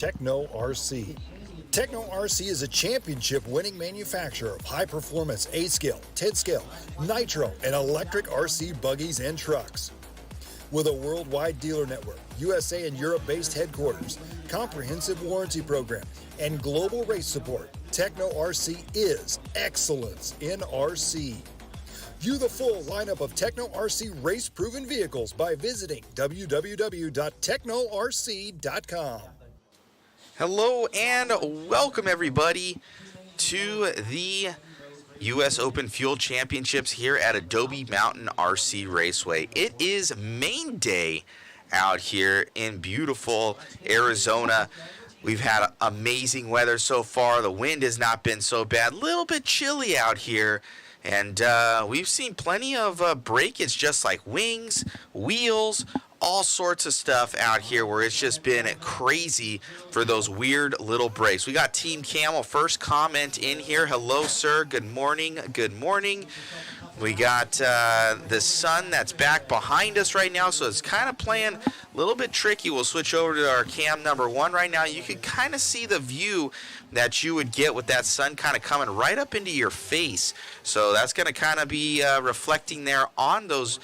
Techno RC. Techno RC is a championship-winning manufacturer of high-performance A-scale, 10-scale, nitro, and electric RC buggies and trucks. With a worldwide dealer network, USA and Europe-based headquarters, comprehensive warranty program, and global race support, Techno RC is excellence in RC. View the full lineup of Techno RC race-proven vehicles by visiting www.technorc.com. Hello and welcome everybody to the U.S. Open Fuel Championships here at Adobe Mountain RC Raceway. It is main day out here in beautiful Arizona. We've had amazing weather so far. The wind has not been so bad. A little bit chilly out here. And we've seen plenty of breakage, just like wings, wheels, all sorts of stuff out here where it's just been crazy for those weird little breaks. We got Team Camel first comment in here. Hello, sir. Good morning. Good morning. We got the sun that's back behind us right now, so it's kind of playing a little bit tricky. We'll switch over to our cam number one right now. You can kind of see the view that you would get with that sun kind of coming right up into your face. So that's going to kind of be reflecting there on those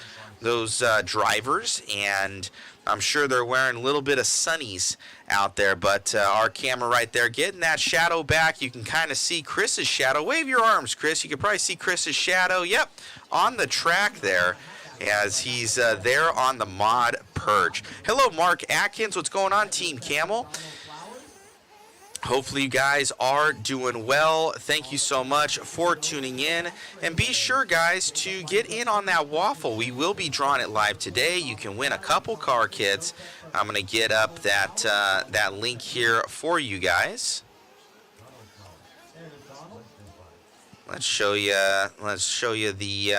drivers, and I'm sure they're wearing a little bit of sunnies out there, but our camera right there getting that shadow back. You can kind of see Chris's shadow. Wave your arms, Chris. You can probably see Chris's shadow. Yep, on the track there as he's there on the mod perch. Hello, Mark Atkins. What's going on, Team Camel? Hopefully you guys are doing well. Thank you so much for tuning in. And be sure, guys, to get in on that waffle. We will be drawing it live today. You can win a couple car kits. I'm going to get up that link here for you guys. Let's show you the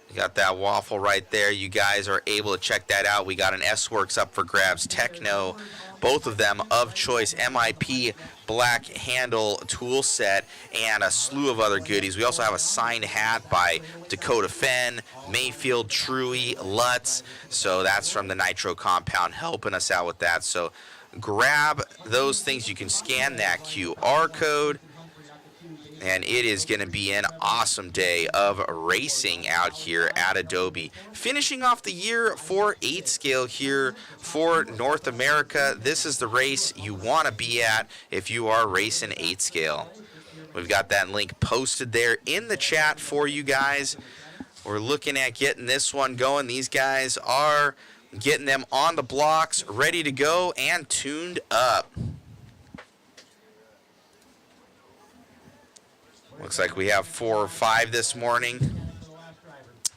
we got that waffle right there. You guys are able to check that out. We got an S-Works up for grabs. Techno, both of them of choice. MIP black handle tool set and a slew of other goodies. We also have a signed hat by Dakota Fenn, Mayfield, Truey, Lutz. So that's from the Nitro Compound helping us out with that. So grab those things. You can scan that QR code. And it is going to be an awesome day of racing out here at Adobe. Finishing off the year for 8-scale here for North America. This is the race you want to be at if you are racing 8-scale. We've got that link posted there in the chat for you guys. We're looking at getting this one going. These guys are getting them on the blocks, ready to go and tuned up. Looks like we have 4 or 5 this morning,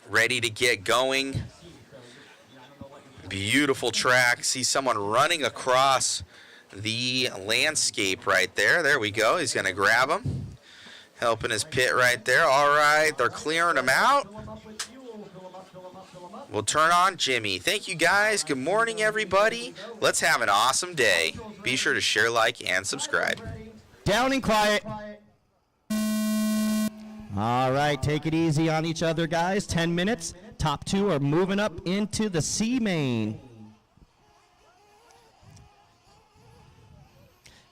ready to get going. Beautiful track. See someone running across the landscape right there. There we go. He's going to grab him. Helping his pit right there. All right, they're clearing him out. We'll turn on Jimmy. Thank you, guys. Good morning, everybody. Let's have an awesome day. Be sure to share, like, and subscribe. Down and quiet. All right, take it easy on each other, guys. 10 minutes. Top 2 are moving up into the C main.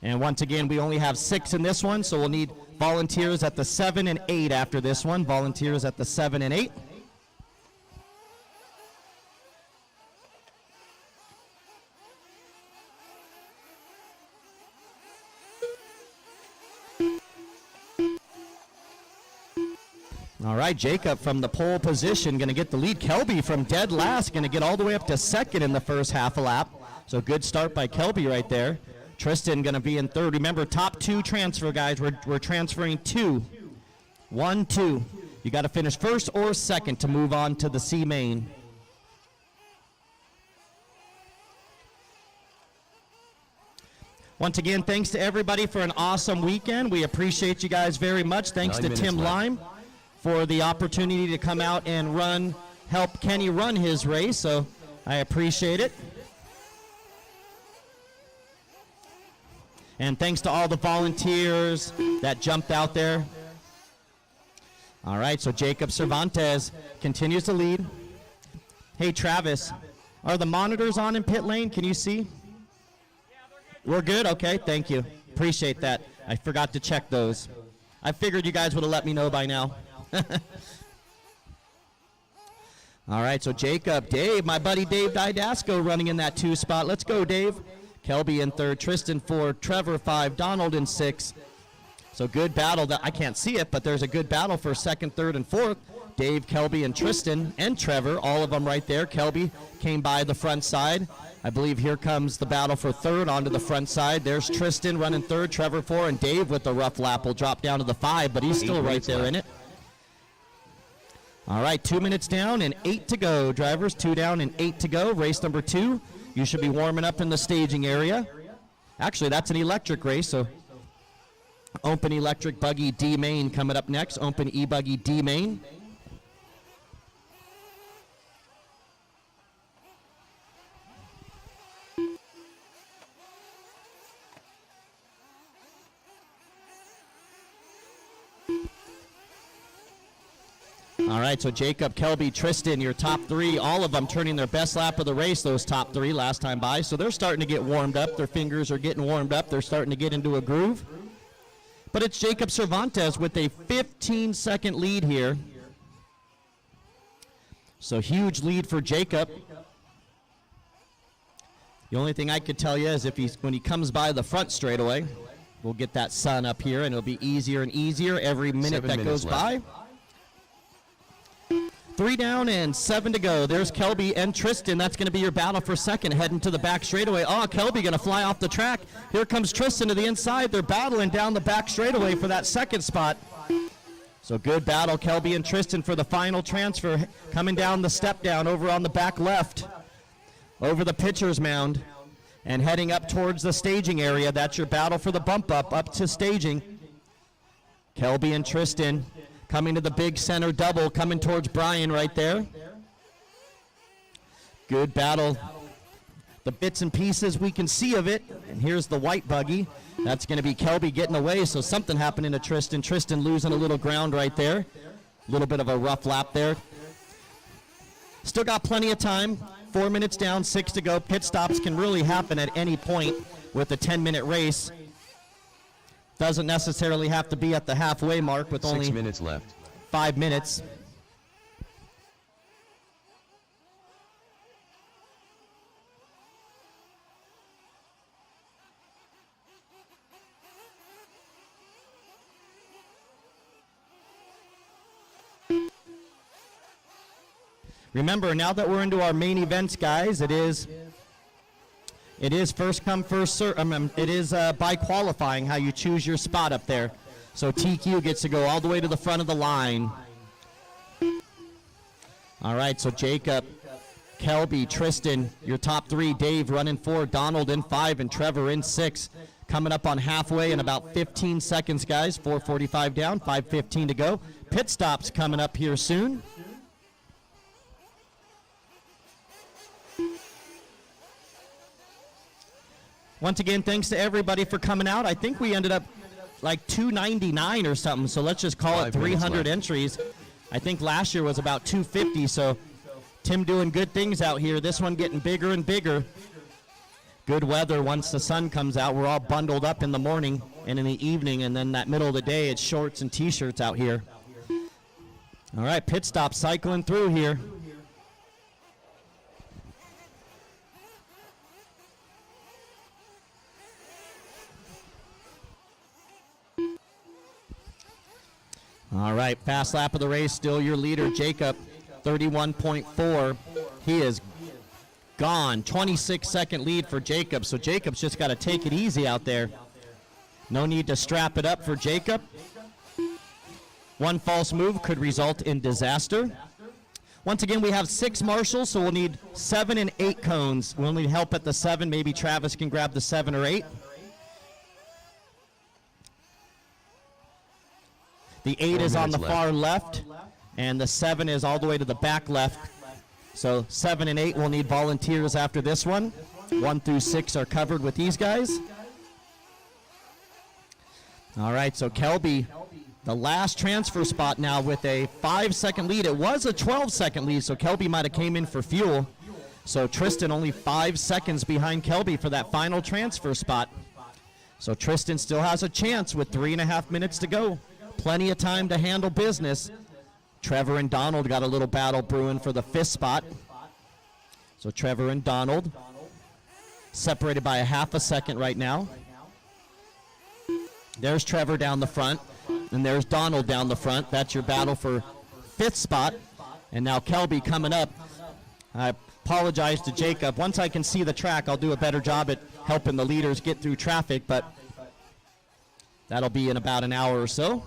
And once again, we only have 6 in this one, so we'll need volunteers at the 7 and 8 after this one. Volunteers at the 7 and 8. All right, Jacob from the pole position going to get the lead. Kelby from dead last going to get all the way up to second in the first half a lap. So good start by Kelby right there. Tristan going to be in third. Remember, top 2 transfer, guys. We're transferring 2. 1, 2. You got to finish first or second to move on to the C main. Once again, thanks to everybody for an awesome weekend. We appreciate you guys very much. Thanks to Tim Lime for the opportunity to come out and help Kenny run his race, so I appreciate it. And thanks to all the volunteers that jumped out there. All right, so Jacob Cervantes continues to lead. Hey, Travis, Are the monitors on in pit lane? Can you see? We're good? Okay, thank you. Appreciate that. I forgot to check those. I figured you guys would have let me know by now. All right, so Jacob, Dave, my buddy Dave Didasco running in that 2 spot. Let's go, Dave. Kelby in 3rd, Tristan 4, Trevor 5, Donald in 6. So good battle. That I can't see it, but there's a good battle for 2nd, 3rd, and 4th. Dave, Kelby, and Tristan, and Trevor, all of them right there. Kelby came by the front side. I believe here comes the battle for 3rd onto the front side. There's Tristan running 3rd, Trevor 4, and Dave with the rough lap will drop down to the 5, but he's still right there in it. All right, 2 minutes down and 8 to go. Drivers, 2 down and 8 to go. Race number 2. You should be warming up in the staging area. Actually, that's an electric race, so Open Electric Buggy D main coming up next. Open E-Buggy D main. All right, so Jacob, Kelby, Tristan, your top 3, all of them turning their best lap of the race, those top 3 last time by. So they're starting to get warmed up. Their fingers are getting warmed up. They're starting to get into a groove. But it's Jacob Cervantes with a 15-second lead here. So huge lead for Jacob. The only thing I could tell you is when he comes by the front straightaway, we'll get that sun up here, and it'll be easier and easier every minute that goes by. 3 down and 7 to go. There's Kelby and Tristan. That's going to be your battle for 2nd, heading to the back straightaway. Oh, Kelby going to fly off the track. Here comes Tristan to the inside. They're battling down the back straightaway for that 2nd spot. So good battle, Kelby and Tristan for the final transfer. Coming down the step down over on the back left, over the pitcher's mound, and heading up towards the staging area. That's your battle for the bump up to staging. Kelby and Tristan coming to the big center double, coming towards Brian right there. Good battle. The bits and pieces we can see of it. And here's the white buggy. That's going to be Kelby getting away, so something happening to Tristan. Tristan losing a little ground right there. A little bit of a rough lap there. Still got plenty of time. 4 minutes down, 6 to go. Pit stops can really happen at any point with a 10-minute race. Doesn't necessarily have to be at the halfway mark with only 6 minutes left. 5 minutes. Remember, now that we're into our main events, guys, it is first come, first serve. It is by qualifying how you choose your spot up there. So TQ gets to go all the way to the front of the line. All right, so Jacob, Kelby, Tristan, your top 3. Dave running 4, Donald in 5, and Trevor in 6. Coming up on halfway in about 15 seconds, guys. 4:45 down, 5:15 to go. Pit stops coming up here soon. Once again, thanks to everybody for coming out. I think we ended up like 299 or something, so let's just call it 300 entries. I think last year was about 250, so Tim doing good things out here. This one getting bigger and bigger. Good weather once the sun comes out. We're all bundled up in the morning and in the evening, and then that middle of the day, it's shorts and T-shirts out here. All right, pit stop cycling through here. All right, fast lap of the race, still your leader, Jacob, 31.4. He is gone. 26-second lead for Jacob, so Jacob's just got to take it easy out there. No need to strap it up for Jacob. One false move could result in disaster. Once again, we have 6 marshals, so we'll need 7 and 8 cones. We'll need help at the 7. Maybe Travis can grab the 7 or 8. The 8 is on the far left, and the 7 is all the way to the back left. So 7 and 8 will need volunteers after this one. 1 through 6 are covered with these guys. All right, so Kelby, the last transfer spot now with a 5-second lead. It was a 12-second lead, so Kelby might have came in for fuel. So Tristan only 5 seconds behind Kelby for that final transfer spot. So Tristan still has a chance with 3.5 minutes to go. Plenty of time to handle business. Trevor and Donald got a little battle brewing for the 5th spot. So Trevor and Donald separated by a 1/2 second right now. There's Trevor down the front, and there's Donald down the front. That's your battle for 5th spot. And now Kelby coming up. I apologize to Jacob. Once I can see the track, I'll do a better job at helping the leaders get through traffic, but that'll be in about an hour or so.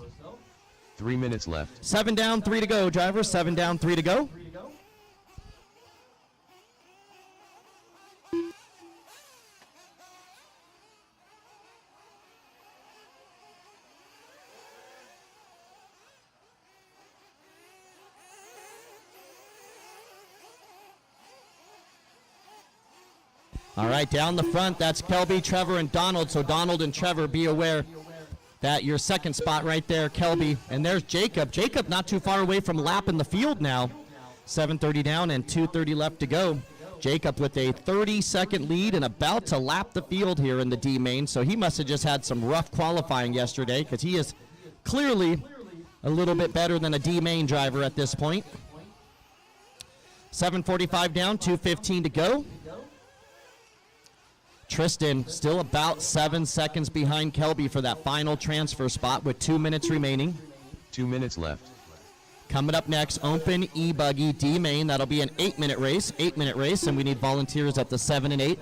3 minutes left. 7 down, 3 to go, driver. 7 down, 3 to go. All right, down the front, that's Kelby, Trevor, and Donald. So Donald and Trevor, be aware that your 2nd spot right there, Kelby. And there's Jacob. Jacob not too far away from lapping the field now. 7:30 down and 2:30 left to go. Jacob with a 30-second lead and about to lap the field here in the D main. So he must have just had some rough qualifying yesterday, because he is clearly a little bit better than a D main driver at this point. 7:45 down, 2:15 to go. Tristan still about 7 seconds behind Kelby for that final transfer spot with 2 minutes remaining. 2 minutes left. Coming up next, Open E-Buggy D-Main. That'll be an 8-minute race. 8-minute race, and we need volunteers at the 7 and 8.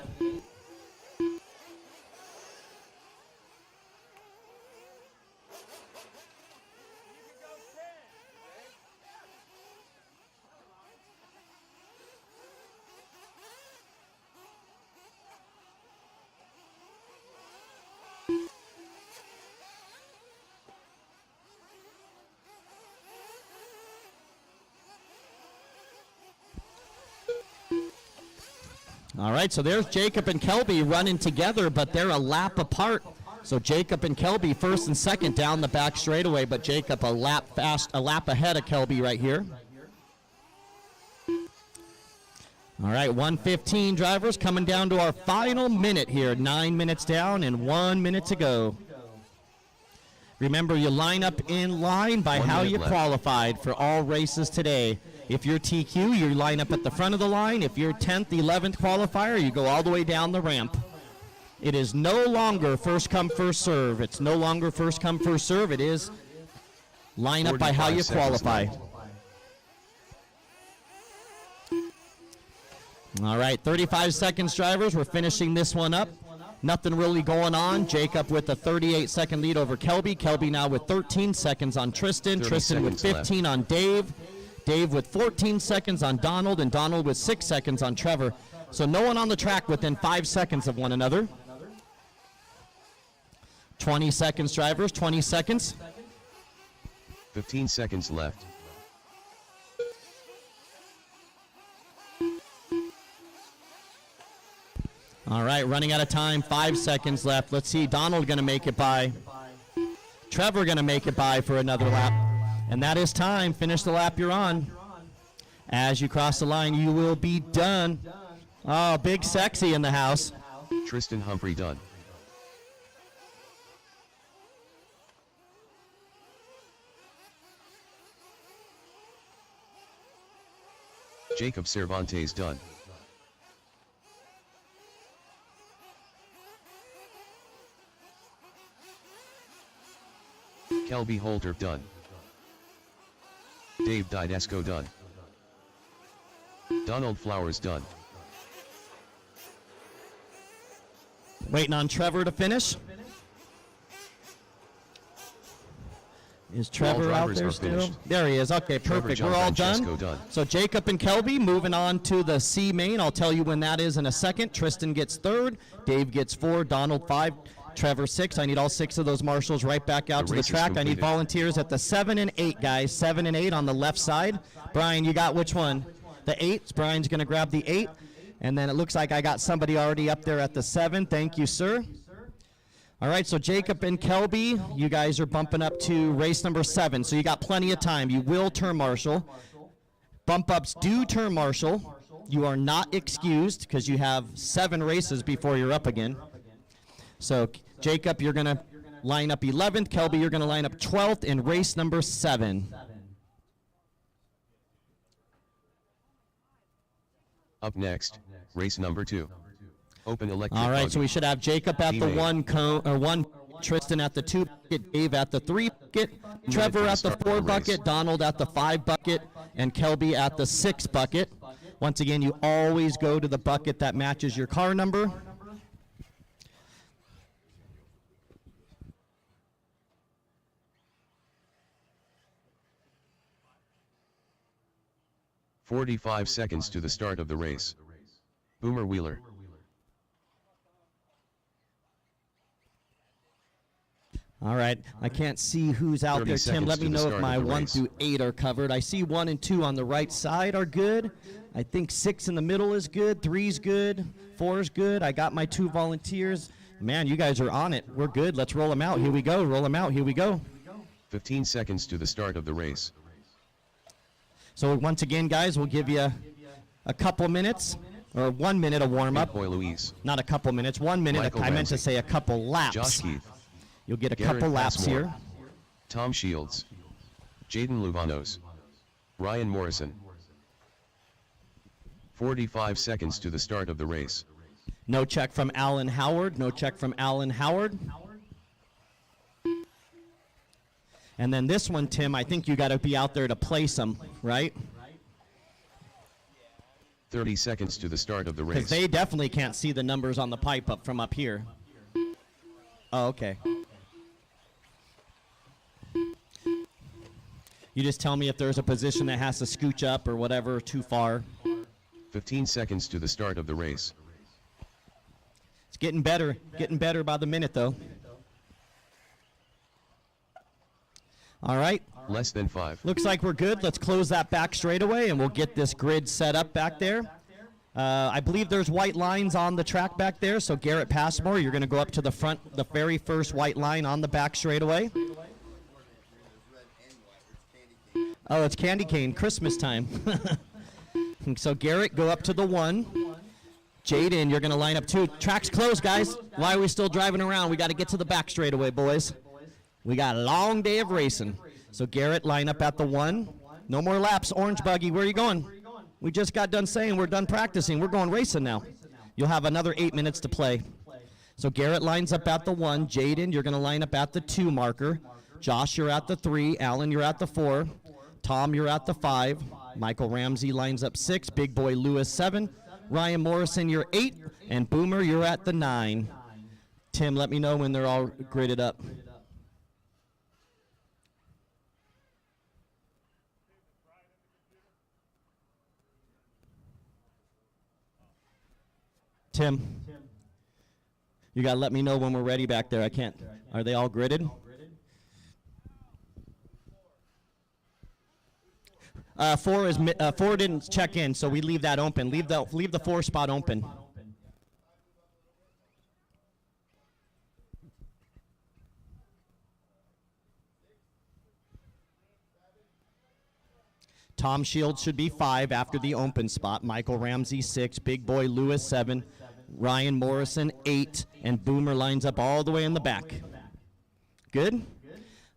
All right, so there's Jacob and Kelby running together, but they're a lap apart. So Jacob and Kelby 1st and 2nd down the back straightaway, but Jacob a lap ahead of Kelby right here. All right, 1:15 drivers coming down to our final minute here. 9 minutes down and 1 minute to go. Remember, you line up in line by 1 how minute you left. qualified for all races today. If you're TQ, you line up at the front of the line. If you're 10th, 11th qualifier, you go all the way down the ramp. It is no longer first come, first serve. It's no longer first come, first serve. It is line up by how you 45 seconds qualify. left. All right, 35 seconds, drivers. We're finishing this one up. Nothing really going on. Jacob with a 38-second lead over Kelby. Kelby now with 13 seconds on Tristan. 30 Tristan with seconds 15 on Dave. Dave with 14 seconds on Donald, and Donald with 6 seconds on Trevor. So no one on the track within 5 seconds of one another. 20 seconds, drivers, 20 seconds. 15 seconds left. All right, running out of time, 5 seconds left. Let's see, Donald going to make it by. Trevor going to make it by for another lap. And that is time. Finish the lap you're on. As you cross the line, you will be done. Oh, Big Sexy in the house. Tristan Humphrey done. Jacob Cervantes done. Kelby Holter done. Dave Didesco done. Donald Flowers done. Waiting on Trevor to finish. Is Trevor out drivers there are still? finished. There he is. Okay, Trevor perfect. We're all Gianfrancesco done. done. So Jacob and Kelby moving on to the C main. I'll tell you when that is in a second. Tristan gets 3rd. Dave gets 4. Donald 5. Trevor 6. I need all 6 of those marshals right back out The to the race is track. I need completed. volunteers at the 7 and 8, guys. 7 and 8 on the left side. Brian, you got which one? The 8. Brian's going to grab the 8. And then it looks like I got somebody already up there at the 7. Thank you, sir. All right, so Jacob and Kelby, you guys are bumping up to race number 7, so you got plenty of time. You will turn marshal. Bump ups do turn marshal. You are not excused because you have 7 races before you're up again. So, Jacob, you're going to line up 11th. Kelby, you're going to line up 12th in race number 7. Up next, race number 2. Open electric. All right, buggy. so we should have Jacob at the Teammate. 1, Tristan at the 2 bucket, Dave at the 3 bucket, Trevor at the 4 bucket, Donald at the 5 bucket, and Kelby at the 6 bucket. Once again, you always go to the bucket that matches your car number. "45 seconds to the start of the race. Boomer Wheeler. All right, I can't see who's out 30 there. Tim, seconds let me to the know if start my of the 1 race. through 8 are covered. I see 1 and 2 on the right side are good. I think 6 in the middle is good. 3's good. 4's good. I got my 2 volunteers. Man, you guys are on it. We're good. Let's roll them out. Here we go. Roll them out. Here we go. 15 seconds to the start of the race. So once again, guys, we'll give you a couple minutes or 1 minute of warm Big up. Boy Louise. Not a couple minutes. 1 minute. Michael I meant to Ramsey. say a couple laps. Josh Keith. You'll get a Garrett couple laps Passmore. here. Tom Shields. Jaden Luvanos. Ryan Morrison. 45 seconds to the start of the race. No check from Alan Howard. No check from Alan Howard. And then this one, Tim, I think you got to be out there to place them, right? 30 seconds to the start of the Because race. they definitely can't see the numbers on the pipe up from up here. Oh, okay. You just tell me if there's a position that has to scooch up or whatever too far. 15 seconds to the start of the race. It's getting better by the minute, though. All right. Less than 5. Looks like we're good. Let's close that back straightaway, and we'll get this grid set up back there. I believe there's white lines on the track back there, so Garrett Passmore, you're going to go up to the front, the very first white line on the back straightaway. Oh, it's candy cane, Christmas time. So Garrett, go up to the 1. Jaden, you're going to line up 2. Track's closed, guys. Why are we still driving around? We got to get to the back straightaway, boys. We got a long day of racing. So Garrett, line up at the 1. No more laps. Orange buggy, where are you going? We just got done saying we're done practicing. We're going racing now. You'll have another 8 minutes to play. So Garrett lines up at the 1. Jaden, you're going to line up at the 2 marker. Josh, you're at the 3. Alan, you're at the 4. Tom, you're at the 5. Michael Ramsey lines up 6. Big Boy Lewis 7. Ryan Morrison, you're 8. And Boomer, you're at the 9. Tim, let me know when they're all gridded up. Tim, you got to let me know when we're ready back there. I can't. Are they all gridded? 4 didn't check in, so we leave that open. Leave the 4 spot open. Tom Shields should be 5 after the open spot. Michael Ramsey 6. Big Boy Lewis 7. Ryan Morrison 8. And Boomer lines up all the way in the back. Good?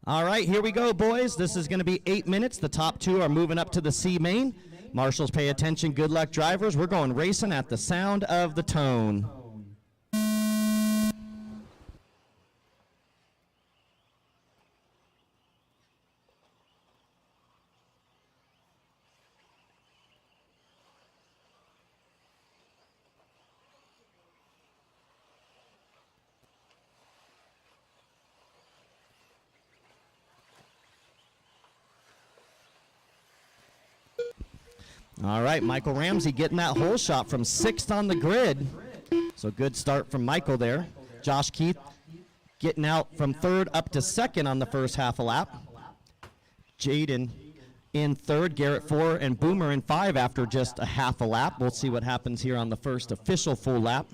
All right, here we go, boys. This is going to be 8 minutes. The top 2 are moving up to the C main. Marshals, pay attention. Good luck, drivers. We're going racing at the sound of the tone. All right, Michael Ramsey getting that hole shot from 6th on the grid. So good start from Michael there. Josh Keith getting out from 3rd up to 2nd on the first half a lap. Jaden in 3rd, Garrett 4, and Boomer in 5 after just a half a lap. We'll see what happens here on the first official full lap.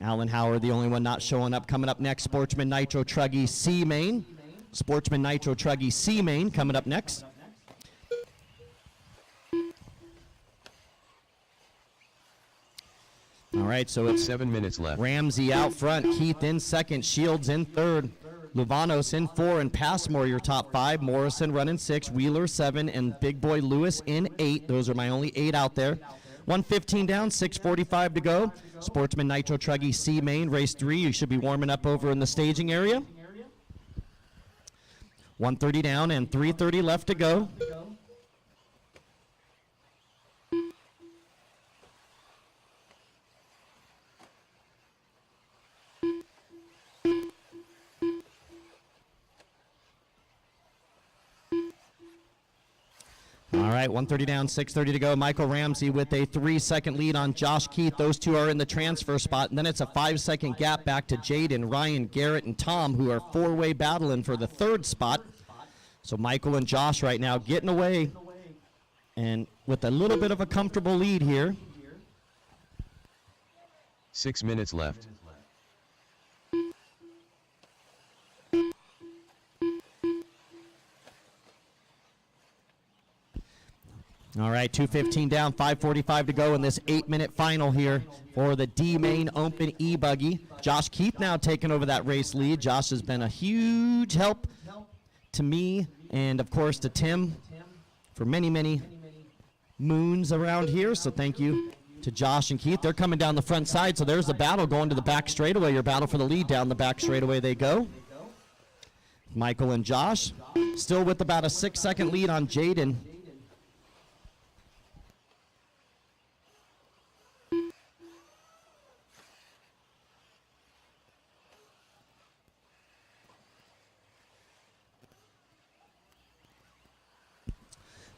Alan Howard, the only one not showing up. Coming up next, Sportsman Nitro Truggy C main. Sportsman Nitro Truggy C main coming up next. All right, so it's 7 minutes left. Ramsey out front, Keith in second, Shields in third, Luvanos in 4, and Passmore your top 5. Morrison running 6, Wheeler 7, and Big Boy Lewis in 8. Those are my only 8 out there. 1:15 down, 6:45 to go. Sportsman Nitro Truggy C main, race 3. You should be warming up over in the staging area. 1:30 down and 3:30 left to go. All right, 1:30 down, 6:30 to go. Michael Ramsey with a 3-second lead on Josh Keith. Those two are in the transfer spot. And then it's a 5-second gap back to Jaden, Ryan, Garrett, and Tom, who are 4-way battling for the 3rd spot. So Michael and Josh right now getting away and with a little bit of a comfortable lead here. 6 minutes left. All right, 2:15 down, 5:45 to go in this 8-minute final here for the D-Main Open E-Buggy. Josh Keith now taking over that race lead. Josh has been a huge help to me and, of course, to Tim for many, many moons around here. So thank you to Josh and Keith. They're coming down the front side, so there's the battle going to the back straightaway. Your battle for the lead down the back straightaway they go. Michael and Josh still with about a 6-second lead on Jaden.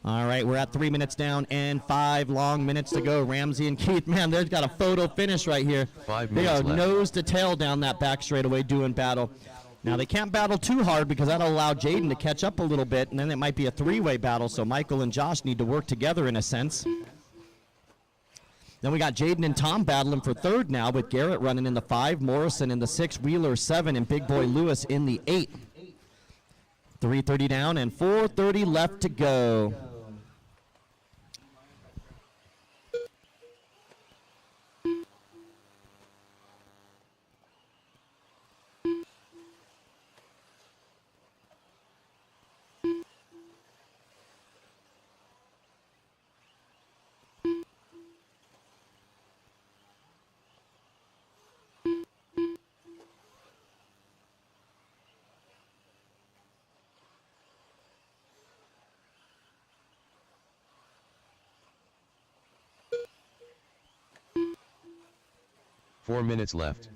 All right, we're at 3 minutes down and 5 long minutes to go. Ramsey and Keith, man, they've got a photo finish right here. 5 they minutes are left. nose to tail down that back straightaway doing battle. Now, they can't battle too hard because that'll allow Jaden to catch up a little bit, and then it might be a 3-way battle, so Michael and Josh need to work together in a sense. Then we got Jaden and Tom battling for 3rd now, with Garrett running in the 5, Morrison in the 6, Wheeler 7, and Big Boy Lewis in the 8. 3:30 down and 4:30 left to go. Four minutes left.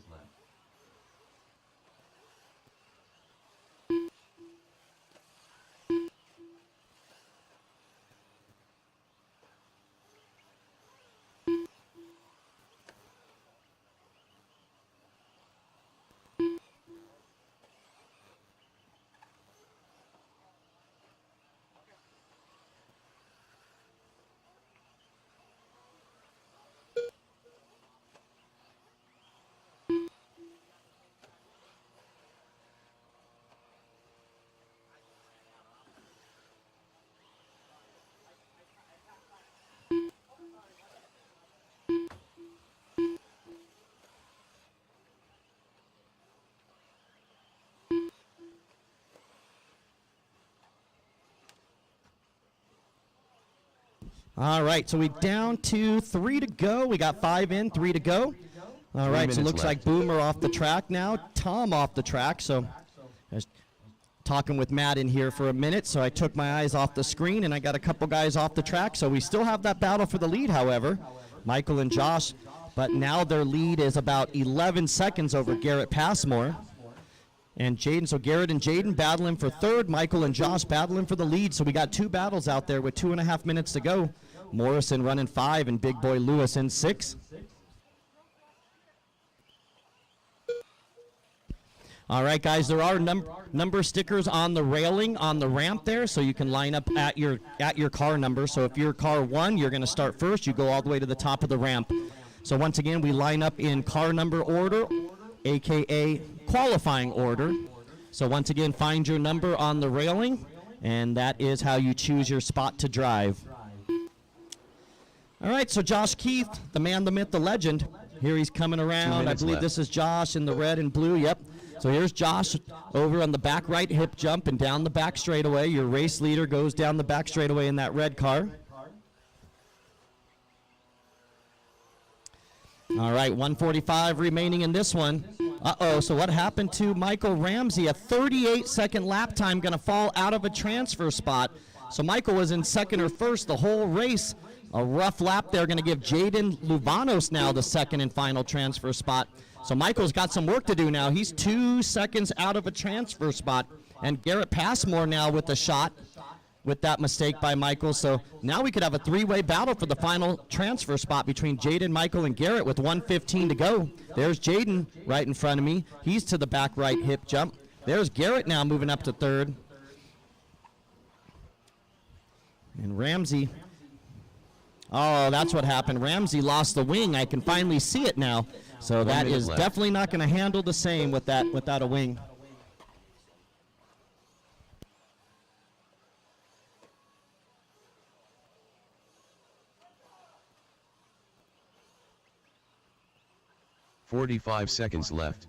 All right, so we down to 3 to go. We got 5 in, 3 to go. All right, so it looks like Boomer off the track now, Tom off the track. So I was talking with Matt in here for a minute, so I took my eyes off the screen, and I got a couple guys off the track. So we still have that battle for the lead, however, Michael and Josh. But now their lead is about 11 seconds over Garrett Passmore. And Jaden, so Garrett and Jaden battling for 3rd, Michael and Josh battling for the lead. So we got 2 battles out there with 2.5 minutes to go. Morrison running 5 and Big Boy Lewis in 6. All right, guys, there are number stickers on the railing on the ramp there, so you can line up at your car number. So if you're car 1, you're going to start first. You go all the way to the top of the ramp. So once again, we line up in car number order, a.k.a. qualifying order. So once again, find your number on the railing, and that is how you choose your spot to drive. All right, so Josh Keith, the man, the myth, the legend, Here he's coming around. I believe this is Josh in the red and blue. Yep. So here's Josh over on the back right hip jump and down the back straightaway. Your race leader goes down the back straightaway in that red car. All right, 1:45 remaining in this one. Uh-oh, so what happened to Michael Ramsey? A 38-second lap time going to fall out of a transfer spot. So Michael was in second or first the whole race. A rough lap there, going to give Jaden Luvanos now the second and final transfer spot. So Michael's got some work to do now. He's 2 seconds out of a transfer spot. And Garrett Passmore now with a shot with that mistake by Michael. So now we could have a three-way battle for the final transfer spot between Jaden, Michael, and Garrett with 1:15 to go. There's Jaden right in front of me. He's to the back right hip jump. There's Garrett now moving up to third. And Ramsey. Oh, that's what happened. Ramsey lost the wing. I can finally see it now. So that is definitely not going to handle the same with that without a wing. "45 seconds left.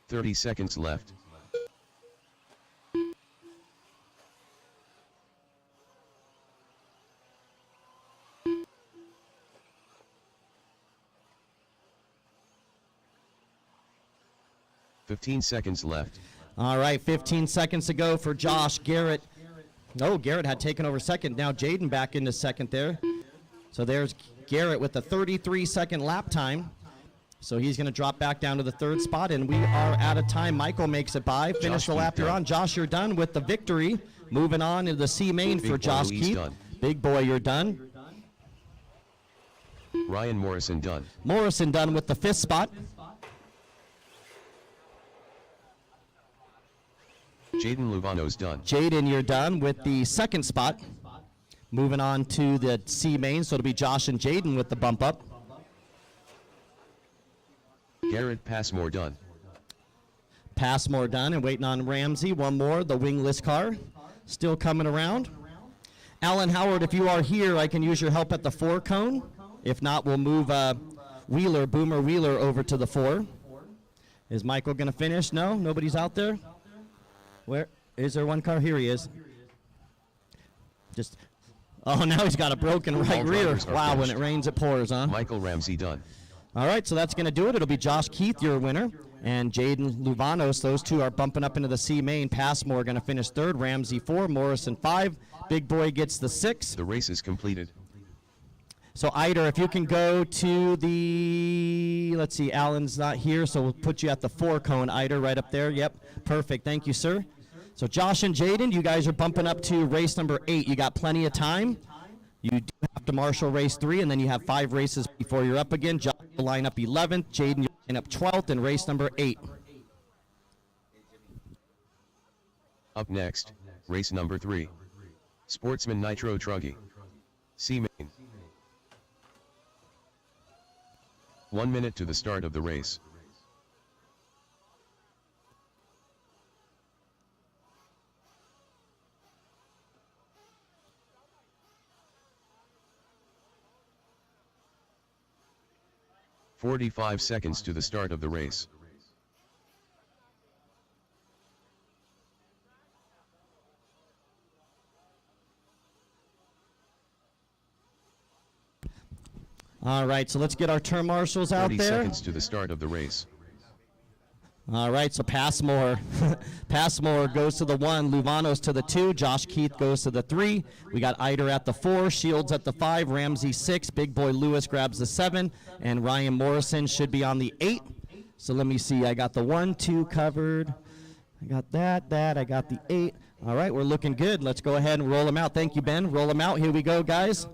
"30 seconds left. "15 seconds left. All right, 15 seconds to go for Josh. Garrett. No, Garrett had taken over second. Now Jaden back into second there. So there's Garrett with a 33-second lap time. So he's going to drop back down to the third spot, and we are out of time. Michael makes it by. Finish the lap you're on. Josh, you're done with the victory. Moving on into the C main for Josh Keith. Big boy, you're done. Ryan Morrison done. Morrison done with the fifth spot. Jaden Luvanos done. Jaden, you're done with the second spot. Moving on to the C main, so it'll be Josh and Jaden with the bump up. Garrett Passmore done. Passmore done, and waiting on Ramsey. One more, the wingless car. Still coming around. Alan Howard, if you are here, I can use your help at the 4 cone. If not, we'll move Boomer Wheeler over to the 4. Is Michael going to finish? No? Nobody's out there? Where? Is there one car? Here he is. Oh, now he's got a broken right rear. Wow, when it rains, it pours, huh? Michael Ramsey done. All right, so that's going to do it. It'll be Josh Keith, your winner, and Jaden Luvanos. Those two are bumping up into the C main. Passmore going to finish third. Ramsey 4, Morrison 5. Big boy gets the 6. The race is completed. So, Eider, if you can go to the, let's see, Alan's not here, so we'll put you at the 4 cone, Eider, right up there. Yep, perfect. Thank you, sir. So, Josh and Jaden, you guys are bumping up to race number 8. You got plenty of time. You do have to marshal race 3, and then you have 5 races before you're up again. Josh will line up 11th, Jaden you'll line up 12th, and race number 8. Up next, race number 3. Sportsman Nitro Truggy. C main. 1 minute to the start of the race. "45 seconds to the start of the race. All right, so let's get our turn marshals out 30 there. seconds to the start of the race. All right, so Passmore. Passmore goes to the 1, Luvanos to the 2, Josh Keith goes to the 3. We got Eider at the 4, Shields at the 5, Ramsey 6, Big Boy Lewis grabs the 7, and Ryan Morrison should be on the 8. So let me see, I got the 1, 2 covered. I got that, I got the 8. All right, we're looking good. Let's go ahead and roll them out. Thank you, Ben. Roll them out. Here we go, guys.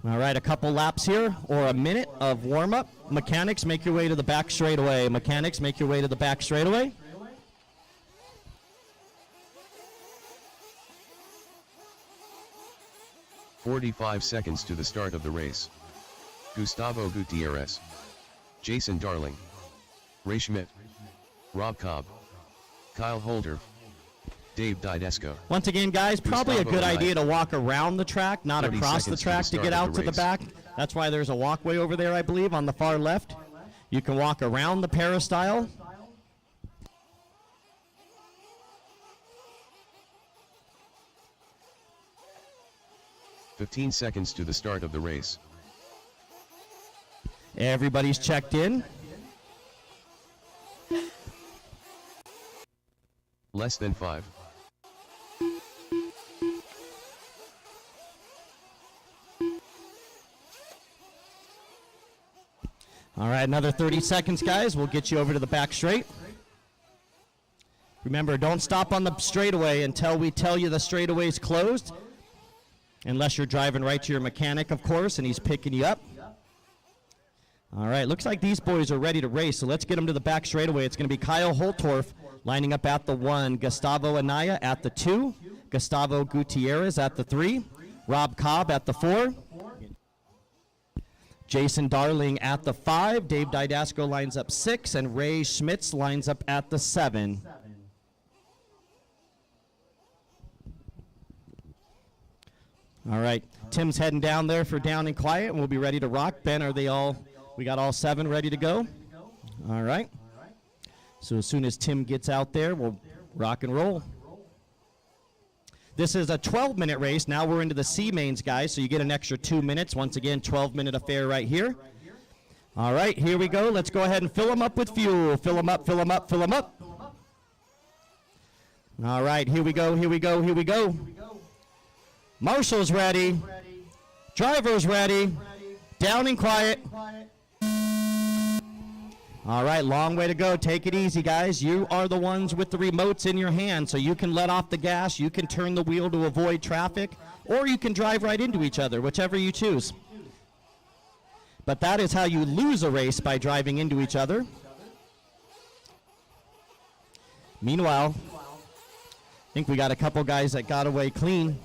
All right, a couple laps here, or a minute of warm-up. Mechanics, make your way to the back straightaway. Mechanics, make your way to the back straightaway. "45 seconds to the start of the race. Gustavo Gutierrez. Jason Darling, Ray Schmidt, Rob Cobb, Kyle Holder, Dave Didesco. Once again, guys, probably a good idea to walk around the track, not 30 across the seconds to track the to get start of out the to the race. back. That's why there's a walkway over there, I believe, on the far left. You can walk around the peristyle. "15 seconds to the start of the race. Everybody's checked in. Less than 5. All right, another 30 seconds, guys. We'll get you over to the back straight. Remember, don't stop on the straightaway until we tell you the straightaway's closed. Unless you're driving right to your mechanic, of course, and he's picking you up. All right, looks like these boys are ready to race, so let's get them to the back straightaway. It's going to be Kyle Holtorf lining up at the 1, Gustavo Anaya at the 2, Gustavo Gutierrez at the 3, Rob Cobb at the 4, Jason Darling at the 5, Dave Didasco lines up 6, and Ray Schmitz lines up at the 7. All right, Tim's heading down there for down and quiet, and we'll be ready to rock. Ben, are they all, we got all 7 ready to go? All right. So as soon as Tim gets out there, we'll rock and roll. This is a 12-minute race. Now we're into the C mains, guys, so you get an extra 2 minutes. Once again, 12-minute affair right here. All right, here we go. Let's go ahead and fill them up with fuel. Fill them up, fill them up, fill them up. All right, here we go, here we go, here we go. Marshall's ready. Driver's ready. Down and quiet. All right, long way to go. Take it easy, guys. You are the ones with the remotes in your hand, so you can let off the gas, you can turn the wheel to avoid traffic, or you can drive right into each other, whichever you choose. But that is how you lose a race, by driving into each other. Meanwhile, I think we got a couple guys that got away clean.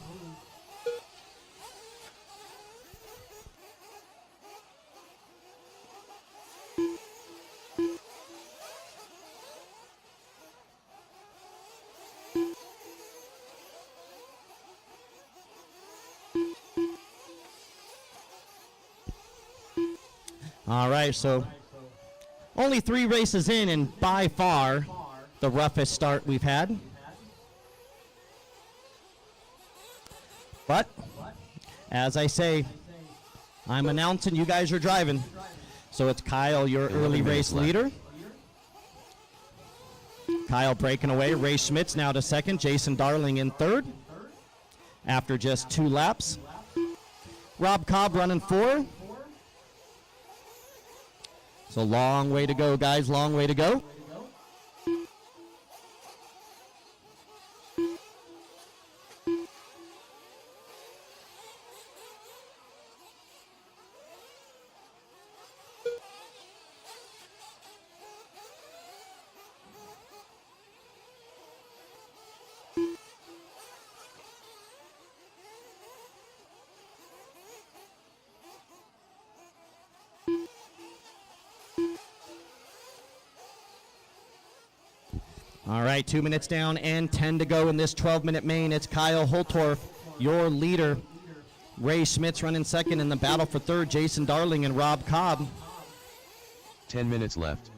All right, so only 3 races in, and by far the roughest start we've had. But, as I say, I'm announcing, you guys are driving. So it's Kyle, your early race leader. Kyle breaking away. Ray Schmitz now to 2nd. Jason Darling in 3rd after just 2 laps. Rob Cobb running 4. So long way to go, guys, long way to go. All right, 2 minutes down and 10 to go in this 12-minute main. It's Kyle Holtorf, your leader. Ray Schmitz running 2nd in the battle for 3rd. Jason Darling and Rob Cobb. 10 minutes left.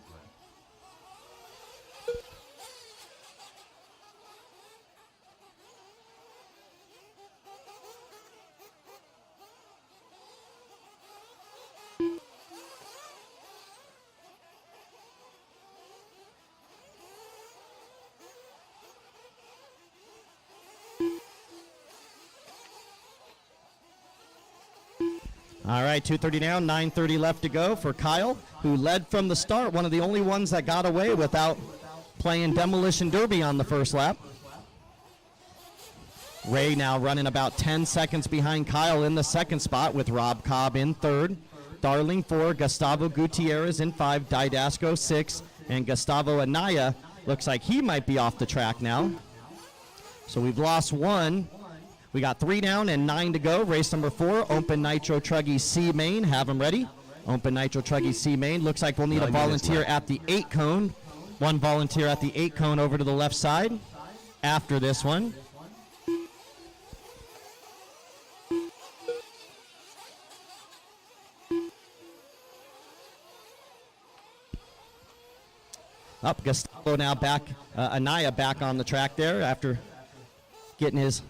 All right, 2:30 down, 9:30 left to go for Kyle, who led from the start, one of the only ones that got away without playing Demolition Derby on the first lap. Ray now running about 10 seconds behind Kyle in the 2nd spot, with Rob Cobb in 3rd. Darling 4, Gustavo Gutierrez in 5, Didasco 6, and Gustavo Anaya looks like he might be off the track now. So we've lost 1. We got 3 down and 9 to go. Race number 4, Open Nitro Truggy C main. Have them ready. Open Nitro Truggy C main. Looks like we'll need a 9 minutes volunteer left. at the 8 cone. One volunteer at the 8 cone over to the left side after this one. Up, Gustavo now back, Anaya back on the track there after getting his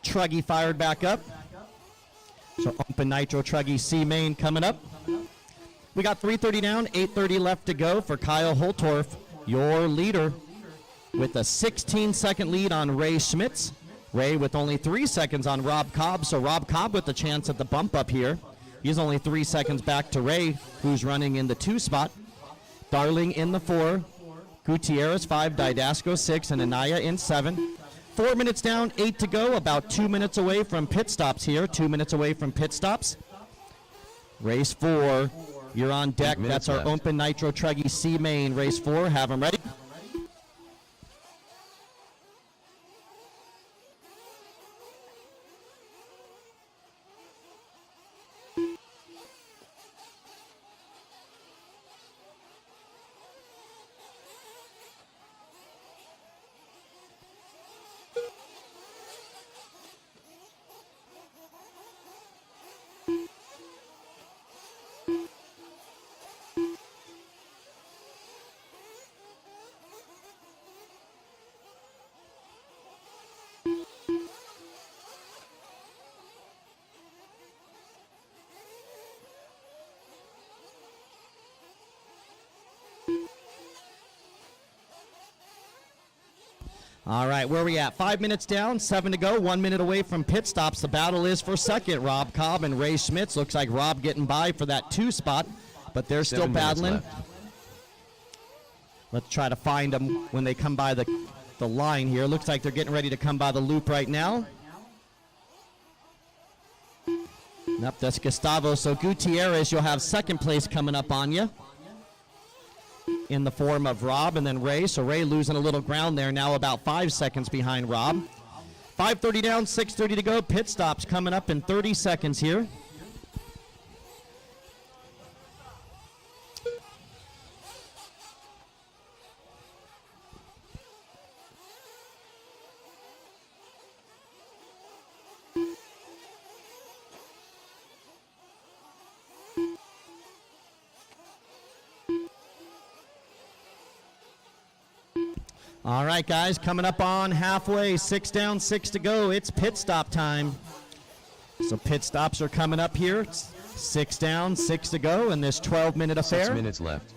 Truggy fired back up. So Open Nitro Truggy C main coming up. We got 3:30 down, 8:30 left to go for Kyle Holtorf, your leader, with a 16-second lead on Ray Schmitz. Ray with only 3 seconds on Rob Cobb, so Rob Cobb with the chance at the bump up here. He's only 3 seconds back to Ray, who's running in the 2 spot. Darling in the 4, Gutierrez 5, Didasco 6, and Anaya in 7. 4 minutes down, 8 to go, about 2 minutes away from pit stops here, 2 minutes away from pit stops. Race 4, you're on deck. 8 minutes That's our left. Open Nitro Truggy C main. Race 4, have them ready. All right, where are we at? 5 minutes down, 7 to go, 1 minute away from pit stops. The battle is for second. Rob Cobb and Ray Schmitz. Looks like Rob getting by for that 2 spot, but they're still 7 minutes battling. left. Let's try to find them when they come by the line here. Looks like they're getting ready to come by the loop right now. Nope, that's Gustavo. So Gutierrez, you'll have second place coming up on you in the form of Rob and then Ray. So Ray losing a little ground there, now about 5 seconds behind Rob. 5:30 down, 6:30 to go. Pit stops coming up in 30 seconds here. All right, guys, coming up on halfway. 6 down, 6 to go. It's pit stop time. So pit stops are coming up here. It's 6 down, 6 to go in this 12-minute affair. 6 minutes left.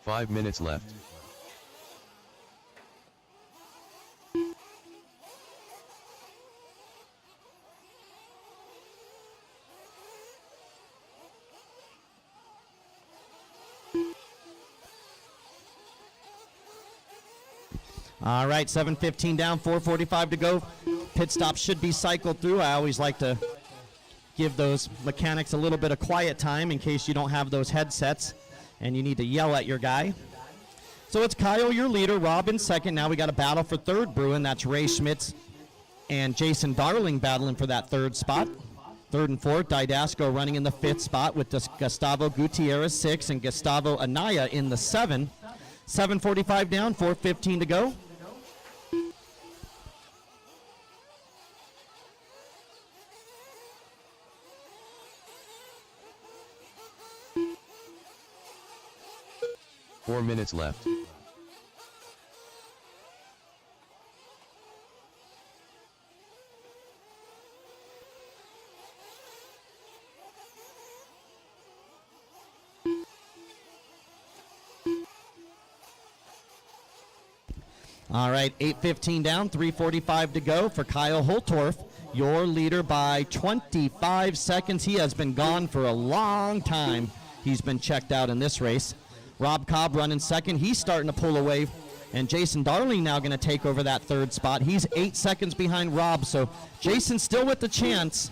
Five minutes left. All right, 7:15 down, 4:45 to go. Pit stop should be cycled through. I always like to give those mechanics a little bit of quiet time in case you don't have those headsets and you need to yell at your guy. So it's Kyle, your leader, Rob in second. Now we got a battle for third, Bruin. That's Ray Schmitz and Jason Darling battling for that third spot. Third and fourth, Didasco running in the fifth spot with Gustavo Gutierrez 6 and Gustavo Anaya in the 7. 7:45 down, 4:15 to go. 4 minutes left. All right, 8:15 down, 3:45 to go for Kyle Holtorf, your leader by 25 seconds. He has been gone for a long time. He's been checked out in this race. Rob Cobb running second. He's starting to pull away, and Jason Darling now going to take over that third spot. He's 8 seconds behind Rob, so Jason's still with the chance,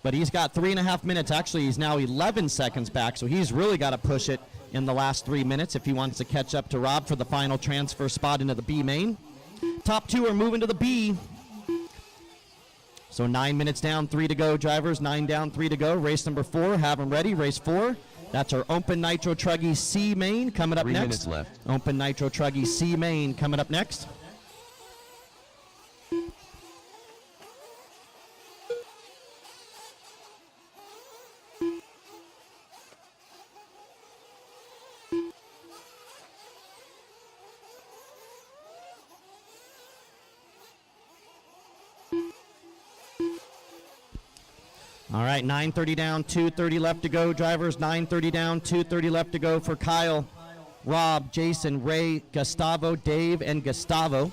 but he's got 3.5 minutes. Actually, he's now 11 seconds back, so he's really got to push it in the last 3 minutes if he wants to catch up to Rob for the final transfer spot into the B main. Top two are moving to the B. So 9 minutes down, 3 to go, drivers. 9 down, 3 to go. Race number 4, have them ready. Race 4. That's our Open Nitro Truggy C main coming up 3 next. minutes left. Open Nitro Truggy C main coming up next. All right, 9:30 down, 2:30 left to go, drivers. 9:30 down, 2:30 left to go for Kyle, Rob, Jason, Ray, Gustavo, Dave, and Gustavo.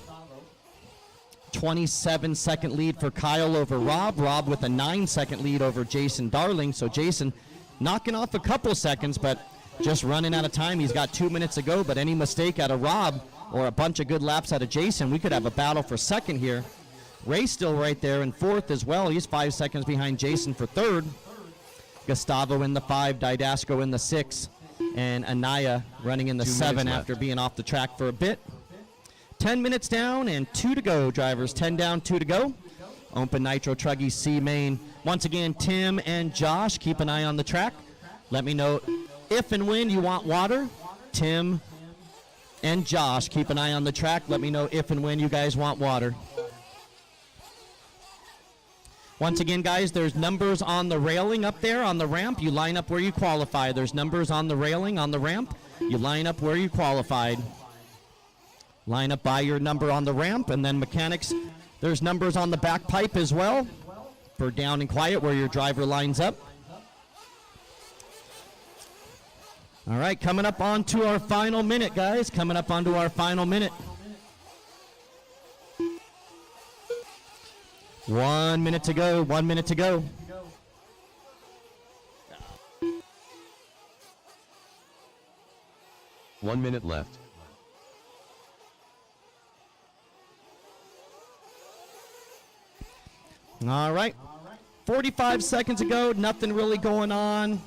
27-second lead for Kyle over Rob. Rob with a 9-second lead over Jason Darling. So Jason knocking off a couple seconds, but just running out of time. He's got 2 minutes to go, but any mistake out of Rob or a bunch of good laps out of Jason, we could have a battle for second here. Ray's still right there in fourth as well. He's 5 seconds behind Jason for third. Gustavo in the 5, Didasco in the 6, and Anaya running in the 7 after being off the track for a bit. 10 minutes down and 2 to go, drivers. 10 down, 2 to go. Open Nitro Truggy C main. Once again, Tim and Josh, keep an eye on the track. Let me know if and when you want water. Tim and Josh, keep an eye on the track. Let me know if and when you guys want water. Once again, guys, there's numbers on the railing up there on the ramp. You line up where you qualify. There's numbers on the railing on the ramp. You line up where you qualified. Line up by your number on the ramp, and then mechanics, there's numbers on the back pipe as well for down and quiet where your driver lines up. All right, coming up onto our final minute, guys. Coming up onto our final minute. 1 minute to go, 1 minute to go. One minute left. All right, 45 seconds ago, nothing really going on.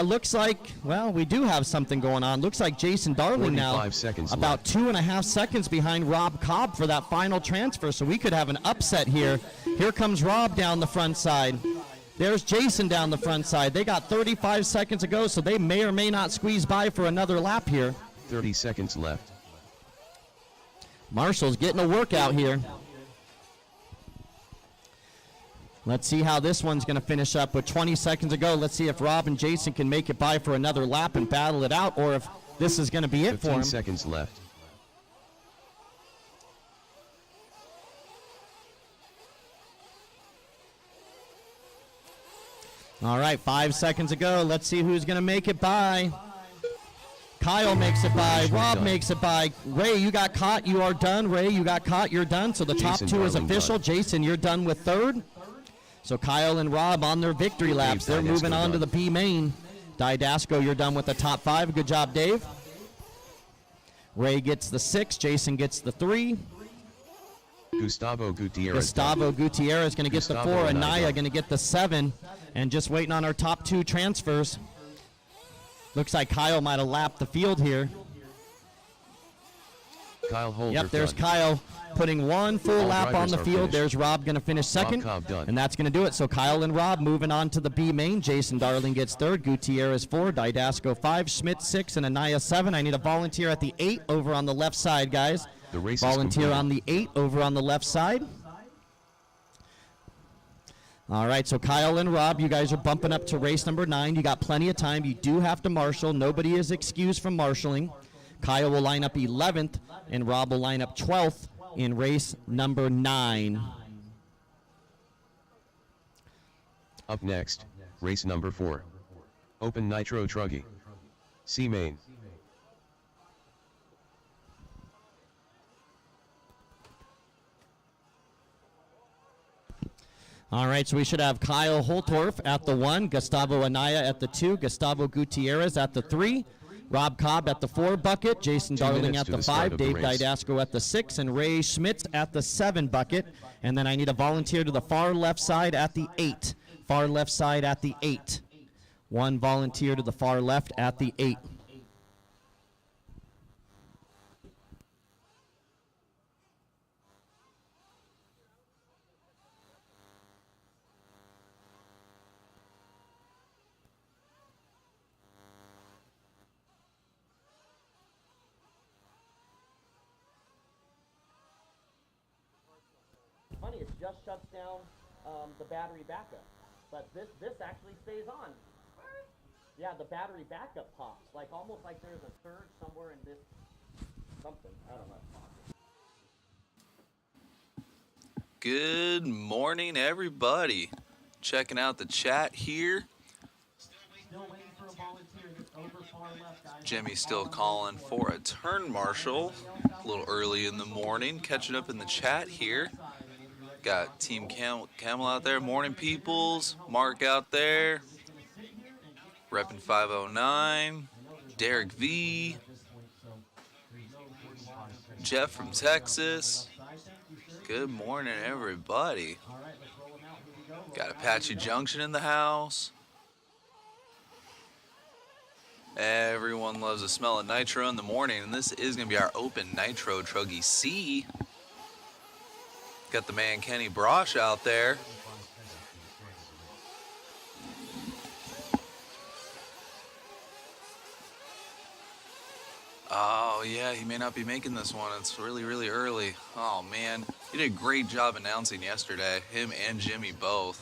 Looks like, well, we do have something going on. Looks like Jason Darling now 45 seconds about left. 2.5 seconds behind Rob Cobb for that final transfer, so we could have an upset here. Here comes Rob down the front side. There's Jason down the front side. They got 35 seconds to go, so they may or may not squeeze by for another lap here. 30 seconds left. Marshall's getting a workout here. Let's see how this one's going to finish up with 20 seconds to go. Let's see if Rob and Jason can make it by for another lap and battle it out, or if this is going to be it for 15 them. seconds left. All right, 5 seconds to go. Let's see who's going to make it by. Kyle makes it by. Rob makes it by. Ray, you got caught. You are done. Ray, you got caught. You're done. So the top Jason two is Darling official. done. Jason, you're done with third. So Kyle and Rob on their victory laps. They're Didasco moving on to done. the B main. Didasco, you're done with the top 5. Good job, Dave. Ray gets the 6. Jason gets the 3. Gustavo Gutierrez. Gustavo Gutierrez going to get the Gustavo 4. and Anaya Ivan. going to get the 7. And just waiting on our top 2 transfers. Looks like Kyle might have lapped the field here. Kyle Holder. Yep, there's done. Kyle putting one full All lap on drivers the are field. finished. There's Rob going to finish second. Cobb done. And that's going to do it. So Kyle and Rob moving on to the B main. Jason Darling gets third. Gutierrez 4. Didasco 5. Schmidt 6. And Anaya 7. I need a volunteer at the 8 over on the left side, guys. The race is Volunteer completed. on the 8 over on the left side. All right, so Kyle and Rob, you guys are bumping up to race number 9. You got plenty of time. You do have to marshal. Nobody is excused from marshaling. Kyle will line up 11th, and Rob will line up 12th in race number 9. Up next, race number 4. Open Nitro Truggy. C main. All right, so we should have Kyle Holtorf at the 1, Gustavo Anaya at the 2, Gustavo Gutierrez at the 3, Rob Cobb at the 4 bucket, Jason 2 Darling minutes at to the the start 5, of the Dave race. Didasco at the 6, and Ray Schmitz at the 7 bucket. And then I need a volunteer to the far left side at the 8. Far left side at the 8. 1 volunteer to the far left at the 8. Funny, it just shuts down the battery backup, but this actually stays on. Yeah, the battery backup pops, like almost like there's a surge somewhere in this something. I don't know. Good morning, everybody. Checking out the chat here. Jimmy's still calling for a turn marshal. A little early in the morning. Catching up in the chat here. Got Team Camel out there. Morning, peoples. Mark out there. Repping 509. Derek V. Jeff from Texas. Good morning, everybody. Got Apache Junction in the house. Everyone loves the smell of nitro in the morning, and this is going to be our open Nitro Truggy C. Got the man Kenny Brosh out there. Oh, yeah, he may not be making this one. It's really, really early. Oh, man. He did a great job announcing yesterday, him and Jimmy both.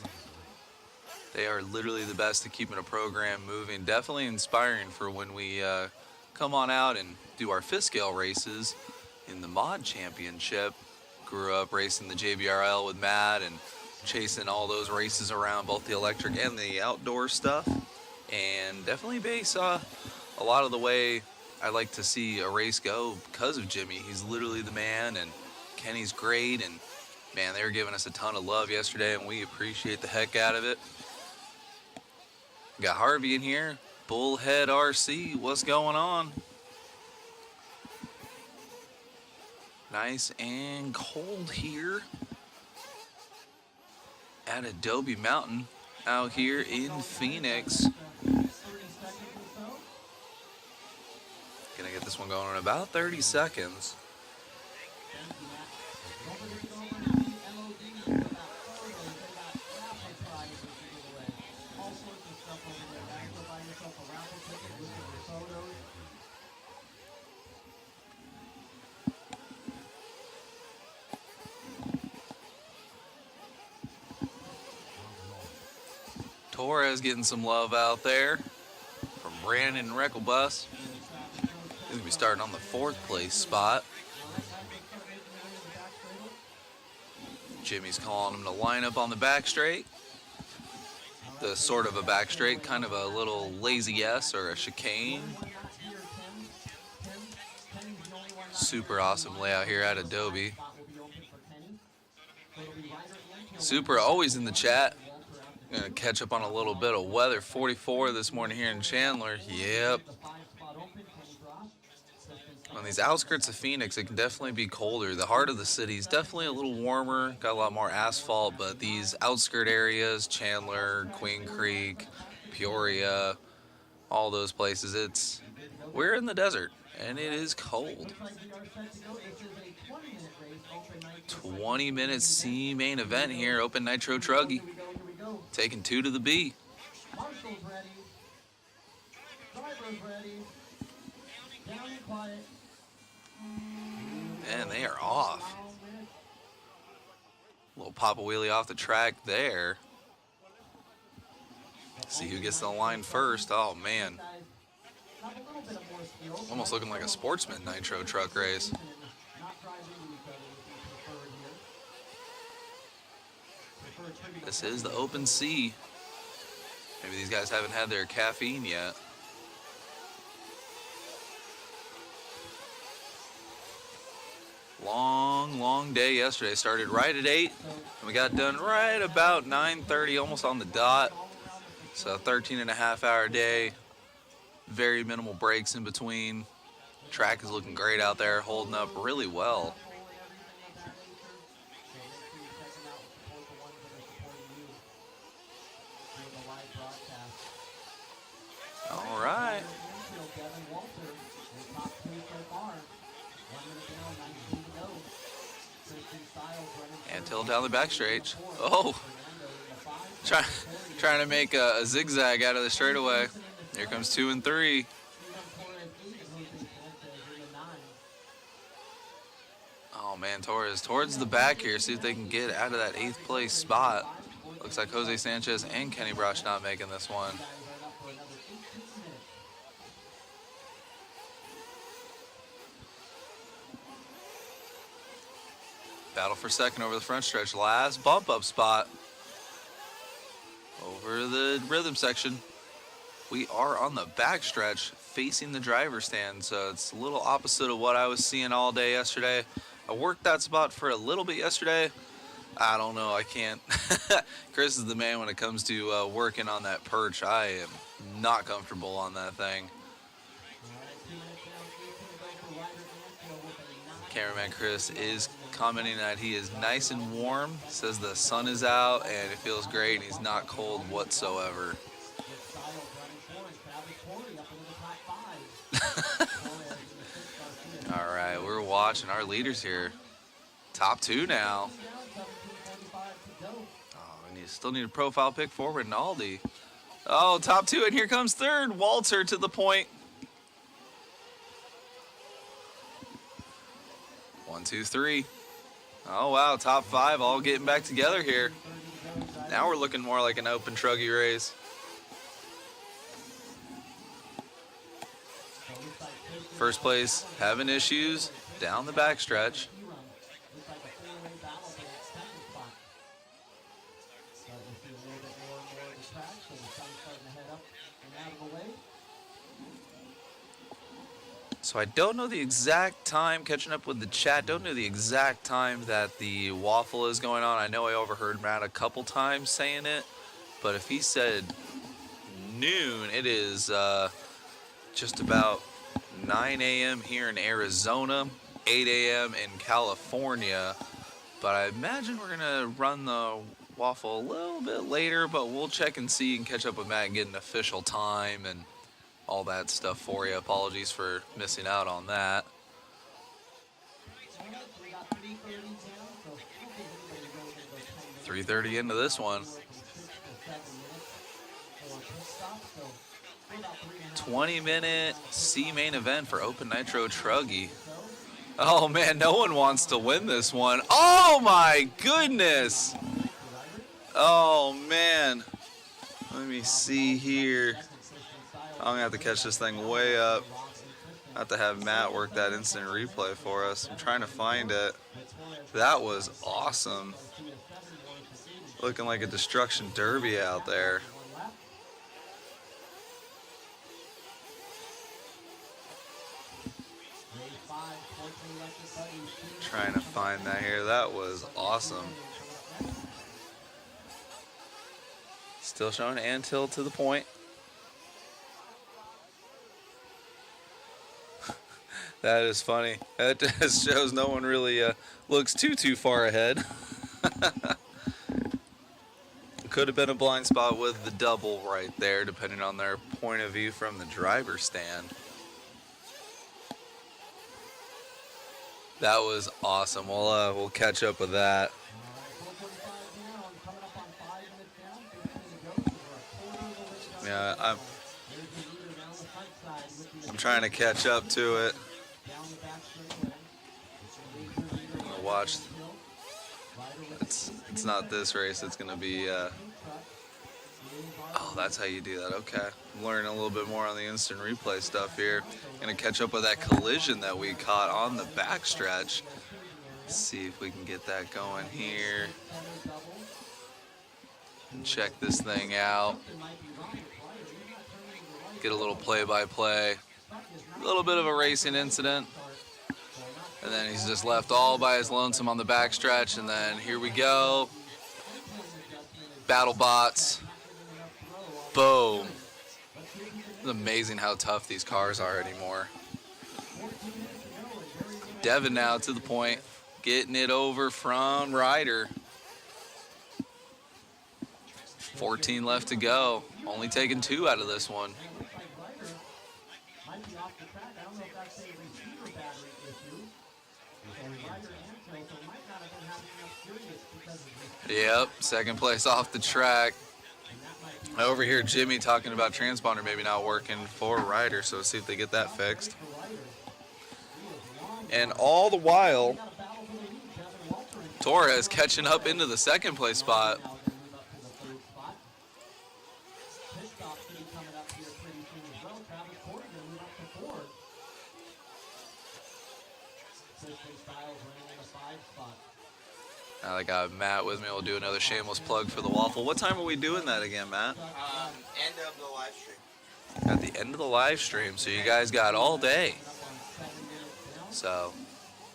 They are literally the best at keeping a program moving. Definitely inspiring for when we come on out and do our fifth scale races in the mod championship. Grew up racing the JBRL with Matt and chasing all those races around, both the electric and the outdoor stuff. And definitely base a lot of the way I like to see a race go because of Jimmy. He's literally the man, and Kenny's great. And man, they were giving us a ton of love yesterday, and we appreciate the heck out of it. Got Harvey in here, Bullhead RC. What's going on? Nice and cold here at Adobe Mountain out here in Phoenix. Gonna get this one going in about 30 seconds. Torres getting some love out there from Brandon Recklebus. He's going to be starting on the 4th place spot. Jimmy's calling him to line up on the back straight. The sort of a back straight, kind of a little lazy S or a chicane. Super awesome layout here at Adobe. Super always in the chat. Gonna catch up on a little bit of weather. 44 this morning here in Chandler. Yep. On these outskirts of Phoenix, it can definitely be colder. The heart of the city is definitely a little warmer. Got a lot more asphalt, but these outskirt areas, Chandler, Queen Creek, Peoria, all those places, we're in the desert, and it is cold. 20-minute C main event here, Open Nitro Truggy. Taking 2 to the B. Marshall's ready. Driver's ready. Down and quiet. And they are off. Little pop a wheelie off the track there. See who gets to the line first. Oh, man. Have a little bit of more Almost looking like a sportsman nitro truck race. This is the open sea. Maybe these guys haven't had their caffeine yet. Long day yesterday. Started right at 8, and we got done right about 9:30, almost on the dot. So 13.5-hour day. Very minimal breaks in between. Track is looking great out there, holding up really well. All right. And tilt down the back straight. Oh, trying to make a zigzag out of the straightaway. Here comes 2 and 3. Oh man, Torres towards the back here. See if they can get out of that 8th place spot. Looks like Jose Sanchez and Kenny Brosh not making this one. Battle for second over the front stretch. Last bump up spot over the rhythm section. We are on the back stretch facing the driver's stand, so it's a little opposite of what I was seeing all day yesterday. I worked that spot for a little bit yesterday. I don't know, I can't. Chris is the man when it comes to working on that perch. I am not comfortable on that thing. Cameraman Chris is commenting that he is nice and warm, says the sun is out and it feels great and he's not cold whatsoever. All right, we're watching our leaders here. Top 2 now. Oh, we still need a profile pick forward in Aldi. Oh, top 2, and here comes 3rd. Walter to the point. 1, 2, 3. Oh, wow, top 5 all getting back together here. Now we're looking more like an open truggy race. First place having issues down the backstretch. So I don't know the exact time, catching up with the chat, don't know the exact time that the waffle is going on. I know I overheard Matt a couple times saying it, but if he said noon, it is just about 9 a.m. here in Arizona, 8 a.m. in California. But I imagine we're going to run the waffle a little bit later, but we'll check and see and catch up with Matt and get an official time and all that stuff for you. Apologies for missing out on that. $3:30 into this one. 20-minute C main event for Open Nitro Truggy. Oh man, no one wants to win this one. Oh my goodness. Oh man. Let me see here. I'm gonna have to catch this thing way up. I have to have Matt work that instant replay for us. I'm trying to find it. That was awesome. Looking like a destruction derby out there. Trying to find that here. That was awesome. Still showing Antil to the point. That is funny. That just shows no one really looks too far ahead. Could have been a blind spot with the double right there, depending on their point of view from the driver's stand. That was awesome. We'll catch up with that. Yeah, I'm trying to catch up to it. I'm gonna watch. It's not this race. It's gonna be Oh, that's how you do that. Okay. I'm learning a little bit more on the instant replay stuff here. Gonna catch up with that collision that we caught on the backstretch. Let's see if we can get that going here. And check this thing out. Get a little play-by-play. A little bit of a racing incident. And then he's just left all by his lonesome on the backstretch. And then here we go. Battle bots. Boom. It's amazing how tough these cars are anymore. Devin now to the point. Getting it over from Ryder. 14 left to go. Only taking 2 out of this one. Yep, second place off the track. Over here, Jimmy talking about transponder maybe not working for Ryder, so let's see if they get that fixed. And all the while, Torres catching up into the second place spot. Now I got Matt with me. We'll do another shameless plug for the waffle. What time are we doing that again, Matt? End of the live stream. At the end of the live stream, so you guys got all day. So,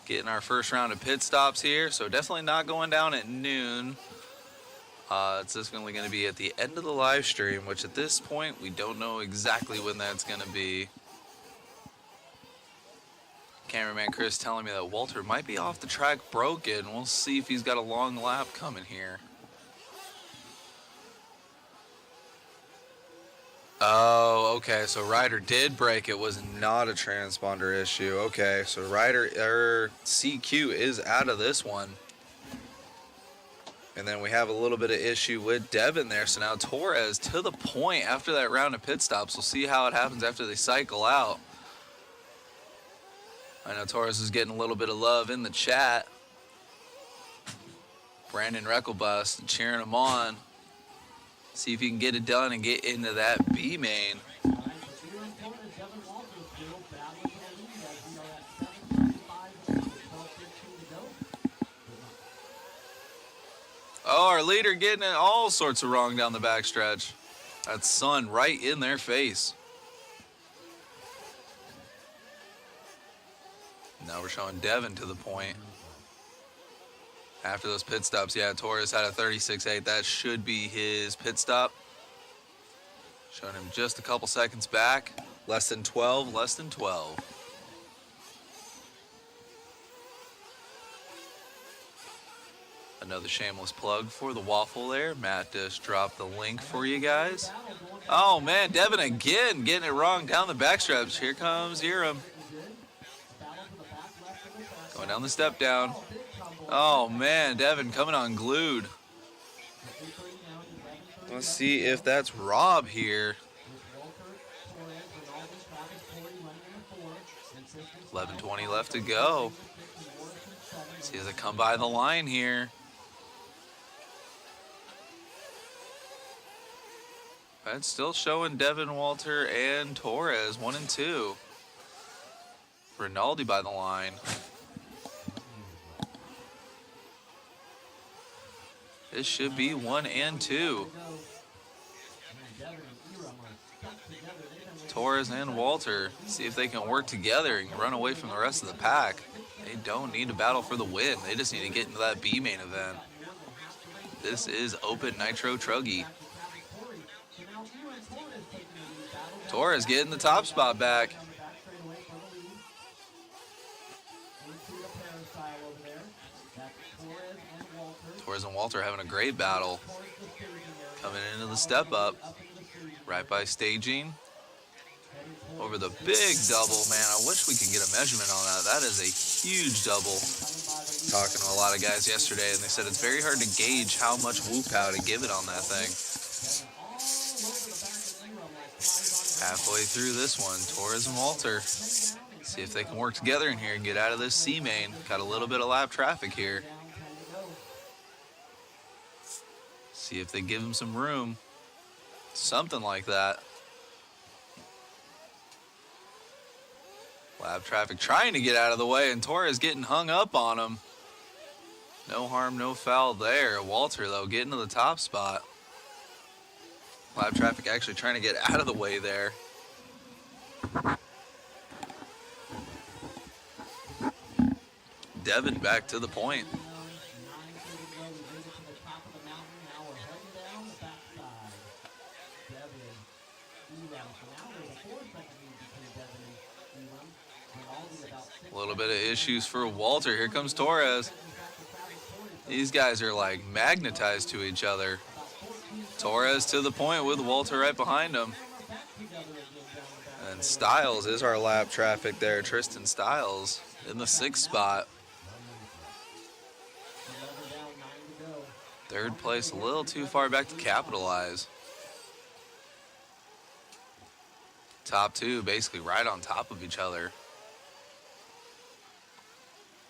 getting our first round of pit stops here. So definitely not going down at noon. It's just only going to be at the end of the live stream, which at this point we don't know exactly when that's going to be. Cameraman Chris telling me that Walter might be off the track broken. We'll see if he's got a long lap coming here. Oh, okay. So Ryder did break. It was not a transponder issue. Okay, so CQ is out of this one. And then we have a little bit of issue with Devin there. So now Torres to the point after that round of pit stops. We'll see how it happens after they cycle out. I know Torres is getting a little bit of love in the chat. Brandon Recklebust cheering him on. See if he can get it done and get into that B main. Oh, our leader getting it all sorts of wrong down the backstretch. That sun right in their face. Now we're showing Devin to the point. After those pit stops, yeah, Torres had a 36.8. That should be his pit stop. Showing him just a couple seconds back. Less than 12, less than 12. Another shameless plug for the waffle there. Matt just dropped the link for you guys. Oh, man, Devin again getting it wrong down the backstraps. Here comes Hiram. Going down the step down. Oh, man, Devin coming unglued. Let's see if that's Rob here. 11:20 left to go. See as they come by the line here. That's still showing Devin, Walter, and Torres 1 and 2. Rinaldi by the line. This should be 1 and 2. Torres and Walter. See if they can work together and run away from the rest of the pack. They don't need to battle for the win. They just need to get into that B main event. This is Open Nitro Truggy. Torres getting the top spot back. Torres and Walter having a great battle. Coming into the step up. Right by staging. Over the big double, man. I wish we could get a measurement on that. That is a huge double. Talking to a lot of guys yesterday, and they said it's very hard to gauge how much whoop pow to give it on that thing. Halfway through this one, Torres and Walter. See if they can work together in here and get out of this C main. Got a little bit of lap traffic here. See if they give him some room. Something like that. Lap traffic trying to get out of the way, and Torres getting hung up on him. No harm, no foul there. Walter, though, getting to the top spot. Lap traffic actually trying to get out of the way there. Devin back to the point. A little bit of issues for Walter. Here comes Torres. These guys are like magnetized to each other. Torres to the point with Walter right behind him. And Styles is our lap traffic there. Tristan Styles in the 6th spot. 3rd place, a little too far back to capitalize. Top 2 basically right on top of each other.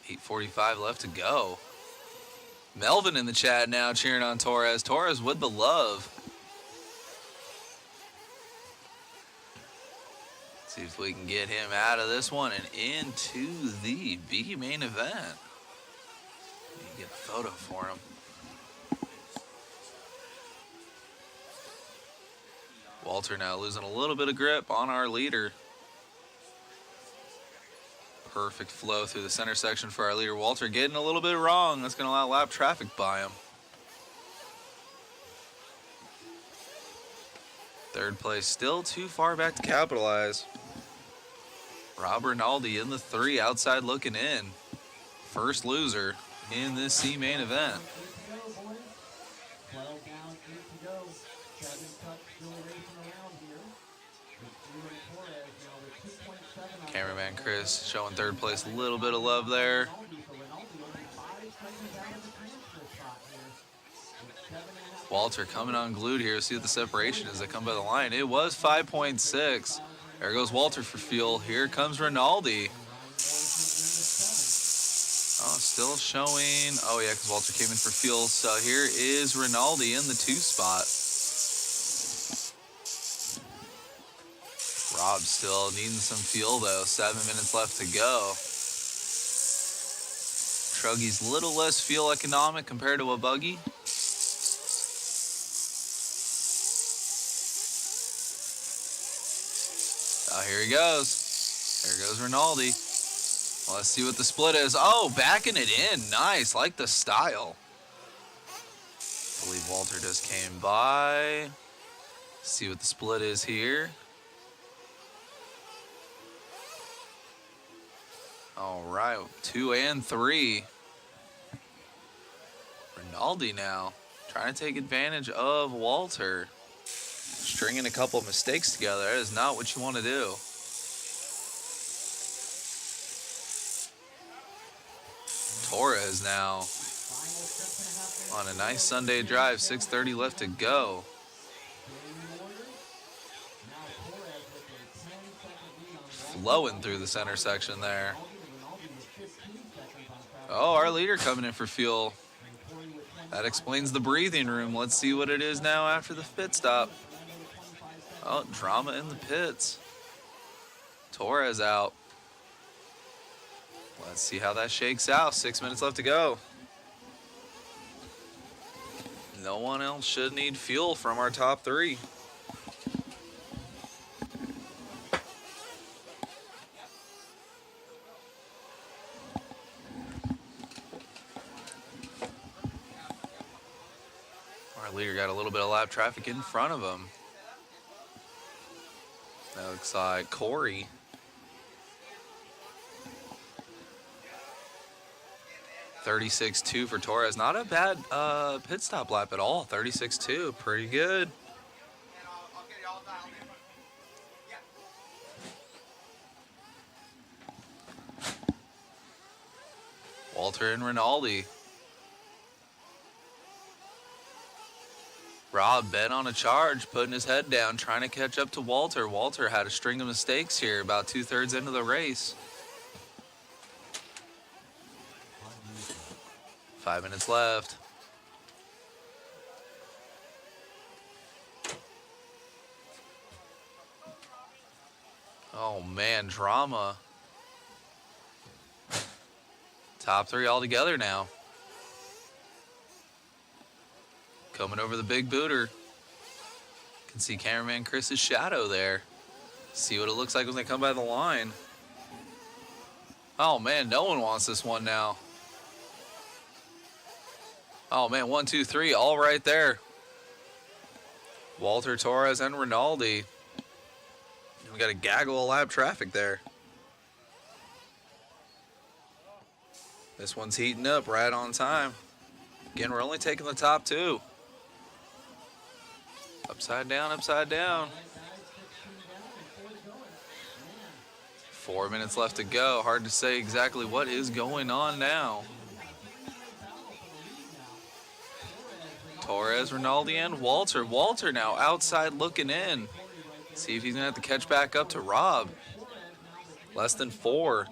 8:45 left to go. Melvin in the chat now cheering on Torres. Torres with the love. See if we can get him out of this one and into the B main event. Need to get a photo for him. Walter now losing a little bit of grip on our leader. Perfect flow through the center section for our leader. Walter getting a little bit wrong. That's going to allow lap traffic by him. 3rd place, still too far back to capitalize. Rob Rinaldi in the 3, outside looking in. First loser in this C main event. Cameraman Chris showing 3rd place, a little bit of love there. Walter coming unglued here. See what the separation is. They come by the line. It was 5.6. There goes Walter for fuel. Here comes Rinaldi. Oh, still showing. Oh, yeah, because Walter came in for fuel. So here is Rinaldi in the 2 spot. Rob still needing some fuel, though. 7 minutes left to go. Truggy's a little less fuel economic compared to a buggy. Oh, here he goes. There goes Rinaldi. Well, let's see what the split is. Oh, backing it in. Nice. Like the style. I believe Walter just came by. See what the split is here. All right, 2 and 3. Rinaldi now trying to take advantage of Walter. Stringing a couple of mistakes together. That is not what you want to do. Torres now on a nice Sunday drive. 6:30 left to go. Flowing through the center section there. Oh, our leader coming in for fuel. That explains the breathing room. Let's see what it is now after the pit stop. Oh, drama in the pits. Torres out. Let's see how that shakes out. 6 minutes left to go. No one else should need fuel from our top 3. Our leader got a little bit of lap traffic in front of him. That looks like Corey. $36.2 for Torres. Not a bad pit stop lap at all. 36.2, pretty good. Walter and Rinaldi. Rob bent on a charge, putting his head down, trying to catch up to Walter. Walter had a string of mistakes here, about 2/3 into the race. 5 minutes left. man, drama. Top three all together now. Coming over the big booter. Can see cameraman Chris's shadow there. See what it looks like when they come by the line. Oh man, no one wants this one now. Oh man, 1, 2, 3, all right there. Walter, Torres, and Rinaldi. We got a gaggle of lap traffic there. This one's heating up right on time. Again, we're only taking the top two. Upside down, upside down. 4 minutes left to go. Hard to say exactly what is going on now. Torres, Rinaldi, and Walter. Walter now outside looking in. See if he's going to have to catch back up to Rob. Less than 4.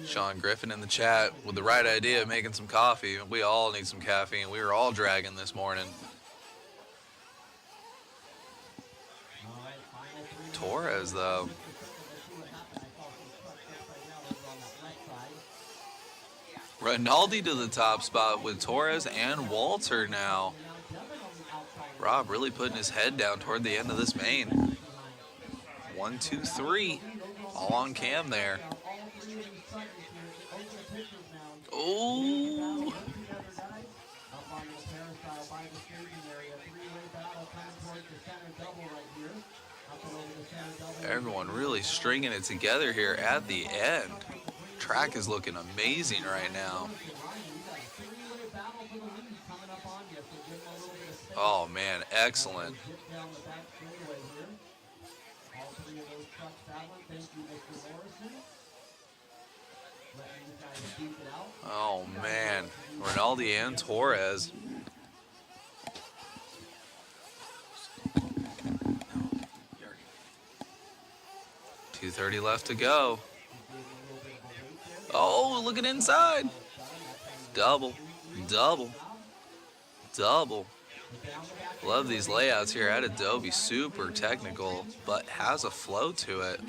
Sean Griffin in the chat with the right idea of making some coffee. We all need some caffeine. We were all dragging this morning. Torres, though. Rinaldi to the top spot with Torres and Walter now. Rob really putting his head down toward the end of this main. 1, 2, 3. All on cam there. Oh. Everyone really stringing it together here at the end. Track is looking amazing right now. Oh man, excellent. Oh man, Rinaldi and Torres. $2:30 left to go. Oh, look at inside. Double, double, double. Love these layouts here at Adobe. Super technical, but has a flow to it.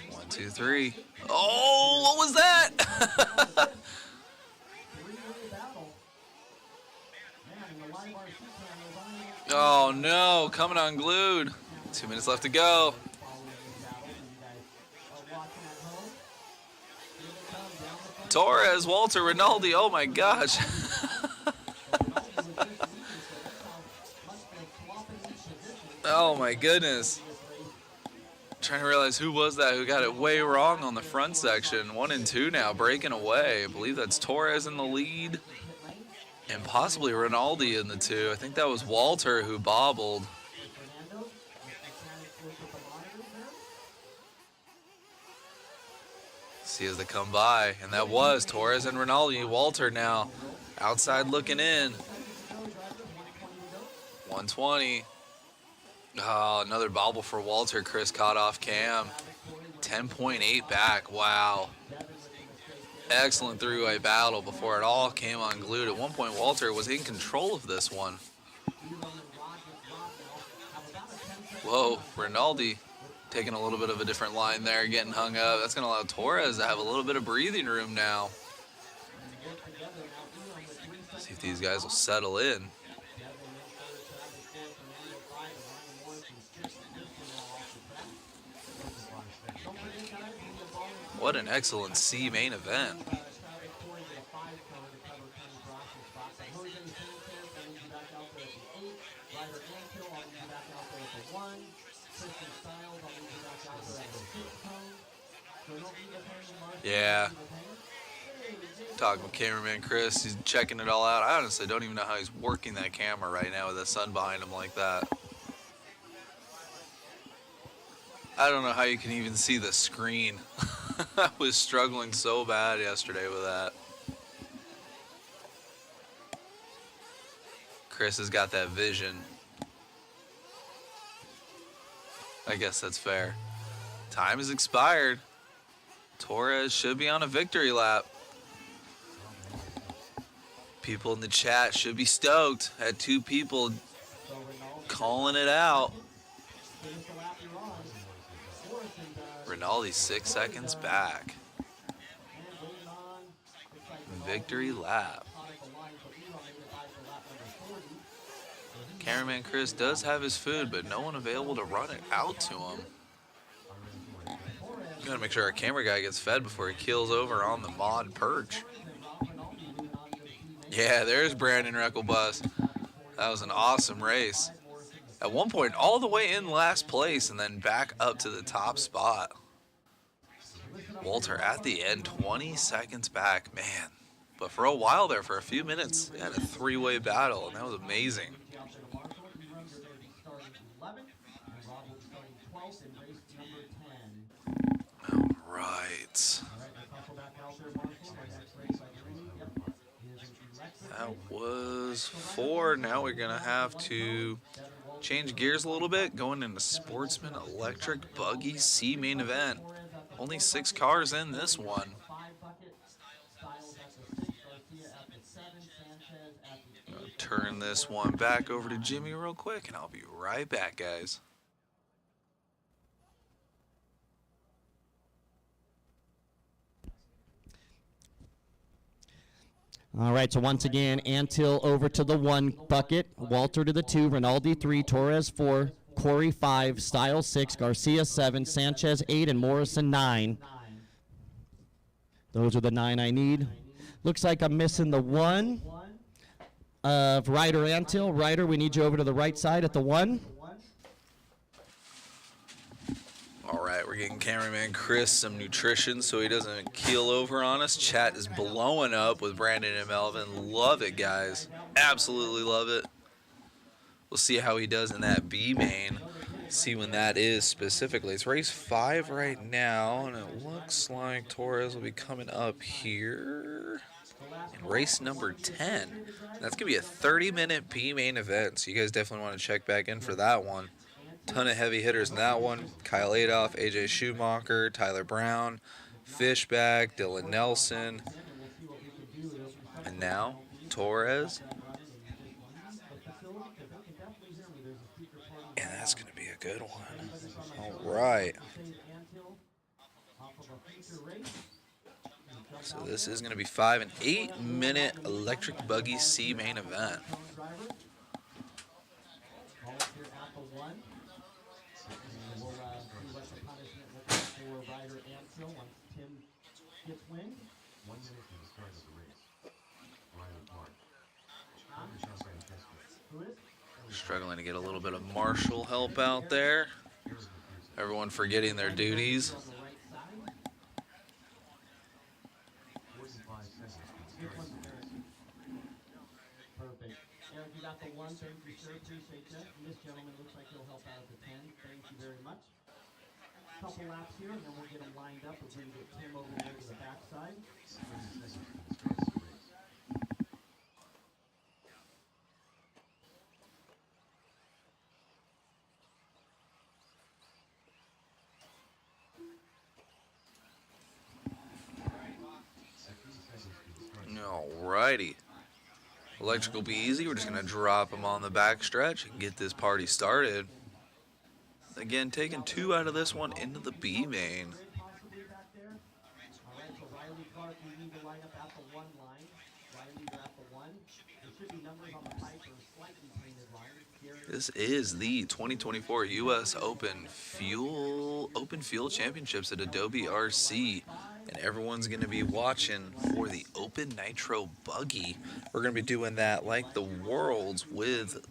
1, 2, 3. Oh, what was that? Oh no, coming unglued. 2 minutes left to go. Torres, Walter, Rinaldi, oh my gosh. Oh my goodness. Trying to realize who was that who got it way wrong on the front section. 1 and 2 now, breaking away. I believe that's Torres in the lead. And possibly Rinaldi in the 2. I think that was Walter who bobbled. See as they come by, and that was Torres and Rinaldi. Walter now outside looking in. 120. Oh, another bobble for Walter. Chris caught off cam. 10.8 back. Wow. Excellent three-way battle before it all came unglued. At one point, Walter was in control of this one. Whoa, Rinaldi taking a little bit of a different line there, getting hung up. That's going to allow Torres to have a little bit of breathing room now. See if these guys will settle in. What an excellent C main event. Yeah. Talking with cameraman Chris, he's checking it all out. I honestly don't even know how he's working that camera right now with the sun behind him like that. I don't know how you can even see the screen. I was struggling so bad yesterday with that. Chris has got that vision. I guess that's fair. Time has expired. Torres should be on a victory lap. People in the chat should be stoked. Had 2 people calling it out. Rinaldi's 6 seconds back. Victory lap. Cameraman Chris does have his food, but no one available to run it out to him. Gotta make sure our camera guy gets fed before he keels over on the mod perch. Yeah, there's Brandon Recklebus. That was an awesome race. At one point, all the way in last place and then back up to the top spot. Walter at the end, 20 seconds back, man. But for a while there, for a few minutes, they had a three-way battle, and that was amazing. All right. That was 4. Now we're going to have to change gears a little bit, going into Sportsman Electric Buggy C main event. Only 6 cars in this one. I'll turn this one back over to Jimmy real quick, and I'll be right back, guys. All right, so once again, Antil over to the 1 bucket, Walter to the 2, Rinaldi 3, Torres 4, Corey 5, Stiles 6, Garcia 7, Sanchez 8, and Morrison 9. Those are the 9 I need. Looks like I'm missing the 1 of Ryder Antil. Ryder, we need you over to the right side at the 1. All right, we're getting cameraman Chris some nutrition so he doesn't keel over on us. Chat is blowing up with Brandon and Melvin. Love it, guys. Absolutely love it. We'll see how he does in that B main. See when that is specifically. It's race 5 right now, and it looks like Torres will be coming up here in race number 10. That's going to be a 30-minute B main event, so you guys definitely want to check back in for that one. Ton of heavy hitters in that one. Kyle Adolph, AJ Schumacher, Tyler Brown, Fishback, Dylan Nelson, and now Torres. And that's going to be a good one. All right. So this is going to be 5 and 8-minute Electric Buggy C main event. Struggling to get a little bit of marshal help out there. Everyone forgetting their duties. Perfect. Eric, you got the 1. Thank you, sir. Appreciate you. This gentleman looks like he'll help out at the 10. Thank you very much. Couple laps here, and then we'll get them lined up. We're going to get Tim over there to the backside. Alrighty. Electric will be easy. We're just going to drop them on the back stretch and get this party started. Again, taking 2 out of this one into the B main. This is the 2024 U.S. Open Fuel Championships at Adobe RC, and everyone's going to be watching for the Open Nitro Buggy. We're going to be doing that like the Worlds with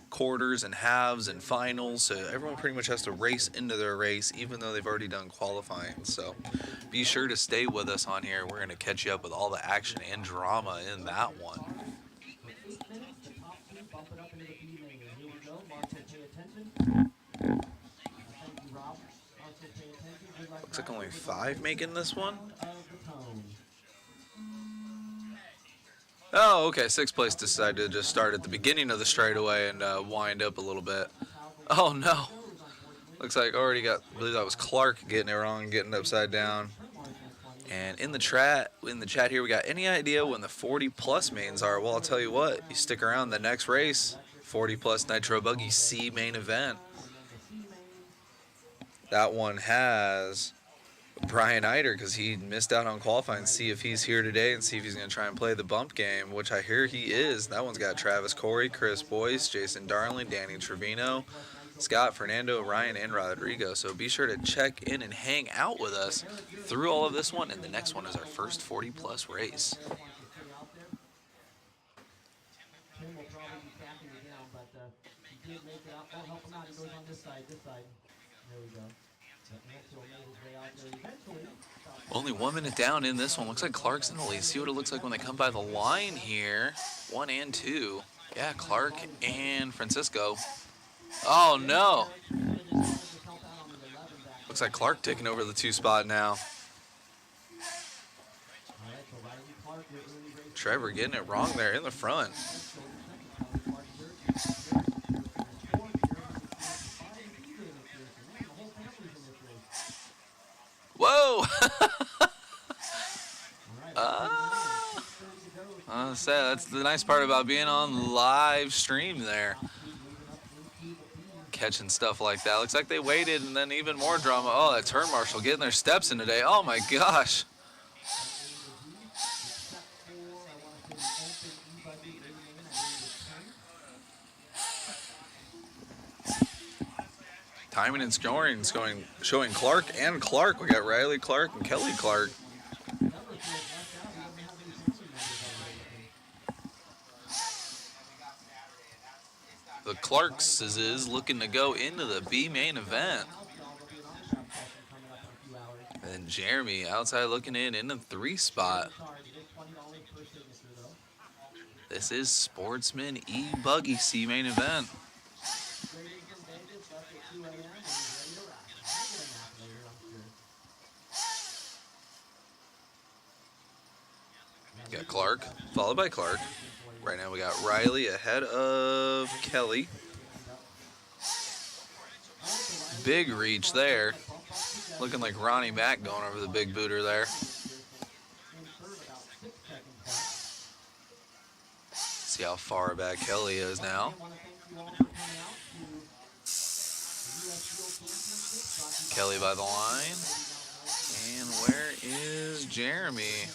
quarters and halves and finals, so everyone pretty much has to race into their race even though they've already done qualifying. So be sure to stay with us on here. We're going to catch you up with all the action and drama in that one. Looks like only 5 making this one. Oh, okay. 6th place decided to just start at the beginning of the straightaway and wind up a little bit. Oh, no. Looks like already got, I believe that was Clark getting it wrong, getting upside down. And in the chat here, we got any idea when the 40-plus mains are? Well, I'll tell you what. You stick around the next race, 40 plus Nitro Buggy C main event. That one has Brian Eider because he missed out on qualifying. See if he's here today and see if he's going to try and play the bump game, which I hear he is. That one's got Travis Corey, Chris Boyce, Jason Darling, Danny Trevino, Scott, Fernando, Ryan, and Rodrigo. So be sure to check in and hang out with us through all of this one. And the next one is our first 40-plus race. Only 1 minute down in this one. Looks like Clark's in the lead. See what it looks like when they come by the line here. 1 and 2. Yeah, Clark and Francisco. Oh, no. Looks like Clark taking over the 2 spot now. Trevor getting it wrong there in the front. Whoa! I'll say that's the nice part about being on live stream there. Catching stuff like that. Looks like they waited and then even more drama. Oh, that turn marshal getting their steps in today. Oh my gosh. Timing and scoring is showing Clark and Clark. We got Riley Clark and Kelly Clark. The Clarks is looking to go into the B main event. And Jeremy outside looking in the 3 spot. This is Sportsman E Buggy C main event. Got Clark, followed by Clark. Right now we got Riley ahead of Kelly. Big reach there. Looking like Ronnie Mack going over the big booter there. See how far back Kelly is now. Kelly by the line. And where is Jeremy?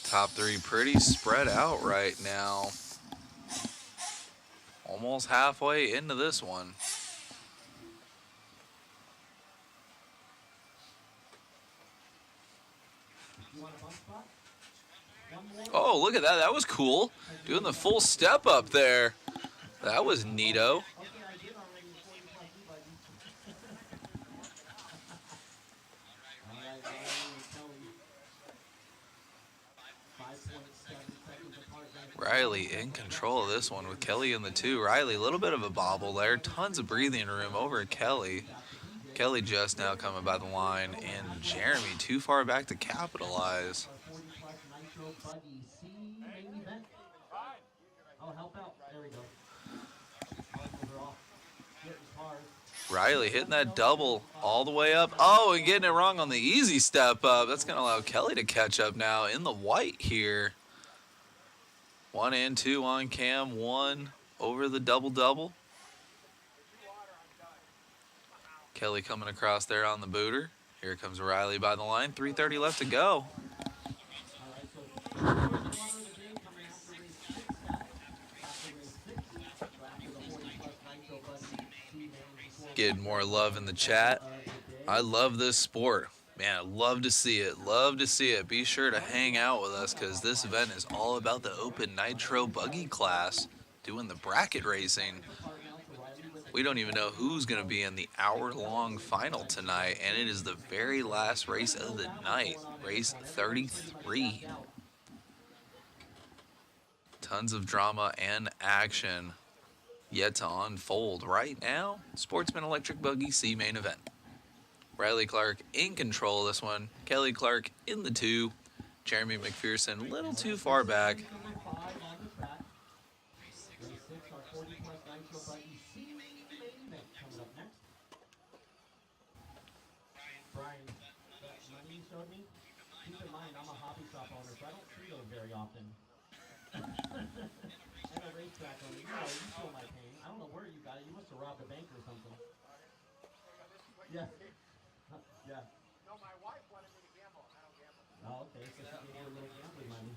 Top 3 pretty spread out right now. Almost halfway into this one. Oh, look at that. That was cool. Doing the full step up there. That was neato. Riley in control of this one with Kelly in the 2. Riley, a little bit of a bobble there. Tons of breathing room over Kelly. Kelly just now coming by the line. And Jeremy too far back to capitalize. Riley hitting that double all the way up. Oh, and getting it wrong on the easy step up. That's going to allow Kelly to catch up now in the white here. 1 and 2 on cam, 1 over the double-double. Kelly coming across there on the booter. Here comes Riley by the line. 3:30 left to go. Getting more love in the chat. I love this sport. Man, I love to see it. Love to see it. Be sure to hang out with us because this event is all about the Open Nitro Buggy class, doing the bracket racing. We don't even know who's going to be in the hour-long final tonight, and it is the very last race of the night, race 33. Tons of drama and action yet to unfold right now. Sportsman Electric Buggy C main event. Riley Clark in control of this one. Kelly Clark in the 2. Jeremy McPherson a little too far back. Brian, that money you showed me, keep in mind I'm a hobby shop owner, so I don't see those very often. And a racetrack owner, you know, you feel my pain. I don't know where you got it. You must have robbed a bank or something. Yeah. Yeah. No, my wife wanted me to gamble. I don't gamble. Oh, okay. So she gave you a little gambling money.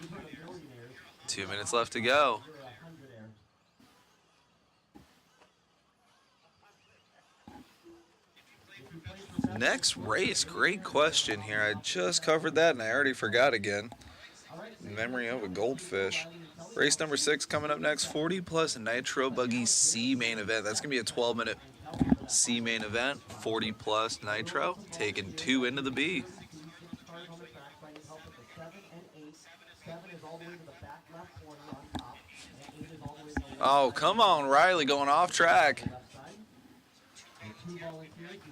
You put a millionaires. 2 minutes left to go. You're a hundredaire. Next race, great question here. I just covered that and I already forgot again. Memory of a goldfish. Race number 6 coming up next. 40 plus Nitro Buggy C main event. That's going to be a 12-minute C main event. 40 plus Nitro. Taking 2 into the B. Oh, come on, Riley going off track.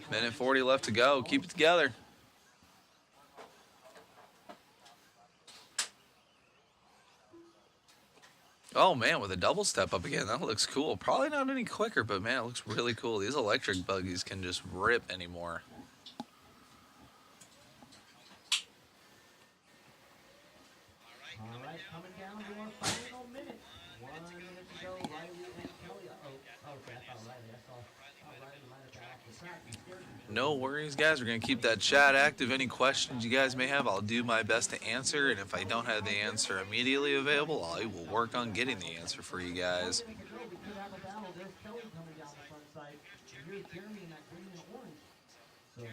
Minute 40 left to go. Keep it together. Oh, man, with a double step up again. That looks cool. Probably not any quicker, but, man, it looks really cool. These electric buggies can just rip anymore. All right, coming down to our final minute. 1 minute to go. Riley and Kelly. Okay, I thought Riley. I saw Riley might have got off the track. He scared me. No worries, guys. We're going to keep that chat active. Any questions you guys may have, I'll do my best to answer. And if I don't have the answer immediately available, I will work on getting the answer for you guys. We could have a battle. There's Kelly coming down the front side. Here's Jeremy in that green and orange. So,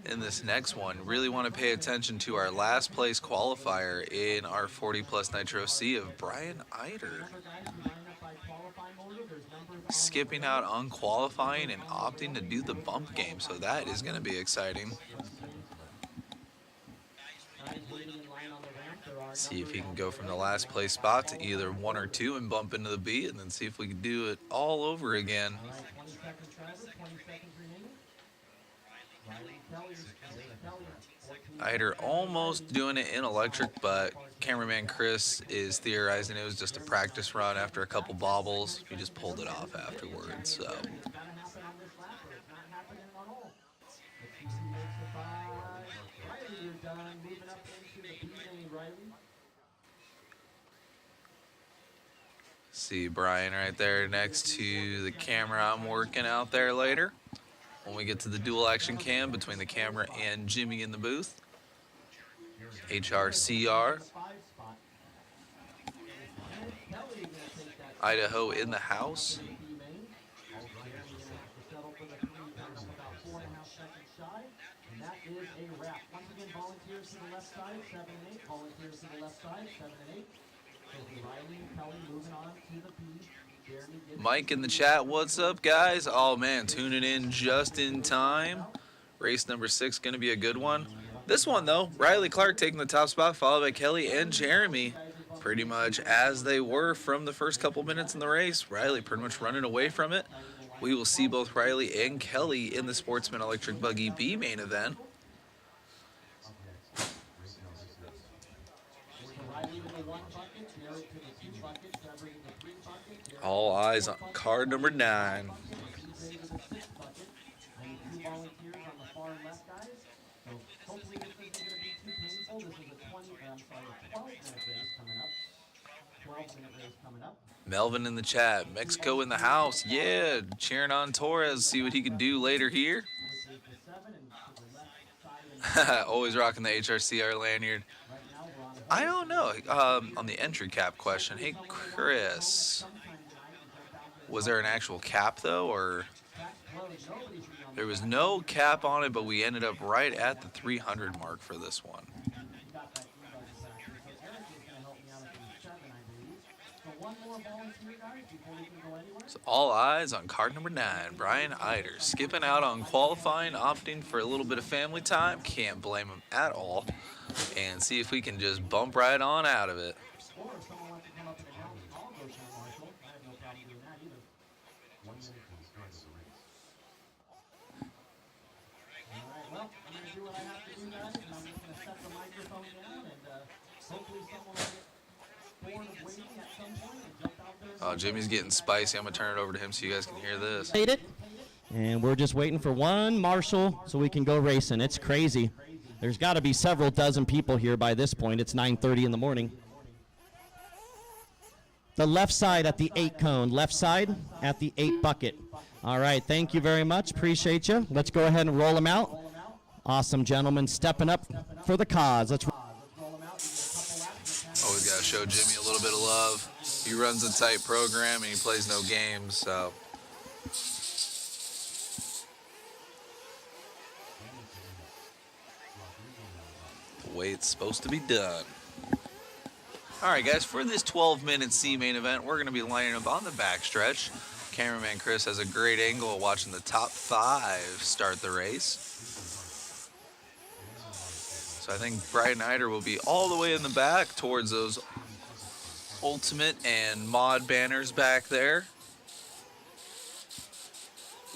In this next one, really want to pay attention to our last place qualifier in our 40 plus Nitro C of Brian Eider. Skipping out on qualifying and opting to do the bump game, so that is going to be exciting. See if he can go from the last place spot to either 1 or 2 and bump into the B, and then see if we can do it all over again. Eider almost doing it in electric, but cameraman Chris is theorizing it was just a practice run after a couple bobbles. He just pulled it off afterwards, so. See Brian right there next to the camera I'm working out there later. When we get to the dual action cam between the camera and Jimmy in the booth. HRCR. Idaho in the house. Mike in the chat, what's up, guys? Oh, man, tuning in just in time. Race number 6 going to be a good one. This one, though, Riley Clark taking the top spot, followed by Kelly and Jeremy. Pretty much as they were from the first couple minutes in the race. Riley pretty much running away from it. We will see both Riley and Kelly in the Sportsman Electric Buggy B main event. All eyes on card number 9. Melvin in the chat, Mexico in the house, yeah, cheering on Torres, see what he can do later here. Always rocking the HRCR lanyard. I don't know, on the entry cap question, hey Chris, was there an actual cap though, or? There was no cap on it, but we ended up right at the 300 mark for this one. So all eyes on card number 9, Brian Eider. Skipping out on qualifying, opting for a little bit of family time. Can't blame him at all. And see if we can just bump right on out of it. Oh, Jimmy's getting spicy. I'm going to turn it over to him so you guys can hear this. And we're just waiting for one marshal so we can go racing. It's crazy. There's got to be several dozen people here by this point. It's 9:30 in the morning. The left side at the 8 cone. Left side at the 8 bucket. All right, thank you very much. Appreciate you. Let's go ahead and roll them out. Awesome, gentlemen, stepping up for the cause. Let's. Always got to show Jimmy a little bit of love. He runs a tight program and he plays no games, so. The way it's supposed to be done. All right, guys, for this 12-minute C main event, we're going to be lining up on the backstretch. Cameraman Chris has a great angle of watching the top 5 start the race. So I think Brian Eider will be all the way in the back towards those Ultimate and Mod banners back there.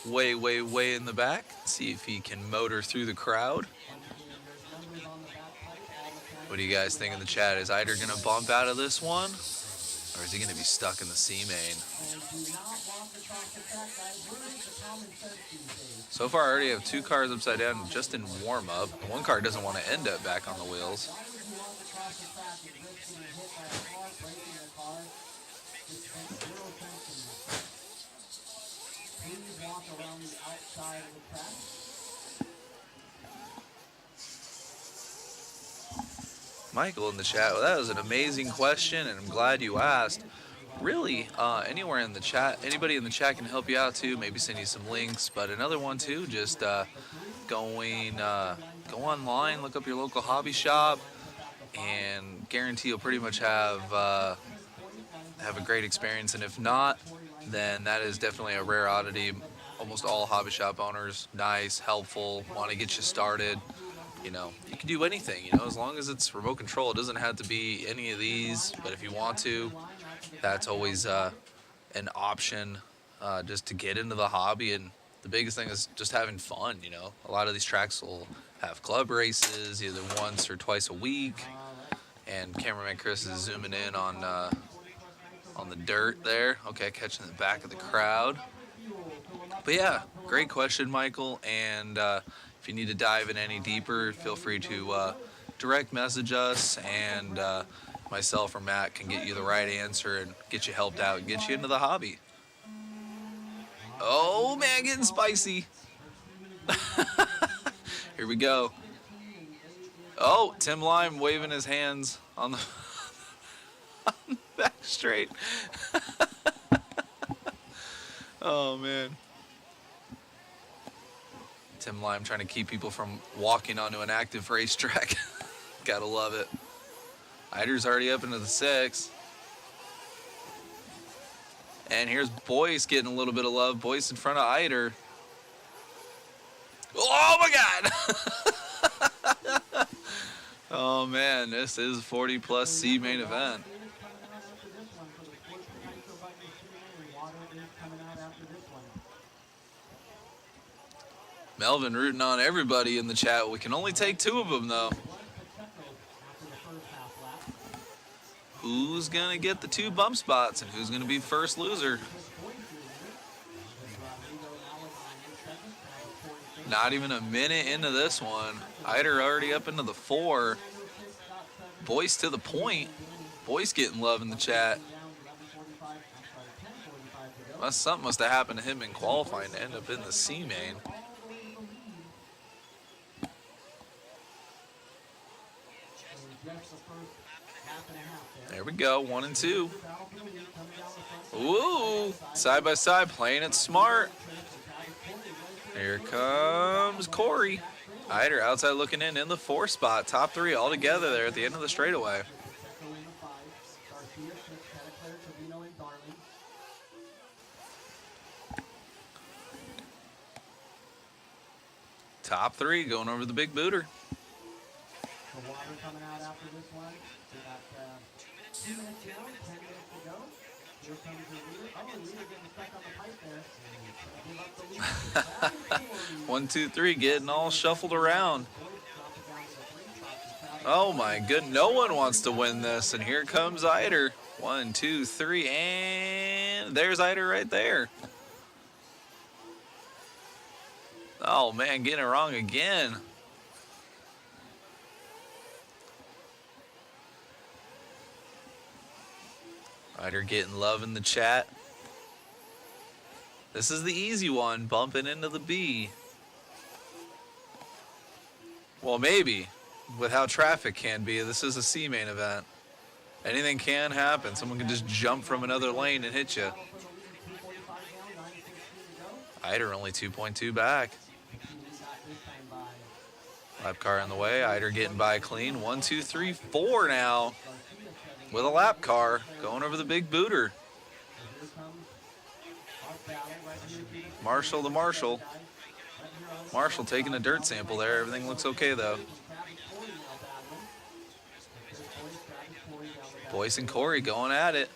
Way, way, way in the back. See if he can motor through the crowd. What do you guys think in the chat? Is Eider going to bump out of this one? Or is he going to be stuck in the C main? So far, I already have 2 cars upside down just in warm-up. One car doesn't want to end up back on the wheels. Michael in the chat, well, that was an amazing question, and I'm glad you asked. Really, anywhere in the chat, anybody in the chat can help you out too, maybe send you some links, but another one too, just go online, look up your local hobby shop, and guarantee you'll pretty much have a great experience, and if not, then that is definitely a rare oddity. Almost all hobby shop owners, nice, helpful, want to get you started. You know, you can do anything, you know, as long as it's remote control. It doesn't have to be any of these, but if you want to, that's always an option just to get into the hobby. And the biggest thing is just having fun, you know. A lot of these tracks will have club races either once or twice a week. And cameraman Chris is zooming in on the dirt there. Okay, catching the back of the crowd. But yeah, great question, Michael. And if you need to dive in any deeper, feel free to direct message us, and myself or Matt can get you the right answer and get you helped out and get you into the hobby. Oh man, getting spicy. Here we go. Oh, Tim Lime waving his hands on the, on the back straight. Oh man. Tim Lime trying to keep people from walking onto an active racetrack. Gotta love it. Eider's already up into the 6. And here's Boyce getting a little bit of love. Boyce in front of Eider. Oh my God! Oh man, this is 40+ C main event. Melvin rooting on everybody in the chat. We can only take 2 of them, though. Who's going to get the 2 bump spots and who's going to be first loser? Not even a minute into this one. Eider already up into the 4. Boyce to the point. Boyce getting love in the chat. Well, something must have happened to him in qualifying to end up in the C main. There we go, 1 and 2. Ooh, side by side, playing it smart. Here comes Corey. Eider outside looking in the 4 spot. Top 3 all together there at the end of the straightaway. Top 3 going over the big booter. The water coming out after this one. We got 2 minutes now, 10 minutes to go. Here comes the leader. Oh, the leader getting stuck on the pipe there. Give up the lead. 1, 2, 3, getting all shuffled around. Oh my good, no one wants to win this, and here comes Eider. 1, 2, 3, and there's Eider right there. Oh man, getting it wrong again. Eider getting love in the chat. This is the easy one, bumping into the B. Well, maybe. With how traffic can be, this is a C main event. Anything can happen. Someone can just jump from another lane and hit you. Eider only 2.2 back. Lap car in the way. Eider getting by clean. 1, 2, 3, 4 now. With a lap car going over the big booter. Marshall to Marshall. Marshall taking a dirt sample there. Everything looks okay though. Boyce and Corey going at it.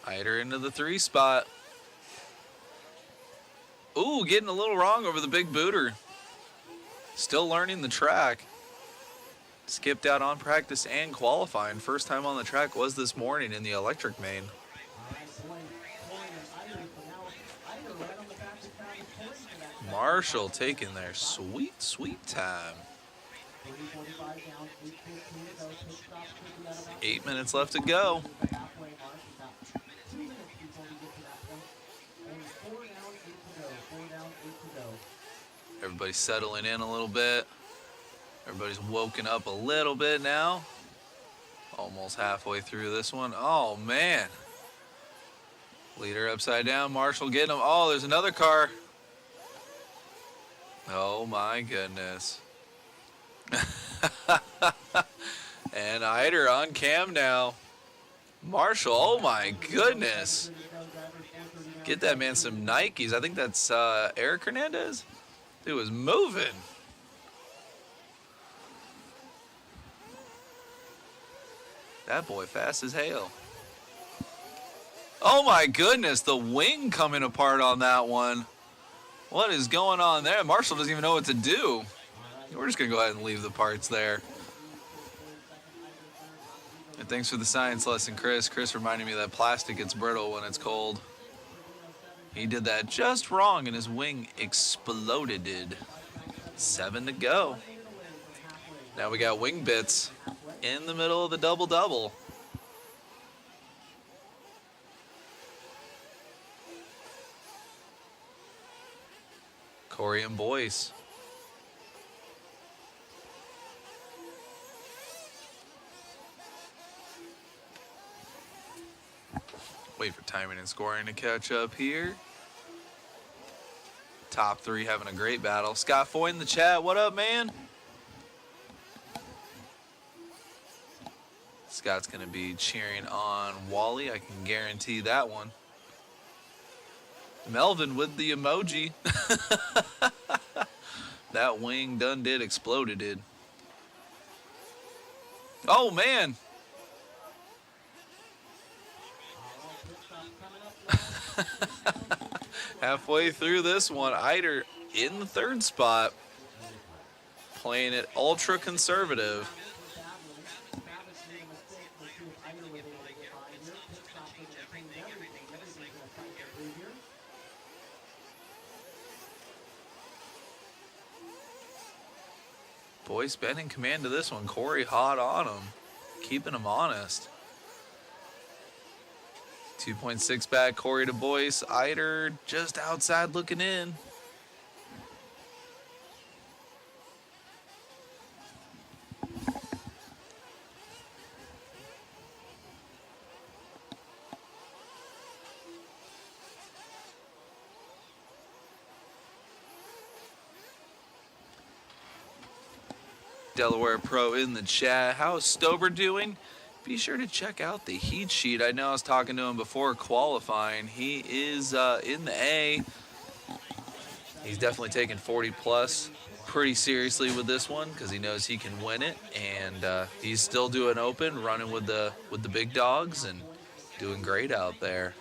Eider into the 3 spot. Ooh, getting a little wrong over the big booter. Still learning the track. Skipped out on practice and qualifying. First time on the track was this morning in the electric main. Marshall taking their sweet, sweet time. 8 minutes left to go. Everybody's settling in a little bit. Everybody's woken up a little bit now. Almost halfway through this one. Oh, man. Leader upside down. Marshall getting him. Oh, there's another car. Oh, my goodness. And Eider on cam now. Marshall, oh, my goodness. Get that man some Nikes. I think that's Eric Hernandez. It was moving. That boy fast as hell. Oh my goodness, the wing coming apart on that one. What is going on there? Marshall doesn't even know what to do. We're just gonna go ahead and leave the parts there. And thanks for the science lesson, Chris. Chris reminded me that plastic gets brittle when it's cold. He did that just wrong and his wing exploded. 7 to go. Now we got wing bits in the middle of the double-double. Corey and Boyce. Wait for timing and scoring to catch up here. Top 3 having a great battle. Scott Foy in the chat. What up, man? Scott's going to be cheering on Wally. I can guarantee that one. Melvin with the emoji. That wing done did exploded. Oh, man. Halfway through this one, Eider in the 3rd spot, playing it ultra conservative. Boyce been in command of this one. Corey hot on him, keeping him honest. 2.6 back, Corey to Boyce. Eider just outside looking in. Delaware Pro in the chat. How is Stober doing? Be sure to check out the heat sheet. I know I was talking to him before qualifying. He is in the A. He's definitely taking 40 plus pretty seriously with this one because he knows he can win it, and he's still doing open, running with the big dogs and doing great out there.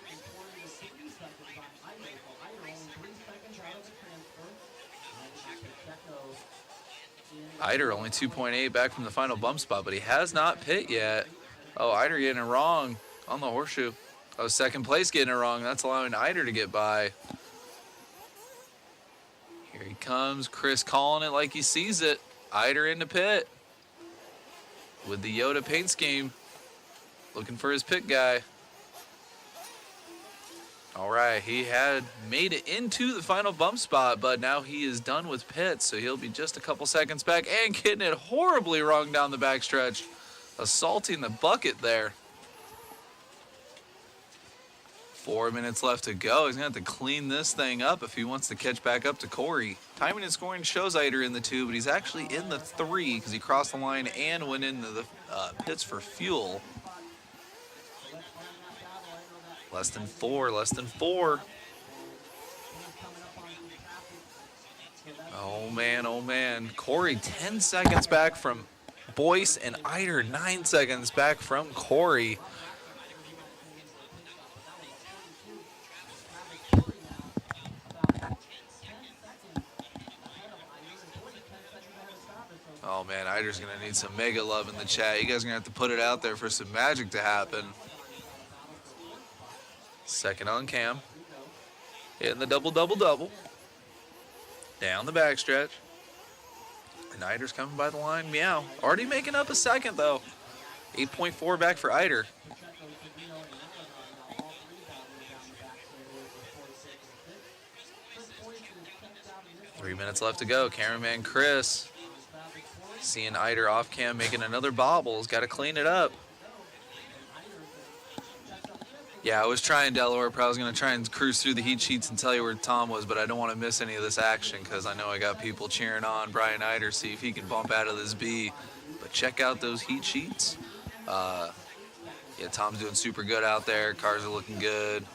Eider only 2.8 back from the final bump spot, but he has not pit yet. Oh, Eider getting it wrong on the horseshoe. Oh, second place getting it wrong. That's allowing Eider to get by. Here he comes. Chris calling it like he sees it. Eider into pit with the Yoda paint scheme. Looking for his pit guy. All right, he had made it into the final bump spot, but now he is done with pits, so he'll be just a couple seconds back and getting it horribly wrong down the backstretch. Assaulting the bucket there. 4 minutes left to go. He's going to have to clean this thing up if he wants to catch back up to Corey. Timing and scoring shows Eider in the 2, but he's actually in the 3 because he crossed the line and went into the pits for fuel. Less than four. Oh, man. Corey 10 seconds back from Boyce, and Eider 9 seconds back from Corey. Oh, man, Eider's going to need some mega love in the chat. You guys are going to have to put it out there for some magic to happen. Second on cam. Hitting the double. Down the backstretch. And Eider's coming by the line. Meow. Already making up a second, though. 8.4 back for Eider. 3 minutes left to go. Cameraman Chris seeing Eider off cam making another bobble. He's got to clean it up. Yeah, I was trying, Delaware. Probably was going to try and cruise through the heat sheets and tell you where Tom was, but I don't want to miss any of this action because I know I got people cheering on Brian Eider, see if he can bump out of this B. But check out those heat sheets. Yeah, Tom's doing super good out there. Cars are looking good.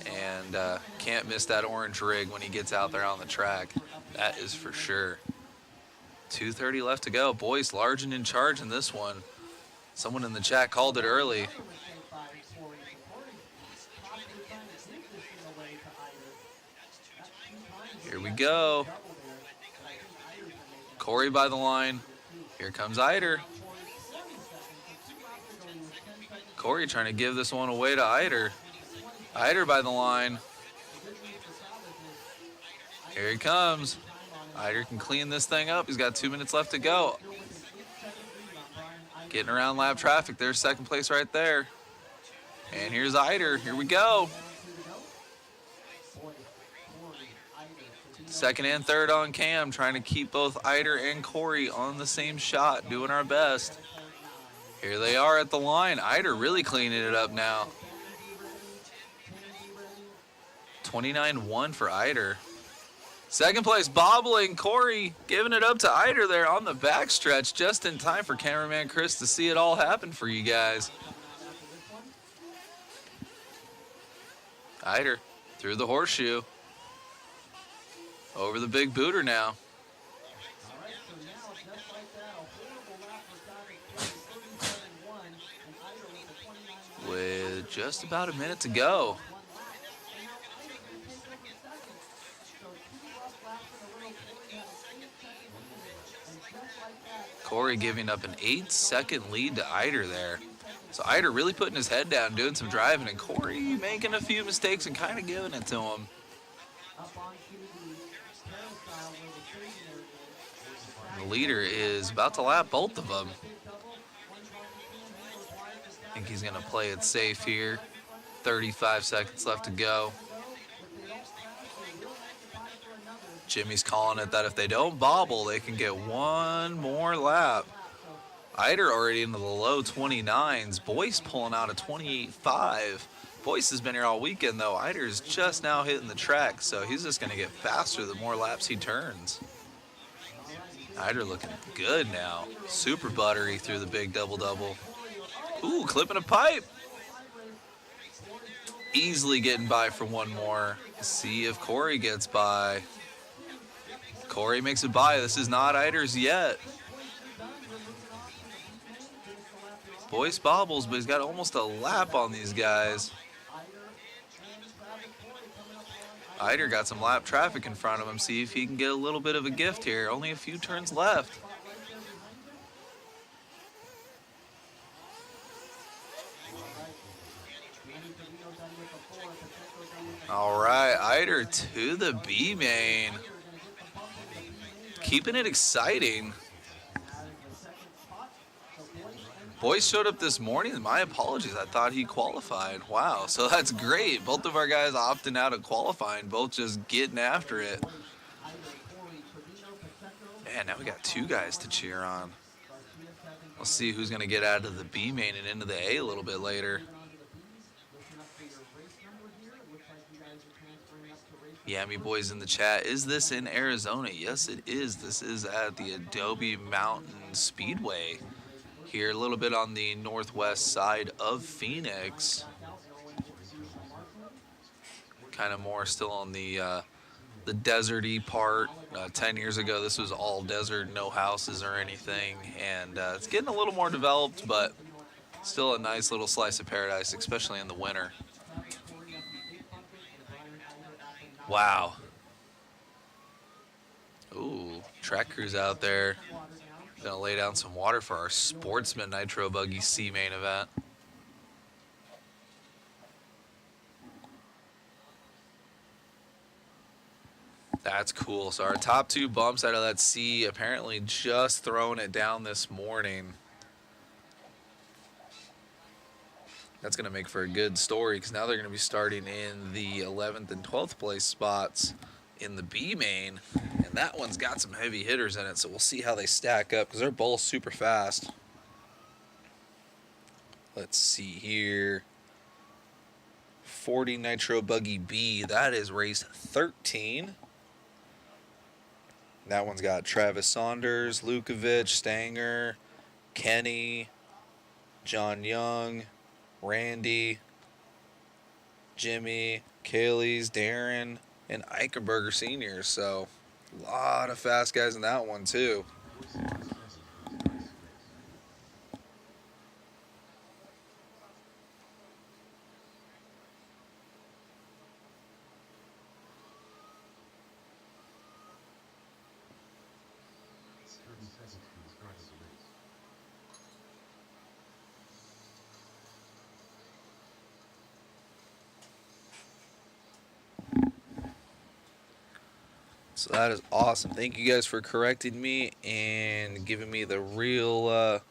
And can't miss that orange rig when he gets out there on the track. That is for sure. 2:30 left to go. Boyce large and in charge in this one. Someone in the chat called it early. Here we go. Corey by the line. Here comes Eider. Corey trying to give this one away to Eider. Eider by the line. Here he comes. Eider can clean this thing up. He's got 2 minutes left to go. Getting around lap traffic. There's second place right there. And here's Eider. Here we go. Second and third on cam, trying to keep both Eider and Corey on the same shot, doing our best. Here they are at the line. Eider really cleaning it up now. 29-1 for Eider. Second place, bobbling. Corey giving it up to Eider there on the backstretch, just in time for cameraman Chris to see it all happen for you guys. Eider through the horseshoe. Over the big booter now. With just about a minute to go. Corey giving up an 8-second lead to Eider there. So Eider really putting his head down, doing some driving, and Corey making a few mistakes and kind of giving it to him. The leader is about to lap both of them. I think he's going to play it safe here. 35 seconds left to go. Jimmy's calling it that if they don't bobble, they can get one more lap. Eider already into the low 29s. Boyce pulling out a 28.5. Boyce has been here all weekend, though. Eider is just now hitting the track, so he's just going to get faster the more laps he turns. Eider looking good now. Super buttery through the big double-double. Ooh, clipping a pipe. Easily getting by for one more. See if Corey gets by. Corey makes it by. This is not Eider's yet. Boyce bobbles, but he's got almost a lap on these guys. Eider got some lap traffic in front of him. See if he can get a little bit of a gift here. Only a few turns left. All right, Eider to the B main. Keeping it exciting. Boyce showed up this morning. My apologies. I thought he qualified. Wow. So that's great. Both of our guys opting out of qualifying, both just getting after it. Man, now we got two guys to cheer on. We'll see who's going to get out of the B main and into the A a little bit later. Yami Boys in the chat. Is this in Arizona? Yes, it is. This is at the Adobe Mountain Speedway here, a little bit on the northwest side of Phoenix. Kind of more still on the deserty part. 10 years ago, this was all desert, no houses or anything, and it's getting a little more developed, but still a nice little slice of paradise, especially in the winter. Wow. Ooh, track crews out there. Gonna lay down some water for our Sportsman Nitro Buggy C main event. That's cool. So our top two bumps out of that C, apparently just throwing it down this morning. That's going to make for a good story because now they're going to be starting in the 11th and 12th place spots in the B main. And that one's got some heavy hitters in it, so we'll see how they stack up because they're both super fast. Let's see here. 40 Nitro Buggy B, that is race 13. That one's got Travis Saunders, Lukovic, Stanger, Kenny, John Young, Randy, Jimmy, Kayleys, Darren, and Eichenberger Sr. So a lot of fast guys in that one too. So that is awesome. Thank you guys for correcting me and giving me the real,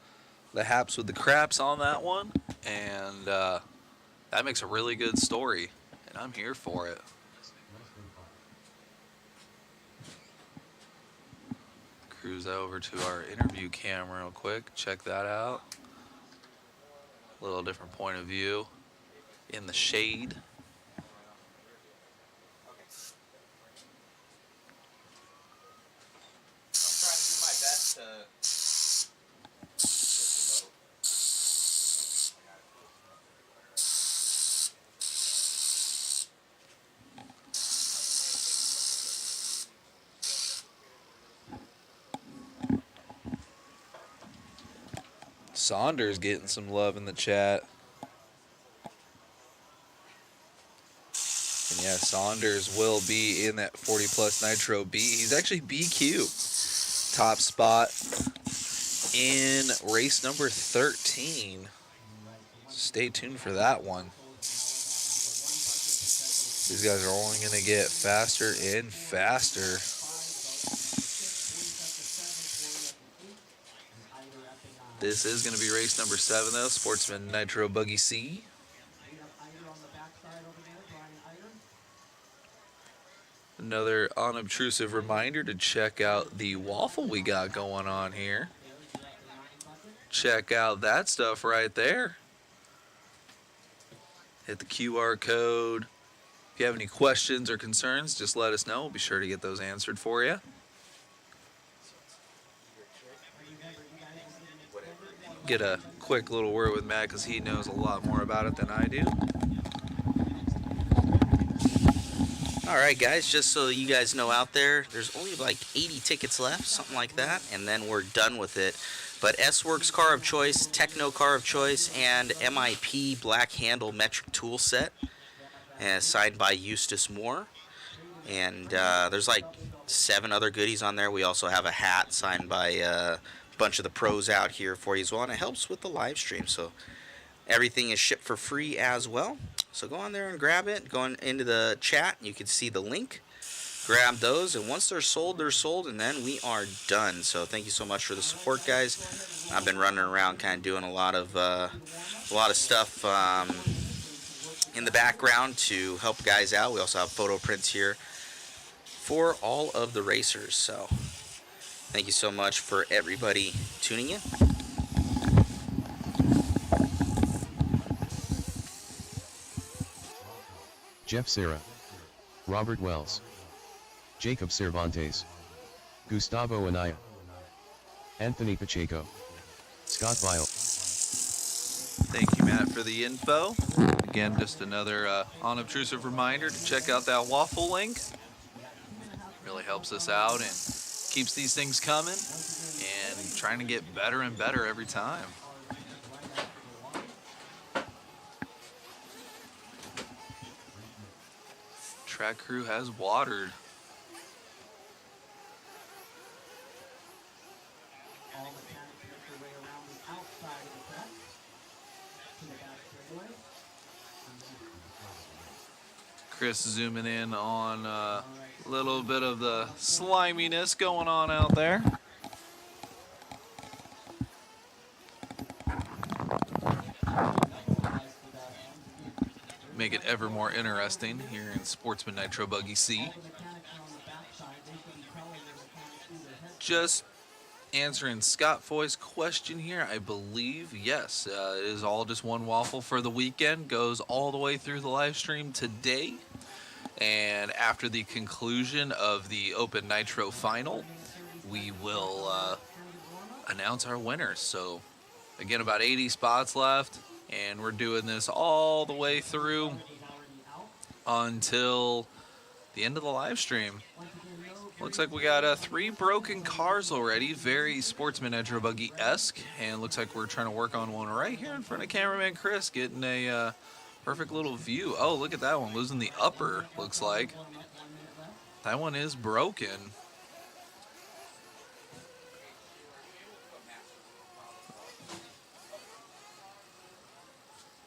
the haps with the craps on that one. And that makes a really good story, and I'm here for it. Cruise over to our interview cam real quick. Check that out. A little different point of view in the shade. Saunders getting some love in the chat. And yeah, Saunders will be in that 40 plus Nitro B. He's actually BQ. Top spot in race number 13. Stay tuned for that one. These guys are only going to get faster and faster. This is going to be race number 7, though. Sportsman Nitro Buggy C. Another unobtrusive reminder to check out the waffle we got going on here. Check out that stuff right there. Hit the QR code. If you have any questions or concerns, just let us know. We'll be sure to get those answered for you. Get a quick little word with Matt because he knows a lot more about it than I do. All right, guys, just so you guys know out there, there's only like 80 tickets left, something like that, and then we're done with it. But S-Works car of choice, Techno car of choice, and MIP black handle metric tool set, signed by Eustace Moore. And there's like 7 other goodies on there. We also have a hat signed by a bunch of the pros out here for you as well, and it helps with the live stream. So everything is shipped for free as well. So go on there and grab it. Go into the chat. You can see the link. Grab those, and once they're sold, and then we are done. So thank you so much for the support, guys. I've been running around, kind of doing a lot of stuff in the background to help guys out. We also have photo prints here for all of the racers. So thank you so much for everybody tuning in. Jeff Serra, Robert Wells, Jacob Cervantes, Gustavo Anaya, Anthony Pacheco, Scott Vile. Thank you, Matt, for the info. Again, just another unobtrusive reminder to check out that waffle link. Really helps us out and keeps these things coming and trying to get better and better every time. Track crew has watered. All mechanics make their way around the outside of the track to the back straightaway. Chris zooming in on a little bit of the sliminess going on out there. Make it ever more interesting here in Sportsman Nitro Buggy C. Just answering Scott Foy's question here, I believe, yes, it is all just one waffle for the weekend. Goes all the way through the live stream today. And after the conclusion of the Open Nitro final, we will announce our winners. So, again, about 80 spots left. And we're doing this all the way through until the end of the live stream. Looks like we got 3 broken cars already. Very Sportsman Nitro Buggy-esque. And looks like we're trying to work on one right here in front of cameraman Chris, getting a perfect little view. Oh, look at that one. Losing the upper, looks like. That one is broken.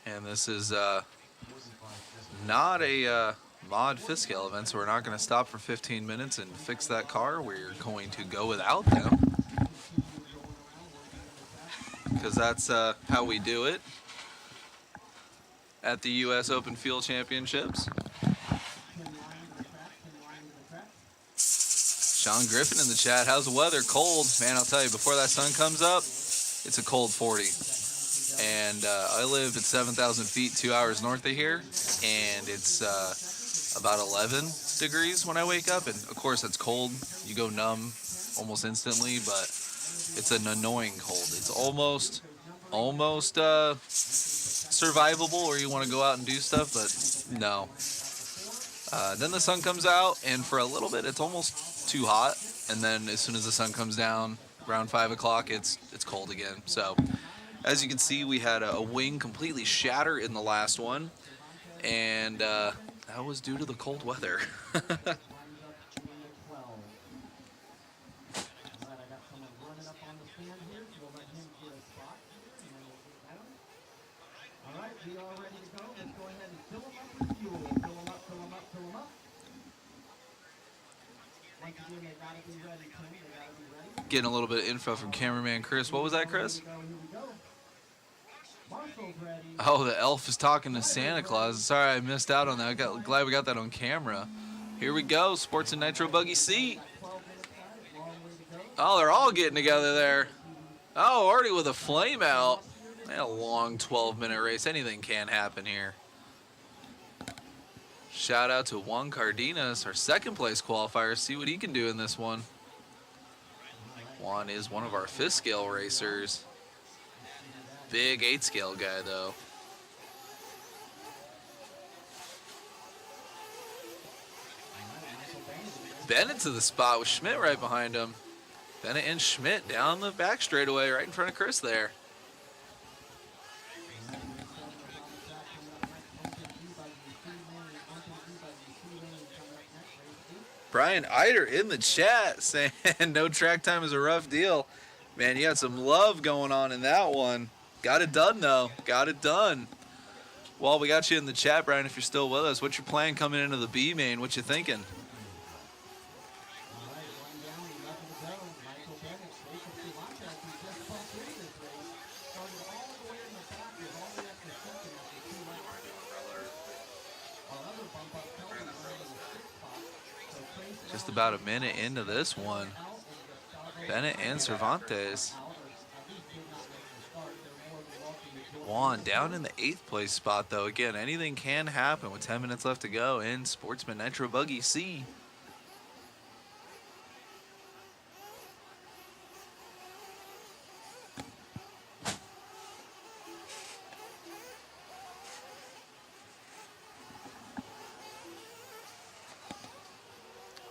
And this is not a mod Fiscale event, so we're not going to stop for 15 minutes and fix that car. We're going to go without them, because that's how we do it at the U.S. Open Fuel Championships. Sean Griffin in the chat. How's the weather? Cold. Man, I'll tell you, before that sun comes up, it's a cold 40. And I live at 7,000 feet, 2 hours north of here, and it's about 11 degrees when I wake up. And of course, it's cold. You go numb almost instantly, but it's an annoying cold. It's almost survivable, or you want to go out and do stuff, but no. Then the sun comes out, and for a little bit, it's almost too hot. And then as soon as the sun comes down, around 5 o'clock, it's cold again. So, as you can see, we had a wing completely shatter in the last one, and that was due to the cold weather. Getting a little bit of info from cameraman Chris. What was that, Chris? Oh, the elf is talking to Santa Claus. Sorry, I missed out on that. Glad we got that on camera. Here we go, Sports and Nitro Buggy C. Oh, they're all getting together there. Oh, already with a flame out. Man, a long 12-minute race. Anything can happen here. Shout out to Juan Cardenas, our second place qualifier. See what he can do in this one. Juan is one of our 5th scale racers. Big 8 scale guy, though. Bennett to the spot with Schmidt right behind him. Bennett and Schmidt down the back straightaway right in front of Chris there. Brian Eider in the chat saying no track time is a rough deal. Man, you had some love going on in that one. Got it done, though. Got it done. Well, we got you in the chat, Brian, if you're still with us. What's your plan coming into the B main? What you thinking? Just about a minute into this one. Bennett and Cervantes. Juan down in the 8th place spot, though. Again, anything can happen with 10 minutes left to go in Sportsman Nitro Buggy C.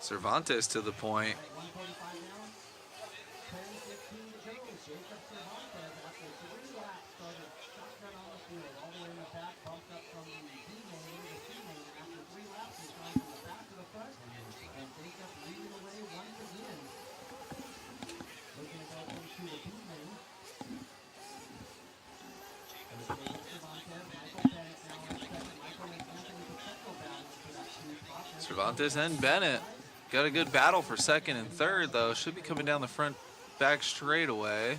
Cervantes to the point. Cervantes and Bennett. Got a good battle for 2nd and 3rd, though. Should be coming down the front back straightaway.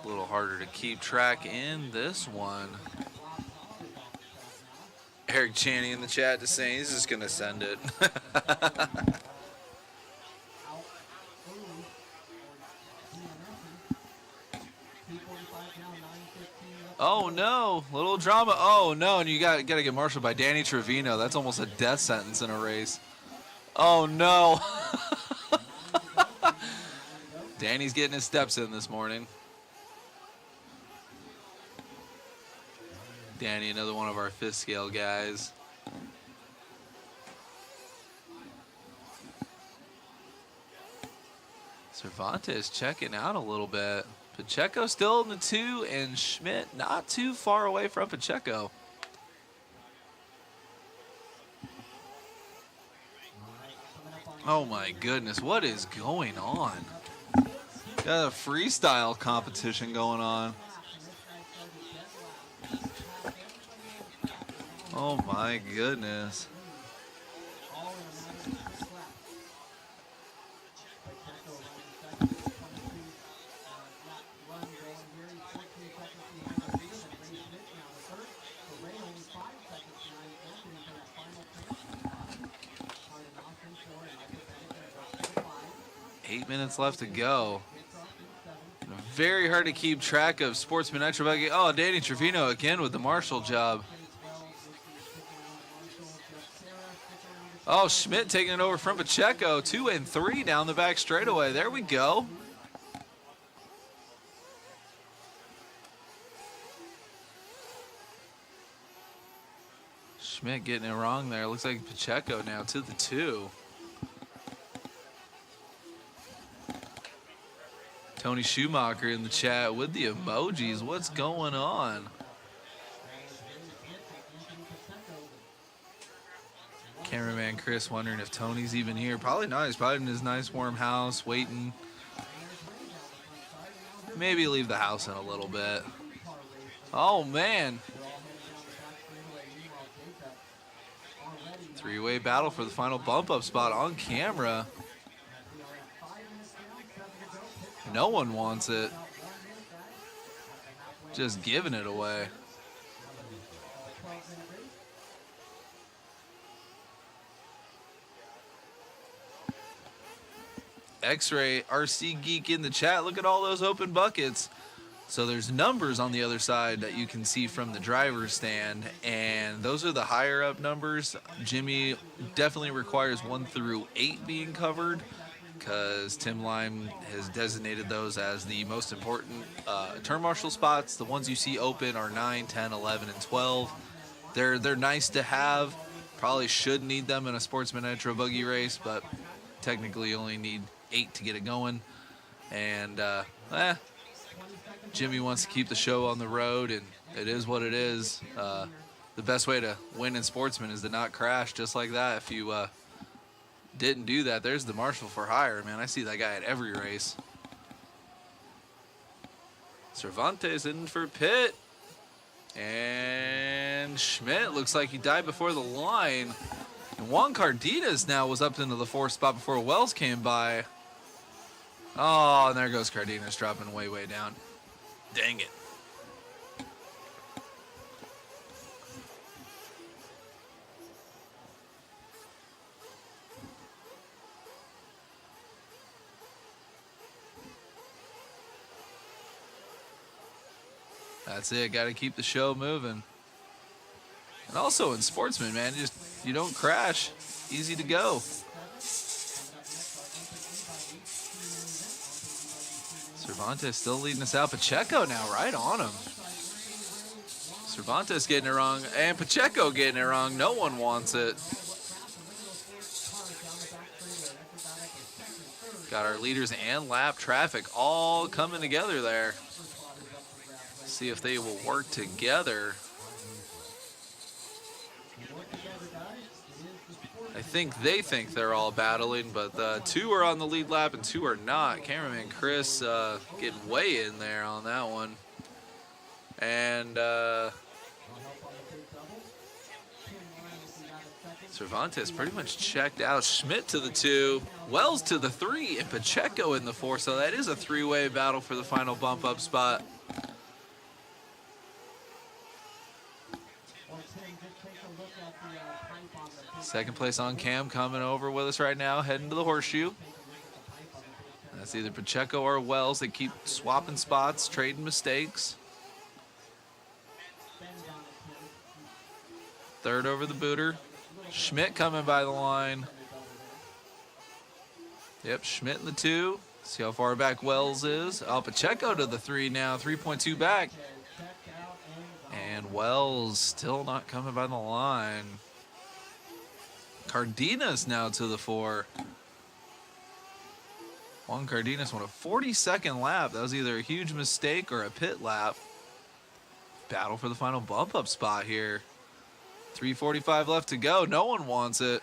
A little harder to keep track in this one. Eric Channing in the chat just saying he's just going to send it. Oh no, little drama. Oh no, and you got to get marshaled by Danny Trevino. That's almost a death sentence in a race. Oh no. Danny's getting his steps in this morning. Danny, another one of our 5th scale guys. Cervantes checking out a little bit. Pacheco still in the 2, and Schmidt not too far away from Pacheco. Oh my goodness, what is going on? Got a freestyle competition going on. Oh my goodness. Minutes left to go. Very hard to keep track of Sportsman Nitro Buggy. Oh, Danny Trevino again with the marshal job. Oh, Schmidt taking it over from Pacheco. 2 and 3 down the back straightaway. There we go. Schmidt getting it wrong there. Looks like Pacheco now to the 2. Tony Schumacher in the chat with the emojis. What's going on? Cameraman Chris wondering if Tony's even here. Probably not. He's probably in his nice warm house waiting. Maybe leave the house in a little bit. Oh, man. 3-way battle for the final bump-up spot on camera. No one wants it. Just giving it away. X-Ray RC Geek in the chat. Look at all those open buckets. So there's numbers on the other side that you can see from the driver's stand, and those are the higher up numbers. Jimmy definitely requires 1 through 8 being covered, because Tim Lime has designated those as the most important turn marshal spots. The ones you see open are 9, 10, 11, and 12. They're nice to have. Probably should need them in a Sportsman Nitro buggy race, but technically you only need 8 to get it going. And Jimmy wants to keep the show on the road, and it is what it is. The best way to win in Sportsman is to not crash just like that. If you didn't do that, there's the Marshal for hire, man. I see that guy at every race. Cervantes in for pit. And Schmidt looks like he died before the line. And Juan Cardenas now was up into the 4th spot before Wells came by. Oh, and there goes Cardenas dropping way, way down. Dang it. That's it. Got to keep the show moving. And also in Sportsman, man, just you don't crash. Easy to go. Cervantes still leading us out. Pacheco now right on him. Cervantes getting it wrong, and Pacheco getting it wrong. No one wants it. Got our leaders and lap traffic all coming together there. See if they will work together. I think they think they're all battling, but 2 are on the lead lap and 2 are not. Cameraman Chris getting way in there on that one. And Cervantes pretty much checked out. Schmidt to the 2, Wells to the 3, and Pacheco in the 4. So that is a 3-way battle for the final bump up spot. Second place on cam coming over with us right now, heading to the horseshoe. That's either Pacheco or Wells. They keep swapping spots, trading mistakes. Third over the booter. Schmidt coming by the line. Yep, Schmidt in the 2. See how far back Wells is. Oh, Pacheco to the 3 now, 3.2 back. And Wells still not coming by the line. Cardenas now to the 4. Juan Cardenas won a 42nd lap. That was either a huge mistake or a pit lap. Battle for the final bump up spot here. 3:45 left to go. No one wants it.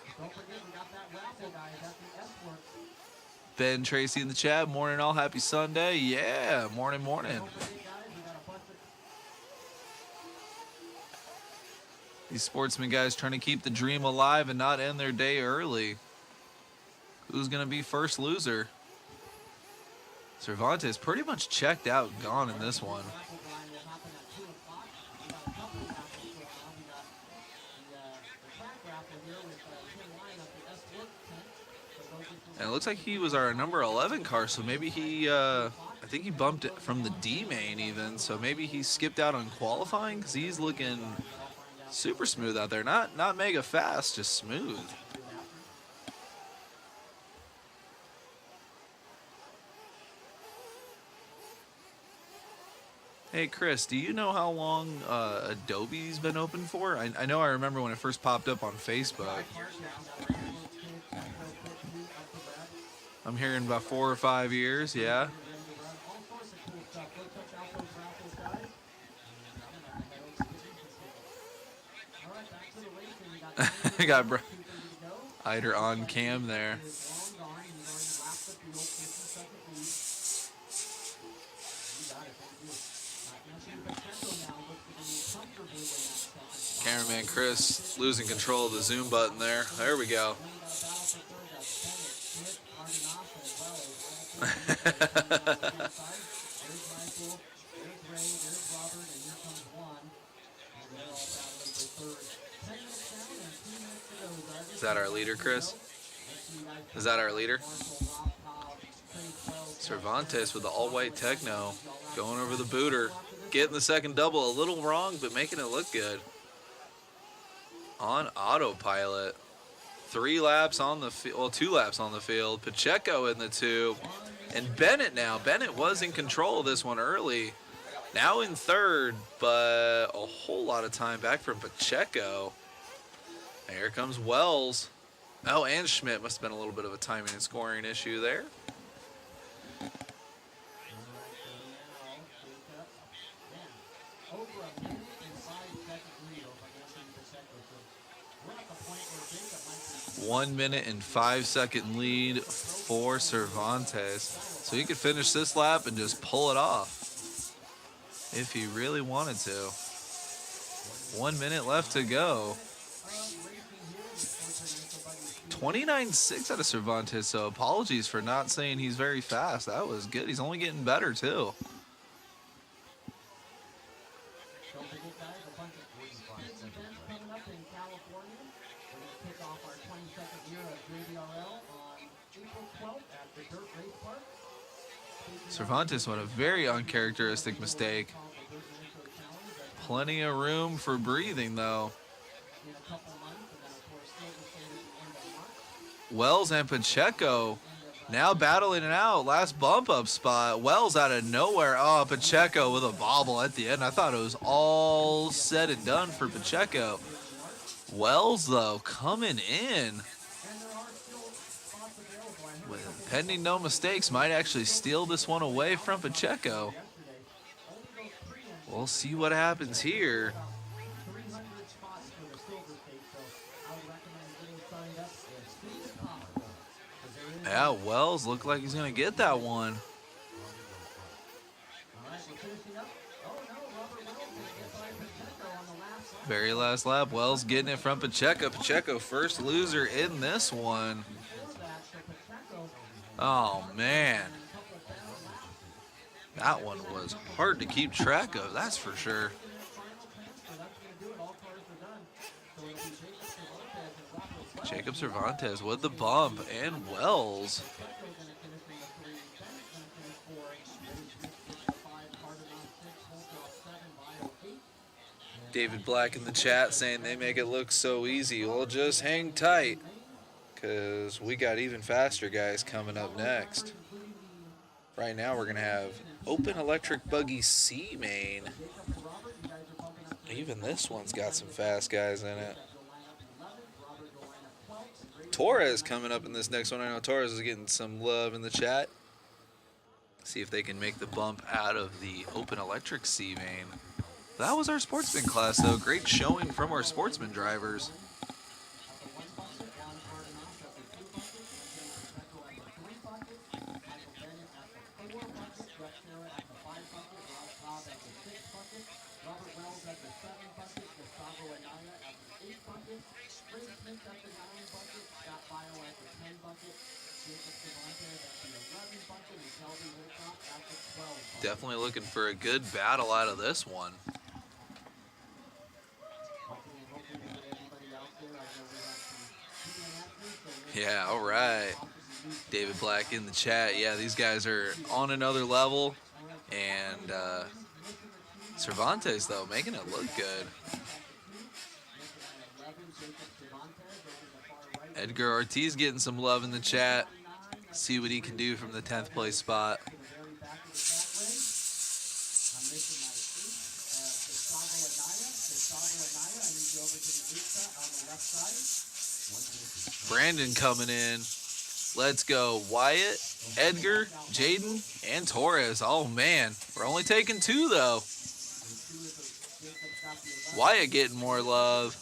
Ben Tracy in the chat. Morning all. Happy Sunday. Yeah, morning, morning. These Sportsman guys trying to keep the dream alive and not end their day early. Who's going to be first loser? Cervantes pretty much checked out, gone in this one. And it looks like he was our number 11 car, so maybe he, I think he bumped it from the D main even, so maybe he skipped out on qualifying because he's looking super smooth out there. Not mega fast, just smooth. Hey Chris, do you know how long Adobe's been open for? I know I remember when it first popped up on Facebook. I'm hearing about 4 or 5 years, yeah. Got Eider on cam there. Cameraman Chris losing control of the zoom button there. There we go. Is that our leader, Chris? Is that our leader? Cervantes with the all-white techno going over the booter. Getting the second double a little wrong, but making it look good. On autopilot. 3 laps on the field, well, 2 laps on the field. Pacheco in the 2. And Bennett now. Bennett was in control of this one early. Now in third, but a whole lot of time back from Pacheco. And here comes Wells. Oh, and Schmidt must have been a little bit of a timing and scoring issue there. Over a minute and 5-second lead over Anthony Pacheco. So we're at the point where Jacob might be 1 minute and 5-second lead for Cervantes. So he could finish this lap and just pull it off if he really wanted to. 1 minute left to go. 29.6 out of Cervantes, so apologies for not saying he's very fast. That was good. He's only getting better, too. Don't forget, guys, a bunch of events coming up in California. We're going to kick off our 22nd year of JBRL on April 12th at the Dirt Race Park. Cervantes won a very uncharacteristic mistake. Plenty of room for breathing, though. In a couple months, and then, of course, Silverstone at the end of March. Wells and Pacheco now battling it out. Last bump up spot. Wells out of nowhere. Oh, Pacheco with a bobble at the end. I thought it was all said and done for Pacheco. Wells, though, coming in with pending no mistakes, might actually steal this one away from Pacheco. We'll see what happens here. 300 spots for the Silver State, so I would recommend getting signed up as soon as possible. 'Cause there is Yeah, Wells looked like he's going to get that one. All right, we're finishing up. Oh no, Robert Wells going to get by Pacheco on the last lap. Very last lap, Wells getting it from Pacheco. Pacheco first loser in this one. Before that, so Pacheco Oh, man. That one was hard to keep track of, that's for sure. final transfer, that's going to do it. All cars are done. So it'll be Jacob Cervantes and Robert Wells. Jacob Cervantes with the bump, and Wells. Pacheco going to finish in the 3. Bennett's going to finish 4. Eddie Schmidt 5. Cardinal 6. Holcroft 7. Bio 8. David Black in the chat saying they make it look so easy. Well, just hang tight, because we got even faster guys coming up next. Right now we're going to have Open Electric Buggy C main. Even this one's got some fast guys in it. Torres coming up in this next one. I know Torres is getting some love in the chat. See if they can make the bump out of the Open Electric C main. That was our sportsman class, though. Great showing from our sportsman drivers. Robert Wells at the 7 bucket, Gustavo Anaya at the 8 bucket, Ray Smith at the 9 bucket, Scott Bio at the 10 bucket, Jacob Cervantes at the 11 bucket, and Kelby Holcroft at the 12 bucket. Definitely looking for a good battle out of this one. Hopefully we get everybody out there. I know we have some people in Yeah, all right. David Black in the chat. Yeah, these guys are on another level. And Cervantes, though, making it look good. Edgar Ortiz getting some love in the chat. See what he can do from the 10th place spot. Brandon coming in. Let's go. Wyatt, Edgar, Jaden, and Torres. Oh, man. We're only taking 2, though. Wyatt getting more love.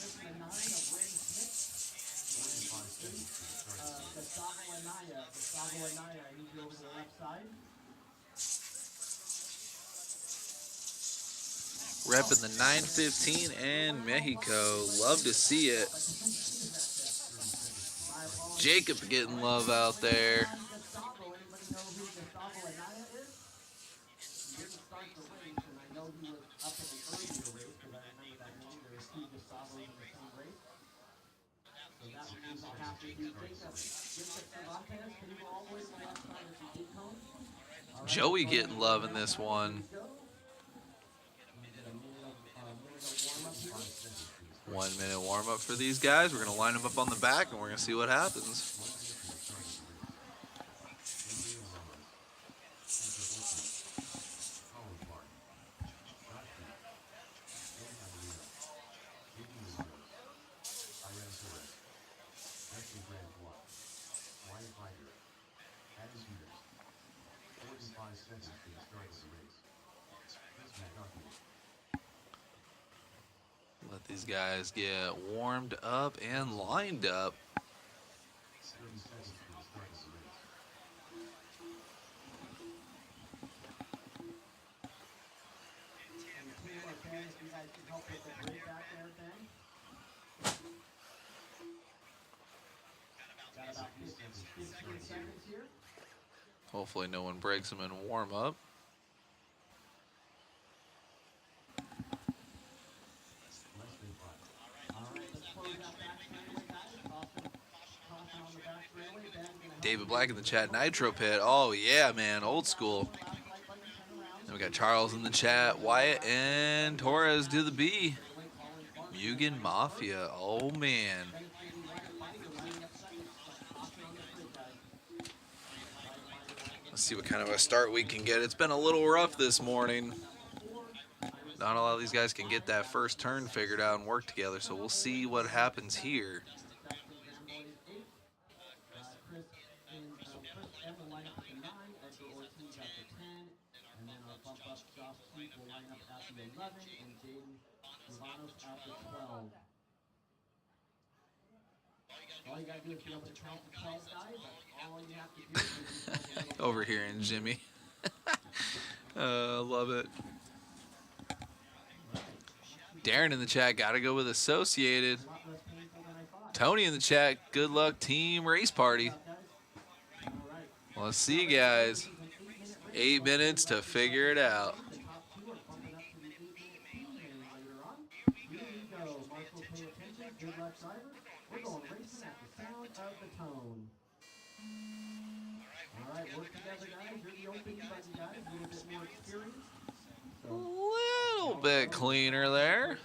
Repping the 915 and Mexico. Love to see it. Jacob getting love out there. Joey getting love in this one. 1 minute warm up for these guys. We're going to line them up on the back and we're going to see what happens. these guys get warmed up and lined up. And Tim or Ben, if you guys can help with the grid back there, Ben. Got about 15 seconds here. Hopefully no one breaks them in warm up. All right, let's close that back straightaway, guys. Caution on the back straightaway. Ben's gonna help David you Black in the chat, Nitro Pit. Oh yeah, man, old school. last light button, turn around. Then we got Charles in the chat, Wyatt and Torres to the B. Mugen Mafia, oh man. Let's see what kind of a start we can get. It's been a little rough this morning. Not a lot of these guys can get that first turn figured out and work together, so we'll see what happens here. Chris M will line up at the 9, Edgar Ortiz at the 10, and then our bump up Josh Keith will line up at the 11, and Jaden Ivanos at the 12. All you gotta do is be able to count to 12 guys. That's all you have to do. Give yourself a little Over here in Jimmy. Love it. Darren in the chat, gotta go with Associated. lot less painful than I thought. Tony in the chat, good luck team race party. Guys. All right. Well, let's see, guys. 8 minutes to figure it out. The top two are bumping up to the 8-minute team lane later on. Here we go. Marshall, pay attention. Good luck, drivers. We're going racing at the sound of the tone. All right, work together, guys. You're the opening button, guys. A little bit more experience. A little bit cleaner there. You're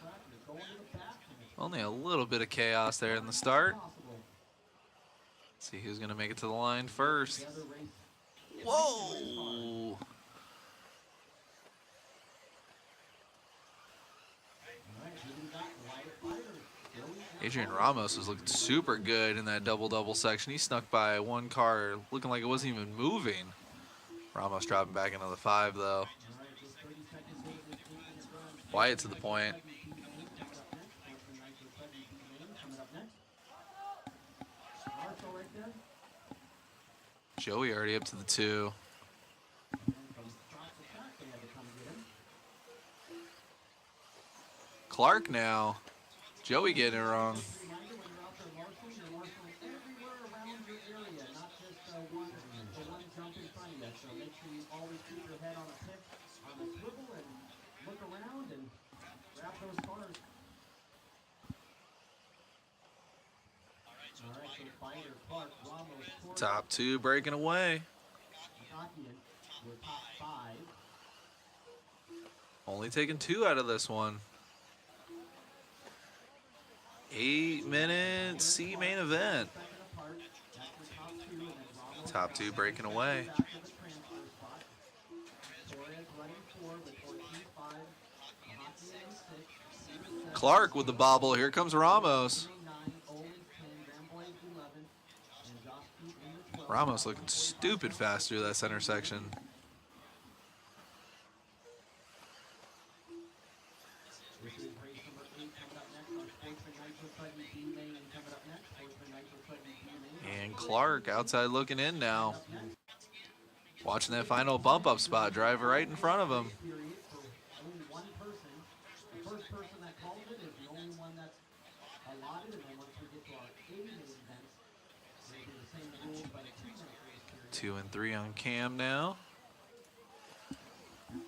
going to the back, and it's Only a little bit of chaos there in the start. possible. Let's see who's gonna make it to the line first. The other race. Whoa! All right, who we got? Wyatt Fire. Joey Adrian Ramos was looking super good in that double-double section. He snuck by one car, looking like it wasn't even moving. Ramos dropping back into the 5, though. All right, just 30 seconds into this 8-minute run. Wyatt to the point. Coming up next. Marshall right there. Joey already up to the 2. And from across the track, they had to come get him. Clark now. Joey getting it wrong. Reminder, when you're out there marshaling, you're marshaling everywhere around your area, not just one jump in front of you. So make sure you always keep your head on a pivot, on a swivel, and look around and grab those cars. All right, so Fighter, Clark, Ramos, Torres, Top 2 breaking away. Matakian, we're top 5. Only taking 2 out of this one. 8 minutes C main event. Second apart, that's the top 2, and then Ramos Top 2 breaking away. back to the transfer spot. Torres running 4 with Ortiz 5, Matakian 6, Steven 7, Clark with the bobble. Here comes Ramos. 9, Owens 10, Ramboy 11, and Josh Keith in the 12. Ramos looking stupid fast through that center section. This is race number 8 coming up next. Our Sportsman Nitro Sudden B lane coming up next. Sportsman Nitro Sudden B lane. And Clark outside looking in now. Watching that final bump up spot, drive right in front of him. Period for only one person. The first person that calls it is the only one that's allotted, and then once we get to our 80-minute events, it'll be the same rules, but a 2-minute race period. 2 and 3 on cam now. And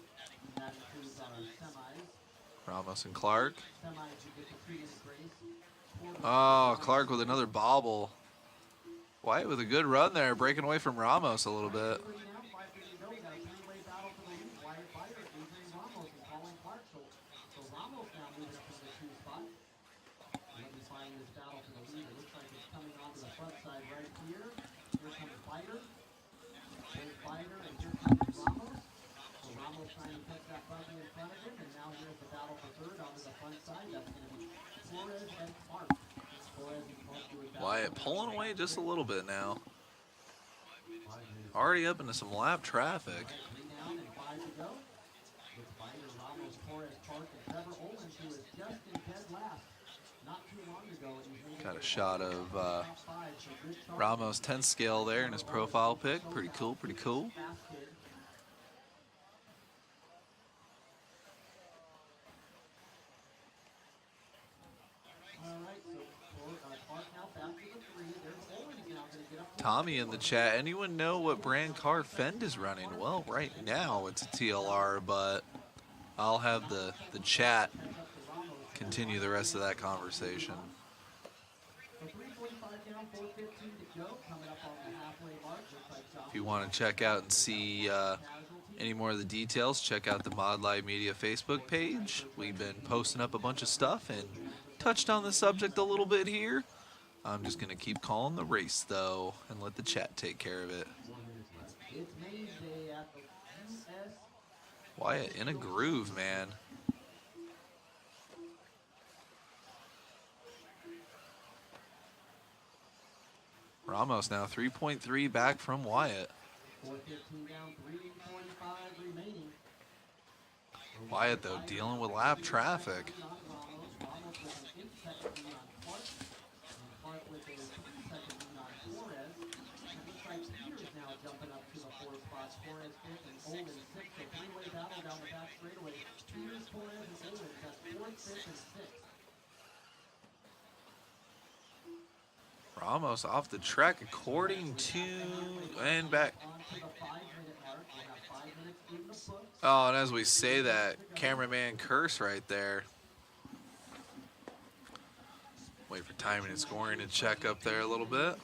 that includes our semis. Ramos and Clark. Semis, you get the 3-minute race. Oh, Clark with another bobble. Wyatt with a good run there, breaking away from Ramos a little bit. 5:30 now, 5:30 to go. We got a 3-way battle for the lead. Wyatt Fire, Adrian Ramos, and Colin Clark. So Ramos now moving up into the 2 spot. Let me find this battle for the lead. It looks like it's coming onto the front side right here. Here comes Fighter. There's Fighter, and here comes Ramos. So Ramos trying to catch that buggy in front of him, and now here's the battle for third onto the front side. That's going to be Torres and Clark. Torres and Clark do a battle. Wyatt pulling away just a little bit now. Already up into some lap traffic. 3 down and 5 to go. With Fighter, Ramos, Torres, Clark, and Trevor Owens, who is just in dead last. Got a shot of Ramos 10 scale there in his profile pic. Pretty cool, pretty cool. Tommy in the chat, anyone know what brand car Fend is running? Well, right now it's a TLR, but I'll have the chat continue the rest of that conversation. If you want to check out and see any more of the details, check out the Mod Live Media Facebook page. We've been posting up a bunch of stuff and touched on the subject a little bit here. I'm just going to keep calling the race, though, and let the chat take care of it. Wyatt in a groove, man. Ramos now 3.3 back from Wyatt. Wyatt, though, dealing with lap traffic. Ramos off the track according to, and back. Oh, and as we say that, cameraman curse right there. Wait for timing and scoring to check up there a little bit.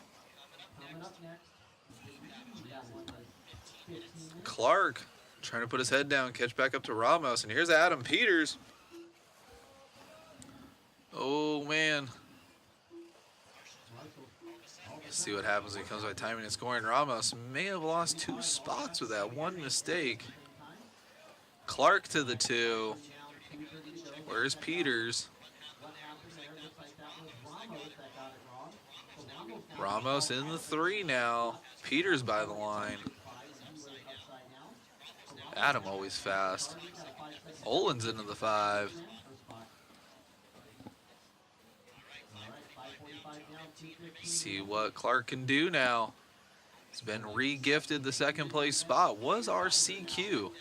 Clark trying to put his head down, catch back up to Ramos, and here's Adam Peters. Oh, man. See what happens when he comes by timing and scoring. Ramos may have lost 2 spots with that one mistake. Clark to the 2. Where's Peters? Ramos in the 3 now. Peters by the line. Adam always fast. Olin's into the 5. See what Clark can do now. He's been re-gifted the 2nd place spot. Was our CQ.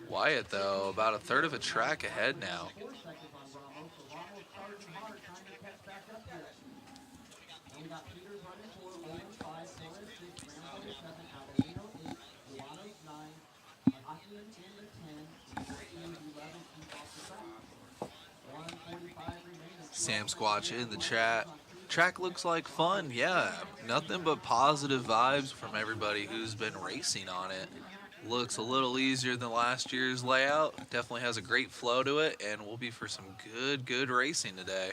Wyatt, though, about a third of a track ahead now. Sam Squatch in the chat. Track looks like fun. Yeah, nothing but positive vibes from everybody who's been racing on it. Looks a little easier than last year's layout. Definitely has a great flow to it, and will be for some good racing today.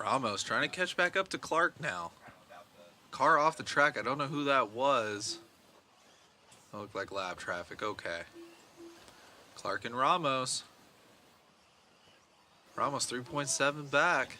Ramos trying to catch back up to Clark now. Car off the track. I don't know who that was. It looked like lap traffic. Okay. Clark and Ramos. Ramos 3.7 back.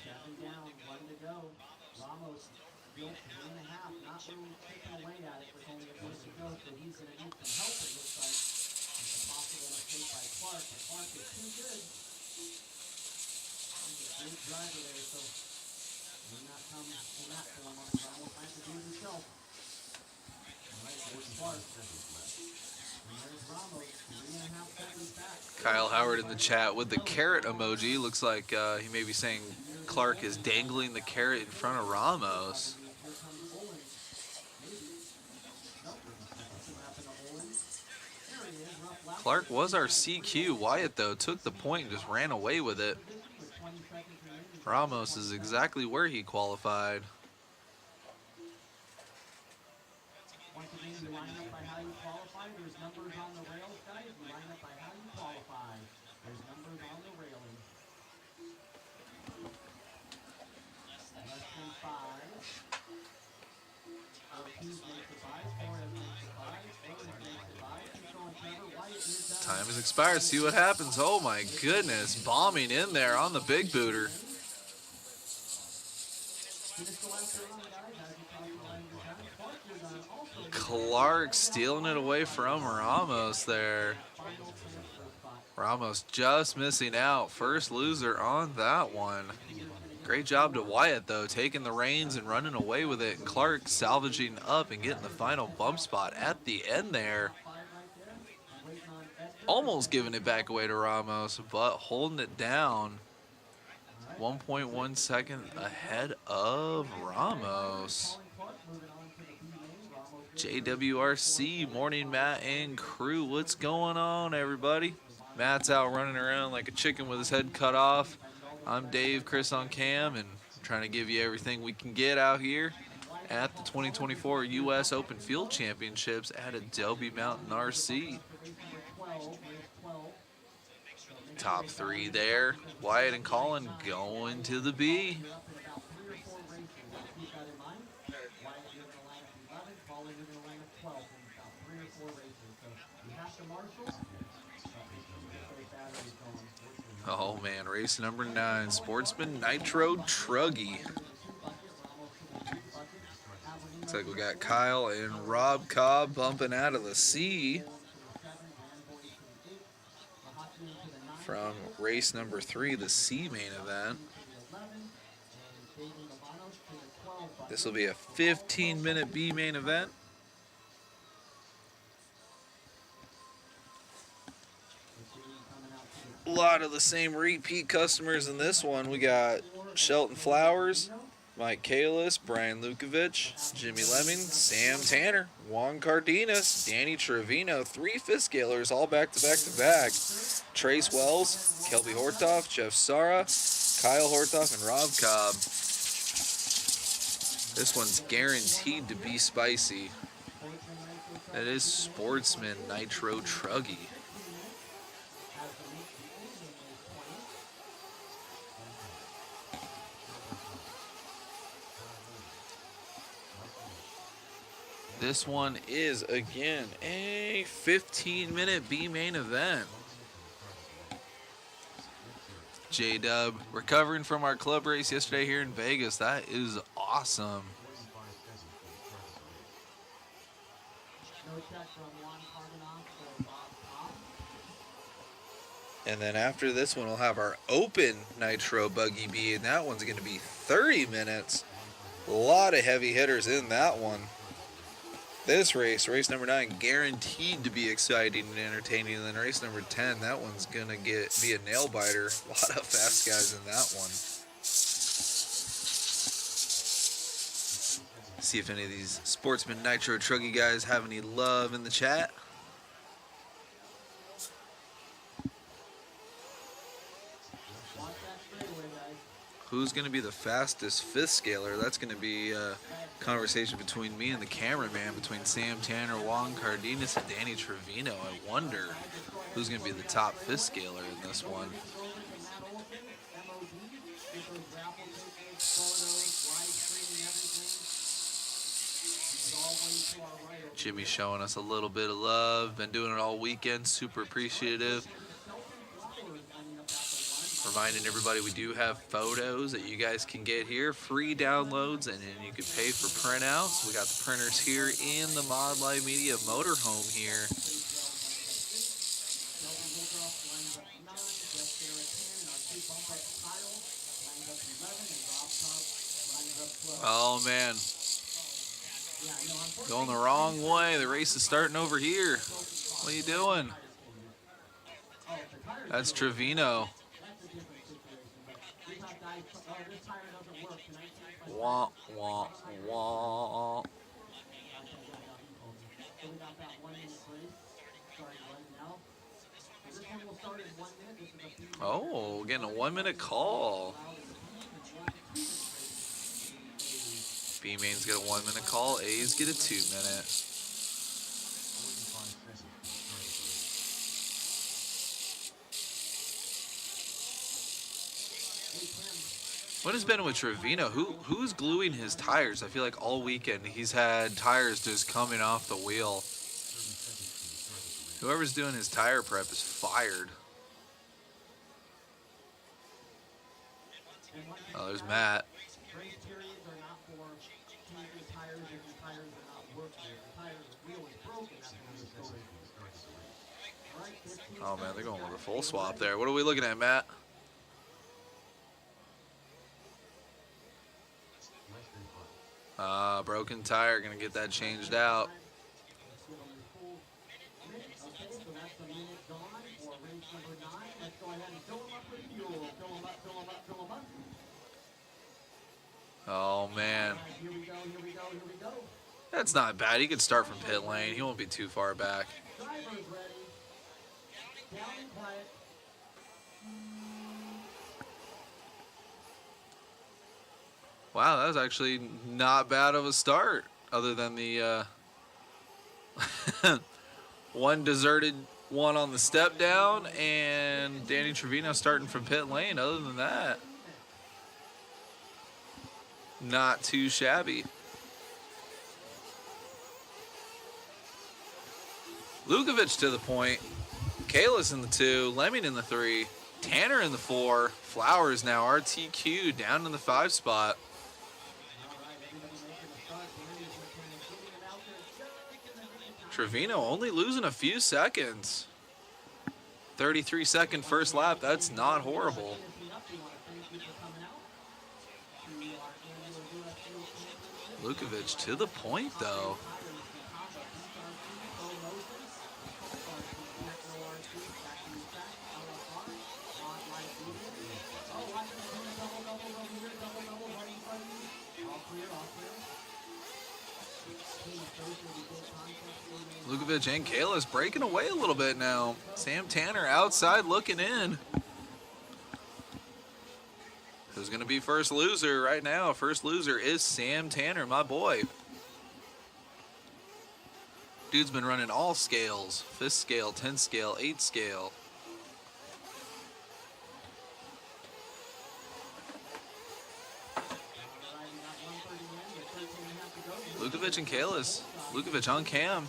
Kyle Howard in the chat with the carrot emoji. Looks like he may be saying Clark is dangling the carrot in front of Ramos. Clark was our CQ. Wyatt, though, took the point and just ran away with it. Ramos is exactly where he qualified. Time has expired. See what happens. Oh my goodness. Bombing in there on the big booter. Clark stealing it away from Ramos there. Ramos just missing out. First loser on that one. Great job to Wyatt, though, taking the reins and running away with it. And Clark salvaging up and getting the final bump spot at the end there. Almost giving it back away to Ramos, but holding it down. 1.1 second ahead of Ramos. JWRC, morning Matt and crew. What's going on, everybody? Matt's out running around like a chicken with his head cut off. I'm Dave, Chris on cam, and trying to give you everything we can get out here at the 2024 U.S. Open Field Championships at Adobe Mountain RC. Top three there. Wyatt and Colin going to the B. Oh man, race number 9, Sportsman Nitro Truggy. Looks like we got Kyle and Rob Cobb bumping out of the C from race number 3, the C main event. This will be a 15-minute B main event. A lot of the same repeat customers in this one. We got Shelton Flowers, Mike Kalis, Brian Lukovich, Jimmy Leming, Sam Tanner, Juan Cardenas, Danny Trevino, 3 fifth scalers all back to back to back. Trace Wells, Kelby Hortoff, Jeff Sara, Kyle Hortoff, and Rob Cobb. This one's guaranteed to be spicy. That is Sportsman Nitro Truggy. This one is, again, a 15-minute B main event. J-Dub recovering from our club race yesterday here in Vegas. That is awesome. And then after this one, we'll have our open Nitro Buggy B, and that one's going to be 30 minutes. A lot of heavy hitters in that one. This race, race number 9, guaranteed to be exciting and entertaining. And then race number 10, that one's going to be a nail biter. A lot of fast guys in that one. See if any of these Sportsman Nitro Truggy guys have any love in the chat. Who's going to be the fastest fifth scaler? That's going to be a conversation between me and the cameraman, between Sam Tanner, Juan Cardenas, and Danny Trevino. I wonder who's going to be the top fifth scaler in this one. Jimmy showing us a little bit of love. Been doing it all weekend. Super appreciative. Reminding everybody we do have photos that you guys can get here, free downloads, and then you can pay for printouts. We got the printers here in the Mod Live Media motorhome here. Oh man, going the wrong way. The race is starting over here. What are you doing? That's Trevino. Wah, wah, wah. Oh, getting a 1-minute call. B-Main's get a 1-minute call. A's get a 2-minute. What has been with Trevino? Who's gluing his tires? I feel like all weekend he's had tires just coming off the wheel. Whoever's doing his tire prep is fired. Oh, there's Matt. Oh, man, they're going with a full swap there. What are we looking at, Matt? Broken tire, going to get that changed out. Oh, man. That's not bad. He could start from pit lane. He won't be too far back. Wow, that was actually not bad of a start, other than the one deserted one on the step down and Danny Trevino starting from pit lane. Other than that, not too shabby. Lukovic to the point. Kalis in the 2, Lemming in the 3, Tanner in the 4, Flowers now RTQ down in the 5 spot. Trevino only losing a few seconds. 33-second first lap, that's not horrible. Lukovic to the point though. Lukovic and Kalis breaking away a little bit now. Sam Tanner outside looking in. Who's going to be first loser right now? First loser is Sam Tanner, my boy. Dude's been running all scales. 5th scale, 10th scale, 8th scale. Lukovic and Kalis. Lukovic on cam.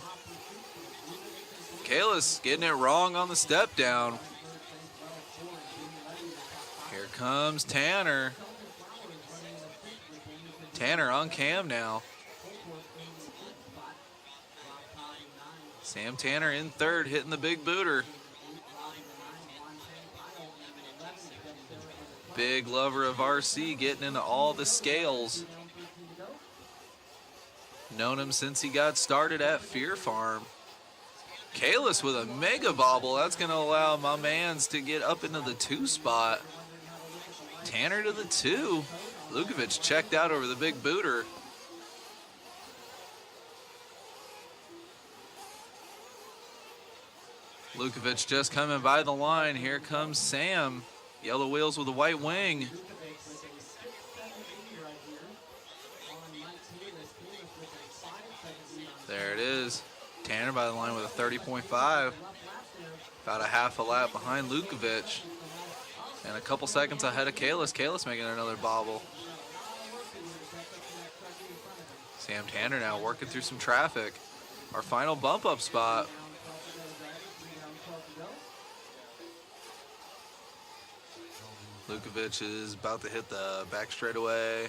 Kalis getting it wrong on the step down. Here comes Tanner. Tanner on cam now. Sam Tanner in 3rd, hitting the big booter. Big lover of RC, getting into all the scales. Known him since he got started at Fear Farm. Kalis with a mega bobble. That's going to allow my mans to get up into the 2 spot. Tanner to the 2. Lukovic checked out over the big booter. Lukovic just coming by the line. Here comes Sam. Yellow wheels with a white wing. There it is. Tanner by the line with a 30.5. About a half a lap behind Lukovic. And a couple seconds ahead of Kalis. Kalis making another bobble. Sam Tanner now working through some traffic. Our final bump up spot. Lukovic is about to hit the back straightaway.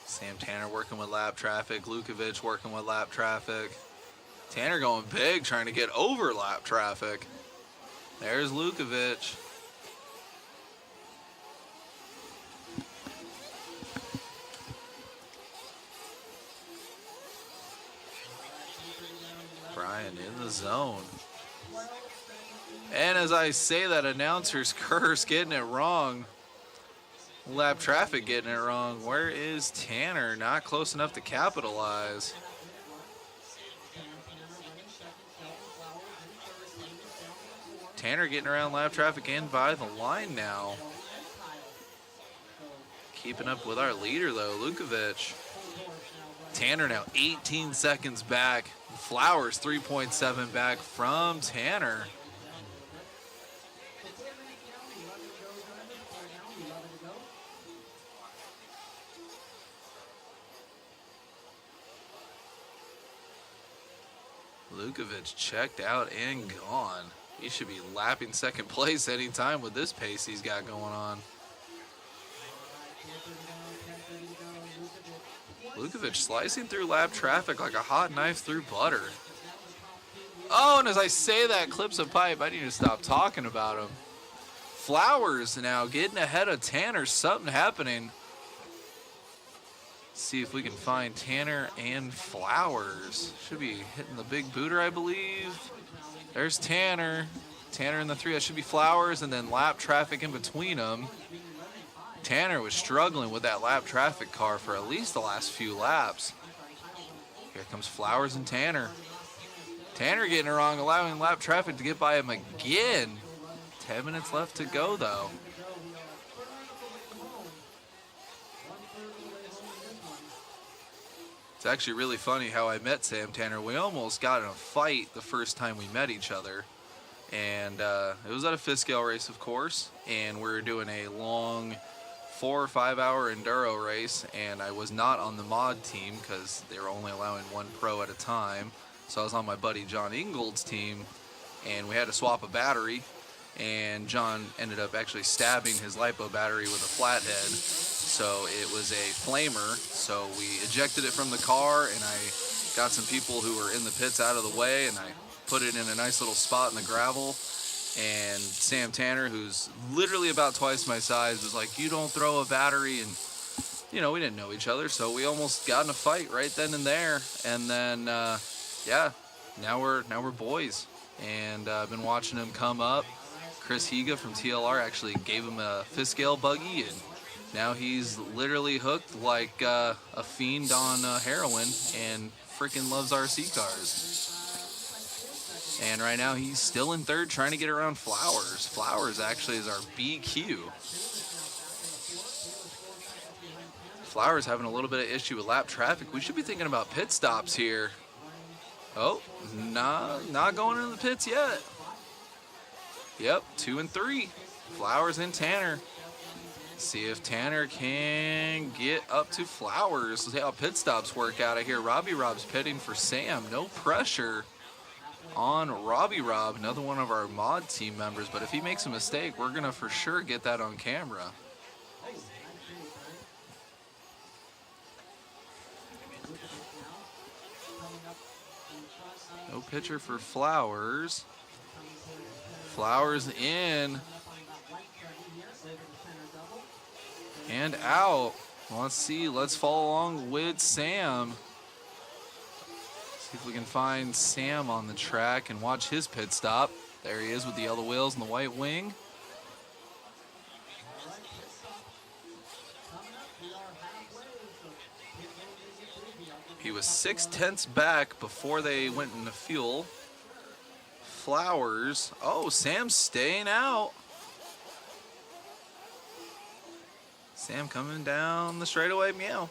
Sam Tanner working with lap traffic. Lukovic working with lap traffic. Tanner going big, trying to get over lap traffic. There's Lukovic. Brian in the zone. And as I say that, announcer's curse, getting it wrong. Lap traffic getting it wrong. Where is Tanner? Not close enough to capitalize. Tanner getting around lap traffic and by the line now. Keeping up with our leader though, Lukovic. Tanner now 18 seconds back. Flowers 3.7 back from Tanner. Lukovic checked out and gone. He should be lapping second place anytime with this pace he's got going on. Lukovic slicing through lap traffic like a hot knife through butter. Oh, and as I say that, clips a pipe. I need to stop talking about him. Flowers now getting ahead of Tanner. Something happening. See if we can find Tanner and Flowers. Should be hitting the big booter, I believe. There's Tanner. Tanner in the 3. That should be Flowers, and then lap traffic in between them. Tanner was struggling with that lap traffic car for at least the last few laps. Here comes Flowers and Tanner. Tanner getting it wrong, allowing lap traffic to get by him again. 10 minutes left to go, though. It's actually really funny how I met Sam Tanner. We almost got in a fight the first time we met each other. And it was at a fifth scale race, of course. And we were doing a long 4 or 5 hour enduro race. And I was not on the mod team because they were only allowing one pro at a time. So I was on my buddy John Ingold's team. And we had to swap a battery. And John ended up actually stabbing his LiPo battery with a flathead. So it was a flamer. So we ejected it from the car, and I got some people who were in the pits out of the way, and I put it in a nice little spot in the gravel. And Sam Tanner, who's literally about twice my size, was like, "You don't throw a battery." And you know, we didn't know each other, so we almost got in a fight right then and there. And then yeah, now we're boys. And I've been watching him come up. Chris Higa from TLR actually gave him a fifth scale buggy, and now he's literally hooked like a fiend on heroin and freaking loves RC cars. And right now he's still in third, trying to get around Flowers. Flowers actually is our BQ. Flowers having a little bit of issue with lap traffic. We should be thinking about pit stops here. Oh, not going into the pits yet. Yep, 2 and 3. Flowers and Tanner. See if Tanner can get up to Flowers. Let's see how pit stops work out. I hear Robbie Rob's pitting for Sam. No pressure on Robbie Rob, another one of our mod team members. But if he makes a mistake, we're going to for sure get that on camera. No pitcher for Flowers. Flowers in and out. Let's see. Let's follow along with Sam. See if we can find Sam on the track and watch his pit stop. There he is with the yellow wheels and the white wing. He was 6/10 back before they went into fuel. Flowers. Oh, Sam's staying out. Sam coming down the straightaway. Meow.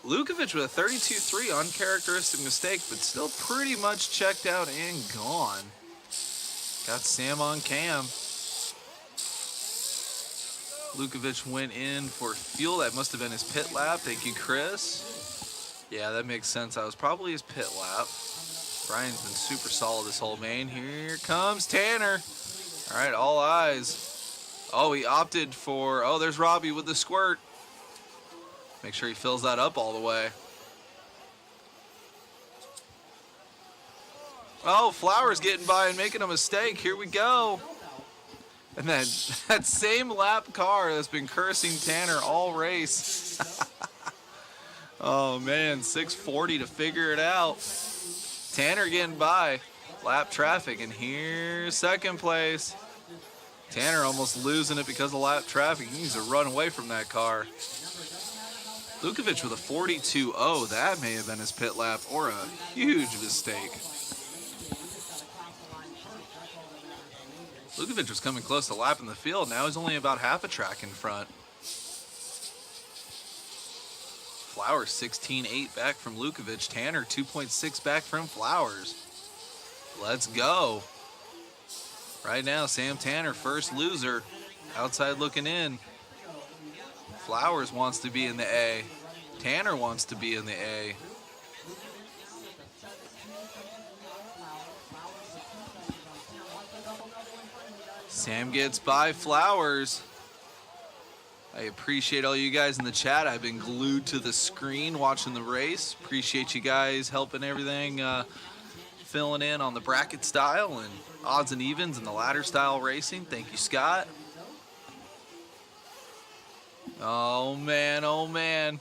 Lukovic with a 32.3 uncharacteristic mistake, but still pretty much checked out and gone. Got Sam on cam. Lukovic went in for fuel. That must have been his pit lap. Thank you, Chris. Yeah, that makes sense. That was probably his pit lap. Brian's been super solid this whole main. Here comes Tanner. All right, all eyes. Oh, he opted for, oh, there's Robbie with the squirt. Make sure he fills that up all the way. Oh, Flowers getting by and making a mistake. Here we go. And then that same lap car that's been cursing Tanner all race. Oh, man, 6:40 to figure it out. Tanner getting by. Lap traffic, and here's second place. Tanner almost losing it because of lap traffic. He needs to run away from that car. Lukovic with a 42.0. That may have been his pit lap or a huge mistake. Lukovic was coming close to lapping the field. Now he's only about half a track in front. Flowers 16.8 back from Lukovic. Tanner 2.6 back from Flowers. Let's go. Right now, Sam Tanner, first loser. Outside looking in. Flowers wants to be in the A. Tanner wants to be in the A. Sam gets by Flowers. I appreciate all you guys in the chat. I've been glued to the screen watching the race. Appreciate you guys helping everything, filling in on the bracket style and odds and evens and the ladder style racing. Thank you, Scott. Oh, man, oh, man.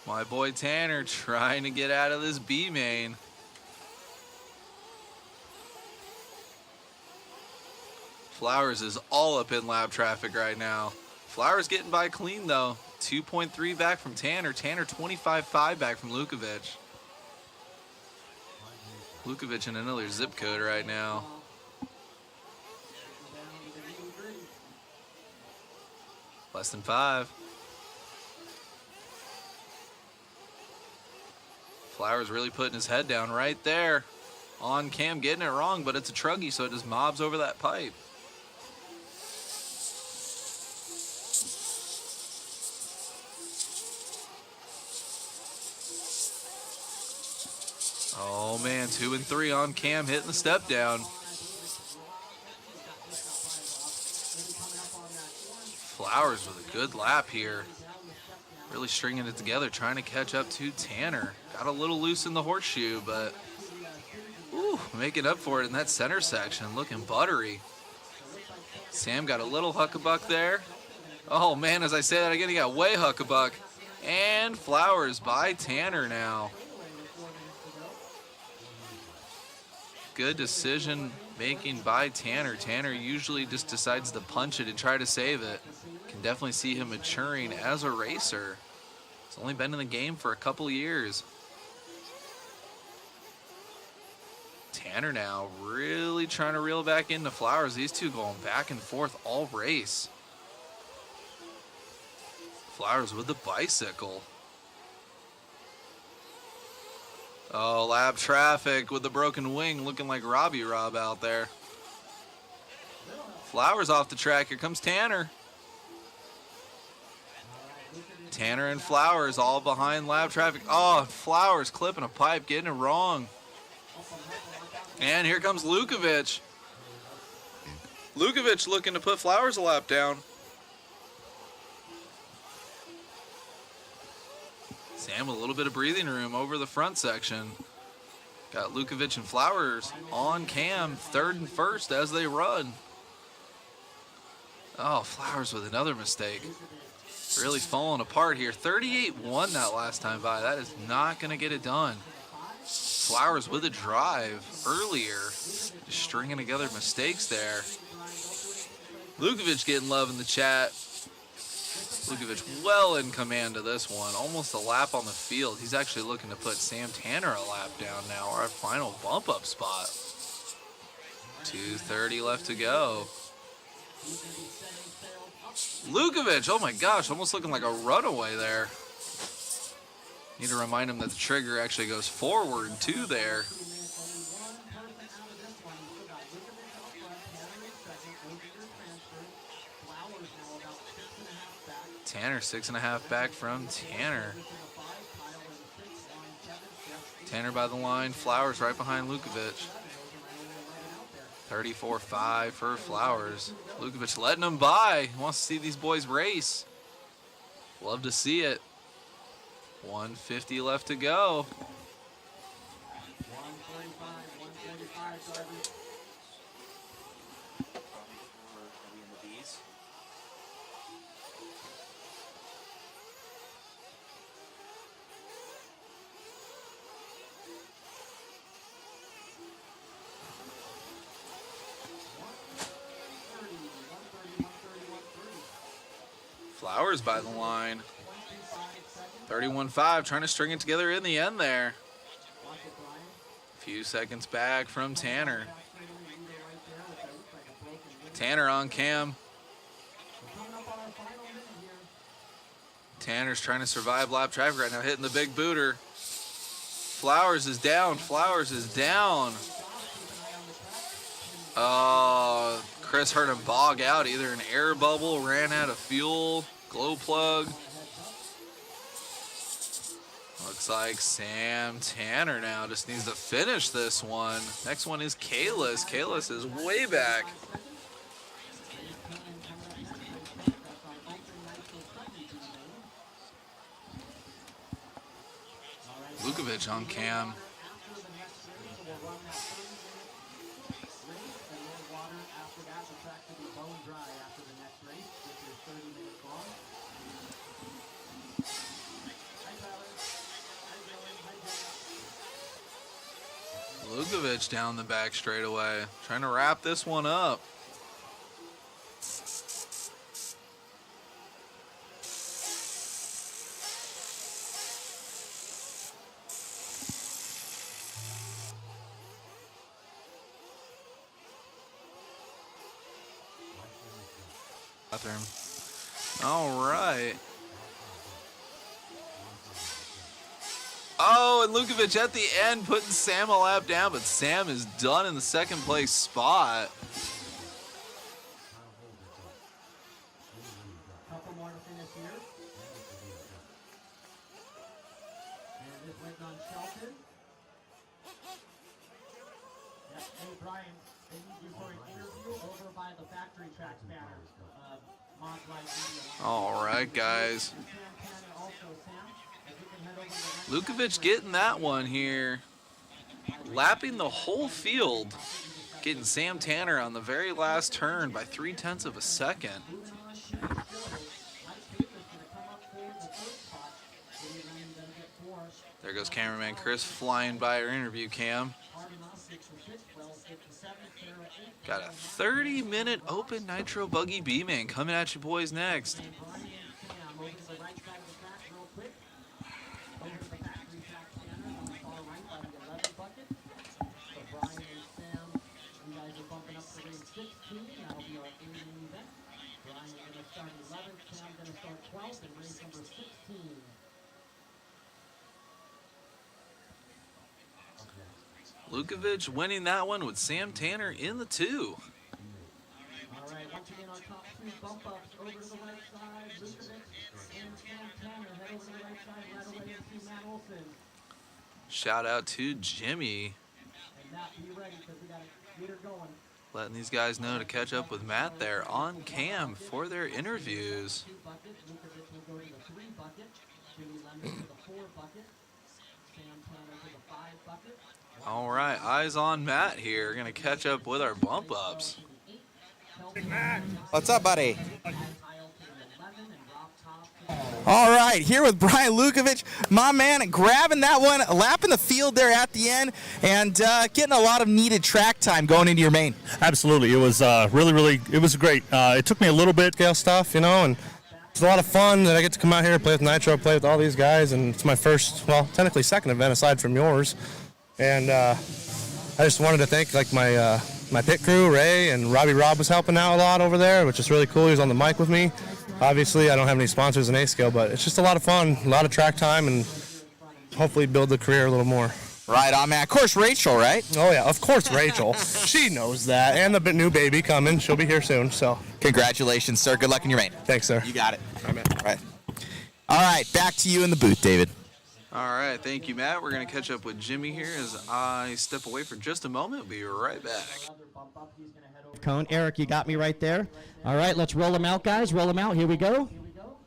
My boy Tanner trying to get out of this B main. Flowers is all up in lap traffic right now. Flowers getting by clean though. 2.3 back from Tanner. Tanner 25.5 back from Lukovic. Lukovic in another zip code right now. Less than 5. Flowers really putting his head down right there. On cam getting it wrong, but it's a truggy, so it just mobs over that pipe. Oh man, 2 and 3 on cam hitting the step down. Flowers with a good lap here. Really stringing it together, trying to catch up to Tanner. Got a little loose in the horseshoe, but making up for it in that center section. Looking buttery. Sam got a little huckabuck there. Oh man, as I say that again, he got way huckabuck. And Flowers by Tanner now. Good decision making by Tanner. Tanner usually just decides to punch it and try to save it. Can definitely see him maturing as a racer. He's only been in the game for a couple years. Tanner now really trying to reel back into Flowers. These two going back and forth all race. Flowers with the bicycle. Oh, lap traffic with the broken wing, looking like Robbie Rob out there. Flowers off the track. Here comes Tanner. Tanner and Flowers all behind lap traffic. Oh, Flowers clipping a pipe, getting it wrong. And here comes Lukovic. Lukovic looking to put Flowers a lap down. Sam with a little bit of breathing room over the front section. Got Lukovic and Flowers on cam, third and first as they run. Oh, Flowers with another mistake. Really falling apart here. 38-1 that last time by. That is not going to get it done. Flowers with a drive earlier. Just stringing together mistakes there. Lukovic getting love in the chat. Lukovic well in command of this one. Almost a lap on the field. He's actually looking to put Sam Tanner a lap down now. Our final bump up spot. 2:30 left to go. Lukovic, oh my gosh, almost looking like a runaway there. Need to remind him that the trigger actually goes forward too there. Tanner 6.5 back from Tanner. Tanner by the line. Flowers right behind Lukovic. 34.5 for Flowers. Lukovic letting them by. He wants to see these boys race. Love to see it. 150 left to go. 145, Flowers by the line. 31.5, trying to string it together in the end there. Few seconds back from Tanner. Tanner on cam. Tanner's trying to survive lap traffic right now, hitting the big booter. Flowers is down. Flowers is down. Oh, Chris heard him bog out. Either an air bubble, ran out of fuel, glow plug. Looks like Sam Tanner now just needs to finish this one. Next one is Kalis. Kalis is way back. Lukovic on cam. After the next race, so we'll run that 30-minute race, and then water after that. The track will be bone dry after the next race, which is 30 minutes long. Hi, Tyler. Hi, Dylan. Hi, Jenna. Lukovic down the back straightaway, trying to wrap this one up. Bathroom. All right. Oh, and Lukovic at the end putting Sam a lap down, but Sam is done in the second place spot. Couple more to finish here. And this went on Shelton. Yep. Hey, Brian, they need you for an interview over by the factory tracks banner. Mod Light Media. All right, guys. Sam Tanner also, Sam, if you can head over to the right Lukovic getting that one here. Lapping the whole field. Getting Sam Tanner on the very last turn by 0.3 of a second. moving on, shooting still. Mike Baker's going to come up for the third spot. Willie Lennon going to get four. There goes cameraman Chris flying by our interview cam. Hardy Moss 6 for 6, Wells 6 for 7, Sarah 8. Got a 30-minute open nitro buggy B-Man coming at you boys next. And Brian and Sam over to the right side of the track real quick. Over to the factory track standard on the far right by the 11 bucket. So Brian and Sam, you guys are bumping up to race 16. That'll be our main event. Brian going to start 11th, Sam going to start 12th in race number 16. Lukovic winning that one with Sam Tanner in the 2. All right, once again, our top two bump ups over to the right side. Lukovic and Sam Tanner head over to the right side right away and see Matt Olson. Shout out to Jimmy, And Matt, be ready because we got to get her going. letting these guys know to catch up with Matt there on cam for their interviews. 2 bucket. Lukovic will go to the 3 bucket. Jimmy Lemon to the 4 bucket. Sam Tanner to the 5 bucket. All right, eyes on Matt here. Gonna catch up with our bump ups. What's up, buddy? Kyle to the 11 and Rob Top to the All right, here with Brian Lukovic, my man, grabbing that one, lapping the field there at the end, and getting a lot of needed track time going into your main. Absolutely, it was it was great. It took me a little bit, scale stuff, and it's a lot of fun that I get to come out here, play with Nitro, play with all these guys, and it's my first, well, technically second event aside from yours. And I just wanted to thank my pit crew, Ray, and Rob was helping out a lot over there, which is really cool. He was on the mic with me. Obviously, I don't have any sponsors in A-Scale, but it's just a lot of fun, a lot of track time, and hopefully build the career a little more. Right on, man. Of course, Rachel, right? Oh, yeah, of course, Rachel. She knows that. And the new baby coming. She'll be here soon, so. Congratulations, sir. Good luck in your main. Thanks, sir. You got it. All right. All right, back to you in the booth, David. All right, thank you, Matt. We're gonna catch up with Jimmy here as I step away for just a moment. We'll be right back. other bump up. He's going to head over. Cone. Eric, you got me right there. All right, let's roll them out, guys. Roll them out. Here we go. Here we go.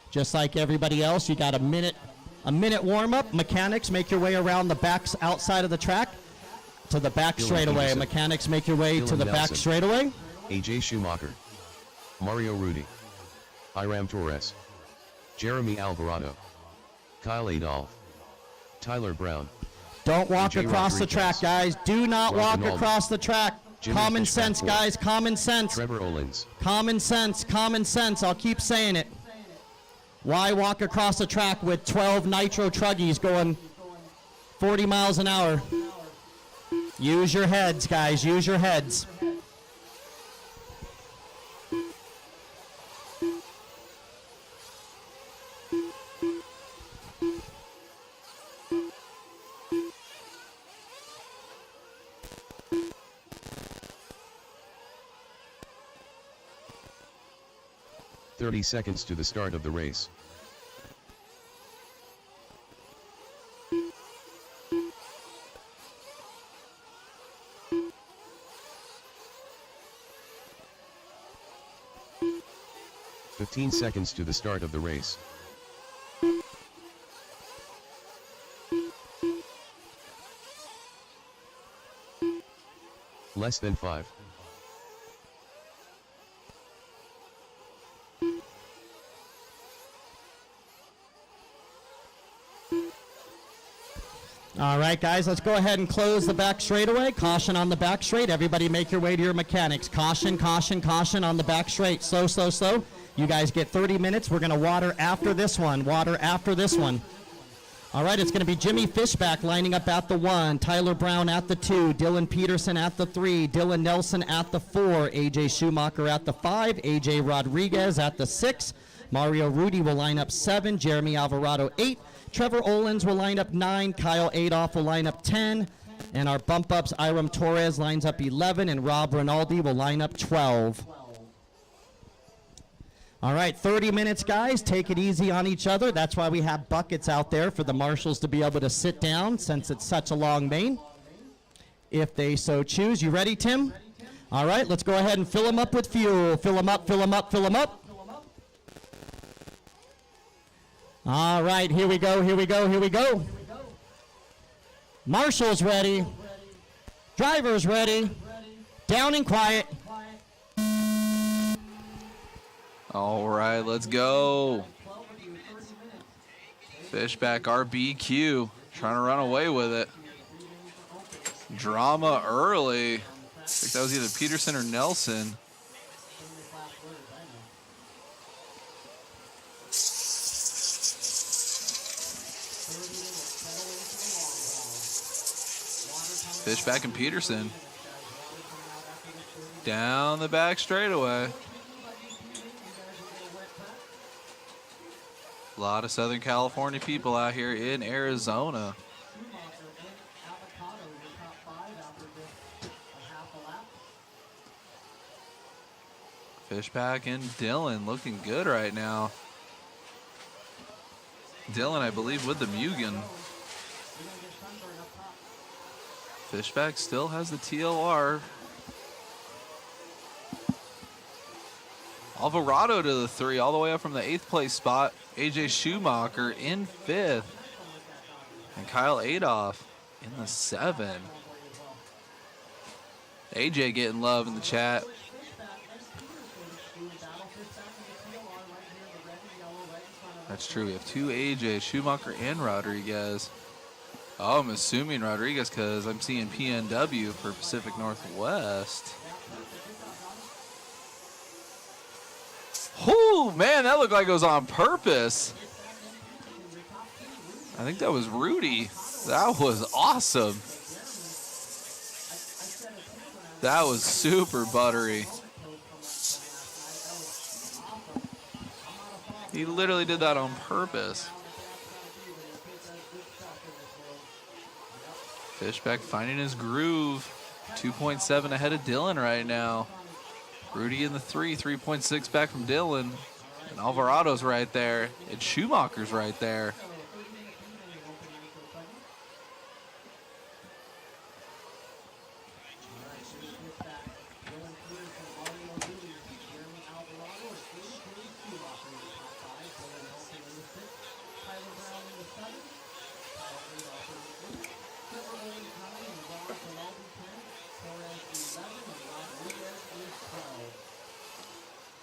Just like everybody else, you got a minute warm up. Mechanics, make your way around the backs outside of the track to the back Dylan straightaway. Peterson. Mechanics, make your way to Dylan the back Nelson. straightaway. AJ Schumacher, Mario Rudy, Hiram Torres, Jeremy Alvarado, Kyle Adolph, Tyler Brown, Don't walk AJ across the Rodriguez. track, guys. Do not Robin walk Alden. across the track. Jimmy Common Fishback sense, Ford. guys. Common sense. Trevor Olins, Common sense. Common sense. I'll keep saying it. Why walk across the track with 12 nitro truggies going 40 miles an hour? Use your heads, guys. Use your heads. .30 seconds to the start of the race. .15 seconds to the start of the race. Less than 5. All right, guys, let's go ahead and close the back straightaway. Caution on the back straight. Everybody make your way to your mechanics. Caution, caution, caution on the back straight. Slow, slow, slow. You guys get 30 minutes. We're going to water after this one. Water after this one. All right, it's going to be Jimmy Fishback lining up at the 1, Tyler Brown at the 2, Dylan Peterson at the 3, Dylan Nelson at the 4, AJ Schumacher at the 5, AJ Rodriguez at the 6, Mario Rudy will line up 7, Jeremy Alvarado 8, Trevor Olins will line up 9, Kyle Adolph will line up 10, and our bump ups, Iram Torres lines up 11, and Rob Rinaldi will line up 12. All right, 30 minutes, guys. Take it easy on each other. That's why we have buckets out there for the marshals to be able to sit down since it's such a long main, if they so choose. You ready, Tim? All right, let's go ahead and fill them up with fuel. Fill them up, fill them up, fill them up. All right, here we go, here we go, here we go. Marshals ready. Drivers ready. Down and quiet. All right, let's go. Fishback RBQ, trying to run away with it. Drama early. I think that was either Peterson or Nelson. Fishback and Peterson. Down the back straightaway. A lot of Southern California people out here in Arizona. Fishback and Dylan looking good right now. Dylan, I believe, with the Mugen. Fishback still has the TLR. Alvarado to the 3, all the way up from the 8th place spot. AJ Schumacher in 5th. And Kyle Adolph in the 7. AJ getting love in the chat. That's true. We have 2 AJ, Schumacher and Rodriguez. Oh, I'm assuming Rodriguez because I'm seeing PNW for Pacific Northwest. Oh, man, that looked like it was on purpose. I think that was Rudy. That was awesome. That was super buttery. He literally did that on purpose. Fishback finding his groove. 2.7 ahead of Dylan right now. Rudy in the 3, 3.6 back from Dylan. And Alvarado's right there. And Schumacher's right there.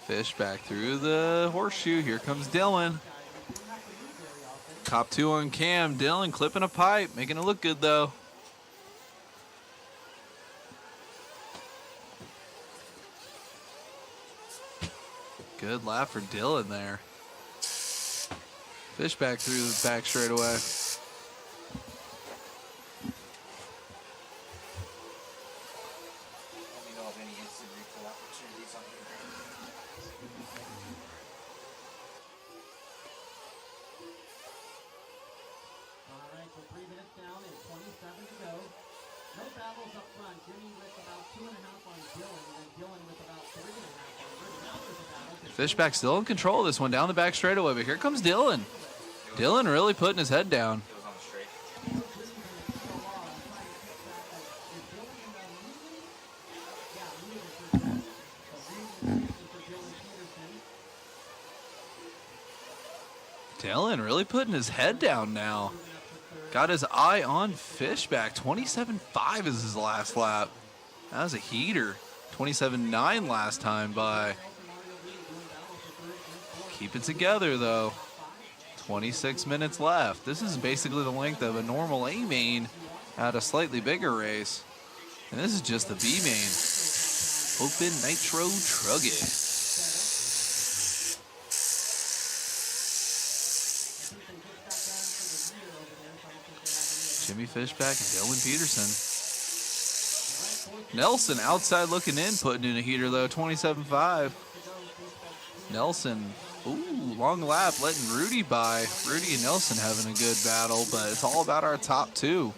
Fishback through the horseshoe. Here comes Dylan. Top 2 on cam. Dylan clipping a pipe, making it look good though. Good lap for Dylan there. Fishback through the back straightaway. Fishback still in control of this one down the back straightaway, but here comes Dylan. Dylan really putting his head down. Dylan really putting his head down now. Got his eye on Fishback. 27.5 is his last lap. That was a heater. 27.9 last time by. Keep it together, though. 26 minutes left. This is basically the length of a normal A main at a slightly bigger race. And this is just the B main. Open Nitro Truggy. Jimmy Fishback and Dylan Peterson. Nelson outside looking in, putting in a heater though, 27.5. Nelson, ooh, long lap, letting Rudy by. Rudy and Nelson having a good battle, but it's all about our top two.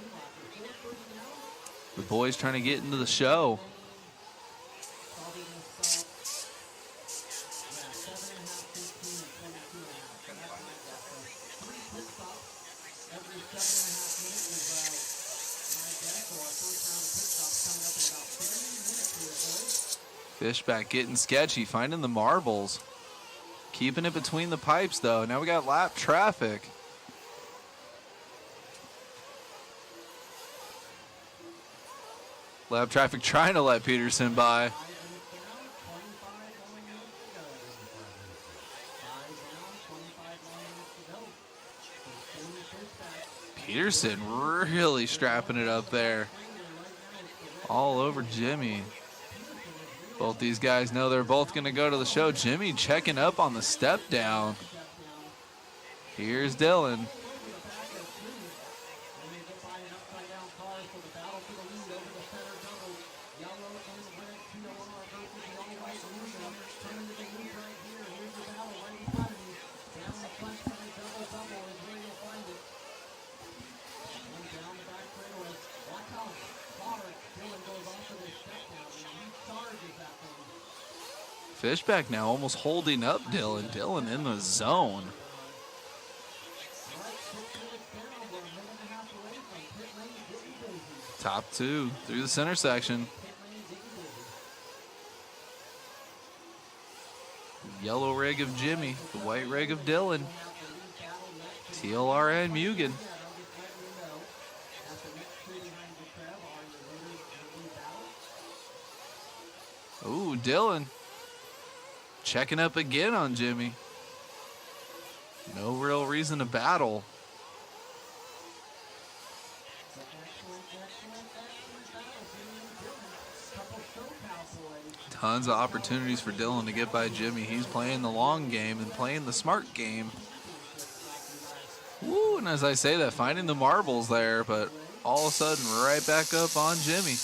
The boys trying to get into the show. Fishback getting sketchy, finding the marbles. Keeping it between the pipes, though. Now we got lap traffic. Lap traffic trying to let Peterson by. Peterson really strapping it up there. All over Jimmy. Both these guys know they're both going to go to the show. Jimmy checking up on the step down. Here's Dylan. Fishback now almost holding up Dylan. Dylan in the zone. Top two through the center section. Yellow rig of Jimmy, the white rig of Dylan. TLRN Mugen. Ooh, Dylan. Checking up again on Jimmy. No real reason to battle. Tons of opportunities for Dylan to get by Jimmy. He's playing the long game and playing the smart game. Woo, and as I say that, finding the marbles there, but all of a sudden right back up on Jimmy.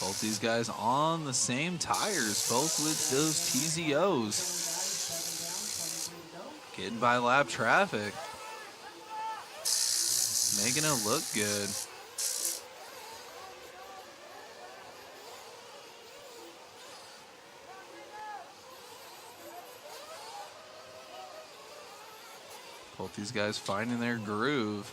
Both these guys on the same tires, both with those TZOs. Getting by lap traffic. Making it look good. Both these guys finding their groove.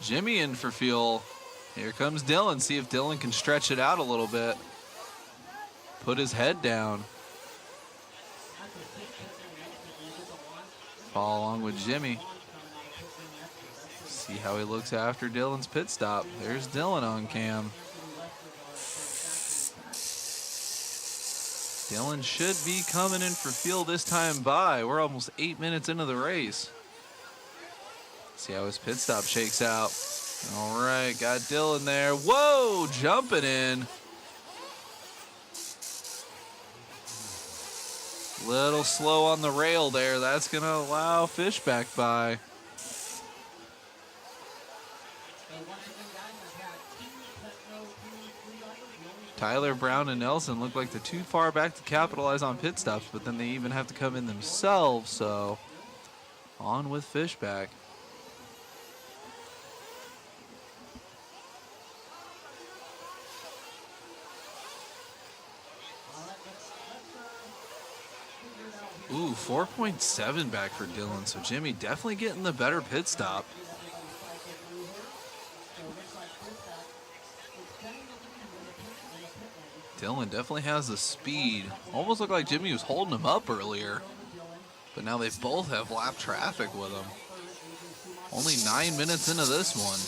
Jimmy in for fuel. Here comes Dylan. See if Dylan can stretch it out a little bit. Put his head down. Follow along with Jimmy. See how he looks after Dylan's pit stop. There's Dylan on cam. Dylan should be coming in for fuel this time by. We're almost 8 minutes into the race. See how his pit stop shakes out. All right, got Dylan there. Whoa, jumping in. Little slow on the rail there. That's going to allow Fishback by. Tyler Brown and Nelson look like they're too far back to capitalize on pit stops, but then they even have to come in themselves, so on with Fishback. Ooh, 4.7 back for Dylan, so Jimmy definitely getting the better pit stop. Dylan definitely has the speed. Almost looked like Jimmy was holding him up earlier. But now they both have lap traffic with them. Only 9 minutes into this one.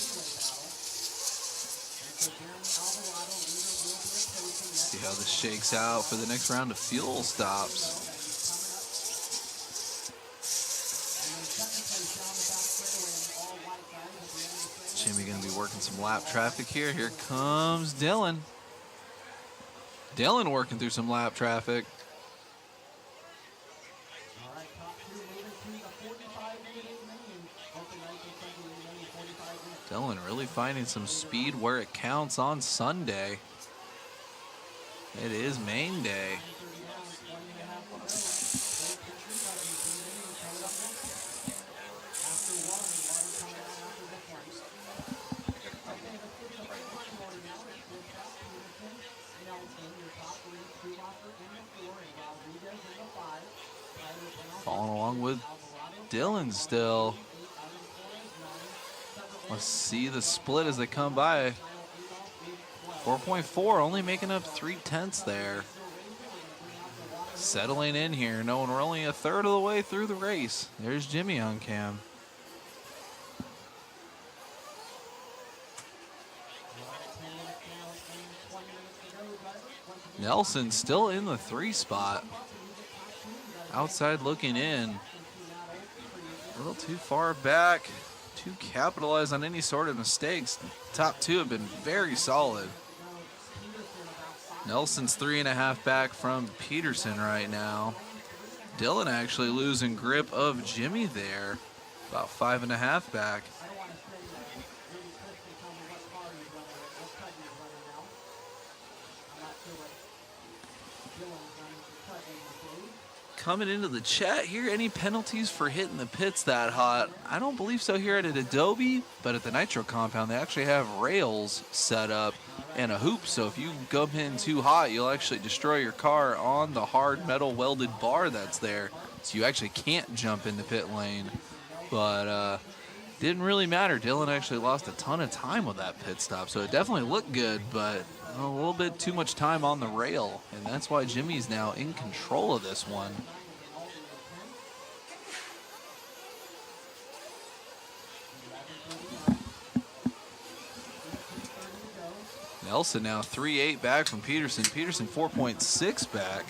See how this shakes out for the next round of fuel stops. Jimmy gonna be working some lap traffic here. Here comes Dylan. Dylan working through some lap traffic. Dylan really finding some speed where it counts on Sunday. It is main day. Following along with Dylan still. Let's see the split as they come by. 4.4, only making up 0.3 there. Settling in here, knowing we're only a third of the way through the race. There's Jimmy on cam. Nelson still in the 3 spot. Outside looking in. A little too far back to capitalize on any sort of mistakes. Top 2 have been very solid. Nelson's 3.5 back from Peterson right now. Dylan actually losing grip of Jimmy there. About 5.5 back. Coming into the chat here, any penalties for hitting the pits that hot? I don't believe so here at Adobe, but at the Nitro compound, they actually have rails set up and a hoop. So if you go in too hot, you'll actually destroy your car on the hard metal welded bar that's there. So you actually can't jump in the pit lane. But didn't really matter. Dylan actually lost a ton of time with that pit stop. So it definitely looked good, but a little bit too much time on the rail. And that's why Jimmy's now in control of this one. Nelson now 3.8 back from Peterson. Peterson 4.6 back.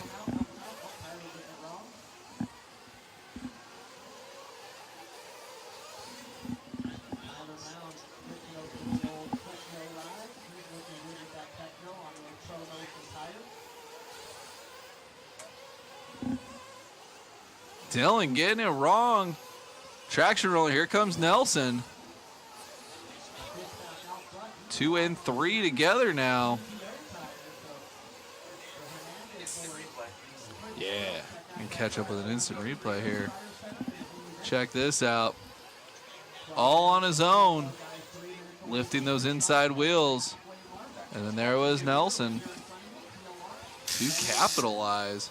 Dylan getting it wrong. Traction roll. Here comes Nelson. 2 and 3 together now. Yeah, and catch up with an instant replay here. Check this out. All on his own, lifting those inside wheels. And then there was Nelson to capitalize.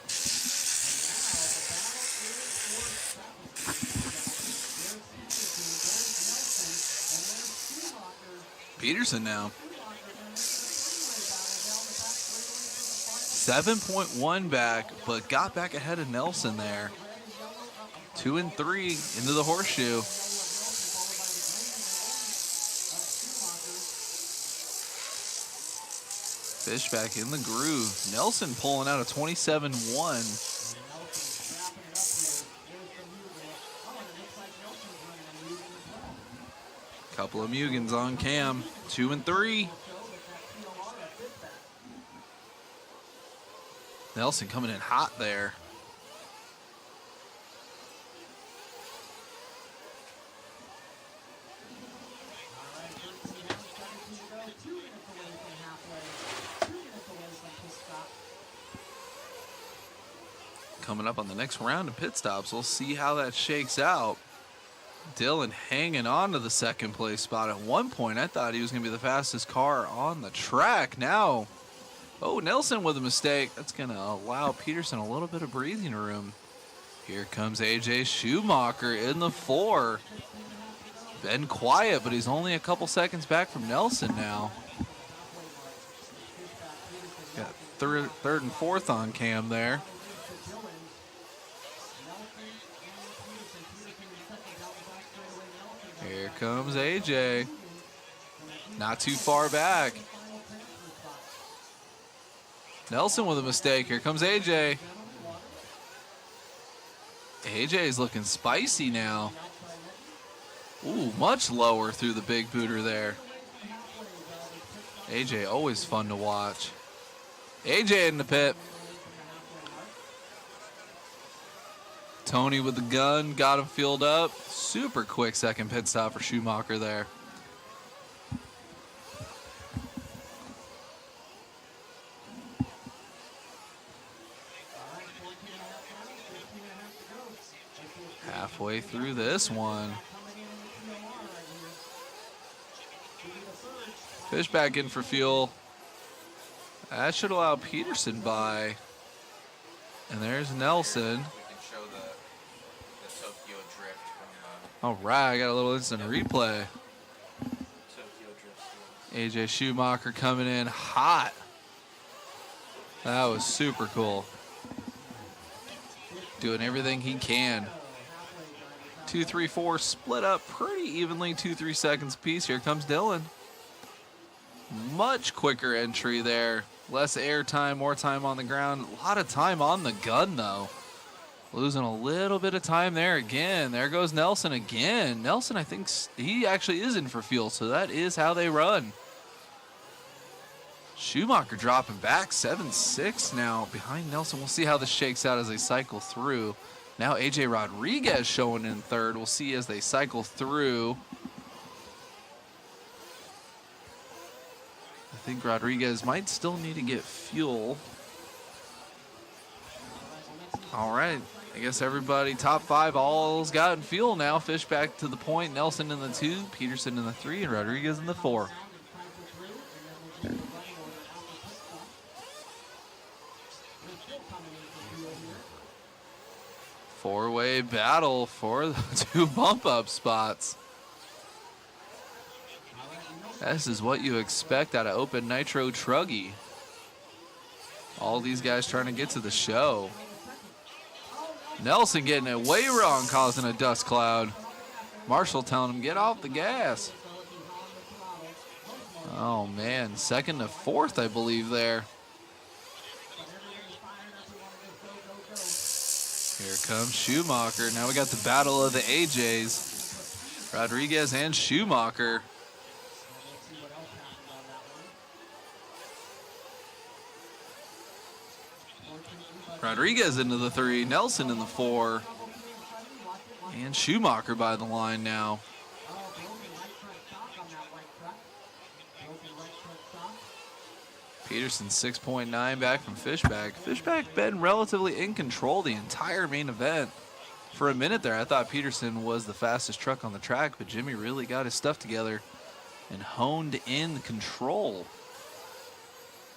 Peterson now. 7.1 back, but got back ahead of Nelson there. 2 and 3 into the horseshoe. Fish back in the groove. Nelson pulling out a 27.1. Couple of Mugans on cam. 2 and 3. Nelson coming in hot there. Coming up on the next round of pit stops, we'll see how that shakes out. Dylan hanging on to the second place spot. At one point, I thought he was going to be the fastest car on the track. Now, oh, Nelson with a mistake. That's going to allow Peterson a little bit of breathing room. Here comes AJ Schumacher in the 4. Been quiet, but he's only a couple seconds back from Nelson now. Got third and fourth on cam there. Here comes AJ. Not too far back. Nelson with a mistake. Here comes AJ. AJ's looking spicy now. Ooh, much lower through the big booter there. AJ always fun to watch. AJ in the pit. Tony with the gun, got him filled up. Super quick second pit stop for Schumacher there. Halfway through this one. Fish back in for fuel. That should allow Peterson by. And there's Nelson. All right, I got a little instant replay. AJ Schumacher coming in hot. That was super cool. Doing everything he can. 2, 3, 4 split up pretty evenly, 2-3 seconds apiece. Here comes Dylan. Much quicker entry there. Less air time, more time on the ground. A lot of time on the gun though. Losing a little bit of time there again. There goes Nelson again. Nelson, I think he actually is in for fuel, so that is how they run. Schumacher dropping back, 7-6 now behind Nelson. We'll see how this shakes out as they cycle through. Now AJ Rodriguez showing in third. We'll see as they cycle through. I think Rodriguez might still need to get fuel. All right, I guess everybody top 5 all's gotten fuel now. Fish back to the point. Nelson in the 2, Peterson in the 3, and Rodriguez in the 4. Four-way battle for the 2 bump-up spots. This is what you expect out of Open Nitro Truggy. All these guys trying to get to the show. Nelson getting it way wrong, causing a dust cloud. Marshall telling him, get off the gas. Oh, man. 2nd to 4th, I believe, there. Here comes Schumacher. Now we got the battle of the AJs. Rodriguez and Schumacher. Rodriguez into the 3, Nelson in the 4. And Schumacher by the line now. Peterson 6.9 back from Fishback. Fishback been relatively in control the entire main event. For a minute there, I thought Peterson was the fastest truck on the track, but Jimmy really got his stuff together and honed in control.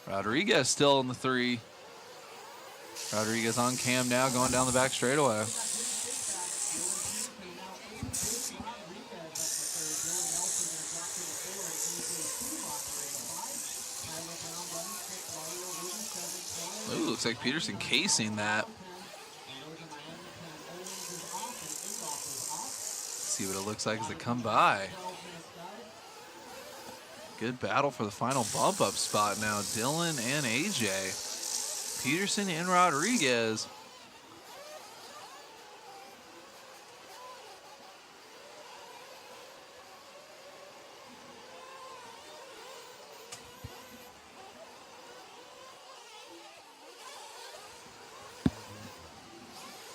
Rodriguez still in the 3. Rodriguez on cam now, going down the back straightaway. Ooh, looks like Peterson casing that. See what it looks like as they come by. Good battle for the final bump up spot now. Dylan and AJ. Peterson and Rodriguez.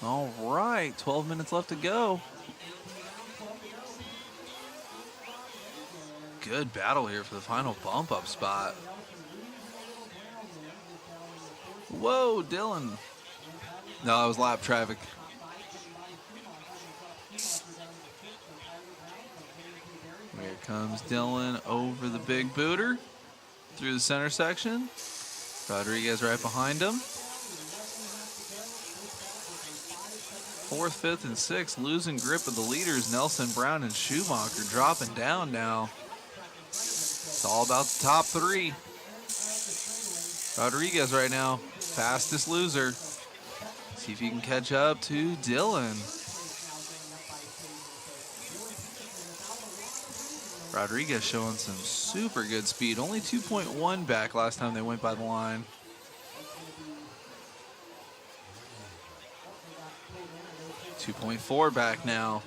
All right, 12 minutes left to go. Good battle here for the final bump up spot. Whoa, Dylan. No, it was lap traffic. Here comes Dylan over the big booter through the center section. Rodriguez right behind him. 4th, 5th, and 6th losing grip of the leaders. Nelson, Brown, and Schumacher dropping down now. It's all about the top 3. Rodriguez right now, fastest loser. See if he can catch up to Dylan. Rodriguez showing some super good speed. Only 2.1 back last time they went by the line. .4 back now.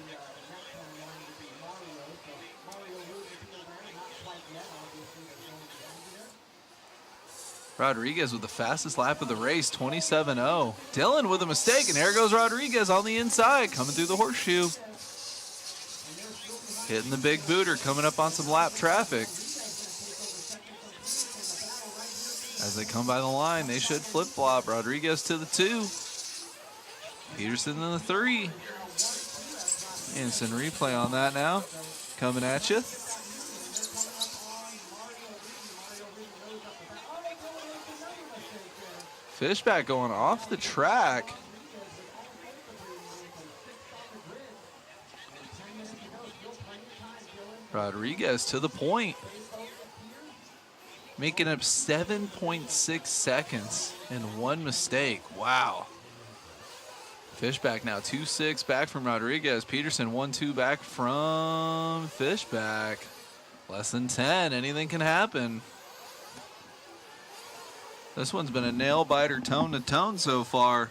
Rodriguez with the fastest lap of the race, 27.0. Dylan with a mistake, and there goes Rodriguez on the inside, coming through the horseshoe. Hitting the big booter, coming up on some lap traffic. As they come by the line, they should flip-flop. Rodriguez to the 2. Peterson in the 3. Instant replay on that now. Coming at you. Fishback going off the track. Rodriguez to the point. Making up 7.6 seconds and 1 mistake. Wow. Fishback now 2.6 back from Rodriguez. Peterson 1.2 back from Fishback. Less than 10. Anything can happen. This one's been a nail biter tone to tone so far.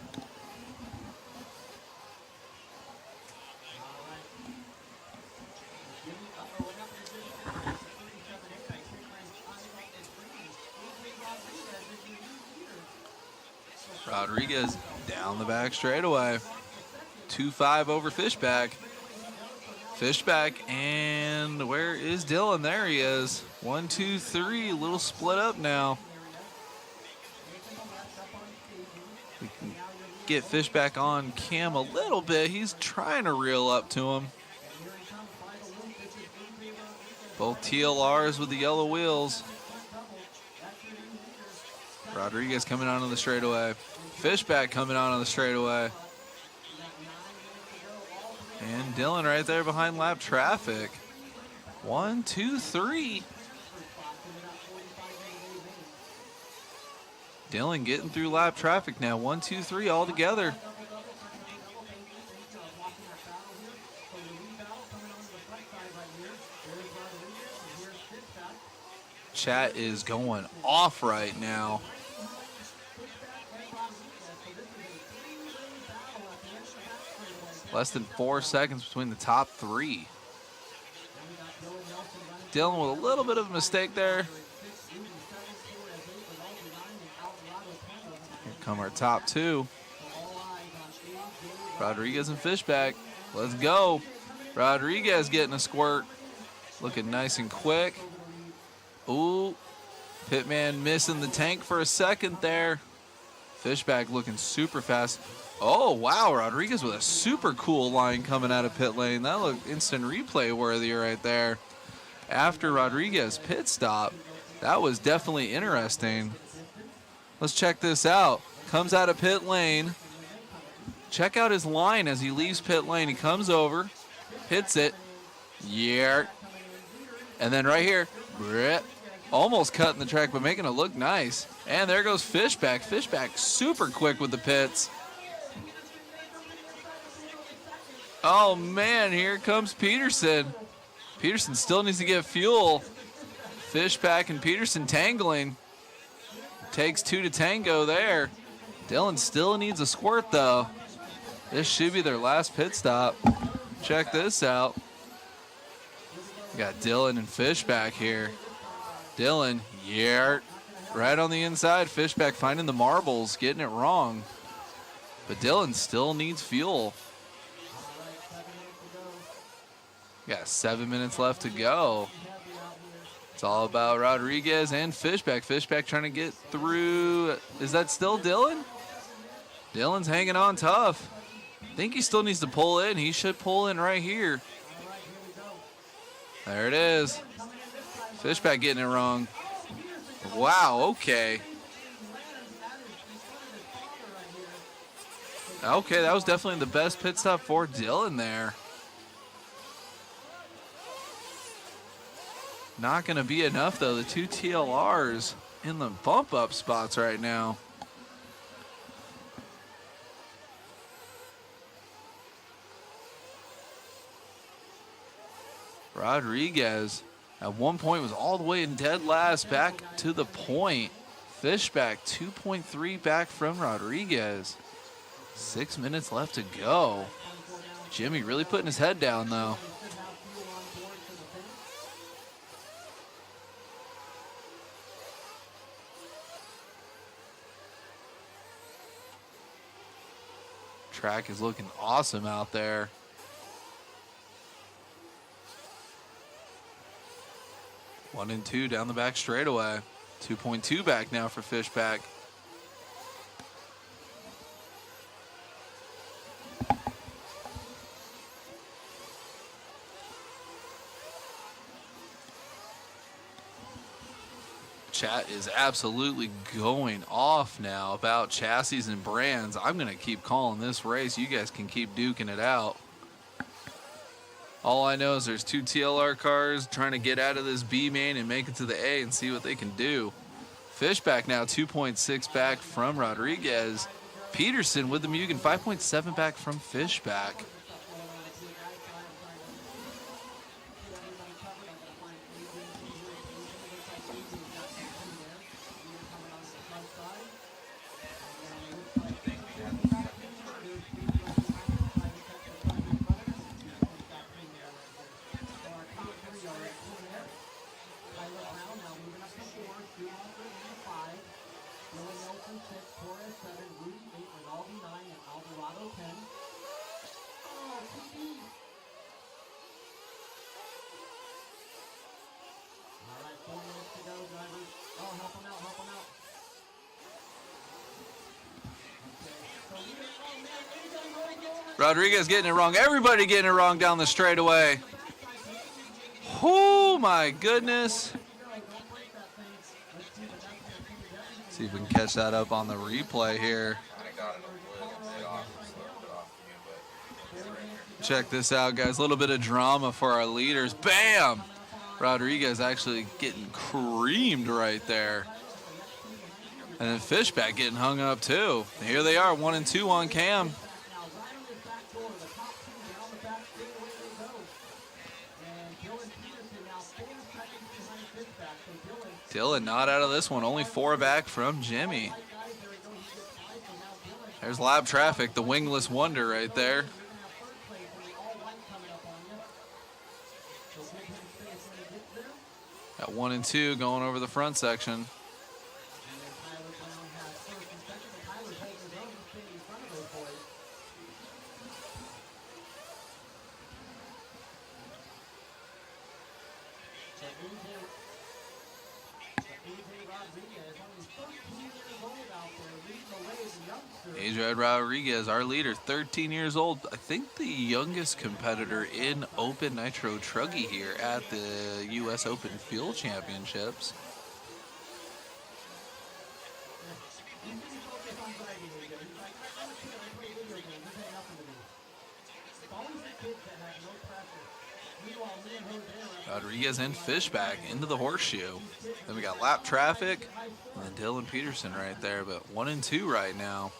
Rodriguez down the back straightaway. 2.5 over Fishback. Fishback, and where is Dylan? There he is. 1, 2, 3. A little split up now. We can get Fishback on cam a little bit. He's trying to reel up to him. Both TLRs with the yellow wheels. Rodriguez coming on the straightaway. Fishback coming on the straightaway. And Dylan right there behind lap traffic. 1, 2, 3. Dylan getting through lap traffic now. 1, 2, 3 all together. Chat is going off right now. Less than 4 seconds between the top 3. Dylan with a little bit of a mistake there. Here come our top 2. Rodriguez and Fishback. Let's go. Rodriguez getting a squirt. Looking nice and quick. Ooh. Pitman missing the tank for a second there. Fishback looking super fast. Oh, wow, Rodriguez with a super cool line coming out of pit lane. That looked instant replay worthy right there. After Rodriguez pit stop, that was definitely interesting. Let's check this out. Comes out of pit lane. Check out his line as he leaves pit lane. He comes over, hits it. Yeah. And then right here, almost cutting the track, but making it look nice. And there goes Fishback. Fishback super quick with the pits. Oh, man, here comes Peterson. Peterson still needs to get fuel. Fishback and Peterson tangling. Takes 2 to tango there. Dylan still needs a squirt, though. This should be their last pit stop. Check this out. We got Dylan and Fishback here. Dylan, yeah, right on the inside. Fishback finding the marbles, getting it wrong. But Dylan still needs fuel. Got 7 minutes left to go. It's all about Rodriguez and Fishback. Fishback trying to get through. Is that still Dylan? Dylan's hanging on tough. I think he still needs to pull in. He should pull in right here. There it is. Fishback getting it wrong. Wow, okay. Okay, that was definitely the best pit stop for Dylan there. Not going to be enough, though. The 2 TLRs in the bump up spots right now. Rodriguez at one point was all the way in dead last, back to the point. Fishback 2.3 back from Rodriguez. 6 minutes left to go. Jimmy really putting his head down though. Track is looking awesome out there. One and two down the back straightaway. 2.2 back now for Fishback. Chat is absolutely going off now about chassis and brands. I'm going to keep calling this race. You guys can keep duking it out. All I know is there's two TLR cars trying to get out of this B main and make it to the A and see what they can do. Fishback now 2.6 back from Rodriguez. Peterson with the Mugen 5.7 back from Fishback. Rodriguez getting it wrong. Everybody getting it wrong down the straightaway. Oh my goodness. See if we can catch that up on the replay here. Check this out, guys. A little bit of drama for our leaders. Bam! Rodriguez actually getting creamed right there. And then Fishback getting hung up too. Here they are, 1 and 2 on cam. Dylan not out of this one, only 4 back from Jimmy. There's lab traffic, the wingless wonder right there. At 1 and 2 going over the front section. AJ Rodriguez, our leader, 13 years old. I think the youngest competitor in Open Nitro Truggy here at the U.S. Open Fuel Championships. Rodriguez and Fishback into the horseshoe. Then we got lap traffic and then Dylan Peterson right there, but 1 and 2 right now.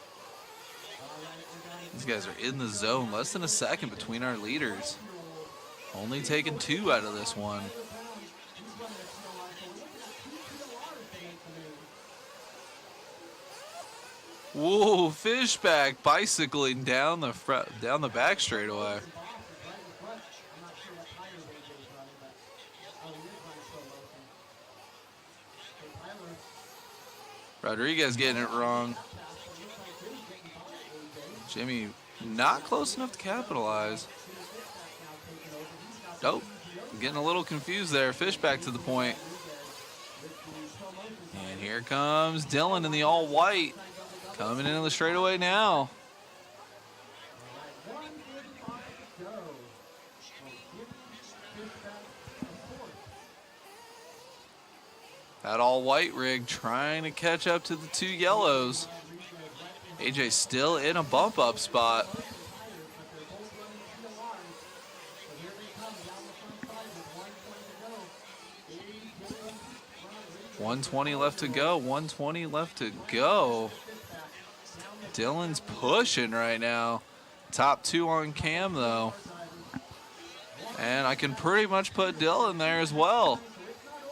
These guys are in the zone. Less than a second between our leaders. Only taking 2 out of this one. Whoa, Fishback bicycling down the back straightaway. Rodriguez getting it wrong. Jimmy not close enough to capitalize. Nope. Getting a little confused there. Fishback to the point. And here comes Dylan in the all white. Coming into the straightaway now. That all white rig trying to catch up to the 2 yellows. AJ still in a bump up spot. 120 left to go. 120 left to go. Dylan's pushing right now. Top 2 on cam, though. And I can pretty much put Dylan there as well.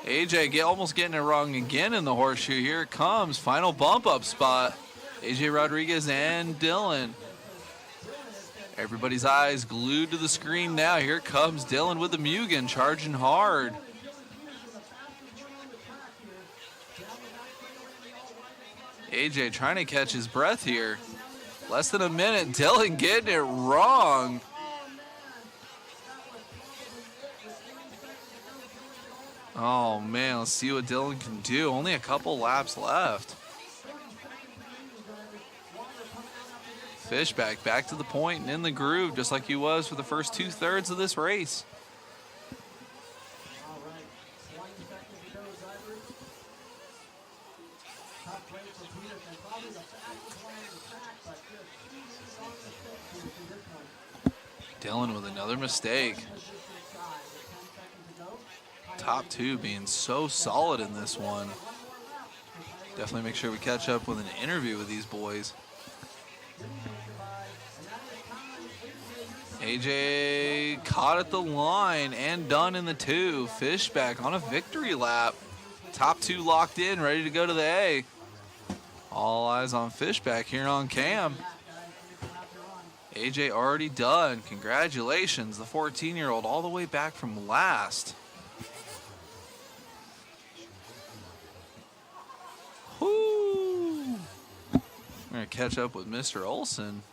AJ almost getting it wrong again in the horseshoe. Here it comes. Final bump up spot. AJ Rodriguez and Dylan. Everybody's eyes glued to the screen now. Here comes Dylan with the Mugen, charging hard. AJ trying to catch his breath here. Less than a minute. Dylan getting it wrong. Oh, man, let's see what Dylan can do. Only a couple laps left. Fishback back to the point and in the groove, just like he was for the first 2/3 of this race. Dylan with another mistake. Top 2 being so solid in this one. Definitely make sure we catch up with an interview with these boys. AJ caught at the line and done in the 2. Fishback on a victory lap. Top 2 locked in, ready to go to the A. All eyes on Fishback here on cam. AJ already done. Congratulations, the 14-year-old all the way back from last. Whoo! We're going to catch up with Mr. Olson.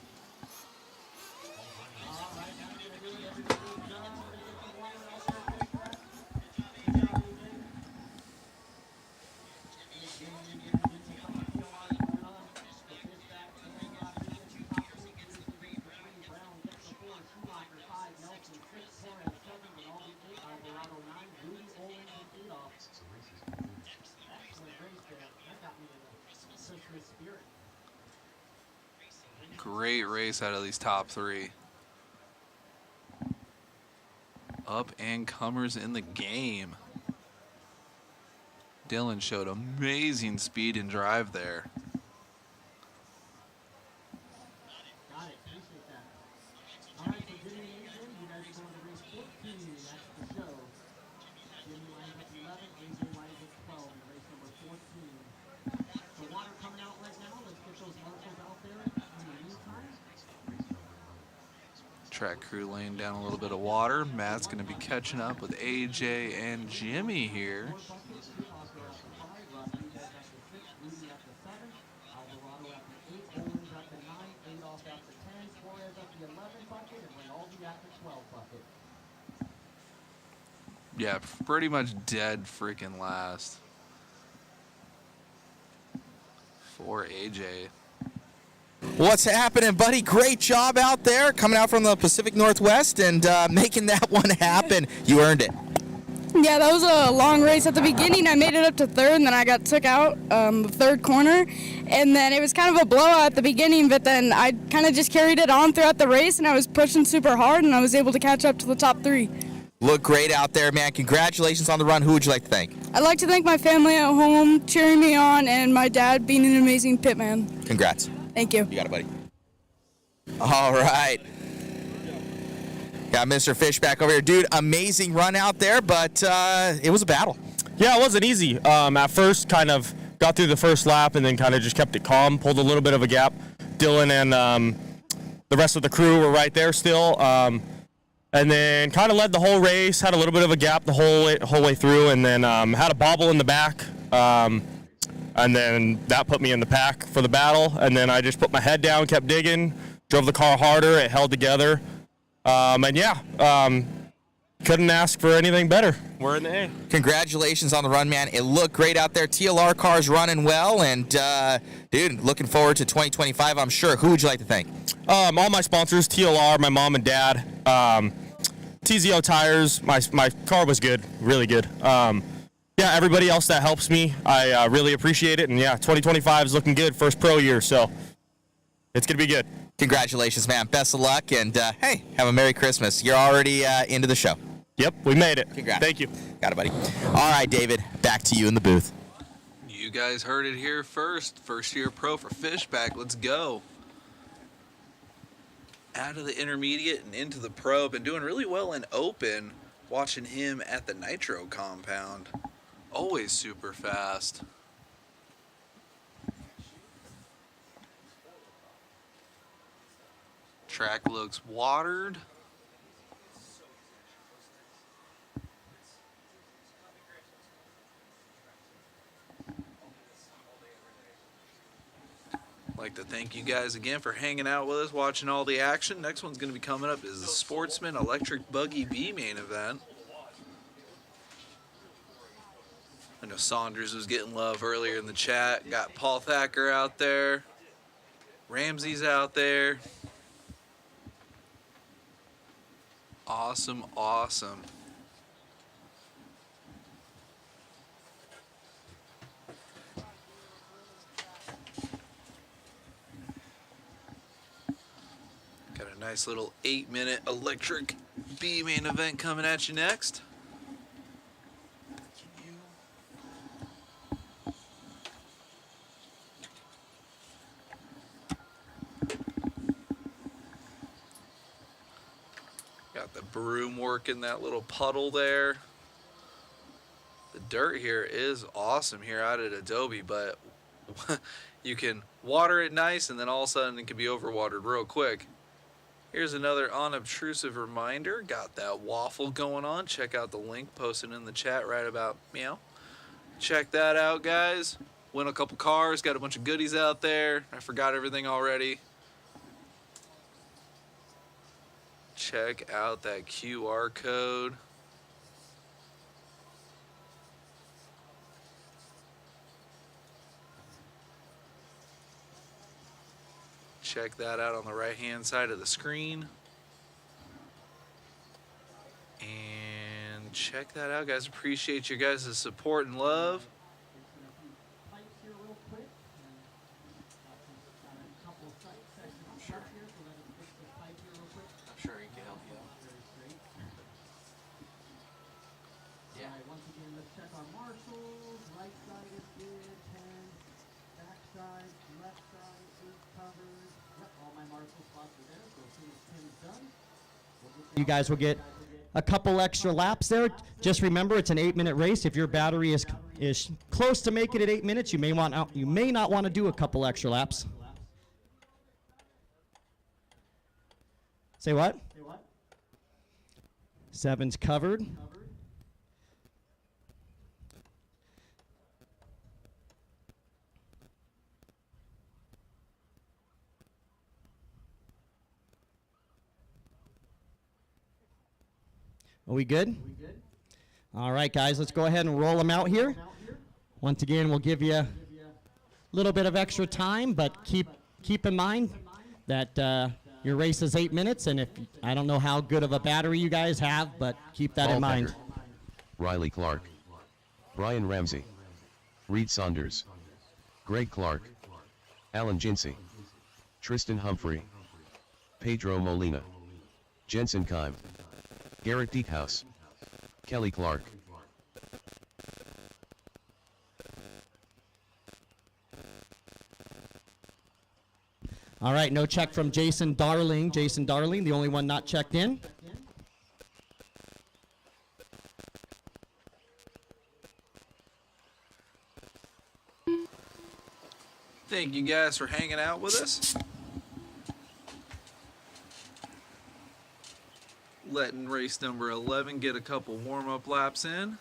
Great race out of these top 3. Up and comers in the game. Dylan showed amazing speed and drive there. Track crew laying down a little bit of water. Matt's going to be catching up with AJ and Jimmy here. Yeah, pretty much dead freaking last for AJ. What's happening, buddy? Great job out there, coming out from the Pacific Northwest and making that one happen. You earned it. Yeah, that was a long race. At the beginning, I made it up to 3rd, and then I got took out the 3rd corner. And then it was kind of a blowout at the beginning, but then I kind of just carried it on throughout the race, and I was pushing super hard, and I was able to catch up to the top 3. Look great out there, man. Congratulations on the run. Who would you like to thank? I'd like to thank my family at home cheering me on, and my dad being an amazing pitman. Congrats. Thank you. You got it, buddy. All right. Got Mr. Fishback over here. Dude, amazing run out there, but it was a battle. Yeah, it wasn't easy. At first, kind of got through the first lap and then kind of just kept it calm, pulled a little bit of a gap. Dylan and the rest of the crew were right there still. And then kind of led the whole race, had a little bit of a gap the whole way through, and then had a bobble in the back. And then that put me in the pack for the battle. And then I just put my head down, kept digging, drove the car harder. It held together. And yeah, couldn't ask for anything better. We're in the A. Congratulations on the run, man. It looked great out there. TLR car's running well. And, dude, looking forward to 2025, I'm sure. Who would you like to thank? All my sponsors, TLR, my mom and dad, TZO Tires. My car was good, really good. Yeah, everybody else that helps me, I really appreciate it. And yeah, 2025 is looking good. First pro year, so it's going to be good. Congratulations, man. Best of luck. And, hey, have a Merry Christmas. You're already into the show. Yep, we made it. Congrats. Thank you. Got it, buddy. All right, David, back to you in the booth. You guys heard it here first. First year pro for Fishback. Let's go. Out of the intermediate and into the pro. Been doing really well in open. Watching him at the Nitro compound. Always super fast. Track looks watered. Like to thank you guys again for hanging out with us, watching all the action. Next one's going to be coming up is the Sportsman Electric Buggy B main event. I know Saunders was getting love earlier in the chat. Got Paul Thacker out there. Ramsey's out there. Awesome, awesome. Got a nice little 8-minute electric B main event coming at you next. Got the broom working that little puddle there. The dirt here is awesome here out at Adobe, but you can water it nice and then all of a sudden it can be overwatered real quick. Here's another unobtrusive reminder. Got that waffle going on. Check out the link posted in the chat right about meow. Check that out, guys. Win a couple cars. Got a bunch of goodies out there. I forgot everything already. Check out that QR code. Check that out on the right-hand side of the screen. And check that out, guys. Appreciate you guys' support and love. I'm sure he can help you out. Yeah. Once again, let's check our marshals. Right side is good, 10. Back side, left side is covered. Yep, all my marshal spots are there, so as soon as 10 is done, You guys will get a couple extra laps there. Just remember, it's an 8-minute race. If your battery is close to making it 8 minutes, you may not want to do a couple extra laps. Say what? 7's covered. Are we good? All right, guys, let's go ahead and roll them out here. Once again, we'll give you a little bit of extra time, but keep in mind that your race is 8 minutes, and if I don't know how good of a battery you guys have, but keep that in mind. Becker, Riley Clark, Brian Ramsey, Reed Saunders, Greg Clark, Alan Jinsey, Tristan Humphrey, Pedro Molina, Jensen Kime, Garrett Diekhouse, Kelly Clark. All right, no check from Jason Darling. Jason Darling, the only one not checked in. Thank you guys for hanging out with us. Letting race number 11 get a couple warm-up laps in.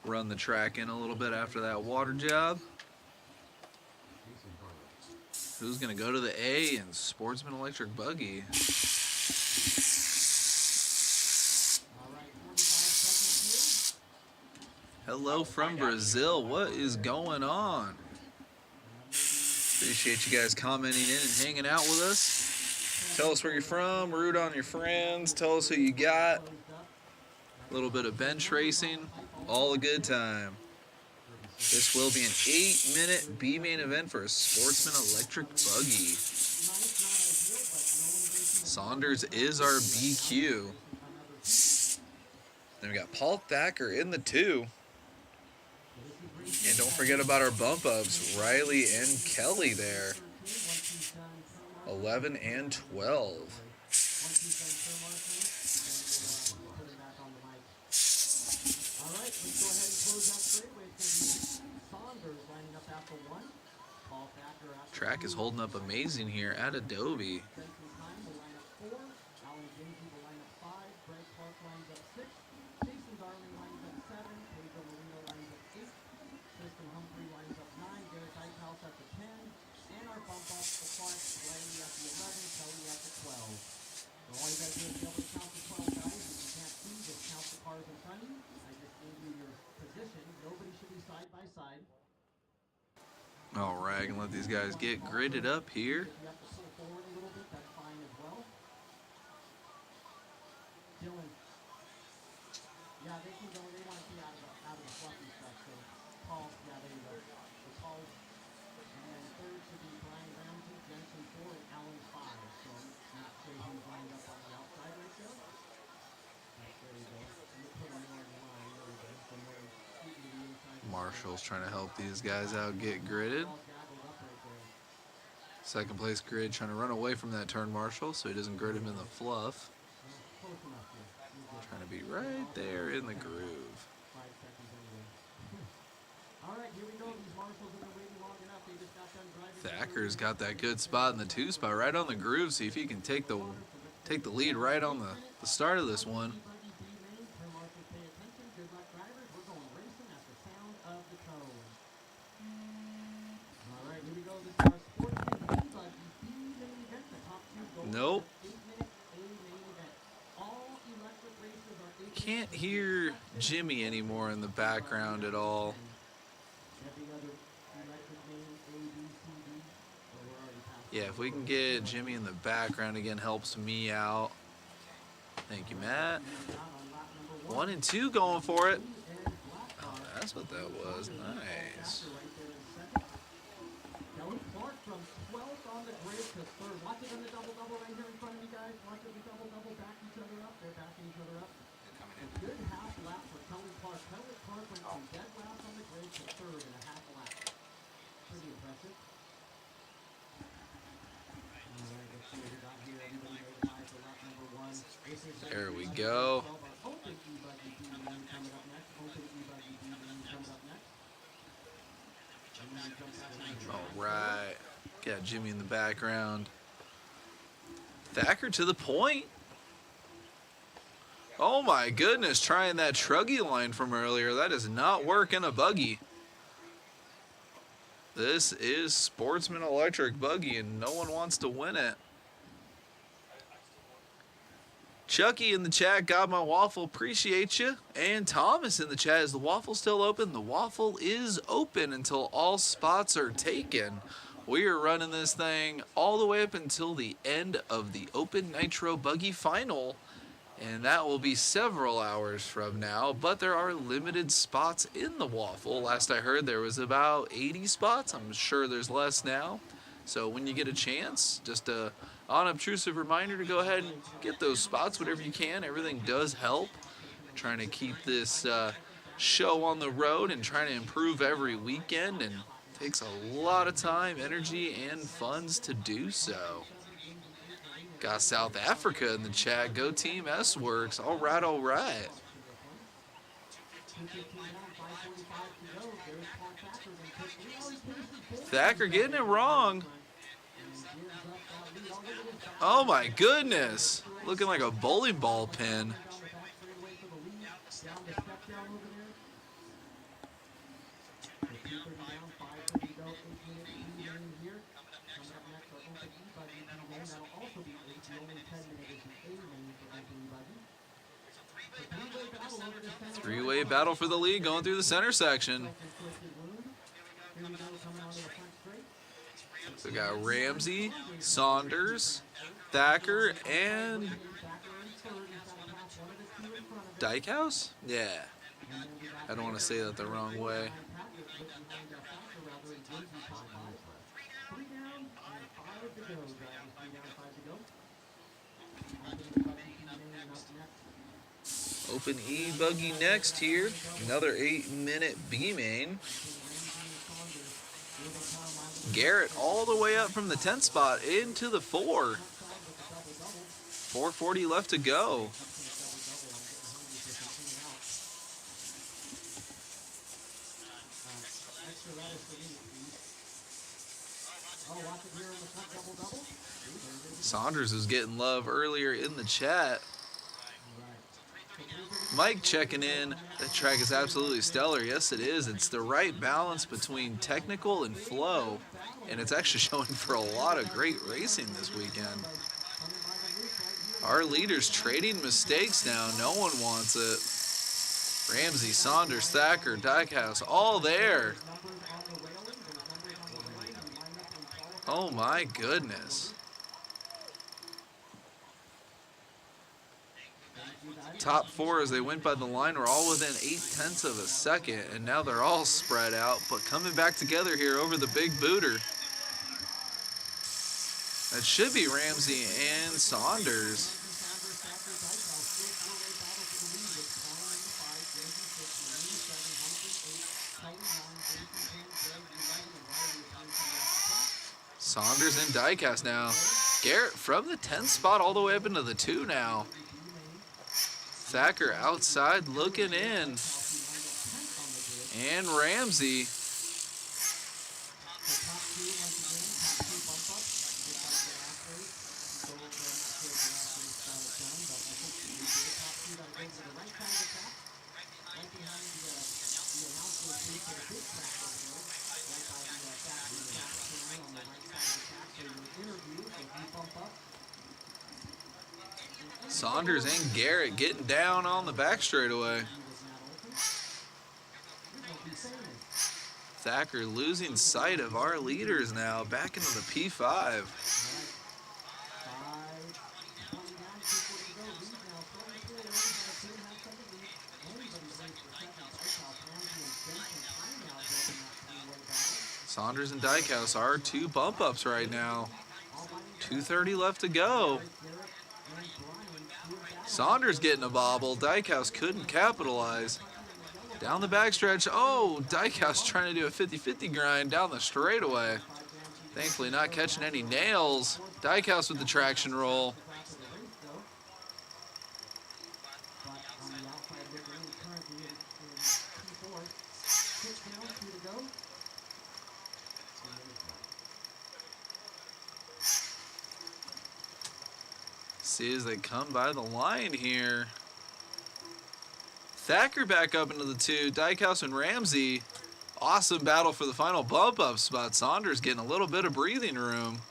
Run the track in a little bit after that water job. Who's going to go to the A in Sportsman Electric Buggy? Hello from Brazil. What is going on? Appreciate you guys commenting in and hanging out with us. Tell us where you're from, root on your friends, tell us who you got. A little bit of bench racing, all a good time. This will be an 8-minute B main event for a Sportsman Electric Buggy. Saunders is our BQ. Then we got Paul Thacker in the 2. And And don't forget about our bump ups, Riley and Kelly there. 11 and 12. Track is holding up amazing here at Adobe. All right, gonna let these guys get gridded up here. Marshall's trying to help these guys out get gridded. Second place grid trying to run away from that turn Marshall so he doesn't grid him in the fluff. Trying to be right there in the groove. Thacker's got that good spot in the 2 spot right on the groove. See if he can take the lead right on the start of this one. Nope. Can't hear Jimmy anymore in the background at all. Yeah, if we can get Jimmy in the background again, helps me out. Thank you, Matt. 1 and 2 going for it. Oh, that's what that was. Nice. There we go. All right. Got Jimmy in the background. Thacker to the point. Oh my goodness, trying that truggy line from earlier. That does not work in a buggy. This is Sportsman Electric Buggy and no one wants to win it. Chucky in the chat, got my waffle, appreciate you. And Thomas in the chat, is the waffle still open? The waffle is open until all spots are taken. We are running this thing all the way up until the end of the Open Nitro Buggy Final. And that will be several hours from now, but there are limited spots in the waffle. Last I heard there was about 80 spots. I'm sure there's less now. So when you get a chance, just a unobtrusive reminder to go ahead and get those spots whenever you can. Everything does help. Trying to keep this show on the road and trying to improve every weekend, and takes a lot of time, energy, and funds to do so. Got South Africa in the chat. Go Team S-Works. All right, all right. Thacker getting it wrong. Oh my goodness. Looking like a bowling ball pin. Three-way battle for the lead going through the center section. So we got Ramsey, Saunders, Thacker, and Dykehouse? Yeah. I don't want to say that the wrong way. Open E buggy next here. Another 8-minute B main. Garrett all the way up from the 10th spot into the 4. 4:40 left to go. Saunders was getting love earlier in the chat. Mike checking in. That track is absolutely stellar. Yes, it is. It's the right balance between technical and flow, and it's actually showing for a lot of great racing this weekend. Our leaders trading mistakes now. No one wants it. Ramsey, Saunders, Thacker, Dykhouse, all there. Oh my goodness. Top 4 as they went by the line were all within 0.8 of a second, and now they're all spread out, but coming back together here over the big booter. That should be Ramsey and Saunders. Saunders and Diecast now. Garrett from the 10th spot all the way up into the 2 now. Thacker outside looking in. And Ramsey. Saunders and Garrett getting down on the back straightaway. Thacker losing sight of our leaders now, back into the P5. Saunders and Dykhouse are 2 bump ups right now. 2:30 left to go. Saunders getting a bobble. Dykhouse couldn't capitalize. Down the backstretch. Oh, Dykhouse trying to do a 50-50 grind down the straightaway. Thankfully not catching any nails. Dykhouse with the traction roll. See as they come by the line here. Thacker back up into the 2. Dykhouse and Ramsey. Awesome battle for the final bump up spot. Saunders getting a little bit of breathing room.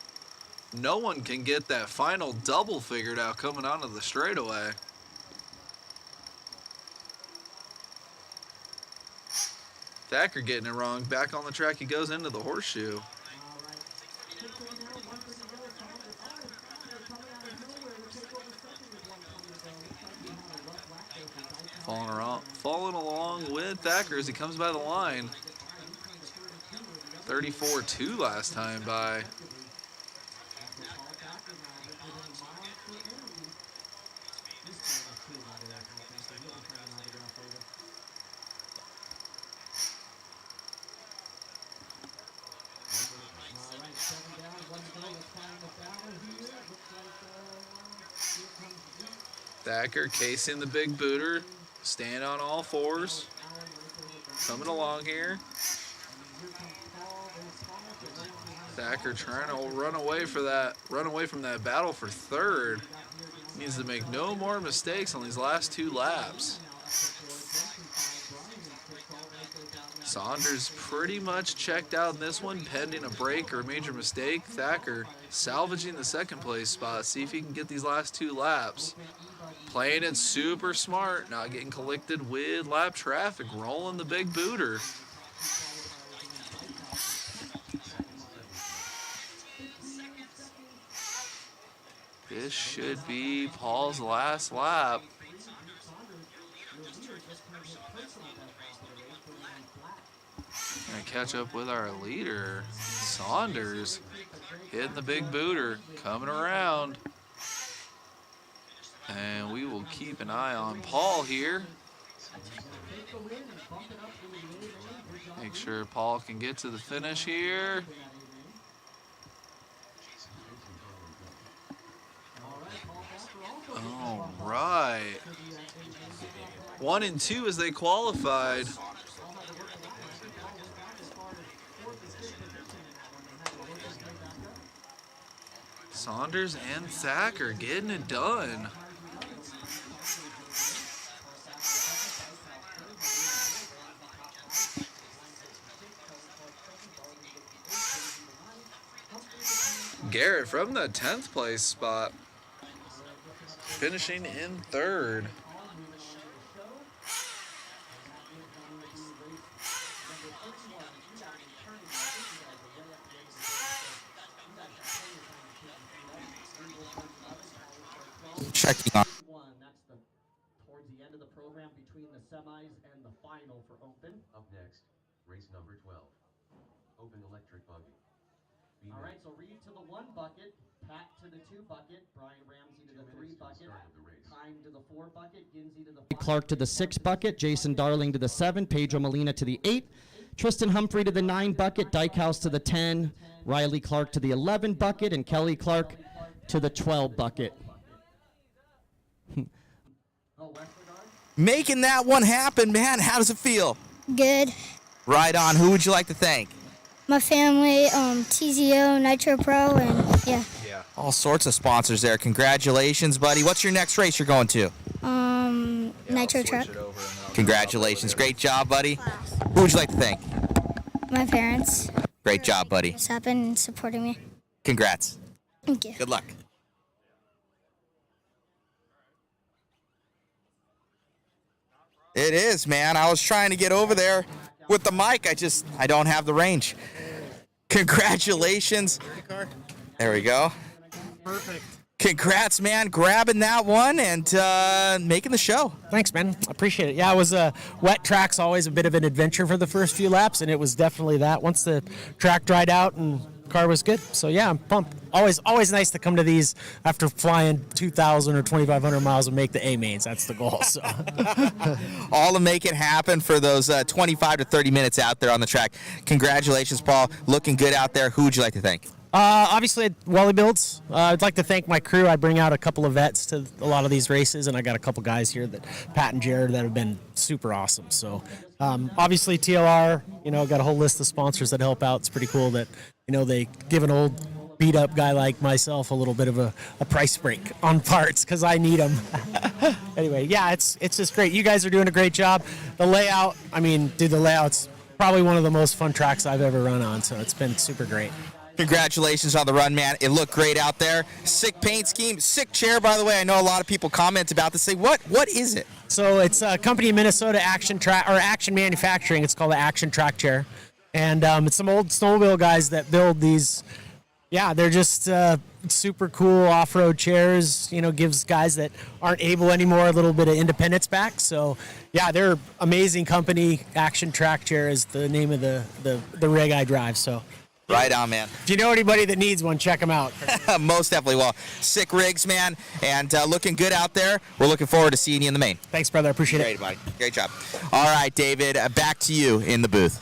No one can get that final double figured out coming onto the straightaway. Thacker getting it wrong. Back on the track he goes into the horseshoe. Falling along with Thacker as he comes by the line. 34-2 last time by. Thacker casing the big booter. Stand on all 4s. Coming along here. Thacker trying to run away from that battle for 3rd. Needs to make no more mistakes on these last 2 laps. Saunders pretty much checked out in this one, pending a break or a major mistake. Thacker salvaging the 2nd place spot. See if he can get these last 2 laps. Playing it super smart, not getting collected with lap traffic, rolling the big booter. This should be Paul's last lap. Gonna catch up with our leader, Saunders, hitting the big booter, coming around. And we will keep an eye on Paul here. Make sure Paul can get to the finish here. All right. 1 and 2 as they qualified. Saunders and Thacker getting it done. Garrett from the 10th place spot, finishing in 3rd. Checking on. That's towards the end of the program between the semis and the final for Open. Up next, race number 12. Open electric buggy. All right, so Reed to the 1 bucket, Pat to the 2 bucket, Brian Ramsey to the 3 bucket, Time to the 4 bucket, Ginsey to the 5. Clark to the 6 bucket, Jason Darling to the 7, Pedro Molina to the 8, Tristan Humphrey to the 9 bucket, Dykehouse to the 10, Riley Clark to the 11 bucket, and Kelly Clark to the 12 bucket. Making that one happen, man. How does it feel? Good. Right on. Who would you like to thank? My family, TZO, Nitro Pro, and yeah. All sorts of sponsors there. Congratulations, buddy. What's your next race you're going to? Nitro Truck. Congratulations. Great job, buddy. Who would you like to thank? My parents. Great job, buddy. This happened and supporting me. Congrats. Thank you. Good luck. It is, man. I was trying to get over there with the mic. I don't have the range. Congratulations. There we go. Perfect. Congrats, man. Grabbing that one and making the show. Thanks, man. I appreciate it. Yeah, it was wet track's always a bit of an adventure for the first few laps, and it was definitely that. Once the track dried out and car was good. So yeah, I'm pumped. Always nice to come to these after flying 2,000 or 2,500 miles and make the A mains. That's the goal. So all to make it happen for those 25 to 30 minutes out there on the track. Congratulations, Paul. Looking good out there. Who would you like to thank? Obviously, Wally Builds. I'd like to thank my crew. I bring out a couple of vets to a lot of these races, and I got a couple guys here Pat and Jared, that have been super awesome. So, obviously, TLR, got a whole list of sponsors that help out. It's pretty cool that, they give an old beat-up guy like myself a little bit of a price break on parts because I need them. Anyway, yeah, it's just great. You guys are doing a great job. The layout, the layout's probably one of the most fun tracks I've ever run on, so it's been super great. Congratulations on the run, man. It looked great out there. Sick paint scheme, sick chair, by the way. I know a lot of people comment about this. Say, what is it? So it's a company in Minnesota, Action Manufacturing. It's called the Action Track Chair. And it's some old snowmobile guys that build these. Yeah, they're just super cool off-road chairs, gives guys that aren't able anymore a little bit of independence back. So, yeah, they're amazing company. Action Track Chair is the name of the rig I drive, so. Right on, man. If you know anybody that needs one, check them out. Most definitely. Well, sick rigs, man, and looking good out there. We're looking forward to seeing you in the main. Thanks, brother. I appreciate it. Great, buddy. Great job. All right, David, back to you in the booth.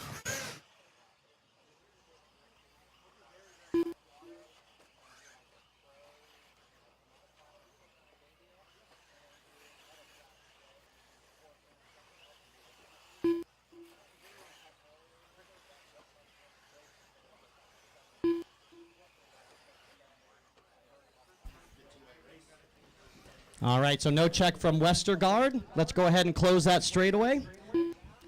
All right, so no check from Westergaard. Let's go ahead and close that straightaway.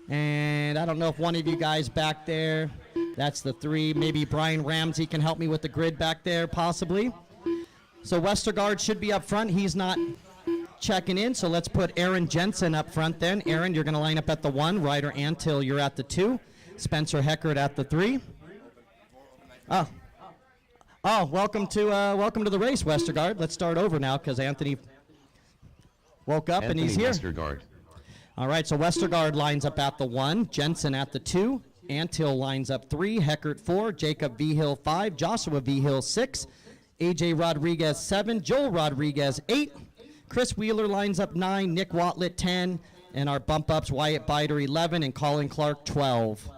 And I don't know if one of you guys back there, that's the 3. Maybe Brian Ramsey can help me with the grid back there, possibly. So Westergaard should be up front. He's not checking in, so let's put Aaron Jensen up front then. Aaron, you're going to line up at the 1. Ryder Antill, you're at the 2. Spencer Heckert at the 3. Oh, welcome to the race, Westergaard. Let's start over now because Anthony woke up and he's here. Westergaard. All right, so Westergaard lines up at the 1, Jensen at the 2, Antill lines up 3, Heckert 4, Jacob Vigil 5, Joshua Vigil 6, AJ Rodriguez 7, Joel Rodriguez 8, Chris Wheeler lines up 9, Nick Watlett 10, and our bump ups Wyatt Bider 11 and Colin Clark 12.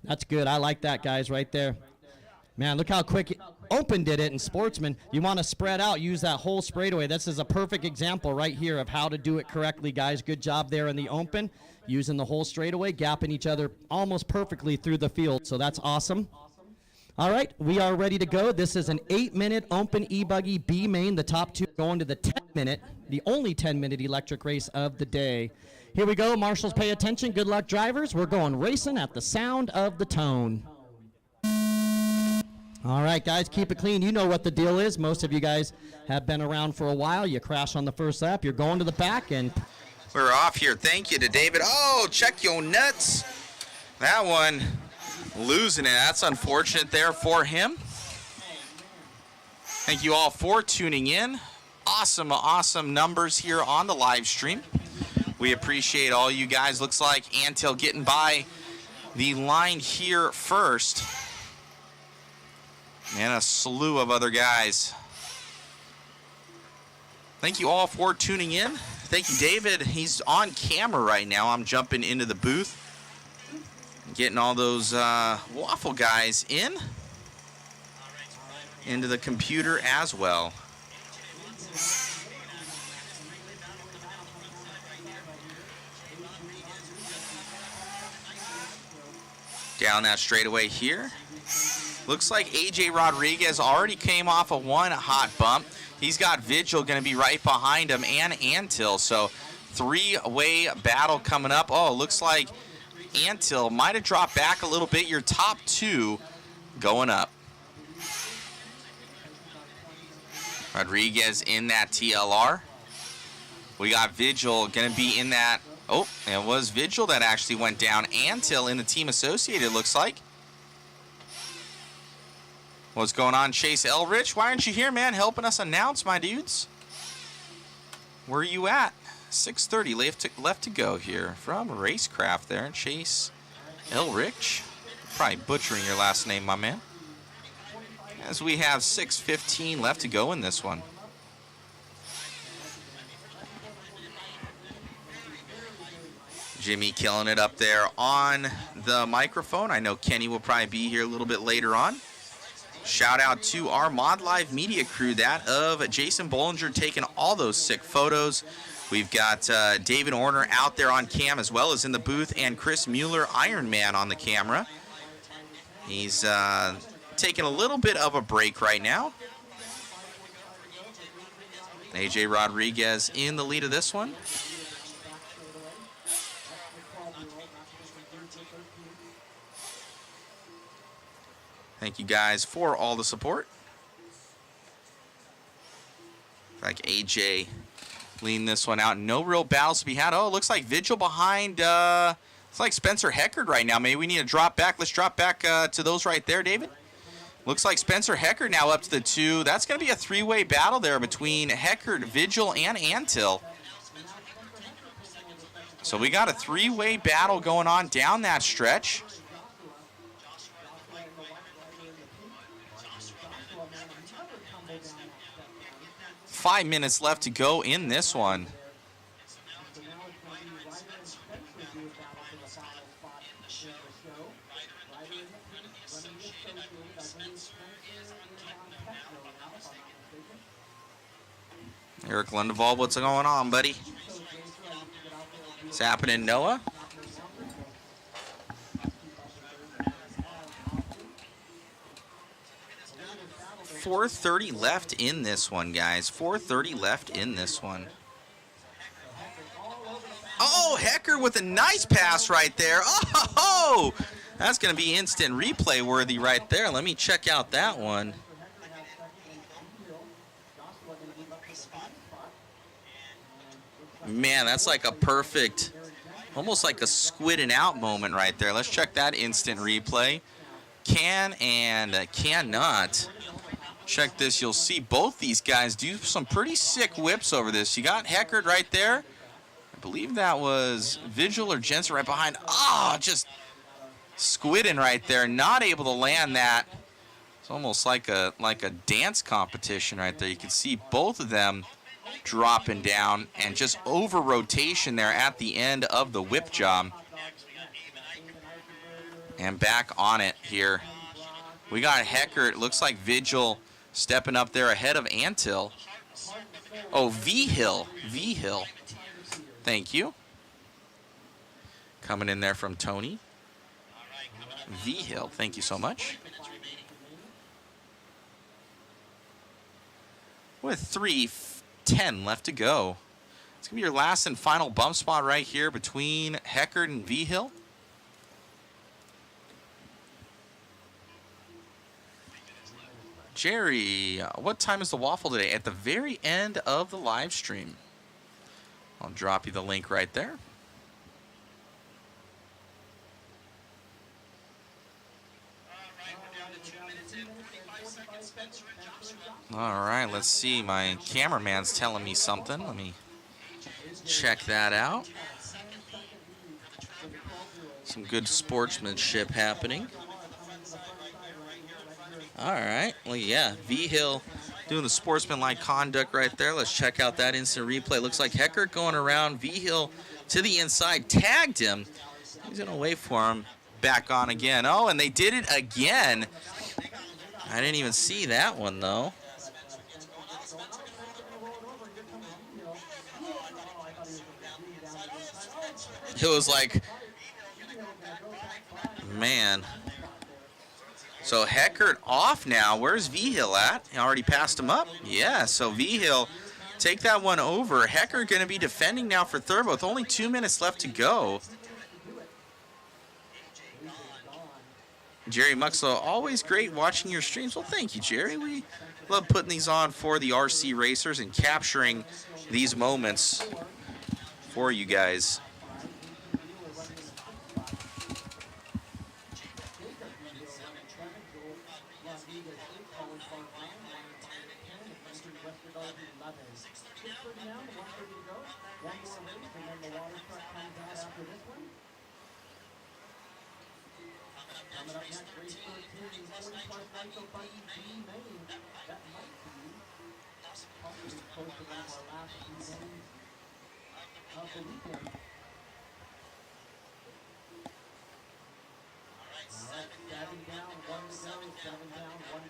That's good. I like that, guys, right there. Man, look how quick Open did it in Sportsman. You want to spread out, use that whole straightaway. This is a perfect example right here of how to do it correctly, guys. Good job there in the Open, using the whole straightaway, gapping each other almost perfectly through the field. So that's awesome. All right, we are ready to go. This is an 8-minute Open e-buggy B main. The top two going to the 10-minute, the only 10-minute electric race of the day. Here we go. Marshals, pay attention. Good luck, drivers. We're going racing at the sound of the tone. All right, guys, keep it clean. You know what the deal is. Most of you guys have been around for a while. You crash on the first lap. You're going to the back, and we're off here. Thank you to David. Oh, check your nuts. That one losing it. That's unfortunate there for him. Thank you all for tuning in. Awesome, awesome numbers here on the live stream. We appreciate all you guys. Looks like Antil getting by the line here first. And a slew of other guys. Thank you all for tuning in. Thank you, David. He's on camera right now. I'm jumping into the booth, getting all those waffle guys into the computer as well. Down that straightaway here. Looks like AJ Rodriguez already came off of one hot bump. He's got Vigil going to be right behind him, and Antil. So three-way battle coming up. Oh, looks like Antil might have dropped back a little bit. Your top two going up. Rodriguez in that TLR. We got Vigil going to be in that. Oh, it was Vigil that actually went down. Antil in the team associated, looks like. What's going on, Chase Elrich? Why aren't you here, man, helping us announce, my dudes? Where are you at? 6:30 left to go here from Racecraft there. Chase Elrich. Probably butchering your last name, my man. As we have 6:15 left to go in this one. Jimmy killing it up there on the microphone. I know Kenny will probably be here a little bit later on. Shout out to our Mod Live media crew, that of Jason Bollinger taking all those sick photos. We've got David Orner out there on cam as well as in the booth, and Chris Mueller, Iron Man, on the camera. He's taking a little bit of a break right now. AJ Rodriguez in the lead of this one. Thank you guys for all the support. Like AJ leading this one out. No real battles to be had. Oh, it looks like Vigil behind. It's like Spencer Heckard right now. Maybe we need to drop back. Let's drop back to those right there, David. Looks like Spencer Heckard now up to the two. That's going to be a three-way battle there between Heckard, Vigil, and Antil. So we got a three-way battle going on down that stretch. Five minutes left to go in this one. Eric Lundeval, what's going on, buddy? What's happening, Noah? .430 left in this one, guys. 4:30 left in this one. Oh, Hecker with a nice pass right there. Oh, that's going to be instant replay worthy right there. Let me check out that one. Man, that's like a perfect, almost like a squidding out moment right there. Let's check that instant replay. Can and cannot. Check this. You'll see both these guys do some pretty sick whips over this. You got Heckard right there. I believe that was Vigil or Jensen right behind. Oh, just squidding right there. Not able to land that. It's almost like a dance competition right there. You can see both of them dropping down and just over rotation there at the end of the whip job. And back on it here. We got Heckert. Looks like Vigil stepping up there ahead of Antil. Oh, V-Hill. V-Hill. Thank you. Coming in there from Tony. V-Hill. Thank you so much. With 3:10 left to go. It's going to be your last and final bump spot right here between Heckert and V-Hill. Jerry, what time is the waffle today? At the very end of the live stream. I'll drop you the link right there. All right, let's see. My cameraman's telling me something. Let me check that out. Some good sportsmanship happening. All right. Well, yeah, V-Hill doing the sportsmanlike conduct right there. Let's check out that instant replay. Looks like Heckert going around. V-Hill to the inside. Tagged him. He's going to wait for him. Back on again. Oh, and they did it again. I didn't even see that one, though. It was like, man. So Heckert off now. Where's V-Hill at? He already passed him up. Yeah, so V-Hill take that one over. Heckert going to be defending now for third with only 2 minutes left to go. Jerry Muxlow, always great watching your streams. Well, thank you, Jerry. We love putting these on for the RC racers and capturing these moments for you guys.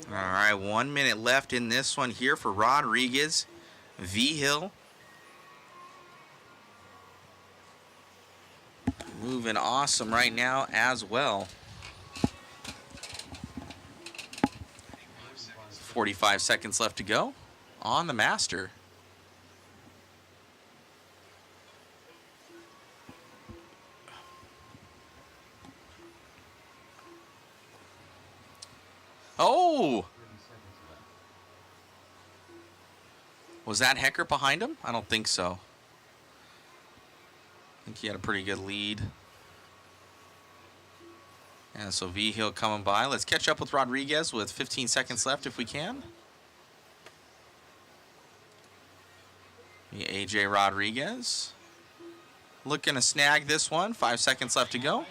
All right, 1 minute left in this one here for Rodriguez. V-Hill moving awesome right now as well. 45 seconds left to go on the master. Oh! Was that Heckert behind him? I don't think so. I think he had a pretty good lead. And so V-Hill coming by. Let's catch up with Rodriguez with 15 seconds left if we can. AJ Rodriguez looking to snag this one. 5 seconds left to go.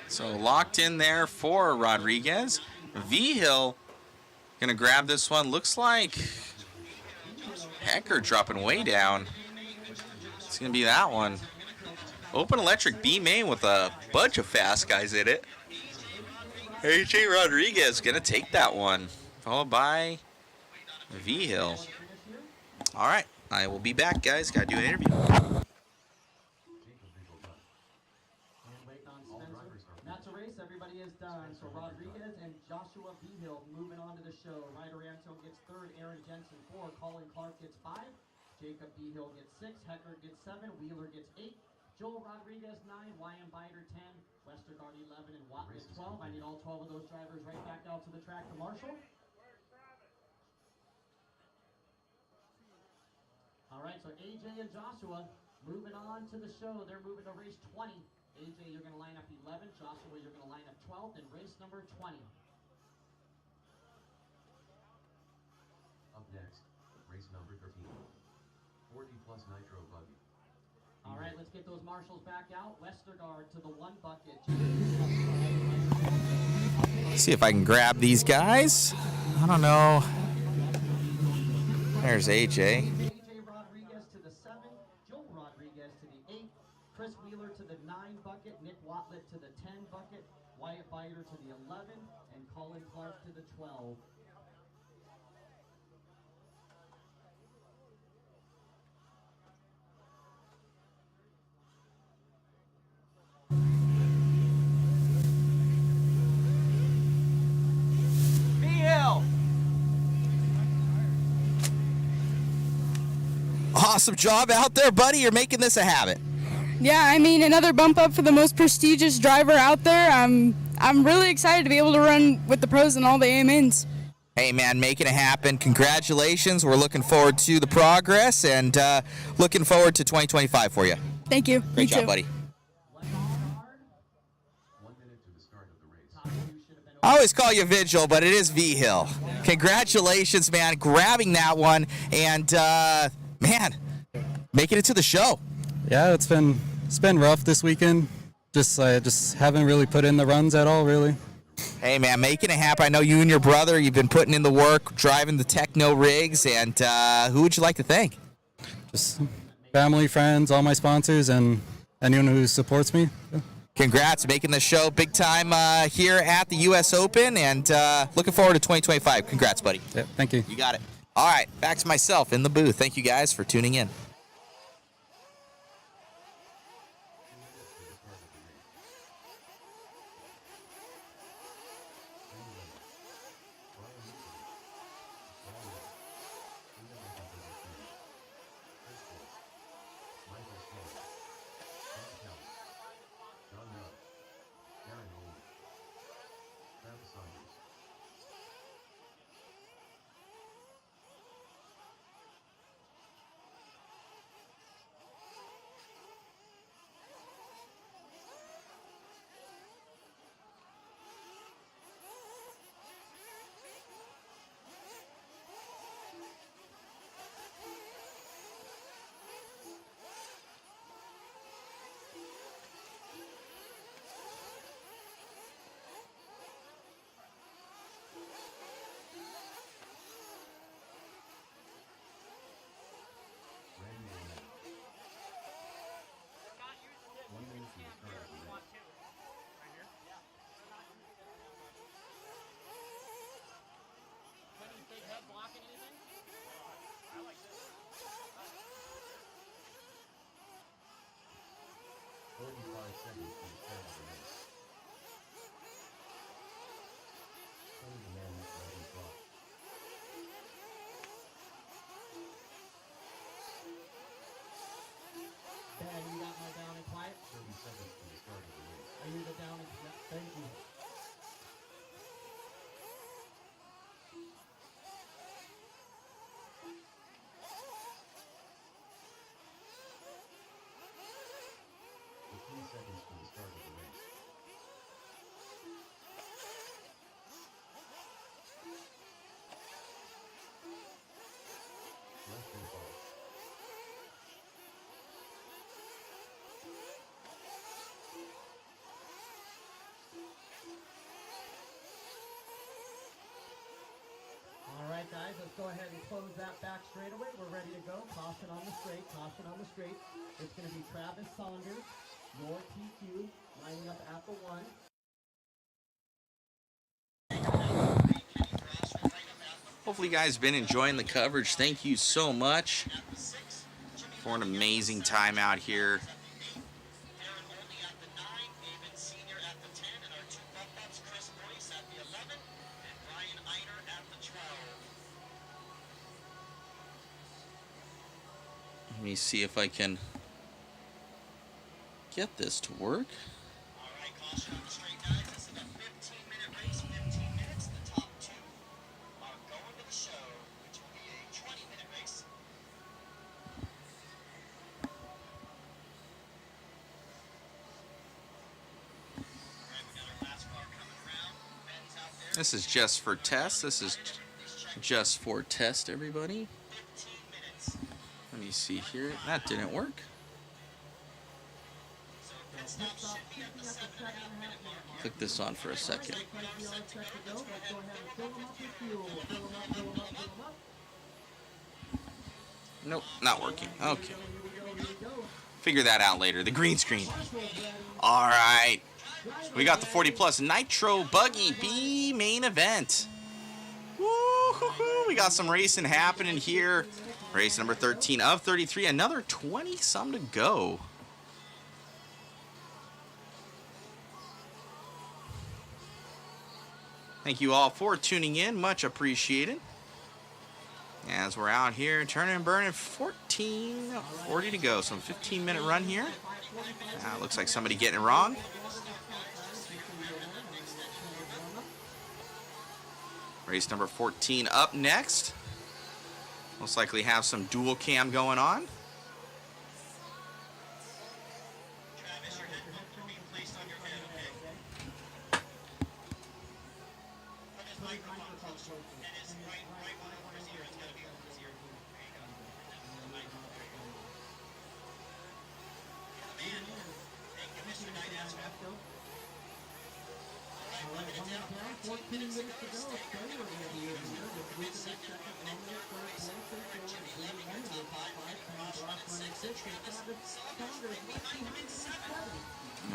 So locked in there for Rodriguez. V-Hill gonna grab this one. Looks like Heckert dropping way down. It's gonna be that one. Open electric B main with a bunch of fast guys in it. AJ Rodriguez gonna take that one, followed by V-Hill. All right, I will be back, guys. Gotta do an interview. That's a race. Everybody is done. So Rodriguez and Joshua V-Hill moving on to the show. Ryder Anto gets third. Aaron Jensen 4. Colin Clark gets 5. Jacob V-Hill gets 6. Heckert gets 7. Wheeler gets 8. Joel Rodriguez 9. Wyan Biter 10. Westergaard 11. And Watt is 12. I need all 12 of those drivers right back out to the track to Marshall. All right, so AJ and Joshua moving on to the show. They're moving to race 20. AJ, you're going to line up 11. Joshua, you're going to line up 12. And race number 20. Up next, race number 13. 40 plus nitro buggy. All right, let's get those marshals back out. Westergaard to the 1 bucket. See if I can grab these guys. I don't know. There's AJ. AJ Rodriguez to the 7, Joel Rodriguez to the 8, Chris Wheeler to the 9 bucket, Nick Watlett to the 10 bucket, Wyatt Biter to the 11, and Colin Clark to the 12. Awesome job out there, buddy. You're making this a habit. Yeah, I mean, another bump up for the most prestigious driver out there. I'm really excited to be able to run with the pros and all the AMNs. Hey, man, making it happen. Congratulations. We're looking forward to the progress and looking forward to 2025 for you. Thank you. Great You job, too. buddy. I always call you Vigil, but it is V-Hill. Congratulations, man, grabbing that one and, man, making it to the show. Yeah, it's been rough this weekend. Just haven't really put in the runs at all, really. Hey, man, making it happen. I know you and your brother, you've been putting in the work, driving the Techno rigs, and who would you like to thank? Just family, friends, all my sponsors, and anyone who supports me. Congrats, making the show big time here at the U.S. Open, and looking forward to 2025. Congrats, buddy. Yeah, thank you. You got it. All right, back to myself in the booth. Thank you guys for tuning in. Ben, you got my down and quiet? 30 seconds to the start of the race. Are you the down and quiet? Thank you. All right, guys, let's go ahead and close that back straightaway. We're ready to go. Caution on the straight, caution on the straight. It's going to be Travis Saunders, your TQ, lining up at the 1. Hopefully you guys have been enjoying the coverage. Thank you so much for an amazing time out here. Let me see if I can get this to work. All right, caution on the straight, guys. This is a 15-minute race, 15 minutes. The top 2 are going to the show, which will be a 20-minute race. All right, we got our last car coming around. Ben's out there. This is just for test. This is just for test, everybody. 15 minutes. Let me see here. That didn't work. So pit stop should be at the 7.5-minute mark. Click this on for a second. Let's go ahead and fill them up with fuel. Fill them up, fill them up, fill them up, fill them up. Nope, not working. Okay. Figure that out later. The green screen. All right. We got the 40 plus Nitro Buggy B main event. Woo-hoo-hoo. We got some racing happening here. Race number 13 of 33. Another 20-some to go. Thank you all for tuning in. Much appreciated. As we're out here turning and burning, 14:40 to go. So 15-minute run here. Looks like somebody getting it wrong. Race number 14 up next. Most likely have some dual cam going on.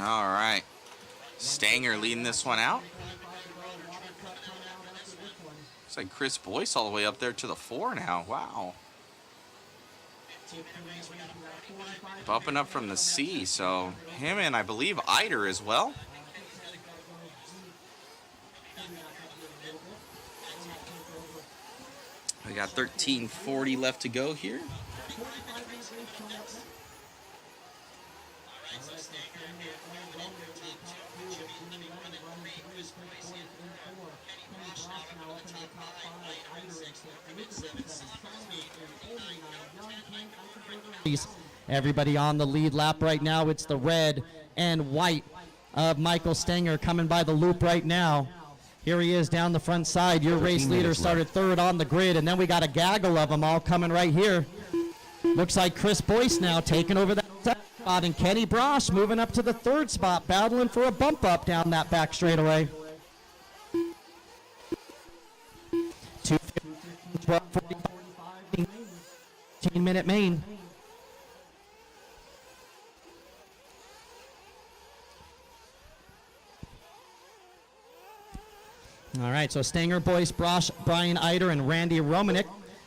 All right. Stanger leading this one out. Looks like Chris Boyce all the way up there to the 4 now. Wow. Bumping up from the C, so him and I believe Eider as well. We got 13:40 left to go here. Everybody on the lead lap right now. It's the red and white of Michael Stanger coming by the loop right now. Here he is down the front side. Your race leader started third on the grid, and then we got a gaggle of them all coming right here. Looks like Chris Boyce now taking over that second spot, and Kenny Brosh moving up to the third spot, battling for a bump up down that back straightaway. 15-minute main. All right, so Stanger, Boyce, Brosh, Brian Eider, and Randy Romanek,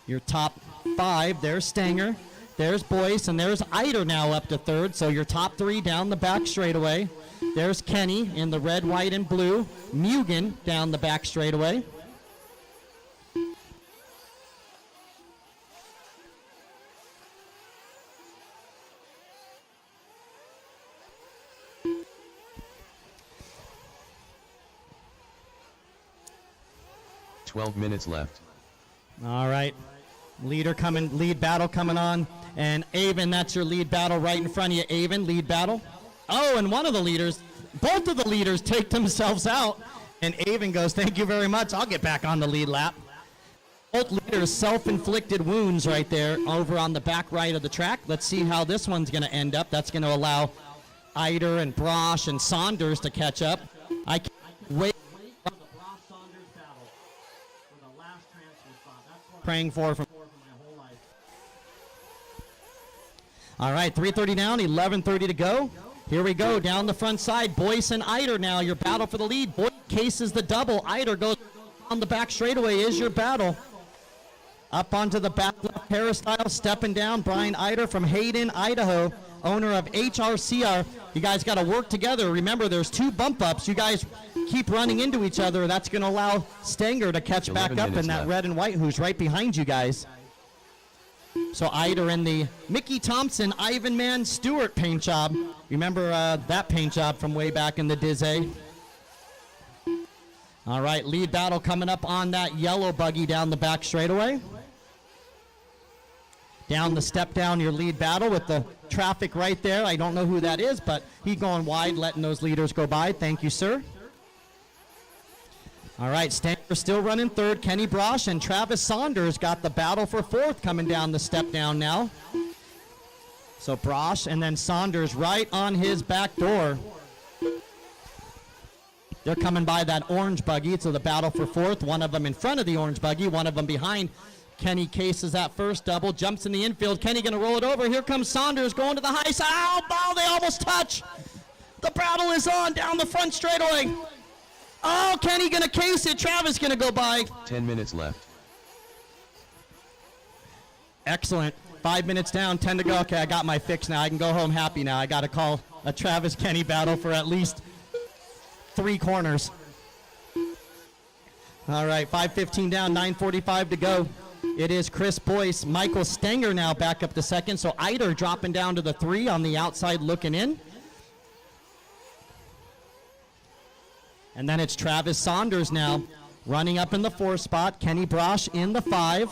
your top 5. There's Stanger, there's Boyce, and there's Eider now up to third. So your top 3 down the back straightaway. There's Kenny in the red, white, and blue. Mugen down the back straightaway. "12 minutes left. All right, lead battle coming on, and Avon, that's your lead battle right in front of you. Avon, lead battle. Oh, and both of the leaders take themselves out, and Avon goes, "Thank you very much. I'll get back on the lead lap." Both leaders self-inflicted wounds right there over on the back right of the track. Let's see how this one's going to end up. That's going to allow Eider and Brosh and Saunders to catch up. I can't wait. Praying for from my whole life. All right, 3:30 down, 11:30 to go. Here we go, down the front side. Boyce and Eider now, your battle for the lead. Boyce cases the double. Eider goes on the back straightaway, is your battle. Up onto the back left peristyle, stepping down, Brian Eider from Hayden, Idaho, owner of HRCR. You guys got to work together. Remember, there's 2 bump ups. You guys keep running into each other. That's going to allow Stanger to catch back up in that red and white, who's right behind you guys. So Eider in the Mickey Thompson, Ivan Man Stewart paint job. Remember that paint job from way back in the Dizzy. All right, lead battle coming up on that yellow buggy down the back straightaway. Down the step down, your lead battle with the traffic right there. I don't know who that is, but he's going wide, letting those leaders go by. Thank you, sir. All right, Stanger still running third. Kenny Brosh and Travis Saunders got the battle for fourth coming down the step down now. So Brosh and then Saunders right on his back door. They're coming by that orange buggy, so the battle for fourth. One of them in front of the orange buggy, one of them behind. Kenny cases that first double, jumps in the infield. Kenny going to roll it over. Here comes Saunders going to the high side. Oh, ball, they almost touch. The battle is on down the front straightaway. Oh, Kenny going to case it. Travis going to go by. 10 minutes left. Excellent. 5 minutes down, 10 to go. Okay, I got my fix now. I can go home happy now. I got to call a Travis Kenny battle for at least 3 corners. All right, 5:15 down, 9:45 to go. It is Chris Boyce. Michael Stenger now back up to second. So Eider dropping down to the 3 on the outside looking in. And then it's Travis Saunders now running up in the 4 spot. Kenny Brosh in the 5.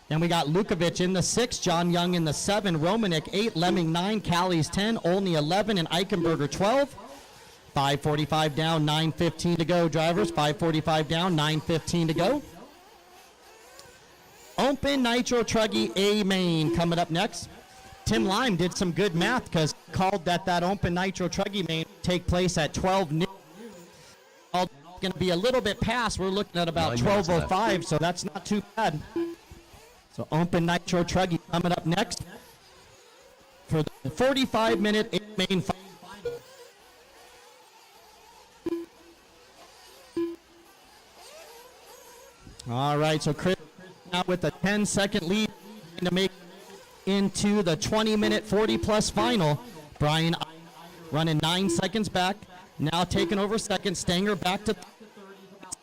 Then we got Lukovic in the 6, John Young in the 7, Romanek 8, Lemming 9, Callies 10, Olney 11, and Eichenberger 12. 5:45 down, 9:15 to go, drivers. 5:45 down, 9:15 to go. Open Nitro Truggy A main coming up next. Tim Lime did some good math because called that Open Nitro Truggy main take place at 12 noon. Going to be a little bit past. We're looking at about 12:05, so that's not too bad. So Open Nitro Truggy coming up next for the 45-minute main final. All right, so Chris now with a 10-second lead to make into the 20-minute 40-plus final. Brian running 9 seconds back, now taking over second. Stenger back to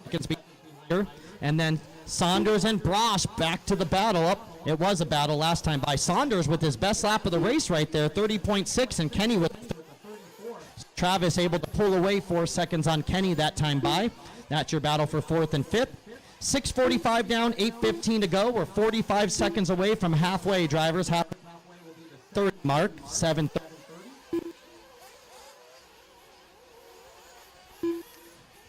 seconds here, and then Saunders and Brosh back to the battle. Up, it was a battle last time by Saunders with his best lap of the race right there, 30.6, and Kenny with Travis able to pull away 4 seconds on Kenny that time by. That's your battle for 4th and 5th. 6:45 down, 8:15 to go. We're 45 seconds away from halfway, drivers. Third mark, 7:30.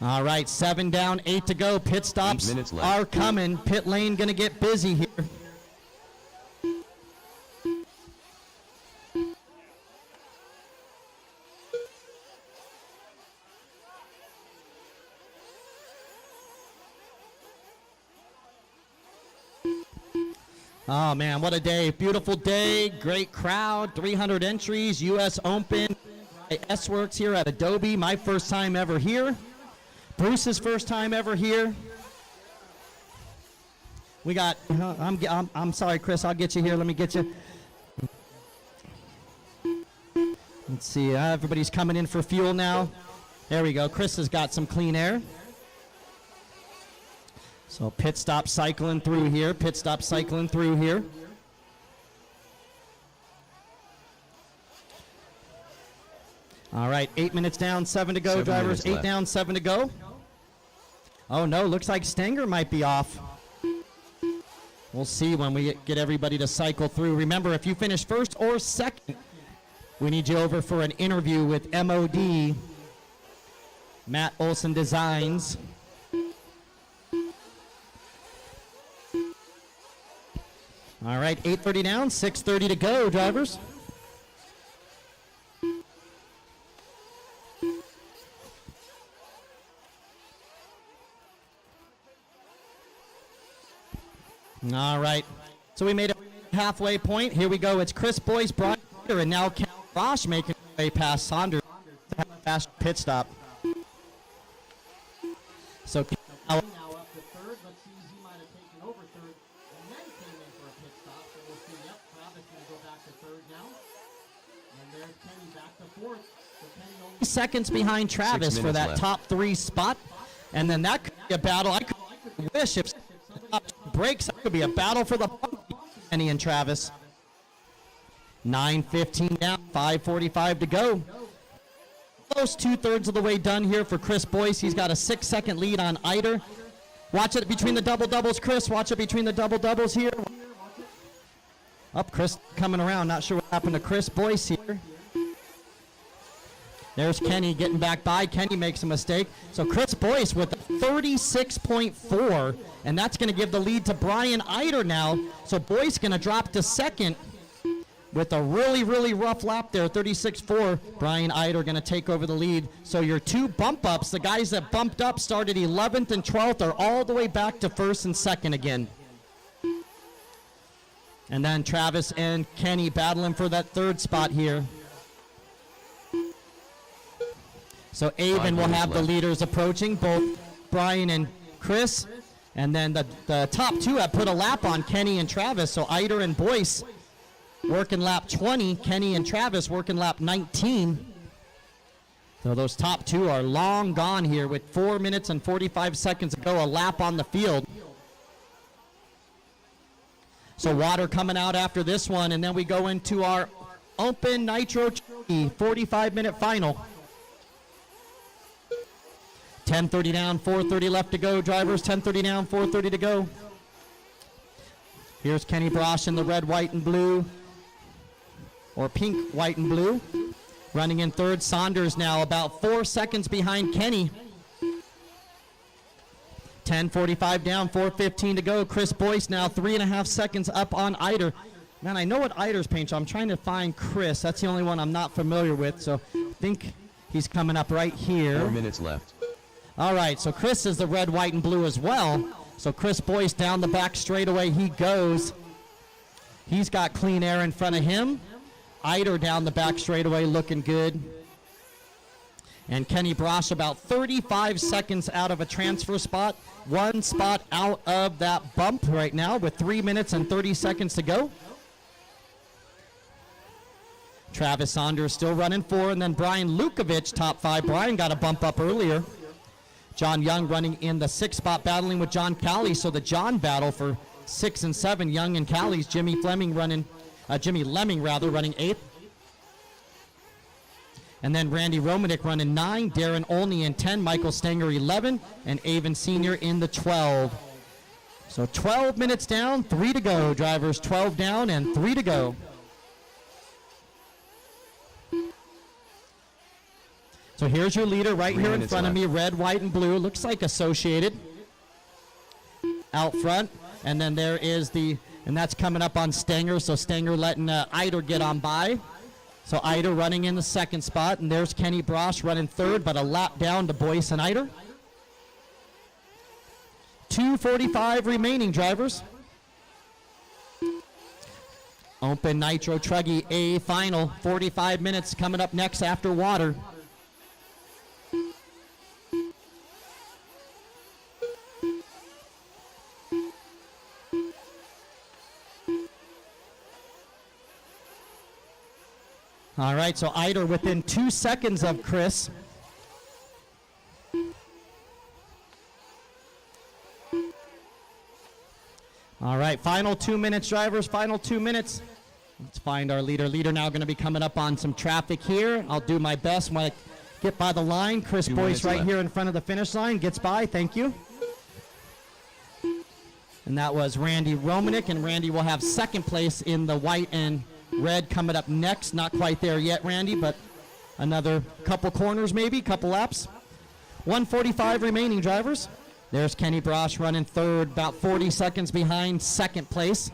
All right, 7 down, 8 to go. Pit stops are coming. Pit lane going to get busy here. Oh, man, what a day. Beautiful day, great crowd, 300 entries, U.S. Open, S-Works here at Adobe. My first time ever here. Bruce's first time ever here. We got, I'm sorry, Chris, I'll get you here. Let me get you. Let's see, everybody's coming in for fuel now. There we go. Chris has got some clean air. So pit stop cycling through here. Pit stop cycling through here. All right, 8 minutes down, 7 to go, drivers. 8 down, 7 to go. Oh, no, looks like Stenger might be off. We'll see when we get everybody to cycle through. Remember, if you finish first or second, we need you over for an interview with MOD, Matt Olson Designs. All right, 8:30 down, 6:30 to go, drivers. All right, so we made a halfway point. Here we go. It's Chris Boyce, Brian, and now Ken Rosh making his way past Saunders. Fast pit stop. So now up to third. Let's see, he might have taken over third and then came in for a pit stop. So we'll see. Yep, Travis going to go back to third now. And there's Kenny back to fourth. So Kenny only seconds behind Travis for that left. top 3 spot. And then that could be a battle. I could wish if breaks, that could be a battle for the Kenny and Travis. 9:15 down, 5:45 to go. Close 2/3 of the way done here for Chris Boyce. He's got a 6-second lead on Eider. Watch it between the double doubles, Chris. Watch it between the double doubles here. Up, Chris coming around. Not sure what happened to Chris Boyce here. There's Kenny getting back by. Kenny makes a mistake. So Chris Boyce with 36.4, and that's going to give the lead to Brian Eider now. So Boyce going to drop to second with a really, really rough lap there, 36.4. Brian Eider going to take over the lead. So your 2 bump ups, the guys that bumped up started 11th and 12th, are all the way back to 1st and 2nd again. And then Travis and Kenny battling for that third spot here. So Avon will have the leaders approaching, both Brian and Chris. And then the top two have put a lap on Kenny and Travis. So Eider and Boyce working lap 20. Kenny and Travis working lap 19. So those top two are long gone here with 4 minutes and 45 seconds to go, a lap on the field. So water coming out after this one, and then we go into our Open Nitro 45-minute final. 10:30 down, 4:30 left to go, drivers. 10:30 down, 4:30 to go. Here's Kenny Brosh in the red, white, and blue, or pink, white, and blue. Running in third, Saunders now about 4 seconds behind Kenny. 10:45 down, 4:15 to go. Chris Boyce now 3.5 seconds up on Eider. Man, I know what Eider's paint, so I'm trying to find Chris. That's the only one I'm not familiar with, so I think he's coming up right here. 4 minutes left. All right, so Chris is the red, white, and blue as well. So Chris Boyce down the back straightaway, he goes. He's got clean air in front of him. Eider down the back straightaway looking good. And Kenny Brosh about 35 seconds out of a transfer spot. 1 spot out of that bump right now with 3 minutes and 30 seconds to go. Travis Saunders still running 4, and then Brian Lukovic, top 5. Brian got a bump up earlier. John Young running in the 6th spot, battling with John Cali. So the John battle for 6 and 7. Young and Cali's Jimmy Lemming running 8th. And then Randy Romanek running 9, Darren Olney in 10, Michael Stanger 11, and Avon Sr. in the 12. So 12 minutes down, 3 to go, drivers. 12 down and 3 to go. So here's your leader right here in front of me, red, white, and blue. Looks like Associated out front. And then there is and that's coming up on Stanger. So Stanger letting Eider get on by. So Eider running in the 2nd spot. And there's Kenny Brosh running 3rd, but a lap down to Boyce and Eider. 2:45 remaining, drivers. Open Nitro Truggy A final. 45 minutes coming up next after water. All right, so Eider within 2 seconds of Chris. All right, final 2 minutes, drivers, final 2 minutes. Let's find our leader. Leader now going to be coming up on some traffic here. I'll do my best when I get by the line. Chris Boyce right here in front of the finish line. Gets by, thank you. And that was Randy Romanek, and Randy will have 2nd place in the white and red coming up next. Not quite there yet, Randy, but another couple corners maybe, couple laps. 1:45 remaining, drivers. There's Kenny Brosh running 3rd, about 40 seconds behind 2nd place.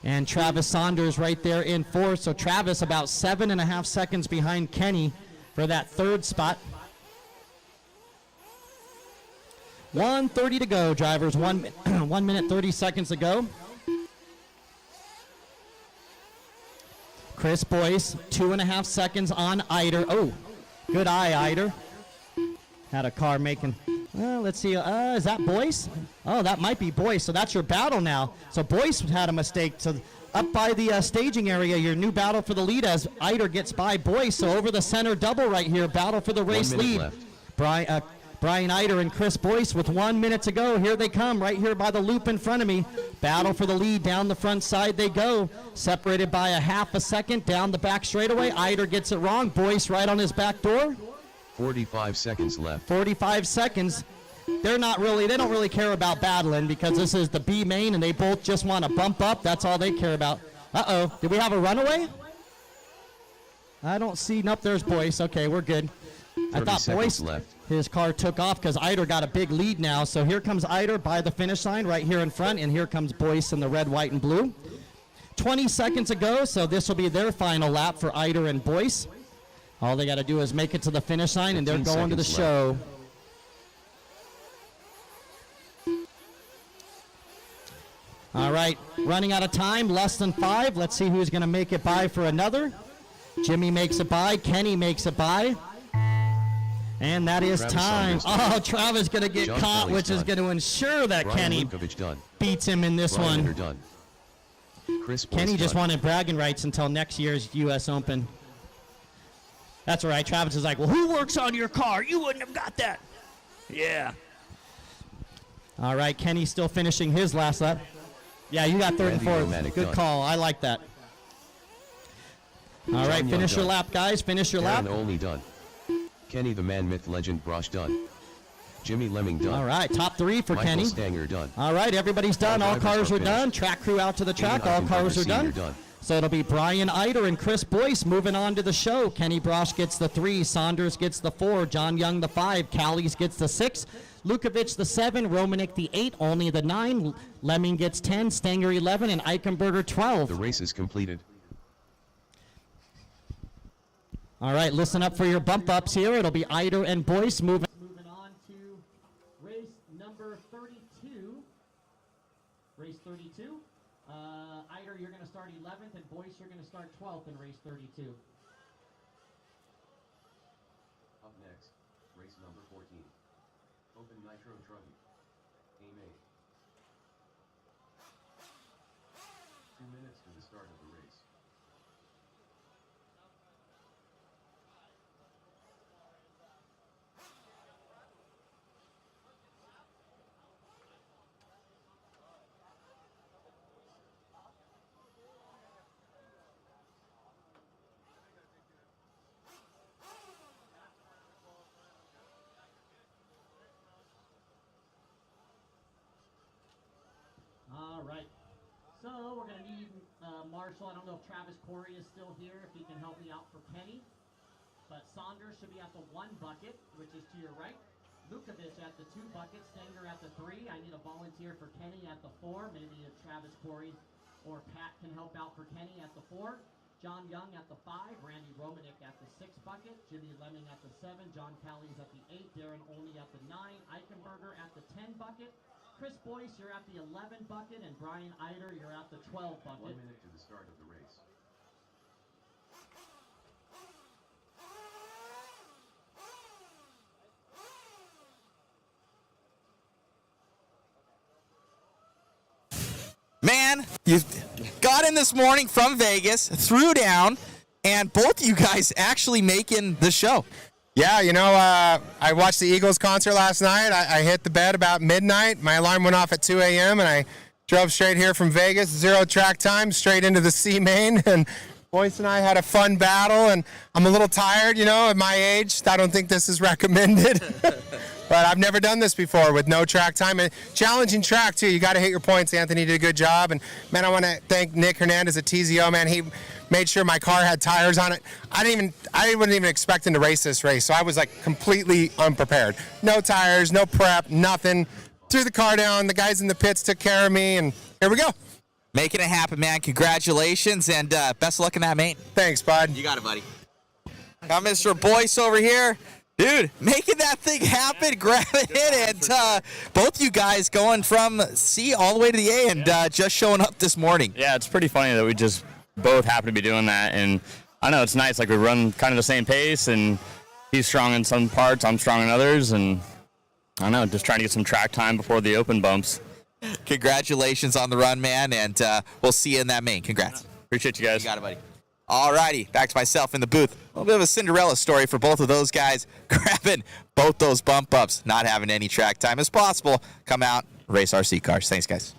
And Travis Saunders right there in 4th. So Travis about 7.5 seconds behind Kenny for that 3rd spot. 1:30 to go, drivers. 1 minute 30 seconds to go. Chris Boyce, 2.5 seconds on Eider. Oh, good eye, Eider. Had a car making, let's see, is that Boyce? Oh, that might be Boyce, so that's your battle now. So Boyce had a mistake. So up by the staging area, your new battle for the lead as Eider gets by Boyce. So over the center double right here, battle for the race lead. Brian Eider and Chris Boyce with 1 minute to go. Here they come, right here by the loop in front of me. Battle for the lead. Down the front side they go. Separated by a half a second. Down the back straightaway. Eider gets it wrong. Boyce right on his back door. 45 seconds left. 45 seconds. They don't really care about battling because this is the B main and they both just want to bump up. That's all they care about. Uh-oh. Did we have a runaway? I don't see. Nope, there's Boyce. Okay, we're good. I thought Boyce, his car took off because Eider got a big lead now. So here comes Eider by the finish line right here in front, and here comes Boyce in the red, white, and blue. 20 seconds ago, so this will be their final lap for Eider and Boyce. All they got to do is make it to the finish line, and they're going to the show. All right, running out of time, less than 5. Let's see who's going to make it by for another. Jimmy makes it by. Kenny makes it by. And that is time. Oh, Travis going to get caught, which is going to ensure that Kenny beats him in this one. Kenny just wanted bragging rights until next year's U.S. Open. That's all right. Travis is like, well, who works on your car? You wouldn't have got that. Yeah. All right, Kenny's still finishing his last lap. Yeah, you got third and fourth. Good call. I like that. All right, finish your lap, guys. Finish your lap. Only done. Kenny the man, myth, legend, Brosh done. Jimmy Lemming done. All right, top 3 for Michael Kenny. Stanger done. All right, everybody's done. All cars are done. Track crew out to the track. All cars are done. So it'll be Brian Eider and Chris Boyce moving on to the show. Kenny Brosh gets the 3. Saunders gets the 4. John Young the 5. Callies gets the 6. Lukovic the 7. Romanek the 8. Only the 9. Lemming gets 10. Stanger 11. And Eichenberger 12. The race is completed. All right, listen up for your bump ups here. It'll be Eider and Boyce moving on to race number 32. Race 32. Eider, you're going to start 11th, and Boyce, you're going to start 12th in race 32. Up next, race number 14. Open Nitro Truggy. Aim 8. 2 minutes to the start of the race. All right. So we're going to need Marshall. I don't know if Travis Corey is still here, if he can help me out for Kenny. But Saunders should be at the 1 bucket, which is to your right. Lukovic at the 2 bucket. Stanger at the 3. I need a volunteer for Kenny at the 4. Maybe if Travis Corey or Pat can help out for Kenny at the 4. John Young at the 5. Randy Romanek at the 6 bucket. Jimmy Lemming at the 7. John Callies at the 8. Darren Olney at the 9. Eichenberger at the 10 bucket. Chris Boyce, you're at the 11 bucket, and Brian Eider, you're at the 12 bucket. 1 minute to the start of the race. Man, you got in this morning from Vegas, threw down, and both you guys actually making the show. Yeah, you know, I watched the Eagles concert last night. I hit the bed about midnight. My alarm went off at 2 a.m., and I drove straight here from Vegas, 0 track time, straight into the C main. And Boyce and I had a fun battle, and I'm a little tired, you know, at my age. I don't think this is recommended. But I've never done this before with no track time. And challenging track, too. You got to hit your points. Anthony did a good job. And, man, I want to thank Nick Hernandez at TZO, man. He made sure my car had tires on it. I wasn't even expecting to race this race, so I was like completely unprepared. No tires, no prep, nothing. Threw the car down. The guys in the pits took care of me, and here we go. Making it happen, man. Congratulations, and best of luck in that, mate. Thanks, bud. You got it, buddy. Got Mr. Boyce over here. Dude, making that thing happen, grabbing it, and both you guys going from C all the way to the A and just showing up this morning. Yeah, it's pretty funny that we just both happen to be doing that, and I know it's nice. Like, we run kind of the same pace, and he's strong in some parts, I'm strong in others, and I don't know, just trying to get some track time before the open bumps. Congratulations on the run, man, and we'll see you in that main. Congrats. Appreciate you guys. You got it, buddy. All righty, back to myself in the booth. A little bit of a Cinderella story for both of those guys, grabbing both those bump ups, not having any track time as possible. Come out, race RC cars. Thanks, guys.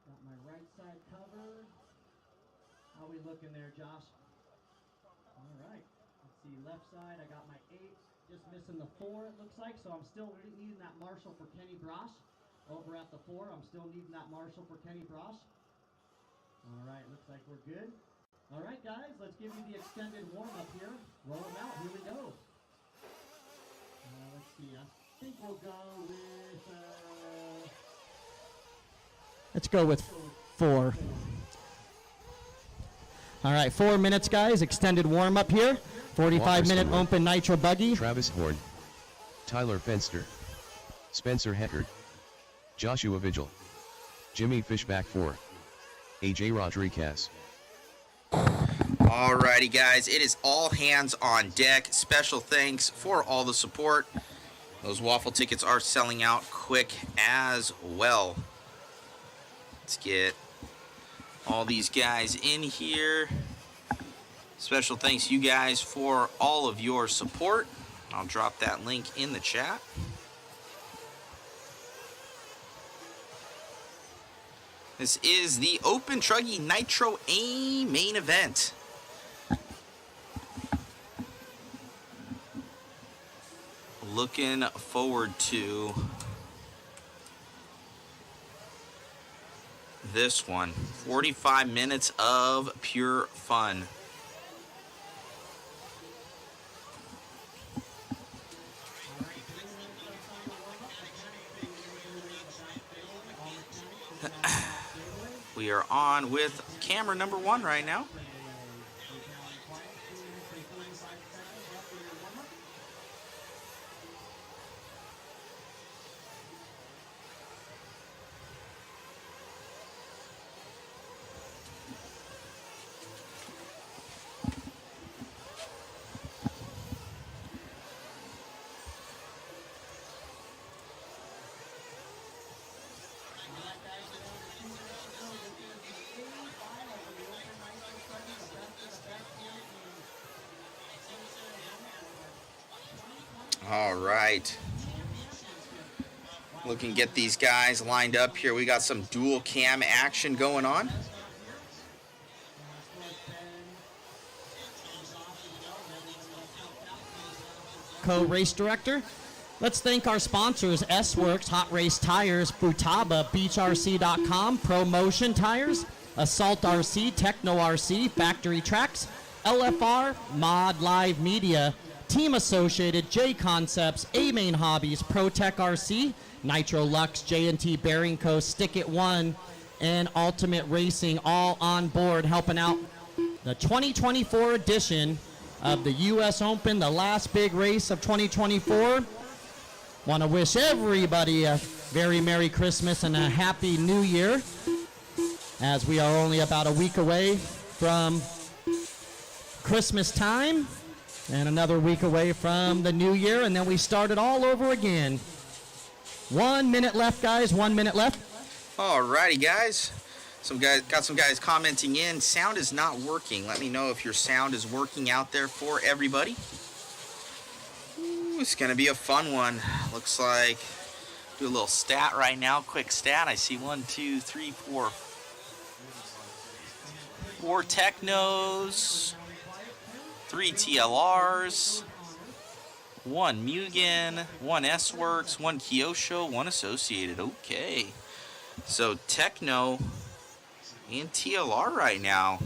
Got my right side covered. How we looking there, Josh? All right. Let's see. Left side, I got my 8. Just missing the 4, it looks like. So I'm still needing that Marshall for Kenny Brosh. Over at the 4, I'm still needing that Marshall for Kenny Brosh. All right. Looks like we're good. All right, guys. Let's give you the extended warm-up here. Roll them out. Here we go. Let's see. I think we'll go with... Let's go with 4. All right, 4 minutes, guys. Extended warm-up here. 45-minute open nitro buggy. Travis Horn, Tyler Fenster, Spencer Heckard, Joshua Vigil, Jimmy Fishback 4, AJ Rodriguez. Alrighty, guys, it is all hands on deck. Special thanks for all the support. Those waffle tickets are selling out quick as well. Let's get all these guys in here. Special thanks, you guys, for all of your support. I'll drop that link in the chat. This is the Open Truggy Nitro A main event. Looking forward to this one. 45 minutes of pure fun. We are on with camera number 1 right now. All right. Looking to get these guys lined up here. We got some dual cam action going on. Co-race director. Let's thank our sponsors: S-Works, Hot Race Tires, Futaba, BeachRC.com, ProMotion Tires, Assault RC, Techno RC, Factory Tracks, LFR, Mod Live Media, Team Associated, J Concepts, A-Main Hobbies, ProTech RC, Nitro Lux, J&T Bearing Co., Stick It One, and Ultimate Racing, all on board helping out the 2024 edition of the U.S. Open, the last big race of 2024. Want to wish everybody a very Merry Christmas and a Happy New Year, as we are only about a week away from Christmas time and another week away from the New Year, and then we start it all over again. 1 minute left, guys. 1 minute left. Alrighty, guys. Got some guys commenting in. Sound is not working. Let me know if your sound is working out there for everybody. Ooh, it's gonna be a fun one. Looks like, do a little stat right now. Quick stat. I see 1, 2, 3, 4. 4 Technos, 3 TLRs, 1 Mugen, 1 S-Works, 1 Kyosho, 1 Associated. Okay. So Techno and TLR right now,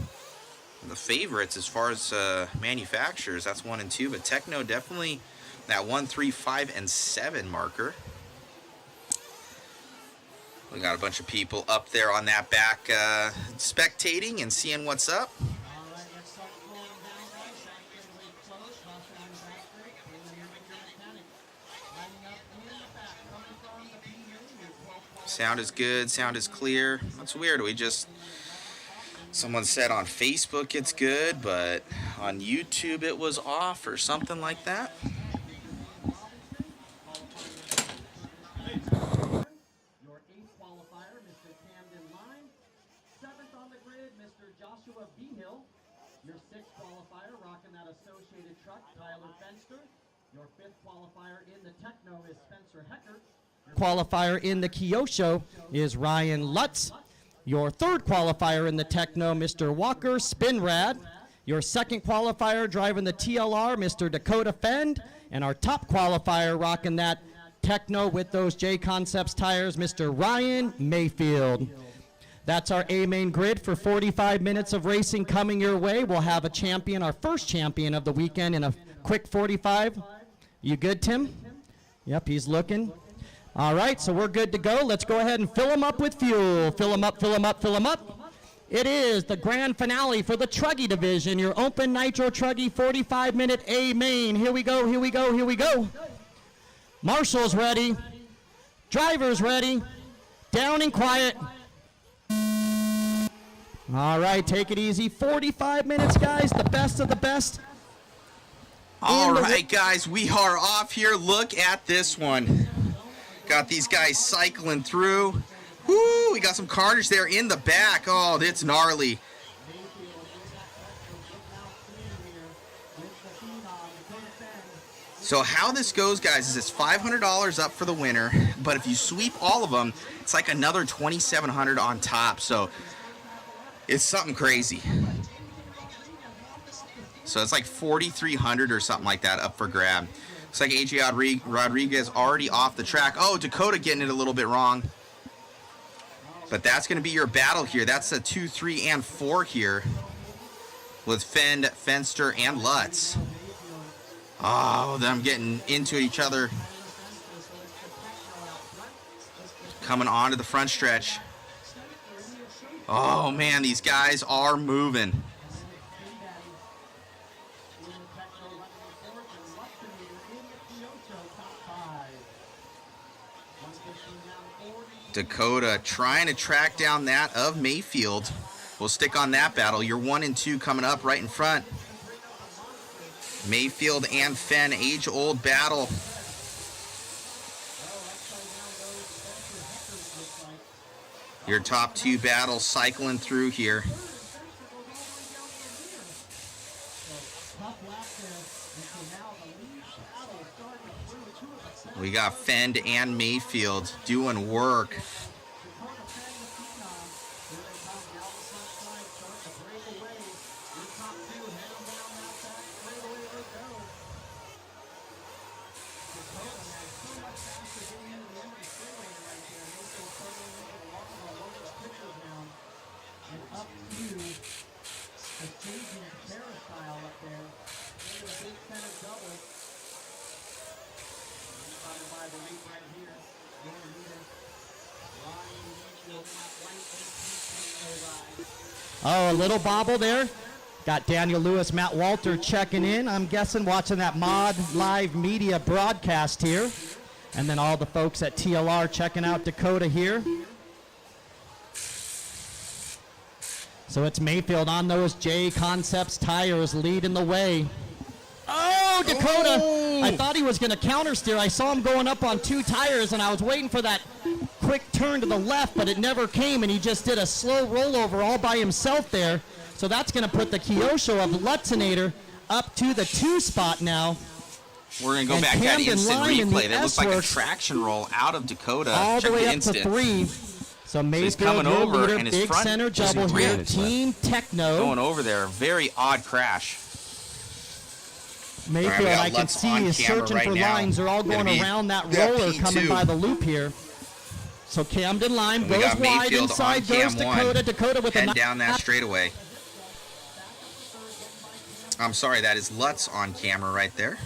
the favorites as far as manufacturers. That's 1 and 2, but Techno definitely that 1, 3, 5, and 7 marker. We got a bunch of people up there on that back spectating and seeing what's up. Sound is good, sound is clear. That's weird. Someone said on Facebook it's good, but on YouTube it was off or something like that. Your 8th qualifier, Mr. Camden Line. 7th on the grid, Mr. Joshua Behill. Your 6th qualifier, rocking that Associated truck, Tyler Fenster. Your 5th qualifier in the Techno is Spencer Heckert. Qualifier in the Kyosho is Ryan Lutz. Your third qualifier in the Techno, Mr. Walker Spinrad. Your second qualifier driving the TLR, Mr. Dakota Fend. And our top qualifier rocking that Techno with those J Concepts tires, Mr. Ryan Mayfield. That's our A-main grid for 45 minutes of racing coming your way. We'll have a champion, our first champion of the weekend in a quick 45. You good, Tim? Yep, he's looking. All right, so we're good to go. Let's go ahead and fill them up with fuel. Fill them up, fill them up, fill them up. It is the grand finale for the Truggy division, your Open Nitro Truggy 45-minute A-main. Here we go, here we go, here we go. Marshall's ready. Driver's ready. Down and quiet. All right, take it easy. 45 minutes, guys, the best of the best. All right, guys, we are off here. Look at this one. Got these guys cycling through. Woo, we got some carnage there in the back. Oh, it's gnarly. So how this goes, guys, is it's $500 up for the winner, but if you sweep all of them, it's like another $2,700 on top. So it's something crazy. So it's like $4,300 or something like that up for grab. Looks like AJ Rodriguez already off the track. Oh, Dakota getting it a little bit wrong. But that's going to be your battle here. That's a 2, 3, and 4 here with Fend, Fenster, and Lutz. Oh, them getting into each other. Coming onto the front stretch. Oh, man, these guys are moving. Dakota trying to track down that of Mayfield. We'll stick on that battle. Your 1 and 2 coming up right in front. Mayfield and Fenn, age-old battle. Your top 2 battles cycling through here. We got Fend and Mayfield doing work. Oh, a little bobble there. Got Daniel Lewis, Matt Walter checking in. I'm guessing watching that Mod Live Media broadcast here. And then all the folks at TLR checking out Dakota here. So it's Mayfield on those J Concepts tires leading the way. Oh, Dakota! Oh. I thought he was going to counter steer. I saw him going up on 2 tires, and I was waiting for that quick turn to the left, but it never came, and he just did a slow rollover all by himself there. So that's going to put the Kyosho of Lutzinator up to the 2 spot now. We're going to go back to that instant replay. That looks like a traction roll out of Dakota. All the way up to 3. So Mayfield, your leader, and his big front center double here, Team Techno. Going over there, very odd crash. Mayfield, I can see is searching for lines. They're all going around that roller coming by the loop here. So Camden Lime goes wide inside, goes Dakota. Dakota with a down that straightaway. I'm sorry, that is Lutz on camera right there.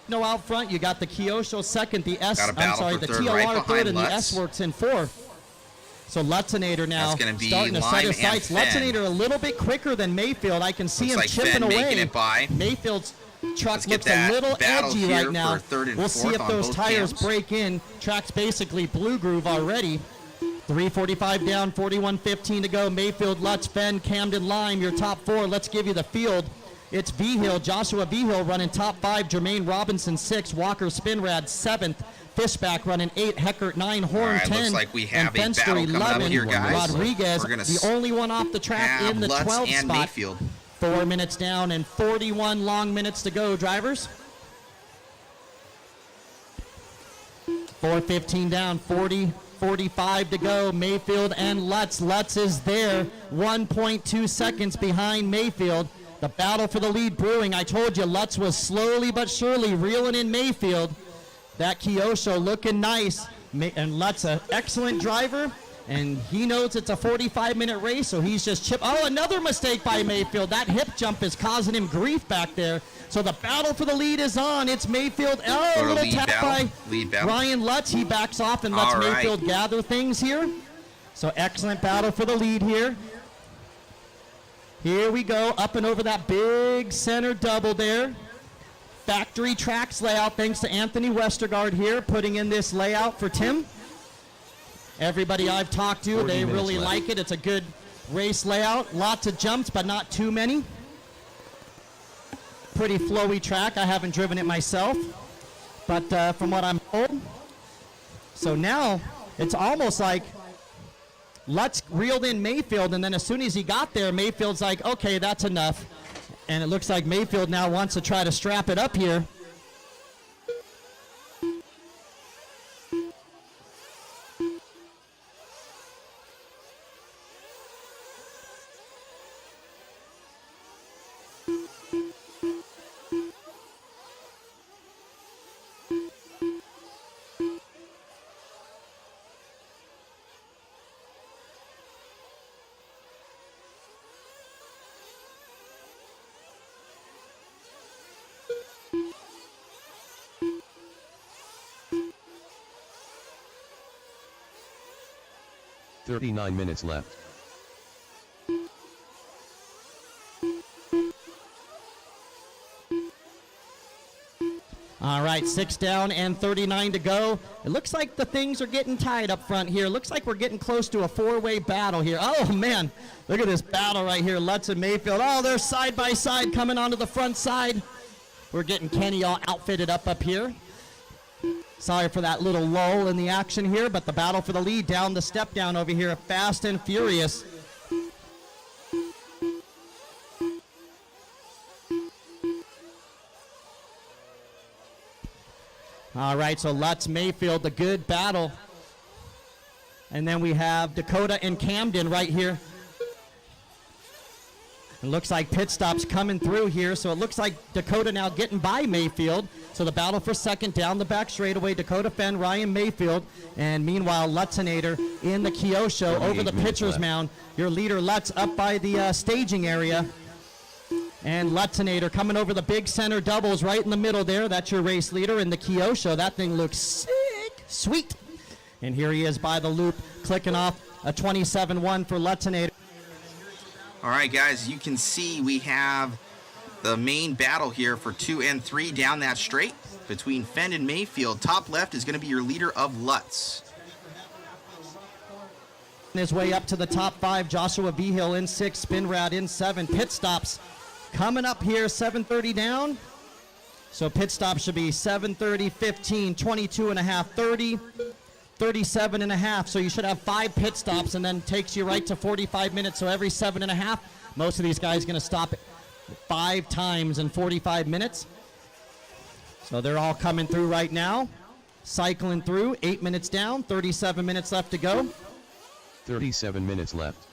No, out front, you got the Kyosho second, the S, the TLR third, and the S-Works in 4th. So Lutzinator now starting to set his sights. Lutzinator a little bit quicker thanMayfield. I can see him chipping away. Mayfield's truck looks a little edgy right now. We'll see if those tires break in. Track's basically blue groove already. 3:45 down, 41:15 to go. Mayfield, Lutz, Fenn, Camden, Lime, your top 4. Let's give you the field. It's V-Hill, Joshua V-Hill running top 5, Jermaine Robinson 6, Walker Spinrad 7th, Fishback running 8, Heckert 9, Horn 10, looks like we have and Fenster 11. Here, Rodriguez, the only one off the track in the 12th spot. Mayfield. 4 minutes down and 41 long minutes to go, drivers. 4:15 down, 8:45 to go. Mayfield and Lutz. Lutz is there, 1.2 seconds behind Mayfield. The battle for the lead brewing. I told you, Lutz was slowly but surely reeling in Mayfield. That Kyosho looking nice. And Lutz, an excellent driver, and he knows it's a 45-minute race, so he's just Oh, another mistake by Mayfield. That hip jump is causing him grief back there. So the battle for the lead is on. It's Mayfield. Oh, a little tap by Ryan Lutz. He backs off and lets Mayfield gather things here. So excellent battle for the lead here. Here we go, up and over that big center double there. Factory tracks layout, thanks to Anthony Westergaard here, putting in this layout for Tim. Everybody I've talked to, they really like it. It's a good race layout. Lots of jumps, but not too many. Pretty flowy track. I haven't driven it myself, but from what I'm told. So now, it's almost like Lutz reeled in Mayfield, and then as soon as he got there, Mayfield's like, okay, that's enough. And it looks like Mayfield now wants to try to strap it up here. "39 minutes left. All right, 6 down and 39 to go. It looks like the things are getting tight up front here. Looks like we're getting close to a 4-way battle here. Oh, man, look at this battle right here. Lutz and Mayfield. Oh, they're side by side coming onto the front side. We're getting Kenny all outfitted up here. Sorry for that little lull in the action here, but the battle for the lead down the step down over here, fast and furious. All right, so Lutz, Mayfield, the good battle. And then we have Dakota and Camden right here. It looks like pit stops coming through here, so it looks like Dakota now getting by Mayfield. So the battle for second down the back straightaway, Dakota Fenn, Ryan Mayfield, and meanwhile Lutzinator in the Kyosho over the pitcher's mound. Your leader Lutz up by the staging area. And Lutzinator coming over the big center doubles right in the middle there. That's your race leader in the Kyosho. That thing looks sick, sweet. And here he is by the loop, clicking off a 27-1 for Lutzinator. All right, guys, you can see we have the main battle here for 2 and 3 down that straight between Fenn and Mayfield. Top left is going to be your leader of Lutz. His way up to the top 5, Joshua Behill in 6, Spinrad in 7. Pit stops coming up here, 7:30 down. So pit stops should be 7:30, 15, 22 and a half, 30, 37 and a half. So you should have 5 pit stops, and then takes you right to 45 minutes. So every 7 and a half, most of these guys going to stop 5 times in 45 minutes. So they're all coming through right now, cycling through. 8 minutes down, 37 minutes left to go. 37 minutes left.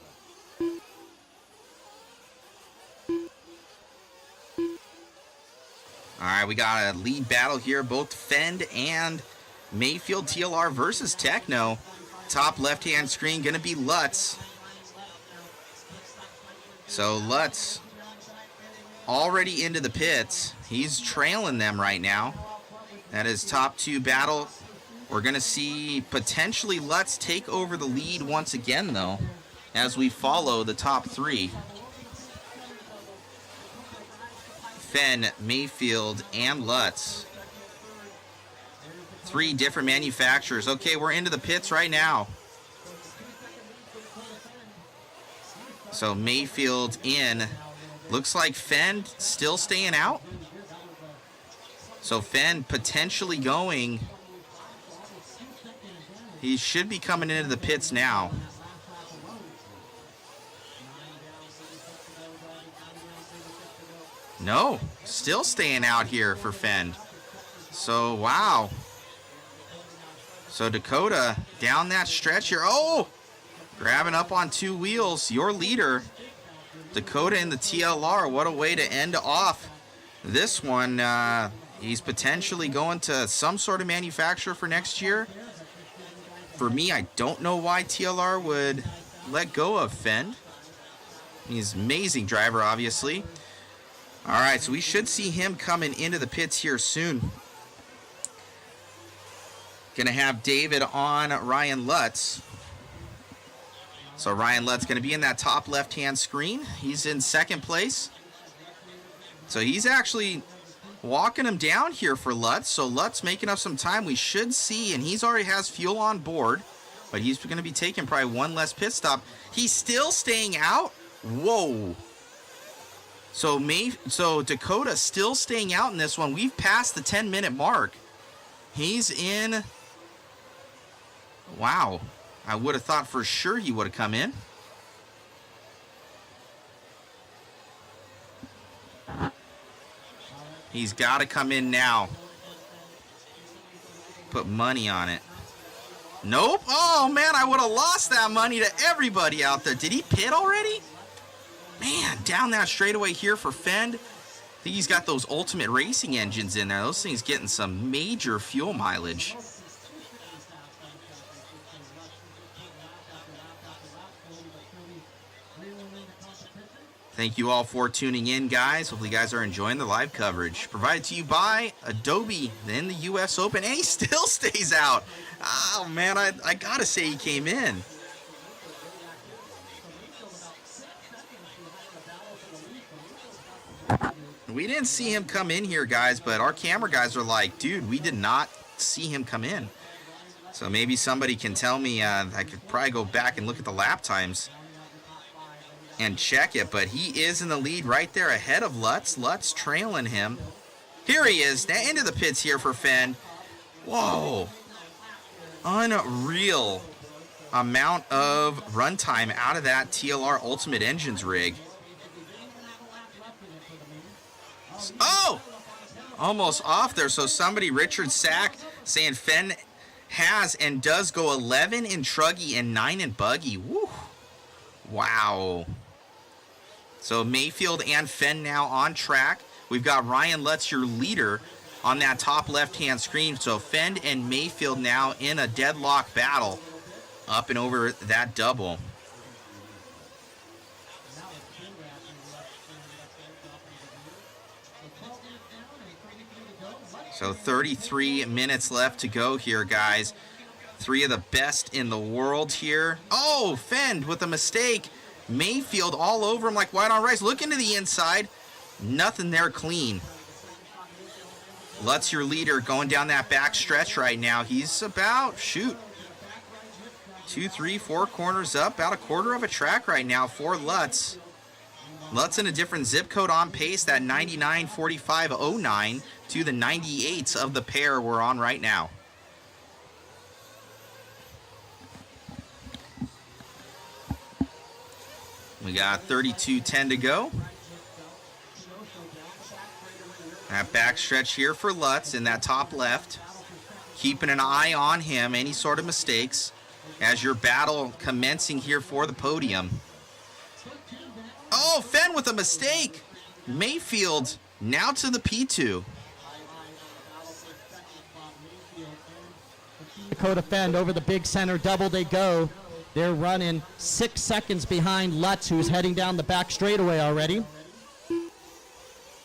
All right, we got a lead battle here, both Fenn and Mayfield. TLR versus Techno. Top left-hand screen going to be Lutz. So Lutz already into the pits. He's trailing them right now. That is top 2 battle. We're going to see potentially Lutz take over the lead once again, though, as we follow the top 3. Fenn, Mayfield, and Lutz. 3 different manufacturers. Okay, we're into the pits right now. So Mayfield in. Looks like Fenn still staying out. So Fenn potentially going. He should be coming into the pits now. No, still staying out here for Fenn. So, wow. So Dakota down that stretch here. Oh, grabbing up on 2 wheels. Your leader, Dakota in the TLR. What a way to end off this one. He's potentially going to some sort of manufacturer for next year. For me, I don't know why TLR would let go of Fend. He's an amazing driver, obviously. All right, so we should see him coming into the pits here soon. Going to have David on Ryan Lutz. So Ryan Lutz going to be in that top left-hand screen. He's in second place. So he's actually walking him down here for Lutz. So Lutz making up some time. We should see, and he's already has fuel on board, but he's going to be taking probably one less pit stop. He's still staying out. Whoa. So Dakota still staying out in this one. We've passed the 10-minute mark. He's in. Wow. I would have thought for sure he would have come in. He's got to come in now. Put money on it. Nope. Oh, man, I would have lost that money to everybody out there. Did he pit already? Man, down that straightaway here for Fend. I think he's got those Ultimate Racing engines in there. Those things getting some major fuel mileage. Thank you all for tuning in, guys. Hopefully you guys are enjoying the live coverage. Provided to you by Adobe in the U.S. Open. And he still stays out. Oh, man, I got to say he came in. We didn't see him come in here, guys, but our camera guys are like, dude, we did not see him come in. So maybe somebody can tell me. I could probably go back and look at the lap times and check it, but he is in the lead right there ahead of Lutz. Lutz trailing him. Here he is, now into the pits here for Fend. Whoa. Unreal amount of runtime out of that TLR Ultimate Engines rig. Oh! Almost off there. So somebody, Richard Sack, saying Fend has and does go 11 in Truggy and 9 in Buggy. Woo. Wow. So Mayfield and Fend now on track. We've got Ryan Lutz, your leader, on that top left-hand screen. So Fend and Mayfield now in a deadlock battle up and over that double. So 33 minutes left to go here, guys. 3 of the best in the world here. Oh, Fend with a mistake. Mayfield all over him like white on rice. Look into the inside. Nothing there clean. Lutz, your leader, going down that back stretch right now. He's about, 2, 3, 4 corners up. About a quarter of a track right now for Lutz. Lutz in a different zip code on pace. That 99.45.09 to the 98s of the pair we're on right now. We got 32:10 to go. That back stretch here for Lutz in that top left. Keeping an eye on him, any sort of mistakes, as your battle commencing here for the podium. Oh, Fend with a mistake. Mayfield now to the P2. Dakota Fend over the big center double they go. They're running 6 seconds behind Lutz, who's heading down the back straightaway already.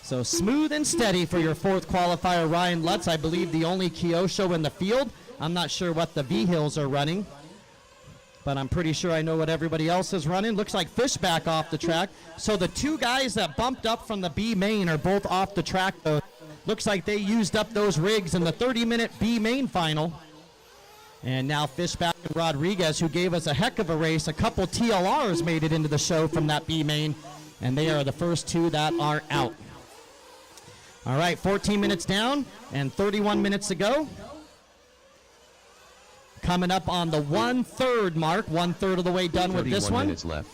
So smooth and steady for your 4th qualifier, Ryan Lutz. I believe the only Kyosho in the field. I'm not sure what the V-Hills are running, but I'm pretty sure I know what everybody else is running. Looks like Fishback off the track. So the 2 guys that bumped up from the B main are both off the track, though. Looks like they used up those rigs in the 30-minute B main final. And now Fishback and Rodriguez, who gave us a heck of a race. A couple TLRs made it into the show from that B main, and they are the first 2 that are out. All right, 14 minutes down and 31 minutes to go. Coming up on the 1/3 mark, 1/3 of the way done with this one. 31 minutes left.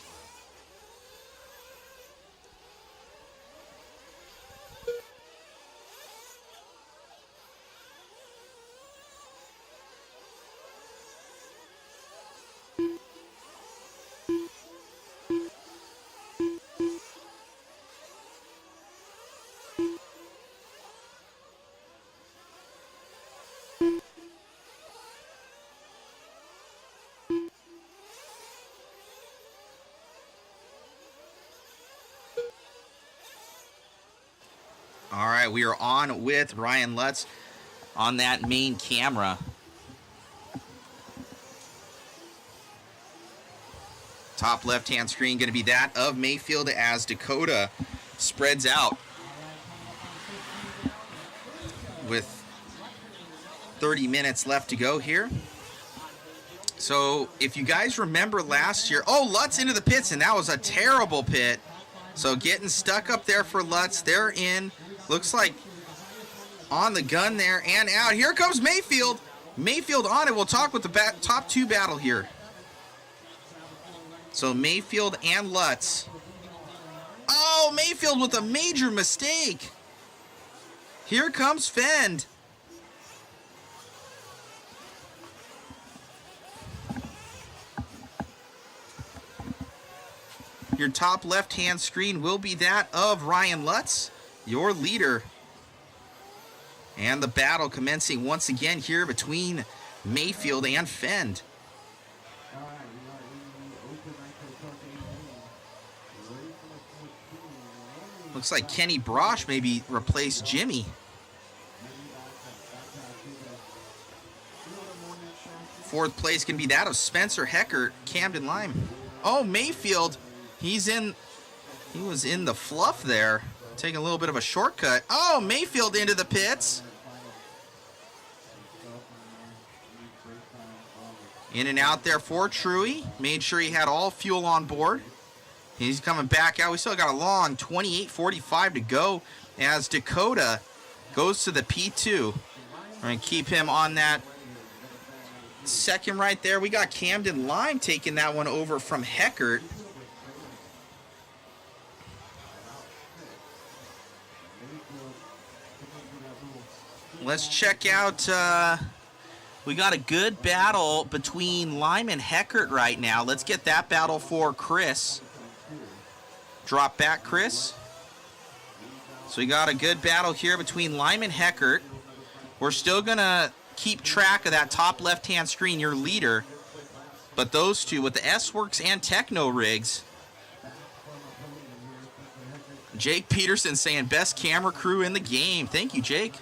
All right, we are on with Ryan Lutz on that main camera. Top left-hand screen going to be that of Mayfield as Dakota spreads out with 30 minutes left to go here. So if you guys remember last year, oh, Lutz into the pits, and that was a terrible pit. So getting stuck up there for Lutz. They're in. Looks like on the gun there and out. Here comes Mayfield. Mayfield on it. We'll talk with the top two battle here. So Mayfield and Lutz. Oh, Mayfield with a major mistake. Here comes Fend. Your top left-hand screen will be that of Ryan Lutz, your leader. And the battle commencing once again here between Mayfield and Fend. Looks like Kenny Brosh maybe replaced Jimmy. Fourth place can be that of Spencer Heckert, Camden Lime. Oh, Mayfield. He was in the fluff there, taking a little bit of a shortcut. Oh, Mayfield into the pits. In and out there for Truey. Made sure he had all fuel on board. He's coming back out. We still got a long 28:45 to go as Dakota goes to the P2. We're going to keep him on that second right there. We got Camden Lime taking that one over from Heckert. Let's check out, we got a good battle between Lime and Heckert right now. Let's get that battle for Chris. Drop back, Chris. So we got a good battle here between Lime and Heckert. We're still going to keep track of that top left-hand screen, your leader. But those two with the S-Works and Techno rigs. Jake Peterson saying best camera crew in the game. Thank you, Jake.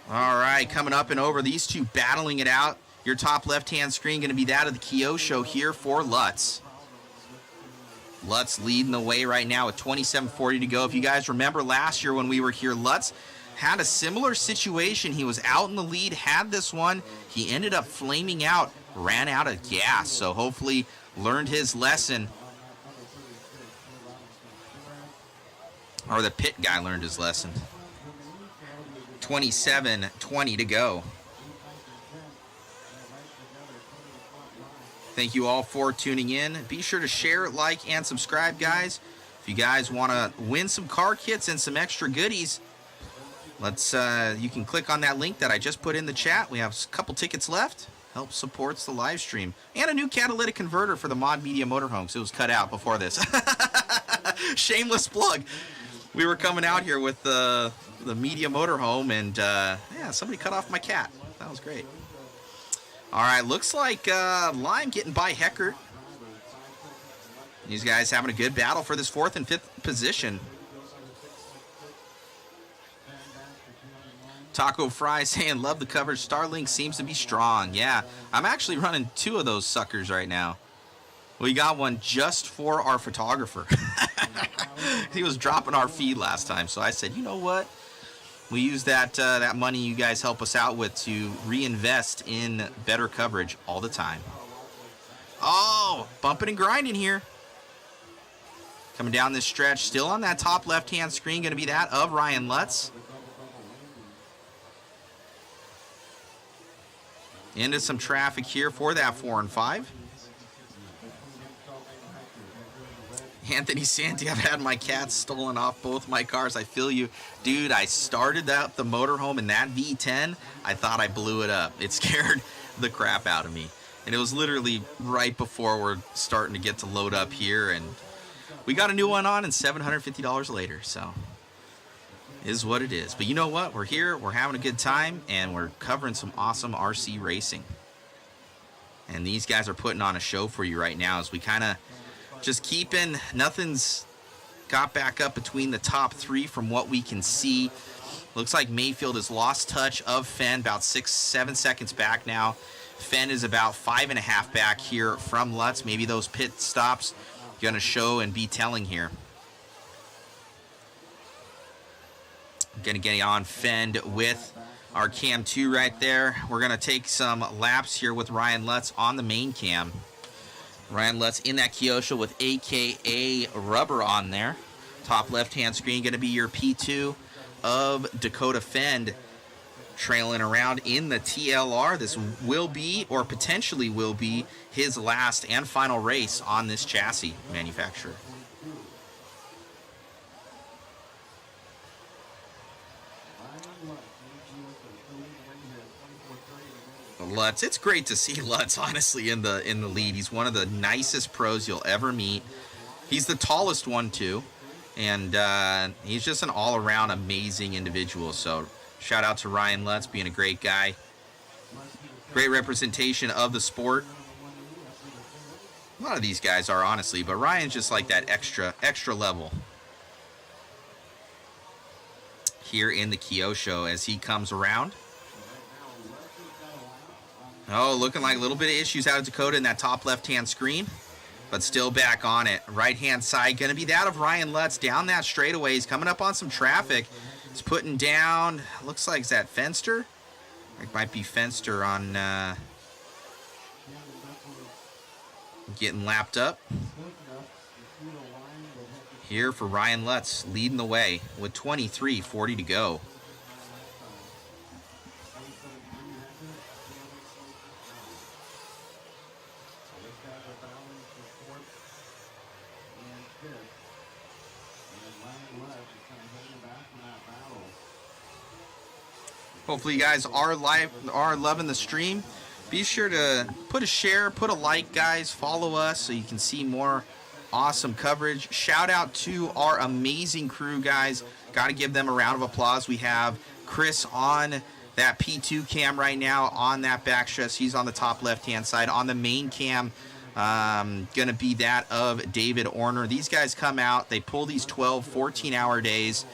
All right, coming up and over, these two battling it out. Your top left-hand screen going to be that of the Kyosho here for Lutz. Lutz leading the way right now with 27:40 to go. If you guys remember last year when we were here, Lutz had a similar situation. He was out in the lead, had this one. He ended up flaming out, ran out of gas. So hopefully learned his lesson. Or the pit guy learned his lesson. 27:20 to go. Thank you all for tuning in. Be sure to share, like, and subscribe, guys. If you guys want to win some car kits and some extra goodies, you can click on that link that I just put in the chat. We have a couple tickets left. Help supports the live stream. And a new catalytic converter for the Mod Media Motorhomes. It was cut out before this. Shameless plug. We were coming out here with the Media Motorhome, and yeah, somebody cut off my cat. That was great. All right, looks like Lime getting by Heckert. These guys having a good battle for this 4th and 5th position. Taco Fry saying, love the coverage. Starlink seems to be strong. Yeah, I'm actually running 2 of those suckers right now. We got one just for our photographer. He was dropping our feed last time, so I said, you know what? We use that money you guys help us out with to reinvest in better coverage all the time. Oh, bumping and grinding here. Coming down this stretch, still on that top left-hand screen, going to be that of Ryan Lutz. Into some traffic here for that 4 and 5. Anthony Santi, I've had my cats stolen off both my cars. I feel you. Dude, I started out the motorhome in that V10. I thought I blew it up. It scared the crap out of me. And it was literally right before we're starting to get to load up here. And we got a new one on and $750 later. So, is what it is. But you know what? We're here. We're having a good time. And we're covering some awesome RC racing. And these guys are putting on a show for you right now as we kind of just keeping, nothing's got back up between the top 3 from what we can see. Looks like Mayfield has lost touch of Fenn, about 6-7 seconds back now. Fenn is about 5.5 back here from Lutz. Maybe those pit stops going to show and be telling here. Going to get on Fenn with our cam 2 right there. We're going to take some laps here with Ryan Lutz on the main cam. Ryan Lutz in that Kyosho with AKA rubber on there. Top left-hand screen going to be your P2 of Dakota Fenn, trailing around in the TLR. This will be, or potentially will be, his last and final race on this chassis manufacturer. Lutz, it's great to see Lutz honestly in the lead. He's one of the nicest pros you'll ever meet. He's the tallest one too, and he's just an all-around amazing individual. So shout out to Ryan Lutz, being a great guy, great representation of the sport. A lot of these guys are, honestly, but Ryan's just like that extra level here in the Kyosho as he comes around. Oh, looking like a little bit of issues out of Dakota in that top left-hand screen, but still back on it. Right-hand side going to be that of Ryan Lutz down that straightaway. He's coming up on some traffic. He's putting down, looks like, is that Fenster? It might be Fenster on getting lapped up. Here for Ryan Lutz, leading the way with 23:40 to go. Hopefully you guys are loving the stream. Be sure to put a share, put a like, guys. Follow us so you can see more awesome coverage. Shout out to our amazing crew, guys. Got to give them a round of applause. We have Chris on that P2 cam right now on that back stress. He's on the top left-hand side. On the main cam, going to be that of David Orner. These guys come out. They pull these 12, 14-hour days.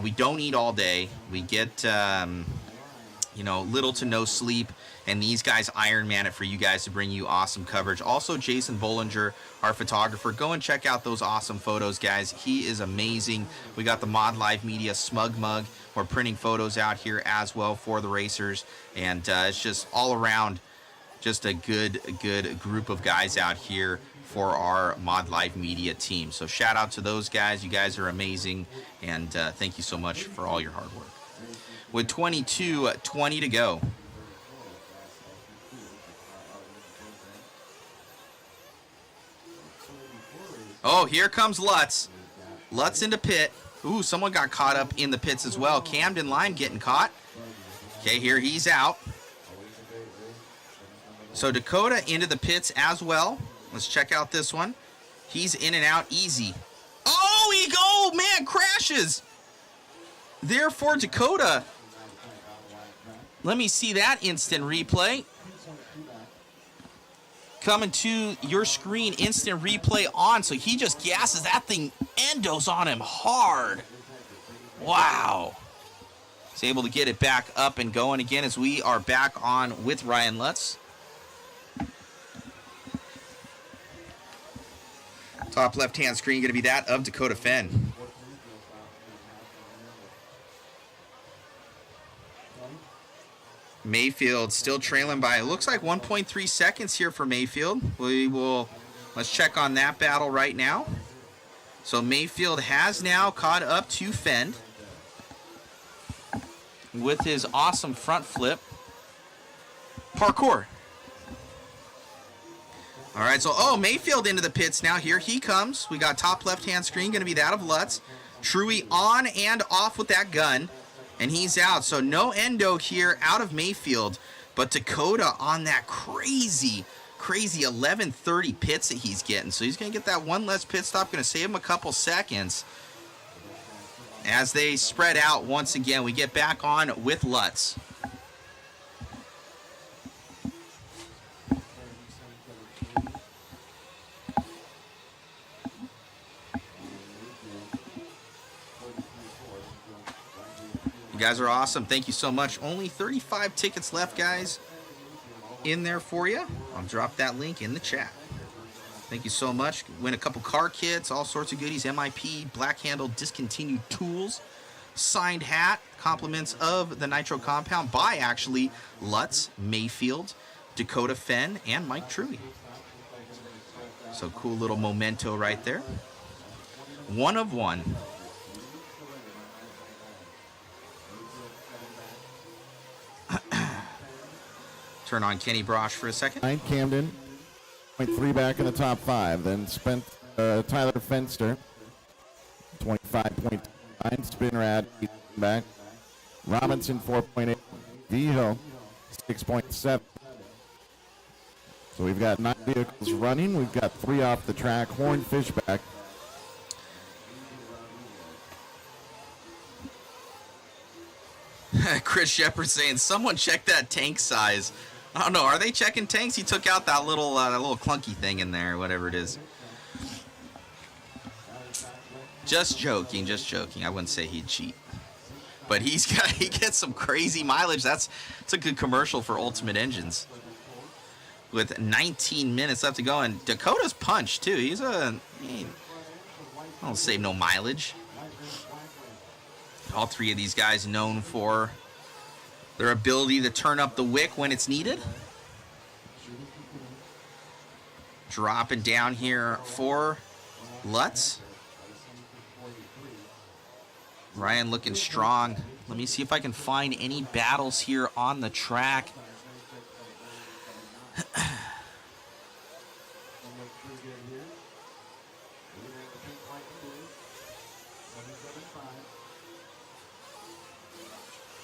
We don't eat all day. We get, little to no sleep. And these guys Iron Man it for you guys to bring you awesome coverage. Also, Jason Bollinger, our photographer. Go and check out those awesome photos, guys. He is amazing. We got the Mod Live Media Smug Mug. We're printing photos out here as well for the racers. And it's just all around just a good group of guys out here for our Mod Live Media team. So shout out to those guys. You guys are amazing. And thank you so much for all your hard work. With 22:20 to go. Oh, here comes Lutz. Lutz into pit. Ooh, someone got caught up in the pits as well. Camden Lime getting caught. Okay, here he's out. So Dakota into the pits as well. Let's check out this one. He's in and out easy. Oh, man, crashes. There for Dakota. Let me see that instant replay. Coming to your screen, instant replay on. So he just gasses that thing, endos on him hard. Wow. He's able to get it back up and going again as we are back on with Ryan Lutz. Top left-hand screen going to be that of Dakota Fenn. Mayfield still trailing by, it looks like 1.3 seconds here for Mayfield. Let's check on that battle right now. So Mayfield has now caught up to Fenn with his awesome front flip. Parkour. All right, so, Mayfield into the pits now. Here he comes. We got top left-hand screen, going to be that of Lutz. Truey on and off with that gun. And he's out. So no endo here out of Mayfield. But Dakota on that crazy 11:30 pits that he's getting. So he's going to get that one less pit stop. Going to save him a couple seconds. As they spread out once again, we get back on with Lutz. You guys are awesome. Thank you so much. Only 35 tickets left, guys, in there for you. I'll drop that link in the chat. Thank you so much. Win a couple car kits, all sorts of goodies, MIP, black handle, discontinued tools, signed hat, compliments of the Nitro Compound by actually Lutz, Mayfield, Dakota Fenn, and Mike Truey. So cool little memento right there. One of one. Turn on Kenny Brosh for a second. Camden, 0.3 back in the top 5. Then Tyler Fenster, 25.9. Spinrad, back. Robinson, 4.8. Vigil, 6.7. So we've got 9 vehicles running. We've got 3 off the track. Horn Fishback. Chris Shepard saying, someone check that tank size. I don't know. Are they checking tanks? He took out that little clunky thing in there, whatever it is. Just joking, just joking. I wouldn't say he'd cheat. But he gets some crazy mileage. It's a good commercial for Ultimate Engines. With 19 minutes left to go, and Dakota's punch too. He don't save no mileage. All 3 of these guys known for their ability to turn up the wick when it's needed. Dropping down here for Lutz. Ryan looking strong. Let me see if I can find any battles here on the track.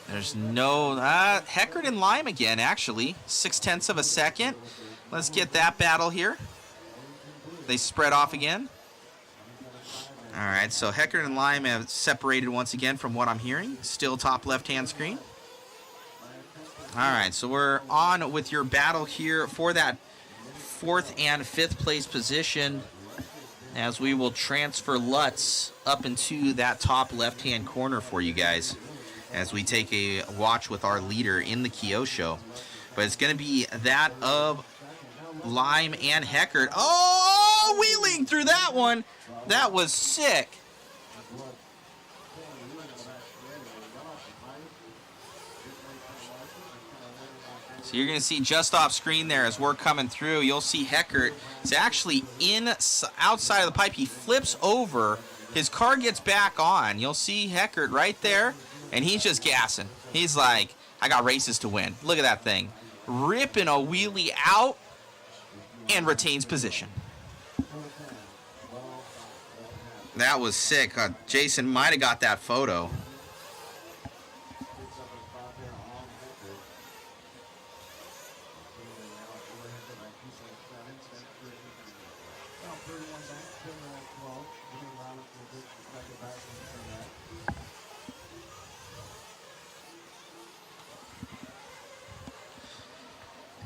There's no Heckert and Lime again, actually. 0.6 of a second. Let's get that battle here. They spread off again. All right, so Heckert and Lime have separated once again from what I'm hearing. Still top left-hand screen. All right, so we're on with your battle here for that 4th and 5th place position, as we will transfer Lutz up into that top left-hand corner for you guys as we take a watch with our leader in the Kyo show. But it's going to be that of Lime and Heckert. Oh, wheeling through that one. That was sick. So you're going to see just off screen there as we're coming through, you'll see Heckert is actually outside of the pipe. He flips over. His car gets back on. You'll see Heckert right there, and he's just gassing. He's like, I got races to win. Look at that thing. Ripping a wheelie out and retains position. That was sick. Jason might have got that photo.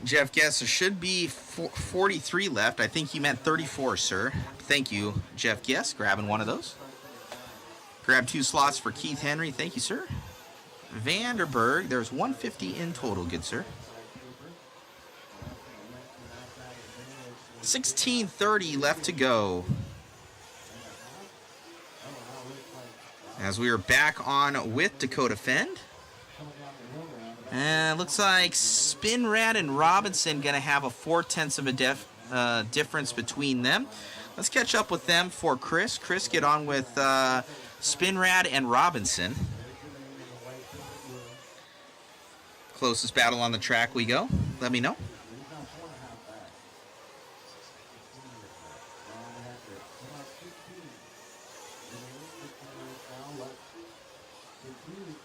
Jeff Guess, there should be 43 left. I think you meant 34, sir. Thank you, Jeff Guess. Grabbing one of those. Grab 2 slots for Keith Henry. Thank you, sir. Vanderberg, there's 150 in total, good sir. 16:30 left to go. As we are back on with Dakota Fend. Looks like Spinrad and Robinson going to have a 0.4 of a difference between them. Let's catch up with them for Chris. Chris, get on with Spinrad and Robinson. Closest battle on the track we go. Let me know.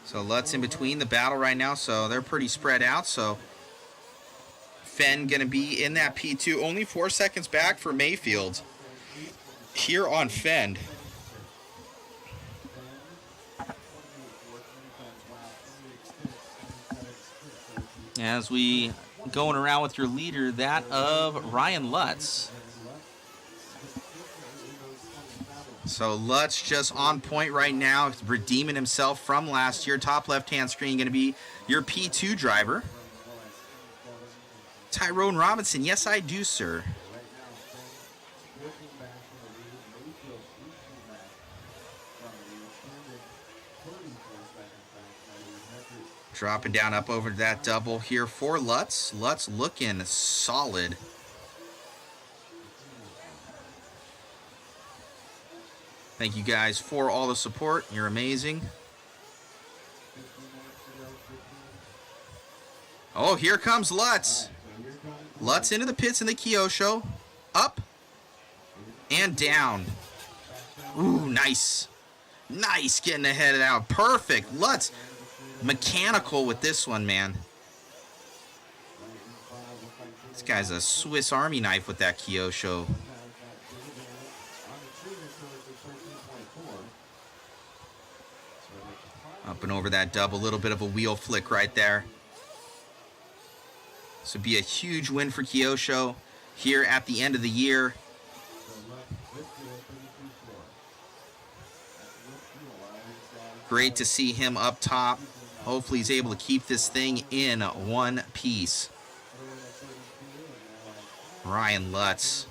So Lutz in between the battle right now, so they're pretty spread out. So Fenn going to be in that P2. Only 4 seconds back for Mayfield here on Fenn. As we going around with your leader, that of Ryan Lutz. So Lutz just on point right now, redeeming himself from last year. Top left-hand screen going to be your P2 driver. Tyrone Robinson, yes I do, sir. Dropping down up over that double here for Lutz. Lutz looking solid. Thank you guys for all the support. You're amazing. Oh, here comes Lutz. Lutz into the pits in the Kyosho. Up and down. Ooh, nice. Nice getting ahead of that. Perfect. Lutz mechanical with this one, man. This guy's a Swiss Army knife with that Kyosho. Up and over that double, little bit of a wheel flick right there. This would be a huge win for Kyosho here at the end of the year. Great to see him up top. Hopefully he's able to keep this thing in one piece. Ryan Lutz.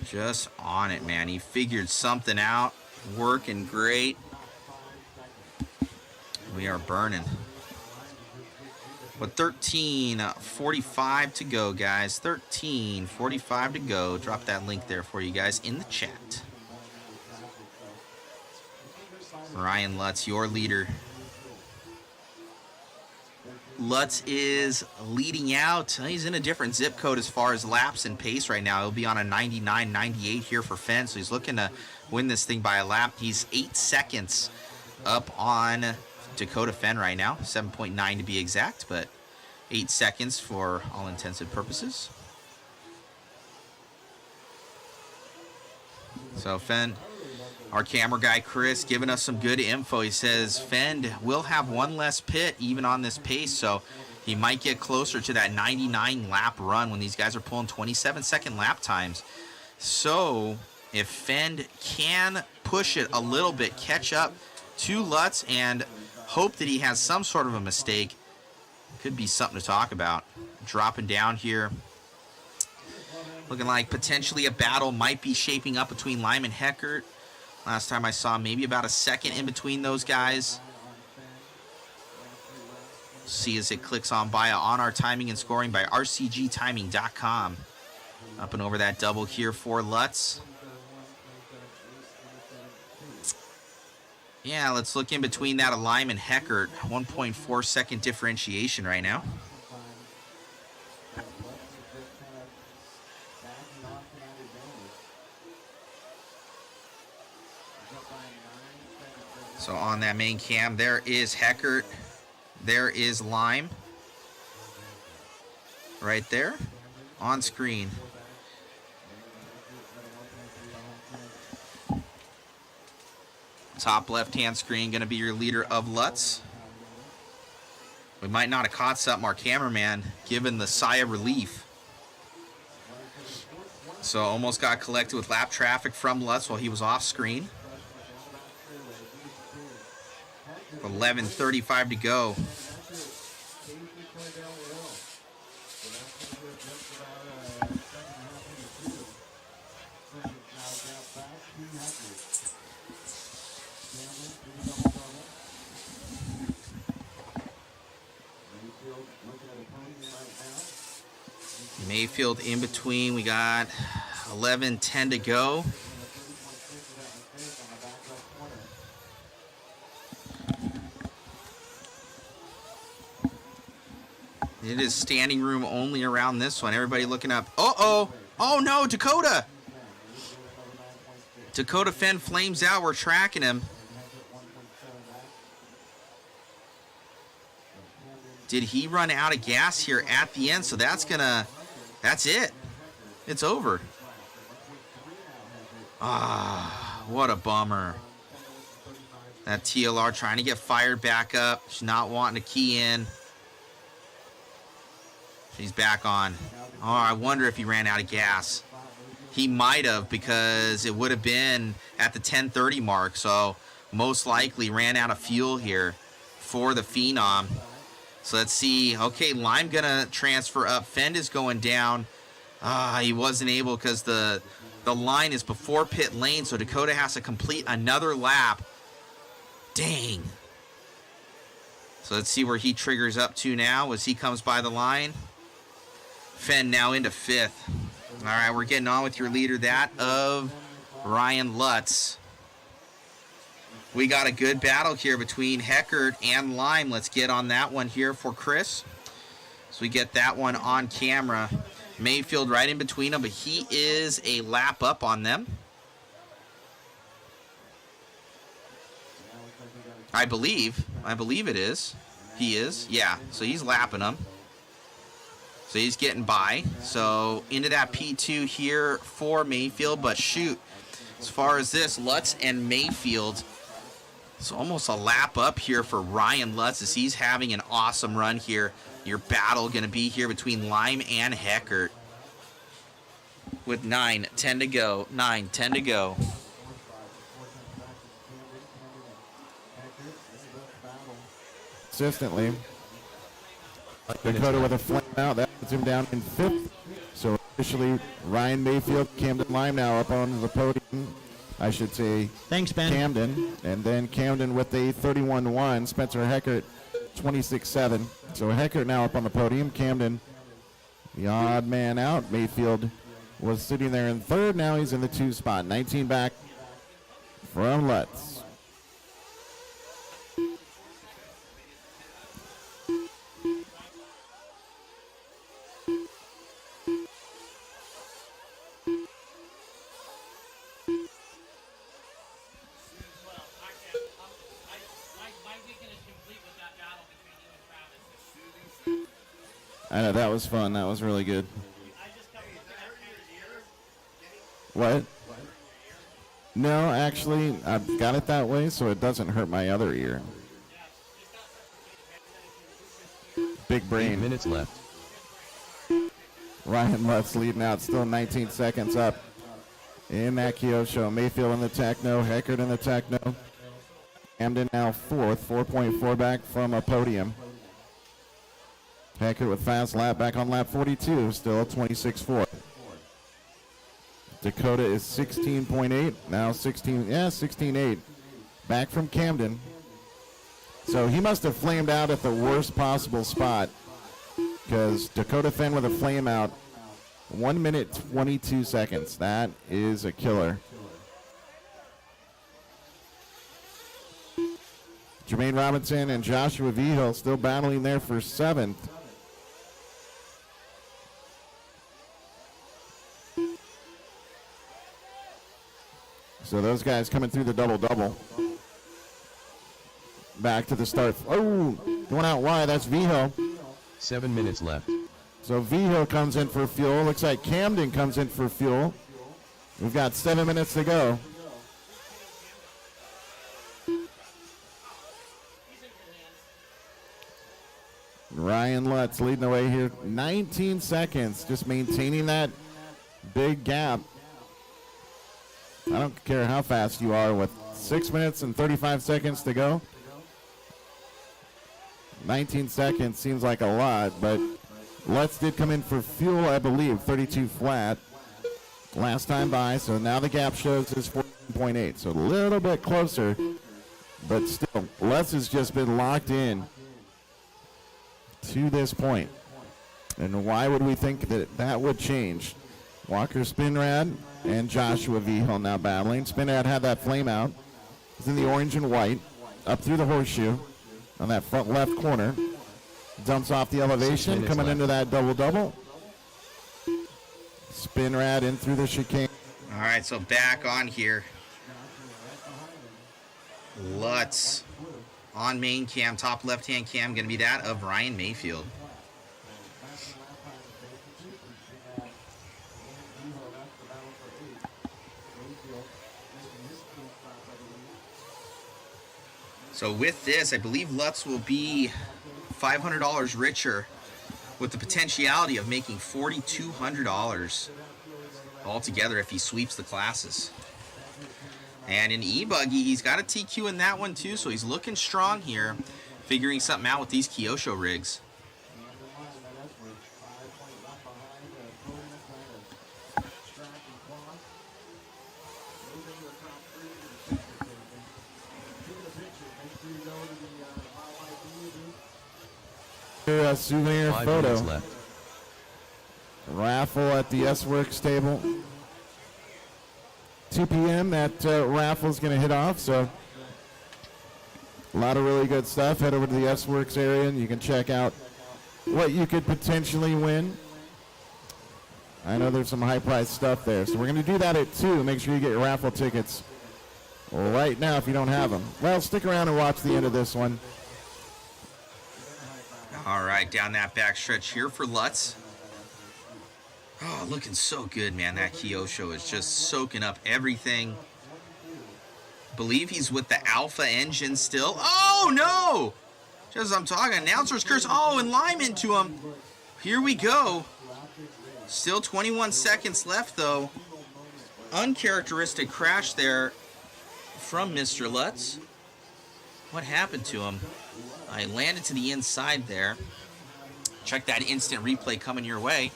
Just on it, man. He figured something out. Working great. We are burning. With 13:45 to go, guys. 13:45 to go. Drop that link there for you guys in the chat. Ryan Lutz, your leader. Lutz is leading out. He's in a different zip code as far as laps and pace right now. He'll be on a 99.98 here for Fenn, so he's looking to win this thing by a lap. He's 8 seconds up on Dakota Fenn right now, 7.9 to be exact, but 8 seconds for all intents and purposes. So Fenn, our camera guy Chris, giving us some good info. He says Fenn will have one less pit even on this pace, so he might get closer to that 99 lap run when these guys are pulling 27-second lap times. So if Fenn can push it a little bit, catch up to Lutz, and hope that he has some sort of a mistake, could be something to talk about. Dropping down here. Looking like potentially a battle might be shaping up between Lyman Heckert. Last time I saw maybe about a second in between those guys. See as it clicks on by on our timing and scoring by rcgtiming.com. Up and over that double here for Lutz. Yeah, let's look in between that Lyman Heckert. 1.4 second differentiation right now. So on that main cam, there is Heckert. There is Lime. Right there on screen. Top left-hand screen going to be your leader of Lutz. We might not have caught something, our cameraman, given the sigh of relief. So almost got collected with lap traffic from Lutz while he was off screen. 11:35 to go. Mayfield in between. We got 11:10 to go. It is standing room only around this one. Everybody looking up. Uh-oh. Oh, no, Dakota. Dakota Fenn flames out. We're tracking him. Did he run out of gas here at the end? So that's it. It's over. Ah, what a bummer. That TLR trying to get fired back up. She's not wanting to key in. He's back on. Oh, I wonder if he ran out of gas. He might have, because it would have been at the 10:30 mark, so most likely ran out of fuel here for the Phenom. So let's see. Okay, Lime gonna transfer up. Fend is going down. He wasn't able because the line is before pit lane, so Dakota has to complete another lap. Dang. So let's see where he triggers up to now as he comes by the line. Fend now into 5th. All right, we're getting on with your leader, that of Ryan Lutz. We got a good battle here between Heckert and Lime. Let's get on that one here for Chris. So we get that one on camera. Mayfield right in between them, but he is a lap up on them. I believe it is. He is, yeah. So he's lapping them. So he's getting by. So into that P2 here for Mayfield, but shoot, as far as this, Lutz and Mayfield, it's almost a lap up here for Ryan Lutz as he's having an awesome run here. Your battle going to be here between Lime and Heckert with 9:10 to go. 9:10 to go. Consistently. Dakota with a flame out. That puts him down in 5th. So officially, Ryan Mayfield, Camden Lime now up on the podium. I should say. Thanks, Ben. Camden. And then Camden with a 31-1. Spencer Heckert, 26-7. So Heckert now up on the podium. Camden, the odd man out. Mayfield was sitting there in 3rd. Now he's in the 2 spot. 19 back from Lutz. I know, that was fun. That was really good. What? No, actually, I've got it that way so it doesn't hurt my other ear. Big brain. 8 minutes left. Ryan Lutz leading out, still 19 seconds up in that Kyosho. Mayfield in the Techno, Heckert in the Techno. Camden now 4th, 4.4 back from a podium. Heckert with fast lap, back on lap 42, still 26-4. Dakota is 16.8, now 16.8, back from Camden. So he must have flamed out at the worst possible spot, because Dakota Fenn with a flame out, 1 minute 22 seconds. That is a killer. Jermaine Robinson and Joshua Vigil still battling there for 7th. So those guys coming through the double-double. Back to the start. Oh, going out wide. That's Vigil. 7 minutes left. So Vigil comes in for fuel. Looks like Camden comes in for fuel. We've got 7 minutes to go. Ryan Lutz leading the way here. 19 seconds, just maintaining that big gap. I don't care how fast you are with 6 minutes and 35 seconds to go. 19 seconds seems like a lot, but Lutz did come in for fuel, I believe, 32 flat last time by, so now the gap shows is 14.8, so a little bit closer, but still, Lutz has just been locked in to this point. And why would we think that that would change? Walker Spinrad and Joshua Vigil now battling. Spinrad had that flame out. He's in the orange and white, up through the horseshoe on that front left corner. Dumps off the elevation, coming into that double-double. Spinrad in through the chicane. All right, so back on here. Lutz on main cam, top left-hand cam, going to be that of Ryan Mayfield. So with this, I believe Lutz will be $500 richer with the potentiality of making $4,200 altogether if he sweeps the classes. And in E-Buggy, he's got a TQ in that one too, so he's looking strong here, figuring something out with these Kyosho rigs. A souvenir 5 photo. minutes left. Raffle at the S-Works table. 2 p.m. that raffle's going to hit off, so a lot of really good stuff. Head over to the S-Works area and you can check out what you could potentially win. I know there's some high-priced stuff there, so we're going to do that at 2. Make sure you get your raffle tickets right now if you don't have them. Well, stick around and watch the end of this one. All right, down that back stretch here for Lutz. Oh, looking so good, man. That Kyosho is just soaking up everything. Believe he's with the Alpha engine still. Oh, no! Just as I'm talking, announcer's curse. Oh, and Lime into him. Here we go. Still 21 seconds left, though. Uncharacteristic crash there from Mr. Lutz. What happened to him? I landed to the inside there. Check that instant replay coming your way.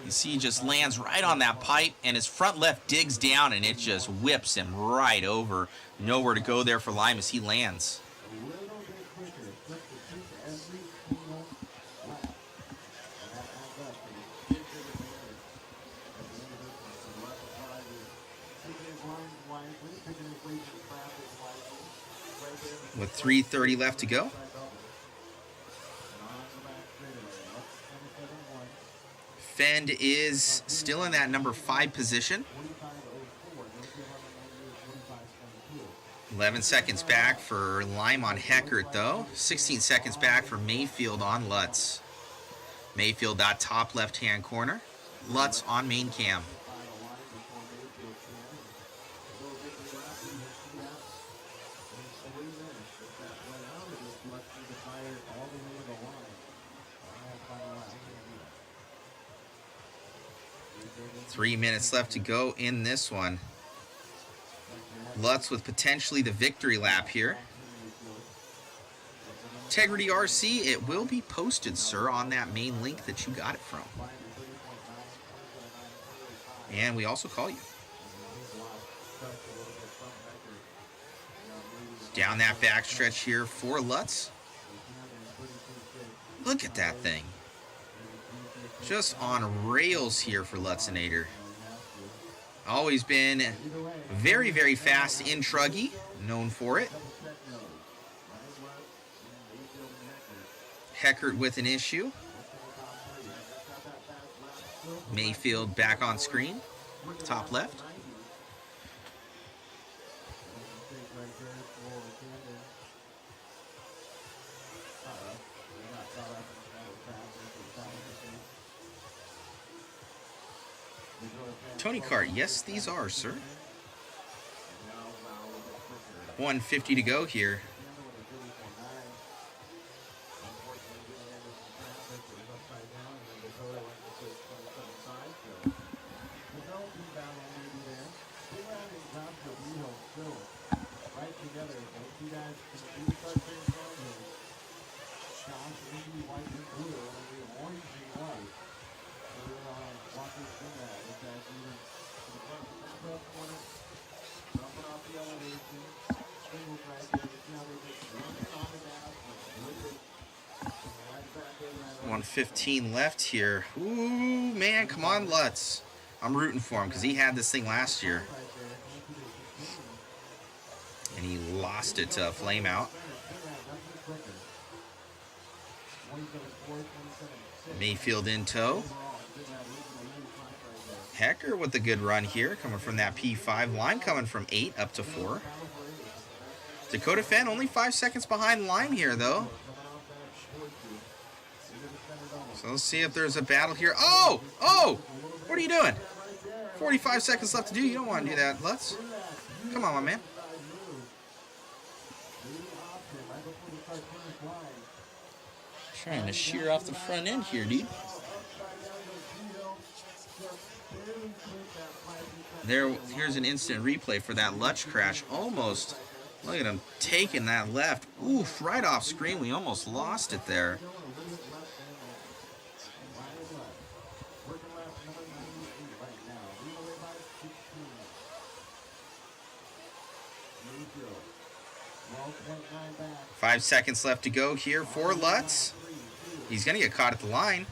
You see he just lands right on that pipe, and his front left digs down, and it just whips him right over. Nowhere to go there for Lime as he lands. With 3:30 left to go. Fend is still in that number 5 position. 11 seconds back for Lime on Heckert, though. 16 seconds back for Mayfield on Lutz. Mayfield, that top left-hand corner. Lutz on main cam. Three minutes left to go in this one. Lutz with potentially the victory lap here. Integrity RC, it will be posted, sir, on that main link that you got it from. And we also call you. Down that backstretch here for Lutz. Look at that thing. Just on rails here for Lutzinator. Always been very, very fast in Truggy. Known for it. Heckert with an issue. Mayfield back on screen. Top left. Tony Kart, yes, these are, sir. 150 to go here. $115 left here. Ooh, man, come on, Lutz. I'm rooting for him because he had this thing last year. And he lost it to Flame Out. Mayfield in tow. Hecker with a good run here, coming from that P5 line, coming from 8 up to 4. Dakota Fenn only 5 seconds behind Lime here, though. So let's see if there's a battle here. Oh! Oh! What are you doing? 45 seconds left to do. You don't want to do that, Lutz. Come on, my man. Trying to shear off the front end here, dude. Here's an instant replay for that Lutch crash. Almost, look at him taking that left. Oof, right off screen. We almost lost it there. Five seconds left to go here for Lutz. He's going to get caught at the line.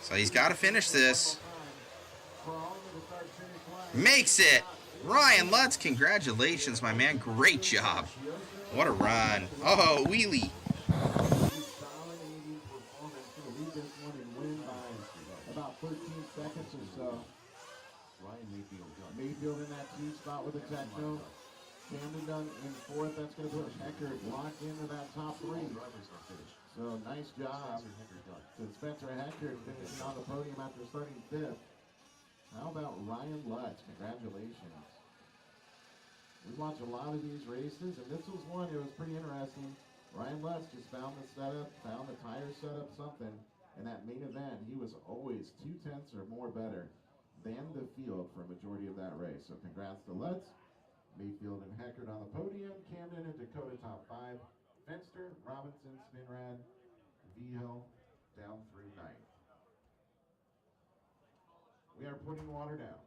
So he's got to finish this. Makes it. Ryan Lutz, congratulations, my man. Great job. What a run. Oh, wheelie. About 13 seconds or so. Ryan Mayfield in that 2 spot with a techno. Camden done in 4th. That's going to put Heckert locked into that top 3. So nice job to Spencer Heckert finishing on the podium after starting 5th. How about Ryan Lutz? Congratulations. We watch a lot of these races, and this was one. It was pretty interesting. Ryan Lutz just found the setup, found the tire setup, something. In that main event, he was always 2/10 or more better than the field for a majority of that race. So congrats to Lutz. Mayfield and Heckert on the podium. Camden and Dakota top 5. Fenster, Robinson, Spinrad, V-Hill down through 9th. We are putting water down.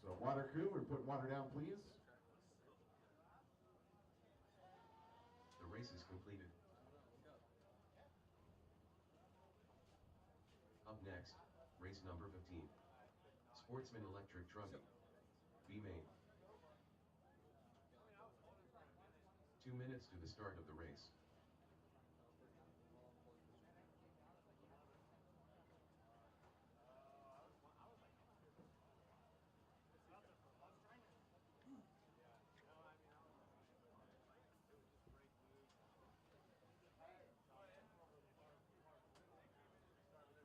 So water crew, we're putting water down, please. The race is completed. Up next, race number 15. Sportsman Electric Trucking. B main. 2 minutes to the start of the race.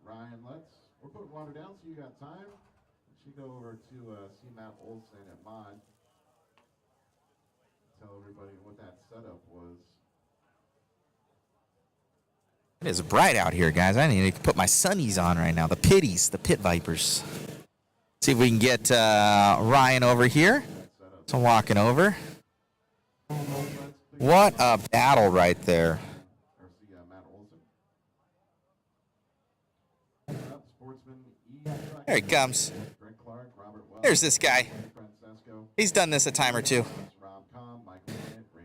Ryan Lutz, we're putting water down so you got time. We should go over to see Matt Olson at Mod. Tell everybody what that setup was. It is bright out here, guys. I need to put my sunnies on right now. The Pitties, the Pit Vipers. See if we can get Ryan over here. So walking over. What a battle right there. There he comes. There's this guy. He's done this a time or two.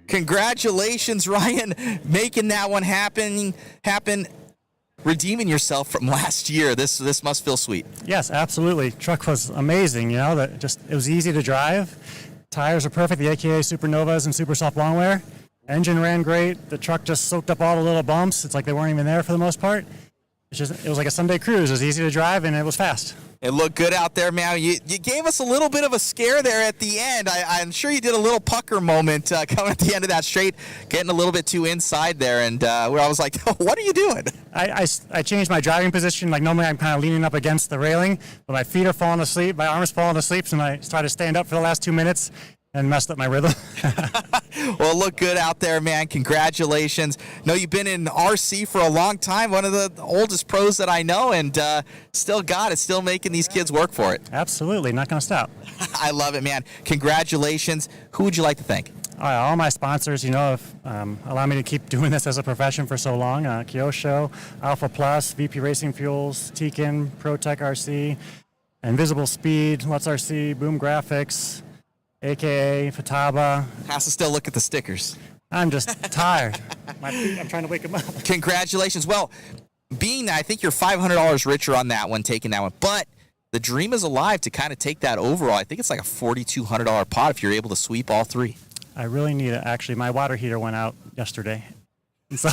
Congratulations, Ryan, making that one happen, redeeming yourself from last year. This must feel sweet. Yes, absolutely. Truck was amazing. You know, it was easy to drive. Tires are perfect. The AKA Supernovas and Super Soft Longwear. Engine ran great. The truck just soaked up all the little bumps. It's like they weren't even there for the most part. It was like a Sunday cruise. It was easy to drive and it was fast. It looked good out there, man. You gave us a little bit of a scare there at the end. I'm sure you did a little pucker moment coming at the end of that straight, getting a little bit too inside there, and where I was like, what are you doing? I changed my driving position. Like normally I'm kind of leaning up against the railing, but my feet are falling asleep, my arms falling asleep, and I tried to stand up for the last 2 minutes and messed up my rhythm. Well, look good out there, man. Congratulations. No, you've been in RC for a long time, one of the oldest pros that I know, and still got it, still making these kids work for it. Absolutely, not going to stop. I love it, man. Congratulations. Who would you like to thank? All my sponsors, you know, allow me to keep doing this as a profession for so long. Kyosho, Alpha Plus, VP Racing Fuels, Tekin, ProTech RC, Invisible Speed, Lutz RC, Boom Graphics, AKA Fataba. Has to still look at the stickers. I'm just tired. I'm trying to wake them up. Congratulations. Well, being that I think you're $500 richer on that one, taking that one, but the dream is alive to kind of take that overall. I think it's like a $4,200 pot if you're able to sweep all 3. I really need it. Actually, my water heater went out yesterday, and so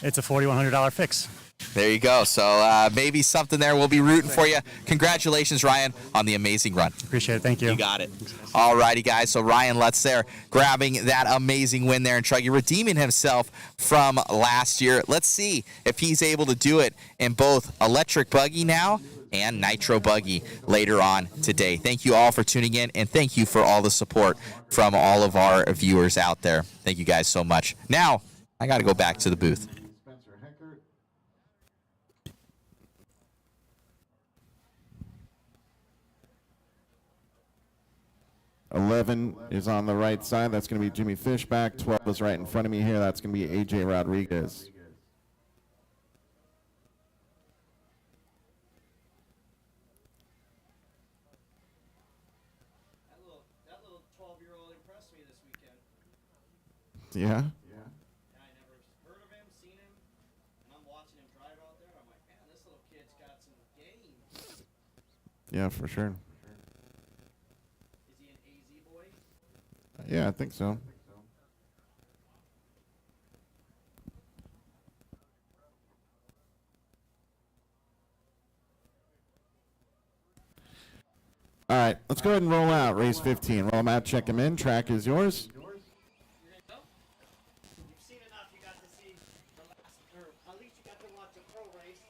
it's a $4,100 fix. There you go. So maybe something there. We'll be rooting for you. Congratulations, Ryan, on the amazing run. Appreciate it. Thank you. You got it. All righty, guys. So Ryan Lutz there grabbing that amazing win there in Truggy, redeeming himself from last year. Let's see if he's able to do it in both electric buggy now and nitro buggy later on today. Thank you all for tuning in, and thank you for all the support from all of our viewers out there. Thank you guys so much. Now, I got to go back to the booth. 11 is on the right side. That's going to be Jimmy Fishback. 12 is right in front of me here. That's going to be AJ Rodriguez. That little 12-year-old impressed me this weekend. Yeah? I never heard of him, seen him, and I'm watching him drive out there. I'm like, man, this little kid's got some game. Yeah, for sure. Is he an AZ boy? Yeah, I think so. All right, let's go ahead and roll out race 15. Roll them out, check them in. Track is yours. You've seen enough. You got to see the last, or at least you got to watch a pro race.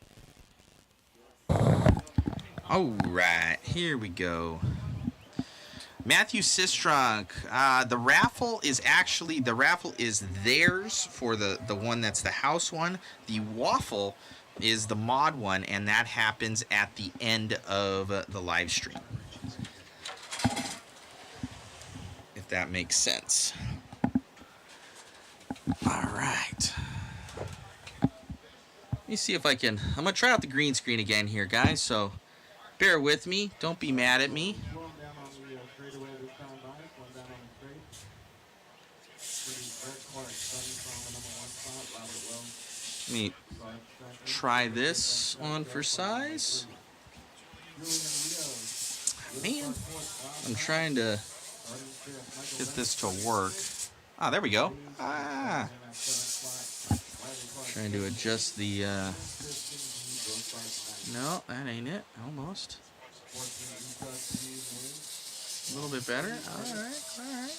All right, here we go. Matthew Sistrunk. The raffle is theirs for the one that's the house one. The waffle is the mod one, and that happens at the end of the live stream. If that makes sense. All right. Let me see if I can. I'm gonna try out the green screen again here, guys. So bear with me. Don't be mad at me. Let me try this on for size. Man, I'm trying to get this to work. Ah, there we go. Ah. Trying to adjust the, no, that ain't it. Almost. A little bit better. All right.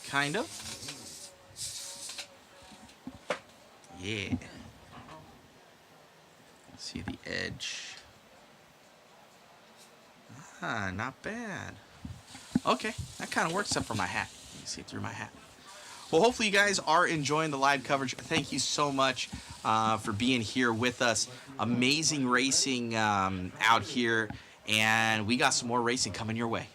Kind of. Yeah. Let's see the edge. Ah, not bad. Okay, that kind of works except for my hat. You can see through my hat. Well, hopefully you guys are enjoying the live coverage. Thank you so much for being here with us. Amazing racing out here, and we got some more racing coming your way.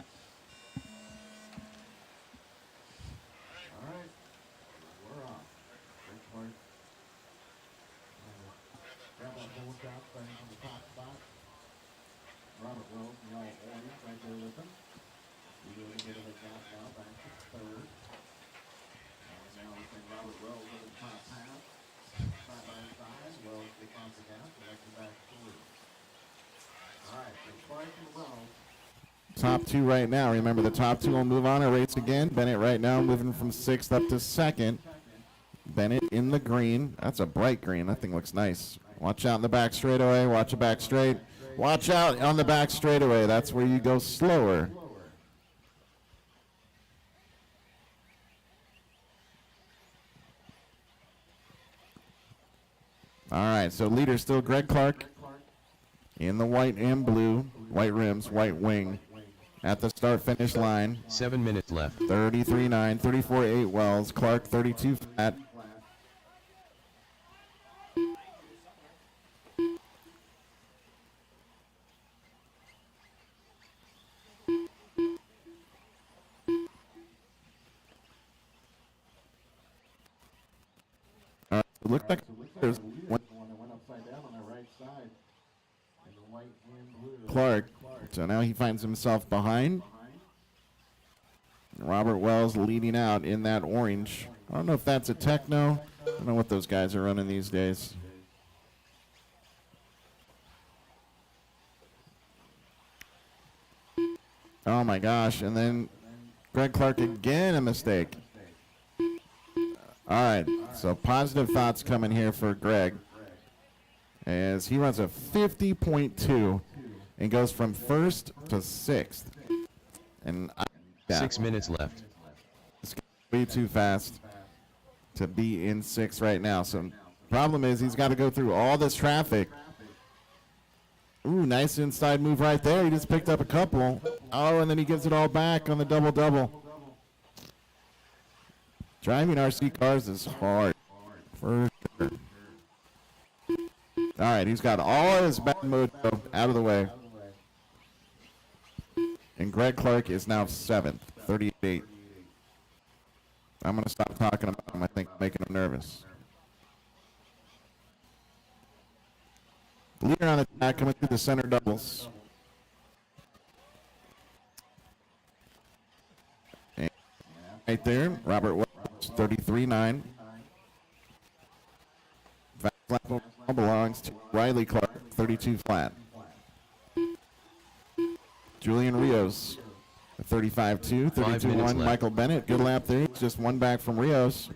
Top two right now. Remember, the top two will move on a race again. Bennett right now moving from 6th up to 2nd. Bennett in the green. That's a bright green. That thing looks nice. Watch out in the back straightaway. Watch it back straight. Watch out on the back straightaway. That's where you go slower. All right, so leader still Greg Clark in the white and blue. White rims, white wing. At the start-finish line. 7 minutes left. 33.9, 34.8 Wells. Clark 32 flat. All right, it looks like there's one. Clark. So now he finds himself behind. Robert Wells leading out in that orange. I don't know if that's a Techno. I don't know what those guys are running these days. Oh my gosh. And then Greg Clark again, a mistake. All right. So positive thoughts coming here for Greg as he runs a 50.2 and goes from 1st to 6th. And 6 minutes left. It's way too fast to be in 6th right now. So problem is he's got to go through all this traffic. Ooh, nice inside move right there. He just picked up a couple. Oh, and then he gives it all back on the double-double. Driving RC cars is hard, for sure. All right, he's got all his bad mojo out of the way. And Greg Clark is now 7th, 38. I'm going to stop talking about him. I think I'm making him nervous. Leader on the track coming through the center doubles. And right there, Robert Wells, 33.9. Fast lap belongs to Riley Clark, 32 flat. Julian Rios, 35.2, 32.1. Michael Bennett, good lap there. He's just one back from Rios.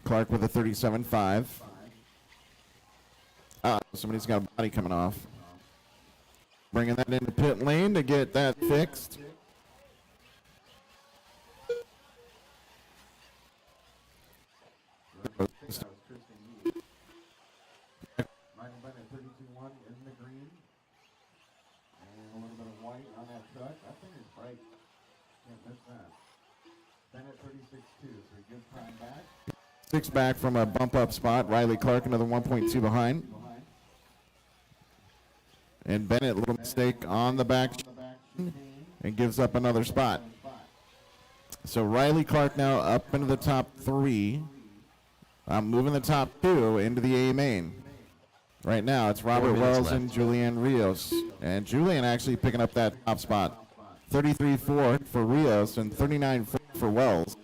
Clark with a 37.5. Somebody's got a body coming off. Bringing that into pit lane to get that fixed. Six back from a bump up spot. Riley Clark another 1.2 behind. And Bennett, little mistake on the back and gives up another spot. So Riley Clark now up into the top 3. Moving the top 2 into the A main. Right now it's Robert Wells and Julian Rios. And Julian actually picking up that top spot. 33.4 for Rios and 39.4 for Wells.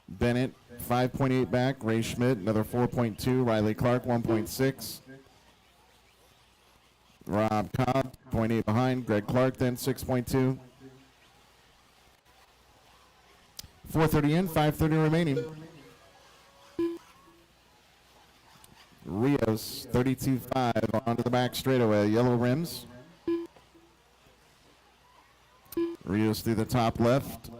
Bennett, 5.8 back. Ray Schmidt, another 4.2. Riley Clark, 1.6. Rob Cobb, 0.8 behind. Greg Clark, then 6.2. 4:30 in, 5:30 remaining. Rios, 32.5 onto the back straightaway. Yellow rims. Rios through the top left.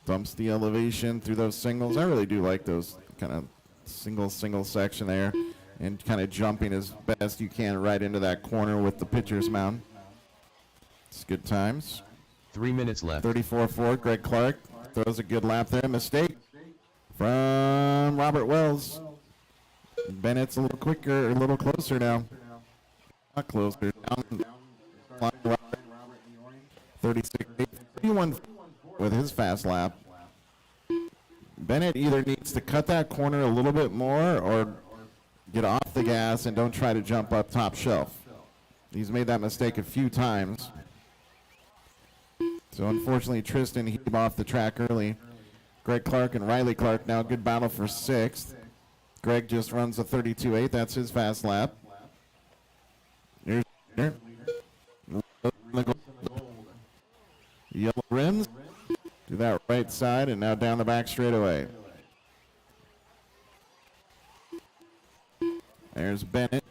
Dumps the elevation through those singles. I really do like those kind of single section there. And kind of jumping as best you can right into that corner with the pitcher's mound. It's good times. 3 minutes left. 34.4. Greg Clark throws a good lap there. Mistake from Robert Wells. Bennett's a little quicker, a little closer now. Not closer. Down. 36.8. 31 with his fast lap. Bennett either needs to cut that corner a little bit more or get off the gas and don't try to jump up top shelf. He's made that mistake a few times. So unfortunately, Tristan heaved off the track early. Greg Clark and Riley Clark now good battle for 6th. Greg just runs a 32.8. That's his fast lap. Here's yellow rims to that right side and now down the back straightaway. There's Bennett.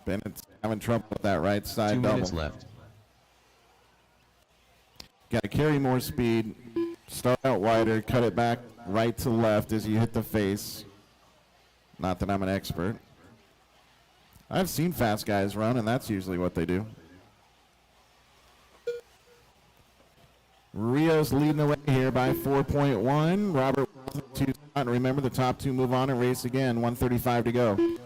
Bennett's having trouble with that right side 2 double. minutes left. Got to carry more speed. Start out wider, cut it back right to left as you hit the face. Not that I'm an expert. I've seen fast guys run, and that's usually what they do. Rios leading the way here by 4.1. Robert, 2 spot. Remember, the top 2 move on and race again. 1:35 to go.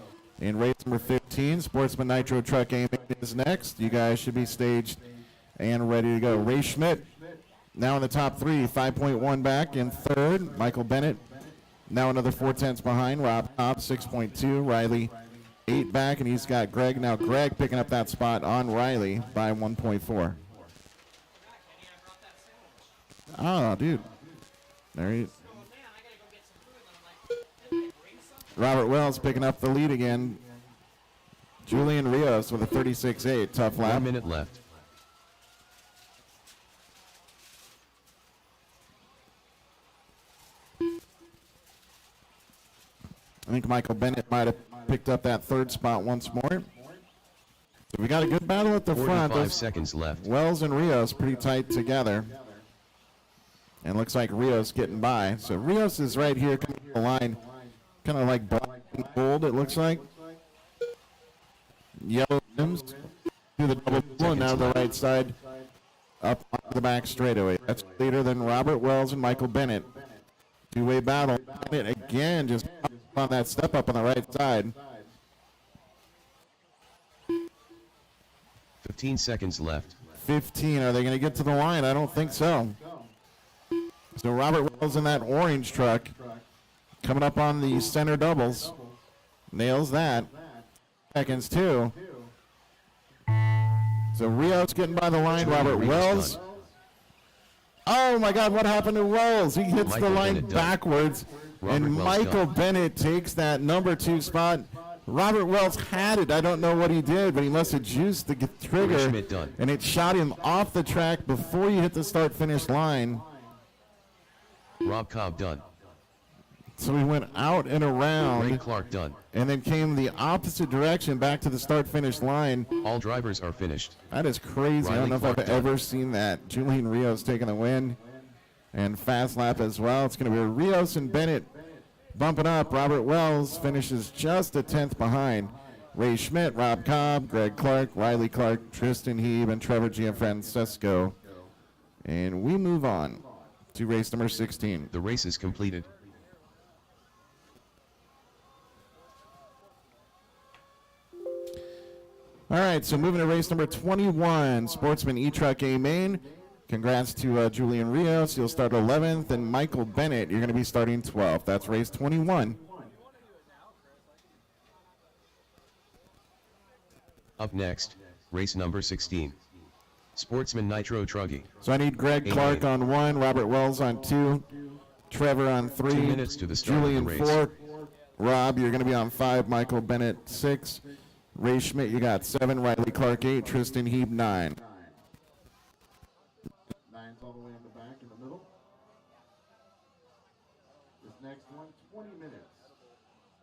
In race number 15, Sportsman Nitro Truck A is next. You guys should be staged and ready to go. Ray Schmidt now in the top 3, 5.1 back in 3rd. Michael Bennett now another 4/10 behind. Rob Cobb, 6.2. Riley, 8 back, and he's got Greg. Now Greg picking up that spot on Riley by 1.4. Oh, dude. There he is. Robert Wells picking up the lead again. Julian Rios with a 36.8. Tough lap. 1 minute left. I think Michael Bennett might have picked up that 3rd spot once more. So we got a good battle at the front. 45 seconds left. Wells and Rios pretty tight together. And looks like Rios getting by. So Rios is right here coming to the line. Kind of like black and gold, it looks like. Yellow rims to the double and now the right side up the back straightaway. That's later than Robert Wells and Michael Bennett. Two-way battle. Bennett again just on that step up on the right side. 15 seconds left. 15. Are they going to get to the line? I don't think so. So Robert Wells in that orange truck coming up on the center doubles. Nails that. Seconds too. So Rios getting by the line. Robert Wells. Oh my God, what happened to Wells? He hits the line backwards. And Michael Bennett takes that number 2 spot. Robert Wells had it. I don't know what he did, but he must have juiced the trigger. And it shot him off the track before you hit the start-finish line. Rob Cobb done. So we went out and around. Ray Clark done. And then came the opposite direction back to the start-finish line. All drivers are finished. That is crazy. I don't know if I've ever seen that. Julian Rios taking the win. And fast lap as well. It's going to be Rios and Bennett bumping up. Robert Wells finishes just a 10th behind. Ray Schmidt, Rob Cobb, Greg Clark, Riley Clark, Tristan Heeb, and Trevor Gianfrancesco. And we move on to race number 16. The race is completed. All right, so moving to race number 21, Sportsman E-Truck A Main. Congrats to Julian Rios. He'll start 11th, and Michael Bennett, you're going to be starting 12th. That's race 21. Up next, race number 16. Sportsman Nitro Truggy. So I need Greg Clark on 1, Robert Wells on 2, Trevor on 3, 2 minutes to the start Julian of the race. 4, Rob, you're going to be on 5, Michael Bennett 6, Ray Schmidt, you got 7, Riley Clark 8, Tristan Heeb 9. 9's all the way in the back in the middle. This next one, 20 minutes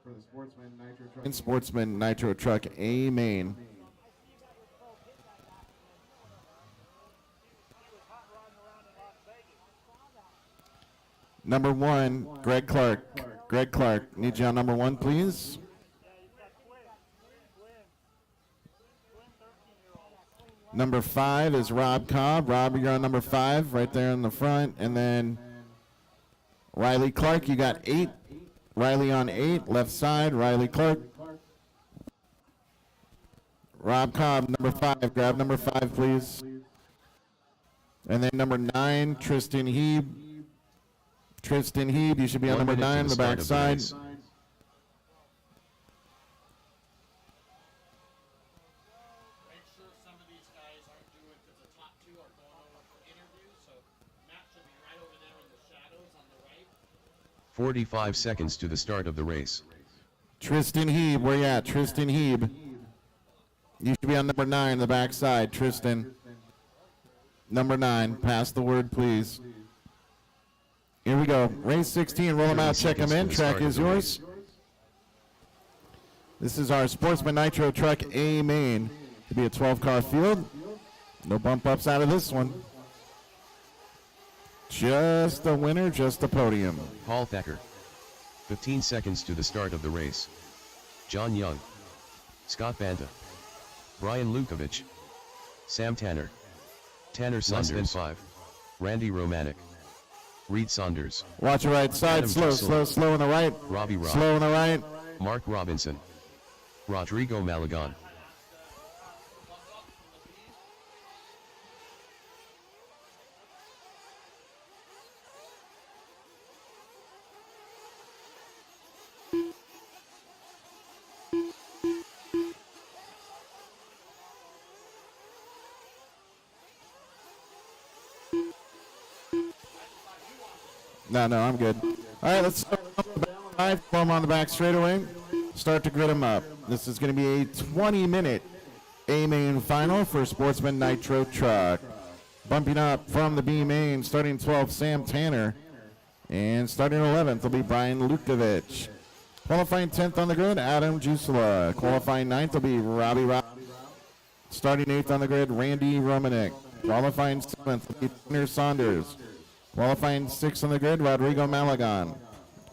for the Sportsman Nitro Truck. And Sportsman Nitro Truck A Main. Number 1, Greg Clark. Greg Clark, need you on number 1, please. Number 5 is Rob Cobb. Rob, you're on number 5, right there in the front. And then Riley Clark, you got 8. Riley on 8, left side. Riley Clark. Rob Cobb, number 5. Grab number 5, please. And then number 9, Tristan Heeb. Tristan Heeb, you should be on number 9, the back side. Make sure some of these guys aren't doing, because the top 2 are going over for interviews, so Matt should be right over there in the shadows on the right. 45 seconds to the start of the race. Tristan Heeb, where you at? Tristan Heeb. You should be on number 9, the back side. Tristan. Number 9, pass the word, please. Here we go. Race 16, roll them out, check them in. Track is yours. This is our Sportsman Nitro Truck A Main. It'll be a 12-car field. No bump ups out of this one. Just a winner, just a podium. Paul Thacker. 15 seconds to the start of the race. John Young. Scott Banta. Brian Lukovic. Sam Tanner. Tanner Saunders. Less than 5. Randy Romanek. Reed Saunders. Watch the right side. Adam Slow, Tusula. slow on the right. Robbie Robb. Slow on the right. Mark Robinson. Rodrigo Malagon. No, I'm good. All right, let's start on the back side, form on the back straightaway. Start to grid them up. This is going to be a 20-minute A-Main final for Sportsman Nitro Truck. Bumping up from the B main, starting 12th, Sam Tanner. And starting 11th will be Brian Lukovic. Qualifying 10th on the grid, Adam Jusula. Qualifying 9th will be Robbie Robb. Starting 8th on the grid, Randy Romanek. Qualifying 7th will be Tanner Saunders. Qualifying 6th on the grid, Rodrigo Malagon.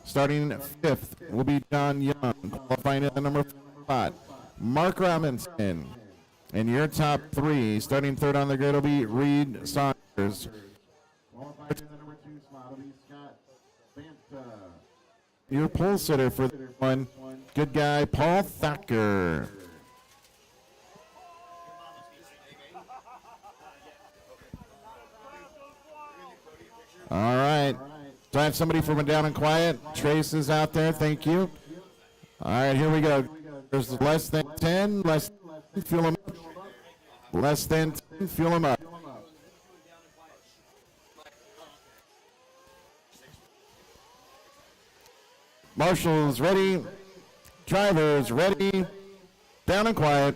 Starting 5th will be John Young. Qualifying at the number 4 spot, Mark Robinson. And your top three, starting third on the grid will be Reed Saunders. Your pole sitter for this one, good guy, Paul Thacker. All right. Do I have somebody from Down and Quiet? Trace is out there. Thank you. All right, here we go. There's less than 10. Less than, fuel them up. Less than 10. Fuel them up. Marshals ready. Drivers ready. Down and Quiet.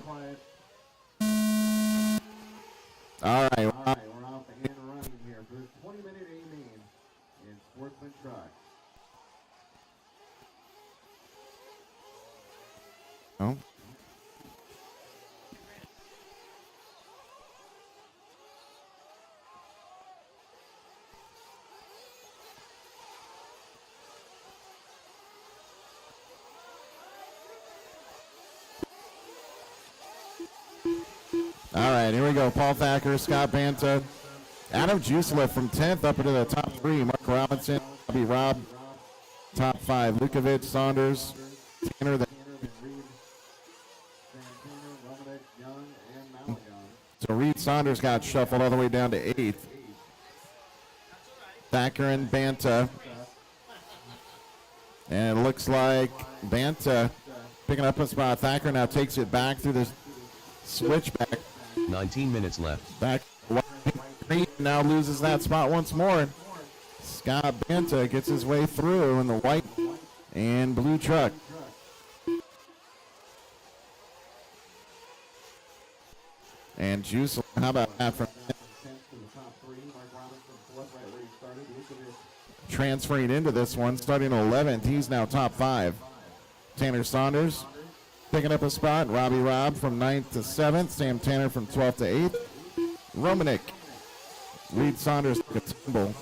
All right. We're off and running here for the 20-minute A-main in Sportsman Truck. Oh. All right, here we go. Paul Thacker, Scott Banta, Adam Jusela from 10th up into the top three. Mark Robinson, Bobby Robb, top five. Lukovic, Saunders, Tanner, so Reed Saunders got shuffled all the way down to 8th. Thacker and Banta. And it looks like Banta picking up a spot. Thacker now takes it back through the switchback. 19 minutes left. Back now loses that spot once more. Scott Banta gets his way through in the white and blue truck. And Juice, how about that from transferring into this one, starting 11th. He's now top 5. Tanner Saunders picking up a spot. Robbie Robb from 9th to 7th. Sam Tanner from 12th to 8th. Romanik. Reed Saunders took a tumble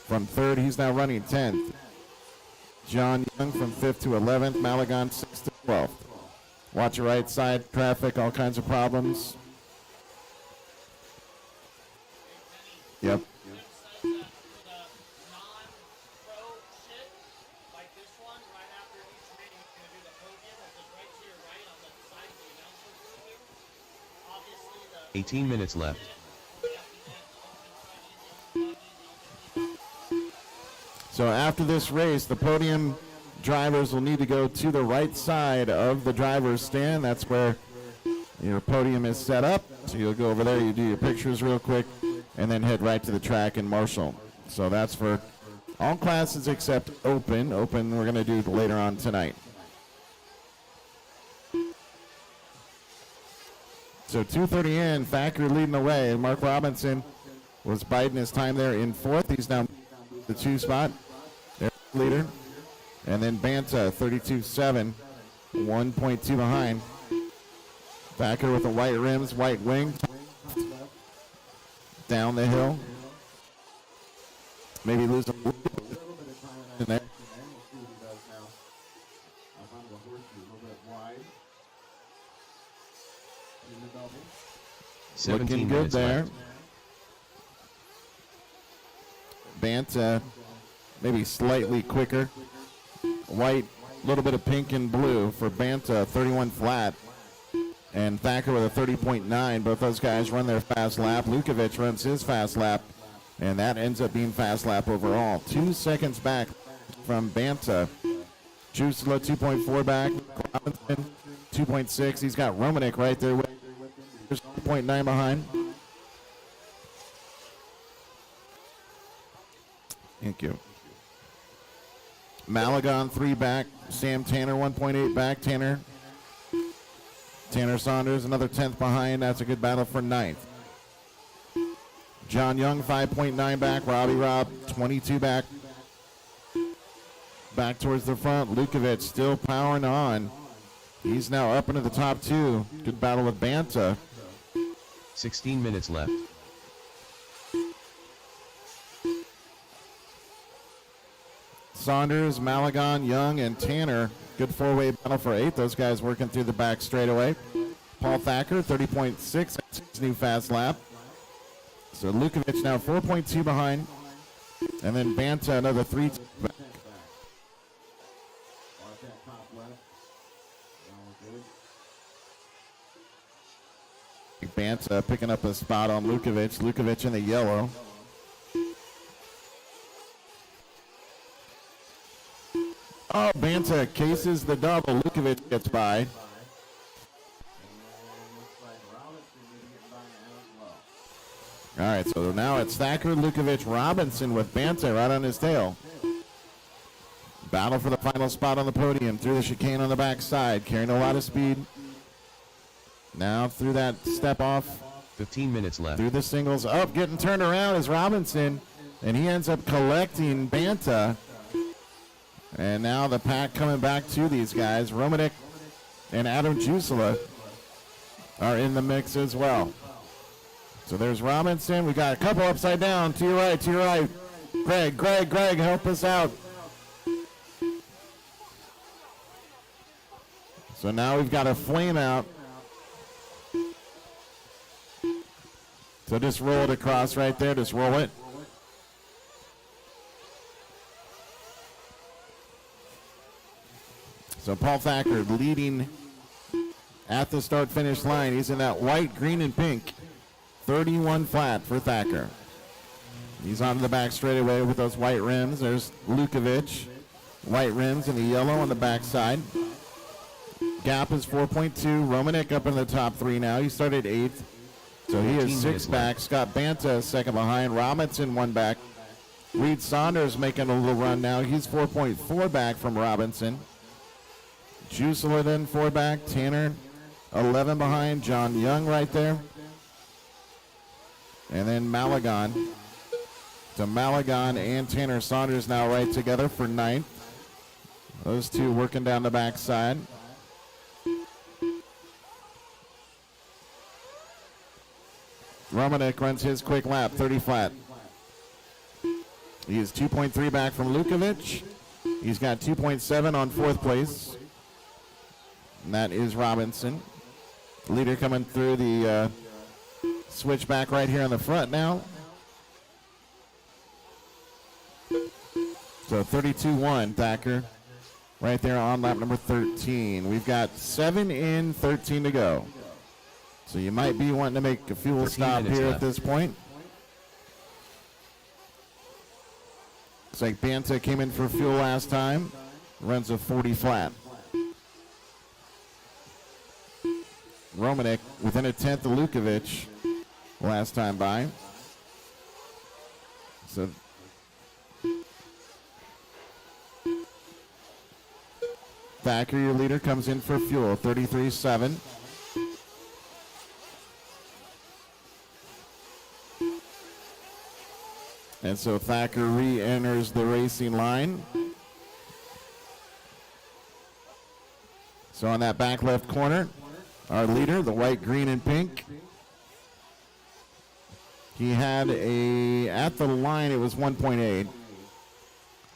from 3rd. He's now running 10th. John Young from 5th to 11th. Malagon 6th to 12th. Watch your right side. Traffic, all kinds of problems. Yep. $18 minutes left. So after this race, the podium drivers will need to go to the right side of the driver's stand. That's where your podium is set up. So you'll go over there, you do your pictures real quick, and then head right to the track and marshal. So that's for all classes except open. Open we're going to do later on tonight. So 2:30 in, Thacker leading the way. Mark Robinson was biding his time there in 4th. He's now the 2 spot. There's the leader. And then Banta, 32.7, 1.2 behind. Thacker with the white rims, white wing. Down the hill. Maybe lose a little bit in there. Looking good there. Banta maybe slightly quicker. White, a little bit of pink and blue for Banta, 31 flat. And Thacker with a 30.9. Both those guys run their fast lap. Lukovic runs his fast lap. And that ends up being fast lap overall. 2 seconds back from Banta. Jusela 2.4 back. Robinson 2.6. He's got Romanik right there with 2.9 behind. Thank you. Malagon 3 back. Sam Tanner 1.8 back. Tanner Saunders another 10th behind. That's a good battle for 9th. John Young 5.9 back. Robbie Robb 22 back. Back towards the front. Lukovic still powering on. He's now up into the top 2. Good battle with Banta. 16 minutes left. Saunders, Malagon, Young, and Tanner Good four-way battle for 8. Those guys working through the back straightaway. Paul Thacker, 30.6. That's his new fast lap. So Lukovic now 4.2 behind. And then Banta another 3 back. Banta picking up a spot on Lukovic. Lukovic in the yellow. Oh, Banta cases the double. Lukovic gets by. All right, so now it's Thacker, Lukovic, Robinson with Banta right on his tail. Battle for the final spot on the podium through the chicane on the backside, carrying a lot of speed. Now through that step off. 15 minutes left. Through the singles. Up, getting turned around is Robinson, and he ends up collecting Banta. And now the pack coming back to these guys. Romanek and Adam Jusela are in the mix as well. So there's Robinson. We got a couple upside down. To your right, to your right. Greg, help us out. So now we've got a flame out. So just roll it across right there. Just roll it. So Paul Thacker leading at the start-finish line. He's in that white, green, and pink. 31 flat for Thacker. He's on the back straightaway with those white rims. There's Lukovic. White rims in the yellow on the backside. Gap is 4.2. Romanek up in the top 3 now. He started 8th. So he is 6 back. Scott Banta second behind. Robinson 1 back. Reed Saunders making a little run now. He's 4.4 back from Robinson. Jusela then 4 back. Tanner 11 behind. John Young right there. And then Malagon. So Malagon and Tanner Saunders now right together for 9th. Those two working down the backside. Romanek runs his quick lap, 30 flat. He is 2.3 back from Lukovic. He's got 2.7 on 4th place. And that is Robinson. Leader coming through the switchback right here on the front now. So 32-1, Thacker. Right there on lap number 13. We've got 7 in, 13 to go. So you might be wanting to make a fuel stop here at this point. Looks like Banta came in for fuel last time. Runs a 40 flat. Romanek within a tenth of Lukovic last time by. So Thacker, your leader, comes in for fuel, 33.7. And so Thacker re-enters the racing line. So on that back left corner, our leader, the white, green, and pink. He had at the line, it was 1.8.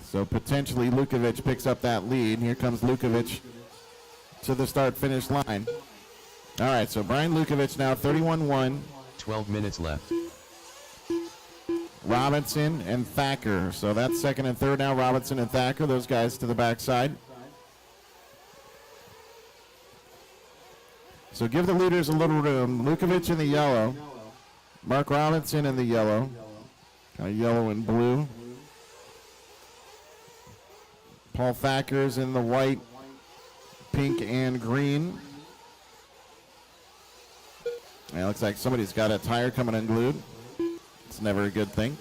So potentially Lukovic picks up that lead. Here comes Lukovic to the start-finish line. All right, so Brian Lukovic now 31-1. 12 minutes left. Robinson and Thacker. So that's second and third now, Robinson and Thacker, those guys to the backside. So give the leaders a little room. Lukovic in the yellow. Mark Robinson in the yellow. Kind of yellow and blue. Paul Thacker's in the white, pink, and green. And it looks like somebody's got a tire coming unglued. It's never a good thing.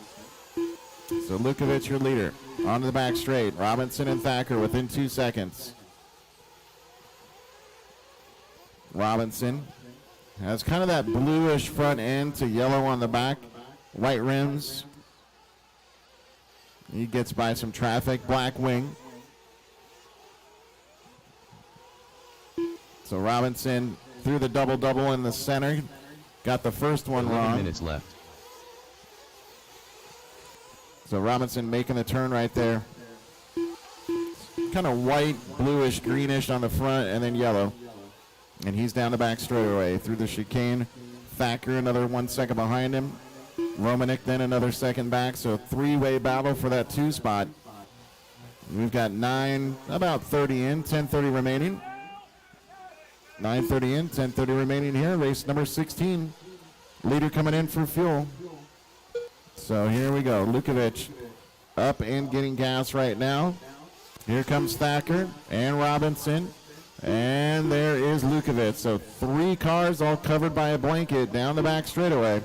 So Lukovic, your leader. On to the back straight. Robinson and Thacker within 2 seconds. Robinson has kind of that bluish front end to yellow on the back. White rims. He gets by some traffic. Black wing. So Robinson threw the double-double in the center. Got the first one 11 wrong. minutes left. So Robinson making the turn right there. kind of white, bluish, greenish on the front, and then yellow. And he's down the back straightaway through the chicane. Thacker another 1 second behind him. Romanek then another second back, so three-way battle for that 2 spot. We've got about 30 in, 10:30 remaining. 9:30 in, 10:30 remaining here. Race number 16. Leader coming in for fuel. So here we go. Lukovic up and getting gas right now. Here comes Thacker and Robinson. And there is Lukovic. So 3 cars all covered by a blanket down the back straightaway.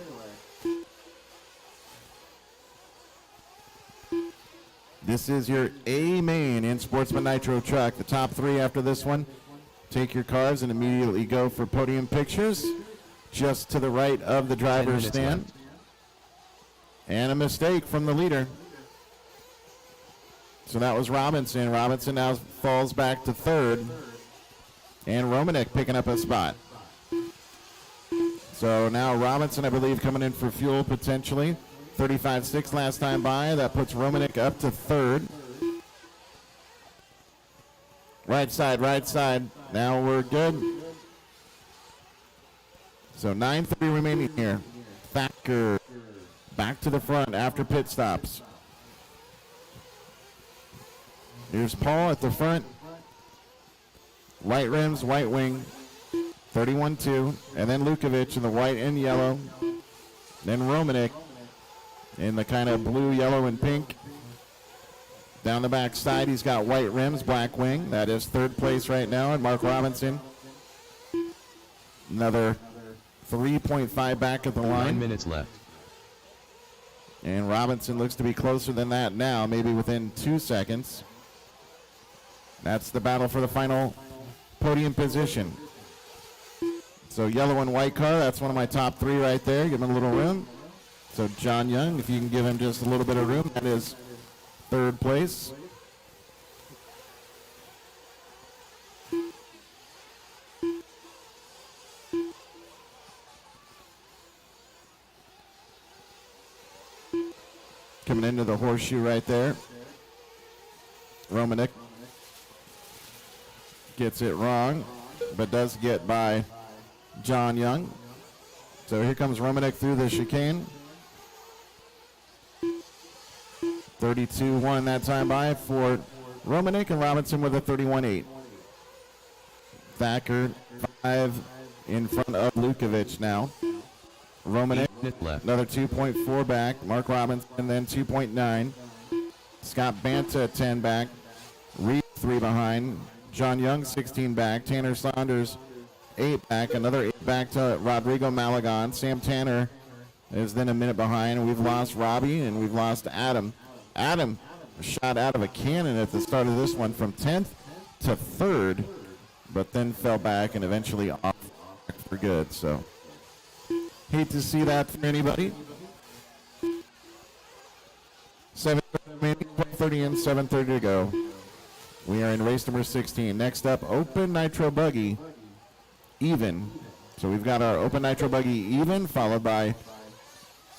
This is your A main in Sportsman Nitro truck. The top 3 after this one. Take your cars and immediately go for podium pictures. Just to the right of the driver's stand. Left. And a mistake from the leader. So that was Robinson. Robinson now falls back to 3rd. And Romanek picking up a spot. So now Robinson, I believe, coming in for fuel potentially. 35.6 last time by. That puts Romanek up to 3rd. Right side, right side. Now we're good. So 9:30 remaining here. Thacker back to the front after pit stops. Here's Paul at the front. White rims, white wing. 31-2. And then Lukovic in the white and yellow. Then Romanek in the kind of blue, yellow, and pink. Down the back side, he's got white rims, black wing. That is 3rd place right now. And Mark Robinson, another 3.5 back at the line. 9 minutes left. And Robinson looks to be closer than that now, maybe within 2 seconds. That's the battle for the final podium position. So yellow and white car, that's one of my top 3 right there. Give him a little room. So John Young, if you can give him just a little bit of room, that is 3rd place. Coming into the horseshoe right there. Romanek gets it wrong, but does get by John Young. So here comes Romanek through the chicane. 32-1 that time by for Romanek, and Robinson with a 31-8. Thacker 5 in front of Lukovic now. Romanek another 2.4 back. Mark Robinson then 2.9. Scott Banta 10 back. Reed 3 behind. John Young 16 back. Tanner Saunders 8 back. Another 8 back to Rodrigo Malagon. Sam Tanner is then a minute behind. We've lost Robbie and we've lost Adam. Adam shot out of a cannon at the start of this one from 10th to 3rd, but then fell back and eventually off for good. So hate to see that for anybody. 7:30 and 7:30 to go. We are in race number 16. Next up, Open Nitro Buggy even. So we've got our Open Nitro Buggy even, followed by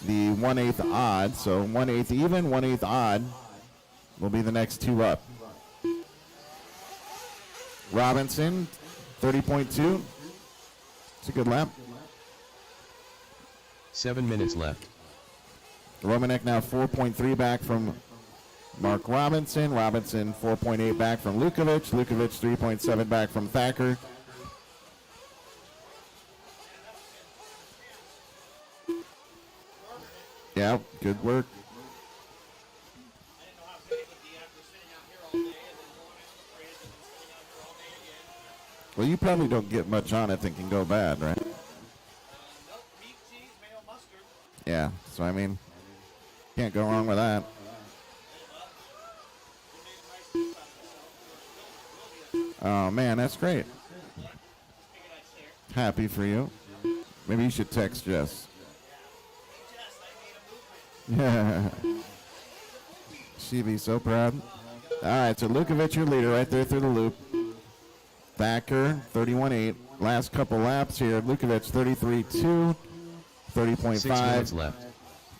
the 1/8 odd. So 1/8 even, 1/8 odd will be the next 2 up. Robinson, 30.2. It's a good lap. 7 minutes left. Romanek now 4.3 back from Mark Robinson. Robinson 4.8 back from Lukovic. Lukovic 3.7 back from Thacker. Yeah, good work. Well, you probably don't get much on it that can go bad, right? Yeah, so I mean, can't go wrong with that. Oh man, that's great. Happy for you. Maybe you should text Jess. Yeah. She'd be so proud. All right, so Lukovic, your leader right there through the loop. Thacker, 31.8. Last couple laps here. Lukovic, 33.2, 30.5. 6 minutes left.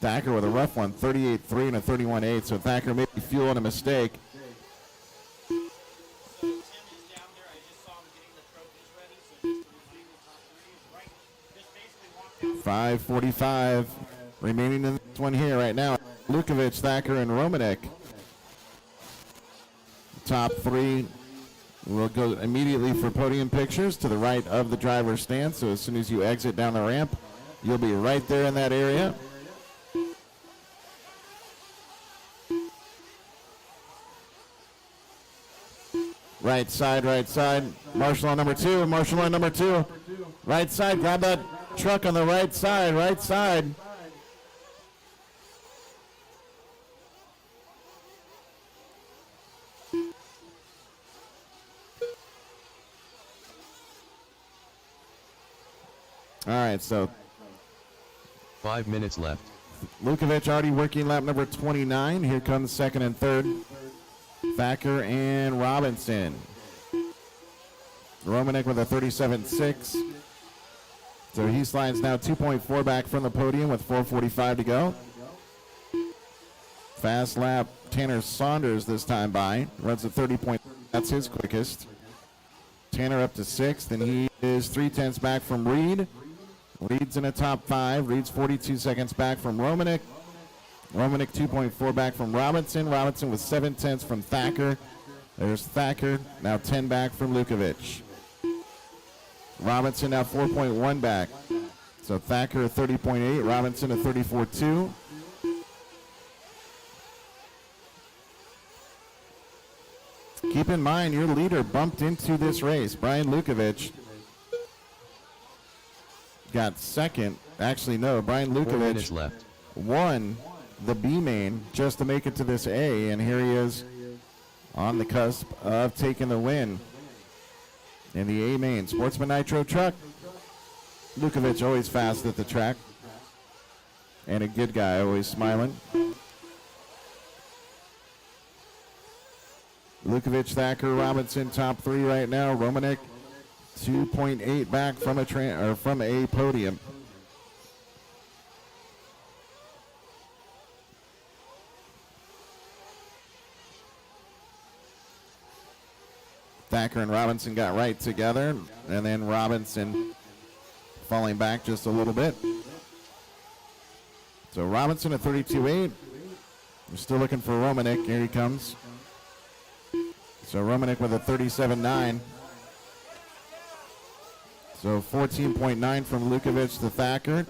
Thacker with a rough one, 38.3 and a 31.8. So Thacker maybe fueling a mistake. 5:45 remaining in this one here right now. Lukovic, Thacker, and Romanek. Top three will go immediately for podium pictures to the right of the driver's stand. So as soon as you exit down the ramp, you'll be right there in that area. Right side, right side. Marshall on number two, Marshall on number two. Right side, grab that truck on the right side, right side. All right, so 5 minutes left. Lukovic already working lap number 29. Here comes second and third. Thacker and Robinson. Romanek with a 37.6. So he slides now 2.4 back from the podium with 4:45 to go. Fast lap, Tanner Saunders this time by. Runs a 30 point. That's his quickest. Tanner up to sixth, and he is 0.3 back from Reed. Reed's in a top five. Reed's 42 seconds back from Romanek. Romanek 2.4 back from Robinson. Robinson with 0.7 from Thacker. There's Thacker, now 10 back from Lukovic. Robinson now 4.1 back. So Thacker a 30.8, Robinson a 34.2. Keep in mind, your leader bumped into this race. Brian Lukovic got second. Actually, no, Brian 4 Lukovic minutes left. won the B main just to make it to this A, and here he is on the cusp of taking the win in the A main. Sportsman Nitro truck. Lukovic always fast at the track, and a good guy, always smiling. Lukovic, Thacker, Robinson, top three right now. Romanek 2.8 back from a podium. Thacker and Robinson got right together, and then Robinson falling back just a little bit. So Robinson at 32.8. We're still looking for Romanek. Here he comes. So Romanek with a 37.9. So 14.9 from Lukovic to Thacker,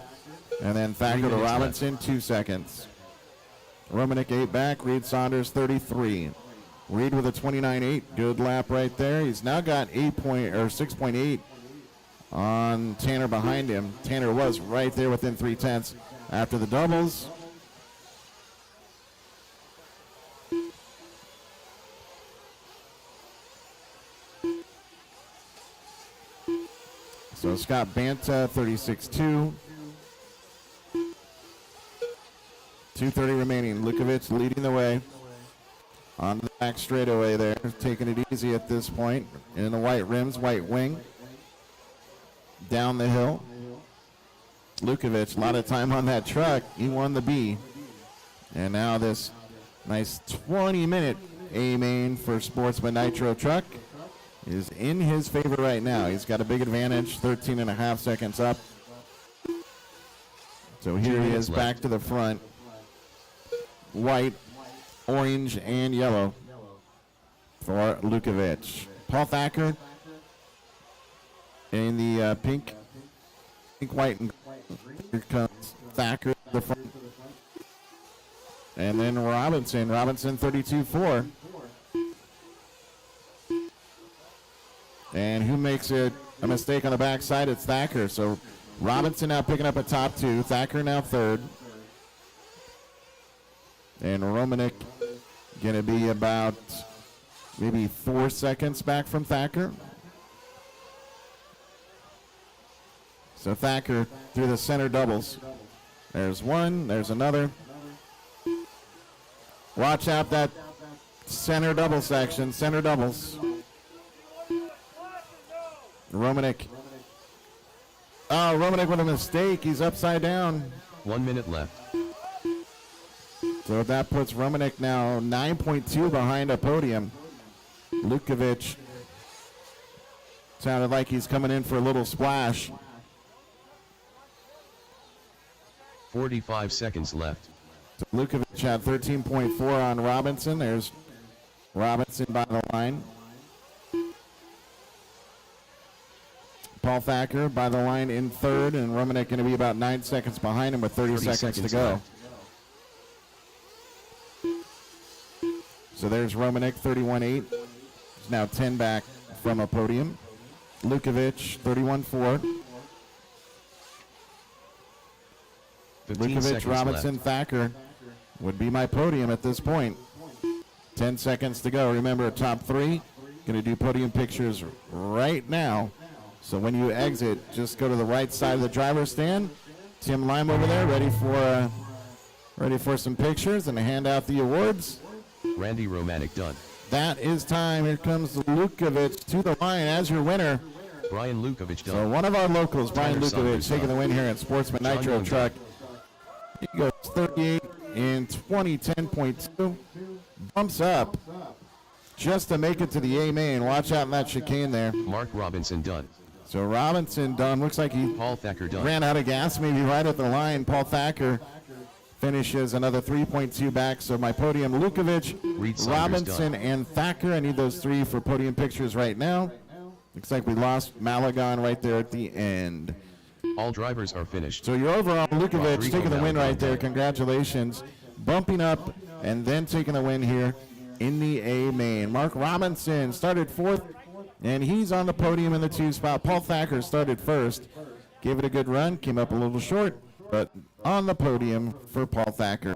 and then Thacker to Robinson, 2 seconds. Romanek 8 back. Reed Saunders 33. Reed with a 29.8, good lap right there. He's now got 6.8 on Tanner behind him. Tanner was right there within 0.3 after the doubles. So Scott Banta 36.2. 2:30 remaining. Lukovic leading the way. On the back straightaway there, taking it easy at this point. In the white rims, white wing. Down the hill. Lukovic, a lot of time on that truck. He won the B. And now this nice 20-minute A-main for Sportsman Nitro truck is in his favor right now. He's got a big advantage, 13.5 seconds up. So here he is back to the front. White, orange, and yellow for Lukovic. Paul Thacker in the pink, white, and here comes Thacker to the front. And then Robinson 32.4. And who makes it a mistake on the backside? It's Thacker. So Robinson now picking up a top two. Thacker now third. And Romanek going to be about maybe 4 seconds back from Thacker. So Thacker through the center doubles. There's one, there's another. Watch out that center double section, center doubles. Romanek. Oh, Romanek with a mistake. He's upside down. 1 minute left. So that puts Romanek now 9.2 behind a podium. Lukovic sounded like he's coming in for a little splash. 45 seconds left. So Lukovic had 13.4 on Robinson. There's Robinson by the line. Paul Thacker by the line in third, and Romanek going to be about 9 seconds behind him with 30 seconds to go. left. So there's Romanek, 31.8. He's now 10 back from a podium. Lukovic, 31.4. 15 Lukovic, seconds Robinson, left. Thacker would be my podium at this point. 10 seconds to go. Remember, top three, going to do podium pictures right now. So when you exit, just go to the right side of the driver's stand. Tim Lime over there, ready for some pictures and to hand out the awards. Randy Romanek done. That is time. Here comes Lukovic to the line as your winner. Brian Lukovic done. So one of our locals, Brian Tanner Lukovic, Saunders taking done. the win here at Sportsman John Nitro Young Truck. He goes 38 in 2010.2. Bumps up just to make it to the A main. Watch out in that chicane there. Mark Robinson done. So Robinson done. Looks like he Paul Thacker done. ran out of gas maybe right at the line. Paul Thacker finishes another 3.2 back. So my podium, Lukovic, Reed Saunders Robinson, done. and Thacker. I need those three for podium pictures right now. Looks like we lost Malagon right there at the end. All drivers are finished. So your overall, Lukovic Rodrigo taking the win Malagon right there. done. Congratulations. Bumping up and then taking the win here in the A main. Mark Robinson started fourth, and he's on the podium in the 2 spot. Paul Thacker started first. Gave it a good run, came up a little short, but on the podium for Paul Thacker.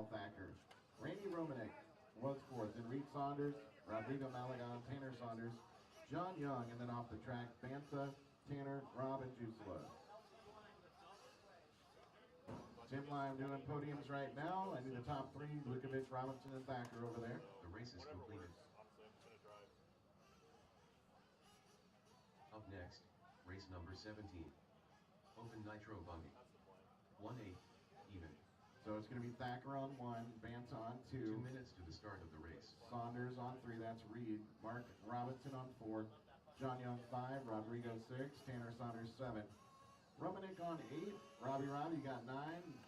Randy Romanek was fourth, and Reed Saunders, Rodrigo Malagon, Tanner Saunders, John Young, and then off the track, Bantha, Tanner, Rob, and Jusela. Tim Lime doing podiums right now. I need the top three, Lukovic, Robinson, and Thacker over there. The race is completed. Up next, race number 17. Open Nitro Buggy. 1-8, even. So it's going to be Thacker on 1, Bantha on 2. 2 minutes to the start of the race. Saunders on 3, that's Reed. Mark Robinson on 4. John Young 5, Rodrigo 6, Tanner Saunders 7. Romanek on 8, Robbie, you got 9,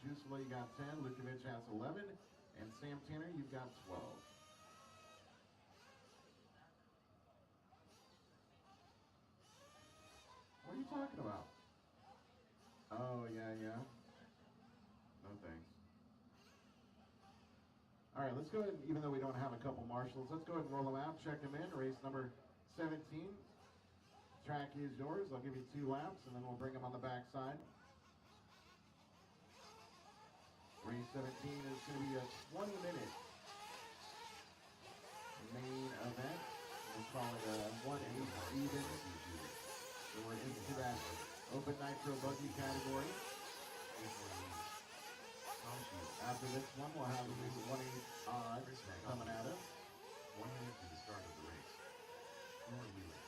Jusela, you got 10, Lukovic has 11, and Sam Tanner, you've got 12. What are you talking about? Oh, yeah. No thanks. All right, let's go ahead, even though we don't have a couple marshals, let's go ahead and roll them out, check them in. Race number 17. Track is yours. I'll give you 2 laps, and then we'll bring them on the back side. Race 17 is going to be a 20-minute main event. We'll call it a 1-8 even. So we're into that open nitro buggy category. After this one, we'll have the 1-8 odd coming at us. 1 minute to the start of the race. Four-wheeler.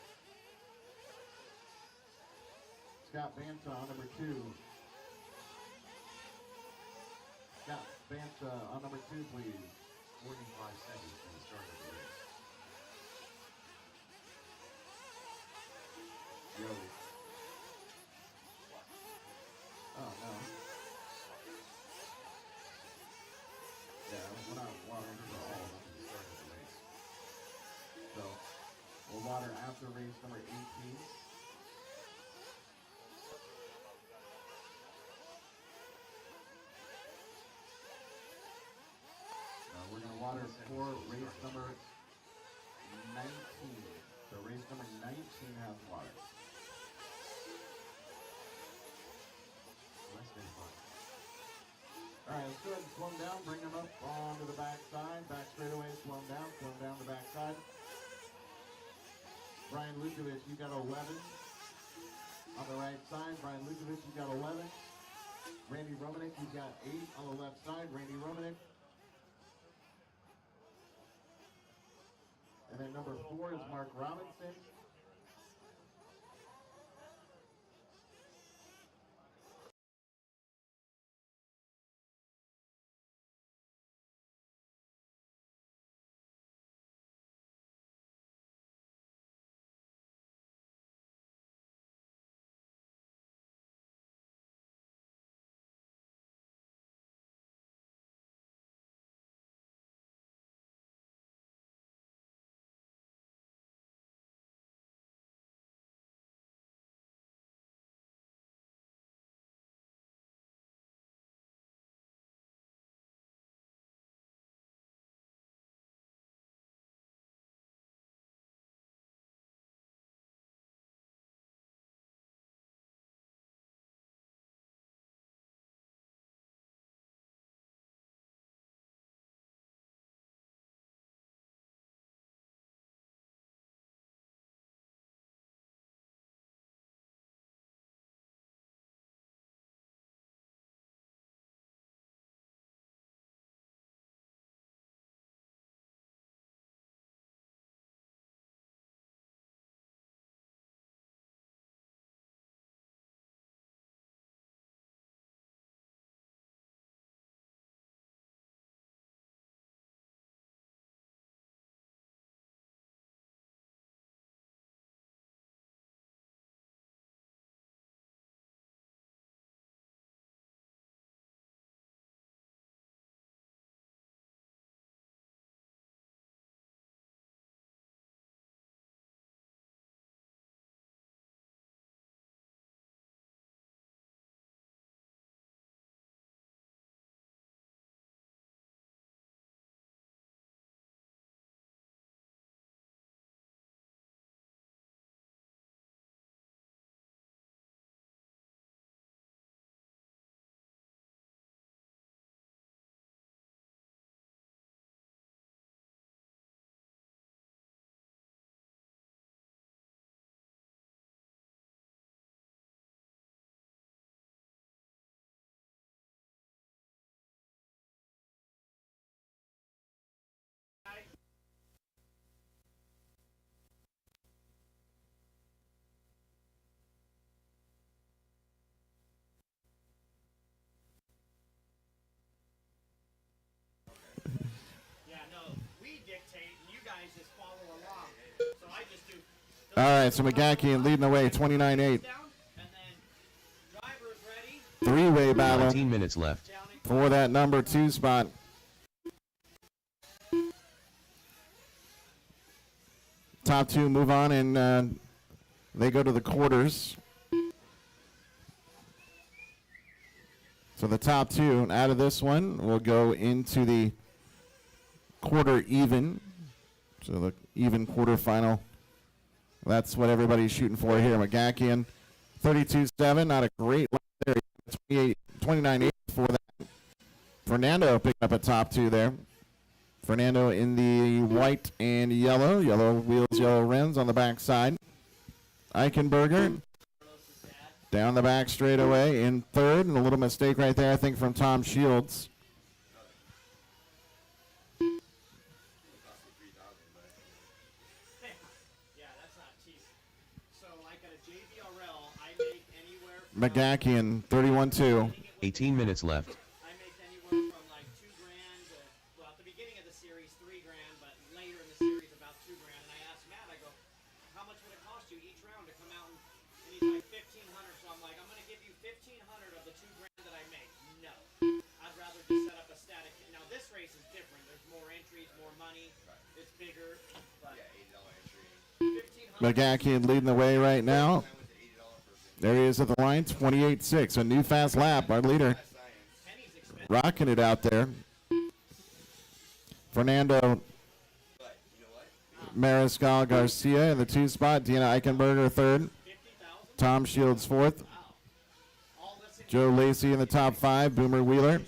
Scott Bantha on number 2. Scott Bantha on number 2, please. 45 seconds to the start of the race. Yo. Oh, no. Yeah, we're not watering for all of them to the start of the race. So, we'll water after race number 18. We're going to water for race number 19. So race number 19 has water. Less than 5. All right, let's go ahead and slow them down. Bring them up onto the back side. Back straightaway, slow them down the back side. Brian Lukovic, you got 11. On the right side, Brian Lukovic, you got 11. Randy Romanek, you got 8 on the left side. Randy Romanek. And then number 4 is Mark Robinson. All right, so McGackian leading the way, 29-8. Three-way battle. 19 minutes left. For that number 2 spot. Top 2 move on, and they go to the quarters. So the top 2 out of this one will go into the quarter even. So the even quarterfinal. That's what everybody's shooting for here. McGackian, 32-7, not a great lap there. 29-8 for that. Fernando picking up a top 2 there. Fernando in the white and yellow. Yellow wheels, yellow rims on the back side. Eichenberger down the back straightaway in third. And a little mistake right there, I think, from Tom Shields. McGackian, 31-2. 18 minutes left. I make anywhere from like $2 grand to, well, at the beginning of the series, $3 grand, but later in the series, about $2 grand. And I asked Matt, I go, how much would it cost you each round to come out? And he's like, 1,500. So I'm like, I'm going to give you 1,500 of the $2 grand that I make. No. I'd rather just set up a static. Now, this race is different. There's more entries, more money. It's bigger. But yeah, $8 entry. McGackian leading the way right now. There he is at the line, 28-6. A new fast lap. Our leader rocking it out there. Fernando Mariscal Garcia in the 2 spot. Deanna Eichenberger 3rd. Tom Shields 4th. Joe Lacey in the top 5. Boomer Wheeler.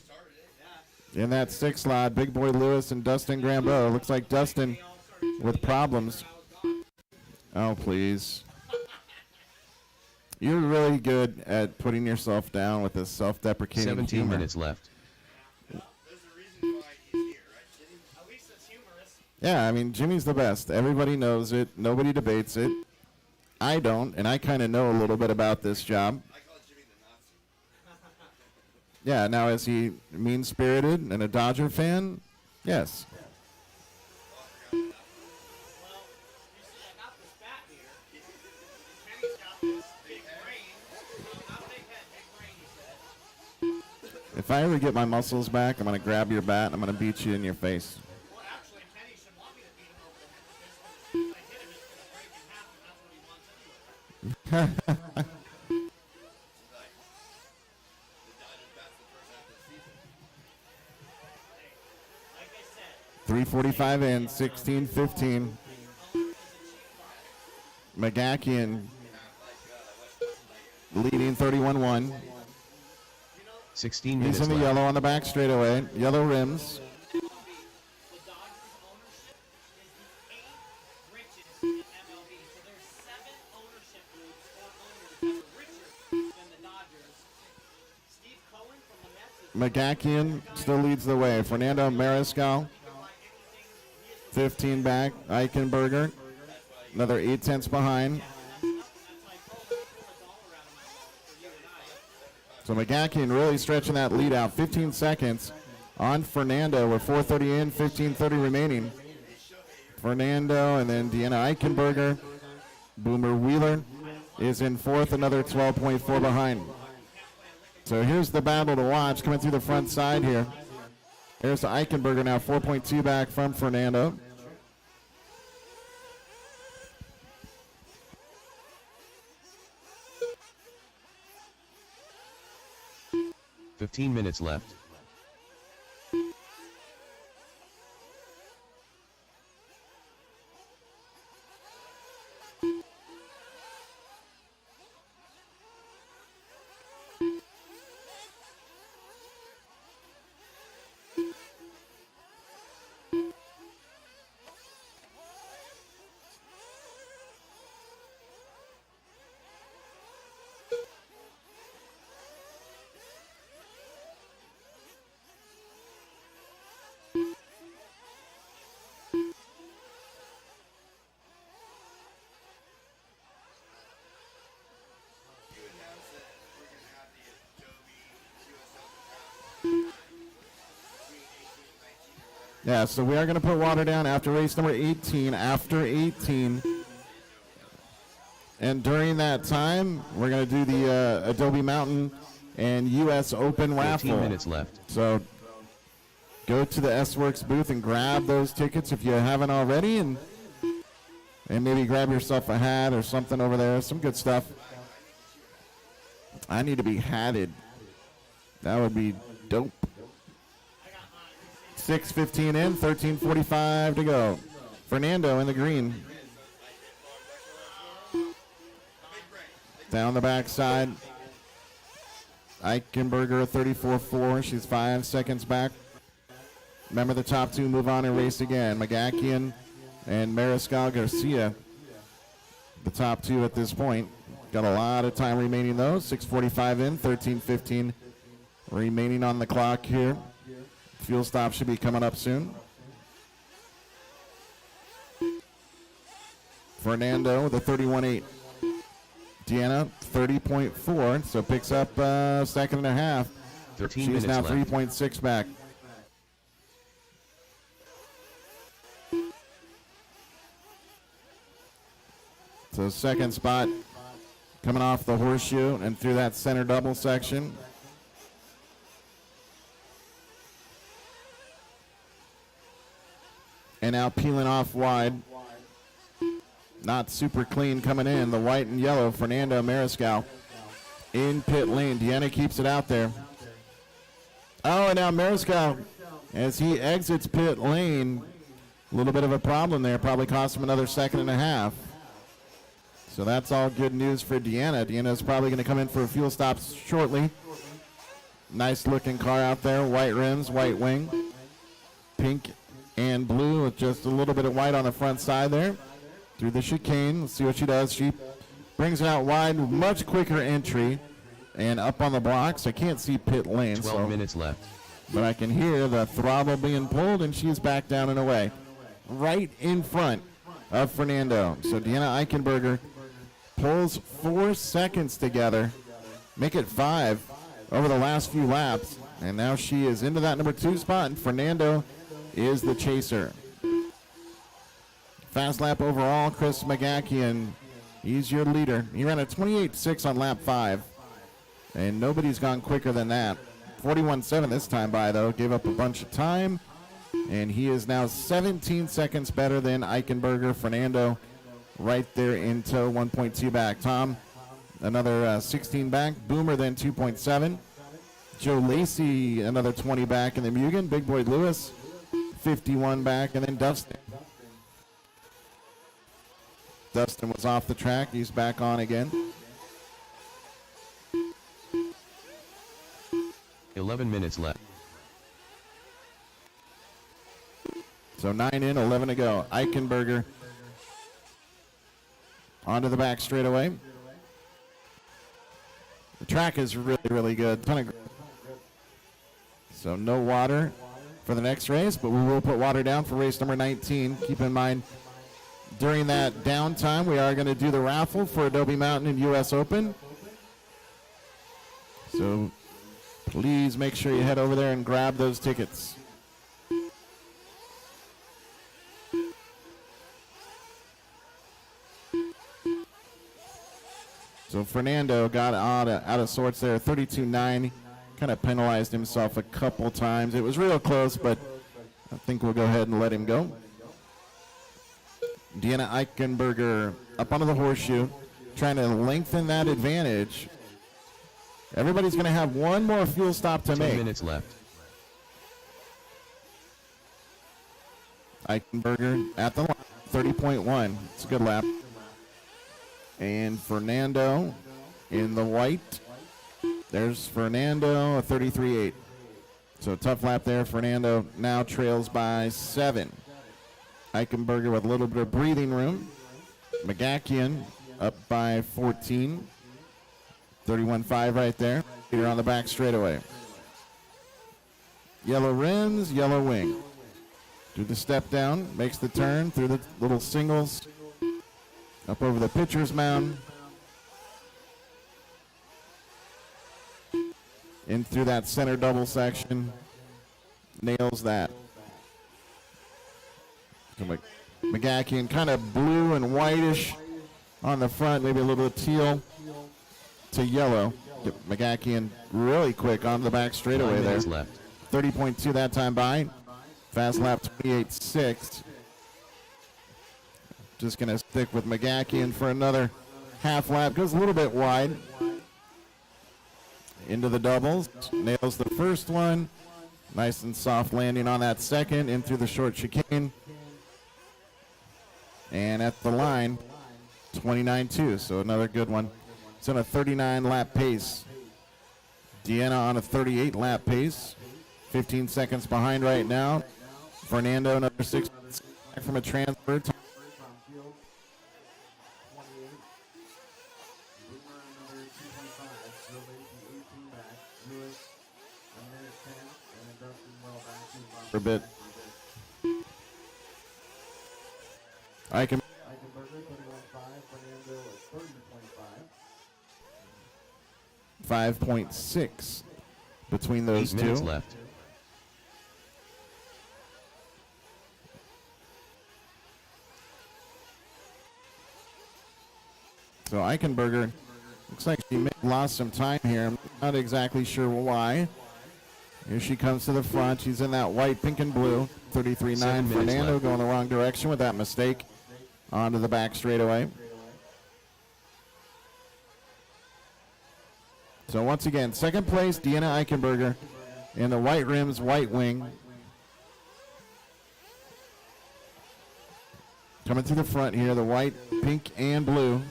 In that 6 slot, Big Boy Lewis and Dustin Grambeau. Looks like Dustin with problems. Oh, please. You're really good at putting yourself down with this self-deprecating 17 humor. minutes left. Yeah, I mean, Jimmy's the best. Everybody knows it. Nobody debates it. I don't, and I kind of know a little bit about this job. Yeah, now is he mean-spirited and a Dodger fan? Yes. If I ever get my muscles back, I'm going to grab your bat and I'm going to beat you in your face. .345 and 16:15. McGackian leading 31-1. 16 minutes He's in the left. yellow on the back straightaway. Yellow rims. McGackian still leads the way. Fernando Mariscal, 15 back. Eichenberger, another 0.8 behind. So McGackian really stretching that lead out. 15 seconds on Fernando with 4:30 in, 15:30 remaining. Fernando and then Deanna Eichenberger. Boomer Wheeler is in 4th, another 12.4 behind. So here's the battle to watch coming through the front side here. Here's Eichenberger now 4.2 back from Fernando. $15 minutes left. Yeah, so we are going to put water down after race number 18. After 18, And during that time, we're going to do the Adobe Mountain and U.S. Open 14 raffle. minutes left. So go to the S-Works booth and grab those tickets if you haven't already, and maybe grab yourself a hat or something over there. Some good stuff. I need to be hatted. That would be dope. 6:15 in, 13:45 to go. Fernando in the green. Down the backside. Eichenberger 34.4. She's 5 seconds back. Remember, the top two move on and race again. Magakian and Mariscal Garcia, the top two at this point. Got a lot of time remaining though. 6:45 in, 13:15 remaining on the clock here. Fuel stop should be coming up soon. Fernando with a 31.8. Deanna 30.4, so picks up a second and a half. 13 She's minutes now left. 3.6 back. So second spot coming off the horseshoe and through that center double section. And now peeling off wide. Not super clean coming in. The white and yellow, Fernando Mariscal in pit lane. Deanna keeps it out there. Oh, and now Mariscal, as he exits pit lane, a little bit of a problem there. Probably cost him another second and a half. So that's all good news for Deanna. Deanna's probably going to come in for a fuel stop shortly. Nice looking car out there. White rims, white wing. Pink and blue with just a little bit of white on the front side there. Through the chicane. Let's see what she does. She brings it out wide. Much quicker entry. And up on the blocks. I can't see pit lane. 12 minutes left. But I can hear the throttle being pulled, and she's back down and away. Right in front of Fernando. So Deanna Eichenberger pulls 4 seconds together. Make it 5 over the last few laps. And now she is into that number 2 spot, and Fernando is the chaser. Fast lap overall, Chris Magakian, he's your leader. He ran a 28.6 on lap 5, and nobody's gone quicker than that. 41.7 this time by, though. Gave up a bunch of time, and he is now 17 seconds better than Eichenberger. Fernando right there in tow, 1.2 back. Tom, another 16 back. Boomer then 2.7. Joe Lacey, another 20 back in the Mugen. Big Boy Lewis, 51 back, and then Dustin. Dustin was off the track. He's back on again. 11 minutes left. So 9 in, 11 to go. Eichenberger onto the back straightaway. The track is really, really good. So no water for the next race, but we will put water down for race number 19. Keep in mind, during that downtime, we are going to do the raffle for Adobe Mountain and U.S. Open. So please make sure you head over there and grab those tickets. So Fernando got out of sorts there, 32.9. Kind of penalized himself a couple times. It was real close, but I think we'll go ahead and let him go. Deanna Eichenberger up onto the horseshoe, trying to lengthen that advantage. Everybody's going to have one more fuel stop to 10 make. minutes left. Eichenberger at the line, 30.1. It's a good lap. And Fernando in the white. There's Fernando, a 33.8. So a tough lap there. Fernando now trails by 7. Eichenberger with a little bit of breathing room. Magakian up by 14. 31.5 right there. Peter on the back straightaway. Yellow rims, yellow wing. Do the step down, makes the turn through the little singles. Up over the pitcher's mound. In through that center double section. Nails that. So McGackian kind of blue and whitish on the front, maybe a little teal to yellow. Get McGackian really quick on the back straightaway there. Left. 30.2 that time by. Fast lap 28.6. Just going to stick with McGackian for another half lap. Goes a little bit wide. Into the doubles. Nails the first one. Nice and soft landing on that second. In through the short chicane. And at the line, 29.2. So another good one. It's on a 39 lap pace. Deanna on a 38 lap pace. 15 seconds behind right now. Fernando another 6 back from a transfer. For a bit. I can 5.6 between those 8 two. minutes left. So Eichenberger looks like she may have lost some time here. I'm not exactly sure why. Here she comes to the front. She's in that white, pink, and blue. 33.9. Fernando going the wrong direction with that mistake. Onto the back straightaway. So once again, second place, Deanna Eichenberger in the white rims, white wing. Coming to the front here, the white, pink, and blue.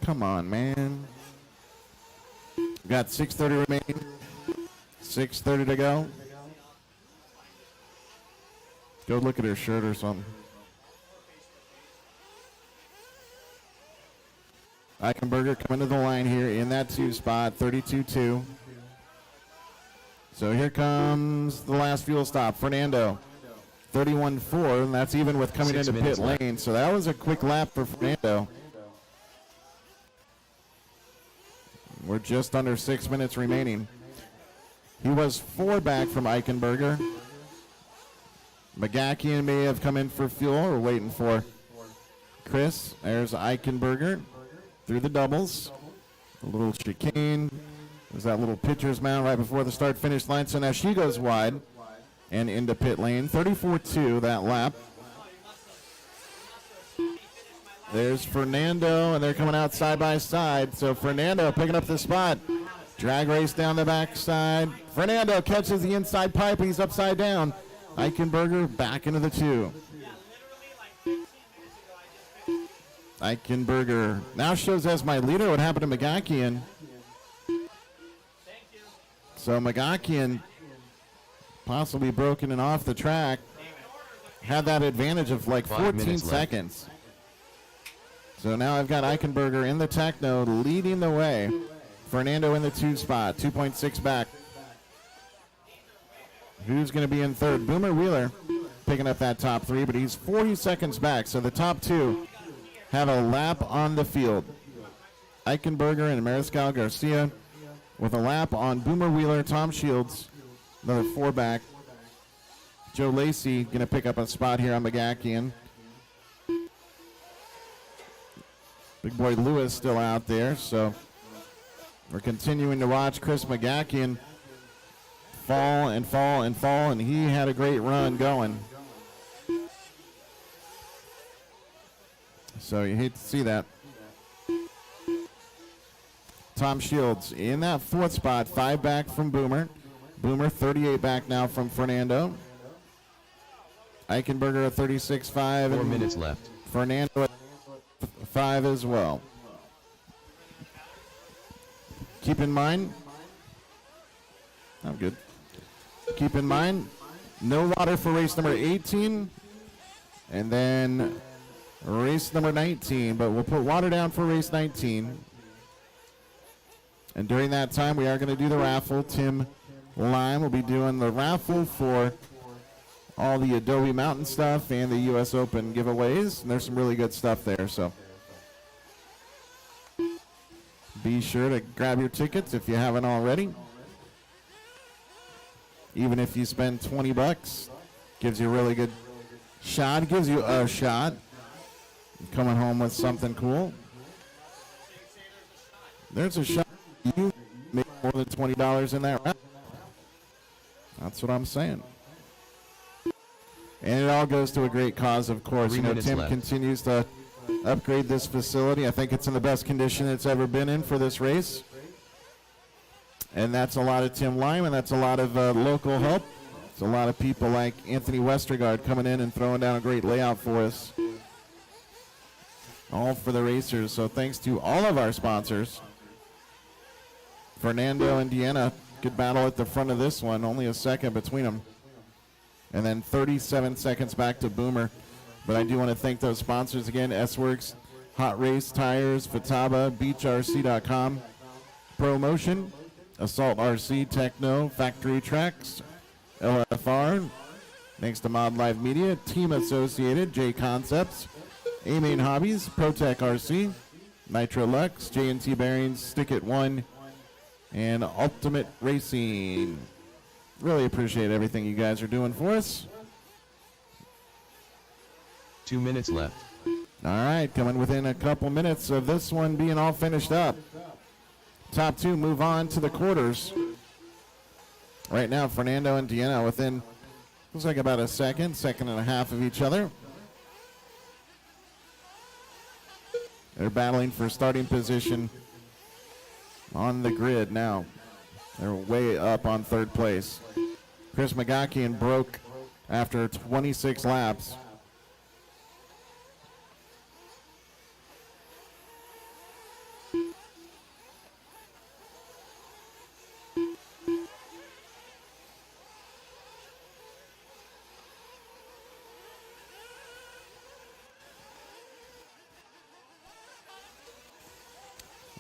Come on, man. We got 6:30 remaining. 6:30 to go. Go look at her shirt or something. Eichenberger coming to the line here in that 2 spot, 32.2. So here comes the last fuel stop, Fernando. 31.4, and that's even with coming into pit lane. So that was a quick lap for Fernando. We're just under 6 minutes remaining. He was 4 back from Eichenberger. McGackian may have come in for fuel. We're waiting for Chris. There's Eichenberger through the doubles. A little chicane. There's that little pitcher's mound right before the start-finish line. So now she goes wide and into pit lane. 34.2 that lap. There's Fernando, and they're coming out side by side. So Fernando picking up the spot. Drag race down the backside. Fernando catches the inside pipe. He's upside down. Eichenberger back into the 2. Eichenberger now shows as my leader what happened to McGackian. So McGackian possibly broken and off the track. Had that advantage of like 14 seconds. So now I've got Eichenberger in the Techno leading the way. Fernando in the 2 spot, 2.6 back. Who's going to be in third? Boomer Wheeler picking up that top 3, but he's 40 seconds back. So the top 2 have a lap on the field. Eichenberger and Mariscal Garcia with a lap on Boomer Wheeler, Tom Shields, another 4 back. Joe Lacey going to pick up a spot here on McGackian. Big boy Lewis still out there, so we're continuing to watch Chris McGackian fall and fall and fall, and he had a great run going. So you hate to see that. Tom Shields in that 4th spot, 5 back from Boomer. Boomer 38 back now from Fernando. Eichenberger at 36.5. 4 minutes left. Fernando at 5 as well. Keep in mind, I'm good. Keep in mind, no water for race number 18, and then race number 19, but we'll put water down for race 19. And during that time, we are going to do the raffle. Tim Lime will be doing the raffle for all the Adobe Mountain stuff and the U.S. Open giveaways, and there's some really good stuff there, so Be sure to grab your tickets if you haven't already. Even if you spend 20 bucks, gives you a really good shot, gives you a shot. Coming home with something cool. There's a shot. You make more than $20 in that round. That's what I'm saying. And it all goes to a great cause, of course. 3 minutes Tim left. continues to upgrade this facility. I think it's in the best condition it's ever been in for this race. And that's a lot of Tim Lyman. That's a lot of local help. It's a lot of people like Anthony Westergaard coming in and throwing down a great layout for us. All for the racers. So thanks to all of our sponsors. Fernando and Deanna, good battle at the front of this one. Only a second between them. And then 37 seconds back to Boomer. But I do want to thank those sponsors again. S-Works, Hot Race Tires, Fataba, BeachRC.com, ProMotion, Assault RC, Techno, Factory Tracks, LFR. Thanks to Mod Live Media, Team Associated, J Concepts, A-Main Hobbies, ProTech RC, Nitro Lux, J&T Bearings, Stick It One, and Ultimate Racing. Really appreciate everything you guys are doing for us. 2 minutes left. All right, coming within a couple minutes of this one being all finished up. Top two move on to the quarters. Right now, Fernando and Deanna within, looks like about a second and a half of each other. They're battling for starting position on the grid now. They're way up on third place. Chris McGockian broke after 26 laps.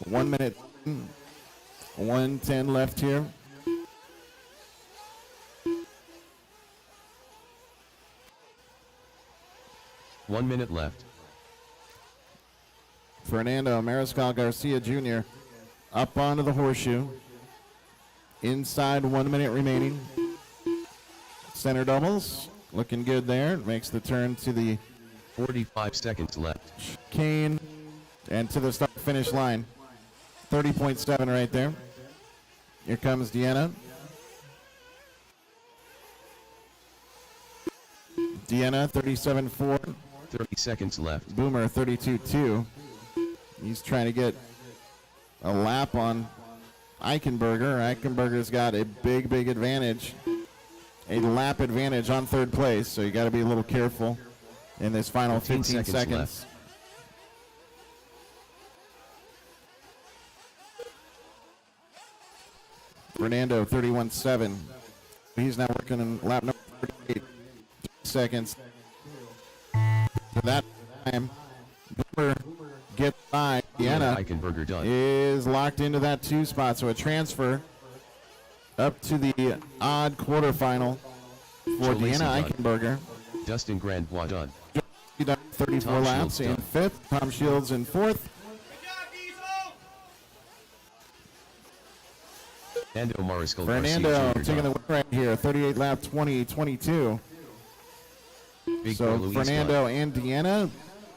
One minute, 1:10 left here. One minute left. Fernando Mariscal Garcia Jr. up onto the horseshoe. Inside 1 minute remaining. Center doubles, looking good there. Makes the turn to the 45 seconds left. Kane and to the start finish line. 30.7 right there. Here comes Deanna. Deanna 37.4. 30 seconds left. Boomer 32.2. He's trying to get a lap on Eichenberger. Eichenberger's got a big advantage. A lap advantage on third place, so you got to be a little careful in this final 15 seconds. Left. Fernando 31.7. He's now working in lap number 38 seconds. For that time, Boomer gets by. Deanna Eichenberger done. is locked into that 2 spot, so a transfer up to the odd quarterfinal for Deanna Eichenberger. Dustin Grandbois done. He done 34 Tom laps Shields in done. 5th. Tom Shields in 4th. Fernando Mariscal Fernando Garcia Jr. taking the done. win right here, 38 lap 20-22. Big So Boy Luis Fernando done. and Deanna,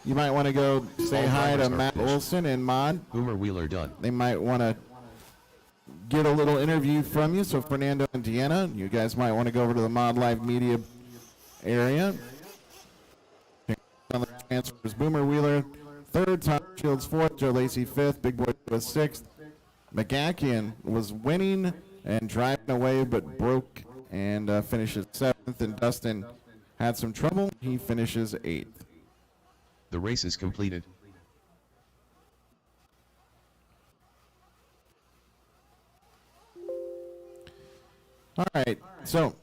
you might want to go say All hi to drivers are Matt finished. Olson and Mod. Boomer Wheeler done. They might want to get a little interview from you. So Fernando and Deanna, you guys might want to go over to the Mod Live Media area. On the transfers, Boomer Wheeler, 3rd, Tom Shields 4th, Joe Lacey 5th, Big Boy was 6th. McGackian was winning and driving away, but broke and finishes 7th. And Dustin had some trouble. He finishes 8th. The race is completed. All right, so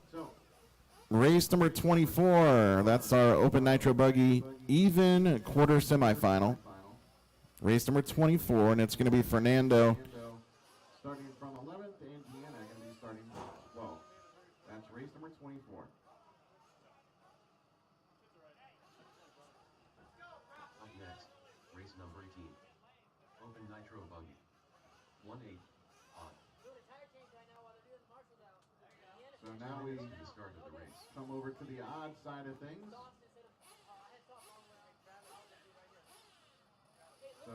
race number 24. That's our Open Nitro Buggy even quarter semifinal. Race number 24, and it's going to be Fernando starting from 11th, and Deanna going to be starting 12th. That's race number 24. Up next, race number 18. Open Nitro Buggy. 1/8 odd. So now we Start of the race. come over to the odd side of things. So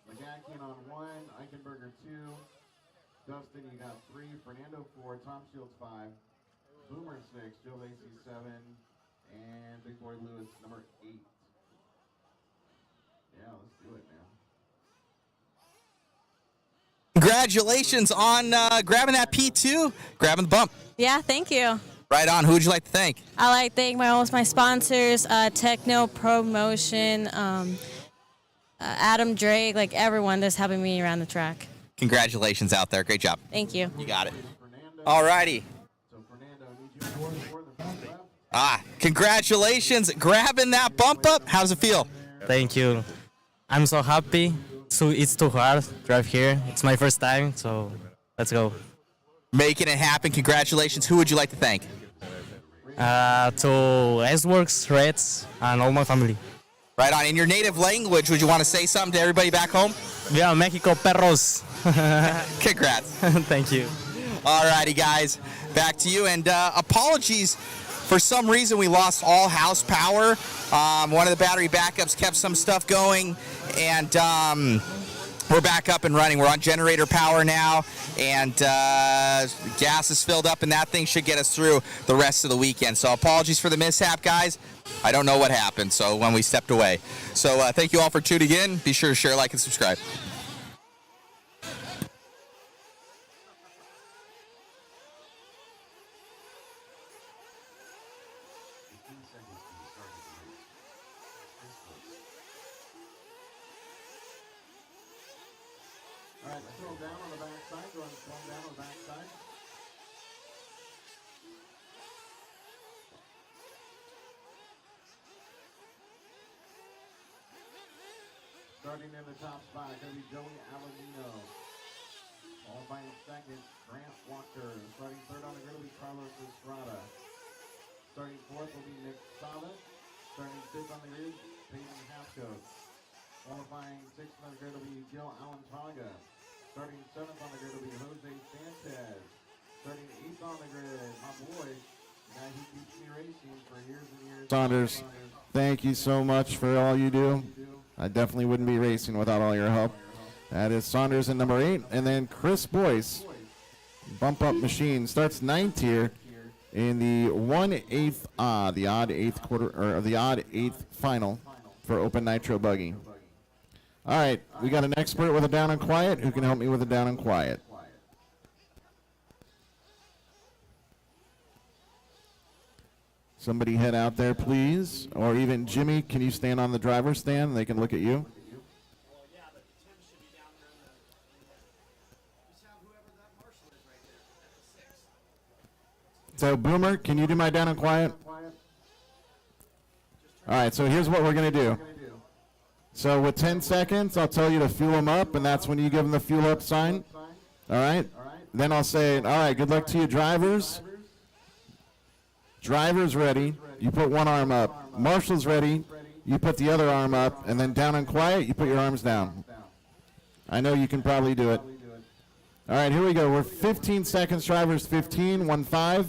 McGackian on 1, Eichenberger 2, Dustin you got 3, Fernando 4, Tom Shields 5, Boomer 6, Joe Lacey 7, and Big Boy Lewis number 8. Yeah, let's do it now. Congratulations on grabbing that P2, grabbing the bump. Yeah, thank you. Right on. Who would you like to thank? I like to thank all my sponsors, Techno Promotion, Adam Drake, like everyone that's helping me around the track. Congratulations out there. Great job. Thank you. You got it. All righty. Congratulations. Grabbing that bump up. How does it feel? Thank you. I'm so happy. So it's too hard to drive here. It's my first time, so let's go. Making it happen. Congratulations. Who would you like to thank? To S-Works, Reds, and all my family. Right on. In your native language, would you want to say something to everybody back home? Yeah, Mexico perros. Congrats. Thank you. All righty, guys. Back to you. And apologies. For some reason, we lost all house power. One of the battery backups kept some stuff going, and we're back up and running. We're on generator power now, and gas is filled up, and that thing should get us through the rest of the weekend. So apologies for the mishap, guys. I don't know what happened, so when we stepped away. So thank you all for tuning in. Be sure to share, like, and subscribe. All right, slow down on the backside. Go ahead and slow down on the backside. Starting in the top spot, going to be Joey Aladino. Qualifying second, Grant Walker. Starting third on the grid will be Carlos Estrada. Starting fourth will be Nick Sala. Starting fifth on the grid, Peyton Haskell. Qualifying sixth on the grid will be Gil Alantaga. Starting seventh on the grid will be Jose Sanchez. Starting eighth on the grid, my boy, the guy who keeps me racing for years and years. Saunders, thank you so much for all you do. I definitely wouldn't be racing without all your help. That is Saunders in number 8, and then Chris Boyce, bump up machine, starts 9th here in the 1/8 odd, the odd 8th quarter, or the odd 8th final for Open Nitro Buggy. All right, we got an expert with a down and quiet who can help me with a down and quiet. Somebody head out there, please. Or even Jimmy, can you stand on the driver's stand? They can look at you. So, Boomer, can you do my down and quiet? All right, so here's what we're going to do. So with 10 seconds, I'll tell you to fuel them up, and that's when you give them the fuel up sign. All right? Then I'll say, all right, good luck to you, drivers. Drivers ready, you put one arm up. Marshall's ready, you put the other arm up. And then down and quiet, you put your arms down. I know you can probably do it. All right, here we go. We're 15 seconds, drivers, 15, 1-5.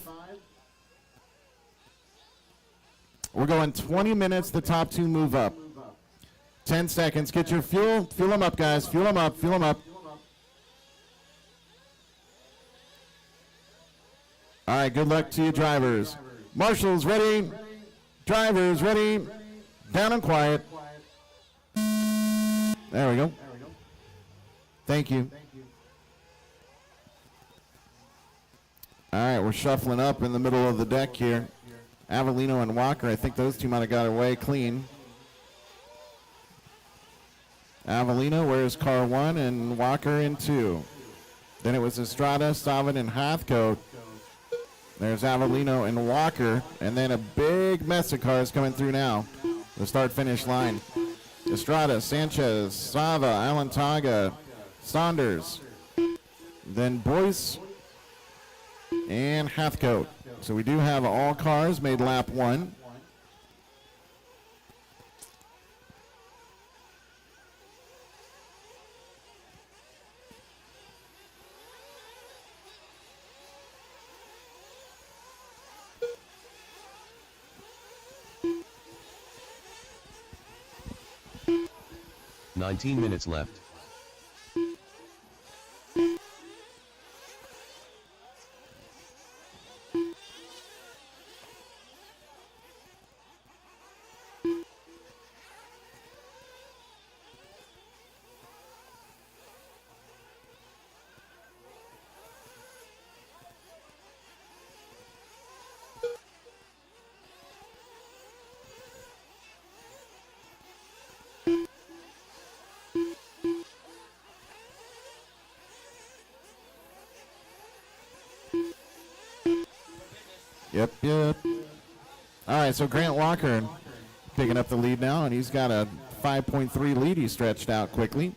We're going 20 minutes, the top two move up. 10 seconds, get your fuel. Fuel them up, guys. Fuel them up, fuel them up. All right, good luck to you, drivers. Marshall's ready. Drivers ready. Down and quiet. There we go. Thank you. All right, we're shuffling up in the middle of the deck here. Avellino and Walker, I think those two might have got away clean. Avellino, where's car 1, and Walker in 2. Then it was Estrada, Savin, and Hathcote. There's Avellino and Walker, and then a big mess of cars coming through now. The start-finish line. Estrada, Sanchez, Sava, Alantaga, Saunders. Then Boyce and Hathcote. So we do have all cars made lap 1. 19 minutes left. Yep. All right, so Grant Walker picking up the lead now, and he's got a 5.3 lead. He stretched out quickly.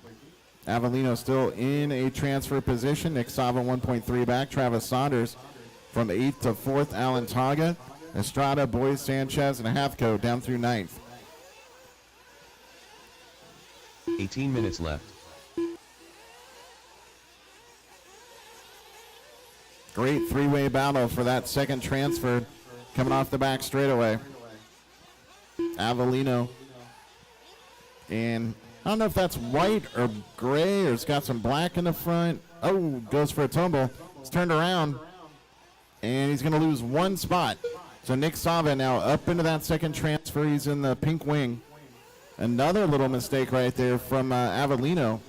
Avellino still in a transfer position. Nick Sava 1.3 back. Travis Saunders from 8th to 4th. Alan Taga, Estrada, Boyce, Sanchez, and Hathcote down through 9th. 18 minutes left. Great three-way battle for that second transfer coming off the back straightaway. Avellino. And I don't know if that's white or gray or it's got some black in the front. Oh, goes for a tumble. It's turned around. And he's going to lose one spot. So Nick Sava now up into that second transfer. He's in the pink wing. Another little mistake right there from Avellino.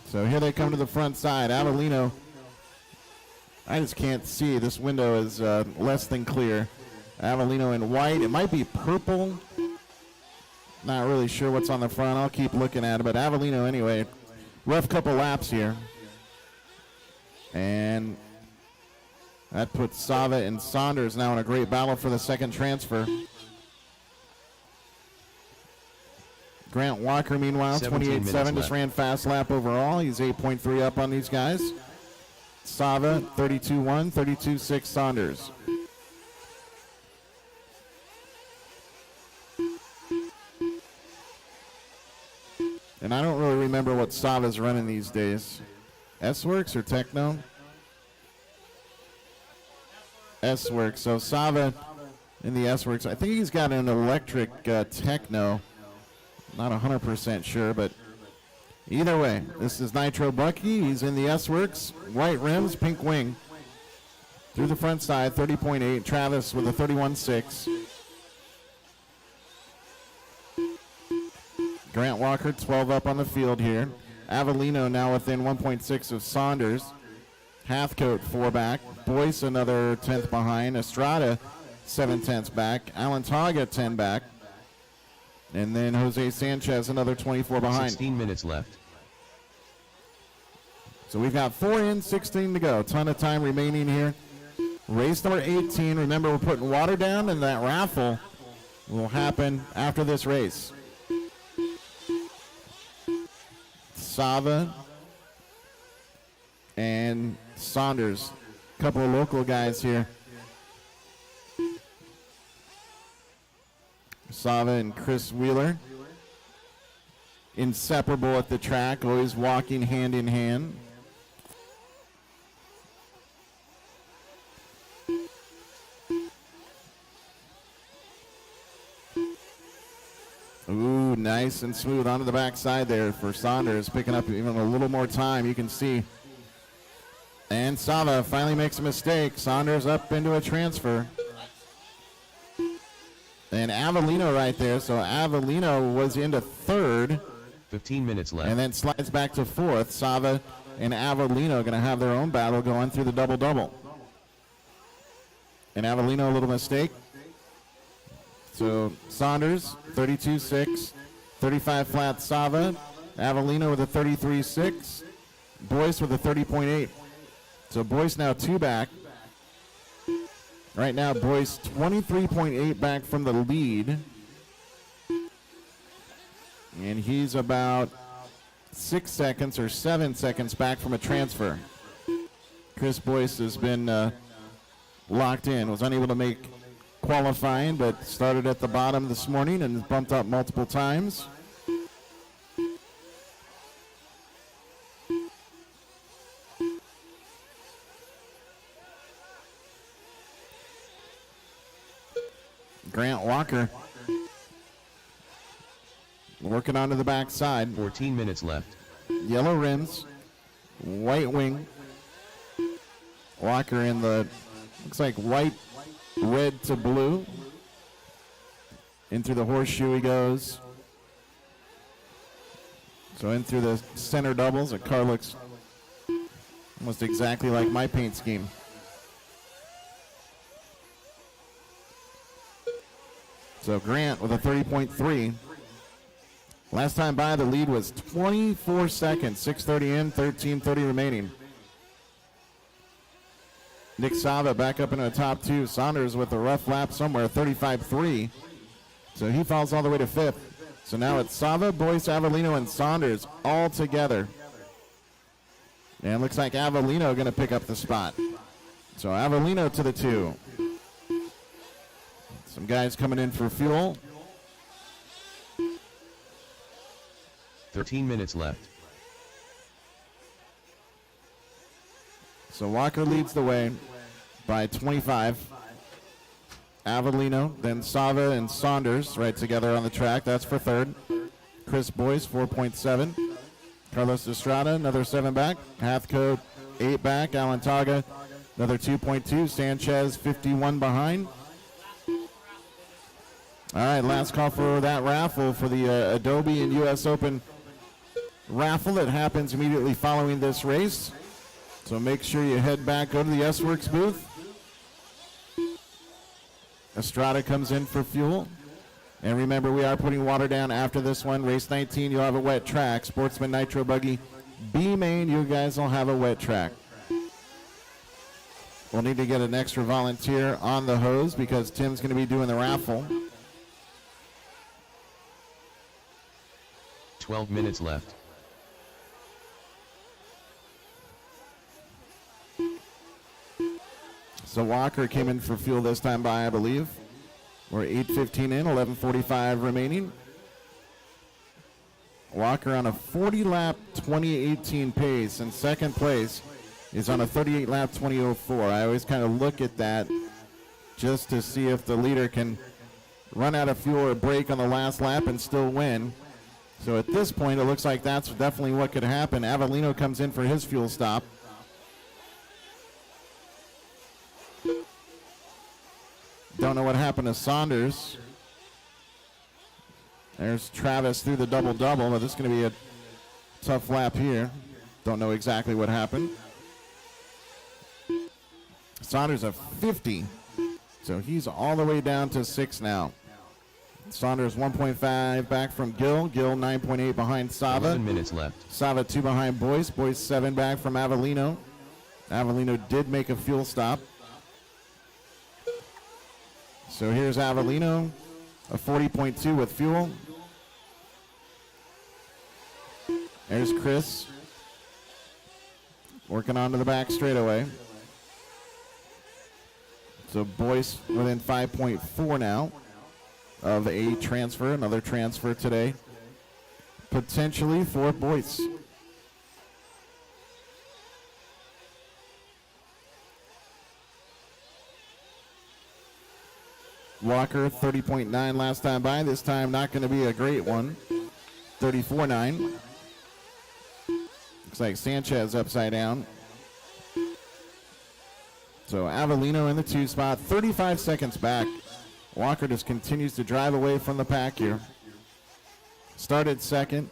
So here they come to the front side. Avellino. I just can't see. This window is less than clear. Avellino in white. It might be purple. Not really sure what's on the front. I'll keep looking at it. But Avellino anyway. Rough couple laps here. And that puts Sava and Saunders now in a great battle for the second transfer. Grant Walker, meanwhile, 28.7, just ran fast lap overall. He's 8.3 up on these guys. Sava, 32.1, 32.6 Saunders. And I don't really remember what Sava's running these days. S-Works or Techno? S-Works. So Sava in the S-Works. I think he's got an electric Techno. Not 100% sure, but either way, this is Nitro Bucky. He's in the S-Works. White rims, pink wing. Through the front side, 30.8. Travis with a 31.6. Grant Walker, 12 up on the field here. Avellino now within 1.6 of Saunders. Hathcote, 4 back. Boyce, another 10th behind. Estrada, 7/10 back. Alan Taga, 10 back. And then Jose Sanchez, another 24 behind. 16 minutes left. So we've got 4 in, 16 to go. Ton of time remaining here. Race number 18. Remember, we're putting water down, and that raffle will happen after this race. Sava and Saunders, a couple of local guys here. Sava and Chris Wheeler, inseparable at the track, always walking hand in hand. Ooh, nice and smooth onto the backside there for Saunders, picking up even a little more time, you can see. And Sava finally makes a mistake. Saunders up into a transfer. And Avellino right there. So Avellino was into third. 15 minutes left. And then slides back to fourth. Sava and Avellino going to have their own battle going through the double-double. And Avellino, a little mistake. So Saunders, 32.6. 35 flat Sava. Avellino with a 33.6. Boyce with a 30.8. So Boyce now 2 back. Right now, Boyce 23.8 back from the lead. And he's about 6 seconds or 7 seconds back from a transfer. Chris Boyce has been locked in, was unable to make qualifying, but started at the bottom this morning and bumped up multiple times. Grant Walker Working onto the backside. 14 minutes left. Yellow rims, white wing. Walker in the, looks like white, red to blue. In through the horseshoe he goes. So in through the center doubles. The car looks almost exactly like my paint scheme. So Grant with a 30.3. Last time by, the lead was 24 seconds. 6:30 in, 13:30 remaining. Nick Sava back up into the top two. Saunders with a rough lap somewhere, 35.3. So he falls all the way to fifth. So now it's Sava, Boyce, Avellino, and Saunders all together. And looks like Avellino going to pick up the spot. So Avellino to the 2. Some guys coming in for fuel. 13 minutes left. So Walker leads the way by 25. Avellino, then Sava and Saunders right together on the track. That's for third. Chris Boyce, 4.7. Carlos Estrada, another 7 back. Hathcote, 8 back. Alantaga, another 2.2. Sanchez, 51 behind. All right, last call for that raffle for the Adobe and U.S. Open raffle that happens immediately following this race. So make sure you head back, go to the S-Works booth. Estrada comes in for fuel. And remember, we are putting water down after this one. Race 19, you'll have a wet track. Sportsman Nitro Buggy B main, you guys will have a wet track. We'll need to get an extra volunteer on the hose because Tim's going to be doing the raffle. 12 minutes left. So Walker came in for fuel this time by, I believe. We're 8:15 in, 11:45 remaining. Walker on a 40-lap 2018 pace, and second place is on a 38-lap 2004. I always kind of look at that just to see if the leader can run out of fuel or break on the last lap and still win. So at this point, it looks like that's definitely what could happen. Avellino comes in for his fuel stop. Don't know what happened to Saunders. There's Travis through the double-double, but this is going to be a tough lap here. Don't know exactly what happened. Saunders a 50, so he's all the way down to 6 now. Saunders 1.5 back from Gill. Gill 9.8 behind Sava. 11 minutes left. Sava 2 behind Boyce. Boyce 7 back from Avellino. Avellino did make a fuel stop. So here's Avellino, a 40.2 with fuel. There's Chris, working onto the back straightaway. So Boyce within 5.4 now of a transfer, another transfer today, potentially for Boyce. Walker 30.9 last time by. This time not going to be a great one. 34.9. Looks like Sanchez upside down. So Avellino in the 2 spot. 35 seconds back. Walker just continues to drive away from the pack here. Started second.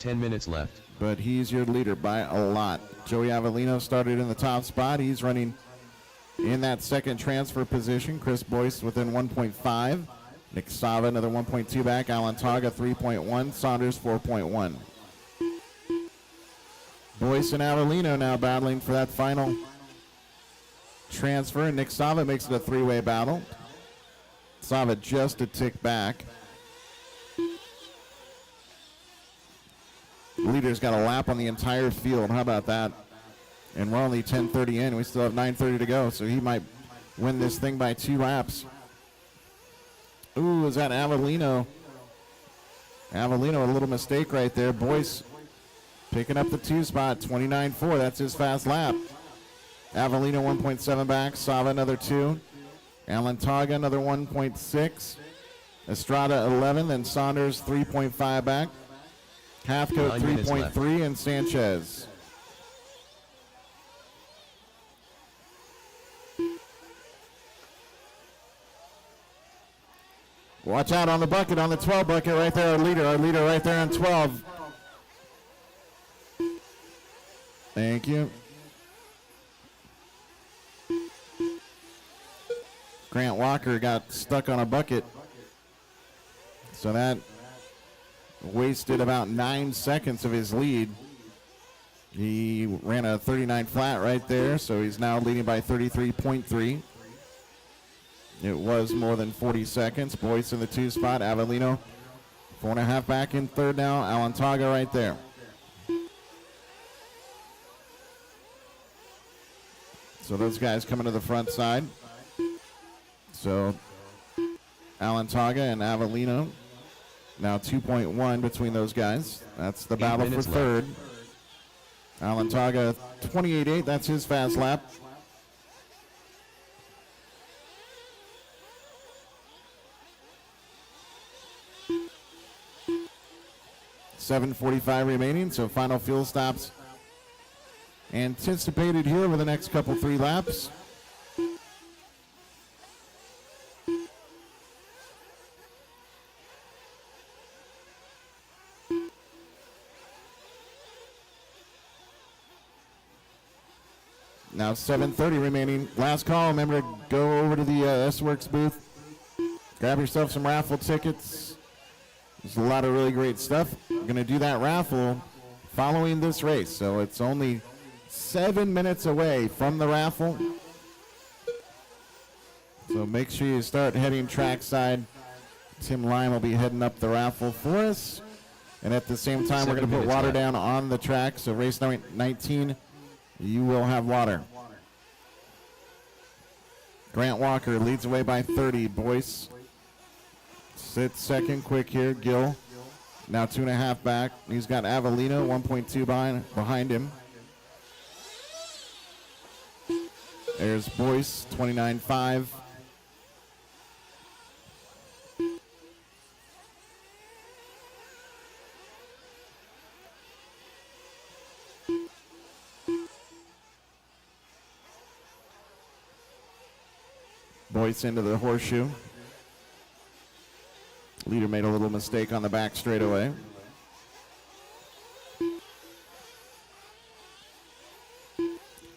10 minutes left. But he's your leader by a lot. Joey Avellino started in the top spot. He's running in that second transfer position. Chris Boyce within 1.5. Nick Sava another 1.2 back. Alantaga 3.1. Saunders 4.1. Boyce and Avellino now battling for that final transfer. Nick Sava makes it a 3-way battle. Sava just a tick back. Leader's got a lap on the entire field. How about that? And we're only 10:30 in. We still have 9:30 to go, so he might win this thing by 2 laps. Ooh, is that Avellino? Avellino, a little mistake right there. Boyce picking up the 2 spot, 29.4. That's his fast lap. Avellino 1.7 back. Sava another 2. Alantaga another 1.6. Estrada 11, then Saunders 3.5 back. Hathcote 9 minutes left. 3.3, and Sanchez. Watch out on the bucket, on the 12 bucket right there, our leader right there on 12. Thank you. Grant Walker got stuck on a bucket. So that wasted about 9 seconds of his lead. He ran a 39 flat right there, so he's now leading by 33.3. It was more than 40 seconds. Boyce in the 2 spot. Avellino 4.5 back in 3rd now. Alantaga right there. So those guys coming to the front side. So Alantaga and Avellino. Now 2.1 between those guys. That's the battle for 3rd. Alantaga 28.8. That's his fast lap. .745 remaining, so final fuel stops anticipated here over the next couple 3 laps. Now 7:30 remaining. Last call. Remember to go over to the S-Works booth. Grab yourself some raffle tickets. There's a lot of really great stuff. We're going to do that raffle following this race. So it's only 7 minutes away from the raffle. So make sure you start heading trackside. Tim Lime will be heading up the raffle for us. And at the same time, we're going to put water down on the track. So race 19, you will have water. Grant Walker leads the way by 30. Boyce sits second quick here. Gill now 2.5 back. He's got Avellino 1.2 behind him. There's Boyce 29.5. Boyce into the horseshoe. Leader made a little mistake on the back straightaway.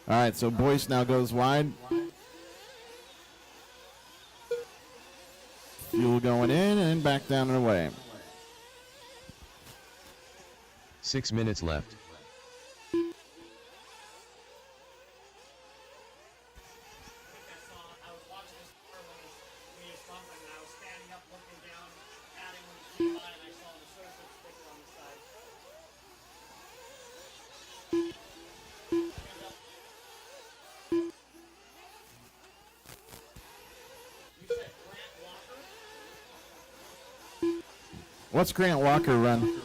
All right, so Boyce now goes wide. Fuel going in and back down and away. 6 minutes left. What's Grant Walker run?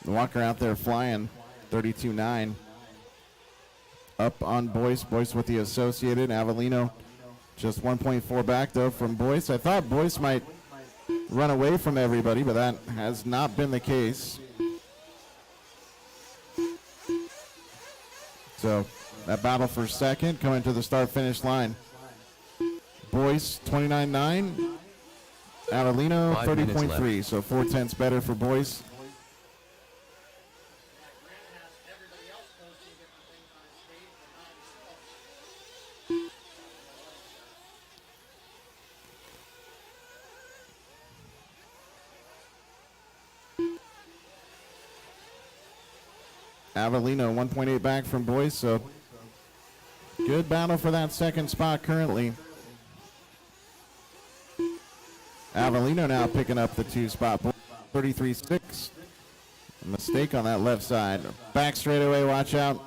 Walker out there flying 32.9. Up on Boyce. Boyce with the Associated. Avellino just 1.4 back though from Boyce. I thought Boyce might run away from everybody, but that has not been the case. So that battle for second coming to the start-finish line. Boyce 29.9, Avellino 30.3, so 0.4 better for Boyce. Avellino 1.8 back from Boyce, so good battle for that second spot currently. Avellino now picking up the 2 spot. 33.6. A mistake on that left side. Back straightaway, watch out.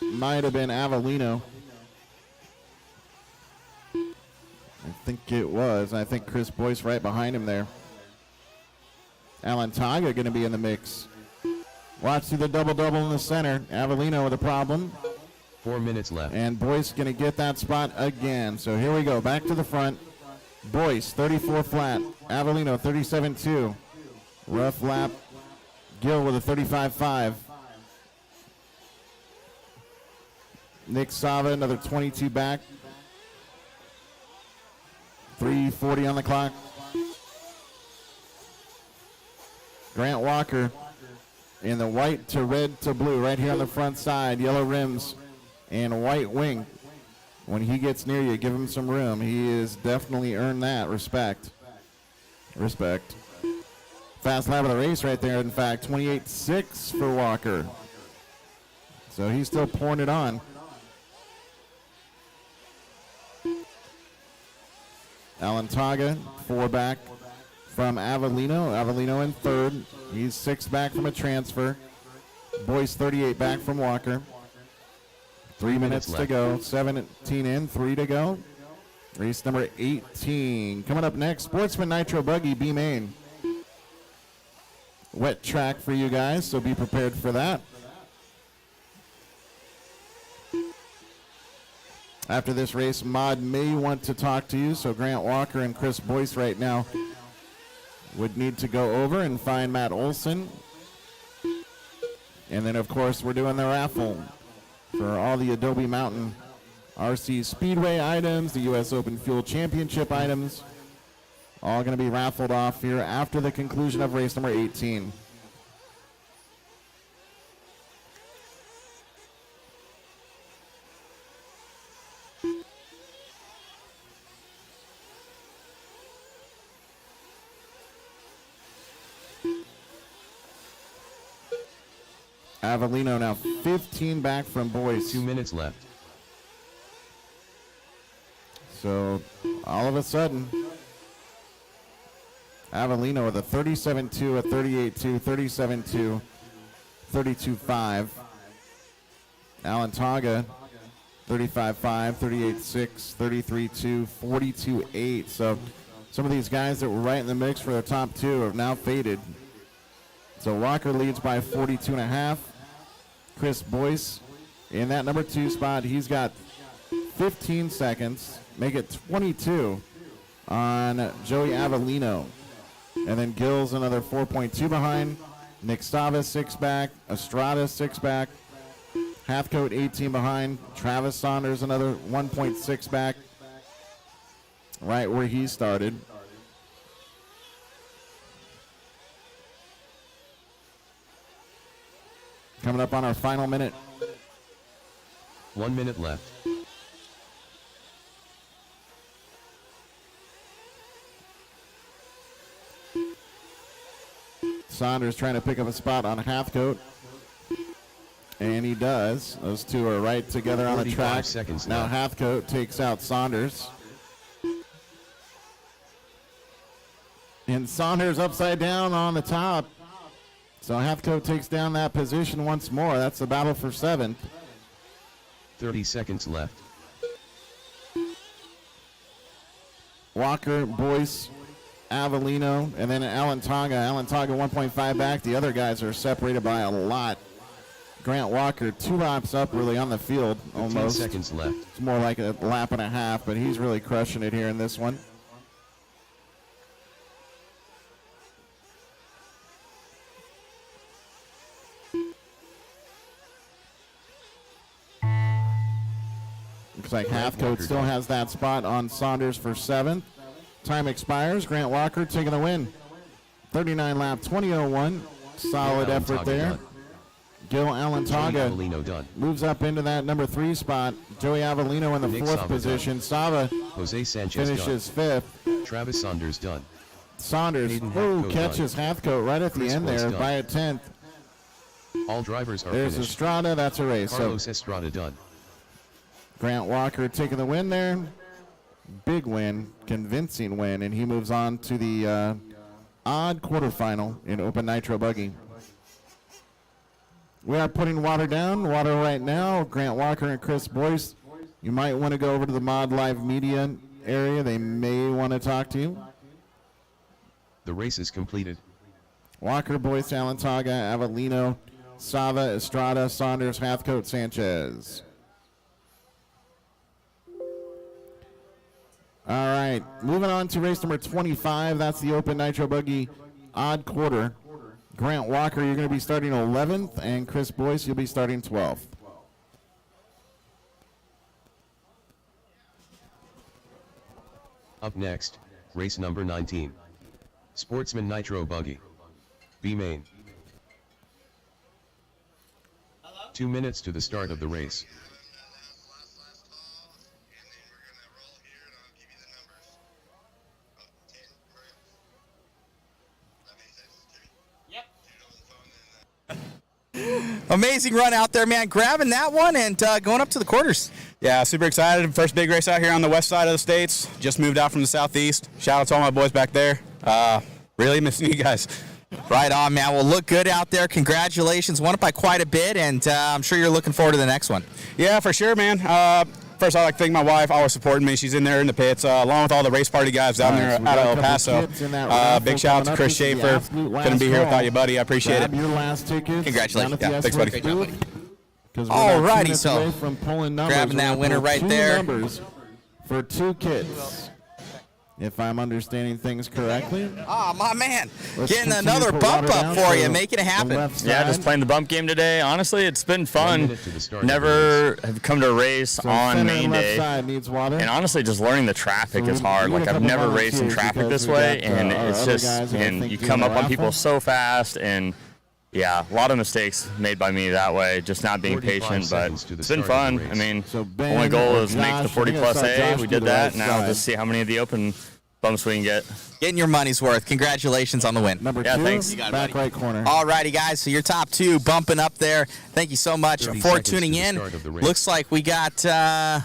Might have been Avellino. I think it was. I think Chris Boyce right behind him there. Alantaga going to be in the mix. Watch through the double-double in the center. Avellino with a problem. 4 minutes left. And Boyce going to get that spot again. So here we go. Back to the front. Boyce, 34 flat. Avellino, 37.2. Rough lap. Gill with a 35.5. Nick Sava, another 22 back. 3:40 on the clock. Grant Walker in the white to red to blue right here on the front side. Yellow rims and white wing. When he gets near you, give him some room. He has definitely earned that respect. Respect. Fast lap of the race right there, in fact. 28.6 for Walker. So he's still pouring it on. Alantaga, 4 back from Avellino. Avellino in third. He's 6 back from a transfer. Boyce 38 back from Walker. 3 minutes to go. 17 in, 3 to go. Race number 18. Coming up next, Sportsman Nitro Buggy B Main. Wet track for you guys, so be prepared for that. After this race, Mod may want to talk to you, so Grant Walker and Chris Boyce right now would need to go over and find Matt Olson. And then, of course, we're doing the raffle for all the Adobe Mountain RC Speedway items, the U.S. Open Fuel Championship items, all going to be raffled off here after the conclusion of race number 18. Avellino now 15 back from Boyce. 2 minutes left. So all of a sudden, Avellino with a 37.2, a 38.2, 37.2, 32.5. Alantaga, 35.5, 38.6, 33.2, 42.8. So some of these guys that were right in the mix for the top two have now faded. So Walker leads by 42.5. Chris Boyce in that number 2 spot. He's got 15 seconds. Make it 22 on Joey Avellino. And then Gill's another 4.2 behind. Nick Stava 6 back. Estrada 6 back. Hathcote 18 behind. Travis Saunders another 1.6 back. Right where he started. Coming up on our final minute. 1 minute left. Saunders trying to pick up a spot on Hathcote. And he does. Those two are right together on the track. Seconds now left. Hathcote takes out Saunders. And Saunders upside down on the top. So Hathcote takes down that position once more. That's the battle for 7th. 30 seconds left. Walker, Boyce, Avellino, and then Alantaga. Alantaga 1.5 back. The other guys are separated by a lot. Grant Walker 2 laps up really on the field almost. 15 seconds left. It's more like a lap and a half, but he's really crushing it here in this one. Looks like Hathcote still has that spot on Saunders for 7th. Time expires. Grant Walker taking the win. 39 lap, 20.01. Solid effort there. Gil Alantaga moves up into that number 3 spot. Joey Avellino in the Nick 4th Sava position. done. Sava Jose Sanchez finishes done. 5th. Travis Saunders done. Saunders catches Hathcote right at the Chris end Boyce there done. by a 10th. All drivers are There's finished. Estrada. That's a race. Carlos So Estrada done. Grant Walker taking the win there. Big win, convincing win, and he moves on to the odd quarterfinal in Open Nitro Buggy. We are putting water down. Water right now. Grant Walker and Chris Boyce. You might want to go over to the Mod Live Media area. They may want to talk to you. The race is completed. Walker, Boyce, Alantaga, Avellino, Sava, Estrada, Saunders, Hathcote, Sanchez. All right, moving on to race number 25. That's the Open Nitro Buggy odd quarter. Grant Walker, you're going to be starting 11th, and Chris Boyce, you'll be starting 12th. Up next, race number 19. Sportsman Nitro Buggy. B main. 2 minutes to the start of the race. Amazing run out there, man. Grabbing that one and going up to the quarters. Yeah, super excited. First big race out here on the west side of the states. Just moved out from the southeast. Shout out to all my boys back there. Really missing you guys. Right on, man. Well, look good out there. Congratulations. Won it by quite a bit, and I'm sure you're looking forward to the next one. Yeah, for sure, man. First, I'd like to thank my wife, always supporting me. She's in there in the pits, along with all the race party guys down there So we out got of a El couple Paso. kids in that raffle Big shout out coming to up. Chris This is the Schaefer. absolute last Couldn't be here call. without you, buddy. I appreciate Grab it. your last tickets. Congratulations. Down at the Yeah, thanks, S-Works buddy. booth, 'cause we're All about 2 righty, minutes so away from pulling numbers. grabbing We're that gonna winner pull right 2 there. numbers for 2 kids. If I'm understanding things correctly. Ah, my man. Let's Getting continue another to put bump water up down for to you, making it the happen. left Yeah, side. just playing the bump game today. Honestly, it's been 1 fun. minute to the start of the Never have come to a race So on center main and left day. side needs water. And honestly, just learning the traffic So is we hard. need a Like, I've couple never raced in volunteers traffic because this we way, got, and our it's other just, guys that I and think you do come the up on people raffle. so fast, and yeah, a lot of mistakes made by me that way, just not being 45 patient, but seconds to the it's been start of the fun. I race. mean, So Ben only goal or is make the Josh, 40 we're gonna plus start A. Josh We to did the that. right Now side. just see how many of the open bumps we can get. Getting your money's worth. Congratulations on the win. Number Yeah, 2, thanks. back right corner. All righty, guys. So your top 2 bumping up there. Thank you so much 30 for seconds tuning to the in. start of the race. Looks like we got, So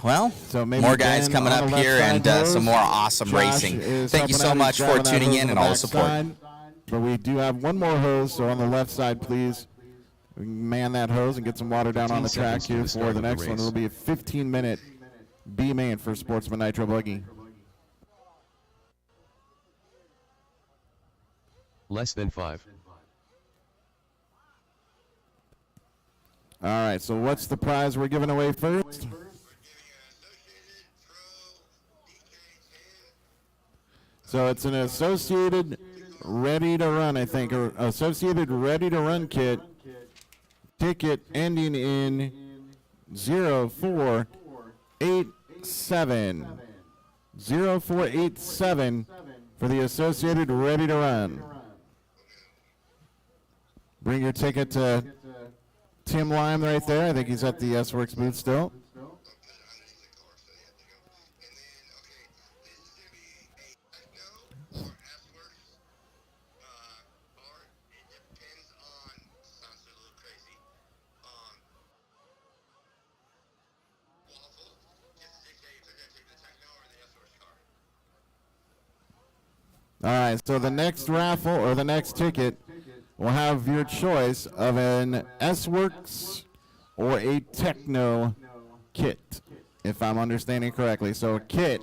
maybe more guys Ben coming on up the left here side and goes. some more awesome Josh racing. is Thank you helping so out. much He's for grabbing that tuning hose in on and the all the back support. side. But we do have one more hose, so on the left side, please. We can man that hose and get some water down on the 15 track seconds to here the for start the of the next one. race. It'll be a 15-minute B main for Sportsman Nitro Buggy. Less than 5. All right, so what's the prize we're giving away first? So it's an Associated Ready to Run, I think, or Associated Ready to Run kit. Ticket ending in 0487. 0487 for the Associated Ready to Run. Bring your ticket to Tim Lime right there. I think he's at the S-Works booth still. All right, so the next raffle or the next ticket will have your choice of an S-Works or a Techno kit, if I'm understanding correctly. So a kit.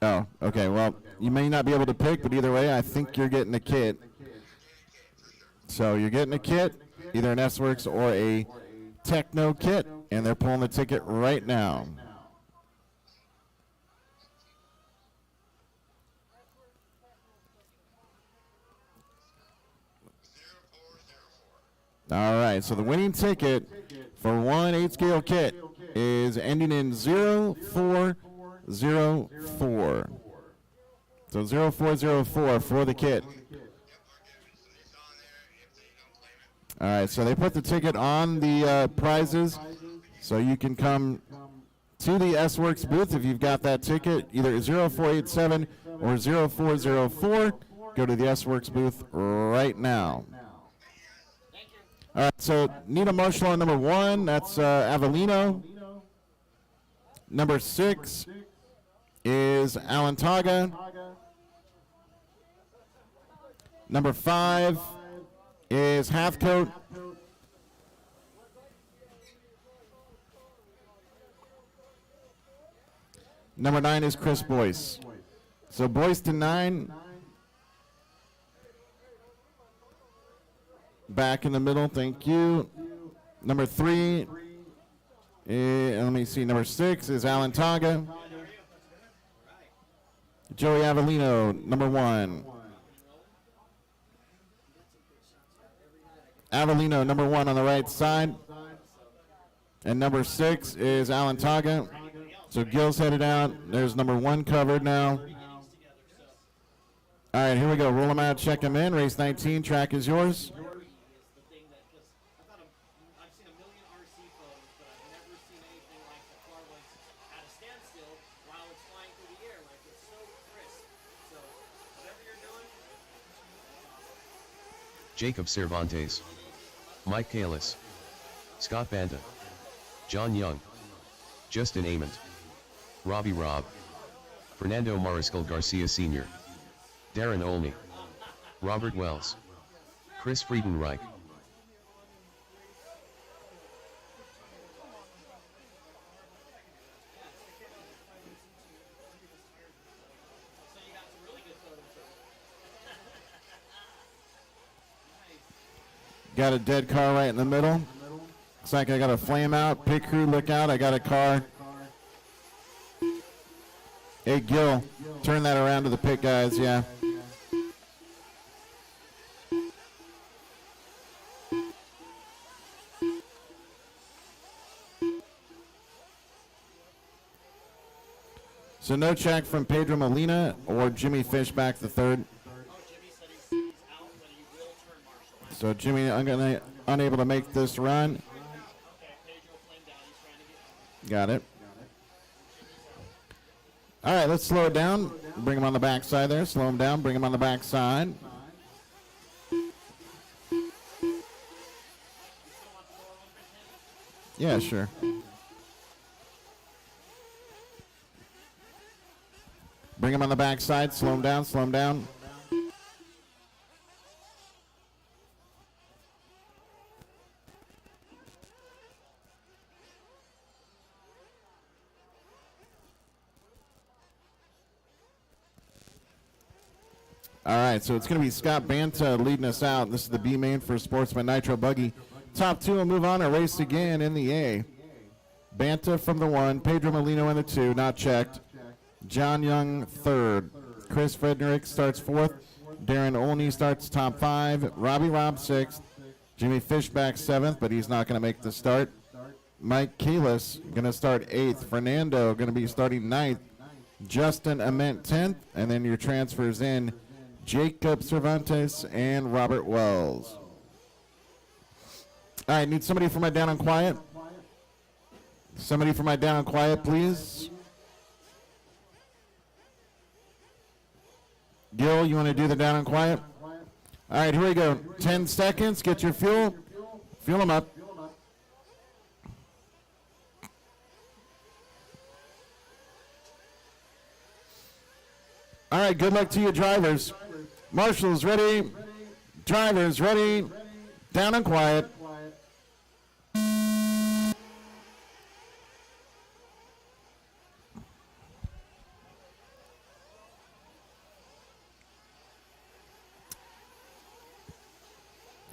Oh, okay. Well, you may not be able to pick, but either way, I think you're getting a kit. So you're getting a kit, either an S-Works or a Techno kit, and they're pulling the ticket right now. All right, so the winning ticket for one 8-scale kit is ending in 0404. So 0404 for the kit. All right, so they put the ticket on the prizes, so you can come to the S-Works booth if you've got that ticket, either 0487 or 0404. Go to the S-Works booth right now. All right, so Nina Marshall on number 1, that's Avellino. Number 6 is Alantaga. Number 5 is Hathcote. Number 9 is Chris Boyce. So Boyce to 9, back in the middle. Thank you. Number 3. Let me see. Number 6 is Alan Taga. Joey Avellino, number 1. Avellino, number 1 on the right side. And number 6 is Alan Taga. So Gil's headed out. There's number 1 covered now. All right, here we go. Roll them out, check them in. Race 19, track is yours. Jacob Cervantes, Mike Kalis, Scott Banta, John Young, Justin Ament, Robbie Robb, Fernando Mariscal Garcia Sr., Darren Olney, Robert Wells, Chris Friedenreich. Got a dead car right in the middle. Looks like I got a flame out. Pit crew, look out. I got a car. Hey, Gil, turn that around to the pit guys, yeah. So no check from Pedro Molina or Jimmy Fishback the third. So Jimmy, unable to make this run. Got it. All right, let's slow it down. Bring him on the backside there. Slow him down. Bring him on the backside. Yeah, sure. Bring him on the backside. Slow him down. Slow him down. All right, so it's going to be Scott Banta leading us out. This is the B main for Sportsman Nitro Buggy. Top 2 will move on and race again in the A. Banta from the 1, Pedro Molino in the 2, not checked. John Young 3rd. Chris Frederick starts 4th. Darren Olney starts top 5. Robbie Robb 6th. Jimmy Fishback 7th, but he's not going to make the start. Mike Kalis going to start 8th. Fernando going to be starting 9th. Justin Ament 10th. And then your transfers in Jacob Cervantes and Robert Wells. All right, need somebody for my down and quiet. Somebody for my down and quiet, please. Gil, you want to do the down and quiet? All right, here we go. 10 seconds. Get your fuel. Fuel them up. All right, good luck to you drivers. Marshals ready. Drivers ready. Down and quiet.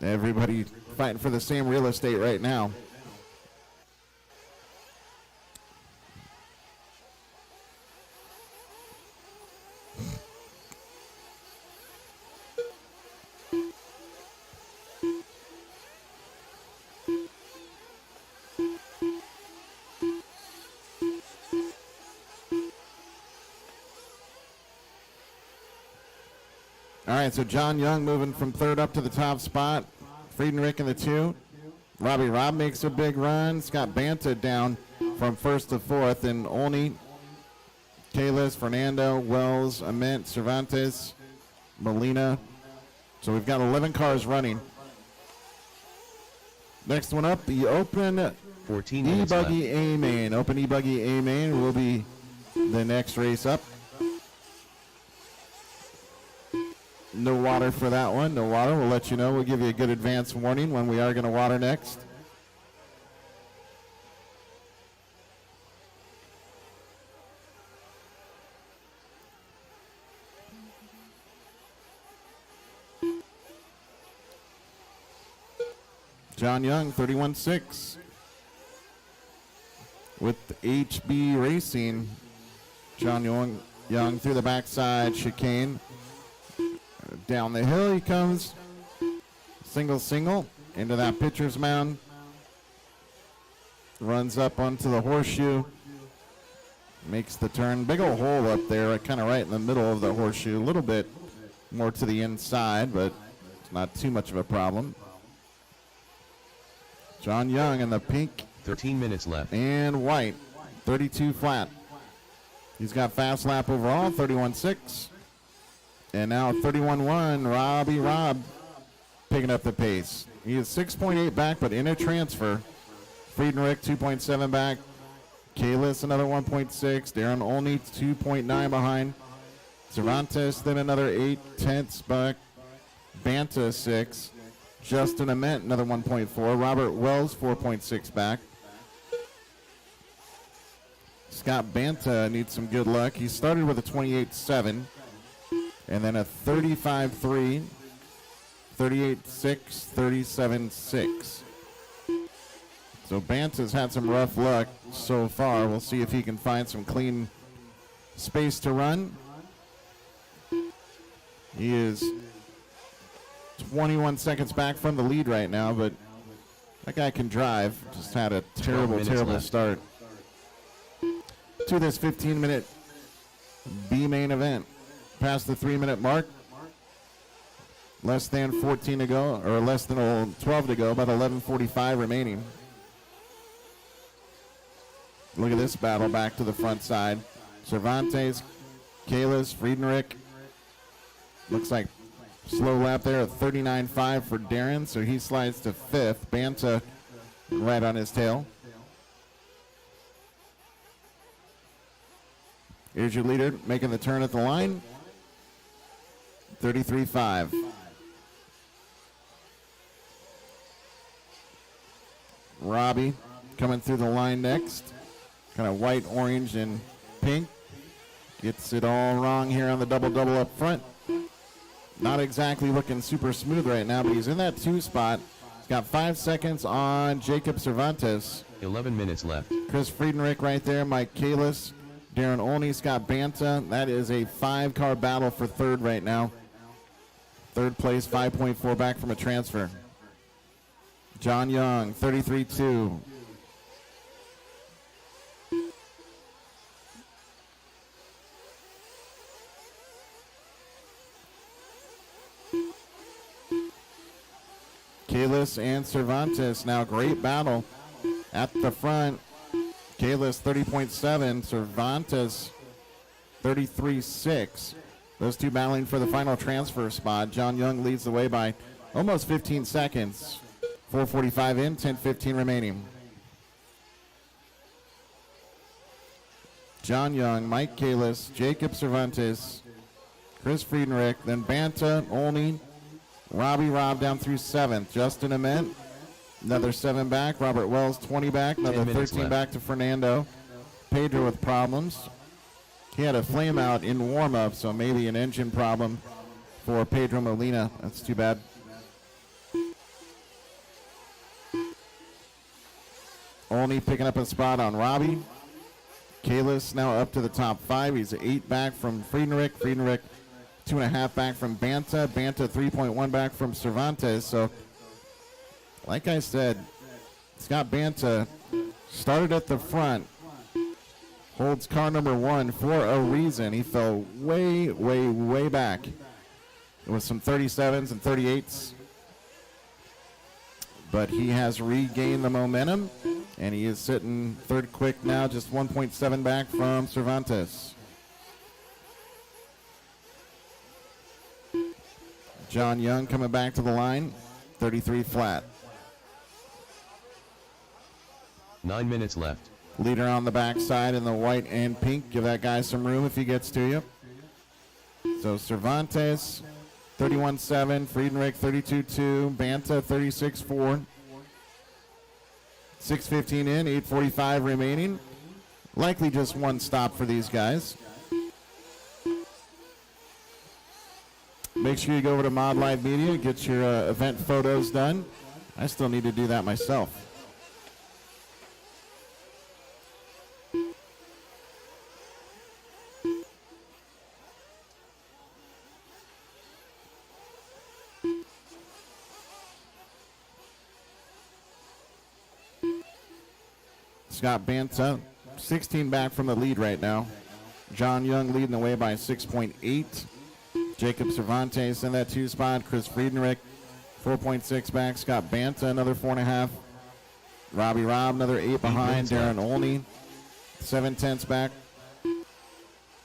Everybody fighting for the same real estate right now. All right, so John Young moving from 3rd up to the top spot. Friedenreich in the 2. Robbie Robb makes a big run. Scott Banta down from 1st to 4th. And Olney, Kalis, Fernando, Wells, Ament, Cervantes, Molina. So we've got 11 cars running. Next one up, the Open 14 E-Buggy A-Main. Open E-Buggy A-Main will be the next race up. No water for that one. No water. We'll let you know. We'll give you a good advance warning when we are going to water next. John Young, 31.6. With HB Racing, John Young through the backside, chicane. Down the hill he comes. Single, into that pitcher's mound. Runs up onto the horseshoe. Makes the turn. Big old hole up there, kind of right in the middle of the horseshoe. A little bit more to the inside, but it's not too much of a problem. John Young in the pink. 13 minutes left. And white, 32 flat. He's got fast lap overall, 31.6. And now 31.1, Rob picking up the pace. He is 6.8 back, but in a transfer. Friedenreich, 2.7 back. Kalis, another 1.6. Darren Olney, 2.9 behind. Cervantes, then another 0.8 back. Banta, 6. Justin Ament, another 1.4. Robert Wells, 4.6 back. Scott Banta needs some good luck. He started with a 28.7 and then a 35.3, 38.6, 37.6. So Banta's had some rough luck so far. We'll see if he can find some clean space to run. He is 21 seconds back from the lead right now, but that guy can drive. Just had a terrible start to this 15-minute B main event. Past the 3-minute mark. Less than 14 to go, or less than 12 to go, about 11:45 remaining. Look at this battle back to the front side. Cervantes, Kalis, Friedenreich. Looks like slow lap there at 39.5 for Darren, so he slides to 5th. Banta right on his tail. Here's your leader making the turn at the line. 33.5. Robbie coming through the line next. Kind of white, orange, and pink. Gets it all wrong here on the double-double up front. Not exactly looking super smooth right now, but he's in that 2 spot. He's got 5 seconds on Jacob Cervantes. 11 minutes left. Chris Friedenreich right there, Mike Kalis, Darren Olney, Scott Banta. That is a 5-car battle for 3rd right now. 3rd place, 5.4 back from a transfer. John Young, 33.2. Kalis and Cervantes now, great battle at the front. Kalis 30.7, Cervantes 33.6. Those two battling for the final transfer spot. John Young leads the way by almost 15 seconds. 4:45 in, 10:15 remaining. John Young, Mike Kalis, Jacob Cervantes, Chris Friedenreich, then Banta, Olney, Robbie Robb down through 7th. Justin Ament, another 7 back. Robert Wells, 20 back. Another 13 back to Fernando. Pedro with problems. He had a flame out in warm-up, so maybe an engine problem for Pedro Molina. That's too bad. Olney picking up a spot on Robbie. Kalis now up to the top 5. He's 8 back from Friedenreich. Friedenreich 2.5 back from Banta. Banta 3.1 back from Cervantes. So, like I said, Scott Banta started at the front. Holds car number 1 for a reason. He fell way, way, way back. It was some 37s and 38s. But he has regained the momentum, and he is sitting 3rd quick now, just 1.7 back from Cervantes. John Young coming back to the line, 33 flat. 9 minutes left. Leader on the backside in the white and pink. Give that guy some room if he gets to you. So Cervantes, 31.7. Friedenreich, 32.2. Banta, 36.4. 6:15 in, 8:45 remaining. Likely just one stop for these guys. Make sure you go over to Mod Live Media, get your event photos done. I still need to do that myself. Scott Banta, 16 back from the lead right now. John Young leading the way by 6.8. Jacob Cervantes in that 2 spot. Chris Friedenreich, 4.6 back. Scott Banta, another 4.5. Robbie Robb, another 8 behind. Darren Olney, 7/10 back.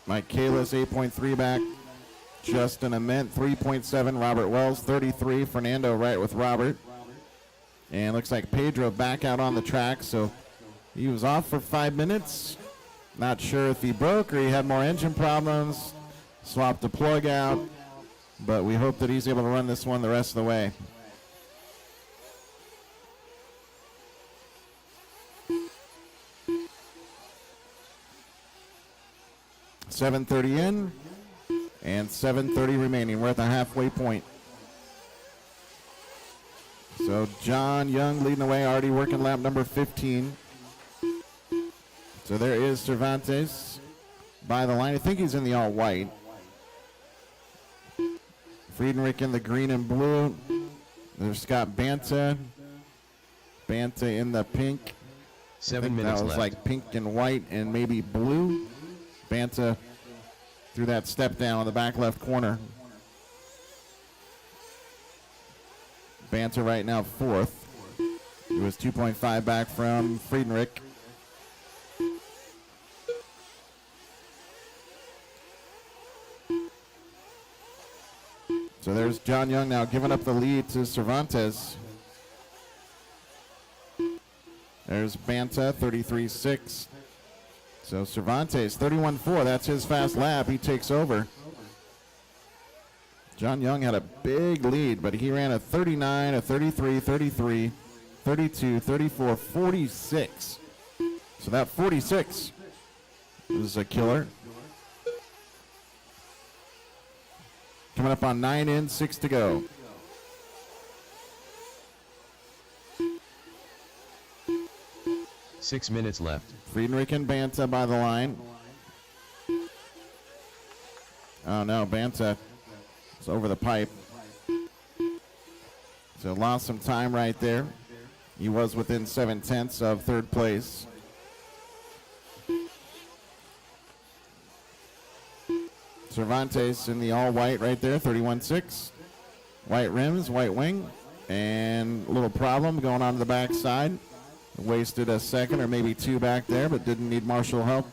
Mike Kalis, 8.3 back. Justin Ament, 3.7. Robert Wells, 33. Fernando right with Robert. And looks like Pedro back out on the track, so he was off for 5 minutes. Not sure if he broke or he had more engine problems. Swapped the plug out, but we hope that he's able to run this one the rest of the way. $7:30 in and $7:30 remaining. We're at the halfway point. So John Young leading the way, already working lap number 15. So there is Cervantes by the line. I think he's in the all white. Friedenreich in the green and blue. There's Scott Banta. Banta in the pink. 7 minutes that was left. like pink and white and maybe blue. Banta through that step down on the back left corner. Banta right now 4th. He was 2.5 back from Friedenreich. So there's John Young now giving up the lead to Cervantes. There's Banta, 33.6. So Cervantes, 31.4. That's his fast lap. He takes over. John Young had a big lead, but he ran a 39, a 33, 33, 32, 34, 46. So that 46 is a killer. Coming up on 9 in, 6 to go. Six minutes left. Friedenreich and Banta by the line. Oh no, Banta is over the pipe. So lost some time right there. He was within 7/10 of 3rd place. Cervantes in the all white right there, 31.6. White rims, white wing, and a little problem going on to the back side. Wasted a second or maybe 2 back there, but didn't need marshal help.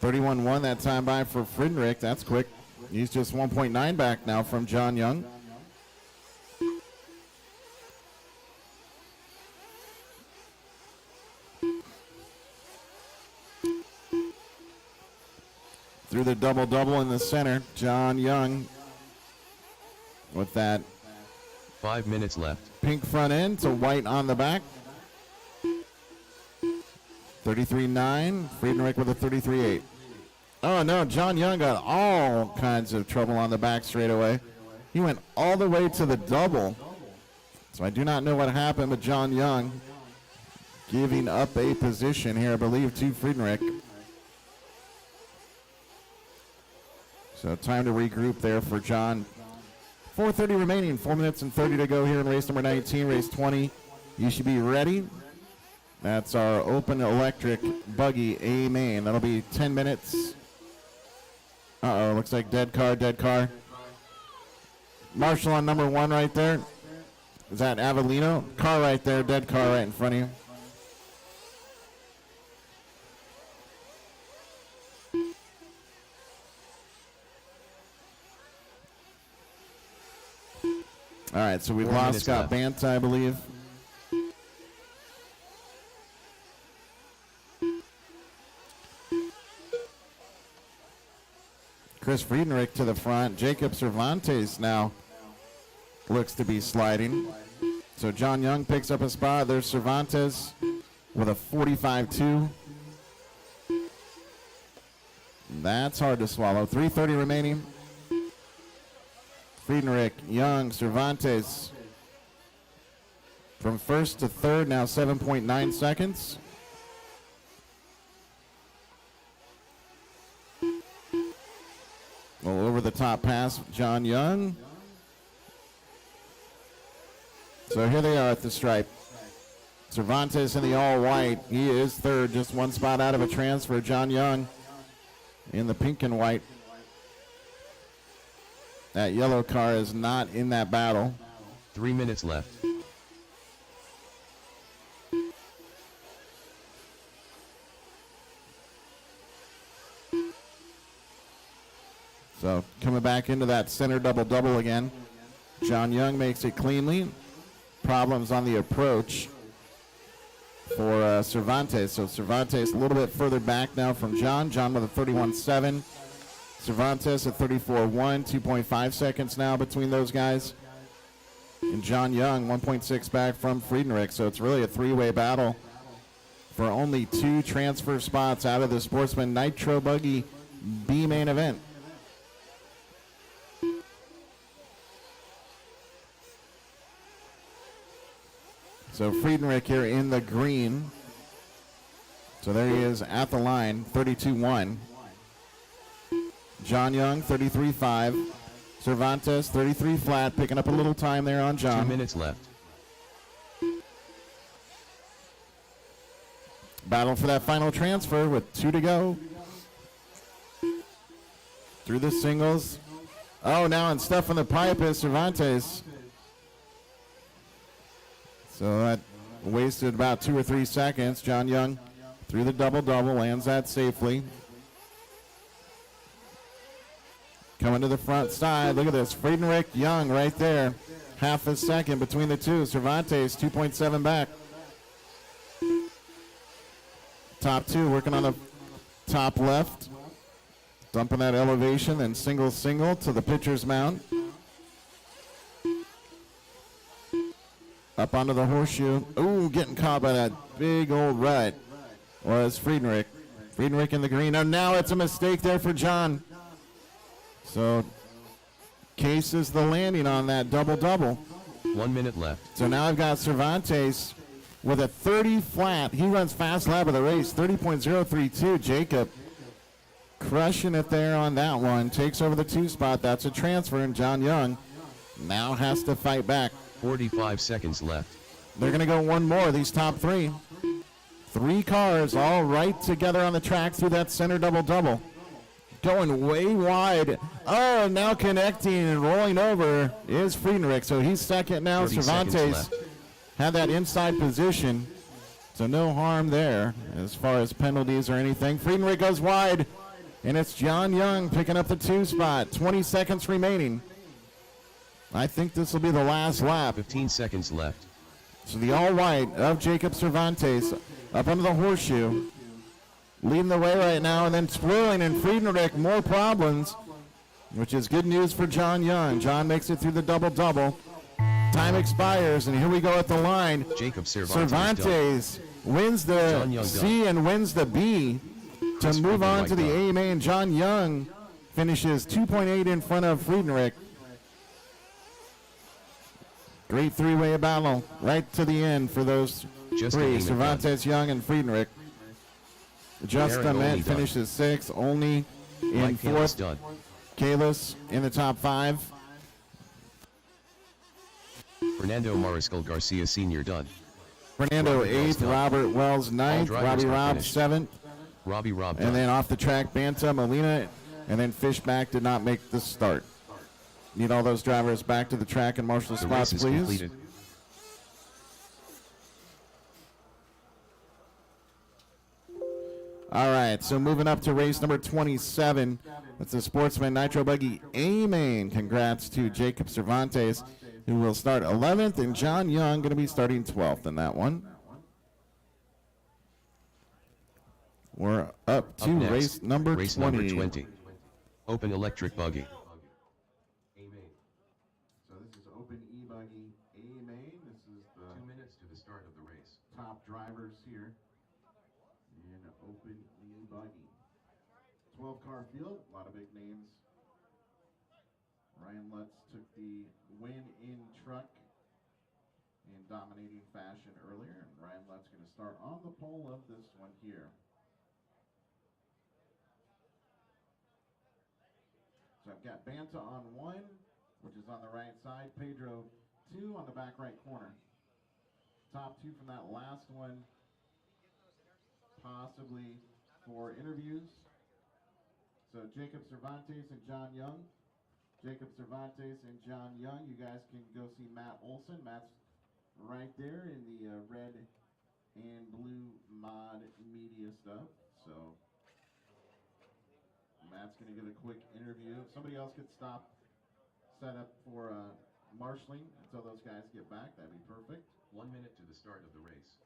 $31.1 that time by for Friedenreich. That's quick. He's just 1.9 back now from John Young. Through the double-double in the center, John Young with that 5 minutes left. pink front end to white on the back. 33.9. Friedenreich with a 33.8. Oh no, John Young got all kinds of trouble on the back straightaway. He went all the way to the double. So I do not know what happened, but John Young giving up a position here, I believe, to Friedenreich. So time to regroup there for John. 4:30 remaining, 4 minutes and 30 to go here in race number 19, race 20. You should be ready. That's our open electric buggy A main. That'll be 10 minutes. Uh-oh, looks like dead car, dead car. Marshall on number 1 right there. Is that Avellino? Car right there, dead car right in front of you. All right, so we've 4 lost minutes Scott left. Banta, I believe. Chris Friedenreich to the front. Jacob Cervantes now looks to be sliding. So John Young picks up a spot. There's Cervantes with a 45.2. That's hard to swallow. 3:30 remaining. Friedrich, Young, Cervantes. From first to third, now 7.9 seconds. Well, over the top pass, John Young. So here they are at the stripe. Cervantes in the all white. He is third, just one spot out of a transfer. John Young in the pink and white. That yellow car is not in that battle. 3 minutes left. So coming back into that center double-double again. John Young makes it cleanly. Problems on the approach for Cervantes. So Cervantes a little bit further back now from John. John with a 31.7. Cervantes at 34.1. 2.5 seconds now between those guys. And John Young 1.6 back from Friedrich. So it's really a three-way battle for only 2 transfer spots out of the Sportsman Nitro Buggy B main event. So Friedrich here in the green. So there he is at the line, 32.1. John Young, 33.5. Cervantes, 33 flat, picking up a little time there on John. 2 minutes left. Battle for that final transfer with 2 to go. Through the singles. Oh, now and stuff in the pipe is Cervantes. So that wasted about 2 or 3 seconds. John Young through the double-double, lands that safely. Coming to the front side. Look at this. Friedrich, Young right there. Half a second between the two. Cervantes 2.7 back. Top 2 working on the top left. Dumping that elevation, then single to the pitcher's mound. Up onto the horseshoe. Ooh, getting caught by that big old rut was Friedrich. Friedrich in the green. And now it's a mistake there for John. So cases the landing on that double-double. 1 minute left. So now I've got Cervantes with a 30 flat. He runs fast lap of the race, 30.032. Jacob crushing it there on that one. Takes over the 2 spot. That's a transfer, and John Young now has to fight back. 45 seconds left. They're going to go one more, these top 3. 3 cars all right together on the track through that center double-double. Going way wide. Oh, now connecting and rolling over is Friedrich. So he's second now. Cervantes had that inside position. So no harm there as far as penalties or anything. Friedrich goes wide, and it's John Young picking up the 2 spot. 20 seconds remaining. I think this will be the last lap. 15 seconds left. So the all-white of Jacob Cervantes up under the horseshoe. Leading the way right now, and then twirling, and Friedrich more problems, which is good news for John Young. John makes it through the double-double. Time expires, and here we go at the line. Jacob Cervantes wins the C and wins the B to move on to the A main. John Young finishes 2.8 in front of Friedrich. Great 3-way battle right to the end for those 3, Cervantes, Young, and Friedrich. Just Ament finishes 6th, only in 4th. Kalis in the top 5. Fernando Mariscal Garcia Sr. done. Fernando 8th, Robert Wells 9th, Robbie Robb 7th. Robbie Robb. And then off the track, Banta, Molina, and then Fishback did not make the start. Need all those drivers back to the track and marshal spots, please. Completed. All right, so moving up to race number 27. That's the Sportsman Nitro Buggy A-Main. Congrats to Jacob Cervantes, who will start 11th, and John Young going to be starting 12th in that one. We're up to race number 20. Open electric buggy. So this is Open E-Buggy A-Main. This is the 2 minutes to the start of the race. top drivers here in Open E-Buggy. 12-car field, a lot of big names Ryan Lutz took the win in truck in dominating fashion earlier, and Ryan Lutz going to start on the pole of this one here. So I've got Banta on 1, which is on the right side, Pedro 2 on the back right corner. Top 2 from that last one, possibly for interviews. So Jacob Cervantes and John Young. Jacob Cervantes and John Young, you guys can go see Matt Olson. Matt's right there in the red and blue mod media stuff. So Matt's going to get a quick interview. If somebody else could stop, set up for marshalling until those guys get back, that'd be perfect. 1 minute to the start of the race.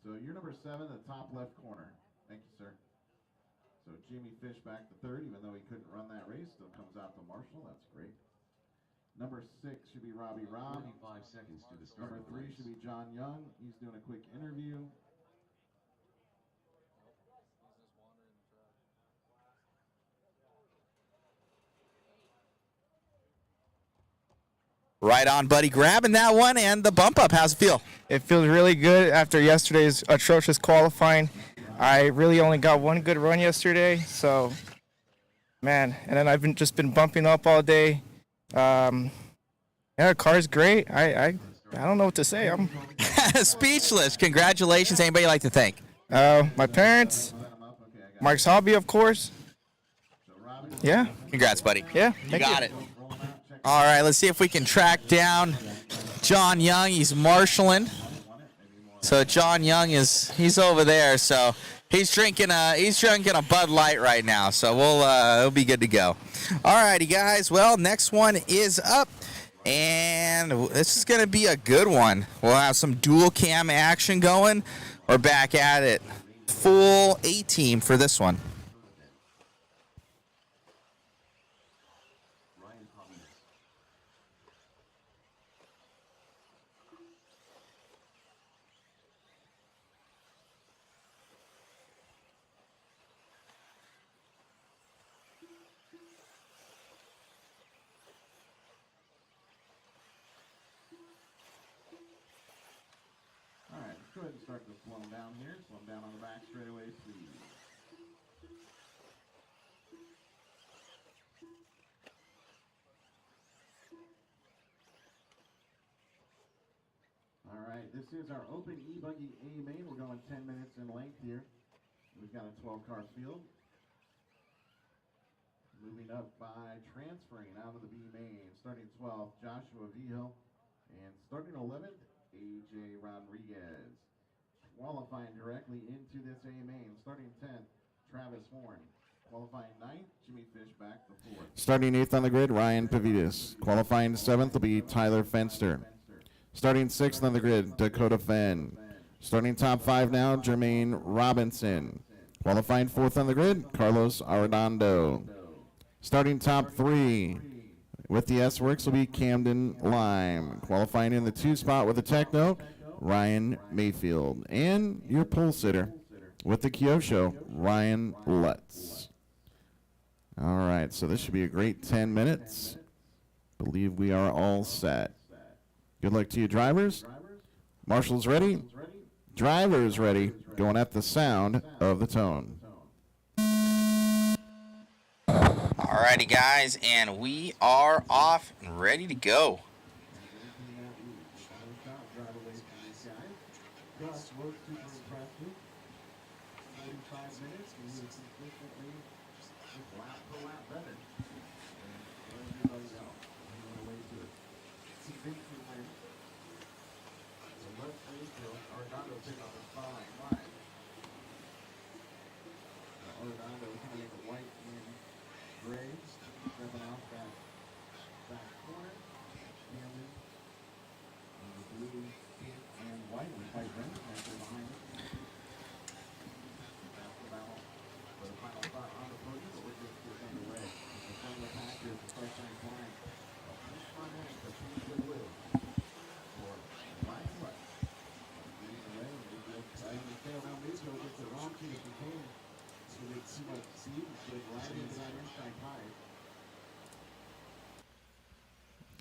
So you're number 7, the top left corner. Thank you, sir. So Jimmy Fish back to 3rd, even though he couldn't run that race, still comes out to marshal. That's great. Number 6 should be Robbie Robb. 45 seconds to the start Number of the 3 race. should be John Young. He's doing a quick interview. Right on, buddy. Grabbing that one and the bump up. How's it feel? It feels really good after yesterday's atrocious qualifying. I really only got one good run yesterday, so man. And then I've just been bumping up all day. Yeah, the car's great. I don't know what to say. I'm speechless. Congratulations. Anybody you'd like to thank? My parents, Mark's Hobby, of course. Yeah. Congrats, buddy. Yeah. You got it. All right, let's see if we can track down John Young. He's marshaling. So John Young he's over there. So he's drinking a Bud Light right now. So we'll be good to go. All righty, guys. Well, next one is up, and this is gonna be a good one. We'll have some dual cam action going. We're back at it. Full A team for this one. All right, let's go ahead and start to slow them down here. Slow them down on the back straightaway, please. All right, this is our open E-Buggy A main. We're going 10 minutes in length here. We've got a 12-car field. Moving up by transferring out of the B main. Starting 12th, Joshua Vigil. And starting 11th, AJ Rodriguez. Qualifying directly into this A main. Starting 10th, Travis Horn. Qualifying 9th, Jimmy Fish back to 4th. Starting 8th on the grid, Ryan Pavitas. Qualifying 7th will be Tyler Fenster. Starting 6th on the grid, Dakota Fenn. Starting top 5 now, Jermaine Robinson. Qualifying 4th on the grid, Carlos Arredondo. Starting top 3 with the S-Works will be Camden Lime. Qualifying in the 2 spot with the Techno, Ryan Mayfield. And your pole sitter with the Kyosho, Ryan Lutz. All right, so this should be a great 10 minutes. Believe we are all set. Good luck to you, drivers. Marshall's ready. Drivers ready. Going at the sound of the tone. Alrighty, guys, and we are off and ready to go.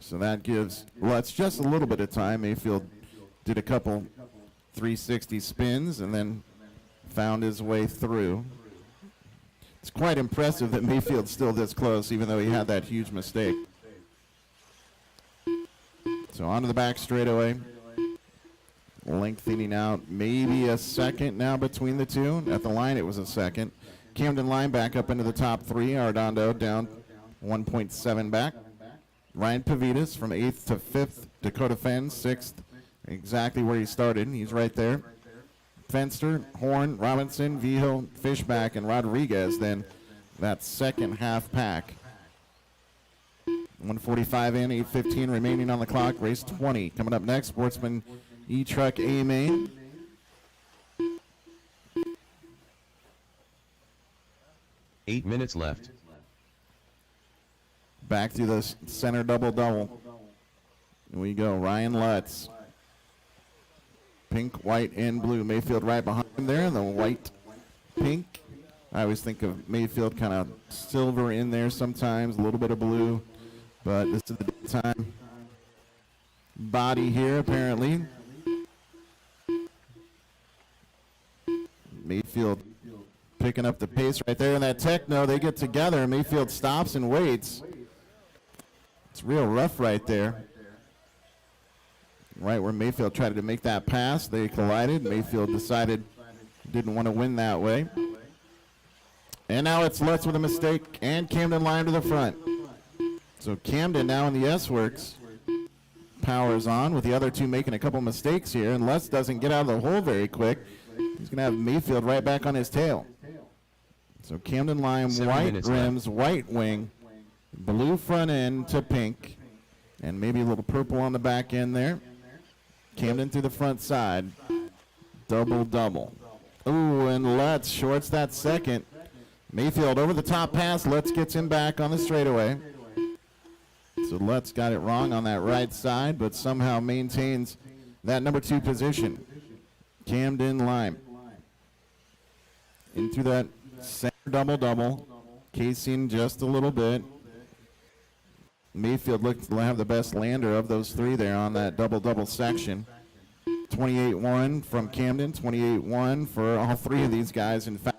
So that gives Lutz just a little bit of time. Mayfield did a couple 360 spins and then found his way through. It's quite impressive that Mayfield's still this close, even though he had that huge mistake. So onto the back straightaway. Lengthening out maybe a second now between the two. At the line, it was a second. Camden Line back up into the top three. Arredondo down 1.7 back. Ryan Pavitas from 8th to 5th. Dakota Fenn 6th, exactly where he started. He's right there. Fenster, Horn, Robinson, Vigil, Fishback, and Rodriguez then that second half pack. 1:45 in, 8:15 remaining on the clock. Race 20 coming up next. Sportsman E-Truck A-Main. Eight minutes left. Back through the center double-double. Here we go. Ryan Lutz. Pink, white, and blue. Mayfield right behind him there in the white, pink. I always think of Mayfield kind of silver in there sometimes, a little bit of blue. But this is the daytime body here, apparently. Mayfield picking up the pace right there in that techno. They get together. Mayfield stops and waits. It's real rough right there. Right where Mayfield tried to make that pass, they collided. Mayfield decided didn't want to win that way. And now it's Lutz with a mistake, and Camden Line to the front. So Camden now in the S-Works. Powers on with the other two making a couple mistakes here, and Lutz doesn't get out of the hole very quick. He's going to have Mayfield right back on his tail. So Camden Line, white rims, white wing, blue front end to pink, and maybe a little purple on the back end there. Camden through the front side. Double-double. Ooh, and Lutz shorts that second. Mayfield over the top pass. Lutz gets him back on the straightaway. So Lutz got it wrong on that right side, but somehow maintains that number 2 position. Camden Lime. Into that center double-double. Casing just a little bit. Mayfield looked to have the best lander of those three there on that double-double section. 28-1 from Camden, 28-1 for all three of these guys. In fact,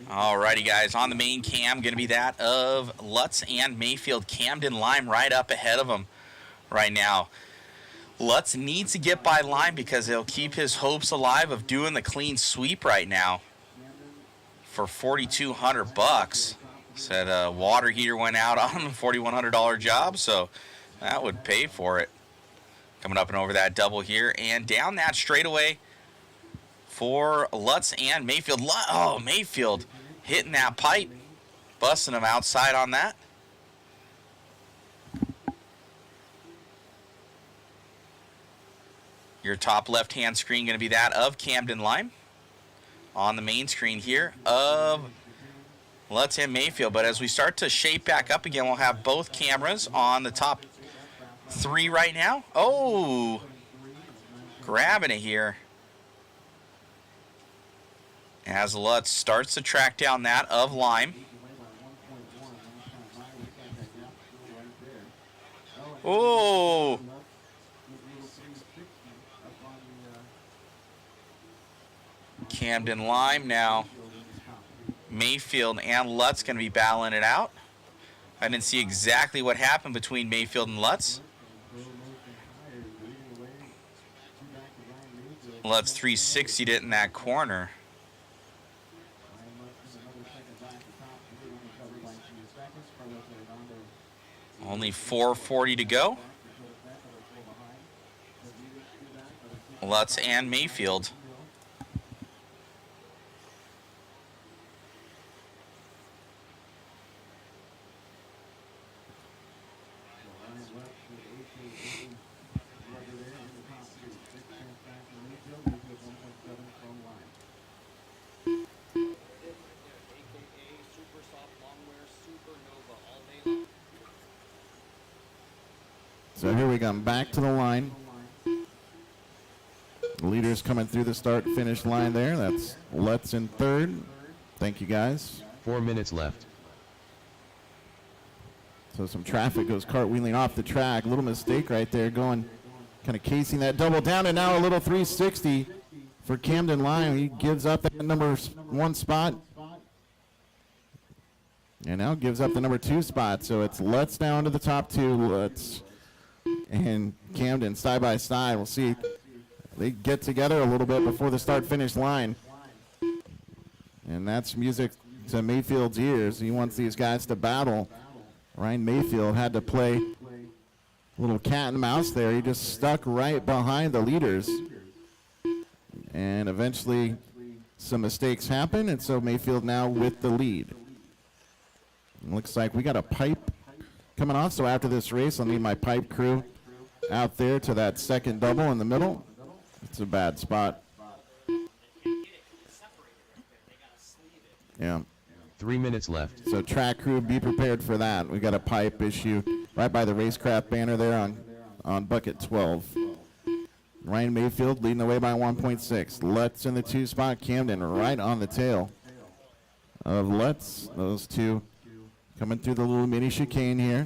Alrighty, guys, on the main cam, going to be that of Lutz and Mayfield. Camden Lime right up ahead of them right now. Lutz needs to get by Lime because it'll keep his hopes alive of doing the clean sweep right now for $4,200. Said a water heater went out on a $4,100 job, so that would pay for it. Coming up and over that double here and down that straightaway for Lutz and Mayfield. Oh, Mayfield hitting that pipe, busting him outside on that. Your top left-hand screen going to be that of Camden Lime. On the main screen here of Lutz and Mayfield. But as we start to shape back up again, we'll have both cameras on the top three right now. Oh, grabbing it here. As Lutz starts to track down that of Lime. Oh. Camden Lime now. Mayfield and Lutz going to be battling it out. I didn't see exactly what happened between Mayfield and Lutz. Lutz 360'd it in that corner. Only 4:40 to go. Lutz and Mayfield. So here we go, back to the line. Leaders coming through the start-finish line there. That's Lutz in third. Thank you, guys. 4 minutes left. So some traffic goes cartwheeling off the track. A little mistake right there, going kind of casing that double down, and now a little 360 for Camden Lime. He gives up that number 1 spot. And now gives up the number 2 spot. So it's Lutz down to the top 2. Lutz and Camden side by side. We'll see. They get together a little bit before the start-finish line. And that's music to Mayfield's ears. He wants these guys to battle. Ryan Mayfield had to play a little cat and mouse there. He just stuck right behind the leaders. And eventually some mistakes happen, and so Mayfield now with the lead. Looks like we got a pipe coming off, so after this race, I'll need my pipe crew out there to that second double in the middle. It's a bad spot. Yeah. 3 minutes left. So track crew, be prepared for that. We got a pipe issue right by the racecraft banner there on bucket 12. Ryan Mayfield leading the way by 1.6. Lutz in the 2 spot. Camden right on the tail of Lutz. Those two coming through the little mini chicane here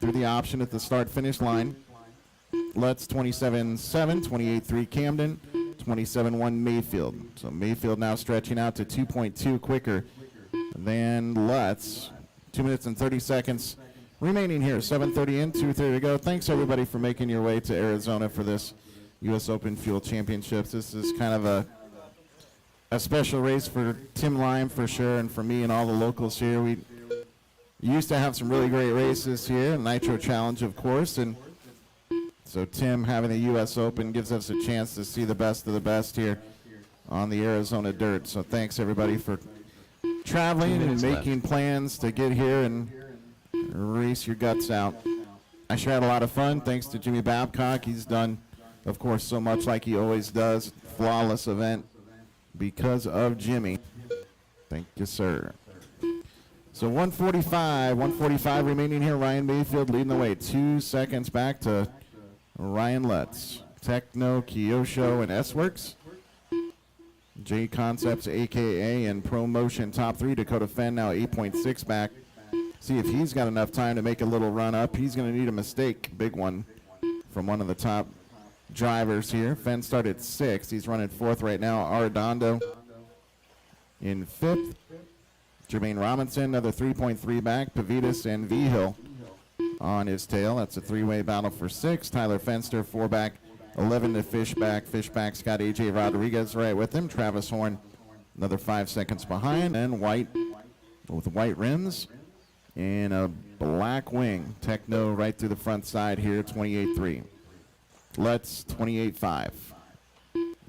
through the option at the start-finish line. Lutz 27.7, 28.3 Camden, 27.1 Mayfield. So Mayfield now stretching out to 2.2 quicker than Lutz. 2 minutes and 30 seconds remaining here. 7:30 in, 2:30 to go. Thanks everybody for making your way to Arizona for this U.S. Open Fuel Championships. This is kind of a special race for Tim Lime for sure, and for me and all the locals here. We used to have some really great races here, Nitro Challenge of course, and so Tim having the U.S. Open gives us a chance to see the best of the best here on the Arizona dirt. So thanks everybody for traveling and making plans to get here and race your guts out. I sure had a lot of fun. Thanks to Jimmy Babcock. He's done, of course, so much like he always does. Flawless event because of Jimmy. Thank you, sir. So 145 remaining here. Ryan Mayfield leading the way. 2 seconds back to Ryan Lutz. Techno, Kyosho, and S-Works. J Concepts, AKA, and ProMotion top 3. Dakota Fenn now 8.6 back. See if he's got enough time to make a little run up. He's going to need a mistake, big one, from one of the top drivers here. Fenn started 6th. He's running 4th right now. Arredondo in 5th. Jermaine Robinson, another 3.3 back. Pavitas and V-Hill on his tail. That's a 3-way battle for 6th. Tyler Fenster, 4 back. 11 to Fishback. Fishback's got A.J. Rodriguez right with him. Travis Horn, another 5 seconds behind. And White with white rims and a black wing. Techno right through the front side here, 28.3. Lutz, 28.5.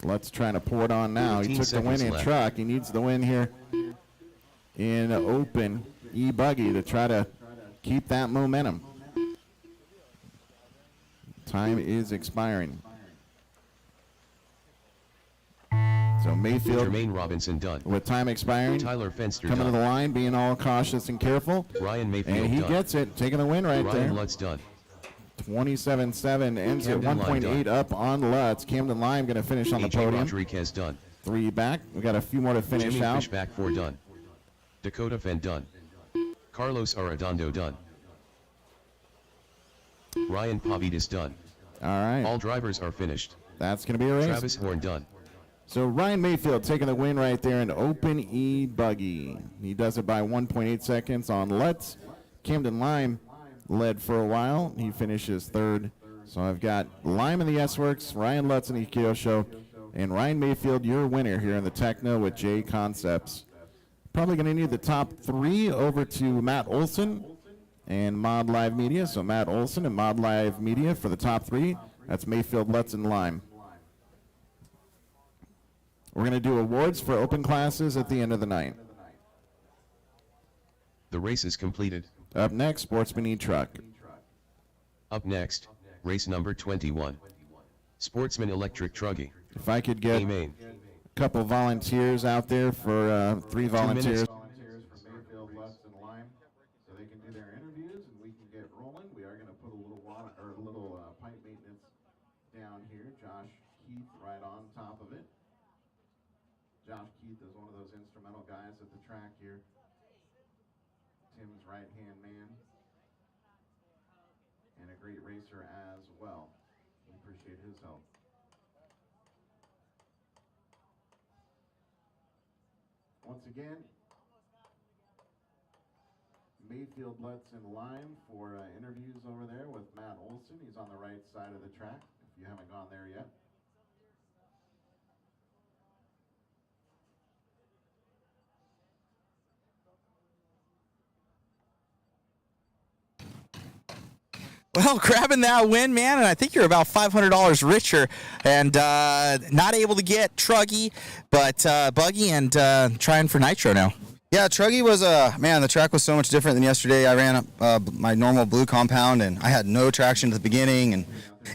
Lutz trying to pour it on now. He took the win in truck. He needs the win here in open e-buggy to try to keep that momentum. Time is expiring. So Mayfield, Jermaine Robinson done. With time expiring, Tyler Fenster coming done. to the line, being all cautious and careful. Ryan Mayfield and he done. gets it, taking the win right there. Ryan Lutz done. 27.7 ends at Camden 1.8 up on Lutz. Camden Lime going to finish on the A.J. podium. Rodriguez done. 3 back. We got a few more to finish Jimmy out. Fishback 4 done. Dakota Fenn done. Carlos Arredondo done. Ryan Pavitas done. All right. All drivers are finished. That's going to be a race. Travis Horn done. So Ryan Mayfield taking the win right there in open e-buggy. He does it by 1.8 seconds on Lutz. Camden Lime led for a while. He finishes 3rd. So I've got Lime in the S-Works, Ryan Lutz in the Kyosho, and Ryan Mayfield, your winner here in the Techno with J Concepts. Probably going to need the top 3 over to Matt Olson and Mod Live Media. So Matt Olson and Mod Live Media for the top 3. That's Mayfield, Lutz, and Lime. We're going to do awards for open classes at the end of the night. The race is completed. Up next, Sportsman E-Truck. Up next, race number 21. Sportsman Electric Truggy. If I could get a couple volunteers out there for 3 volunteers. Mayfield, Lutz, and Lime, so they can do their interviews and we can get rolling. We are going to put a little water or a little pipe maintenance down here. Josh Keith right on top of it. Josh Keith is one of those instrumental guys at the track here. Tim's right-hand man. great racer as well. We appreciate his help. Once again, Mayfield Lutz in line for interviews over there with Matt Olson. He's on the right side of the track, if you haven't gone there yet. Well, grabbing that win, man, and I think you're about $500 richer, and not able to get Truggy, but Buggy, and trying for Nitro now. Yeah, Truggy was, man, the track was so much different than yesterday. I ran my normal blue compound, and I had no traction at the beginning, and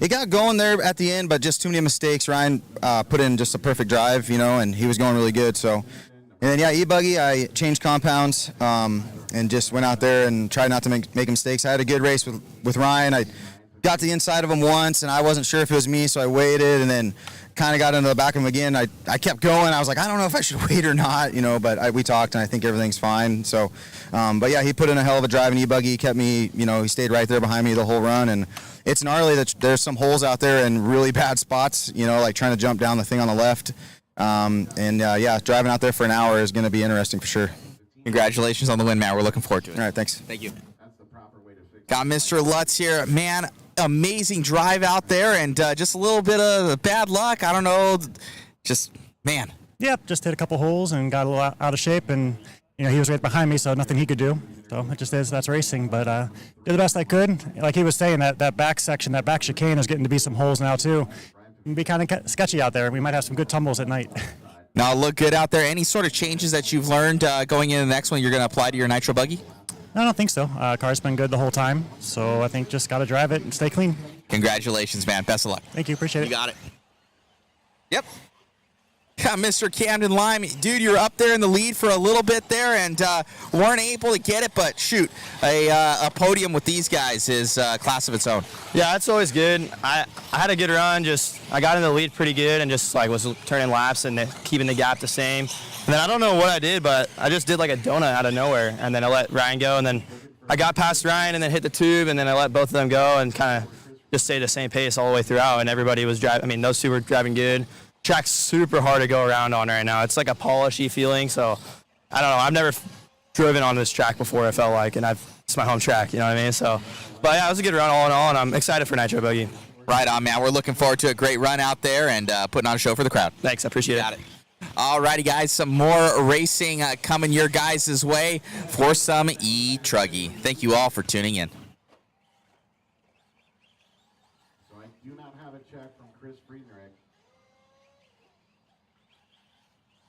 it got going there at the end, but just too many mistakes. Ryan put in just a perfect drive, you know, and he was going really good. So, and then, yeah, E-Buggy, I changed compounds and just went out there and tried not to make mistakes. I had a good race with Ryan. I got to the inside of him once, and I wasn't sure if it was me, so I waited, and then kind of got into the back of him again. I kept going. I was like, I don't know if I should wait or not, you know, but we talked, and I think everything's fine. So, but yeah, he put in a hell of a drive, and E-Buggy kept me, you know, he stayed right there behind me the whole run, and it's gnarly that there's some holes out there in really bad spots, you know, like trying to jump down the thing on the left. Yeah, driving out there for an hour is going to be interesting for sure. Congratulations on the win, man. We're looking forward to it. All right, thanks. Thank you. Got Mr. Lutz here. Man, amazing drive out there, and just a little bit of bad luck. I don't know. Just, man. Yep, just hit a couple holes and got a little out of shape, and you know he was right behind me, so nothing he could do. So it just is. That's racing, but did the best I could. Like he was saying, that back section, that back chicane is getting to be some holes now too. It'll be kind of sketchy out there. We might have some good tumbles at night. Now, look good out there. Any sort of changes that you've learned going into the next one you're going to apply to your Nitro buggy? I don't think so. Car's been good the whole time, so I think just got to drive it and stay clean. Congratulations, man. Best of luck. Thank you. Appreciate it. You got it. Yep. Yeah, Mr. Camden Lime. Dude, you're up there in the lead for a little bit there and weren't able to get it, but shoot, a podium with these guys is a class of its own. Yeah, that's always good. I had a good run. I got in the lead pretty good and just like was turning laps and keeping the gap the same. And then I don't know what I did, but I just did like a donut out of nowhere, and then I let Ryan go, and then I got past Ryan and then hit the tube, and then I let both of them go and kind of just stayed the same pace all the way throughout, and everybody was driving. I mean, those two were driving good. Track's super hard to go around on right now. It's like a polishy feeling, so I don't know. I've never driven on this track before, I felt like, and it's my home track, you know what I mean? So, but yeah, it was a good run all in all, and I'm excited for Nitro Buggy. Right on, man. We're looking forward to a great run out there and putting on a show for the crowd. Thanks, I appreciate it. Got it. All righty, guys, some more racing coming your guys' way for some E-Truggy. Thank you all for tuning in. So I do not have a check from Chris Friedrich.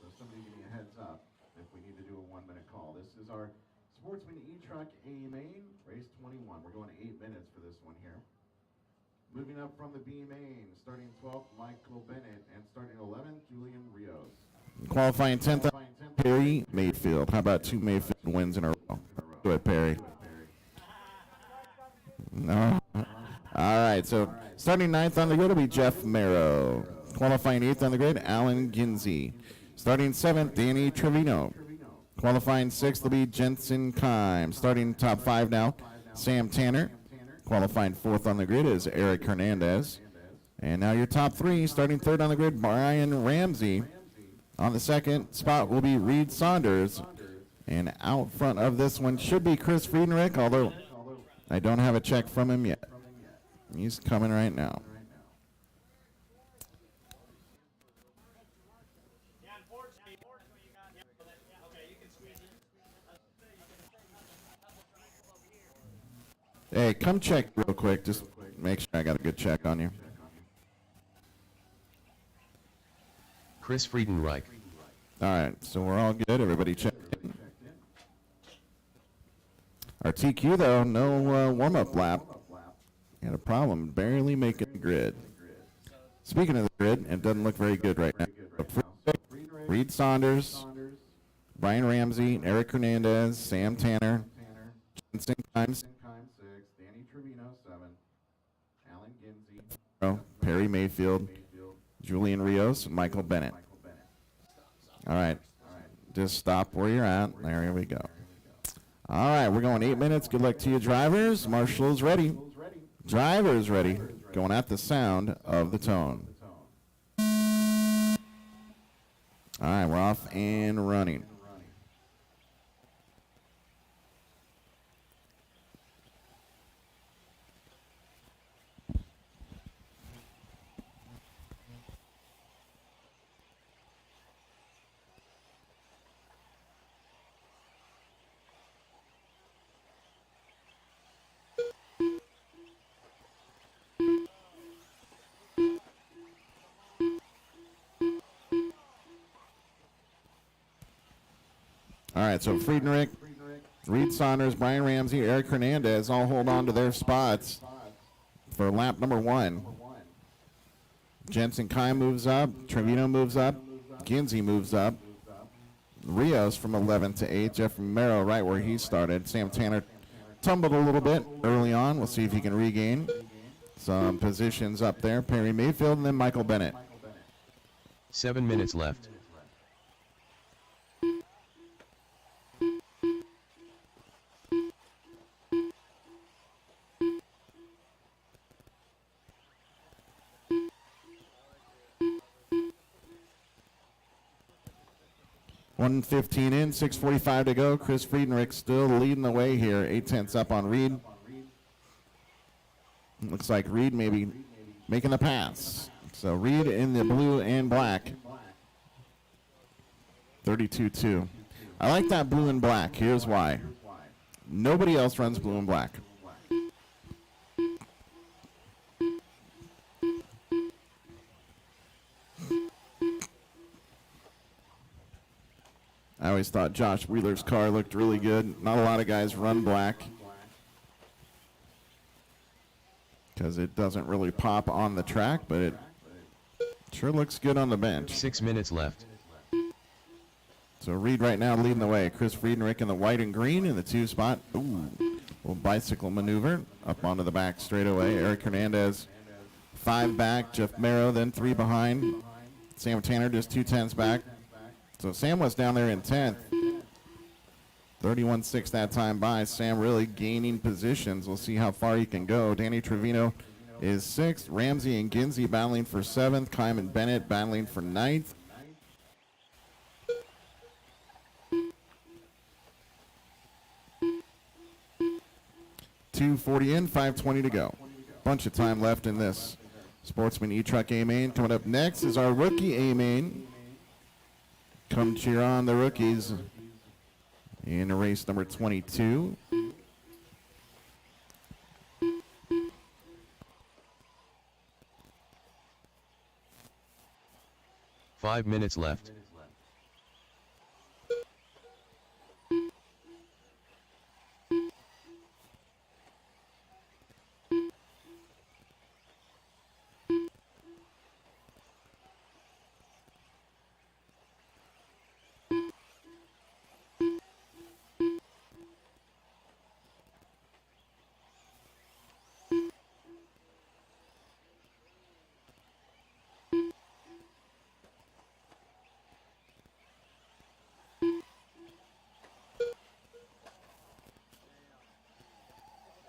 So somebody give me a heads up if we need to do a 1-minute call. This is our Sportsman E-Truck A main, race 21. We're going 8 minutes for this one here. Moving up from the B main, starting 12th, Michael Bennett, and starting 11th, Julian Rios. Qualifying 10th, Perry Mayfield. How about 2 Mayfield wins in a row? Go ahead, Perry. No. All right, so starting 9th on the grid will be Jeff Merrow. Qualifying 8th on the grid, Alan Ginsey. Starting 7th, Danny Trevino. Qualifying 6th will be Jensen Kime. Starting top 5 now, Sam Tanner. Qualifying 4th on the grid is Eric Hernandez. And now your top 3, starting 3rd on the grid, Brian Ramsey. On the 2nd spot will be Reed Saunders. And out front of this one should be Chris Friedenreich, although I don't have a check from him yet. He's coming right now. Hey, come check real quick. Just make sure I got a good check on you. Chris Friedenreich. All right, so we're all good. Everybody checked in. Our TQ, though, no warm-up lap. Had a problem barely making the grid. Speaking of the grid, it doesn't look very good right now. Reed Saunders, Brian Ramsey, Eric Hernandez, Sam Tanner, Jensen Kime, 6, Danny Trevino, 7, Alan Ginsey, Perry Mayfield, Julian Rios, and Michael Bennett. All right, just stop where you're at. There we go. All right, we're going 8 minutes. Good luck to you, drivers. Marshall's ready. Drivers ready, going at the sound of the tone. All right, we're off and running. All right, so Friedrich, Reed Saunders, Brian Ramsey, Eric Hernandez all hold on to their spots for lap number 1. Jensen Kai moves up, Trevino moves up, Ginsey moves up, Rios from 11 to 8, Jeff Romero right where he started. Sam Tanner tumbled a little bit early on. We'll see if he can regain some positions up there. Perry Mayfield and then Michael Bennett. 7 minutes left. $1:15 in, 6:45 to go. Chris Friedenreich still leading the way here. 8/10 up on Reed. Looks like Reed maybe making the pass. So Reed in the blue and black. 32-2. I like that blue and black. Here's why. Nobody else runs blue and black. I always thought Josh Wheeler's car looked really good. Not a lot of guys run black because it doesn't really pop on the track, but it sure looks good on the bench. 6 minutes left. So Reed right now leading the way. Chris Friedenreich in the white and green in the 2 spot. Ooh, little bicycle maneuver up onto the back straightaway. Eric Hernandez 5 back. Jeff Merrow then 3 behind. Sam Tanner just 2/10 back. So Sam was down there in 10th. 31-6 that time by. Sam really gaining positions. We'll see how far he can go. Danny Trevino is 6th. Ramsey and Ginsey battling for 7th. Kyman Bennett battling for 9th. .240 in, 5:20 to go. Bunch of time left in this Sportsman E-Truck A-Main. Coming up next is our rookie A-Main. Come cheer on the rookies in race number 22. Five minutes left.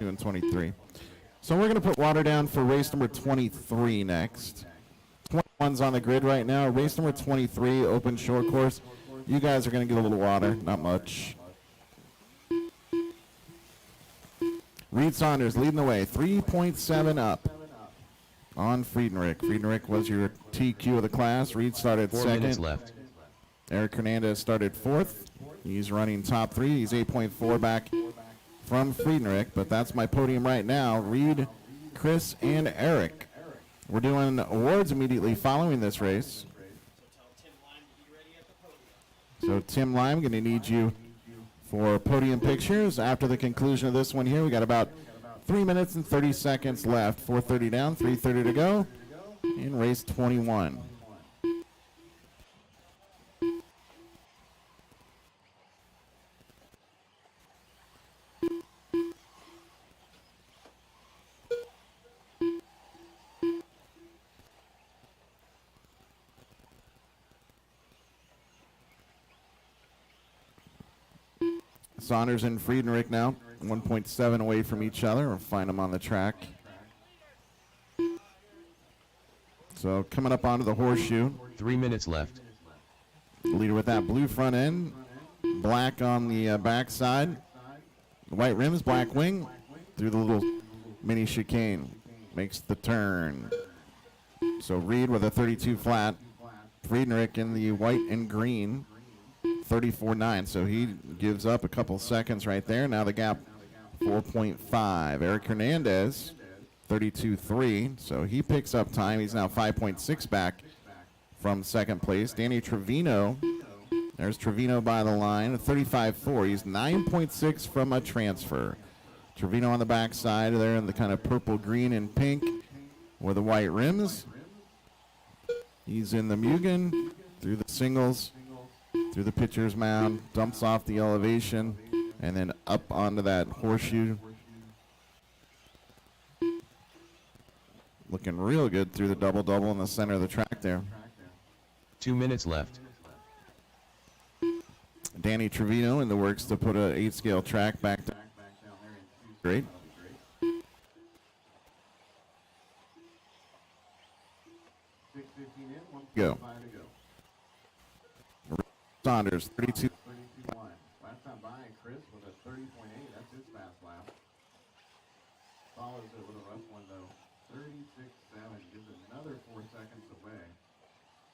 And 23. So we're going to put water down for race number 23 next. 21's on the grid right now. Race number 23, open short course. You guys are going to get a little water, not much. Reed Saunders leading the way, 3.7 up on Friedenreich. Friedenreich was your TQ of the class. Reed started 4 second. minutes left. Eric Hernandez started 4th. He's running top 3. He's 8.4 back from Friedenreich, but that's my podium right now. Reed, Chris, and Eric. We're doing awards immediately following this race. So Tim Lime, going to need you for podium pictures after the conclusion of this one here. We got about 3 minutes and 30 seconds left. 4:30 down, 3:30 to go in race 21. Saunders and Friedenreich now 1.7 away from each other. We'll find them on the track So coming up onto the horseshoe. 3 minutes left. Leader with that blue front end, black on the backside. White rims, black wing, through the little mini chicane. Makes the turn. So Reed with a 32 flat. Friedrich in the white and green, 34.9. So he gives up a couple seconds right there. Now the gap, 4.5. Eric Hernandez, 32.3. So he picks up time. He's now 5.6 back from second place. Danny Trevino, there's Trevino by the line, 35.4. He's 9.6 from a transfer. Trevino on the backside there in the kind of purple, green, and pink with the white rims. He's in the Mugen, through the singles, through the pitcher's mound, dumps off the elevation, and then up onto that horseshoe. Looking real good through the double-double in the center of the track there. 2 minutes left. Danny Trevino in the works to put a 8-scale track back down. Great. Go. Saunders, 32. Last time by, Chris with a 30.8. That's his fast lap. Follows it with a rough one, though. 36.7. Gives another 4 seconds away.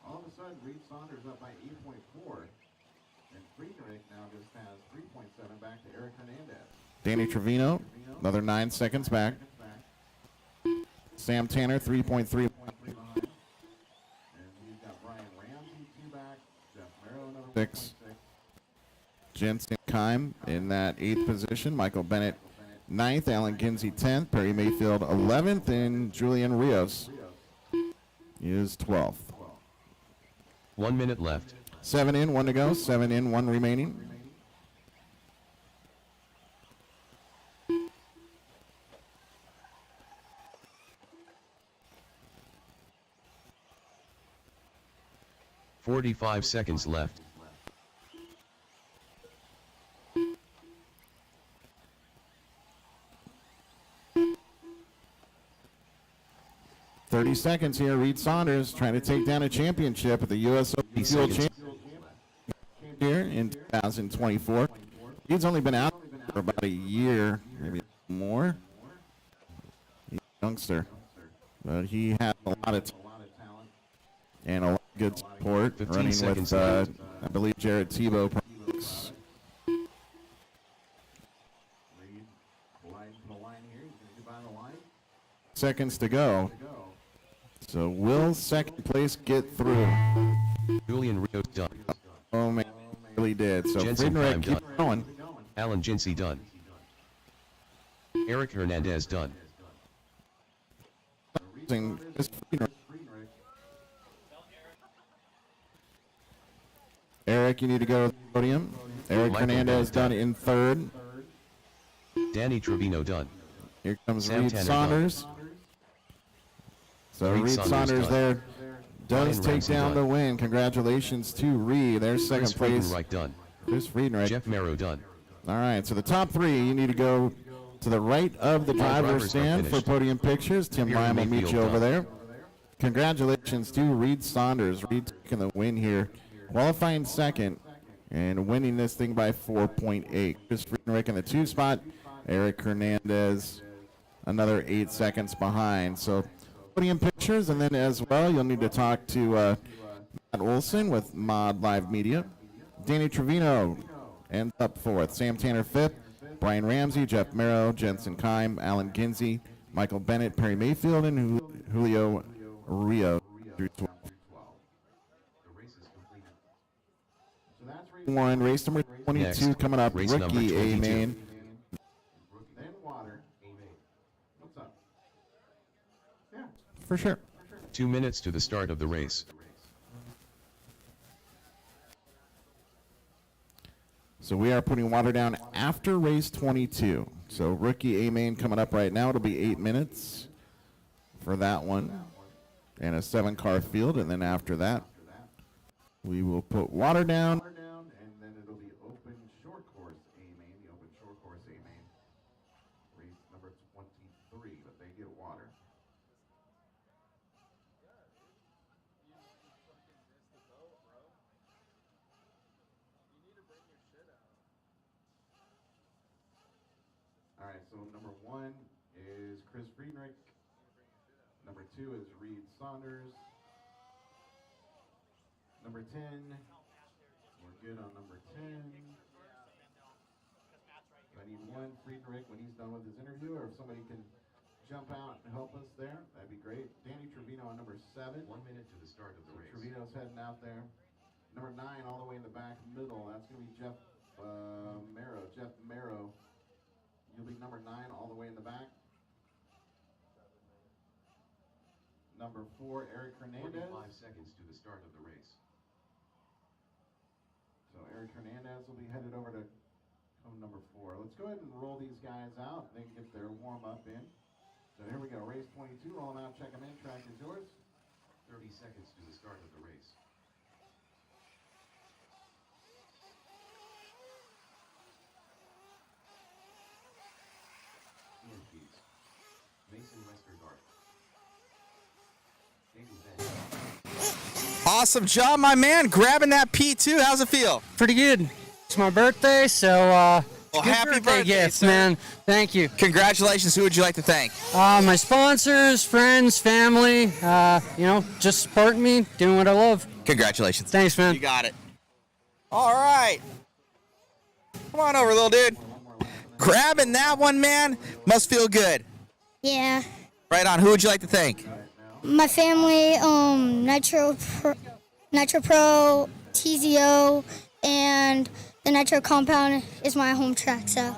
All of a sudden, Reed Saunders up by 8.4. And Friedrich now just has 3.7 back to Eric Hernandez. Danny Trevino, another 9 seconds back. Sam Tanner, 3.3. Six. Jensen Kime in that 8th position. Michael Bennett 9th. Alan Kinsey 10th. Perry Mayfield 11th. And Julian Rios is 12th. 1 minute left. 7 in, 1 to go. 7 in, 1 remaining. .45 seconds left. .30 seconds here. Reed Saunders trying to take down a championship at the U.S. Open Fuel Championship here in 2024. He's only been out for about a year, maybe more. He's a youngster, but he has a lot of talent and a lot of good support. Running with, I believe, Jared Tebow. Seconds to go. So will second place get through? Julian Rios done. Oh man, really did. So Jensen Friedrich Kime keep going. Alan Jinsey done. Eric Hernandez done. Eric, you need to go to the podium. Eric Michael Hernandez done. done in 3rd. Danny Trevino done. Here comes Sam Reed Tanner Saunders. So Reed Saunders done. there does Ryan take Ramsey down done. the win. Congratulations to Reed. There's second Chris place. Friedenreich done. Chris Friedenreich. Jeff Marrow done. All right, so the top 3, you need to go to the right of the All driver's drivers are stand for finished. podium pictures. Tim Pierre Ryan will meet Mayfield you over done. there. Congratulations to Reed Saunders. Reed taking the win here, qualifying second and winning this thing by 4.8. Chris Friedenreich in the 2 spot. Eric Hernandez another 8 seconds behind. So podium pictures, and then as well, you'll need to talk to Matt Olson with Mod Live Media. Danny Trevino ends up 4th. Sam Tanner 5th. Brian Ramsey, Jeff Marrow, Jensen Kime, Alan Kinsey, Michael Bennett, Perry Mayfield, and Julio Rio through 12. One race number 22 Next, coming up. race number Rookie 22. A-Main. For sure. 2 minutes to the start of the race. So we are putting water down after race 22. So rookie A-Main coming up right now. It'll be 8 minutes for that one. And a 7-car field. And then after that, we will put water down. And then it'll be open short course A-Main, the open short course A-Main. Race number 23, but they get water. So number 1 is Chris Friedrich. Number 2 is Reed Saunders. Number 10, we're good on number 10. I need one Friedrich when he's done with his interview, or if somebody can jump out and help us there, that'd be great. Danny Trevino on number 7. 1 minute to the start of the race. Trevino's heading out there. Number 9 all the way in the back middle, that's going to be Jeff Marrow. Jeff Marrow, you'll be number 9 all the way in the back. Number 4, Eric Hernandez. 45 seconds to the start of the race. So Eric Hernandez will be headed over to number 4. Let's go ahead and roll these guys out. They can get their warm-up in. So here we go. Race 22. Roll them out. Check them in. Track is yours. 30 seconds to the start of the race. Ian Pease. Mason Westergaard. Awesome job, my man, grabbing that P2. How's it feel? Pretty good. It's my birthday, so well, good happy birthday, gift, sir. man. Thank you. Congratulations. Who would you like to thank? My sponsors, friends, family, just supporting me, doing what I love. Congratulations. Thanks, man. You got it. All right. Come on over, little dude. Grabbing that one, man, must feel good. Yeah. Right on. Who would you like to thank? My family, Nitro Pro, TZO, and the Nitro Compound is my home track, so.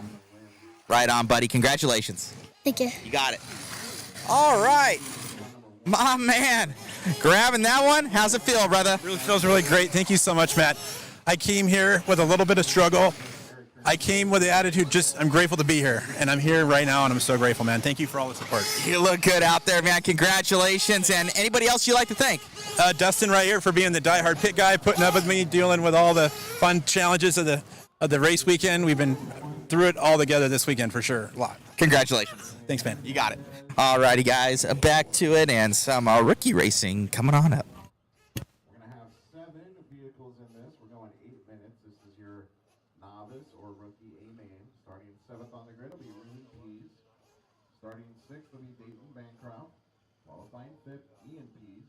Right on, buddy. Congratulations. Thank you. You got it. All right. My man. Grabbing that one. How's it feel, brother? Really feels really great. Thank you so much, Matt. I came here with a little bit of struggle. I came with the attitude, I'm grateful to be here. And I'm here right now, and I'm so grateful, man. Thank you for all the support. You look good out there, man. Congratulations. And anybody else you'd like to thank? Dustin right here for being the diehard pit guy, putting up with me, dealing with all the fun challenges of the race weekend. We've been through it all together this weekend for sure. A lot. Congratulations. Thanks, man. You got it. All righty, guys. Back to it and some rookie racing coming on up. We're going to have 7 vehicles in this. We're going 8 minutes. This is your novice or rookie A-main. Starting 7th on the grid will be Ruben Pease. Starting 6th will be Dayton Bancroft. Qualifying 5th, Ian Pease.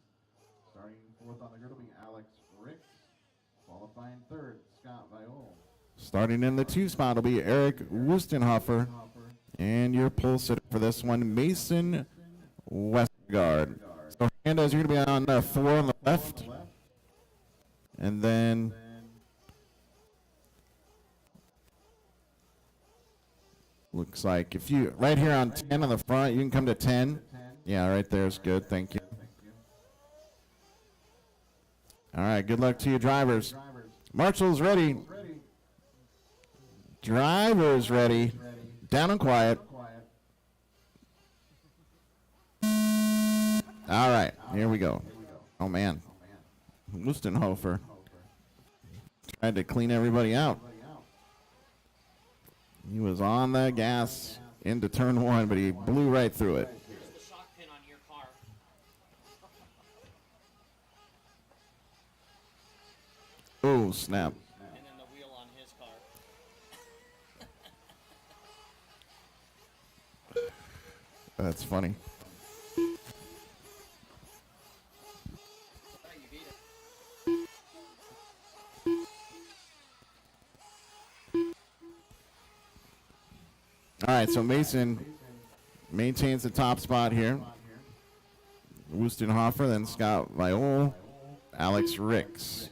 Starting 4th on the grid will be Alex Ricks. Qualifying 3rd, Scott Viol. Starting in the 2 spot will be Eric Wustenhofer. And your pole sitter for this one, Mason Westergaard. So Hernandez, you're going to be on 4 on the left. And then looks like if you, right here on 10 on the front, you can come to 10. Yeah, right there is good. Thank you. All right, good luck to you, drivers. Marshall's ready. Drivers ready. Down and quiet. All right, here we go. Oh, man. Wustenhofer tried to clean everybody out. He was on the gas into turn 1, but he blew right through it. Oh, snap. And then the wheel on his car. That's funny. All right, so Mason maintains the top spot here. Wustenhofer, then Scott Viol, Alex Ricks,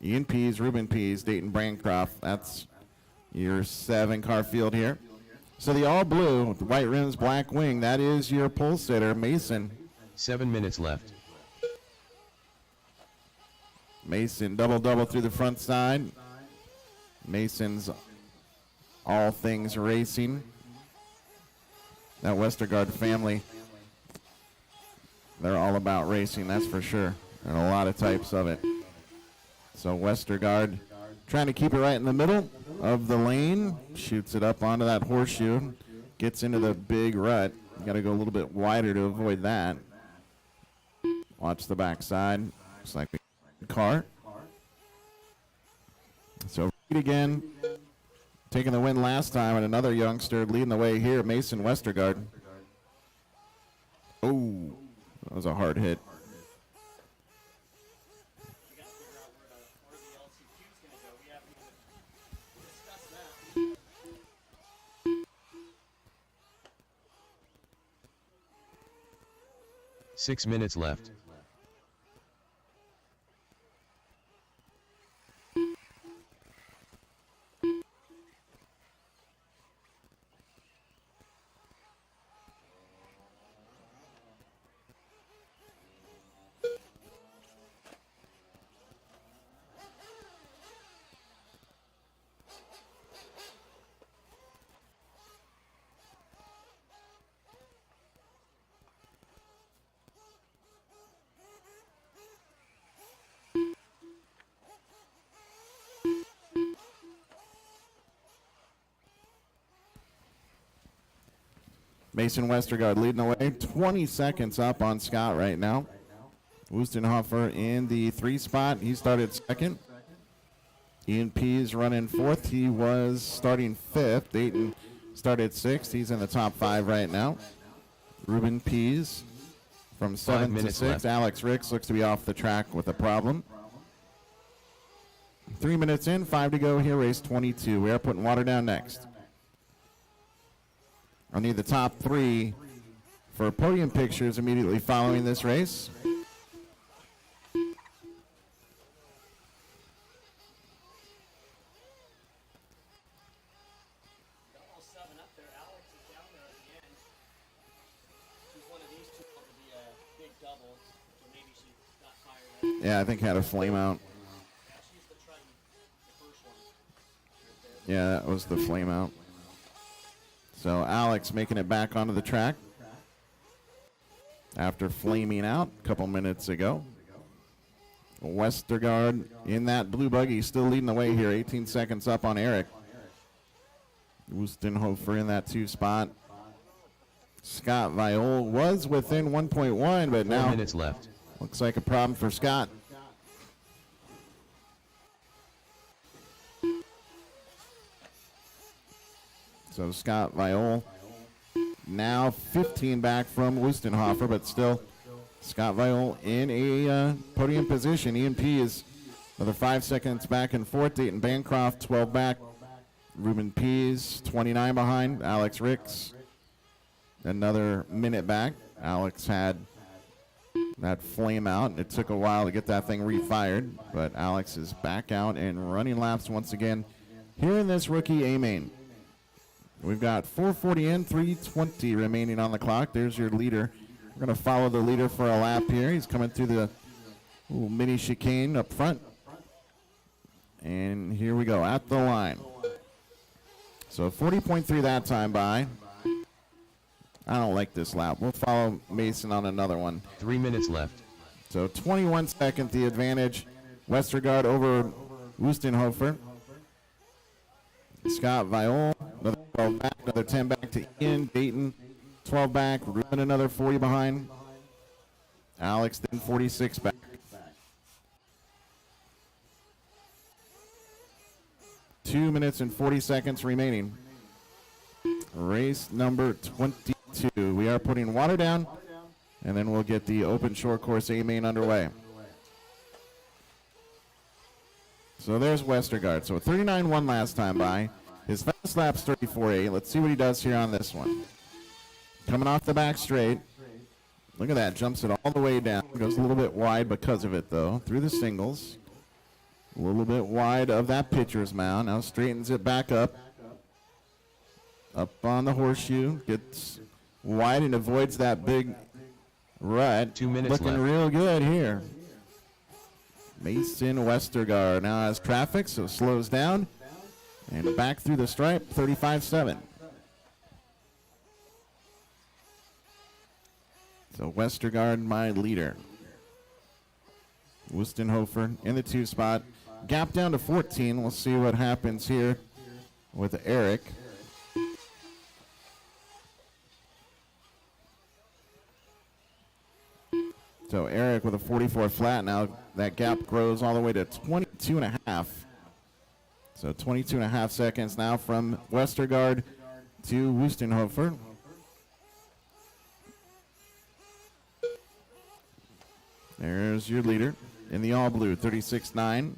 Ian Pease, Ruben Pease, Dayton Bancroft. That's your 7-car field here. So the all blue, with white rims, black wing, that is your pole sitter, Mason. 7 minutes left. Mason double through the front side. Mason's all things racing. That Westergaard family, they're all about racing, that's for sure. And a lot of types of it. So Westergaard trying to keep it right in the middle of the lane. Shoots it up onto that horseshoe. Gets into the big rut. You got to go a little bit wider to avoid that. Watch the backside. Looks like a car. So Reed again. taking the win last time, and another youngster leading the way here, Mason Westergaard. Oh, that was a hard hit. Six minutes left. Mason Westergaard leading the way, 20 seconds up on Scott right now. Wustenhofer in the 3 spot. He started second. Ian Pease running 4th. He was starting 5th. Dayton started 6th. He's in the top 5 right now. Ruben Pease from 7th to 6th. left. Alex Ricks looks to be off the track with a problem. 3 minutes in, 5 to go here, race 22. We are putting water down next. I'll need the top 3 for podium pictures immediately following this race. Yeah, I think had a flame out. Yeah, that was the flame out. So Alex making it back onto the track after flaming out a couple minutes ago. Westergaard in that blue buggy still leading the way here, 18 seconds up on Eric. Wustenhofer in that 2 spot. Scott Viol was within 1.1, but 4 now minutes left. looks like a problem for Scott. So Scott Viol now 15 back from Wustenhofer, but still Scott Viol in a podium position. Ian P is another 5 seconds back and forth. Dayton Bancroft 12 back. Ruben Pease 29 behind. Alex Ricks another minute back. Alex had that flame out. It took a while to get that thing refired, but Alex is back out and running laps once again here in this rookie A-main. We've got 4:40 in, 3:20 remaining on the clock. There's your leader. We're going to follow the leader for a lap here. He's coming through the mini chicane up front. And here we go, at the line. So 40.3 that time by. I don't like this lap. We'll follow Mason on another one. 3 minutes left. So 21 second the advantage. Westergaard over Wustenhofer. Scott Viol, another 12 back, another 10 back to Ian. Dayton, 12 back. Ruben, another 40 behind. Alex, then 46 back. 2 minutes and 40 seconds remaining. Race number 22. We are putting water down, and then we'll get the open short course A-main underway. So there's Westergaard. So 39.1 last time by. His fast lap's 34.8. Let's see what he does here on this one. Coming off the back straight. Look at that. Jumps it all the way down. Goes a little bit wide because of it, though. Through the singles. A little bit wide of that pitcher's mound. Now straightens it back up. Up on the horseshoe. Gets wide and avoids that big rut. 2 minutes Looking left. real good here. Mason Westergaard now has traffic, so slows down. And back through the stripe, 35.7. So Westergaard, my leader. Wustenhofer in the 2 spot. Gap down to 14. We'll see what happens here with Eric. So Eric with a 44 flat. Now that gap grows all the way to 22.5. So 22.5 seconds now from Westergaard to Wustenhofer. There's your leader in the all blue, 36.9.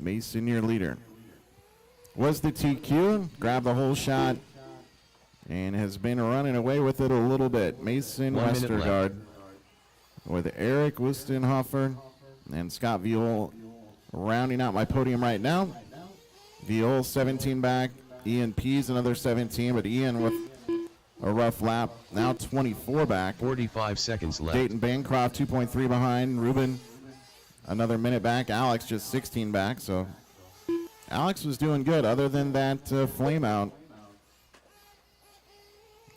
Mason, your leader. Was the TQ, grabbed the whole shot, and has been running away with it a little bit. Mason 1 minute Westergaard with Eric Wustenhofer and Scott Viol rounding out my podium right now. Viol 17 back, Ian Pease another 17, but Ian with a rough lap, now 24 back. 45 seconds left. Dayton Bancroft 2.3 behind. Ruben another minute back. Alex just 16 back, so Alex was doing good other than that flame out.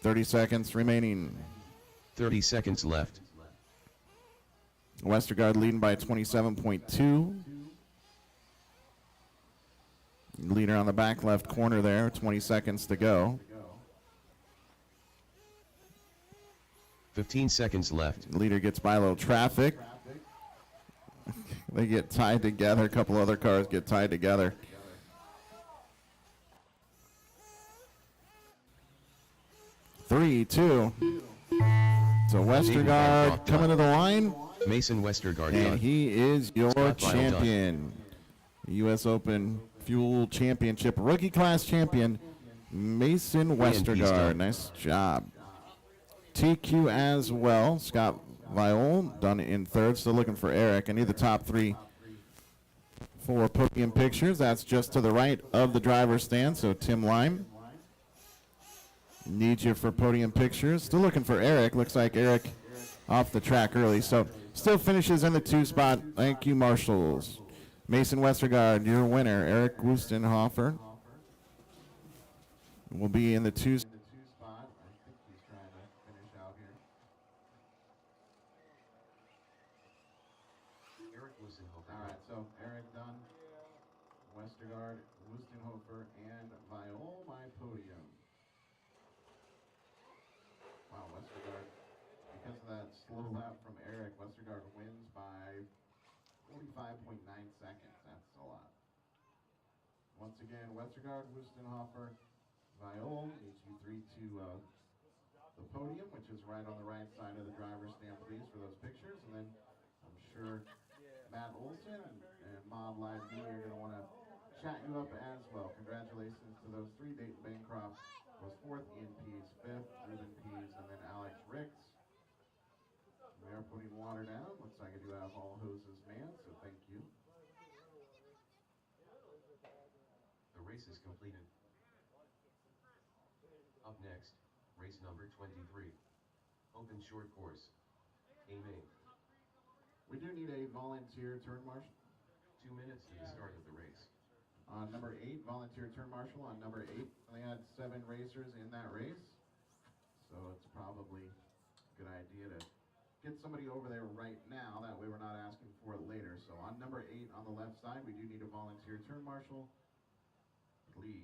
30 seconds remaining. 30 seconds left. Westergaard leading by 27.2. Leader on the back left corner there, 20 seconds to go. 15 seconds left. Leader gets by a little traffic. They get tied together. A couple other cars get tied together. Three, two. So Westergaard coming to the line. Mason Westergaard And done. he is your Scott Vial done. champion. U.S. Open Fuel Championship rookie class champion, Mason Westergaard. done. Nice job. TQ as well. Scott Viol done in third. Still looking for Eric. I need the top three for podium pictures. That's just to the right of the driver's stand. So Tim Lime. Need you for podium pictures. Still looking for Eric. Looks like Eric off the track early. So still finishes in the 2 spot. Thank you, marshals. Mason Westergaard, your winner. Eric Wustenhofer will be in the 2 spot. spot. I think he's trying to finish out here. Eric Wustenhofer. All right, so Eric done. Westergaard, Wustenhofer, and Viol, my podium. Wow, Westergaard, because of that slow lap from Eric, Westergaard wins by 45.9 seconds. That's a lot. Once again, Westergaard, Wustenhofer, Viol needs you three to the podium, which is right on the right side of the driver's stand, please, for those pictures. And then I'm sure Matt Olson and Mob Live B are going to want to chat you up as well. Congratulations to those three. Dayton Bancroft was fourth, Ian Pease fifth, Ruben Pease, and then Alex Ricks. We are putting water down. Looks like I do have all hoses manned, so thank you. The race is completed. Up next, race number 23. Open short course. A main. We do need a volunteer turn marshal. 2 minutes to the start of the race. On number 8, volunteer turn marshal on number 8. They had 7 racers in that race, so it's probably a good idea to get somebody over there right now. That way we're not asking for it later. So on number 8 on the left side, we do need a volunteer turn marshal. Please.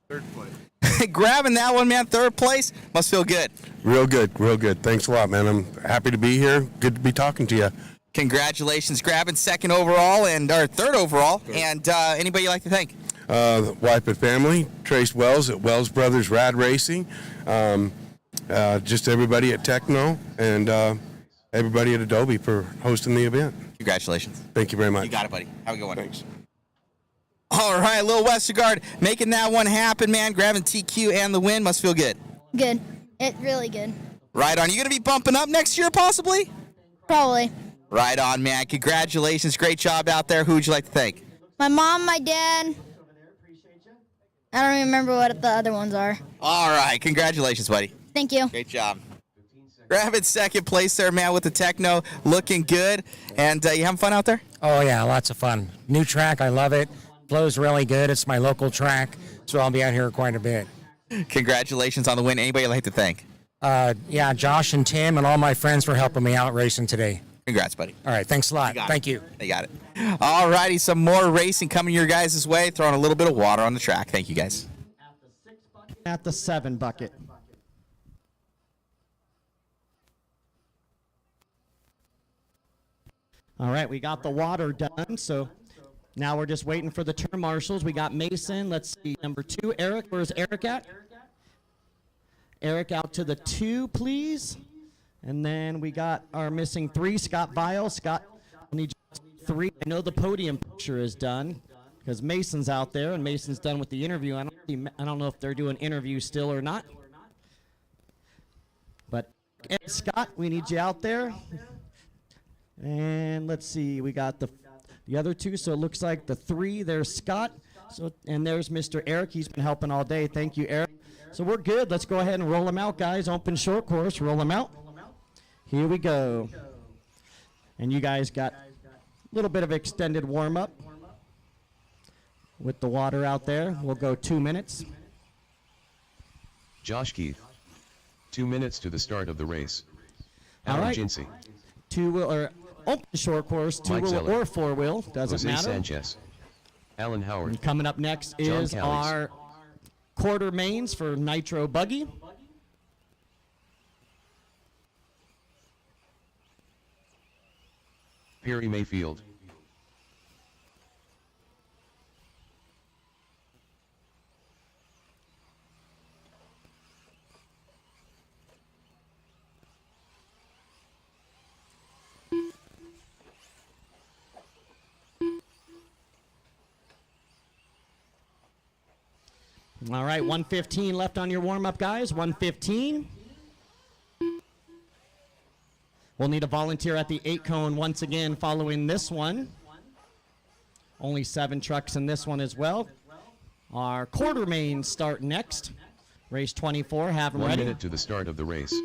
Third place. Grabbing that one, man. Third place must feel good. Real good, real good. Thanks a lot, man. I'm happy to be here. Good to be talking to you. Congratulations, grabbing second overall and or third overall. And anybody you'd like to thank? Wife and family, Trace Wells at Wells Brothers Rad Racing, just everybody at Techno, and everybody at Adobe for hosting the event. Congratulations. Thank you very much. You got it, buddy. Have a good one. Thanks. All right, Lil Westergaard making that one happen, man. Grabbing TQ and the win must feel good. Good. Really good. Right on. You going to be bumping up next year, possibly? Probably. Right on, man. Congratulations. Great job out there. Who would you like to thank? My mom, my dad. I don't even remember what the other ones are. All right. Congratulations, buddy. Thank you. Great job. grabbing second place there, man, with the Techno, looking good. And you having fun out there? Oh, yeah, lots of fun. New track, I love it. Flow's really good. It's my local track, so I'll be out here quite a bit. Congratulations on the win. Anybody you'd like to thank? Yeah, Josh and Tim and all my friends for helping me out racing today. Congrats, buddy. All right, thanks a lot. Thank you. They got it. All righty, some more racing coming your guys' way. Throwing a little bit of water on the track. Thank you, guys. At the 7 bucket. All right, we got the water done, so now we're just waiting for the turn marshals. We got Mason. Let's see, number 2, Eric. Where's Eric at? Eric out to the 2, please. And then we got our missing 3, Scott Vile. Scott, I need 3. I know the podium picture is done because Mason's out there, and Mason's done with the interview. I don't know if they're doing interviews still or not. But Scott, we need you out there. And let's see, we got the other 2, so it looks like the 3, there's Scott, and there's Mr. Eric. He's been helping all day. Thank you, Eric. So we're good. Let's go ahead and roll them out, guys. Open short course, roll them out. Here we go. And you guys got a little bit of extended warm-up with the water out there. We'll go 2 minutes. Josh Keith. 2 minutes to the start of the race. All right. Emergency. 2-wheel or open short course, 2-wheel or 4-wheel, doesn't Jose matter. Sanchez. Alan Howard. And coming up next John is Callies. our quarter mains for Nitro Buggy. Perry Mayfield. All right, 1:15 left on your warm-up, guys. 1:15. We'll need a volunteer at the 8-cone once again following this one. Only 7 trucks in this one as well. Our quarter mains start next. Race 24, have them 1 ready. minute to the start of the race.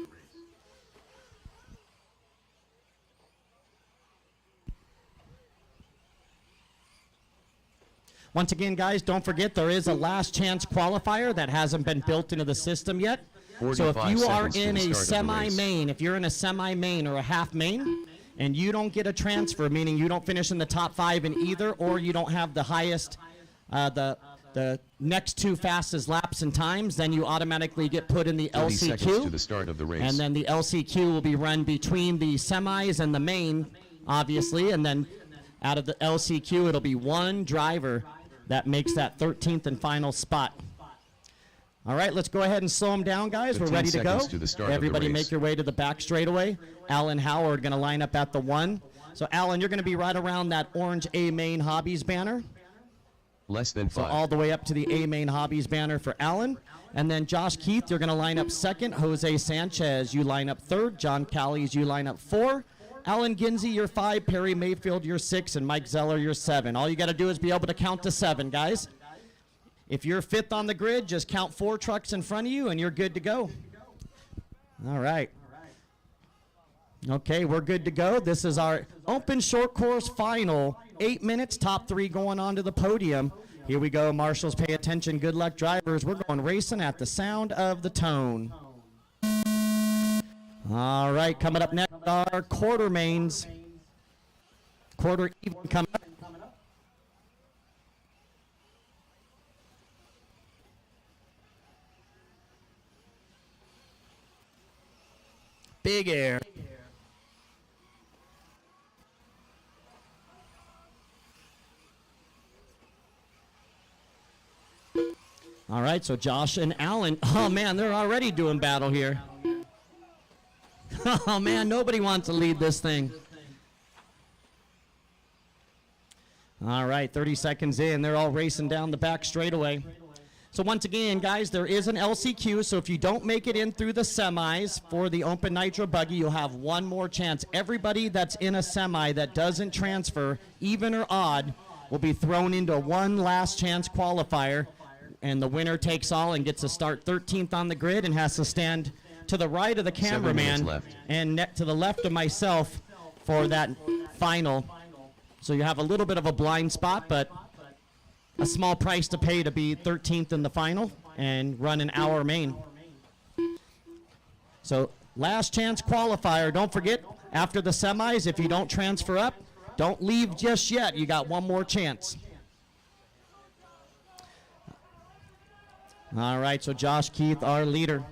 Once again, guys, don't forget there is a last chance qualifier that hasn't been built into the system yet. So if you are in a semi-main, if you're in a semi-main or a half main, and you don't get a transfer, meaning you don't finish in the top 5 in either, or you don't have the highest, the next 2 fastest laps and times, then you automatically get put in the 30 seconds to LCQ. the start of the race. And then the LCQ will be run between the semis and the main, obviously, and then out of the LCQ, it'll be one driver that makes that 13th and final spot. All right, let's go ahead and slow them down, guys. We're ready to go. To the start Everybody of the race. make your way to the back straightaway. Alan Howard going to line up at the 1. So, Alan, you're going to be right around that orange A Main Hobbies banner. Less than So 5. all the way up to the A Main Hobbies banner for Alan. And then Josh Keith, you're going to line up 2nd. Jose Sanchez, you line up 3rd. John Callies, you line up 4. Alan Ginsey, you're 5. Perry Mayfield, you're 6. And Mike Zeller, you're 7. All you got to do is be able to count to 7, guys. If you're 5th on the grid, just count 4 trucks in front of you, and you're good to go. All right. Okay, we're good to go. This is our open short course final. 8 minutes, top 3 going on to the podium. Here we go, marshals, pay attention. Good luck, drivers. We're going racing at the sound of the tone. All right, coming up next are quarter mains. Quarter even coming up. Big air. All right, so Josh and Alan. Oh, man, they're already doing battle here. Oh, man, nobody wants to lead this thing. All right, 30 seconds in. They're all racing down the back straightaway. So once again, guys, there is an LCQ, so if you don't make it in through the semis for the Open Nitro Buggy, you'll have one more chance. Everybody that's in a semi that doesn't transfer, even or odd, will be thrown into one last chance qualifier, and the winner takes all and gets to start 13th on the grid and has to stand to the right of the 7 minutes cameraman left. and to the left of myself for that final. So you have a little bit of a blind spot, but a small price to pay to be 13th in the final and run an hour main. So last chance qualifier. Don't forget, after the semis, if you don't transfer up, don't leave just yet. You got one more chance. All right, so Josh Keith, our leader.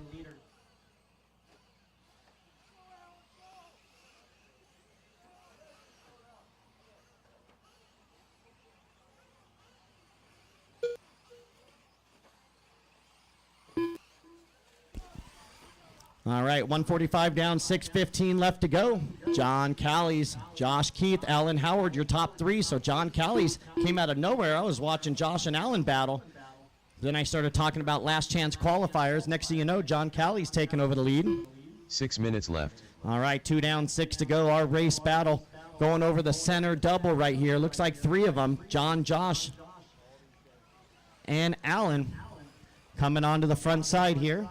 All right, 145 down, 6:15 left to go. John Callies, Josh Keith, Alan Howard, your top three. So John Callies came out of nowhere. I was watching Josh and Alan battle. Then I started talking about last chance qualifiers. Next thing you know, John Callies taking over the lead. 6 minutes left. All right, 2 down, 6 to go. Our race battle going over the center double right here. Looks like 3 of them. John, Josh, and Alan coming onto the front side here.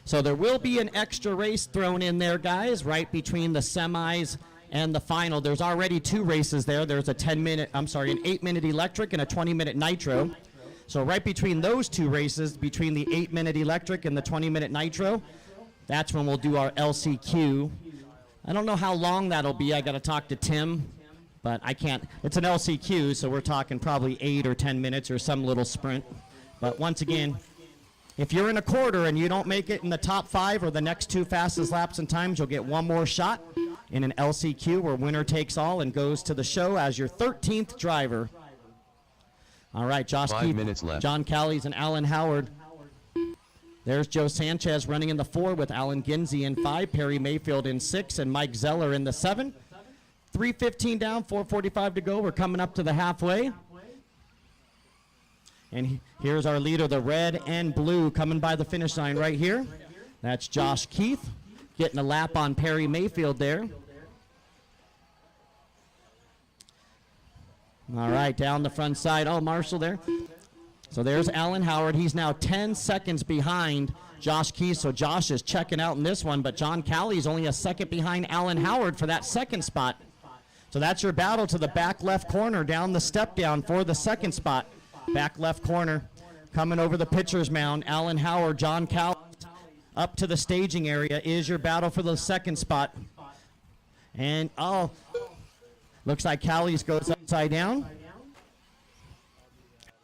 So there will be an extra race thrown in there, guys, right between the semis and the final. There's already 2 races there. There's a 8-minute electric and a 20-minute nitro. So right between those 2 races, between the 8-minute electric and the 20-minute nitro, that's when we'll do our LCQ. I don't know how long that'll be. I got to talk to Tim, but I can't. It's an LCQ, so we're talking probably 8 or 10 minutes or some little sprint. But once again, if you're in a quarter and you don't make it in the top 5 or the next 2 fastest laps and times, you'll get one more shot in an LCQ where winner takes all and goes to the show as your 13th driver. All right, Josh 5 Keith, minutes left. John Callies, and Alan Howard. There's Joe Sanchez running in the 4 with Alan Ginsey in 5, Perry Mayfield in 6, and Mike Zeller in the 7. 3:15 down, 4:45 to go. We're coming up to the halfway. And here's our leader, the red and blue, coming by the finish line right here. That's Josh Keith getting a lap on Perry Mayfield there. All right, down the front side. Oh, Marshall there. So there's Alan Howard. He's now 10 seconds behind Josh Keith. So Josh is checking out in this one, but John Callie is only a second behind Alan Howard for that second spot. So that's your battle to the back left corner, down the step down for the second spot. Back left corner, coming over the pitcher's mound, Alan Howard, John Callie. Up to the staging area is your battle for the second spot. And, oh, looks like Callie's goes upside down.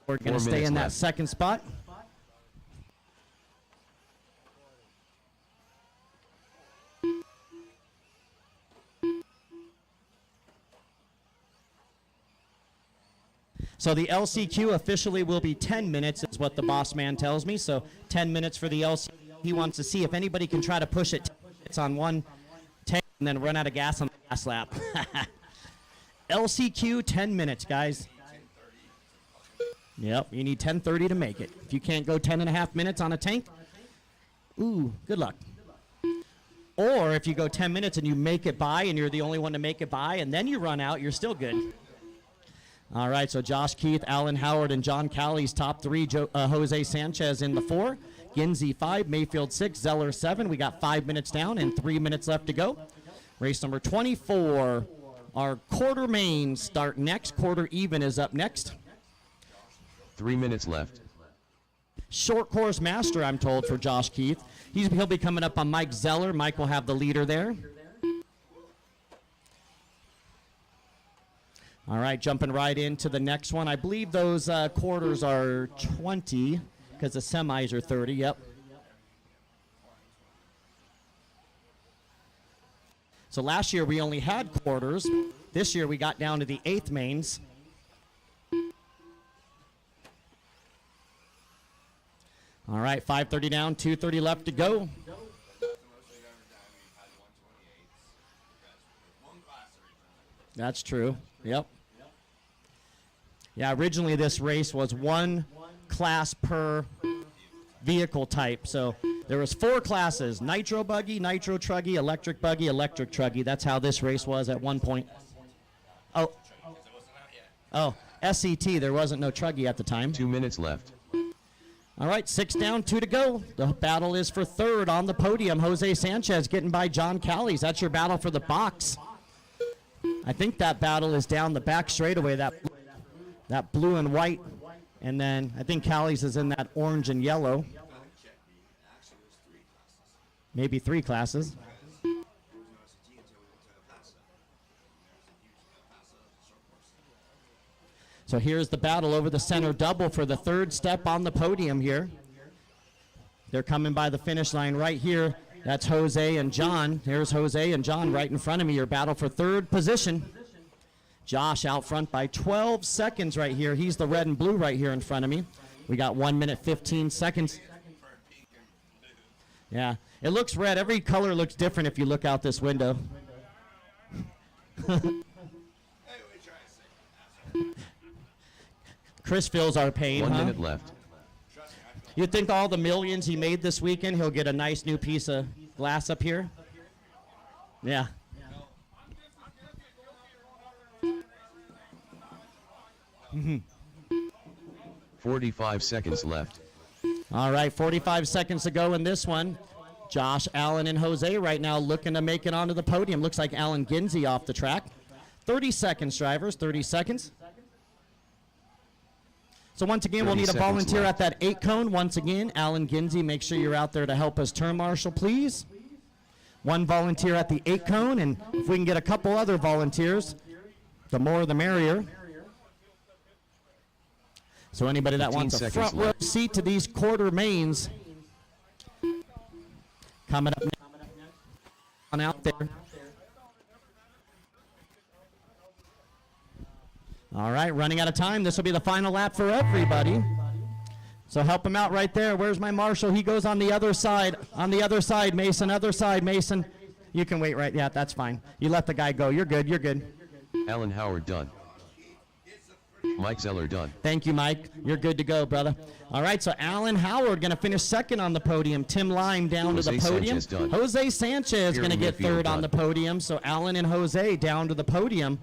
We're going to stay in that second spot. So the LCQ officially will be 10 minutes is what the boss man tells me. So 10 minutes for the LCQ. He wants to see if anybody can try to push it. It's on one tank and then run out of gas on the gas lap. LCQ 10 minutes, guys. Yep, you need 10:30 to make it. If you can't go 10.5 minutes on a tank, ooh, good luck. Or if you go 10 minutes and you make it by and you're the only one to make it by and then you run out, you're still good. All right, so Josh Keith, Alan Howard, and John Callie's top 3. Jose Sanchez in the 4. Ginsey 5, Mayfield 6, Zeller 7. We got 5 minutes down and 3 minutes left to go. Race number 24. Our quarter mains start next. Quarter even is up next. 3 minutes left. Short course master, I'm told, for Josh Keith. He'll be coming up on Mike Zeller. Mike will have the leader there. All right, jumping right into the next one. I believe those quarters are 20 because the semis are 30. Yep. So last year we only had quarters. This year we got down to the 8th mains. All right, 5:30 down, 2:30 left to go. That's true. Yep. Yeah, originally this race was 1 class per vehicle type. So there was 4 classes: nitro buggy, nitro truggy, electric buggy, electric truggy. That's how this race was at one point. Oh. SET. There wasn't no Truggy at the time. 2 minutes left. All right, 6 down, 2 to go. The battle is for third on the podium. Jose Sanchez getting by John Callies. That's your battle for the box. I think that battle is down the back straightaway, that blue and white. And then I think Callies is in that orange and yellow. Maybe 3 classes. So here's the battle over the center double for the third step on the podium here. They're coming by the finish line right here. That's Jose and John. Here's Jose and John right in front of me. Your battle for third position. Josh out front by 12 seconds right here. He's the red and blue right here in front of me. We got 1 minute, 15 seconds. Yeah, it looks red. Every color looks different if you look out this window. Chris feels our pain, 1 huh? minute left. You think all the millions he made this weekend, he'll get a nice new piece of glass up here? Yeah. 45 seconds left. All right, 45 seconds to go in this one. Josh, Allen, and Jose right now looking to make it onto the podium. Looks like Allen Ginsey off the track. 30 seconds, drivers, 30 seconds. So once again, we'll need a volunteer at that 8 cone. Once again, Allen Ginsey, make sure you're out there to help us turn marshal, please. 1 volunteer at the 8 cone, and if we can get a couple other volunteers, the more the merrier. So anybody that wants a front row seat to these quarter mains, coming up on out there. All right, running out of time. This will be the final lap for everybody. So help him out right there. Where's my marshal? He goes on the other side. On the other side, Mason. Other side, Mason. You can wait right. Yeah, that's fine. You let the guy go. You're good. You're good. Alan Howard done. Mike Zeller done. Thank you, Mike. You're good to go, brother. All right, so Alan Howard going to finish second on the podium. Tim Lime down to the podium. Jose Sanchez going to get third on the podium. So Alan and Jose down to the podium,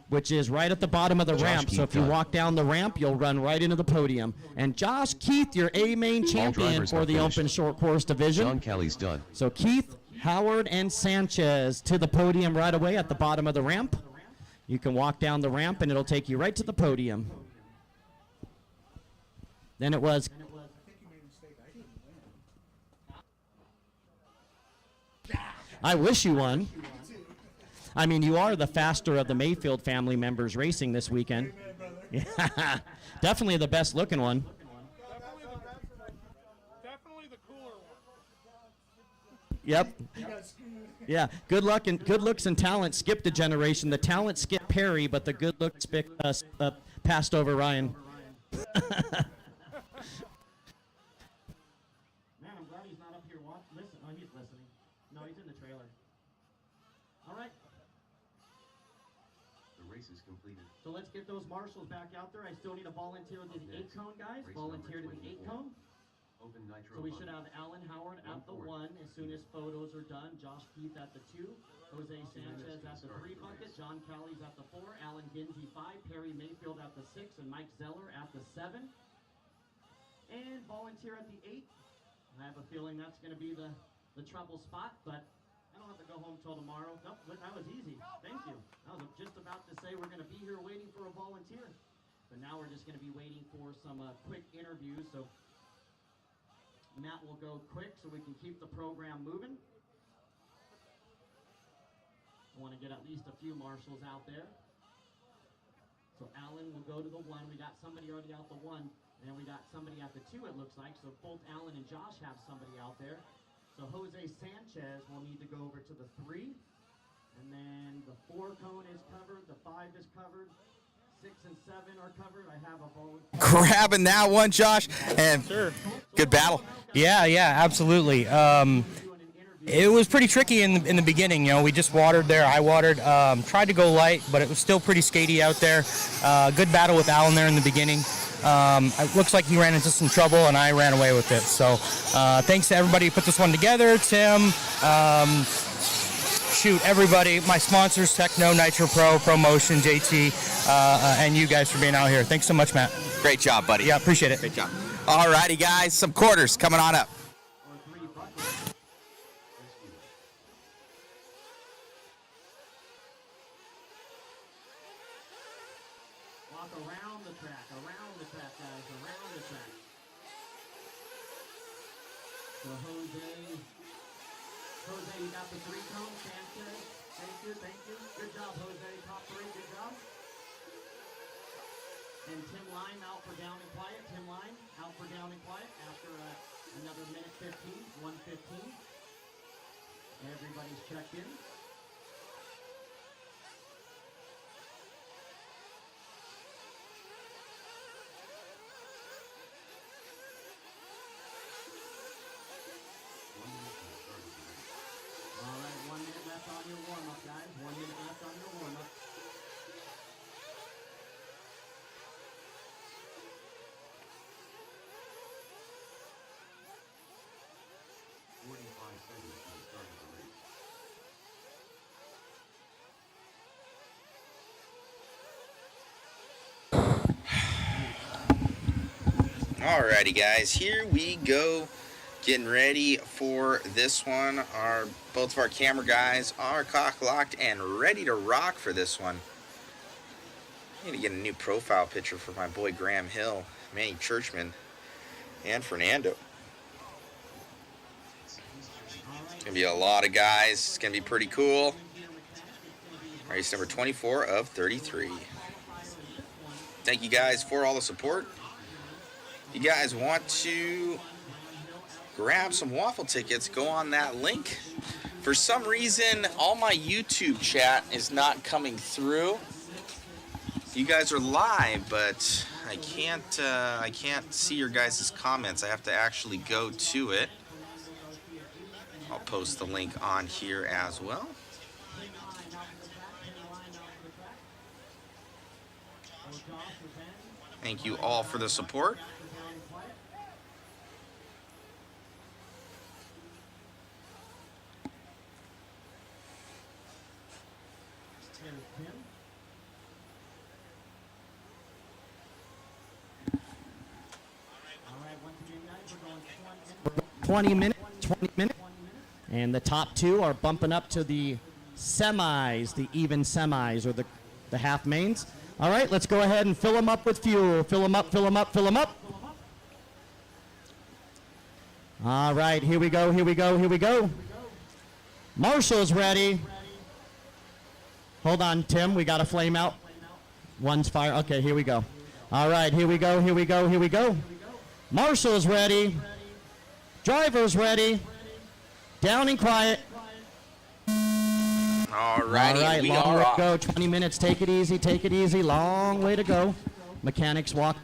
which is right at the bottom of the ramp. So if you walk down the ramp, you'll run right into the podium. And Josh Keith, your A-main champion for the open short course division. John Kelly's done. So Keith, Howard, and Sanchez to the podium right away at the bottom of the ramp. You can walk down the ramp, and it'll take you right to the podium. Then it was... I wish you won. I mean, you are the faster of the Mayfield family members racing this weekend. Yeah, definitely the best looking one. Definitely the cooler one. Yep. Yeah, good luck and good looks and talent skipped a generation. The talent skipped Perry, but the good looks passed over Ryan. Man, I'm glad he's not up here watching. Listen, oh, he's listening. No, he's in the trailer. All right. The race is completed. So let's get those marshals back out there. I still need a volunteer to the 8 cone, guys. Volunteer to the 8 cone. So we should have Alan Howard at the 1 as soon as photos are done. Josh Keith at the 2. Jose Sanchez at the 3 bucket. John Callies at the 4. Alan Ginsey 5. Perry Mayfield at the 6. And Mike Zeller at the 7. And volunteer at the 8. I have a feeling that's going to be the trouble spot, but I don't have to go home till tomorrow. Nope, that was easy. Thank you. I was just about to say we're going to be here waiting for a volunteer. But now we're just going to be waiting for some quick interviews. So Matt will go quick so we can keep the program moving. I want to get at least a few marshals out there. So Alan will go to the 1. We got somebody already out the 1. And we got somebody at the 2, it looks like. So both Alan and Josh have somebody out there. So Jose Sanchez will need to go over to the 3. And then the 4 cone is covered. The 5 is covered. 6 and 7 are covered. I have a vote. Grabbing that one, Josh. And good battle. Yeah, absolutely. It was pretty tricky in the beginning. You know, we just watered there. I watered. Tried to go light, but it was still pretty skatey out there. Good battle with Alan there in the beginning. It looks like he ran into some trouble, and I ran away with it. So thanks to everybody who put this one together. Tim, everybody. My sponsors, Techno, Nitro Pro, ProMotion, JT. and you guys for being out here. Thanks so much, Matt. Great job, buddy. Yeah, appreciate it. Great job. All righty, guys. Some quarters coming on up. Walk around the track, guys, around the track. So Jose, you got the 3 cones, Sanchez. Thank you. Good job, Jose. Top 3, good job. And Tim Line out for down and quiet. Tim Line out for down and quiet after another minute 15, 1:15. Everybody's checked in. All right, 1 minute left on your warm-up, guys. 1 minute left on your warm-up. Alrighty, guys, here we go. Getting ready for this one. Both of our camera guys are cock locked and ready to rock for this one. I need to get a new profile picture for my boy Graham Hill, Manny Churchman, and Fernando. It's gonna be a lot of guys. It's gonna be pretty cool. Race number 24 of 33. Thank you guys for all the support. If you guys want to grab some waffle tickets, go on that link. For some reason, all my YouTube chat is not coming through. You guys are live, but I can't see your guys' comments. I have to actually go to it. I'll post the link on here as well. Thank you all for the support. There's Tim. 20 minutes. And the top 2 are bumping up to the semis, the even semis, or the half mains. All right, let's go ahead and fill them up with fuel. Fill them up, fill them up, fill them up. All right, here we go, here we go, here we go. Marshall's ready. Hold on, Tim, we got a flame out. One's fire. Okay, here we go. All right, here we go, here we go, here we go. Marshall's ready. Driver's ready. Down and quiet. Alrighty, All right, we long are way to off. go. 20 minutes. Take it easy. Take it easy. Long way to go. Mechanics walk.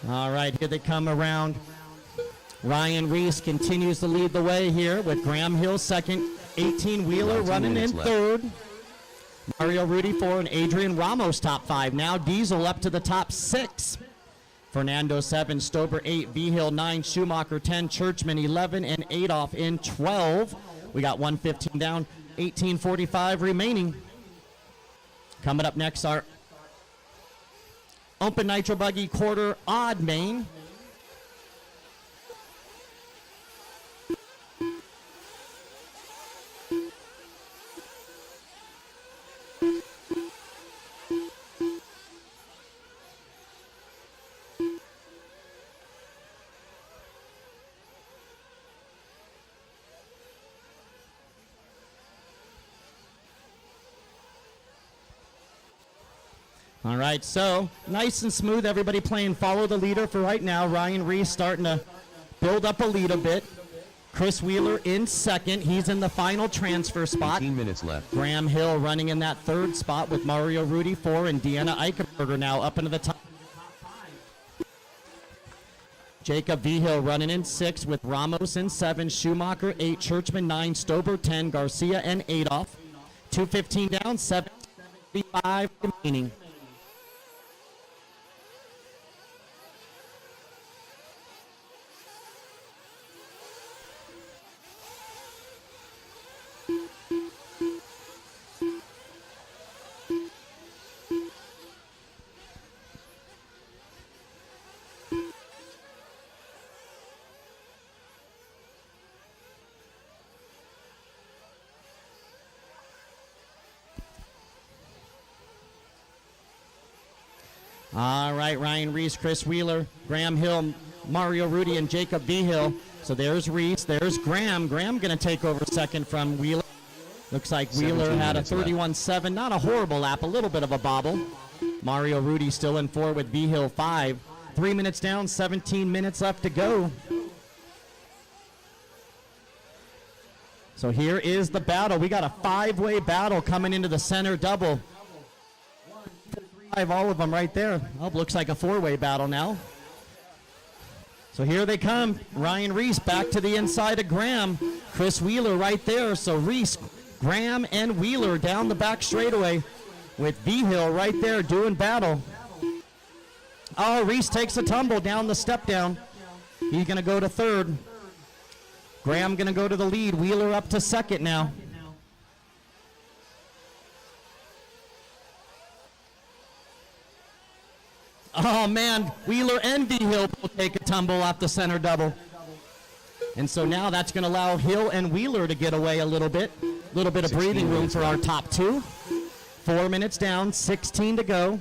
All right, here they come around. Ryan Reese continues to lead the way here with Graham Hill second, 18-wheeler running in third. Mario Rudy 4 and Adrian Ramos top 5. Now Diesel up to the top 6. Fernando 7, Stober 8, V-Hill 9, Schumacher 10, Churchman 11, and Adolph in 12. We got 1:15 down, 18:45 remaining. Coming up next, our Open Nitro Buggy quarter odd main. All right, so nice and smooth. Everybody playing follow the leader for right now. Ryan Reese starting to build up a lead a bit. Chris Wheeler in second. He's in the final transfer spot. 18 minutes left. Graham Hill running in that third spot with Mario Rudy 4 and Deanna Eichenberger now up into the top. Jacob Vigil running in 6 with Ramos in 7, Schumacher 8, Churchman 9, Stober 10, Garcia and Adolph. 2:15 down, 7:35 remaining. All right, Ryan Reese, Chris Wheeler, Graham Hill, Mario Rudy, and Jacob Vigil. So there's Reese, there's Graham. Graham going to take over second from Wheeler. Looks like Wheeler had a 31.7, not a horrible lap, a little bit of a bobble. Mario Rudy still in 4 with Vigil 5. 3 minutes down, 17 minutes left to go. So here is the battle. We got a 5-way battle coming into the center double. All of them right there. Oh, looks like a 4-way battle now. So here they come. Ryan Reese back to the inside of Graham. Chris Wheeler right there. So Reese, Graham, and Wheeler down the back straightaway with Vigil right there doing battle. Oh, Reese takes a tumble down the step down. He's going to go to third. Graham going to go to the lead. Wheeler up to second now. Oh, man, Wheeler and Vigil will take a tumble off the center double. And so now that's going to allow Hill and Wheeler to get away a little bit. A little bit of breathing room for our top two. 4 minutes down, 16 to go.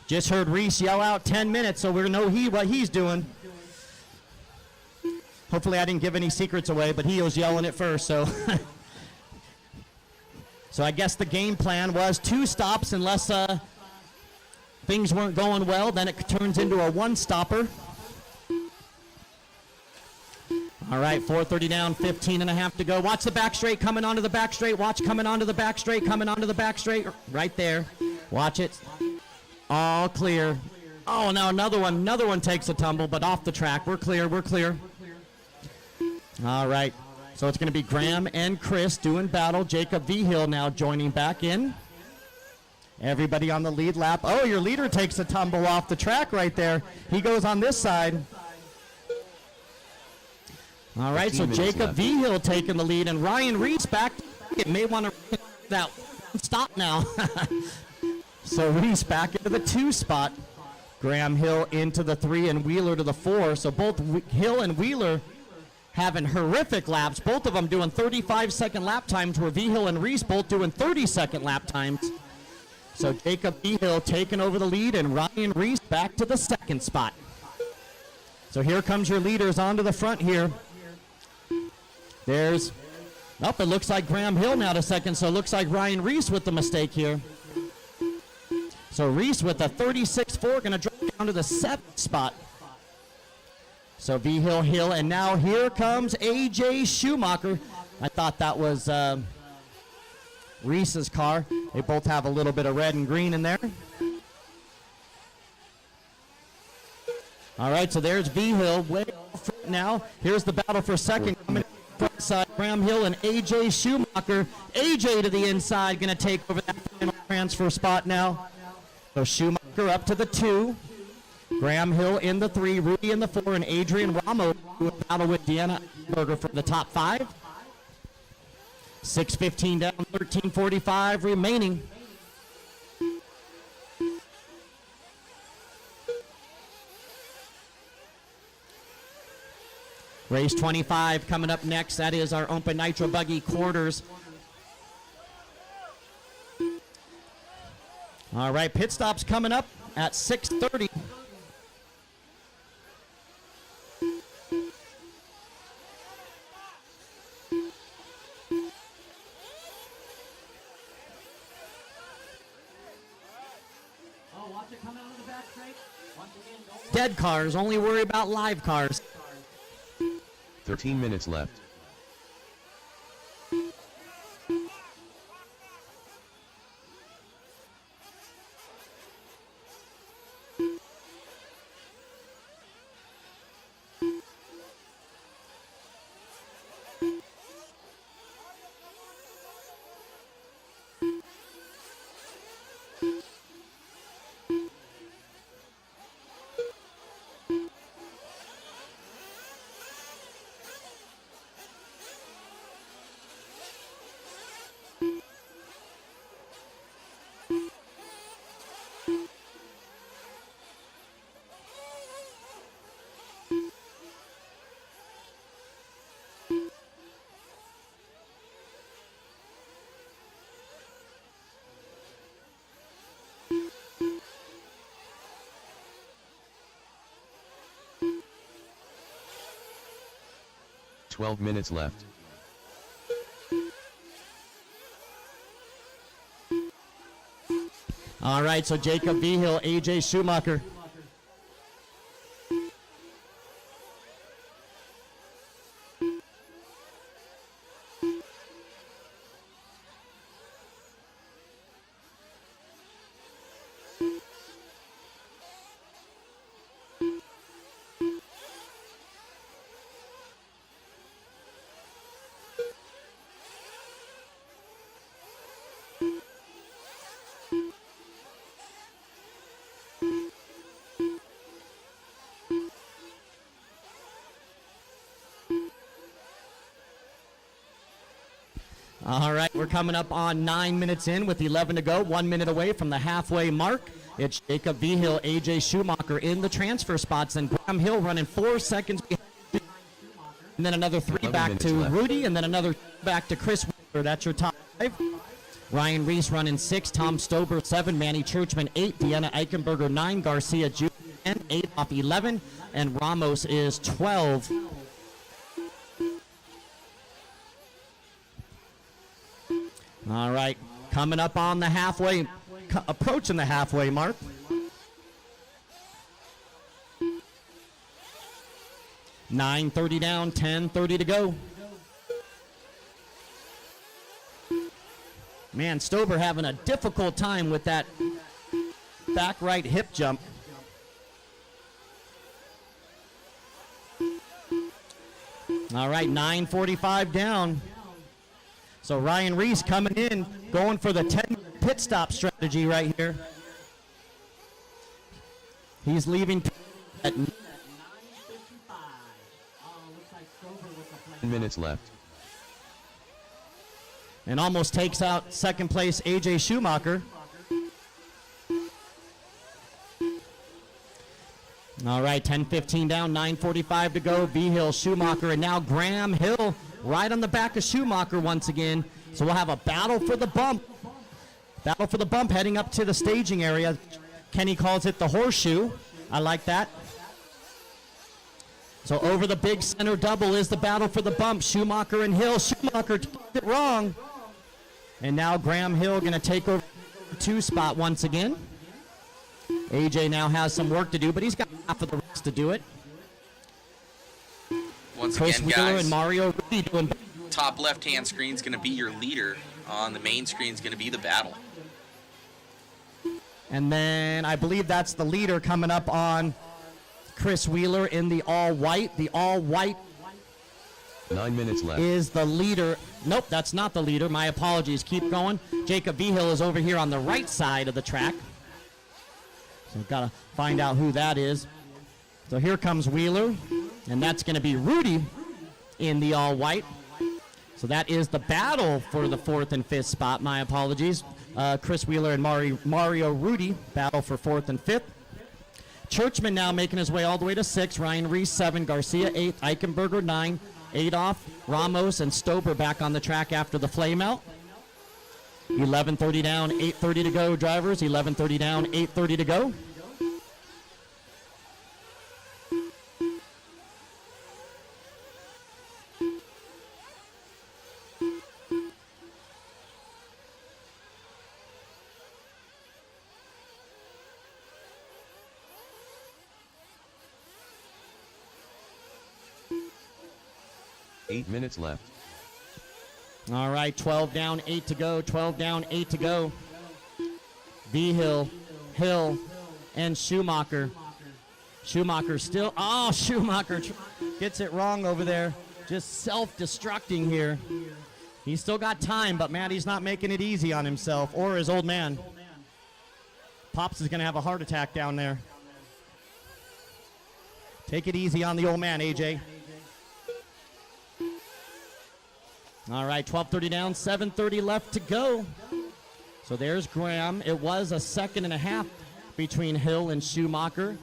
Just heard Reese yell out 10 minutes, so we know what he's doing. Hopefully I didn't give any secrets away, but he was yelling it first, so... So I guess the game plan was 2 stops unless things weren't going well. Then it turns into a 1-stopper. All right, 4:30 down, 15 and a half to go. Watch the back straight coming onto the back straight. Watch coming onto the back straight, coming onto the back straight. Right there. Watch it. All clear. Oh, now another one takes a tumble, but off the track. We're clear, we're clear. All right. So it's going to be Graham and Chris doing battle. Jacob Vigil now joining back in. Everybody on the lead lap. Oh, your leader takes a tumble off the track right there. He goes on this side. All right, so Jacob Vigil taking the lead, and Ryan Reese back. It may want to that stop now. So Reese back into the 2 spot. Graham Hill into the 3 and Wheeler to the 4. So both Hill and Wheeler having horrific laps, both of them doing 35-second lap times, where Vigil and Reese both doing 30-second lap times. So Jacob Vigil taking over the lead, and Ryan Reese back to the 2nd spot. So here comes your leaders onto the front here. There's, it looks like Graham Hill now to 2nd, so it looks like Ryan Reese with the mistake here. So Reese with a 36.4 going to drop down to the 7th spot. So Vigil, Hill, and now here comes A.J. Schumacher. I thought that was Reese's car. They both have a little bit of red and green in there. All right, so there's Vigil way off now. Here's the battle for second. Coming front side, Graham Hill and A.J. Schumacher. A.J. to the inside, going to take over that final transfer spot now. So Schumacher up to the 2. Graham Hill in the 3, Rudy in the 4, and Adrian Ramos do a battle with Deanna Eichenberger for the top 5. 6:15 down, 13:45 remaining. Race 25 coming up next. That is our Open Nitro Buggy quarters. All right, pit stops coming up at 6:30. Dead cars, only worry about live cars. 13 minutes left. Twelve minutes left. All right, so Jacob Vigil, AJ Schumacher. All right, we're coming up on 9 minutes in with 11 to go, 1 minute away from the halfway mark. It's Jacob Vigil, AJ Schumacher in the transfer spots, and Graham Hill running 4 seconds behind. And then another 3 back to Rudy, and then another back to Chris Wheeler. That's your top 5. Ryan Reese running 6, Tom Stober 7, Manny Churchman 8, Deanna Eichenberger 9, Garcia Jr. 10, 8 off 11, and Ramos is 12. All right, coming up on the halfway, approaching the halfway mark. $9:30 down, 10:30 to go. Man, Stober having a difficult time with that back right hip jump. All right, 9:45 down. So Ryan Reese coming in, going for the 10 pit stop strategy right here. He's leaving at 10 minutes left. and almost takes out second place AJ Schumacher. All right, 10:15 down, 9:45 to go. Vigil, Schumacher, and now Graham Hill right on the back of Schumacher once again. So we'll have a battle for the bump. Battle for the bump heading up to the staging area. Kenny calls it the horseshoe. I like that. So over the big center double is the battle for the bump. Schumacher and Hill. Schumacher did it wrong. And now Graham Hill going to take over the 2 spot once again. AJ now has some work to do, but he's got half of the rest to do it. Once Chris again, Wheeler guys, and Mario Rudy doing. top left-hand screen is going to be your leader. On the main screen is going to be the battle. And then I believe that's the leader coming up on Chris Wheeler in the all-white. The all-white 9 minutes left. is the leader. Nope, that's not the leader. My apologies. Keep going. Jacob Vigil is over here on the right side of the track. So got to find out who that is. So here comes Wheeler, and that's going to be Rudy in the all-white. So that is the battle for the 4th and 5th spot. My apologies. Chris Wheeler and Mario Rudy battle for 4th and 5th. Churchman now making his way all the way to 6. Ryan Reese 7, Garcia 8, Eichenberger 9, Adolph, Ramos, and Stober back on the track after the flame out. 11:30 down, 8:30 to go, drivers. 11:30 down, 8:30 to go. 8 minutes left. All right, 12 down, 8 to go. 12 down, 8 to go. V-Hill, Hill, and Schumacher. Schumacher still. Oh, Schumacher gets it wrong over there. Just self-destructing here. He's still got time, but man, he's not making it easy on himself or his old man. Pops is going to have a heart attack down there. Take it easy on the old man, AJ. All right, 12:30 down, 7:30 left to go. So there's Graham. It was a second and a half between Hill and Schumacher.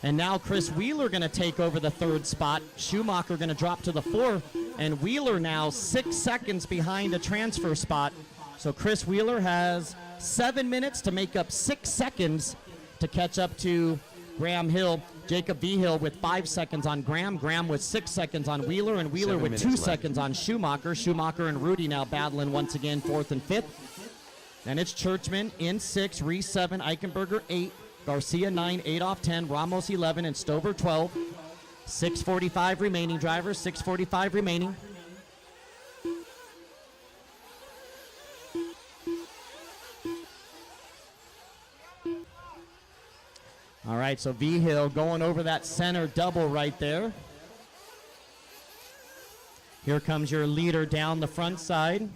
And now Chris Wheeler going to take over the third spot. Schumacher going to drop to the fourth. And Wheeler now 6 seconds behind a transfer spot. So Chris Wheeler has 7 minutes to make up 6 seconds to catch up to Graham Hill. Jacob V. Hill with 5 seconds on Graham. Graham with 6 seconds on Wheeler. And Wheeler with 2 seconds on Schumacher. Schumacher and Rudy now battling once again, 4th and 5th. And it's Churchman in 6, Reese 7, Eichenberger 8, Garcia 9, Adolph 10, Ramos 11, and Stover 12. 6:45 remaining, drivers, 6:45 remaining. All right, so V-Hill going over that center double right there. Here comes your leader down the front side.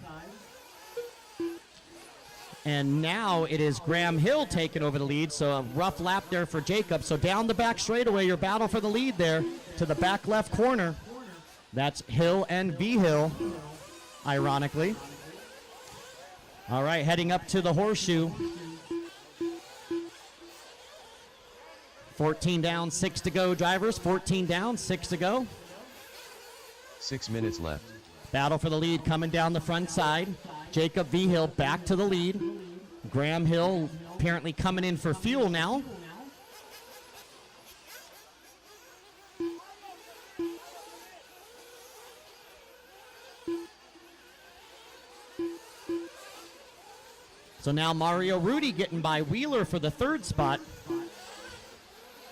And now it is Graham Hill taking over the lead, so a rough lap there for Jacob. So down the back straightaway, your battle for the lead there to the back left corner. That's Hill and V-Hill, ironically. All right, heading up to the horseshoe. 14 down, 6 to go, drivers. 14 down, 6 to go. 6 minutes left. Battle for the lead coming down the front side. Jacob V-Hill back to the lead. Graham Hill apparently coming in for fuel now. So now Mario Rudy getting by Wheeler for the third spot.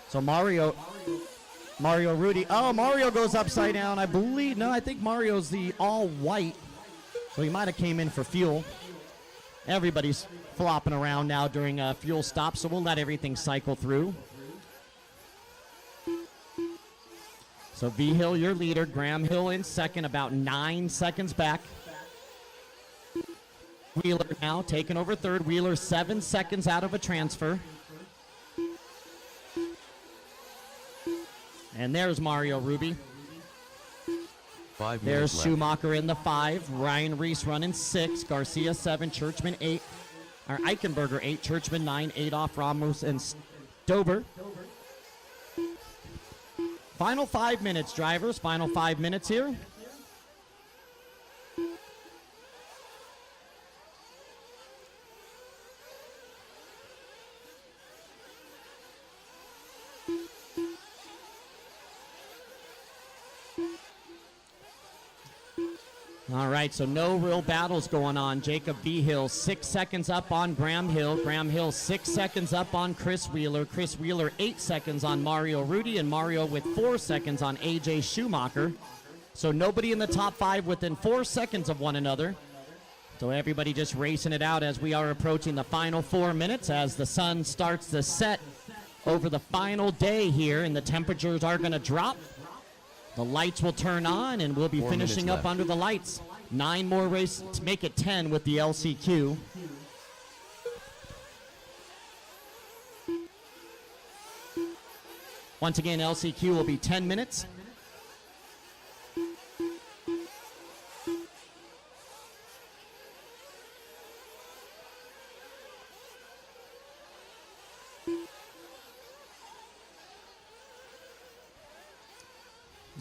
So Mario Rudy. Oh, Mario goes upside down. I believe. No, I think Mario's the all white. So he might have came in for fuel. Everybody's flopping around now during a fuel stop, so we'll let everything cycle through. So V-Hill, your leader. Graham Hill in second, about 9 seconds back. Wheeler now taking over third. Wheeler 7 seconds out of a transfer. And there's Mario Ruby. 5 minutes There's left. Schumacher in the 5. Ryan Reese running 6. Garcia 7. Churchman 8. Or Eichenberger 8. Churchman 9. Adolph, Ramos, and Stober. Final 5 minutes, drivers. Final 5 minutes here. All right, so no real battles going on. Jacob V-Hill 6 seconds up on Graham Hill. Graham Hill 6 seconds up on Chris Wheeler. Chris Wheeler 8 seconds on Mario Rudy, and Mario with 4 seconds on AJ Schumacher. So nobody in the top 5 within 4 seconds of one another. So everybody just racing it out as we are approaching the final 4 minutes as the sun starts to set over the final day here, and the temperatures are going to drop. The lights will turn on, and we'll be 4 finishing minutes up left. under the lights. 9 more races to make it 10 with the LCQ. Once again, LCQ will be 10 minutes.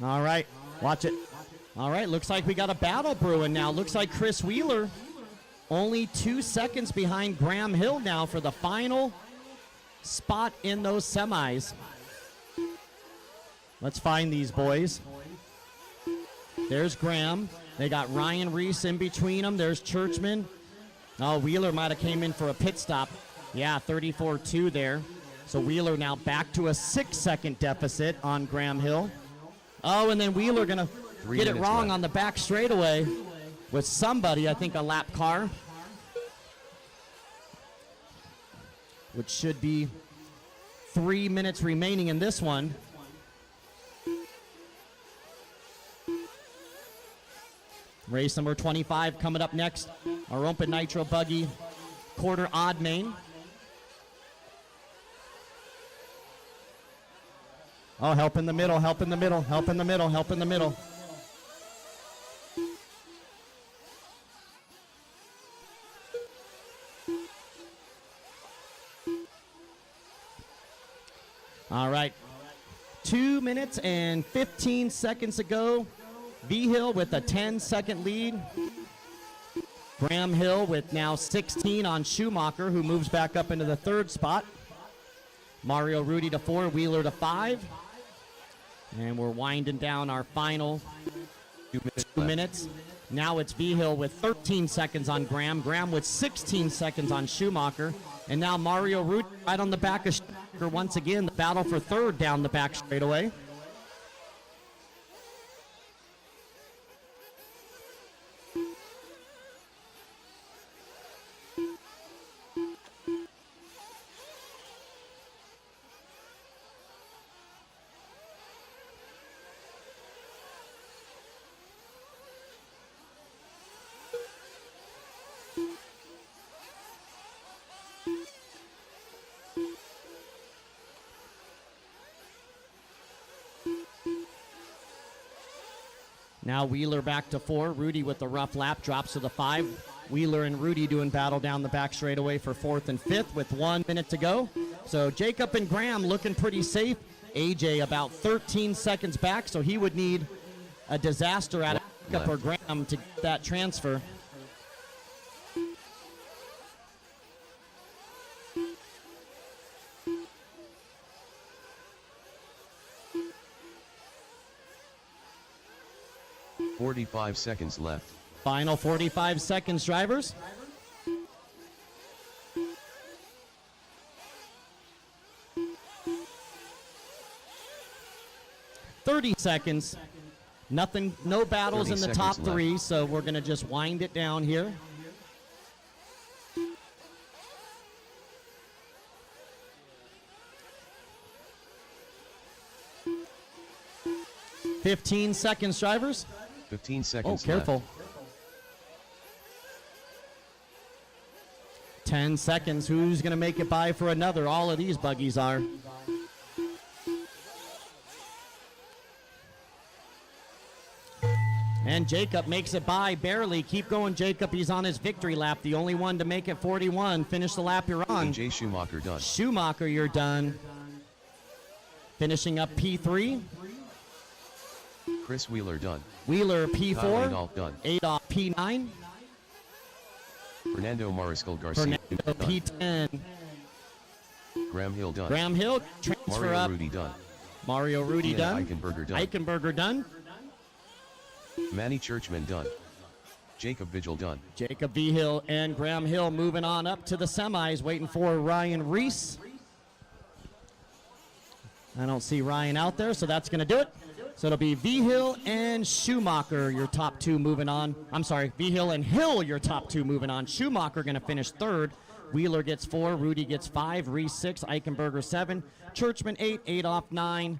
All right, watch it. All right, looks like we got a battle brewing now. Looks like Chris Wheeler only 2 seconds behind Graham Hill now for the final spot in those semis. Let's find these boys. There's Graham. They got Ryan Reese in between them. There's Churchman. Oh, Wheeler might have came in for a pit stop. Yeah, 34-2 there. So Wheeler now back to a 6-second deficit on Graham Hill. Oh, and then Wheeler gonna get it minutes wrong left. on the back straightaway with somebody, I think a lap car, which should be 3 minutes remaining in this one. Race number 25 coming up next. Our open nitro buggy, quarter odd main. Oh, help in the middle, help in the middle, help in the middle, help in the middle. All right. 2 minutes and 15 seconds to go. V-Hill with a 10-second lead. Graham Hill with now 16 on Schumacher, who moves back up into the third spot. Mario Rudy to 4, Wheeler to 5. And we're winding down our final 2 minutes. Now it's V-Hill with 13 seconds on Graham. Graham with 16 seconds on Schumacher. And now Mario Rudy right on the back of Schumacher once again. The battle for third down the back straightaway. Now Wheeler back to 4. Rudy with the rough lap drops to the 5. Wheeler and Rudy doing battle down the back straightaway for 4th and 5th with 1 minute to go. So Jacob and Graham looking pretty safe. AJ about 13 seconds back, so he would need a disaster out of Jacob or Graham to get that transfer. .45 seconds left. Final 45 seconds, drivers. .30 seconds. Nothing, no battles in the top 3, so we're going to just wind it down here. .15 seconds, drivers. 15 seconds Oh, careful. left. 10 seconds. Who's going to make it by for another? All of these buggies are. And Jacob makes it by barely. Keep going, Jacob. He's on his victory lap. The only one to make it 41. Finish the lap you're on. AJ Schumacher done. Schumacher, you're done. Finishing up P3. Chris Wheeler done. Wheeler Kyle P4. Adolph done. Adolph P9. Fernando Mariscal Garcia Fernando done. P10. Graham Hill done. Graham Hill transfer Mario up. Rudy done. Mario Rudy Deanna done. Eichenberger done. Eichenberger done. Manny Churchman done. Jacob Vigil done. Jacob V. Hill and Graham Hill moving on up to the semis, waiting for Ryan Reese. I don't see Ryan out there, so that's going to do it. So it'll be V. Hill and Schumacher, your top 2 moving on. I'm sorry, V. Hill and Hill, your top 2 moving on. Schumacher going to finish 3rd. Wheeler gets 4, Rudy gets 5, Reese 6, Eichenberger 7, Churchman 8, Adolph 9,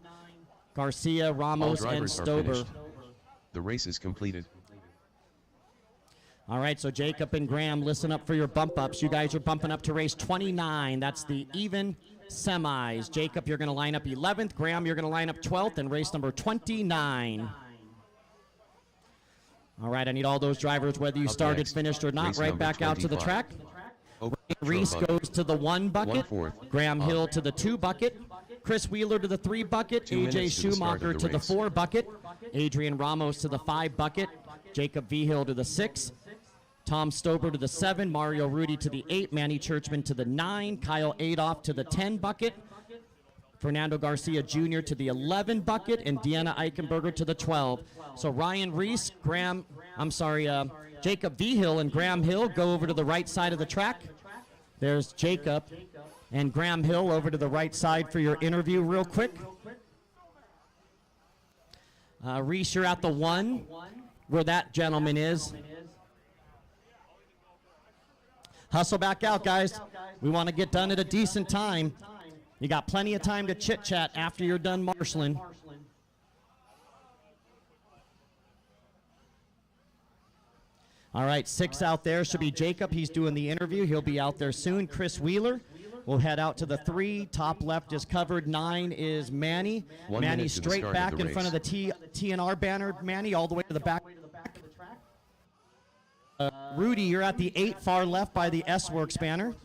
Garcia, Ramos, All and drivers are Stober. finished. The race is completed. All right, so Jacob and Graham, listen up for your bump ups. You guys are bumping up to race 29. That's the even semis. Jacob, you're going to line up 11th. Graham, you're going to line up 12th in race number 29. All right, I need all those drivers, whether you Up started, next, finished, or not, race right number back out to the 25. track. Open Reese buggy. goes to the 1 bucket. 1/4. Graham Hill to the 2 bucket. Chris Wheeler to the 3 bucket. 2 AJ minutes to the start Schumacher of the to the race. 4 bucket. Adrian Ramos to the 5 bucket. Jacob V. Hill to the 6. Tom Stober to the 7. Mario Rudy to the 8. Manny Churchman to the 9. Kyle Adolph to the 10 bucket. Fernando Garcia Jr. to the 11 bucket. And Deanna Eichenberger to the 12. So Ryan Reese, Jacob V. Hill and Graham Hill go over to the right side of the track. There's Jacob and Graham Hill over to the right side for your interview real quick. Reese, you're at the 1, where that gentleman is. Hustle back out, guys. We want to get done at a decent time. You got plenty of time to chit-chat after you're done marshaling. All right, 6 out there should be Jacob. He's doing the interview. He'll be out there soon. Chris Wheeler. We'll head out to the 3. Top left is covered. 9 is Manny. 1 Manny minute to the straight start back of the in front of the TNR banner. Manny all the way to the back. Rudy, you're at the 8 far left by the S-Works banner.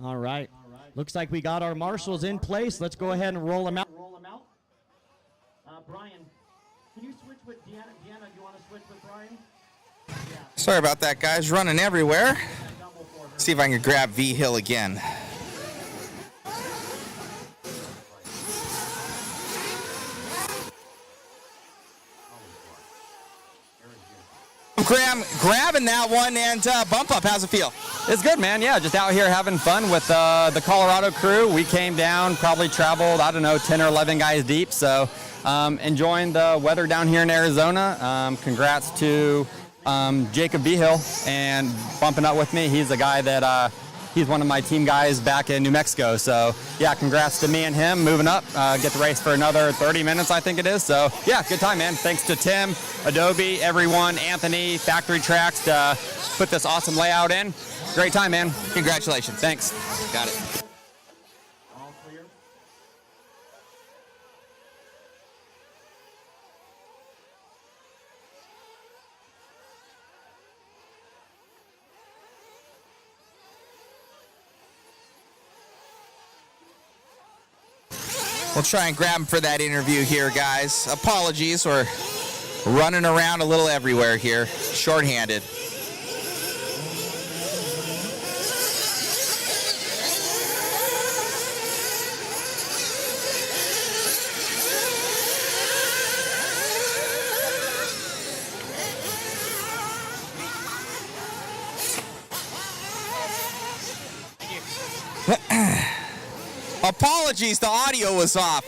All right. Looks like we got our marshals in place. Let's go ahead and roll them out. Brian, can you switch with Deanna? Deanna, do you want to switch with Brian? Sorry about that, guys. Running everywhere. See if I can grab V Hill again. Graham grabbing that one, and bump up. How's it feel? It's good, man. Yeah, just out here having fun with the Colorado crew. We came down, probably traveled, I don't know, 10 or 11 guys deep. So enjoying the weather down here in Arizona. Congrats to Jacob Behill and bumping up with me. He's the guy that he's one of my team guys back in New Mexico. So yeah, congrats to me and him moving up. Get the race for another 30 minutes, I think it is. So yeah, good time, man. Thanks to Tim, Adobe, everyone, Anthony, Factory Tracks to put this awesome layout in. Great time, man. Congratulations. Thanks. Got it. All clear. We'll try and grab him for that interview here, guys. Apologies, we're running around a little everywhere here, shorthanded. Apologies, the audio was off.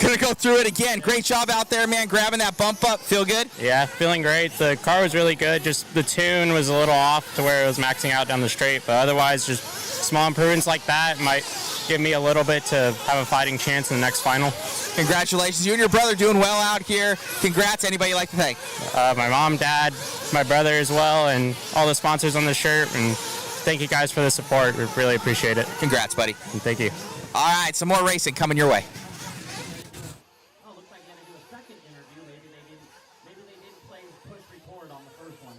Gonna go through it again. Great job out there, man, grabbing that bump up. Feel good? Yeah, feeling great. The car was really good. Just the tune was a little off to where it was maxing out down the straight, but otherwise just small improvements like that might give me a little bit to have a fighting chance in the next final. Congratulations. You and your brother doing well out here. Congrats. Anybody you'd like to thank? My mom, dad, my brother as well, and all the sponsors on the shirt. And thank you guys for the support. We really appreciate it. Congrats, buddy. And thank you. All right, some more racing coming your way. Oh, looks like they're gonna do a second interview. Maybe they didn't play push record on the first one.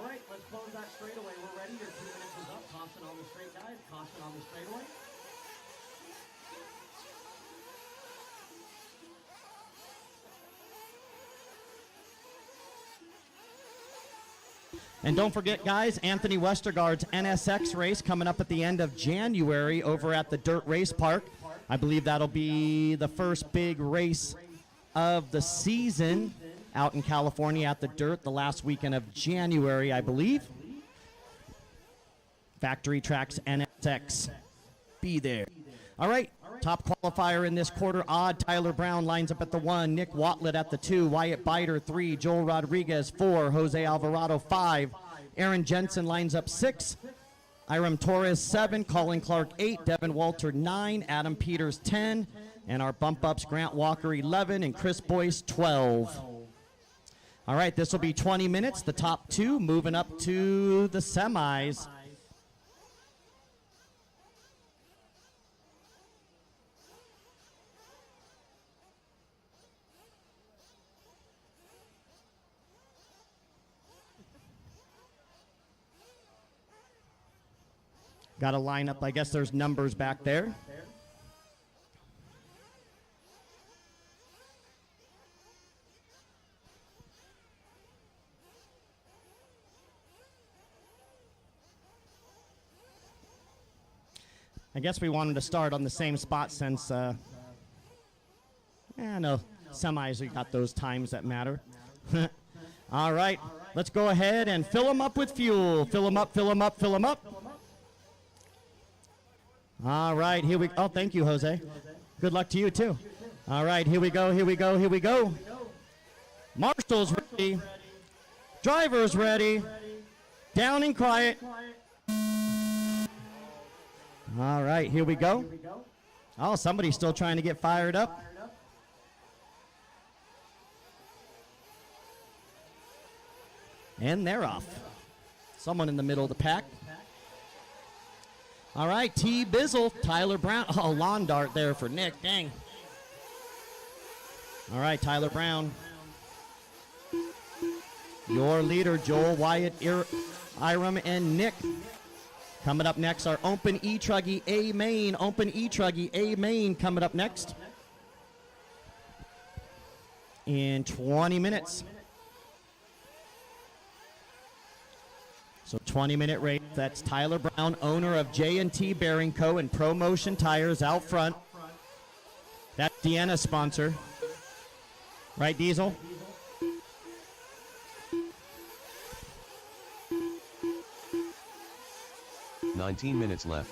All right, let's close that straightaway. We're ready. Your 2 minutes is up. Caution on the straight, guys. Caution on the straightaway. And don't forget, guys, Anthony Westergaard's NSX race coming up at the end of January over at the Dirt Race Park. I believe that'll be the first big race of the season out in California at the Dirt, the last weekend of January, I believe. Factory Tracks NSX. Be there. All right. Top qualifier in this quarter odd. Tyler Brown lines up at the 1. Nick Watlett at the 2. Wyatt Biter 3. Joel Rodriguez 4. Jose Alvarado 5. Aaron Jensen lines up 6. Iram Torres 7. Colin Clark 8. Devin Walter 9. Adam Peters 10. And our bump ups Grant Walker 11 and Chris Boyce 12. All right, this will be 20 minutes. The top 2 moving up to the semis. Got a lineup. I guess there's numbers back there. I guess we wanted to start on the same spot since, no, semis, we got those times that matter. All right, let's go ahead and fill them up with fuel. Fill them up, fill them up, fill them up. All right, here we. Oh, thank you, Jose. Good luck to you too. All right, here we go. Here we go. Here we go. Marshall's ready. Driver's ready. Down and quiet. All right, here we go. Oh, somebody's still trying to get fired up. And they're off. Someone in the middle of the pack. All right, T. Bizzle, Tyler Brown. Oh, lawn dart there for Nick. Dang. All right, Tyler Brown. Your leader, Joel, Wyatt, Iram, and Nick. Coming up next are Open E-Truggy A Main. Open E-Truggy A Main coming up next in 20 minutes. So 20-minute race. That's Tyler Brown, owner of J&T Bearing Co. and ProMotion Tires out front. That's Deanna's sponsor. Right, Diesel? $19 minutes left.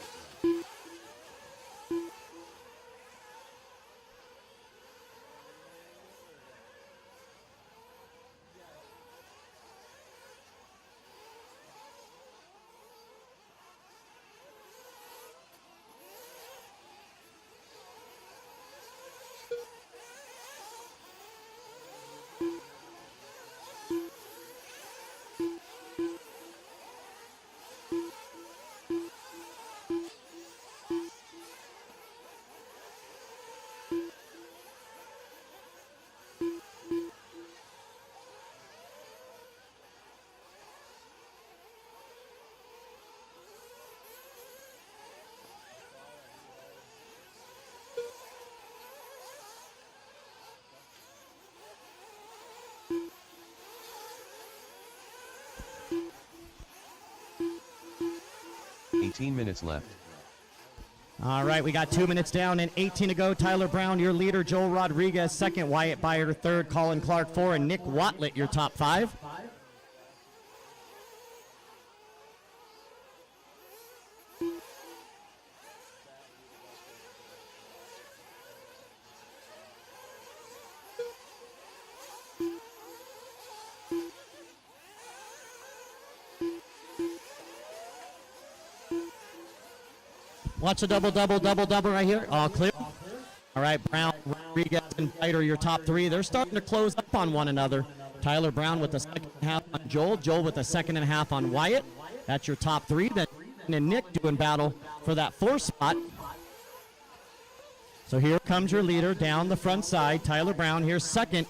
$18 minutes left. All right, we got 2 minutes down and 18 to go. Tyler Brown, your leader. Joel Rodriguez, second. Wyatt Byer, third. Colin Clark, four. And Nick Watlett, your top five. Watch a double right here. All clear. All right, Brown, Rodriguez, and Biter, your top three. They're starting to close up on one another. Tyler Brown with the second half on Joel. Joel with the second and a half on Wyatt. That's your top three. Then and Nick doing battle for that fourth spot. So here comes your leader down the front side. Tyler Brown here second.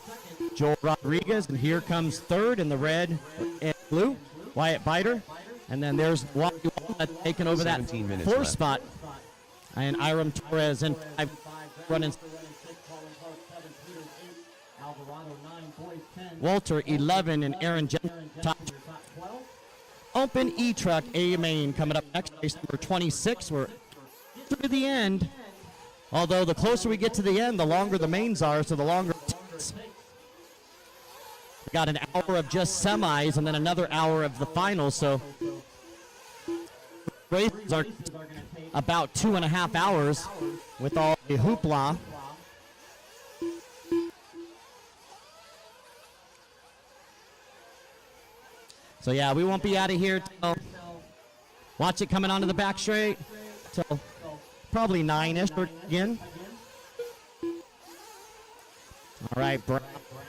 Joel Rodriguez. And here comes third in the red and blue. Wyatt Biter. And then there's Wally taking over that fourth spot. And Iram Torres in five, running. Walter 11 and Aaron Jensen top. Open E-Truck A Main coming up next. Race number 26. We're to the end. Although the closer we get to the end, the longer the mains are, so the longer it takes. We got an hour of just semis and then another hour of the finals. So races are about 2.5 hours with all the hoopla. So yeah, we won't be out of here till, watch it coming onto the back straight, till probably 9-ish again. All right,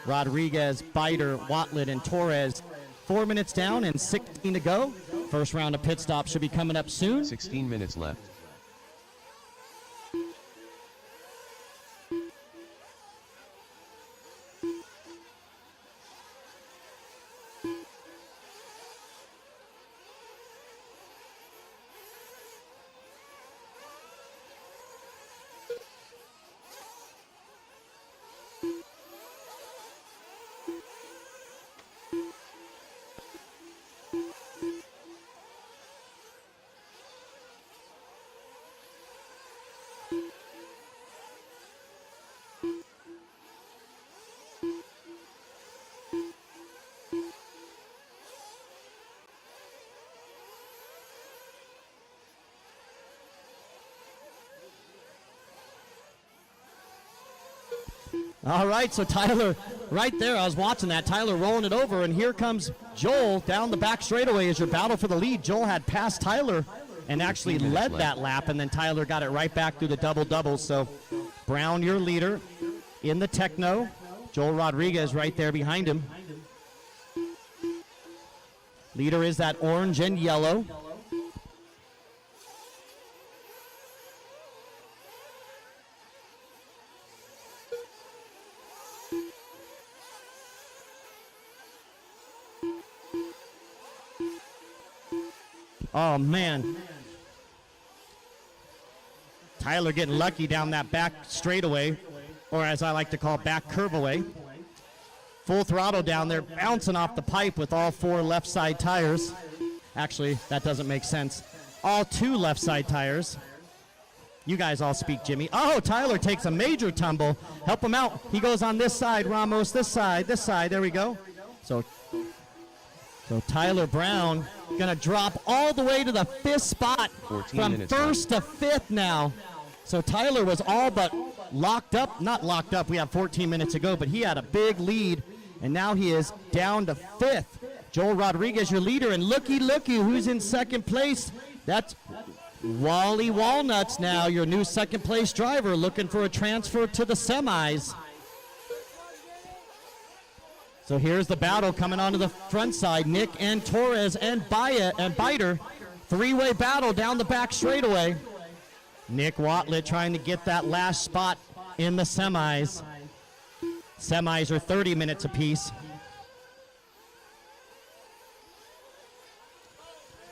Rodriguez, Biter, Watlett, and Torres. 4 minutes down and 16 to go. First round of pit stops should be coming up soon. 16 minutes left. All right, so Tyler, right there, I was watching that. Tyler rolling it over, and here comes Joel down the back straightaway as your battle for the lead. Joel had passed Tyler and actually led that lap, and then Tyler got it right back through the double-double. So Brown, your leader in the Techno. Joel Rodriguez right there behind him. Leader is that orange and yellow. Oh, man. Tyler getting lucky down that back straightaway, or as I like to call back curveaway. Full throttle down there, bouncing off the pipe with all 4 left side tires. Actually, that doesn't make sense. All 2 left side tires. You guys all speak Jimmy. Oh, Tyler takes a major tumble. Help him out. He goes on this side, Ramos, this side. There we go. So Tyler Brown going to drop all the way to the 5th spot from first to 5th now. So Tyler was all but locked up. Not locked up. We have 14 minutes to go, but he had a big lead, and now he is down to 5th. Joel Rodriguez, your leader, and looky, who's in second place. That's Wally Walnuts now, your new second place driver, looking for a transfer to the semis. So here's the battle coming onto the front side. Nick and Torres and Biter. 3-way battle down the back straightaway. Nick Watlett trying to get that last spot in the semis. Semis are 30 minutes apiece.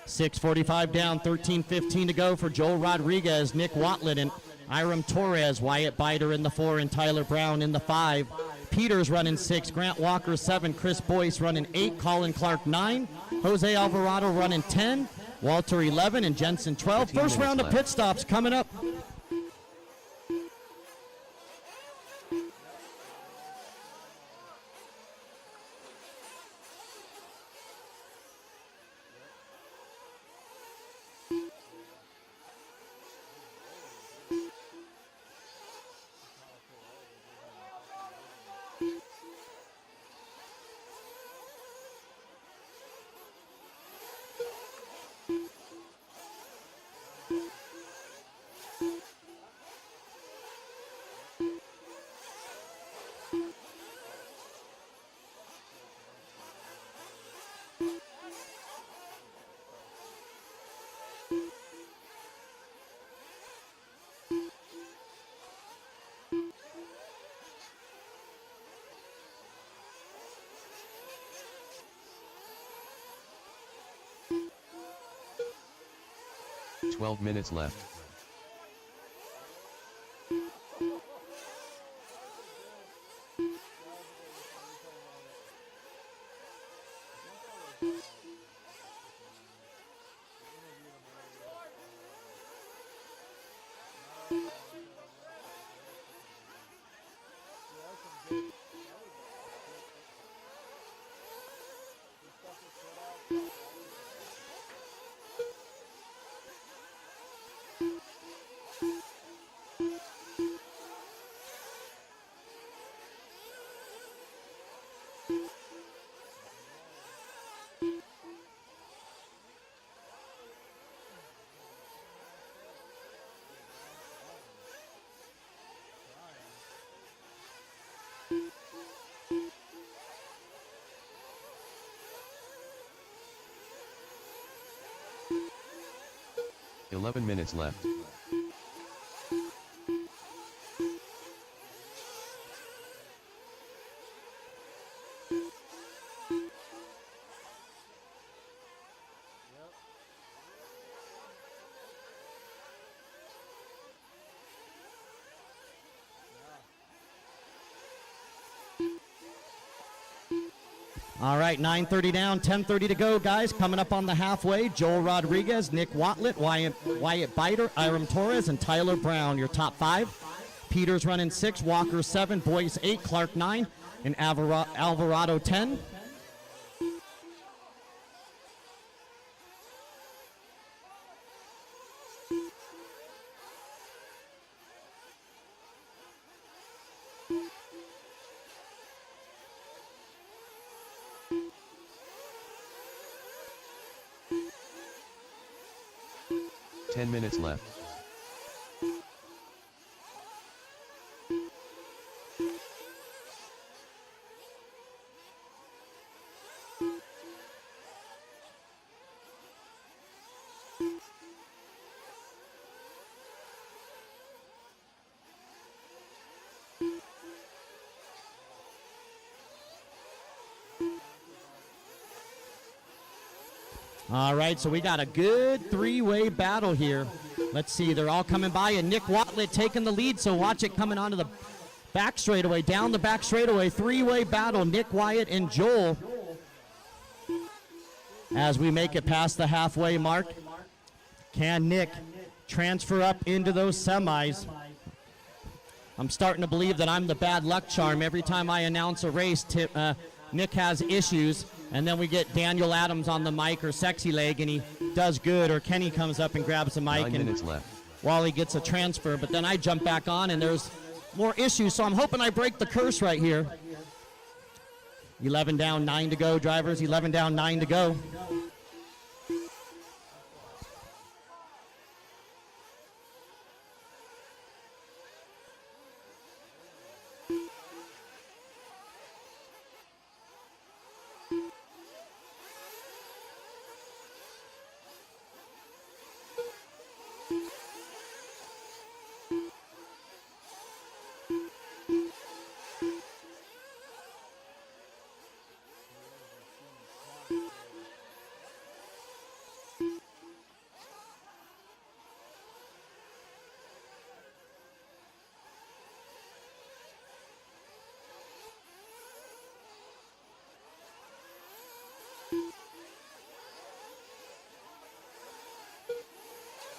6:45 down, 13:15 to go for Joel Rodriguez, Nick Watlett, and Iram Torres. Wyatt Biter in the 4 and Tyler Brown in the 5. Peters running 6, Grant Walker 7, Chris Boyce running 8, Colin Clark 9, Jose Alvarado running 10, Walter 11, and Jensen 12. First round of pit stops coming up. Twelve minutes left. Eleven minutes left. All right, 9:30 down, 10:30 to go, guys. Coming up on the halfway, Joel Rodriguez, Nick Watlett, Wyatt Biter, Iram Torres, and Tyler Brown, your top 5. Peters running 6, Walker 7, Boyce 8, Clark 9, and Alvarado 10. 10 minutes left. All right, so we got a good three-way battle here. Let's see, they're all coming by, and Nick Watlett taking the lead, so watch it coming onto the back straightaway, down the back straightaway, three-way battle, Nick Wyatt and Joel. As we make it past the halfway mark, can Nick transfer up into those semis? I'm starting to believe that I'm the bad luck charm. Every time I announce a race, Nick has issues. And then we get Daniel Adams on the mic or Sexy Leg, and he does good, or Kenny comes up and grabs the mic, 9 minutes left. Wally gets a transfer, but then I jump back on, and there's more issues, so I'm hoping I break the curse right here. 11 down, 9 to go, drivers. 11 down, 9 to go.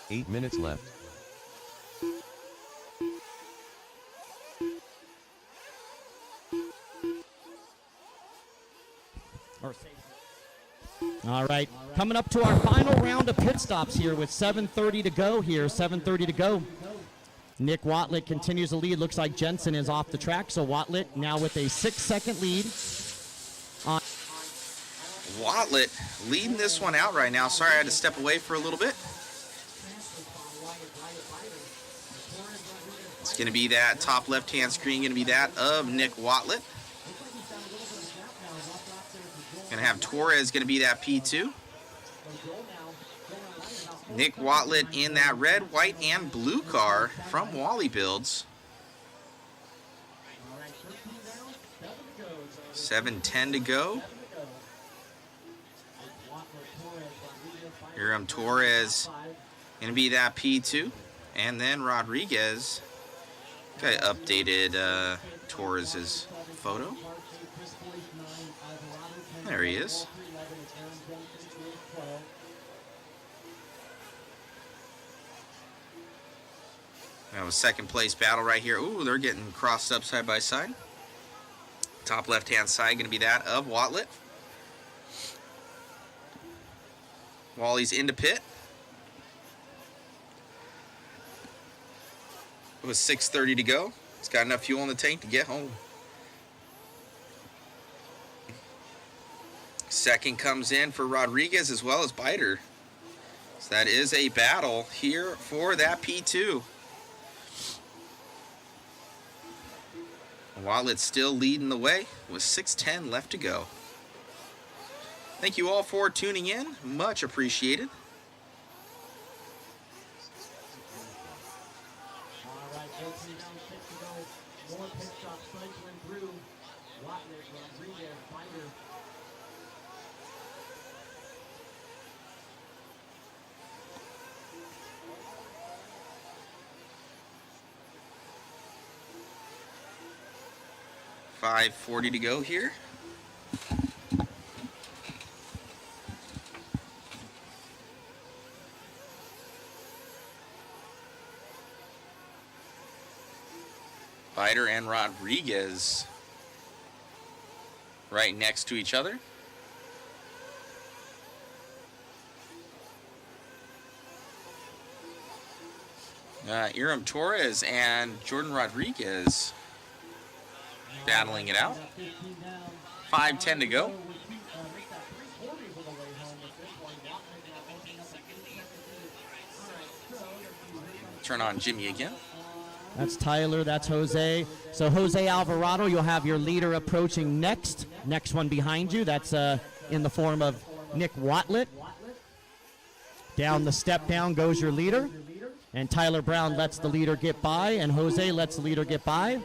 Eight minutes left. All right, coming up to our final round of pit stops here with 7:30 to go here, 7:30 to go. Nick Watlett continues the lead. Looks like Jensen is off the track, so Watlett now with a 6-second lead. Watlett leading this one out right now. Sorry I had to step away for a little bit. It's going to be that top left-hand screen, going to be that of Nick Watlett. Going to have Torres going to be that P2. Nick Watlett in that red, white, and blue car from Wally Builds. 7:10 to go. Torres going to be that P2. And then Rodriguez. I updated Torres's photo. There he is. We have a second place battle right here. Ooh, they're getting crossed up side by side. Top left-hand side going to be that of Watlett. Wally's into pit. It was 6:30 to go. He's got enough fuel in the tank to get home. Second comes in for Rodriguez as well as Biter. So that is a battle here for that P2. Watlett's still leading the way with 6:10 left to go. Thank you all for tuning in. Much appreciated. More pit stops cycling through. Watlett, Rodriguez, Biter. $5:40 to go here. Biter and Rodriguez right next to each other. Iram Torres and Jordan Rodriguez battling it out. 5:10 to go. turn on Jimmy again. That's Tyler, that's Jose. So Jose Alvarado, you'll have your leader approaching next. Next one behind you, that's in the form of Nick Watlett. Down the step down goes your leader. And Tyler Brown lets the leader get by, and Jose lets the leader get by.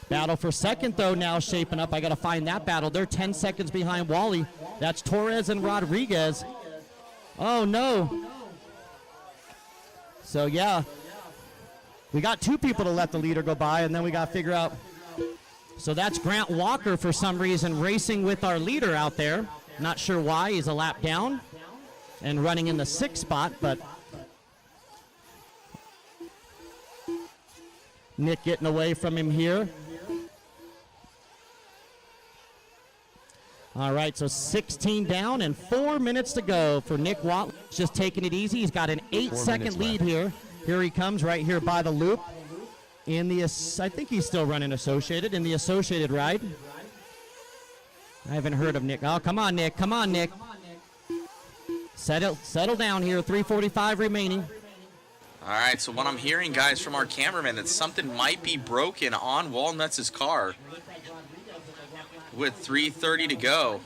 Battle for second, though, now shaping up. I got to find that battle. They're 10 seconds behind Wally. That's Torres and Rodriguez. Oh, no. So, yeah. We got two people to let the leader go by, and then we got to figure out. So that's Grant Walker, for some reason, racing with our leader out there. Not sure why. He's a lap down and running in the 6th spot, but Nick getting away from him here. All right, so 16 down and 4 minutes to go for Nick Watt. Just taking it easy. He's got an 8-second lead here. Here he comes right here by the loop. In the, I think he's still running Associated in the Associated ride. I haven't heard of Nick. Oh, come on, Nick. Come on, Nick. Settle down here. 3:45 remaining. All right, so what I'm hearing, guys, from our cameraman, that something might be broken on Walnuts' car with 3:30 to go.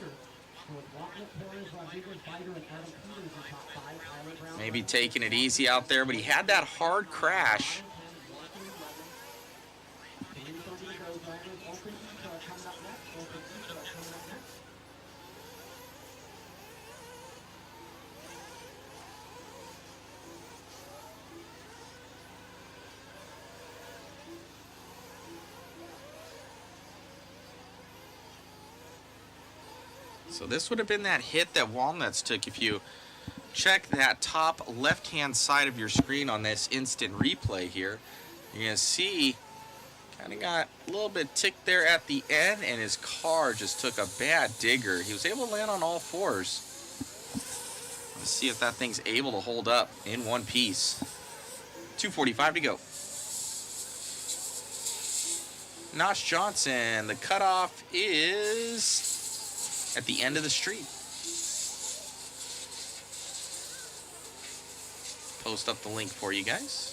Maybe taking it easy out there, but he had that hard crash. So this would have been that hit that Walnuts took. If you check that top left-hand side of your screen on this instant replay here, you're going to see kind of got a little bit ticked there at the end, and his car just took a bad digger. He was able to land on all fours. Let's see if that thing's able to hold up in one piece. 2:45 to go. Nosh Johnson, the cutoff is at the end of the street. Post up the link for you guys.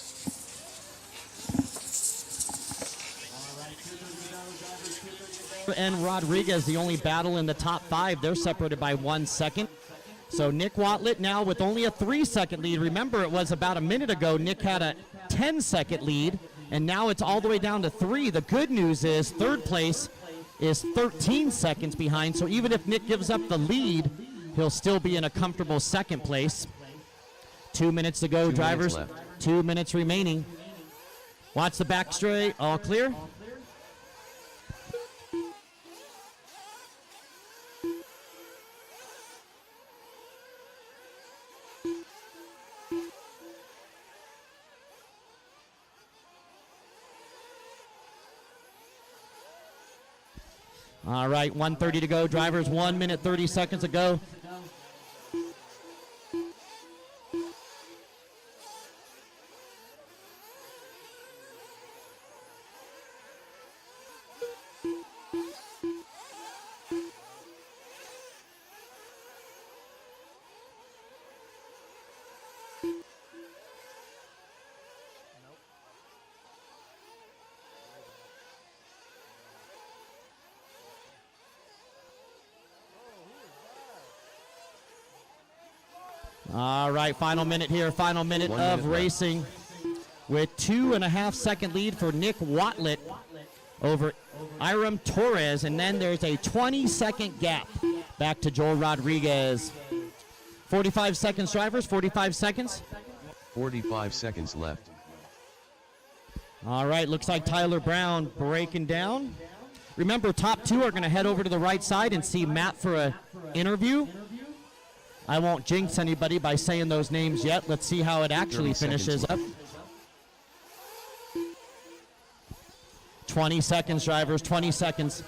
And Rodriguez, the only battle in the top 5. They're separated by 1 second. So Nick Watlett now with only a 3-second lead. Remember, it was about a minute ago Nick had a 10-second lead, and now it's all the way down to 3. The good news is third place is 13 seconds behind, so even if Nick gives up the lead, he'll still be in a comfortable second place. 2 minutes to go, drivers. 2 minutes remaining. Watch the back straight. All clear. All right, 1:30 to go. Drivers, 1 minute, 30 seconds to go. All right, final minute here, final minute of racing with 2.5-second lead for Nick Watlett over Iram Torres, and then there's a 20-second gap back to Joel Rodriguez. 45 seconds, drivers, 45 seconds. 45 seconds left. All right, looks like Tyler Brown breaking down. Remember, top 2 are going to head over to the right side and see Matt for an interview. I won't jinx anybody by saying those names yet. Let's see how it actually finishes up. 20 seconds, drivers, 20 seconds.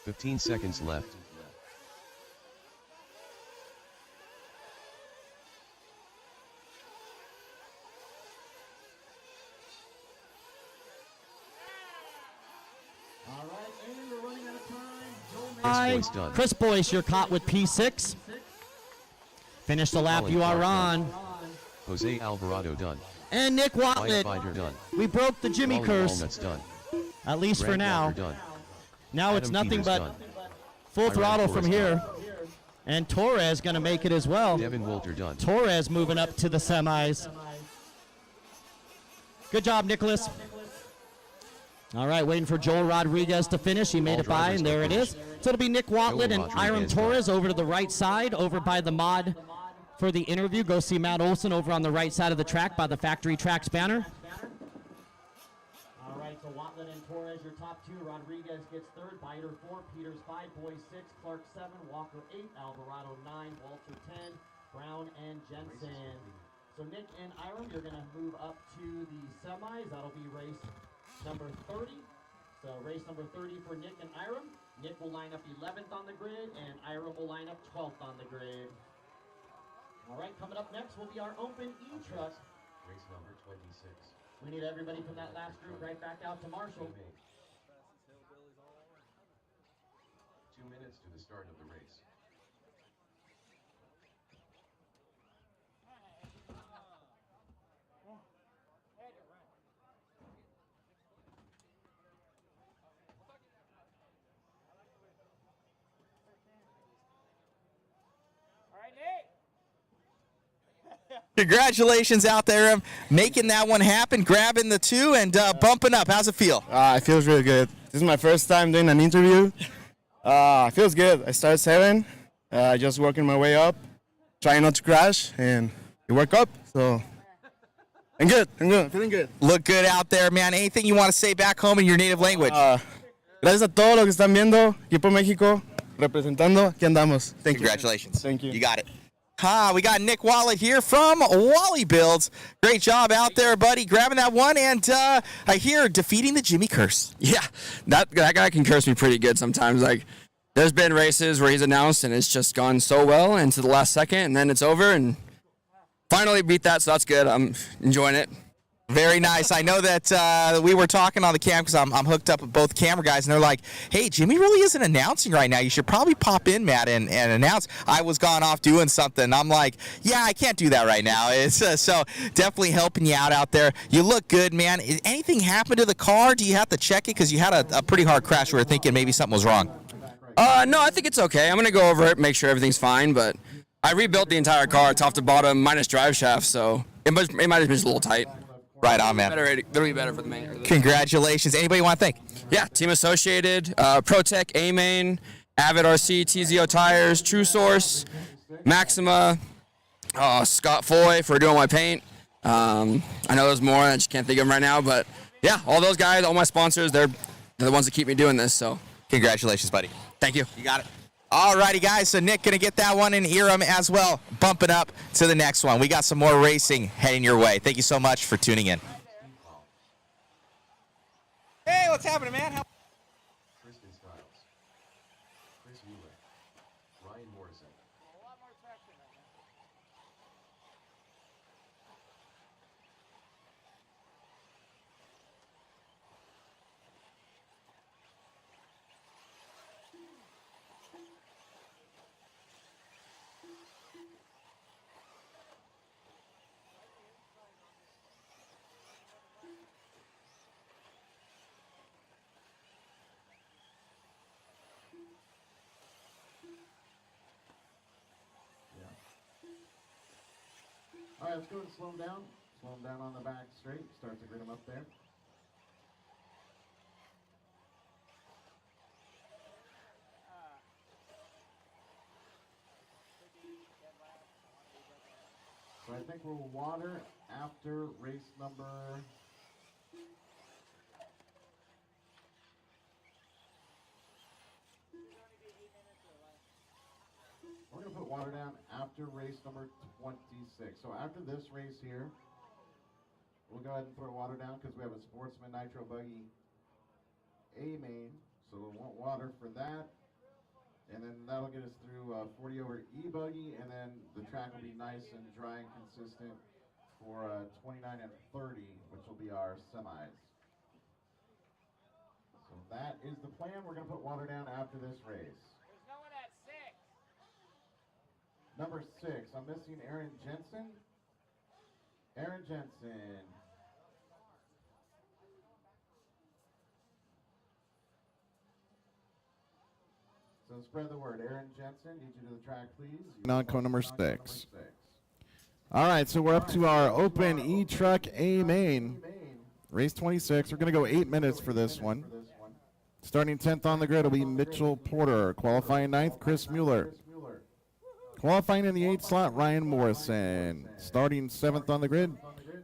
$15 seconds left. by Boyce done. Chris Boyce. You're caught with P6. Finish the lap Colin you are Clark on. done. Jose Alvarado done. And Nick Watlett. Firefighter done. We broke the Jimmy Wally curse. Walnuts done. At least for Grant now. Walker done. Now it's Adam nothing Peters but done. full Iran throttle Torres from here. done. And Torres going to make it as well. Devin Wolter done. Torres moving up to the semis. Good job, Nicholas. All right, waiting for Joel Rodriguez to finish. He made All it by, drivers and there are it is. finished. So it'll be Nick Watlett and Rodriguez Iram done. Torres over to the right side, over by the mod for the interview. Go see Matt Olson over on the right side of the track by the Factory Tracks banner. All right, so Watlett and Torres, your top two. Rodriguez gets third, Biter 4, Peters 5, Boyce 6, Clark 7, Walker 8, Alvarado 9, Walter 10, Brown and Jensen. So Nick and Iram, you're going to move up to the semis. That'll be race number 30. So race number 30 for Nick and Iram. Nick will line up 11th on the grid, and Iram will line up 12th on the grid. All right, coming up next will be our Open E-Truck. Race number 26. We need everybody from that last group right back out to Marshall. 2 minutes to the start of the race. Congratulations out there, making that one happen, grabbing the 2 and bumping up. How's it feel? It feels really good. This is my first time doing an interview. It feels good. I started 7, just working my way up, trying not to crash, and it worked up. So I'm good. Feeling good. Look good out there, man. Anything you want to say back home in your native language? Gracias a todos los que están viendo. Equipo México, representando. Aquí andamos. Thank you. Congratulations. Thank you. You got it. We got Nick Watlett here from Wally Builds. Great job out there, buddy, grabbing that one, and I hear defeating the Jimmy curse. Yeah, that guy can curse me pretty good sometimes. Like, there's been races where he's announced and it's just gone so well into the last second, and then it's over, and finally beat that, so that's good. I'm enjoying it. Very nice. I know that we were talking on the cam because I'm hooked up with both camera guys, and they're like, hey, Jimmy really isn't announcing right now. You should probably pop in, Matt, and announce. I was gone off doing something. I'm like, yeah, I can't do that right now. It's so definitely helping you out there. You look good, man. Is anything happened to the car? Do you have to check it? Because you had a pretty hard crash. We were thinking maybe something was wrong. No, I think it's okay. I'm going to go over it, make sure everything's fine, but I rebuilt the entire car top to bottom minus drive shaft, so it might have been just a little tight. Right on, man. It'll be better for the main. Congratulations. Anybody want to thank? Yeah, Team Associated, ProTech, A-Main, Avid RC, TZO Tires, True Source, Maxima, Scott Foy for doing my paint. I know there's more, I just can't think of them right now, but yeah, all those guys, all my sponsors, they're the ones that keep me doing this, so. Congratulations, buddy. Thank you. You got it. All righty, guys. So Nick going to get that one in Iram as well, bumping up to the next one. We got some more racing heading your way. Thank you so much for tuning in. Hey, what's happening, man? Kristen Stiles. Chris Wheeler. Ryan Morrison. All right, let's go and slow him down. Slow him down on the back straight. Start to grid him up there. So I think we'll water after race number... We're going to put water down after race number 26. So after this race here, we'll go ahead and throw water down because we have a Sportsman Nitro Buggy A-Main. So we'll want water for that. And then that'll get us through 40 over E-Buggy. And then the track will be nice and dry and consistent for 29 and 30, which will be our semis. So that is the plan. We're going to put water down after this race. Number 6, I'm missing Aaron Jensen. Aaron Jensen. So spread the word. Aaron Jensen, need you to the track, please. Non-cone number 6. All right, so we're up to our open E-Truck A main. Race 26. We're going to go 8 minutes for this one. Starting 10th on the grid will be Mitchell Porter. Qualifying 9th, Chris Mueller. Qualifying in the 8th slot, Ryan Morrison. Starting 7th on the grid,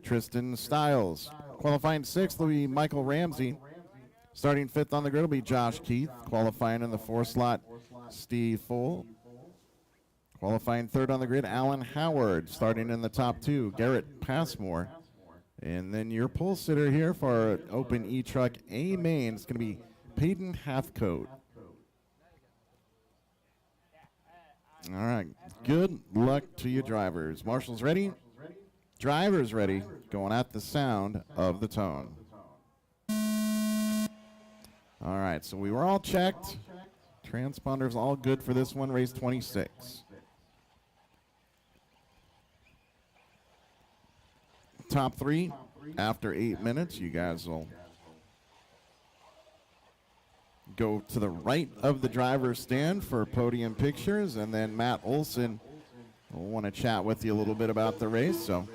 Tristan Stiles. Qualifying 6th will be Michael Ramsey. Starting 5th on the grid will be Josh Keith. Qualifying in the 4th slot, Steve Full. Qualifying 3rd on the grid, Alan Howard. Starting in the top 2, Garrett Passmore. And then your pole sitter here for our open E-Truck A main is going to be Peyton Hathcote. All right, good luck to you drivers. Marshals ready? Drivers ready. Going at the sound of the tone. All right, so we were all checked. Transponders all good for this one, race 26. Top 3 after 8 minutes. You guys will go to the right of the driver's stand for podium pictures, and then Matt Olson will want to chat with you a little bit about the race. So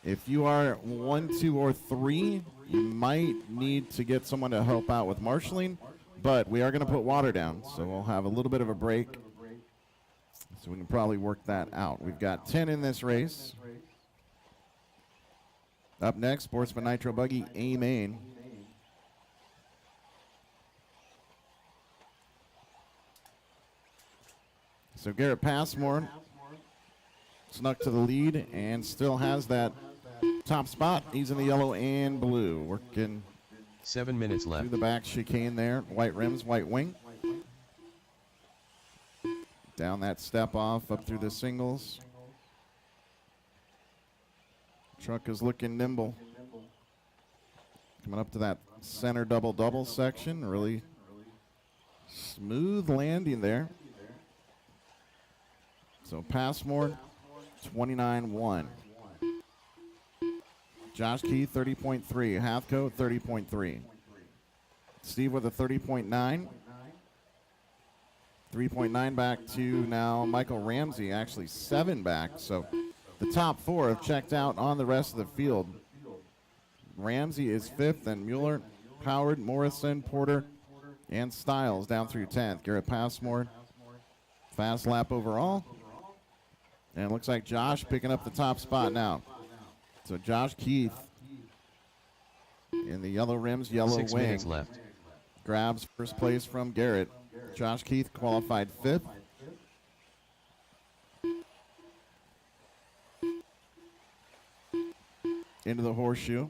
if you are 1, 2, or 3, you might need to get someone to help out with marshaling, but we are going to put water down, so we'll have a little bit of a break, so we can probably work that out. We've got 10 in this race. Up next, Sportsman Nitro Buggy A main. So Garrett Passmore snuck to the lead and still has that top spot. He's in the yellow and blue, working 7 minutes left. through the back chicane there. White rims, white wing. Down that step off, up through the singles. Truck is looking nimble. Coming up to that center double-double section. Really smooth landing there. So Passmore, 29.1. Josh Key, 30.3. Hathcote, 30.3. Steve with a 30.9. 3.9 back to now Michael Ramsey, actually 7 back. So the top 4 have checked out on the rest of the field. Ramsey is 5th, and Mueller, Howard, Morrison, Porter, and Stiles down through 10th. Garrett Passmore, fast lap overall. And it looks like Josh picking up the top spot now. So Josh Keith in the yellow rims, yellow 6 wing. minutes left. Grabs first place from Garrett. Josh Keith qualified 5th. Into the horseshoe.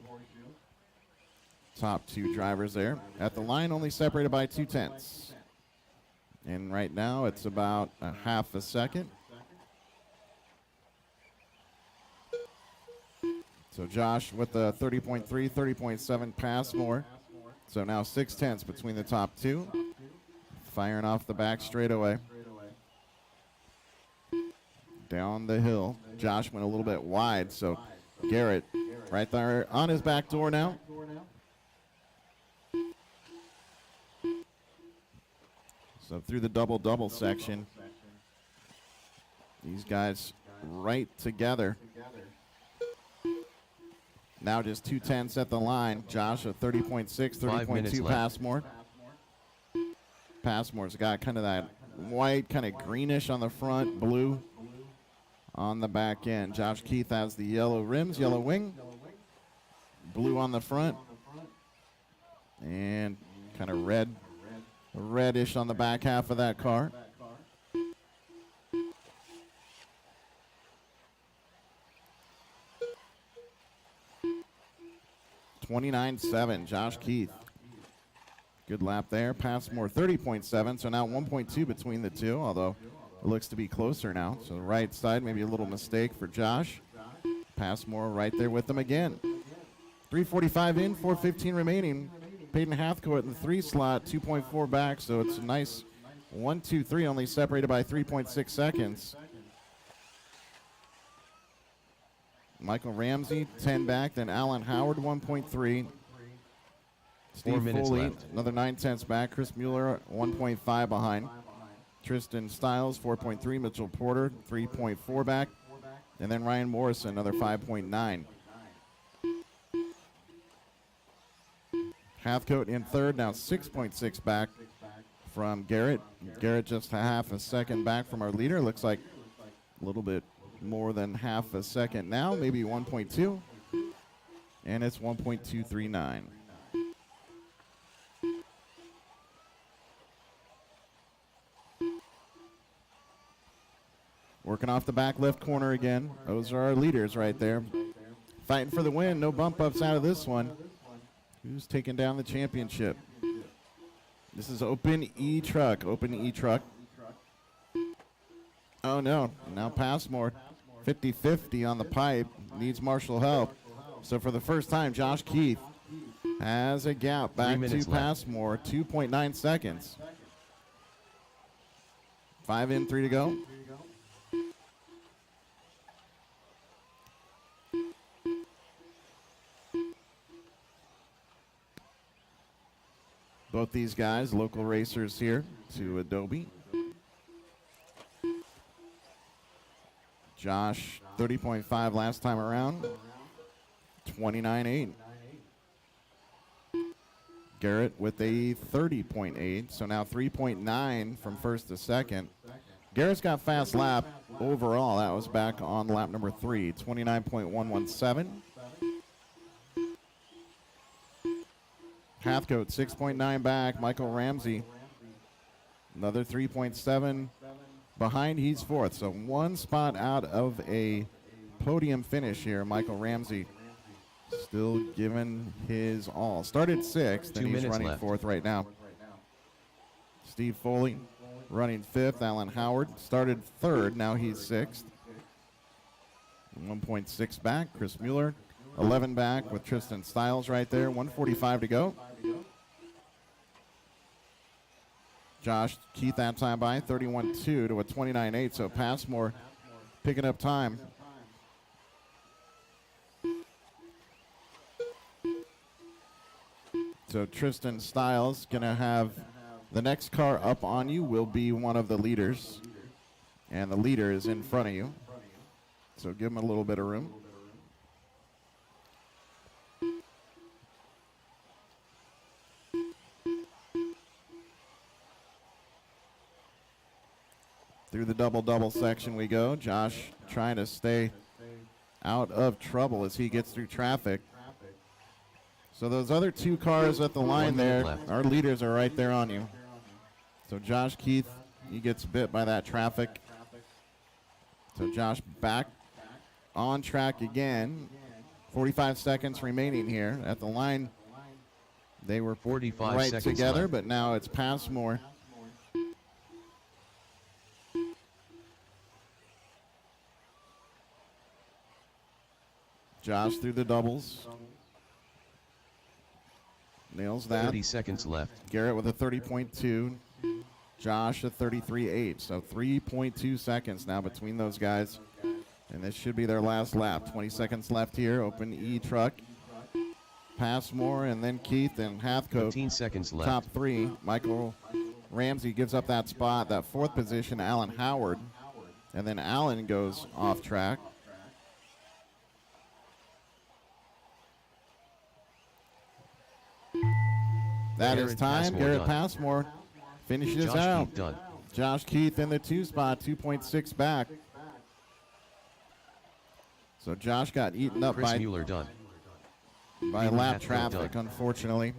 Top 2 drivers there. At the line, only separated by 2/10. And right now, it's about a half a second. So Josh with the 30.3, 30.7 Passmore. So now 6/10 between the top 2. Firing off the back straightaway. Down the hill. Josh went a little bit wide, so Garrett right there on his back door now. So through the double-double section, these guys right together. Now just 2/10 at the line. Josh a 30.6, 30.2 Passmore. Passmore's got kind of that white, kind of greenish on the front, blue on the back end. Josh Keith has the yellow rims, yellow wing, blue on the front, and kind of reddish on the back half of that car. .29.7, Josh Keith. Good lap there. Passmore 30.7, so now 1.2 between the two, although it looks to be closer now. So the right side, maybe a little mistake for Josh. Passmore right there with them again. 3:45 in, 4:15 remaining. Peyton Hathcote in the 3 slot, 2.4 back, so it's a nice 1, 2, 3, only separated by 3.6 seconds. Michael Ramsey, 10 back. Then Alan Howard, 1.3. 4 Steve minutes Foley, left. another 9/10 back. Chris Mueller, 1.5 behind. Tristan Stiles, 4.3. Mitchell Porter, 3.4 back. And then Ryan Morrison, another 5.9. Hathcote in third, now 6.6 back from Garrett. Garrett just a half a second back from our leader. Looks like a little bit more than half a second now, maybe 1.2. And it's 1.239. Working off the back left corner again. Those are our leaders right there. Fighting for the win. No bump ups out of this one. Who's taking down the championship? This is Open E Truck. Open E Truck. Oh no. Now Passmore. 50-50 on the pipe. Needs Marshall help. So for the first time, Josh Keith has a gap back to Passmore. 2.9 seconds. 5 in, 3 to go. Both these guys, local racers here to Adobe. Josh, 30.5 last time around. 29.8. Garrett with a 30.8, so now 3.9 from first to second. Garrett's got fast lap overall. That was back on lap number 3, 29.117. Hathcote, 6.9 back. Michael Ramsey, another 3.7 behind. He's fourth. So one spot out of a podium finish here. Michael Ramsey still giving his all. Started sixth, and he's running fourth right now. Steve Foley running fifth. Alan Howard started third. Now he's sixth. 1.6 back. Chris Mueller, 11 back with Tristan Stiles right there. 1:45 to go. Josh Keith that time by 31.2 to a 29.8, so Passmore picking up time. So Tristan Stiles gonna have the next car up on you will be one of the leaders, and the leader is in front of you. So give him a little bit of room. Through the double-double section we go. Josh trying to stay out of trouble as he gets through traffic. So those other two cars at the line there, our leaders are right there on you. So Josh Keith, he gets bit by that traffic. So Josh back on track again. 45 seconds remaining here. At the line, they were 45 right seconds together, left. but now it's Passmore. Josh through the doubles. Nails that. 30 seconds left. Garrett with a 30.2. Josh a 33.8. So 3.2 seconds now between those guys. And this should be their last lap. 20 seconds left here. Open E truck. Passmore and then Keith and Hathcote. 15 seconds left. Top three. Michael Ramsey gives up that spot. That fourth position, Alan Howard. And then Alan goes off track. That is time. Garrett Passmore finishes Josh out. Keith done. Josh Keith in the 2 spot, 2.6 back. So Josh got eaten up Chris Mueller done. by Peyton lap Hathcote traffic, done. unfortunately.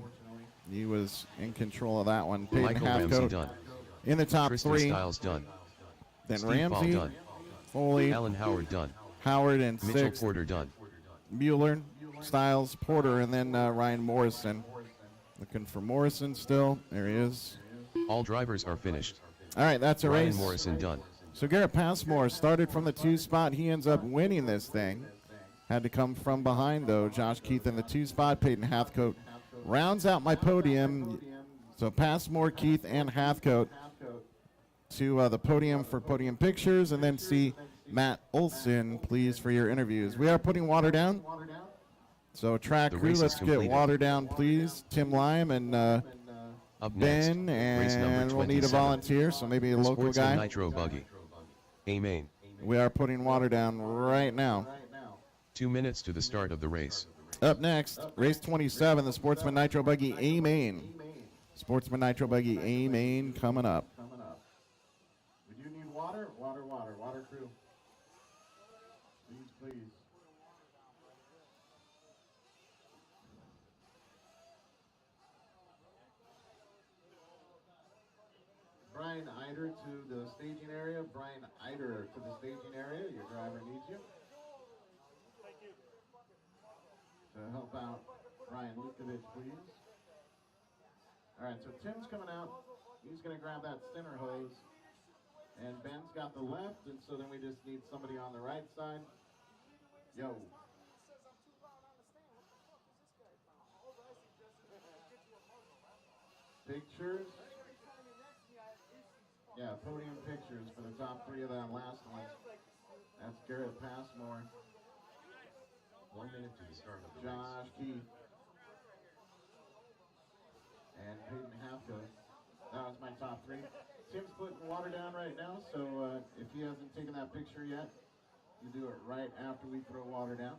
He was in control of that one. Peyton Michael Ramsey Hathcote done. in the top Tristan 3. Stiles done. Then Steve Ramsey, Ball done. Foley, Alan Howard done. Howard in Mitchell 6th. Porter done. Mueller, Stiles, Porter, and then Ryan Morrison. Looking for Morrison still. There he is. All drivers are finished. All right, that's a Ryan race. Morrison done. So Garrett Passmore started from the 2 spot. He ends up winning this thing. Had to come from behind, though. Josh Keith in the 2 spot. Peyton Hathcote rounds out my podium. So Passmore, Keith, and Hathcote to the podium for podium pictures, and then see Matt Olson, please, for your interviews. We are putting water down. So track The crew, race is let's get completed. water down, please. Tim Lime and Up next, Ben, race number and we'll need a 27. volunteer, so maybe a local Sportsman guy. Nitro Buggy. Amen. We are putting water down right now. 2 minutes to the start of the race. Up next, race 27, the Sportsman Nitro Buggy A-Main. Sportsman Nitro Buggy A-Main coming up. We do need water, water crew. Please. Brian Eider to the staging area. Brian Eider to the staging area. Your driver needs you. To help out Brian Lukovich, please. All right, so Tim's coming out. He's going to grab that center hose. And Ben's got the left, and so then we just need somebody on the right side. Yo. Pictures. Yeah, podium pictures for the top three of that last one. That's Garrett Passmore. 1 minute to the start of the Josh Keith. And Peyton Halfco. That was my top three. Tim's putting water down right now, so if he hasn't taken that picture yet, you do it right after we throw water down.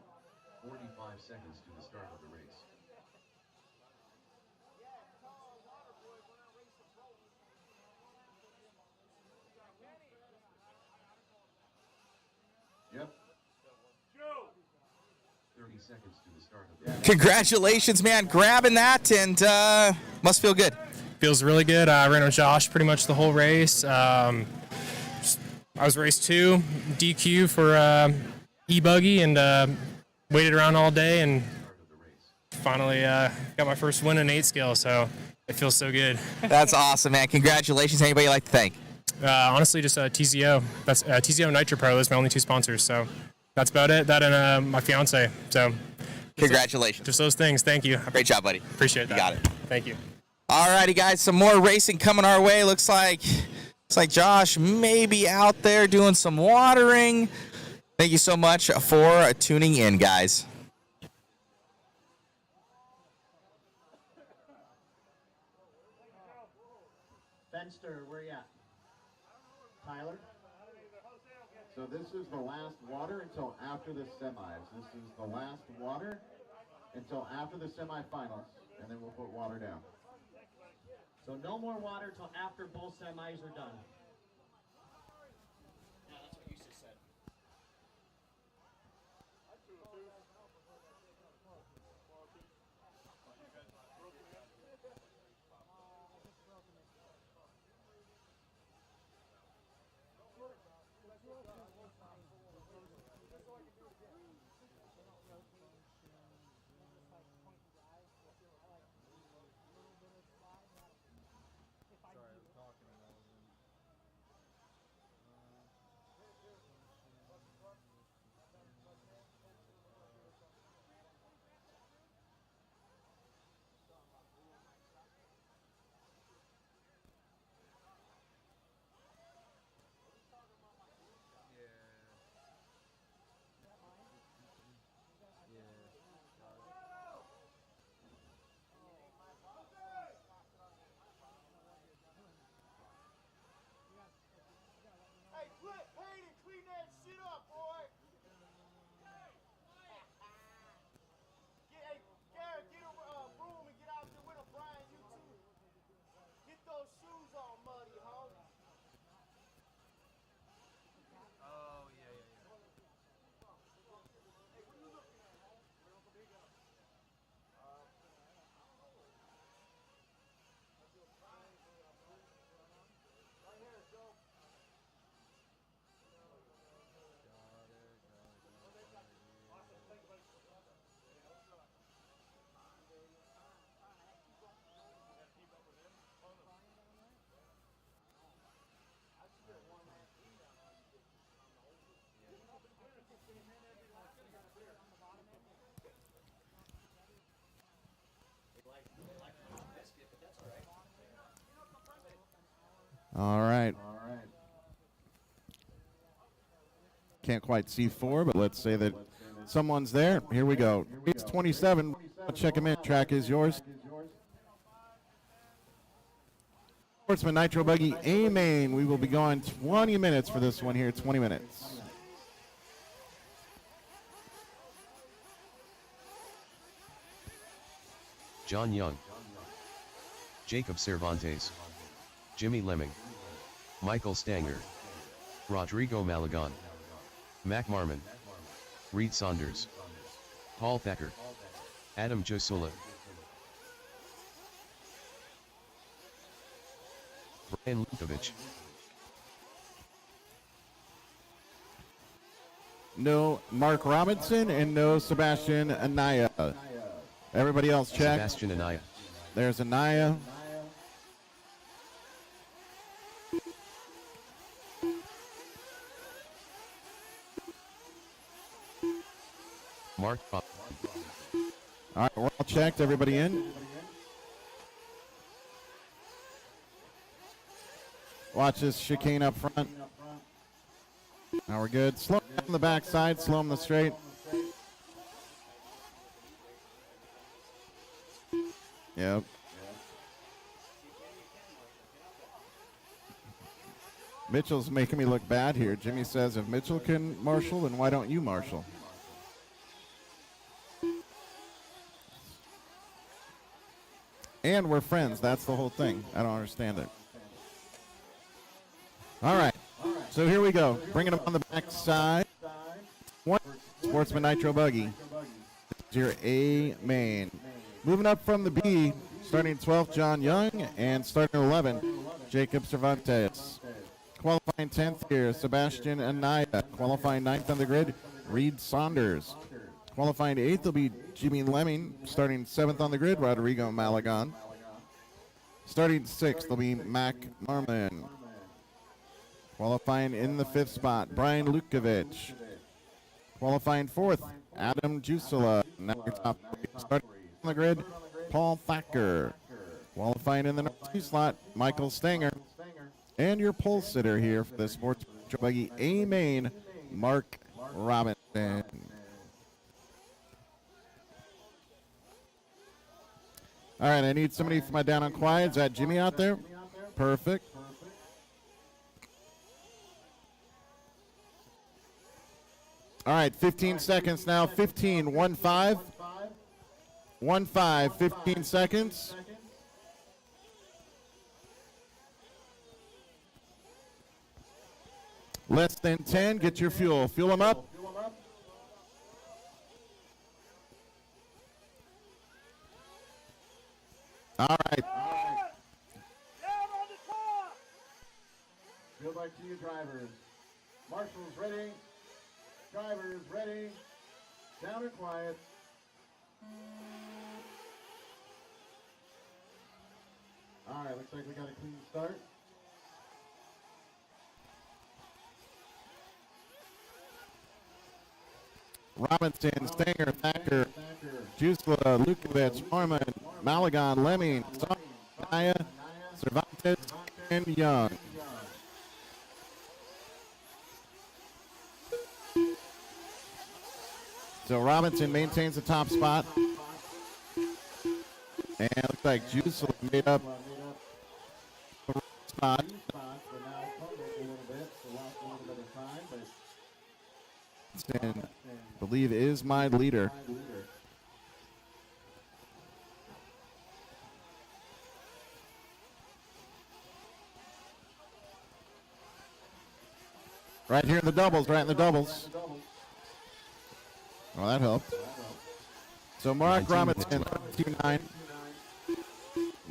45 seconds to the start of the race. Yep. 30 seconds to the start of the race. Congratulations, man, grabbing that, and must feel good. Feels really good. I ran with Josh pretty much the whole race. I was race 2, DQ for e-buggy, and waited around all day, and finally got my first win in 8 scale, so it feels so good. That's awesome, man. Congratulations. Anybody you'd like to thank? Honestly, just TZO. That's TZO Nitro Pro. Those are my only 2 sponsors, so that's about it. That and my fiance. So congratulations. Just those things. Thank you. Great job, buddy. Appreciate that. You got it. Thank you. Alrighty, guys. Some more racing coming our way. Looks like Josh may be out there doing some watering. Thank you so much for tuning in, guys. Fenster, where you at? Tyler? So this is the last water until after the semis. This is the last water until after the semifinals, and then we'll put water down. So no more water till after both semis are done. Yeah, that's what you just said. All right. can't quite see 4, but let's say that someone's there. Here we go. It's 27. Check him in. Track is yours. Sportsman Nitro Buggy A main. We will be going 20 minutes for this one here. 20 minutes. John Young, Jacob Cervantes, Jimmy Lemming, Michael Stanger, Rodrigo Malagon, Mac Marmon, Reed Saunders, Paul Thacker, Adam Josula, Brian Lukovic. No Mark Robinson and no Sebastian Anaya. Everybody else check. Sebastian Anaya. There's Anaya. Mark. All right, we're all checked. Everybody in. Watch this chicane up front. Now we're good. Slow him on the backside. Slow him the straight. Yep. Mitchell's making me look bad here. Jimmy says if Mitchell can marshal, then why don't you marshal? And we're friends. That's the whole thing. I don't understand it. All right. So here we go. Bringing him on the backside. One Sportsman Nitro Buggy. It's your A main. Moving up from the B, starting 12th, John Young, and starting 11, Jacob Cervantes. Qualifying 10th here, Sebastian Anaya. Qualifying 9th on the grid, Reed Saunders. Qualifying 8th will be Jimmy Lemming. Starting 7th on the grid, Rodrigo Malagon. Starting 6th will be Mac Marmon. Qualifying in the 5th spot, Brian Lukovic. Qualifying 4th, Adam Jusula. Now your top three. Starting on the grid, Paul Thacker. Qualifying in the number 2 slot, Michael Stanger. And your pole sitter here for the Sports Buggy A main, Mark Robinson. All right, I need somebody for my down on quiet. Is that Jimmy out there? Perfect. All right, 15 seconds now. 15, 1-5. 1-5, 15 seconds. Less than 10, get your fuel. Fuel them up. All right. Field back to you, drivers. Marshals ready. Drivers ready. Down and quiet. All right, looks like we got a clean start. Robinson, Stanger, Thacker, Jusla, Lukovic, Marmon, Malagon, Lemming, Naya, Cervantes, and Young. So Robinson maintains the top spot. And it looks like Jusla made up the spot. And I believe is my leader. Right here in the doubles, right in the doubles. Well, that helped. So Mark Robinson, 2-9.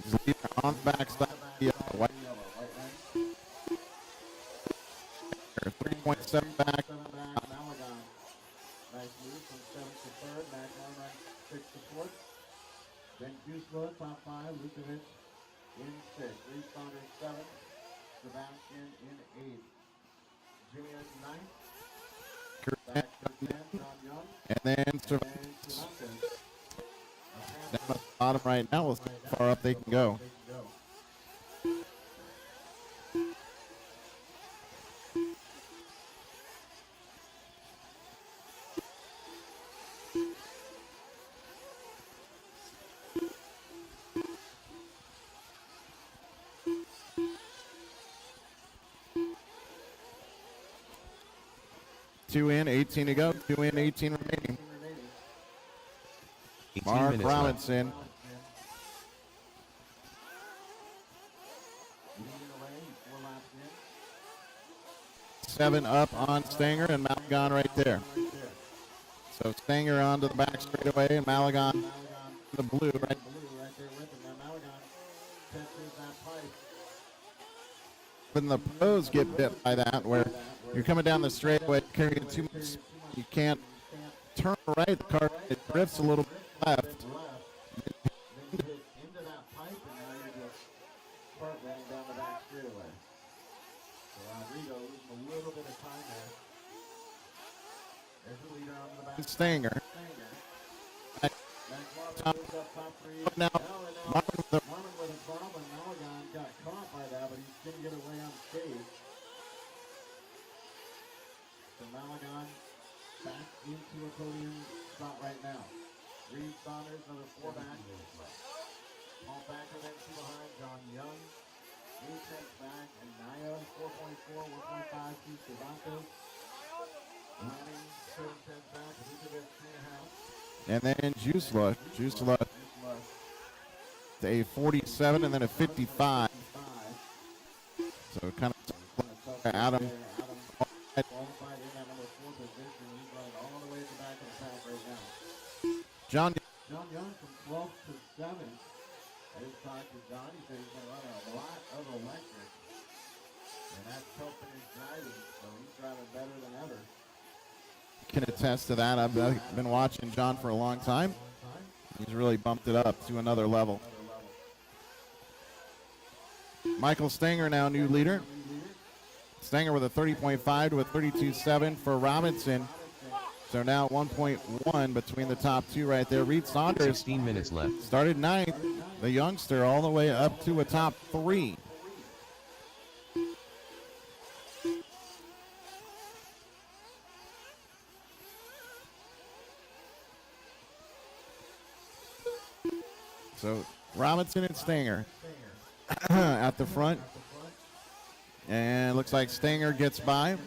He's leader on the backside. White. 3.7 back. Nice move from 7th to 3rd. Mac Marmon 6th to 4th. Then Jusla, top 5. Lukovic in 6th. Reed Saunders 7th. Sebastian in 8th. Jimmy in 9th. Back to 10th, John Young. And then Cervantes. Down at the bottom right now. We'll see how far up they can go. 2 in, 18 to go. 2 in, 18 remaining. 18 Mark minutes left. Robinson. Seven up on Stanger and Malagon right there. So Stanger onto the back straightaway and Malagon the blue right. When the pros get bit by that, where you're coming down the straightaway carrying too much, you can't turn right. The car it drifts a little bit left. Into that pipe, and now you're just front running down the back straightaway. So Rodrigo losing a little bit of time there. There's the leader on the back. Stanger. Top three. Now, Marvin with a problem. Malagon got caught by that, but he's going to get away on stage. So Malagon back into a podium spot right now. Reed Saunders, another 4 back. Paul Thacker then 2 behind. John Young, 8 cents back. And Naya, 4.4, 1.5, 2 Cervantes. Lanning, 7 cents back. Elizabeth, 3.5. and then Jusla to a 47 and then a 55. So kind of Adam. John Young from 12th to 7th. I just talked to John. He said he's going to run a lot of electric. And that's helping his driving. So he's driving better than ever. can attest to that. I've been watching John for a long time. He's really bumped it up to another level. Michael Stanger now new leader. Stanger with a 30.5 to a 32.7 for Robinson. So now 1.1 between the top two right there. Reed Saunders 16 minutes left. Started ninth. The youngster all the way up to a top three. So Robinson and Stanger at the front. And looks like Stanger gets by.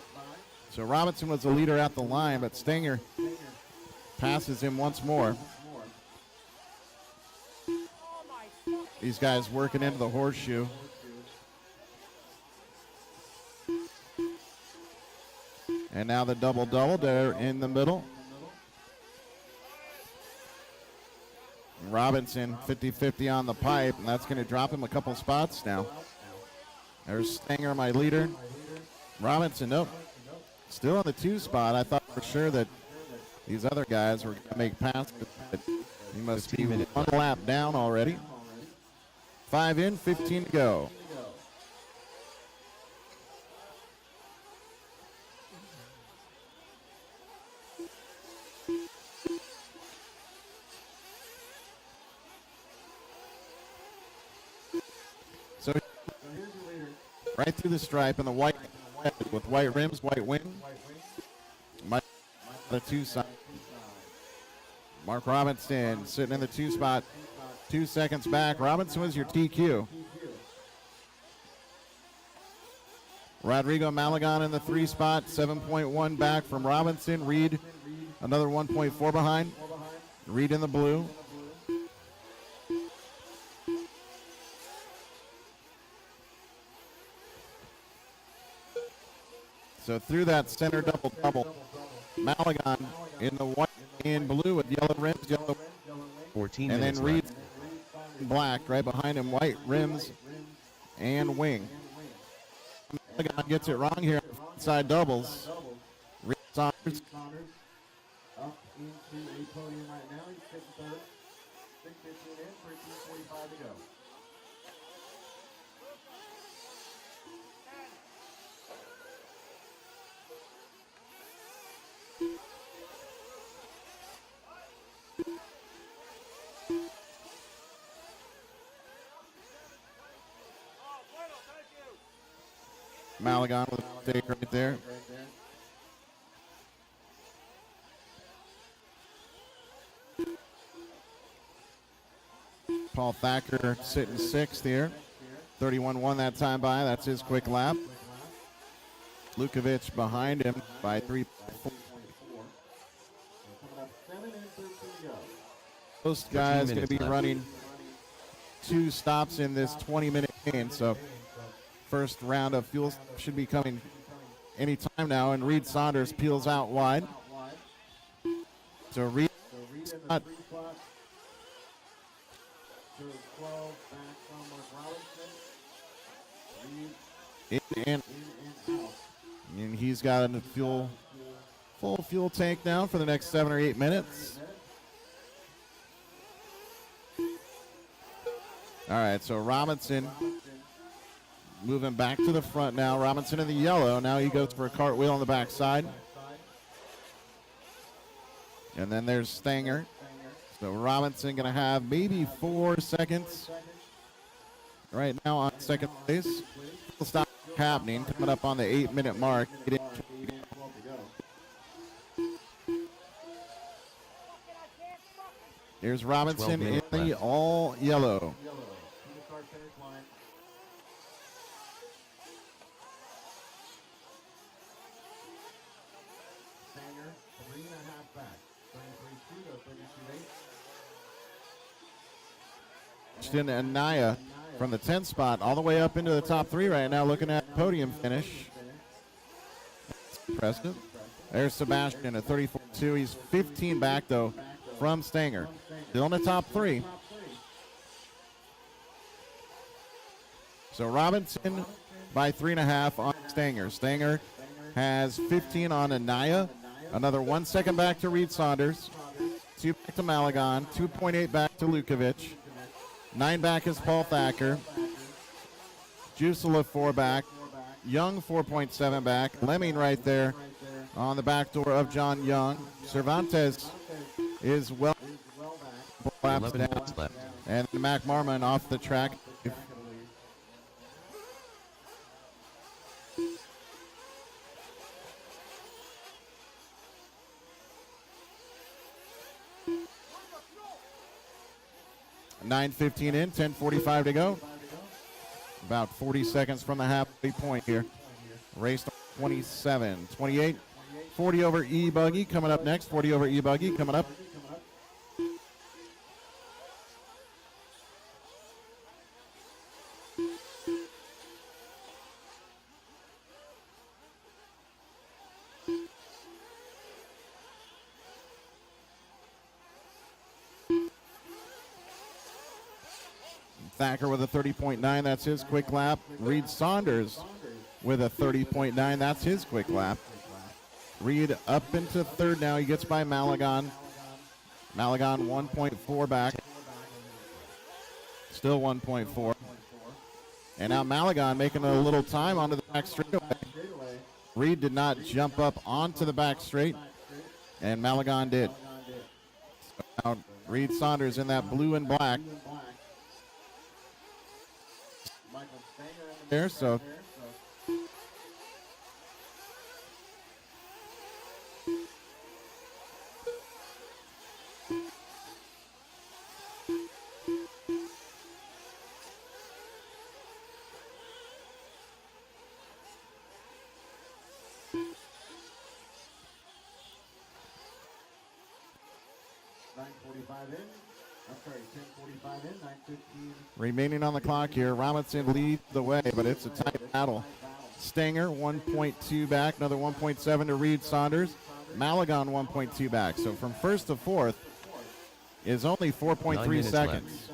So Robinson was the leader at the line, but Stanger passes him once more. These guys working into the horseshoe. And now the double-double there in the middle. Robinson 50-50 on the pipe, and that's going to drop him a couple spots now. There's Stanger, my leader. Robinson, nope. Still in the 2 spot. I thought for sure that these other guys were going to make passes, but he must be 1 lap down already. 5 in, 15 to go. So right through the stripe in the white with white rims, white wing. The 2 side. Mark Robinson sitting in the 2 spot, 2 seconds back. Robinson was your TQ. Rodrigo Malagon in the 3 spot, 7.1 back from Robinson. Reed another 1.4 behind. Reed in the blue. So through that center double-double, Malagon in the white and blue with yellow rims, 14 and minutes then Reed left. in black right behind him, white rims and wing. Malagon gets it wrong here, side doubles. Reed Saunders Up into a podium right now. He's sitting third. 6:15 in, 13:45 to go. Malagon with a mistake right there. Paul Thacker sitting 6th here. 31-1 that time by. That's his quick lap. Lukovic behind him by 3. Most guys going to be running 2 stops in this 20-minute game, so first round of fuel should be coming any time now, and Reed Saunders peels out wide. So Reed spot. In and he's got a full fuel tank now for the next 7 or 8 minutes. All right, so Robinson moving back to the front now. Robinson in the yellow. Now he goes for a cartwheel on the backside. And then there's Stanger. So Robinson going to have maybe 4 seconds right now on second place. Full stop happening, coming up on the 8-minute mark. Here's Robinson in the all yellow. And Naya from the 10th spot all the way up into the top 3 right now, looking at podium finish. That's impressive. There's Sebastian at 34.2. He's 15 back, though, from Stanger. Still in the top 3. So Robinson by 3.5 on Stanger. Stanger has 15 on Anaya. Another 1 second back to Reed Saunders. 2 back to Malagon. 2.8 back to Lukovic. 9 back is Paul Thacker. Jusela 4 back. Young 4.7 back. Lemming right there on the back door of John Young. Cervantes is well laps down. And Mac Marmon off the track. .9:15 in, 10:45 to go. About 40 seconds from the halfway point here. Race 27, 28, 40 over E-Buggy coming up next. 40 over E-Buggy coming up. Thacker with a 30.9, that's his quick lap. Reed Saunders with a 30.9, that's his quick lap. Reed up into third now, he gets by Malagon. Malagon 1.4 back. Still 1.4. And now Malagon making a little time onto the back straightaway. Reed did not jump up onto the back straight, and Malagon did. So now Reed Saunders in that blue and black. There, so remaining on the clock here. Robinson leads the way, but it's a tight battle. Stanger 1.2 back, another 1.7 to Reed Saunders. Malagon 1.2 back. So from first to fourth is only 4.3 seconds.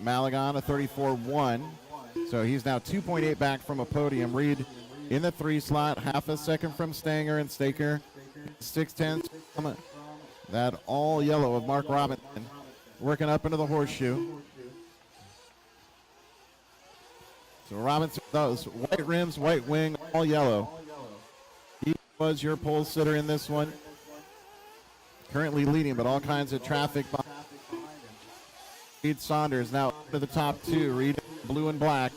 Malagon a 34.1. So he's now 2.8 back from a podium. Reed in the 3 slot, half a second from Stanger and Staker. 6'10" from that all yellow of Mark Robinson, working up into the horseshoe. So Robinson, those white rims, white wing, all yellow. He was your pole sitter in this one. Currently leading, but all kinds of traffic behind. Reed Saunders now up to the top 2. Reed blue and black.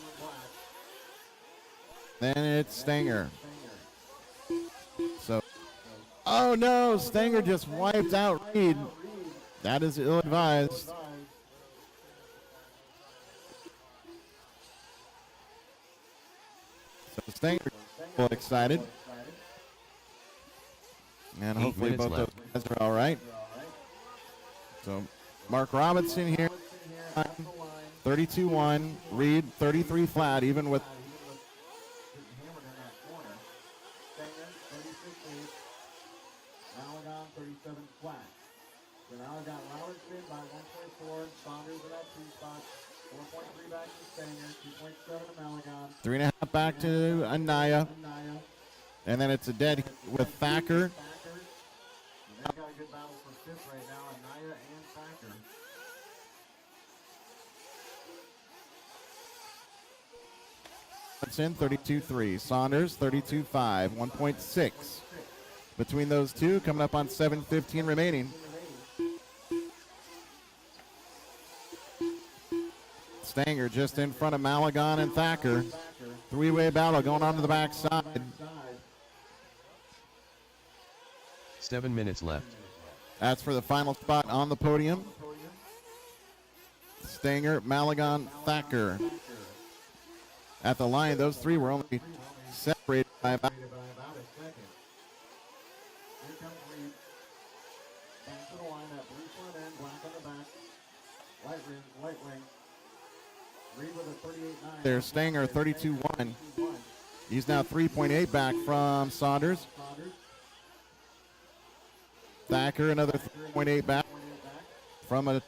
Then it's Stanger. So, oh no, Stanger just wiped out Reed. That is ill-advised. Stanger excited. And 8 hopefully minutes both left. those guys are all right. So Mark Robinson here, 32-1. Reed, 33 flat, even with Malagon 37 flat. So now I got Robertson by 1.4, Saunders in that 2 spot, 4.3 back to Stanger, 2.7 to Malagon. 3.5 back to Anaya. And then it's a dead with Thacker. And they've got a good battle for 5th right now, Anaya and Thacker. That's in 32-3. Saunders 32-5, 1.6. Between those two, coming up on 7:15 remaining. Stanger just in front of Malagon and Thacker. Three-way battle going on to the backside. 7 minutes left. That's for the final spot on the podium. Stanger, Malagon, Thacker. At the line, those three were only separated by about Here comes Reed. Back to the line, that blue front end, black on the back. White wing. Reed with a 38.9. there's Stanger, 32-1. He's now 3.8 back from Saunders. Thacker, another 3.8 back from a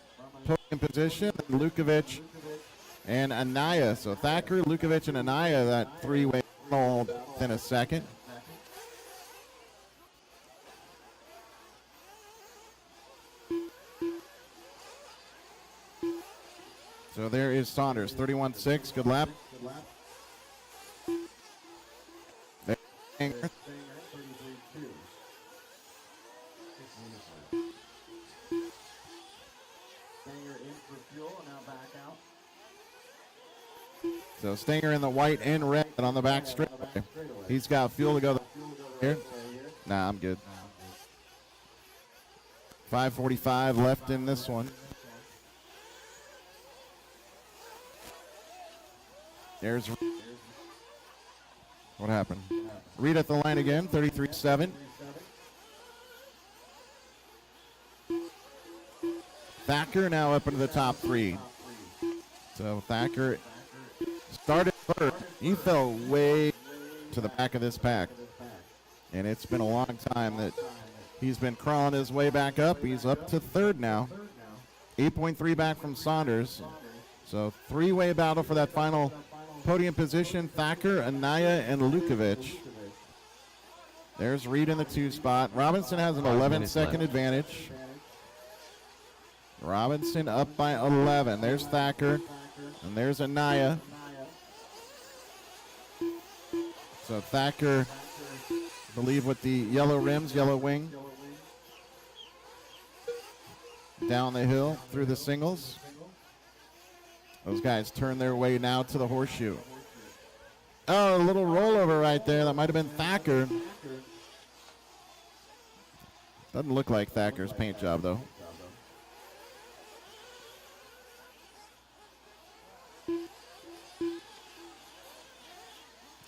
podium position. Lukovic and Anaya. So Thacker, Lukovic, and Anaya, that three-way hold in a second. So there is Saunders, 31.6. Good lap. There's Stanger. Stanger, 33.2. 6 minutes left. Stanger in for fuel, and now back out. So Stanger in the white and red on the back straightaway. He's got fuel to go here. Nah, I'm good. 5:45 left in this one. There's what happened. Reed at the line again, 33.7. Thacker now up into the top 3. So Thacker started third. He fell way to the back of this pack. And it's been a long time that he's been crawling his way back up. He's up to third now. 8.3 back from Saunders. So three-way battle for that final podium position. Thacker, Anaya, and Lukovic. There's Reed in the 2 spot. Robinson has an 11-second advantage. Robinson up by 11. There's Thacker, and there's Anaya. So Thacker, I believe, with the yellow rims, yellow wing. Down the hill through the singles. Those guys turn their way now to the horseshoe. Oh, a little rollover right there. That might have been Thacker. Doesn't look like Thacker's paint job, though.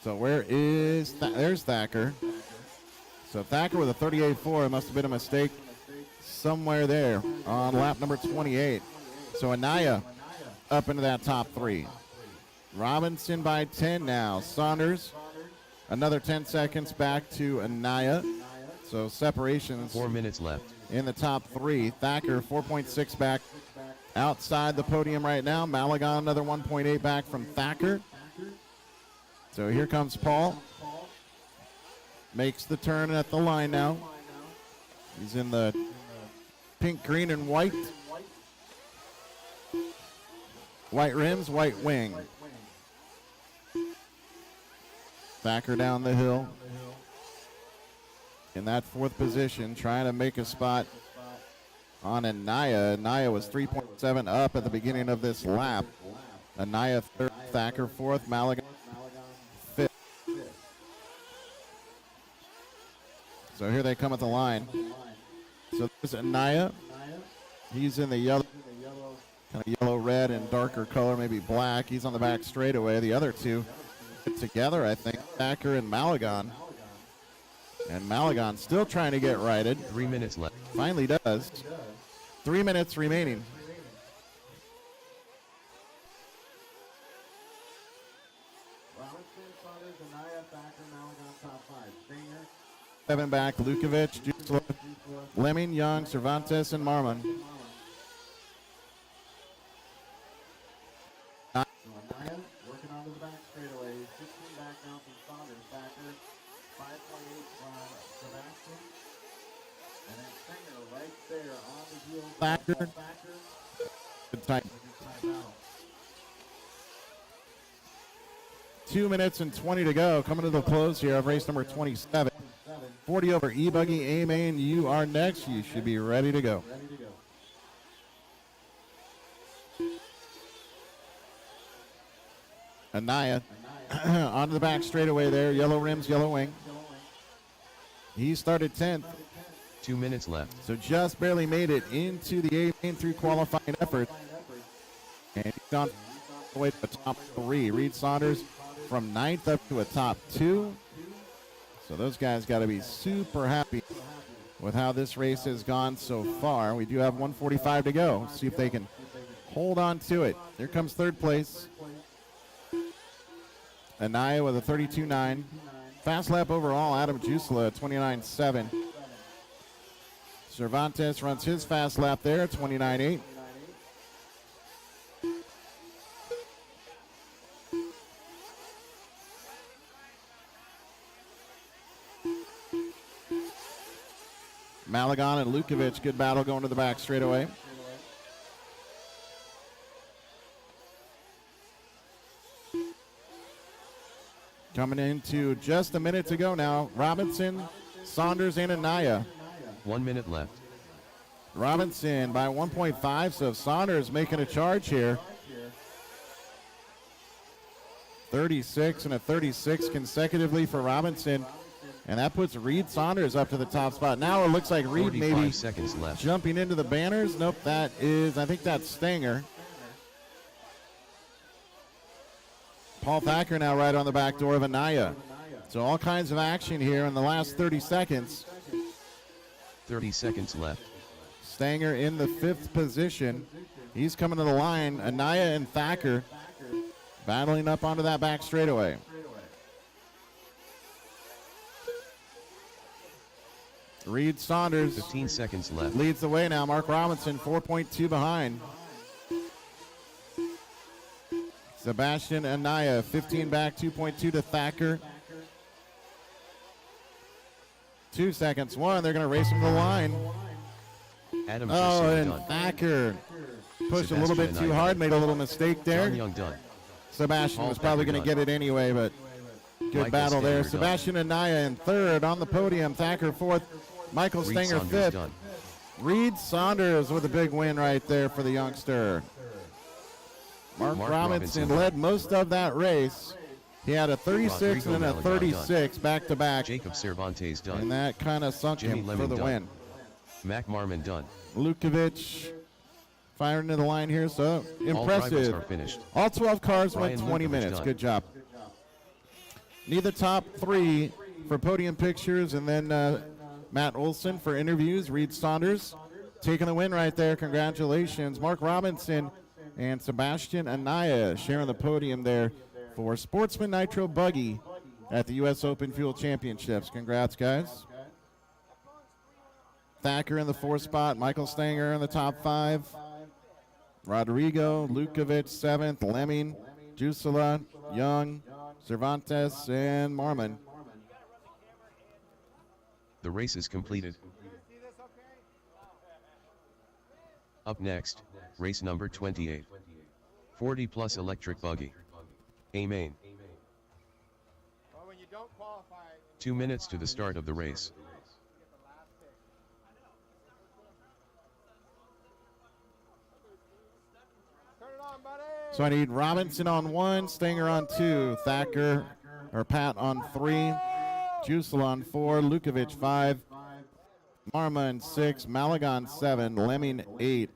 So where is there's Thacker. So Thacker with a 38.4. It must have been a mistake somewhere there on lap number 28. So Anaya up into that top 3. Robinson by 10 now. Saunders, another 10 seconds back to Anaya. So separations. 4 minutes left. In the top 3. Thacker, 4.6 back outside the podium right now. Malagon, another 1.8 back from Thacker. So here comes Paul. Makes the turn at the line now. He's in the pink, green, and white. White rims, white wing. Thacker down the hill. In that 4th position, trying to make a spot on Anaya. Anaya was 3.7 up at the beginning of this lap. Anaya 3rd, Thacker 4th, Malagon 5th. So here they come at the line. So there's Anaya. He's in the yellow, kind of yellow, red, and darker color, maybe black. He's on the back straightaway. The other two together, I think. Thacker and Malagon. And Malagon still trying to get righted. 3 minutes left. Finally does. 3 minutes remaining. Robinson, Saunders, Anaya, Thacker, Malagon, top 5. Stinger. 7 back, Lukovic, Jusula, Lemming, Young, Cervantes, and Marmon. Anaya working onto the back straightaway. 16 back now from Saunders. Thacker, 5.8 from Sebastian. And then Stinger right there on the heels. Thacker. Good time. 2 minutes and 20 to go. Coming to the close here of race number 27. 40 over E-Buggy. A-Main, you are next. You should be ready to go. Anaya onto the back straightaway there. Yellow rims, yellow wing. He started 10th. 2 minutes left. So just barely made it into the A-Main through qualifying effort. And he's gone all the way to the top 3. Reed Saunders from 9th up to a top 2. So those guys got to be super happy with how this race has gone so far. We do have 145 to go. See if they can hold on to it. Here comes third place. Anaya with a 32.9. Fast lap overall, Adam Jusula, 29.7. Cervantes runs his fast lap there, 29.8. Malagon and Lukovic, good battle going to the back straightaway. Coming into just a minute to go now. Robinson, Saunders, and Anaya. 1 minute left. Robinson by 1.5, so Saunders making a charge here. 36 and a 36 consecutively for Robinson. And that puts Reed Saunders up to the top spot. Now it looks like Reed maybe seconds left. Jumping into the banners. Nope, that is, I think that's Stanger. Paul Thacker now right on the back door of Anaya. So all kinds of action here in the last 30 seconds. 30 seconds left. Stanger in the 5th position. He's coming to the line. Anaya and Thacker battling up onto that back straightaway. Reed Saunders 15 seconds left. leads the way now. Mark Robinson 4.2 behind. Sebastian Anaya 15 back, 2.2 to Thacker. 2 seconds. 1. They're going to race him to the line. Adam and done. Thacker pushed a little bit too hard, made a little mistake there. John Young done. Sebastian Paul was probably Thacker going to get it anyway, but good Michael battle there. Stanger Sebastian Anaya in 3rd on the podium. Thacker 4th. Michael Reed Stanger Saunders 5th. done. Reed Saunders with a big win right there for the youngster. Mark Robinson led most of that race. He had a 36 Rodrigo and a Malagon 36 back-to-back. Jacob Cervantes done. And that kind of sunk Jimmy him for Lemon the done. win. Mac Marmon done. Lukovic firing to the line here, so All drivers impressive. are finished. All 12 cars went Brian 20 Lukovic minutes. done. Good job. Need the top 3 for podium pictures, and then Matt Olson for interviews. Reed Saunders taking the win right there. Congratulations. Mark Robinson and Sebastian Anaya sharing the podium there for Sportsman Nitro Buggy at the U.S. Open Fuel Championships. Congrats, guys. Thacker in the 4th spot. Michael Stanger in the top 5. Rodrigo, Lukovic 7th. Lemming, Jusula, Young, Cervantes, and Marmon. The race is completed. Up next, race number 28. 40 plus electric buggy. A-Main. 2 minutes to the start of the race. So I need Robinson on 1, Stanger on 2, Thacker or Pat on 3, Jusula on 4, Lukovic 5, Marmon 6, Malagon 7, Lemming 8,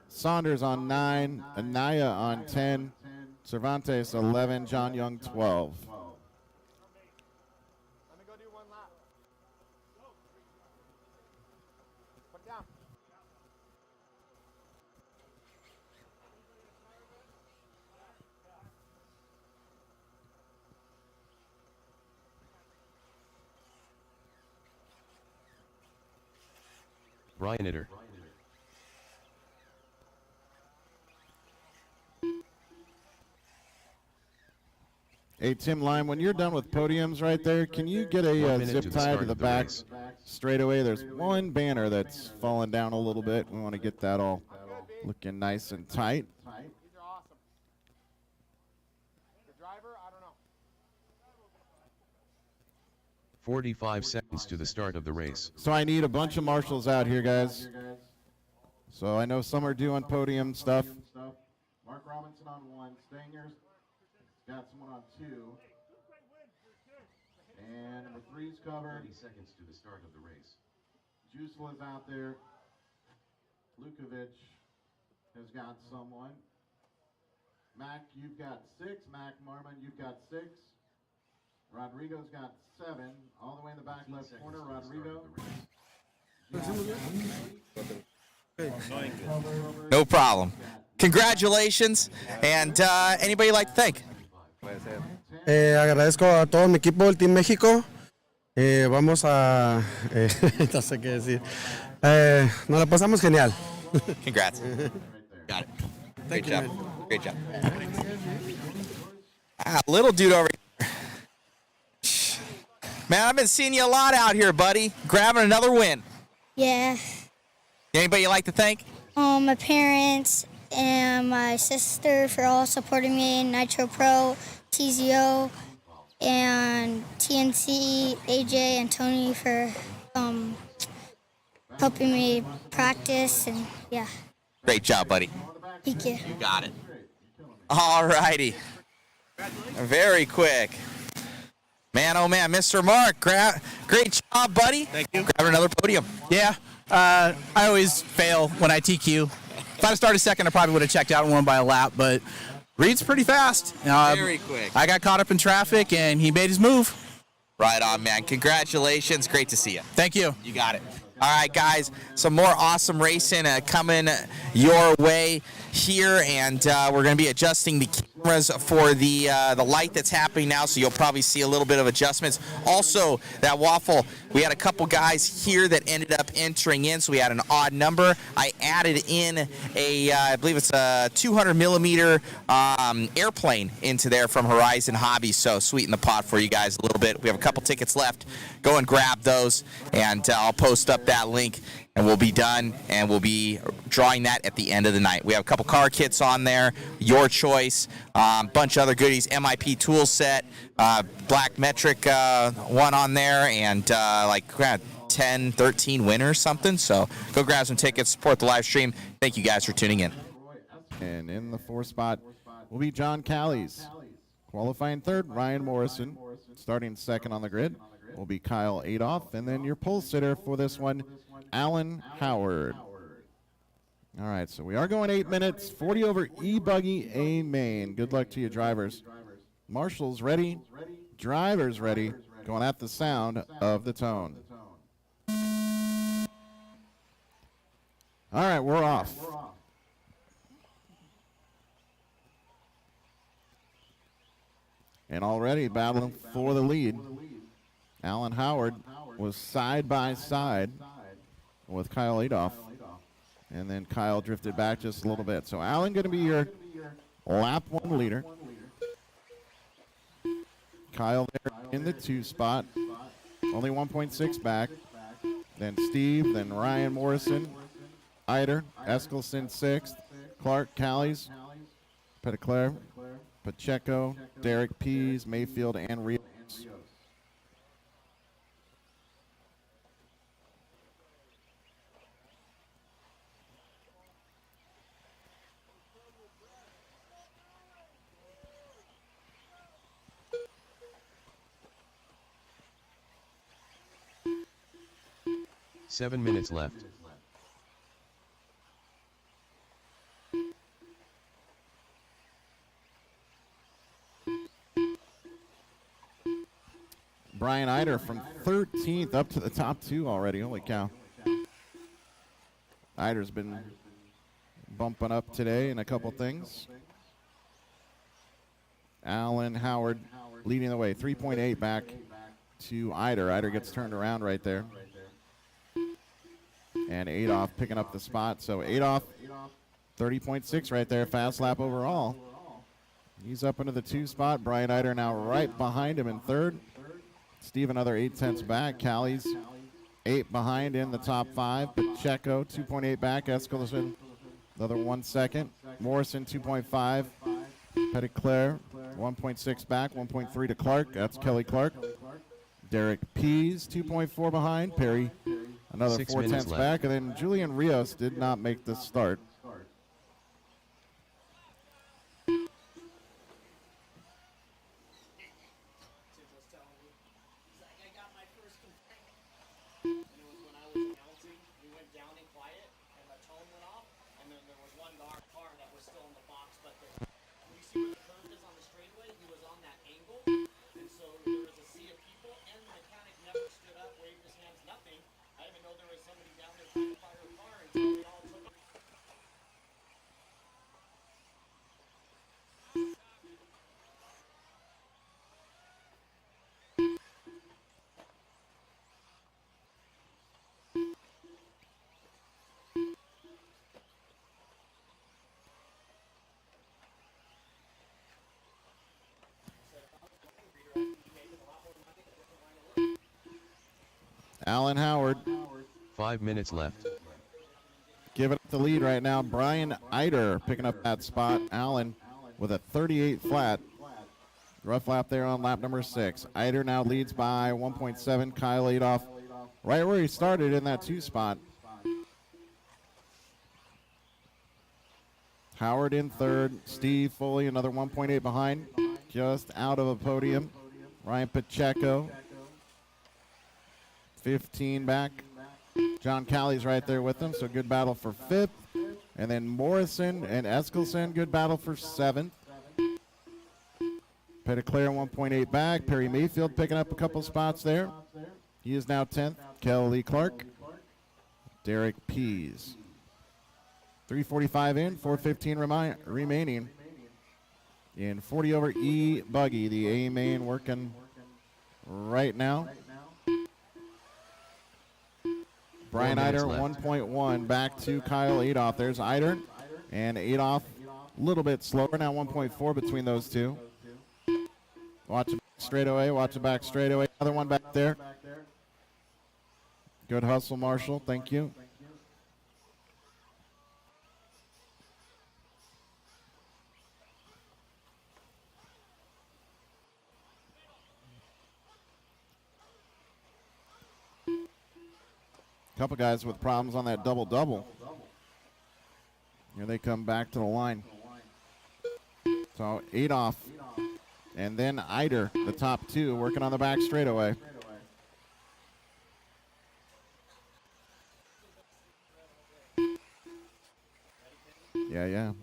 Saunders on 9, Anaya on 10, Cervantes 11, John Young 12. Brian Itter. Hey, Tim Lime, when you're done with podiums right there, can you get 1 a minute zip to the tie start to the of the back race. straightaway? There's one banner that's fallen down a little bit. We want to get that all looking nice and tight. These are awesome. The driver, I don't know. 45 seconds to the start of the race. So I need a bunch of marshals out here, guys. So I know some are doing podium stuff. Mark Robinson on 1. Stangers got someone on 2. And number 3's covered. 30 seconds to the start of the race. Jusel is out there. Lukovic has got someone. Mac, you've got 6. Mac Marmon, you've got 6. Rodrigo's got 7. All the way in the back left corner, Rodrigo. No problem. Congratulations. And anybody like to thank? Agradezco a todo mi equipo del Team México. Vamos a... no sé qué decir. Nos la pasamos genial. Congrats. Got it. Great job. Great job. Little dude over here. Man, I've been seeing you a lot out here, buddy. Grabbing another win. Yeah. Anybody you like to thank? My parents and my sister for all supporting me in Nitro Pro, TZO, and TNC, AJ, and Tony for helping me practice, and yeah. Great job, buddy. Thank you. You got it. All righty. Very quick. Man, oh man, Mr. Mark, great job, buddy. Thank you. Grabbing another podium. Yeah, I always fail when I TQ. If I'd started second, I probably would have checked out and won by a lap, but Reed's pretty fast. Very quick. I got caught up in traffic, and he made his move. Right on, man. Congratulations. Great to see you. Thank you. You got it. All right, guys, some more awesome racing coming your way here, and we're going to be adjusting the cameras for the light that's happening now, so you'll probably see a little bit of adjustments. Also, that waffle, we had a couple guys here that ended up entering in, so we had an odd number. I added in I believe it's a 200 millimeter airplane into there from Horizon Hobbies, so sweeten the pot for you guys a little bit. We have a couple tickets left. Go and grab those, and I'll post up that link, and we'll be done, and we'll be drawing that at the end of the night. We have a couple car kits on there, your choice, bunch of other goodies, MIP tool set, Black Metric one on there, and like 10, 13 winners, something. So go grab some tickets, support the live stream. Thank you guys for tuning in. And in the 4th spot will be John Callies. Qualifying 3rd, Ryan Morrison. Starting 2nd on the grid will be Kyle Adolph. And then your pole sitter for this one, Alan Howard. All right, so we are going 8 minutes, 40 over E-Buggy A main. Good luck to you, drivers. Marshals ready, drivers ready, going at the sound of the tone. All right, we're off. And already battling for the lead. Alan Howard was side by side with Kyle Adolph. And then Kyle drifted back just a little bit. So Alan going to be your lap 1 leader. Kyle there in the 2 spot. Only 1.6 back. Then Steve, then Ryan Morrison, Eider, Eskelson 6th, Clark, Callies, Petitclerc, Pacheco, Derek Pease, Mayfield, and Rios. Seven minutes left. Brian Eider from 13th up to the top 2 already. Holy cow. Eider's been bumping up today in a couple things. Allen Howard leading the way, 3.8 back to Eider. Eider gets turned around right there. And Adolph picking up the spot. So Adolph, 30.6 right there, fast lap overall. He's up into the 2 spot. Brian Eider now right behind him in 3rd. Steve another 0.8 back. Callie's 8 behind in the top 5. Pacheco 2.8 back. Escalson another 1 second. Morrison 2.5. Petitclerc 1.6 back. 1.3 to Clark. That's Kelly Clark. Derek Pease 2.4 behind. Perry another 0.4 back. And then Julian Rios did not make the start. Allen Howard. 5 minutes left. Giving up the lead right now. Brian Eider picking up that spot. Allen with a 38 flat. Rough lap there on lap number 6. Eider now leads by 1.7. Kyle Adolph right where he started in that 2 spot. Howard in 3rd. Steve Foley another 1.8 behind. Just out of a podium. Ryan Pacheco 15 back. John Callie's right there with them, so good battle for 5th. And then Morrison and Eskelson, good battle for 7th. Petitclerc 1.8 back. Perry Mayfield picking up a couple spots there. He is now 10th. Kelly Clark. Derek Pease. 3:45 in, 4:15 remaining. In 40 over E Buggy, the A main working right now. Brian Eider, 1.1 back to Kyle Adolph. There's Eider and Adolph, a little bit slower now, 1.4 between those two. Watch it straight away, watch it back straight away. Another one back there. Good hustle, Marshall. Thank you. Couple guys with problems on that double-double. Here they come back to the line. So Adolph and then Eider, the top 2, working on the back straightaway. Yeah.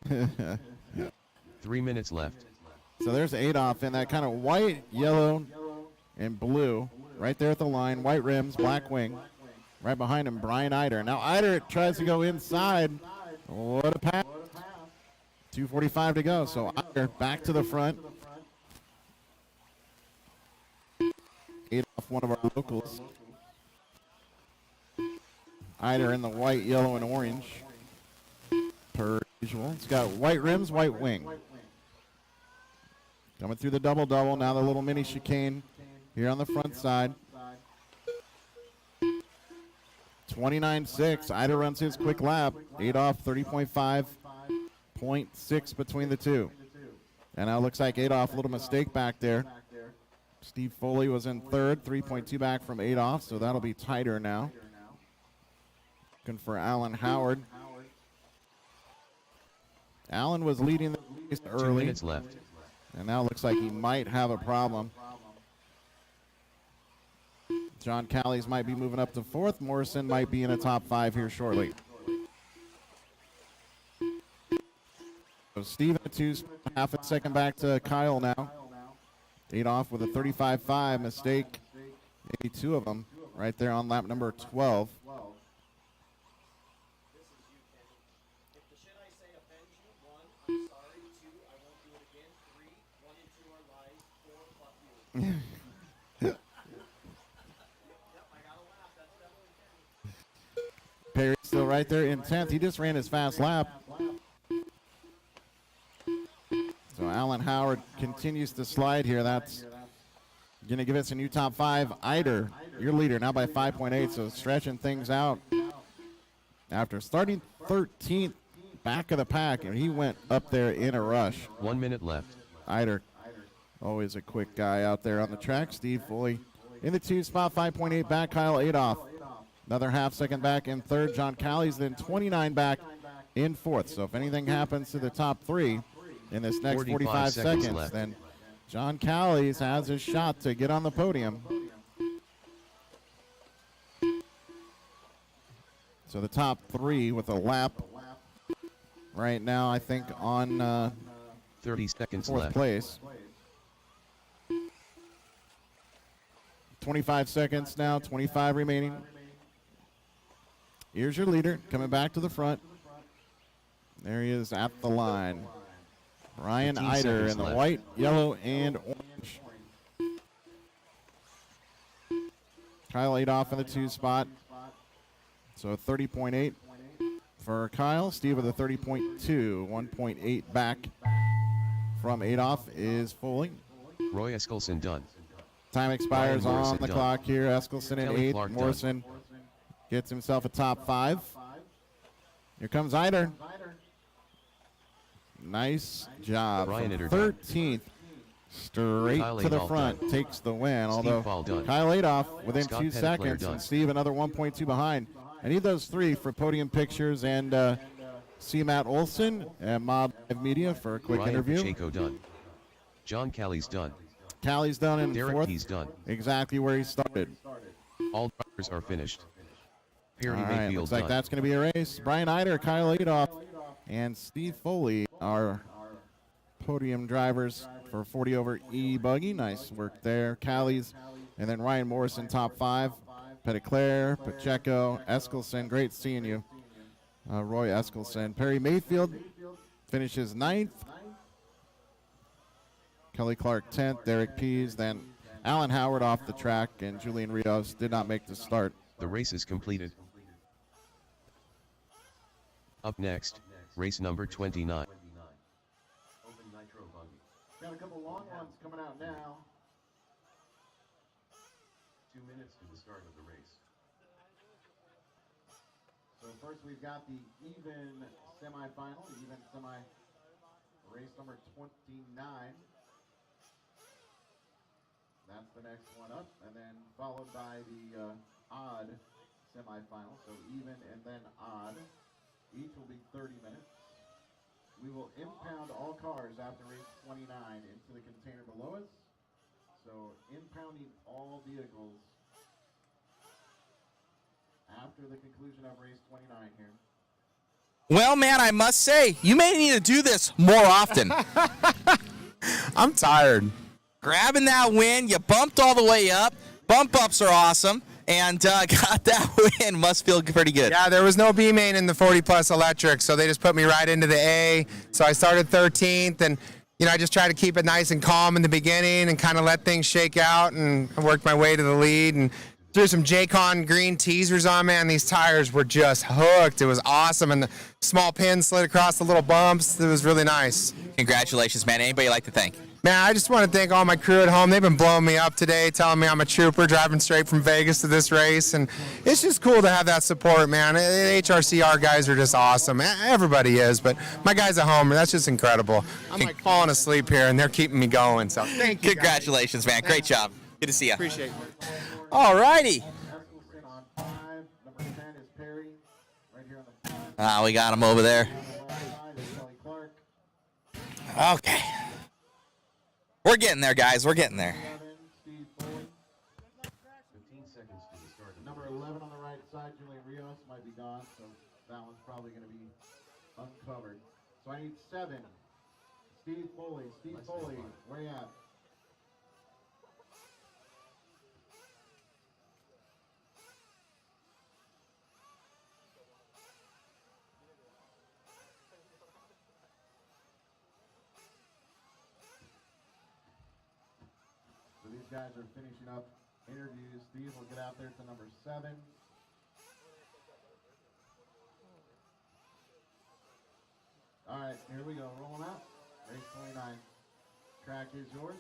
Yeah. 3 minutes left. So there's Adolph in that kind of white, yellow, and blue. Right there at the line. White rims, black wing. Right behind him, Brian Eider. Now Eider tries to go inside. What a pass. 2:45 to go. So Eider back to the front. Adolph, one of our locals. Eider in the white, yellow, and orange. Per usual. It's got white rims, white wing. Coming through the double-double. Now the little mini chicane here on the front side. 29.6. Eider runs his quick lap. Adolph 30.5. 0.6 between the two. And now it looks like Adolph, a little mistake back there. Steve Foley was in 3rd. 3.2 back from Adolph, so that'll be tighter now. Looking for Allen Howard. Allen was leading the race early. 2 minutes left. And now it looks like he might have a problem. John Callie's might be moving up to 4th. Morrison might be in a top 5 here shortly. So Steve at 2, half a second back to Kyle now. Adolph with a 35.5 mistake, maybe two of them, right there on lap number 12. Perry still right there in 10th. He just ran his fast lap. So Alan Howard continues to slide here. That's going to give us a new top 5. Eider, your leader, now by 5.8, so stretching things out. After starting 13th, back of the pack, and he went up there in a rush. 1 minute left. Eider, always a quick guy out there on the track. Steve Foley in the 2 spot, 5.8 back. Kyle Adolph, another half second back in 3rd. John Callies then 29 back in 4th. So if anything happens to the top 3 in this next 45 seconds, then John Callies has his shot to get on the podium. So the top 3 with a lap right now, I think, on 30 seconds 4th left. place. 25 seconds now, 25 remaining. Here's your leader coming back to the front. There he is at the line. Ryan 15 Eider seconds in the left. white, yellow, and orange. Kyle Adolph in the 2 spot. So 30.8 for Kyle. Steve with a 30.2, 1.8 back from Adolph is Foley. Roy Eskelsen done. Time expires Brian on Morrison the done. clock here. Eskelsen in Kelly 8th. Clark done. Morrison gets himself a top 5. Here comes Eider. Nice job. Brian From Eider done. 13th straight Kyle to the Adolph front. done. Takes the win. Steve Although Paul done. Kyle Adolph within Scott 2 Petitclerc seconds. done. And Steve another 1.2 behind. I need those 3 for podium pictures and see Matt Olson and Mob Live Media for a quick Ryan interview. Pacheco done. John Callies done. Callie's done in Derek 4th. Pease done. Exactly where he started. All drivers are finished. Perry All right, Mayfield looks like done. that's going to be a race. Brian Eider, Kyle Adolph, and Steve Foley are podium drivers for 40 over E buggy. Nice work there. Callie's, and then Ryan Morrison top 5. Petitclerc, Pacheco, Eskelsen. Great seeing you, Roy Eskelsen. Perry Mayfield finishes 9th. Kelly Clark 10th. Derek Pease, then Alan Howard off the track, and Julian Rios did not make the start. The race is completed. Up next, race number 29. Open nitro buggy. Got a couple long ones coming out now. 2 minutes to the start of the race. So first we've got the even semifinal, even semi race number 29. That's the next one up, and then followed by the odd semifinal. So even and then odd. Each will be 30 minutes. We will impound all cars after race 29 into the container below us. So impounding all vehicles after the conclusion of race 29 here. Well, man, I must say, you may need to do this more often. I'm tired. Grabbing that win, you bumped all the way up. Bump ups are awesome, and got that win. Must feel pretty good. Yeah, there was no B main in the 40 plus electric, so they just put me right into the A. So I started 13th, and I just tried to keep it nice and calm in the beginning and kind of let things shake out, and I worked my way to the lead and threw some J-Con green teasers on, man. These tires were just hooked. It was awesome, and the small pin slid across the little bumps. It was really nice. Congratulations, man. Anybody you'd like to thank? Man, I just want to thank all my crew at home. They've been blowing me up today, telling me I'm a trooper driving straight from Vegas to this race. And it's just cool to have that support, man. The HRCR guys are just awesome. Everybody is, but my guys at home, that's just incredible. I'm like falling asleep here, and they're keeping me going. So thank you. Congratulations, man. Great job. Good to see you. Appreciate it. All righty. We got him over there. Okay. We're getting there, guys. We're getting there. 15 seconds to the start. Number 11 on the right side, Julian Rios might be gone, so that one's probably going to be uncovered. So I need 7. Steve Foley. Steve Foley, where you at? guys are finishing up interviews. Steve will get out there to number 7. All right, here we go. Rolling out. Race 29. Track is yours.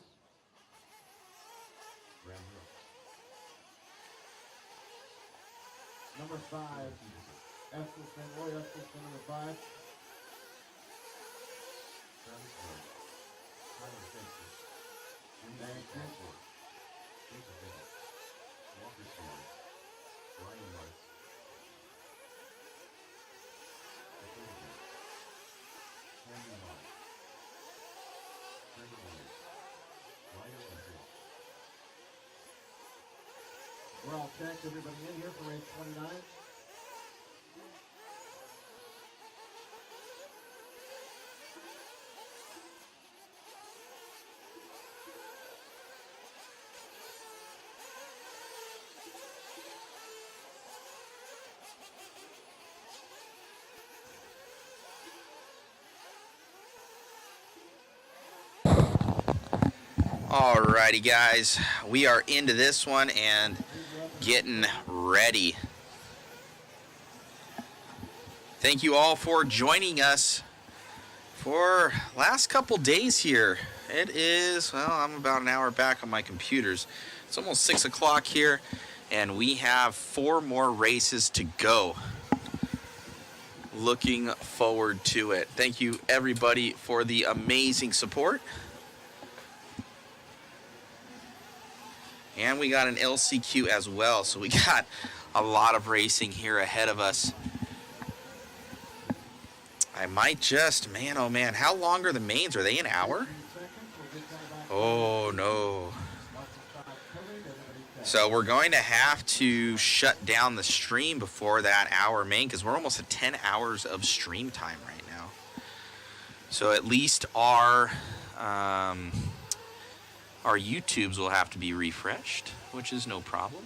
Number 5, Eskelson, Roy Eskelson, number 5. We're all checked. Everybody in here for race 29. Alrighty, guys, we are into this one and getting ready. Thank you all for joining us for last couple days here. It is, well, I'm about an hour back on my computers. It's almost 6 o'clock here, and we have 4 more races to go. Looking forward to it. Thank you, everybody, for the amazing support. And we got an LCQ as well, so we got a lot of racing here ahead of us. I might just, man, oh man, how long are the mains? Are they an hour? Oh no. So we're going to have to shut down the stream before that hour main, because we're almost at 10 hours of stream time right now. So at least our YouTubes will have to be refreshed, which is no problem.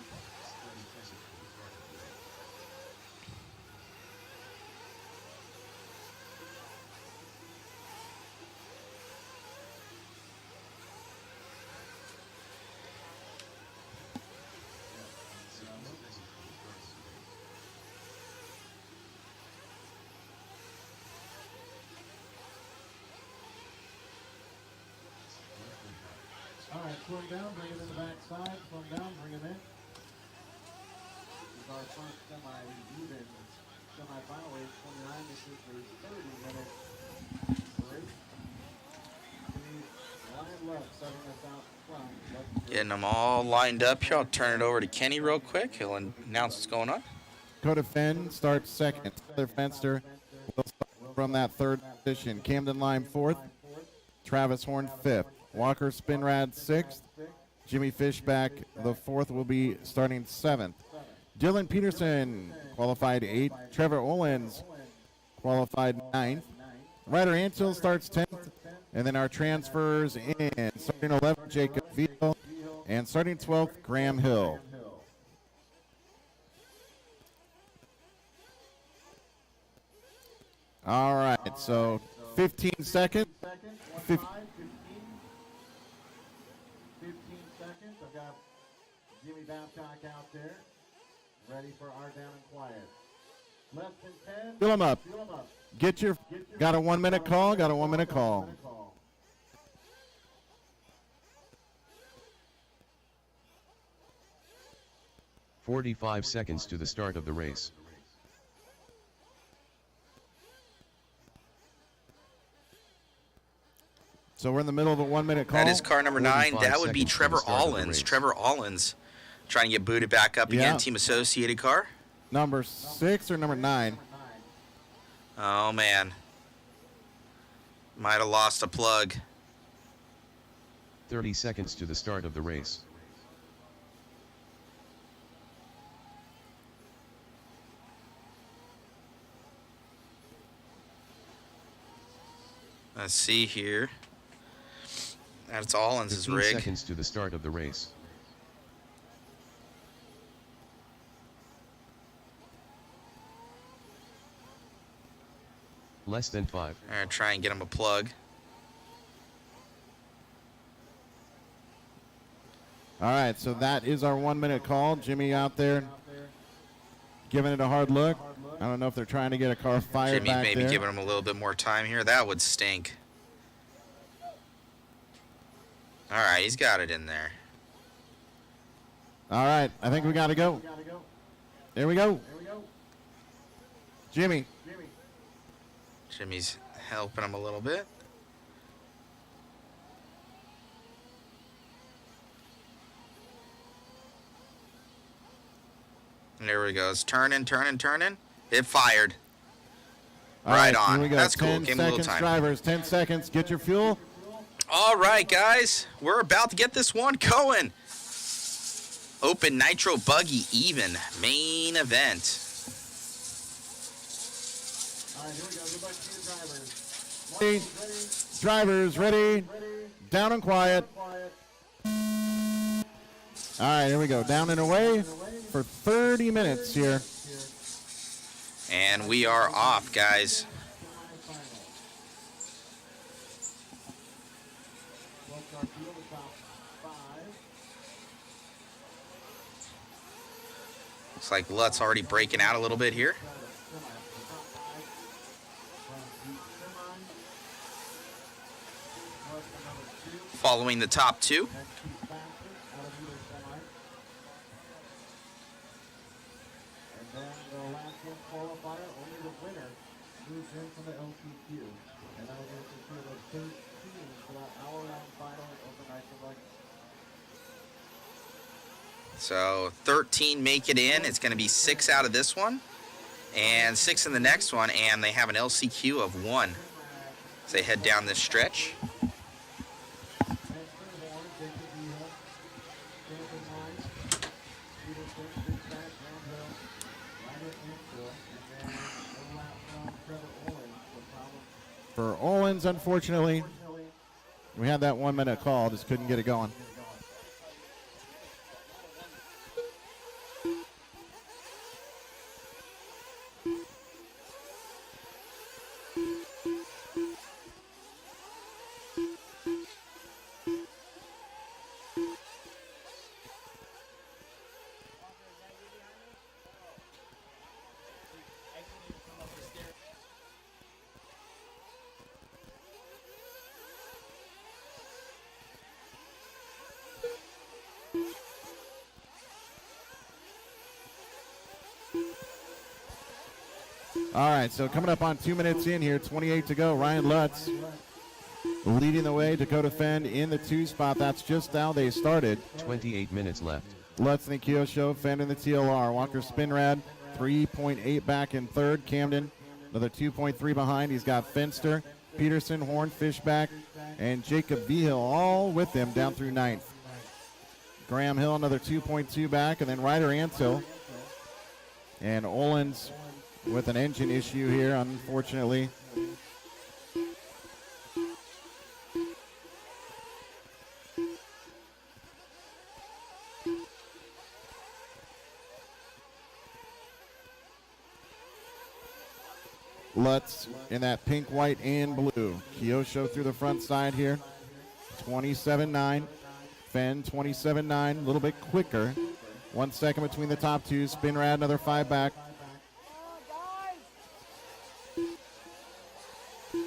All right, slow him down, bring him in the backside. Slow him down, bring him in. This is our first semi-even semi-final race 29. This is the 30-minute race. Line left, setting us out front. Getting them all lined up here. I'll turn it over to Kenny real quick. He'll announce what's going on. Dakota Fenn starts second. Tyler Fenster will start from that 3rd position. Camden Lime 4th. Travis Horn 5th. Walker Spinrad 6th. Jimmy Fishback, the 4th, will be starting 7th. Dylan Peterson qualified 8th. Trevor Olens qualified 9th. Ryder Antill starts 10th. And then our transfers in starting 11th, Jacob Veal, and starting 12th, Graham Hill. All right, so 15 seconds. 15 seconds. I've got Jimmy Babcock out there, ready for our down and quiet. Less than 10. Fill them up. Fill 'em up. Got a 1 minute call, got a 1 minute call. 45 seconds to the start of the race. So we're in the middle of a 1 minute call. That is car number 9. That would be 45 Trevor seconds to the start of the Allens. race. Trevor Allens trying to get booted back up again. Yeah. Team Associated car. Number 6 or number 9? Oh, man. Might have lost a plug. 30 seconds to the start of the race. Let's see here. That's Allens' 15 rig. seconds to the start of the race. Less than 5. All right, try and get him a plug. All right, so that is our 1 minute call. Jimmy out there giving it a hard look. I don't know if they're trying to get a car fired Jimmy's back maybe there. giving him a little bit more time here. That would stink. All right, he's got it in there. All right, I think we got to go. There we go. Jimmy. Jimmy's helping him a little bit. And there we go. It's turning. It fired. All Right here on. we go. That's cool. 10 Give him a little seconds, time. drivers. 10 seconds. Get your fuel. All right, guys. We're about to get this one going. Open Nitro Buggy Even main event. Ready. Drivers ready. Down and quiet. All right, here we go. Down and away for 30 minutes here. And we are off, guys. Looks like Lutz already breaking out a little bit here. Following the top two. So 13 make it in. It's going to be 6 out of this one and 6 in the next one, and they have an LCQ of 1 as they head down this stretch. For Owens, unfortunately, we had that 1 minute call, just couldn't get it going. All right, so coming up on 2 minutes in here, 28 to go. Ryan Lutz leading the way. Dakota Fenn in the 2 spot. That's just how they started. 28 minutes left. Lutz in the Kyosho, Fenn in the TLR. Walker Spinrad, 3.8 back in 3rd. Camden, another 2.3 behind. He's got Fenster, Peterson, Horn, Fishback, and Jacob Vigil all with him down through 9th. Graham Hill, another 2.2 back, and then Ryder Antill. And Olins with an engine issue here, unfortunately. Lutz in that pink, white, and blue. Kyosho through the front side here. 27.9. Fenn, 27.9. A little bit quicker. 1 second between the top two. Spinrad, another 5 back.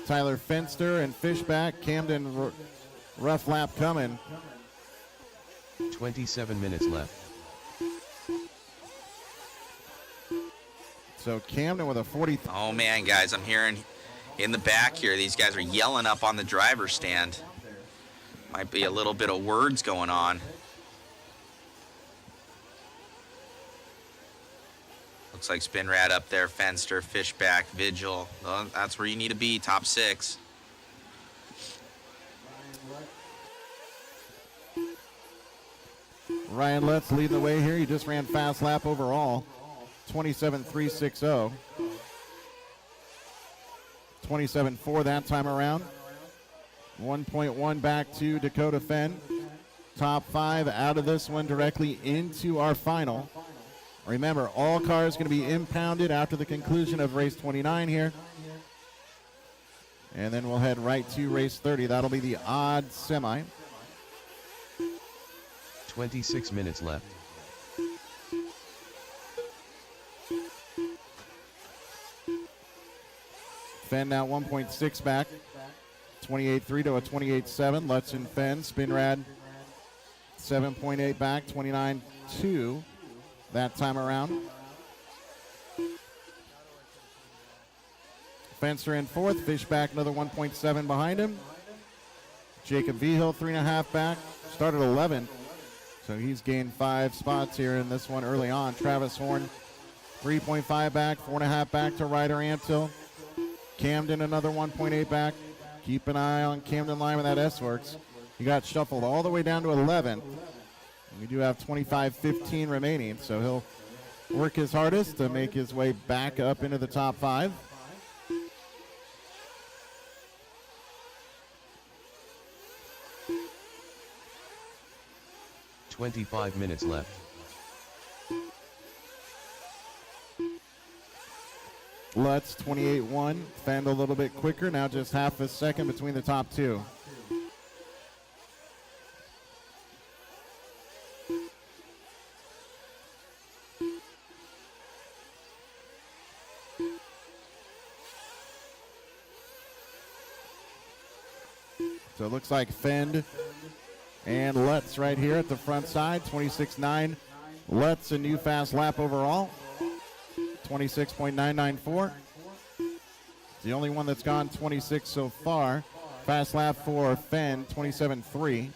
Tyler Fenster and Fishback. Camden, rough lap coming. 27 minutes left. So Camden with a 40. Oh man, guys, I'm hearing in the back here, these guys are yelling up on the driver's stand. Might be a little bit of words going on. Looks like Spinrad up there, Fenster, Fishback, Vigil. Well, that's where you need to be, top 6. Ryan Lutz leading the way here. He just ran fast lap overall. 27.360. 27.4 that time around. 1.1 back to Dakota Fenn. Top 5 out of this one directly into our final. Remember, all cars going to be impounded after the conclusion of race 29 here. And then we'll head right to race 30. That'll be the odd semi. 26 minutes left. Fenn now 1.6 back. 28.3 to a 28.7. Lutz and Fenn. Spinrad 7.8 back. 29.2 that time around. Fenster in fourth. Fishback another 1.7 behind him. Jacob Vigil 3.5 back. Started 11. So he's gained 5 spots here in this one early on. Travis Horn 3.5 back. 4.5 back to Ryder Antil. Camden another 1.8 back. Keep an eye on Camden Lime and that S-Works. He got shuffled all the way down to 11. We do have 25.15 remaining, so he'll work his hardest to make his way back up into the top 5. $25 minutes left. Lutz 28.1. Fend a little bit quicker. Now just half a second between the top 2. So it looks like Fend and Lutz right here at the front side. 26.9. Lutz a new fast lap overall. 26.994. The only one that's gone 26 so far. Fast lap for Fenn, 27.3.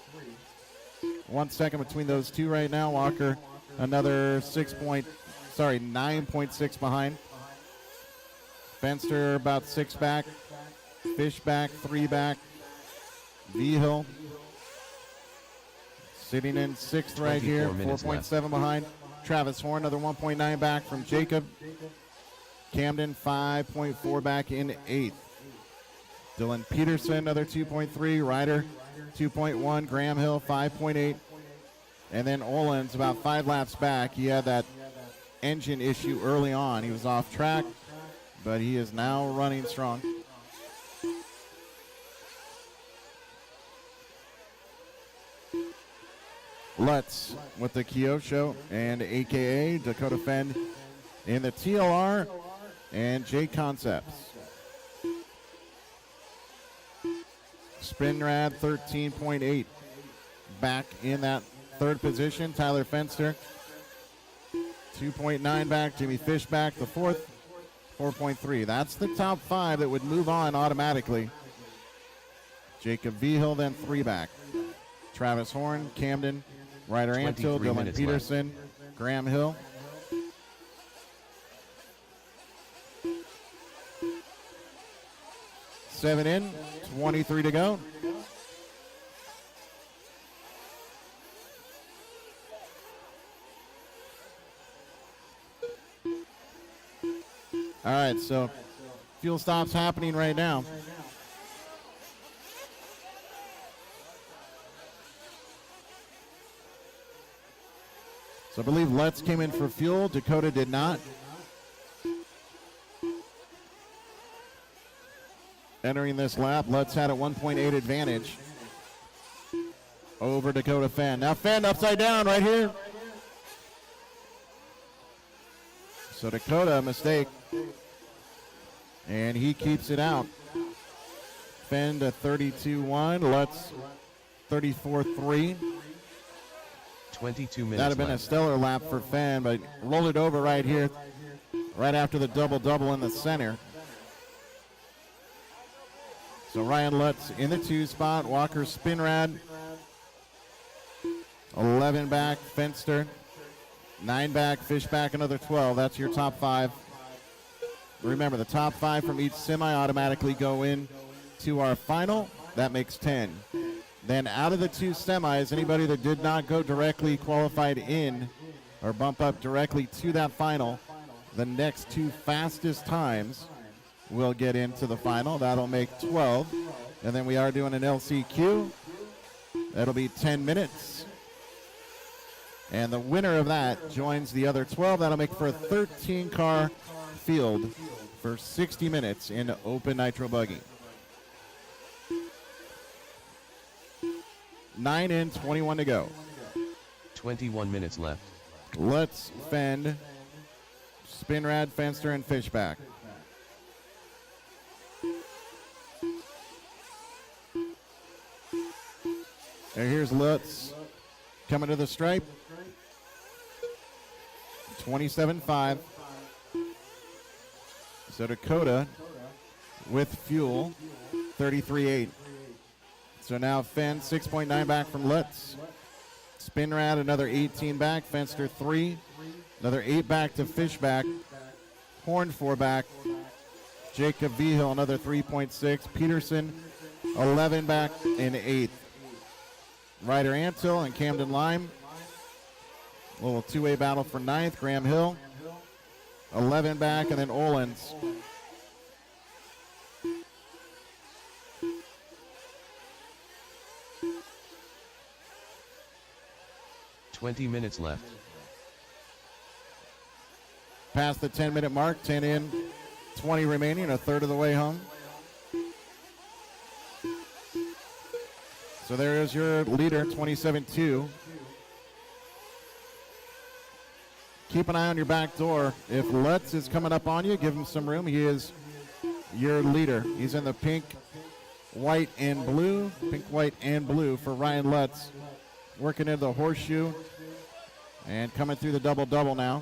1 second between those two right now. Walker another 9.6 behind. Fenster about 6 back. Fishback 3 back. Vigil sitting in 6th right here, 4.7 behind. Travis Horn, another 1.9 back from Jacob. Camden, 5.4 back in 8th. Dylan Peterson, another 2.3. Ryder, 2.1. Graham Hill, 5.8. And then Olin's about 5 laps back. He had that engine issue early on. He was off track, but he is now running strong. Lutz with the Kyosho and AKA Dakota Fend in the TLR and J Concepts. Spinrad 13.8 back in that 3rd position. Tyler Fenster 2.9 back. Jimmy Fishback the 4th, 4.3. That's the top 5 that would move on automatically. Jacob Vigil then 3 back. Travis Horn, Camden, Ryder Antil, Dylan Peterson, Graham Hill. Seven in, 23 to go. All right, so fuel stops happening right now. So I believe Lutz came in for fuel. Dakota did not. Entering this lap, Lutz had a 1.8 advantage over Dakota Fenn. Now Fenn upside down right here. So Dakota, a mistake. And he keeps it out. Fenn to 32.1. Lutz 34.3. 22 minutes That'd have been left. a stellar lap for Fenn, but rolled it over right here, right after the double-double in the center. So Ryan Lutz in the 2 spot. Walker Spinrad. 11 back, Fenster. 9 back, Fishback, another 12. That's your top 5. Remember, the top 5 from each semi automatically go in to our final. That makes 10. Then out of the 2 semis, anybody that did not go directly qualified in or bump up directly to that final, the next 2 fastest times will get into the final. That'll make 12. And then we are doing an LCQ. That'll be 10 minutes. And the winner of that joins the other 12. That'll make for a 13-car field for 60 minutes in open nitro buggy. 9 in, 21 to go. 21 minutes left. Let's Fend, Spinrad, Fenster, and Fishback. And here's Lutz coming to the stripe. 27.5. So Dakota with fuel, 33.8. So now Fenn, 6.9 back from Lutz. Spinrad, another 18 back. Fenster, 3. Another 8 back to Fishback. Horn, 4 back. Jacob Vigil, another 3.6. Peterson, 11 back in 8th. Ryder Antil and Camden Lime. A little two-way battle for 9th. Graham Hill, 11 back, and then Olins. $20 minutes left. Past the 10-minute mark, 10 in, 20 remaining, a third of the way home. So there is your leader, 27-2. Keep an eye on your back door. If Lutz is coming up on you, give him some room. He is your leader. He's in the pink, white, and blue. Pink, white, and blue for Ryan Lutz. Working into the horseshoe and coming through the double-double now.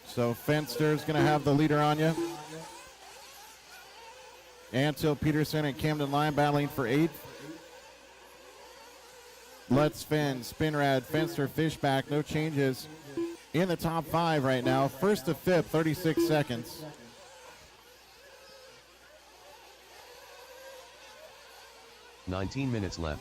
So Fenster's going to have the leader on you. Antil, Peterson, and Camden Lime battling for 8th. Let's Fend, Spinrad, Fenster, Fishback, no changes in the top 5 right now. First to 5th, 36 seconds. $19 minutes left.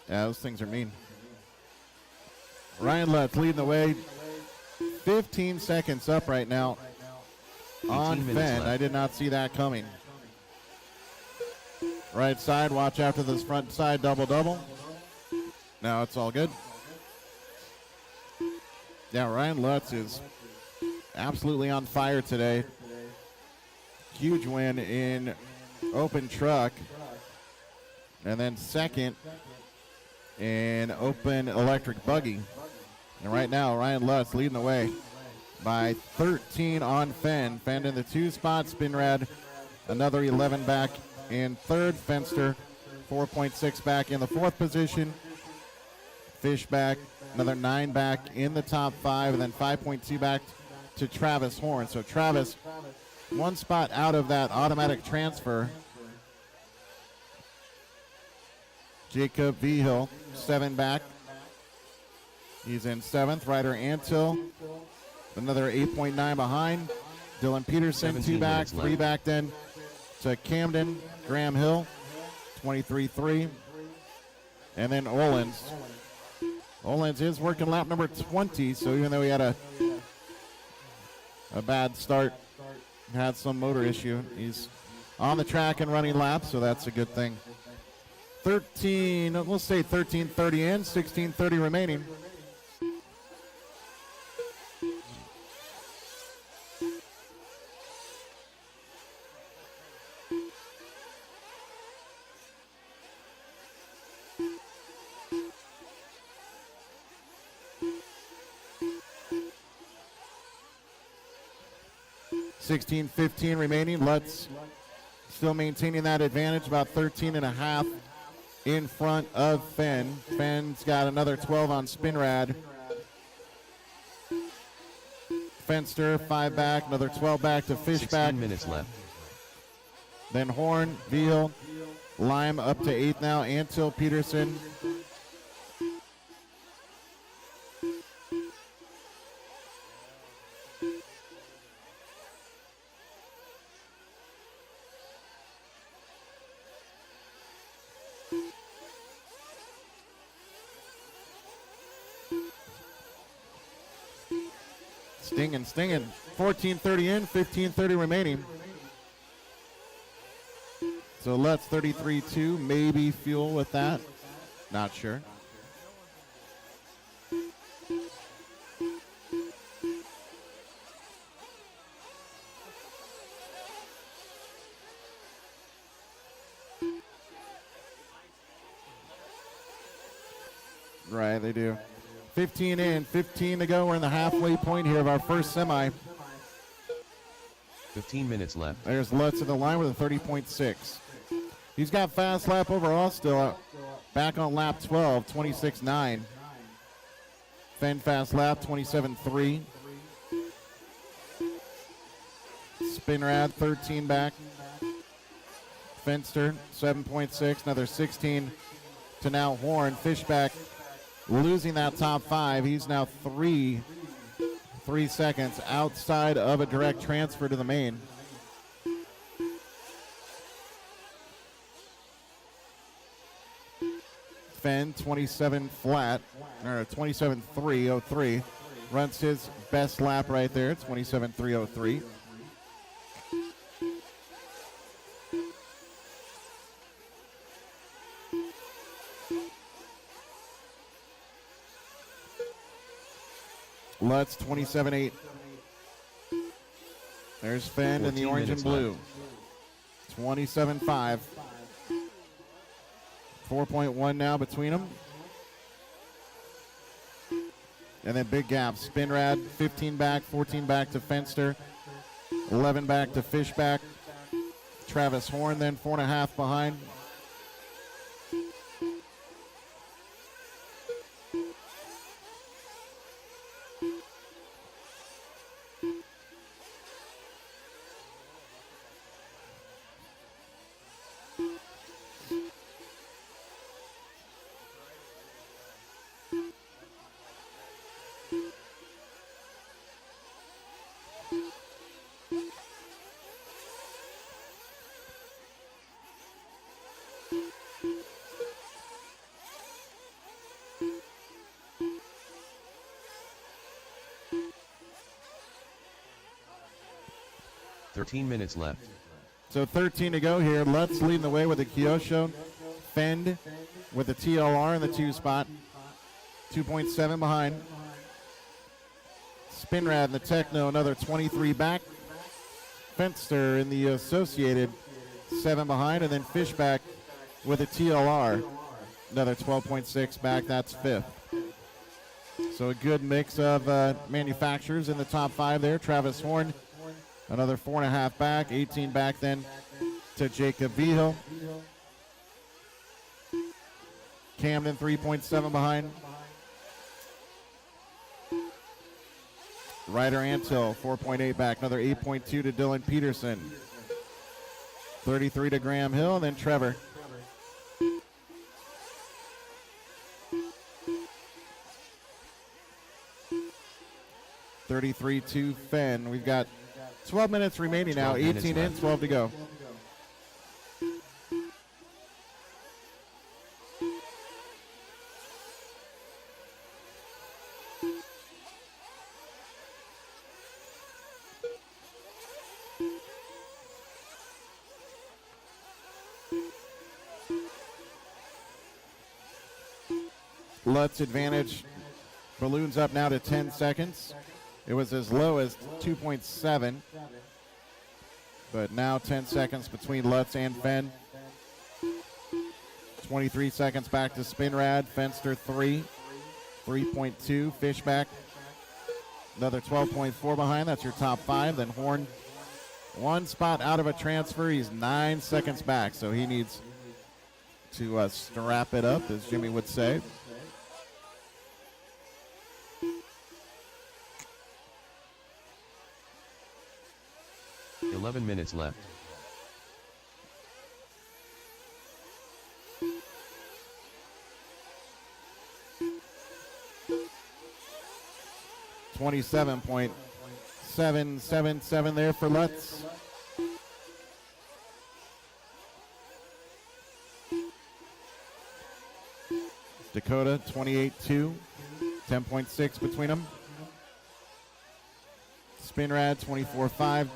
Yeah, those things are mean. Ryan Lutz leading the way. 15 seconds up right now on Fenn. I did not see that coming. Right side, watch after this front side double-double. Now it's all good. Yeah, Ryan Lutz is absolutely on fire today. Huge win in open truck. And then second in open electric buggy. And right now, Ryan Lutz leading the way by 13 on Fenn. Fenn in the 2 spot. Spinrad, another 11 back in 3rd. Fenster, 4.6 back in the 4th position. Fishback, another 9 back in the top 5. And then 5.2 back to Travis Horn. So Travis, 1 spot out of that automatic transfer. Jacob Vigil, 7 back. He's in 7th. Ryder Antil, another 8.9 behind. Dylan Peterson, 2 back, 3 back then to Camden. Graham Hill, 23.3. And then Olins. Olins is working lap number 20, so even though he had a bad start, had some motor issue, he's on the track and running laps, so that's a good thing. 13, we'll say 13:30 in, 16:30 remaining. $16:15 remaining. Lutz still maintaining that advantage, about 13.5 in front of Fenn. Fenn's got another 12 on Spinrad. Fenster, 5 back, another 12 back to Fishback. 16 minutes left. Then Horn, Veal, Lime up to 8th now, Antil, Peterson. Stinging. 14:30 in, 15:30 remaining. So let's 33-2, maybe Fuel with that. Not sure. Right, they do. 15 in, 15 to go. We're in the halfway point here of our first semi. 15 minutes left. There's Lutz in the line with a 30.6. He's got fast lap overall still. Back on lap 12, 26.9. Fenn fast lap, 27.3. Spinrad, 13 back. Fenster, 7.6. Another 16 to now Horn. Fishback losing that top 5. He's now 3 seconds outside of a direct transfer to the main. Fenn, 27 flat, or 27.303. Runs his best lap right there, 27.303. Lutz, 27.8. There's Fenn in the orange and blue. 27.5. 4.1 now between them. And then big gap. Spinrad, 15 back, 14 back to Fenster. 11 back to Fishback. Travis Horn then 4.5 behind. Minutes left. So 13 to go here. Lutz leading the way with the Kyosho. Fend with the TLR in the 2 spot. 2.7 behind. Spinrad in the Techno, another 23 back. Fenster in the Associated, 7 behind. And then Fishback with a TLR, another 12.6 back. That's 5th. So a good mix of manufacturers in the top 5 there. Travis Horn, another 4.5 back, 18 back then to Jacob Vigil. Camden 3.7 behind. Ryder Antil 4.8 back, another 8.2 to Dylan Peterson. 33 to Graham Hill, and then Trevor. $33 Fenn. We've got 12 minutes remaining now. 18 in, 12 to go. Lutz advantage. Balloons up now to 10 seconds. It was as low as 2.7. But now 10 seconds between Lutz and Fenn. 23 seconds back to Spinrad. Fenster 3. 3.2. Fishback. Another 12.4 behind. That's your top 5. Then Horn, 1 spot out of a transfer. He's 9 seconds back, so he needs to strap it up, as Jimmy would say. 11 minutes left. .777 there for Lutz. Dakota 28.2, 10.6 between them. Spinrad 24.5.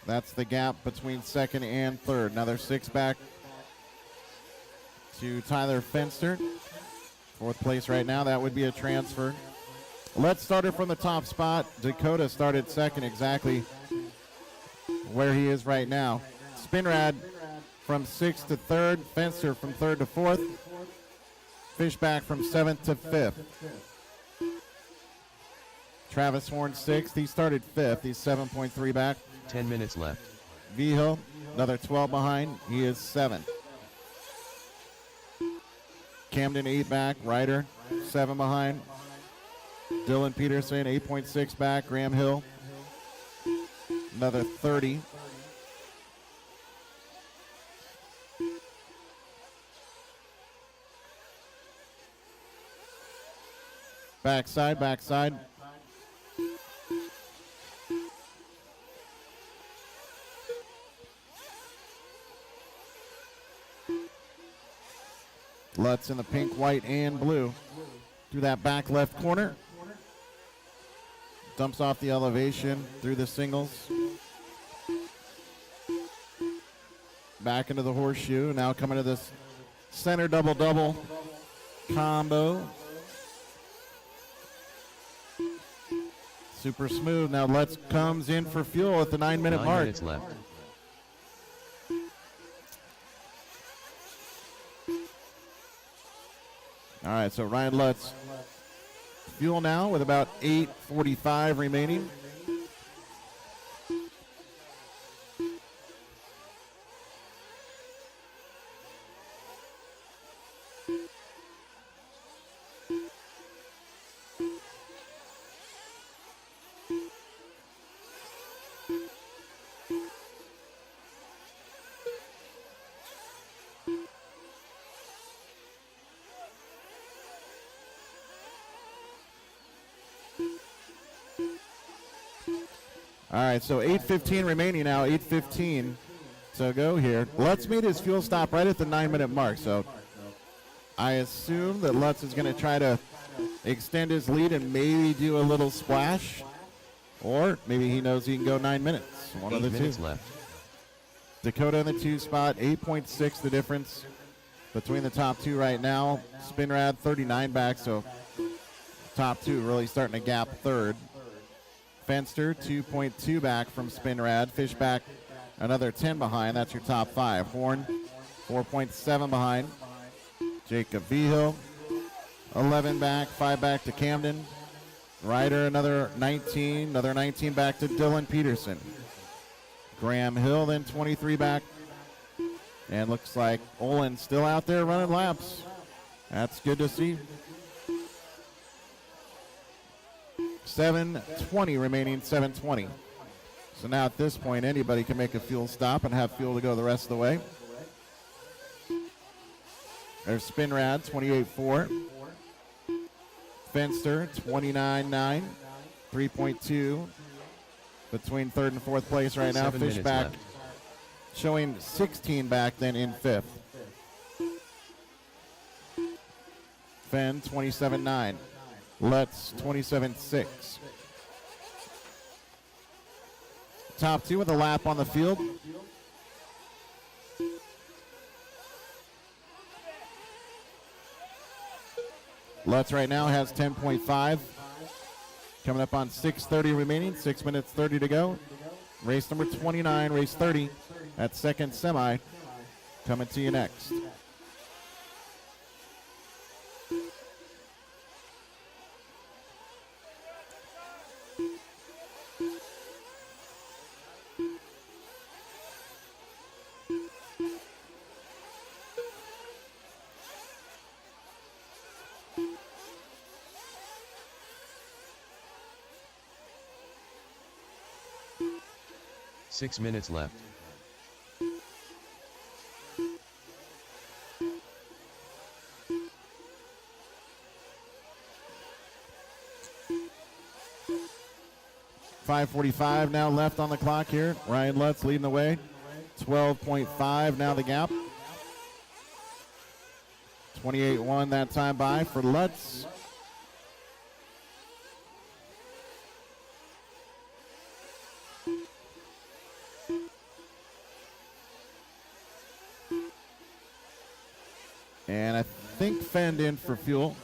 That's the gap between second and third. Another 6 back to Tyler Fenster. Fourth place right now. That would be a transfer. Let's start it from the top spot. Dakota started second, exactly where he is right now. Spinrad from 6th to 3rd. Fenster from 3rd to 4th. Fishback from 7th to 5th. Travis Horn 6th. He started 5th. He's 7.3 back. 10 minutes left. Vigil, another 12 behind. He is 7th. Camden 8 back. Ryder 7 behind. Dylan Peterson 8.6 back. Graham Hill another 30. Backside, backside. Lutz in the pink, white, and blue. Through that back left corner. Dumps off the elevation through the singles. Back into the horseshoe. Now coming to this center double-double combo. Super smooth. Now Lutz comes in for fuel at the 9-minute mark. 9 minutes left. All right, so Ryan Lutz fuel now with about 8:45 remaining. All right, so 8:15 remaining now, 8:15 to go here. Lutz made his fuel stop right at the 9-minute mark, so I assume that Lutz is going to try to extend his lead and maybe do a little splash, or maybe he knows he can go 9 minutes. One of the 8 two. minutes left. Dakota in the 2 spot, 8.6 the difference between the top two right now. Spinrad 39 back, so top two really starting to gap third. Fenster 2.2 back from Spinrad. Fishback another 10 behind. That's your top 5. Horn 4.7 behind. Jacob Vigil 11 back, 5 back to Camden. Ryder another 19 back to Dylan Peterson. Graham Hill then 23 back. And looks like Olin still out there running laps. That's good to see. 7:20 remaining, 7:20. So now at this point, anybody can make a fuel stop and have fuel to go the rest of the way. There's Spinrad, 28.4. Fenster, 29.9. 3.2 between third and fourth place right now. 7 minutes Fishback left. showing 16 back then in fifth. Fenn, 27.9. Lutz 27.6. Top two with a lap on the field. Lutz right now has 10.5. Coming up on 6:30 remaining, 6 minutes 30 to go. Race number 29, race 30 at second semi. Coming to you next. 6 minutes left. .545 now left on the clock here. Ryan Lutz leading the way. 12.5 now the gap. 28.1 that time by for Lutz. And I think Fend in for fuel.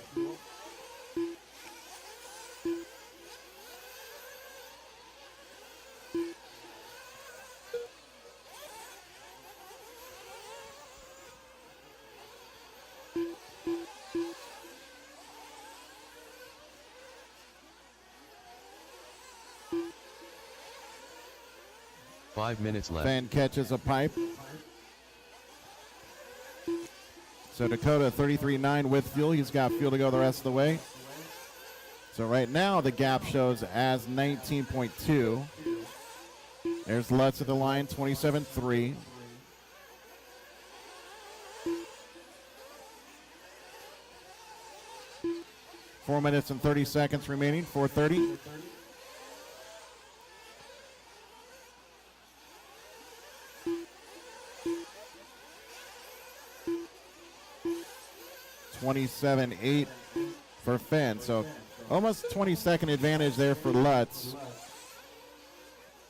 Five minutes left. Fend catches a pipe. So Dakota 33.9 with fuel. He's got fuel to go the rest of the way. So right now the gap shows as 19.2. There's Lutz at the line, 27.3. Four minutes and 30 seconds remaining, 4:30. .27.8 for Fenn. So almost 20-second advantage there for Lutz.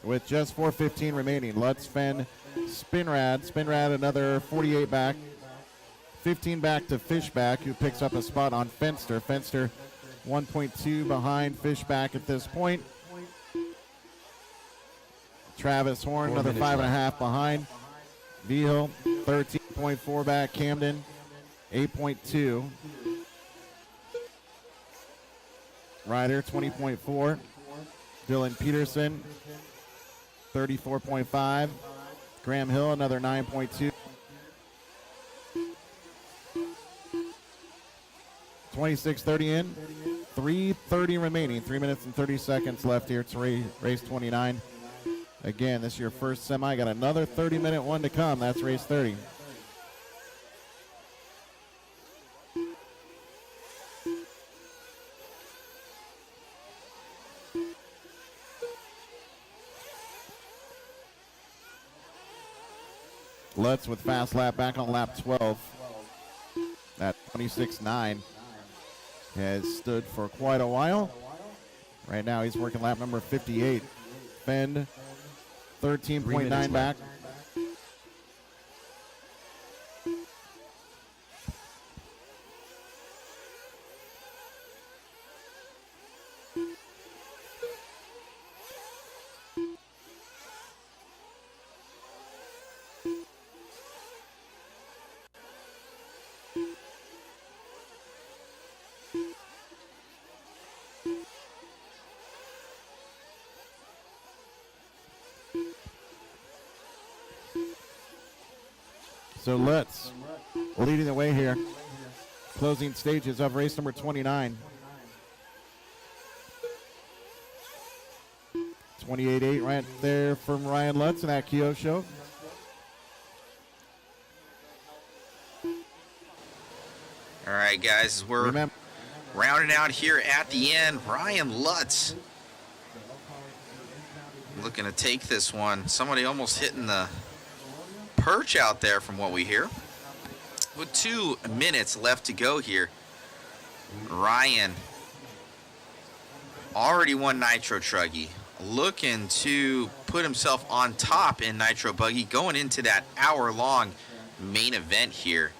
With just 4:15 remaining. Lutz, Fenn, Spinrad. Spinrad another 48 back. 15 back to Fishback, who picks up a spot on Fenster. Fenster 1.2 behind Fishback at this point. Travis Horn, another 5.5 behind. Vigil 13.4 back. Camden 8.2. Ryder 20.4. Dylan Peterson 34.5. Graham Hill another 9.2. 26:30 in. 3:30 remaining. 3 minutes and 30 seconds left here to race 29. Again, this is your first semi. Got another 30-minute one to come. That's race 30. Lutz with fast lap back on lap 12 at 26.9. Has stood for quite a while. Right now he's working lap number 58. Fend 13.9 back. So Lutz leading the way here. Closing stages of race number 29. 28.8 right there from Ryan Lutz in that Kyo show. All right, guys, we're rounding out here at the end. Ryan Lutz looking to take this one. Somebody almost hitting the perch out there from what we hear. With 2 minutes left to go here, Ryan already won Nitro Truggy, looking to put himself on top in Nitro Buggy, going into that hour-long main event here.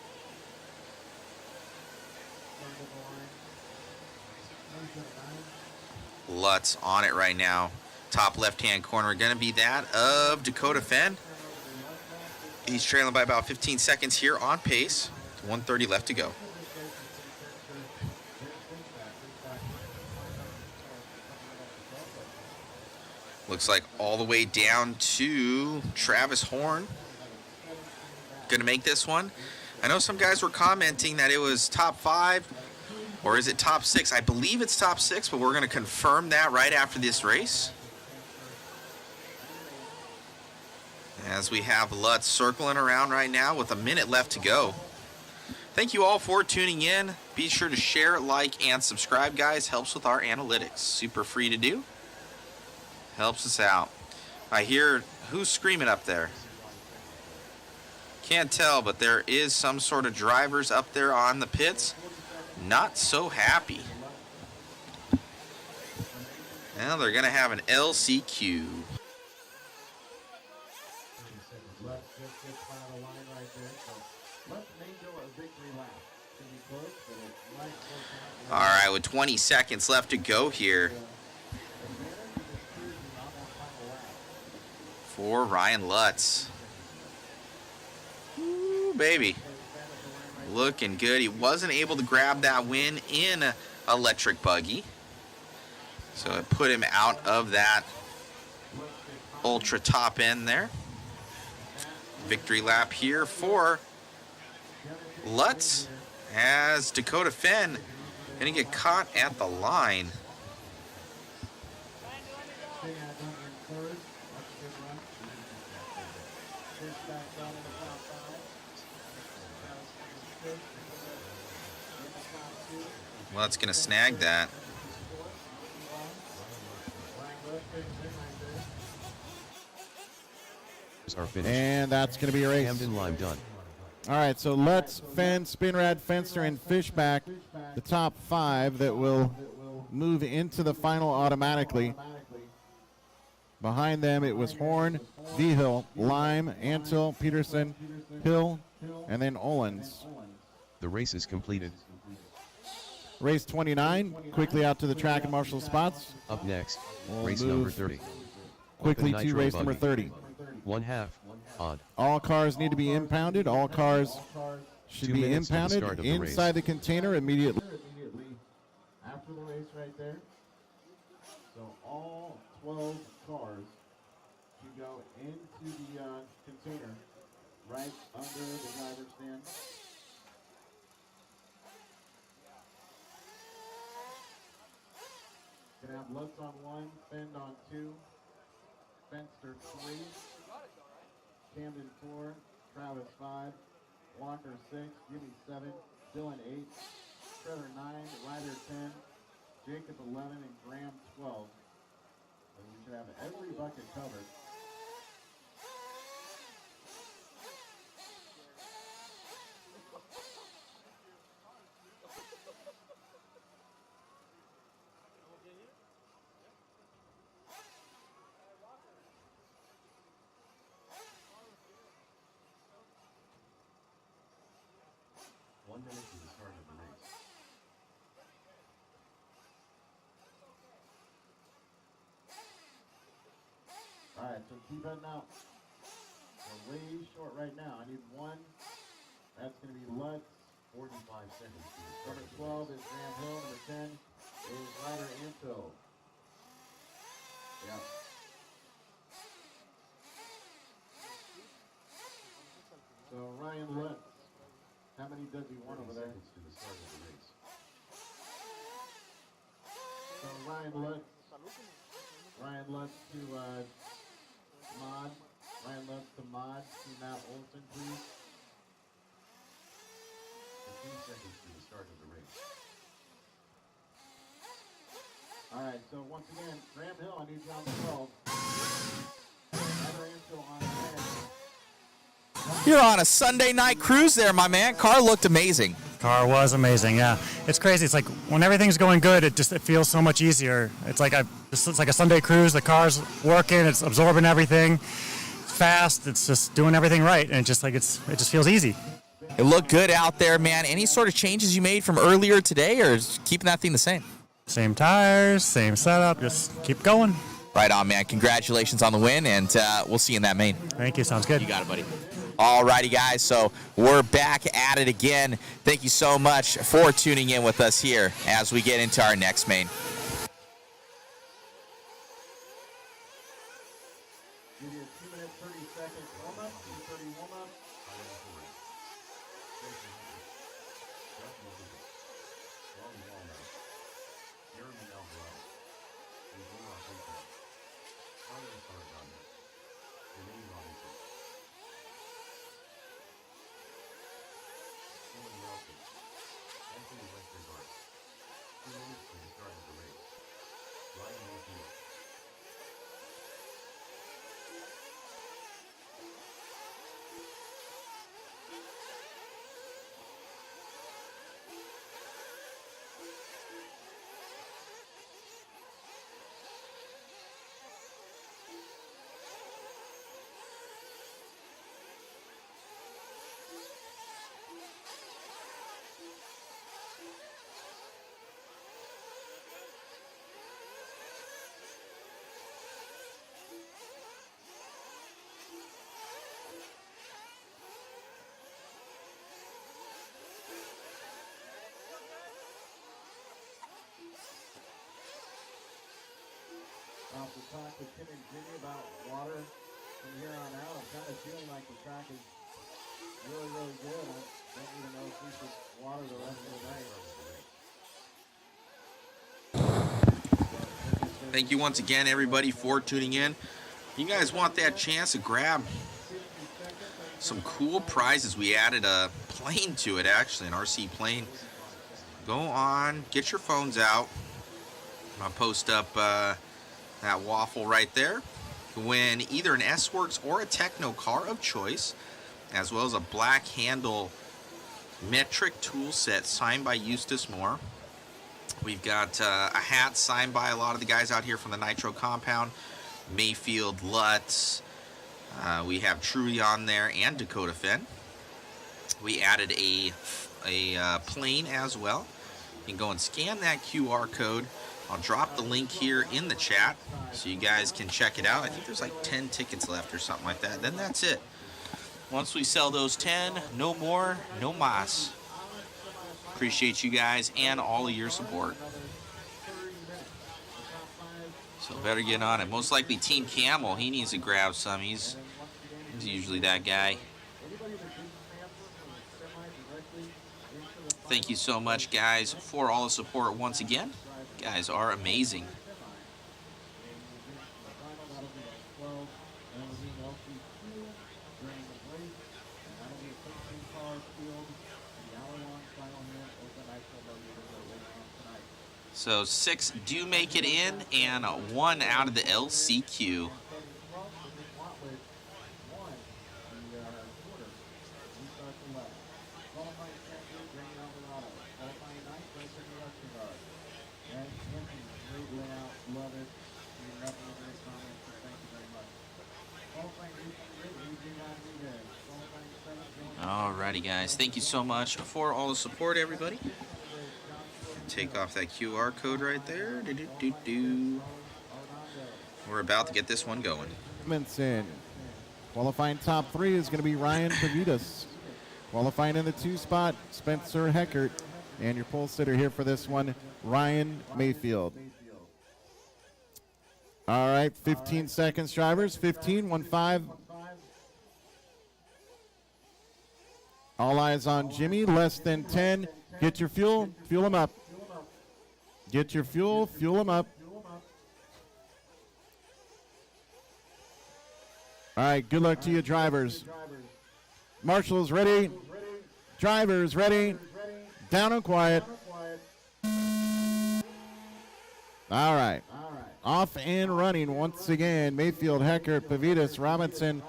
Lutz on it right now. Top left-hand corner going to be that of Dakota Fenn. He's trailing by about 15 seconds here on pace. 1:30 left to go. Looks like all the way down to Travis Horn. Gonna make this one. I know some guys were commenting that it was top 5, or is it top 6? I believe it's top 6, but we're gonna confirm that right after this race. as we have Lutz circling around right now with a minute left to go. Thank you all for tuning in. Be sure to share, like, and subscribe, guys. Helps with our analytics. Super free to do. Helps us out. I hear who's screaming up there. Can't tell, but there is some sort of drivers up there on the pits. Not so happy. Well, they're going to have an LCQ. All right, with 20 seconds left to go here for Ryan Lutz. Ooh, baby. Looking good. He wasn't able to grab that win in electric buggy, so it put him out of that ultra top end there. Victory lap here for Lutz as Dakota Fenn going to get caught at the line. Well, it's going to snag that. Are finished. And that's going to be a race. Camden Lime done. All right, so Lutz, Fenn, Spinrad, Fenster, and Fishback, the top 5 that will move into the final automatically. Behind them, it was Horn, Vigil, Lime, Antil, Peterson, Hill, and then Owens. The race is completed. Race 29, quickly out to the track and marshal spots. Up next, We'll race move number 30. quickly Open to nitro race number buggy. 30. 1/2 odd. All cars need to be impounded. All cars should 2 be minutes to the impounded start of the inside race. the container immediately. After the race right there. So all 12 cars should go into the container right under the driver's stand. Gonna have Lutz on 1, Fenn on 2, Fenster 3, Camden 4, Travis 5, Walker 6, Jimmy 7, Dylan 8, Trevor 9, Ryder 10, Jacob 11, and Graham 12. And we should have every bucket covered. All right, so keep heading out. We're way short right now. I need 1. That's going to be Lutz. 45 seconds. Number 12 is Graham Hill. Number 10 is Ryder Anto. Yeah. So Ryan Lutz, how many does he want over there? To the start of the race. So Ryan Lutz to Mod. Ryan Lutz to Mod to Matt Olson, please. 15 seconds to the start of the race. All right, so once again, Graham Hill, I need you on 12. Ryder Anto on 10. You're on a Sunday night cruise there, my man. Car looked amazing. Car was amazing, yeah. It's crazy. It's like when everything's going good, it feels so much easier. It's like a Sunday cruise. The car's working. It's absorbing everything. It's fast. It's just doing everything right, and it just feels easy. It looked good out there, man. Any sort of changes you made from earlier today, or is keeping that thing the same? Same tires, same setup. Just keep going. Right on, man. Congratulations on the win, and we'll see you in that main. Thank you. Sounds good. You got it, buddy. All righty, guys. So we're back at it again. Thank you so much for tuning in with us here as we get into our next main. Give you a 2-minute, 30-second warm-up. 2:30 warm-up. off the talk with Tim and Jimmy about water from here on out. I'm kind of feeling like the track is really, really good. I don't even know if we should water the rest of the night. Thank you once again, everybody, for tuning in. You guys want that chance to grab some cool prizes? We added a plane to it, actually, an RC plane. Go on, get your phones out. I'll post up that waffle right there. Win either an S-Works or a Techno car of choice, as well as a black handle metric tool set signed by Eustace Moore. We've got a hat signed by a lot of the guys out here from the Nitro compound. Mayfield, Lutz. We have Trudy on there and Dakota Fenn. We added a plane as well. You can go and scan that QR code. I'll drop the link here in the chat so you guys can check it out. I think there's like 10 tickets left or something like that. Then that's it. Once we sell those 10, no more, no mas. Appreciate you guys and all of your support. So better get on it. Most likely Team Camel, he needs to grab some. He's usually that guy. Thank you so much, guys, for all the support once again. You guys are amazing. So 6 do make it in, and 1 out of the LCQ. Alrighty, guys. Thank you so much for all the support, everybody. Take off that QR code right there. We're about to get this one going. In. Qualifying top 3 is going to be Ryan Pavitas. Qualifying in the 2 spot, Spencer Heckert. And your pole sitter here for this one, Ryan Mayfield. All right, 15 seconds, drivers. 15, 1-5. All eyes on Jimmy, less than 10. Get your fuel, fuel them up. Get your fuel, fuel them up. All right, good luck to you, drivers. Marshals ready. Drivers ready. Down and quiet. All right. Off and running once again. Mayfield, Heckert, Pavitas, Robinson,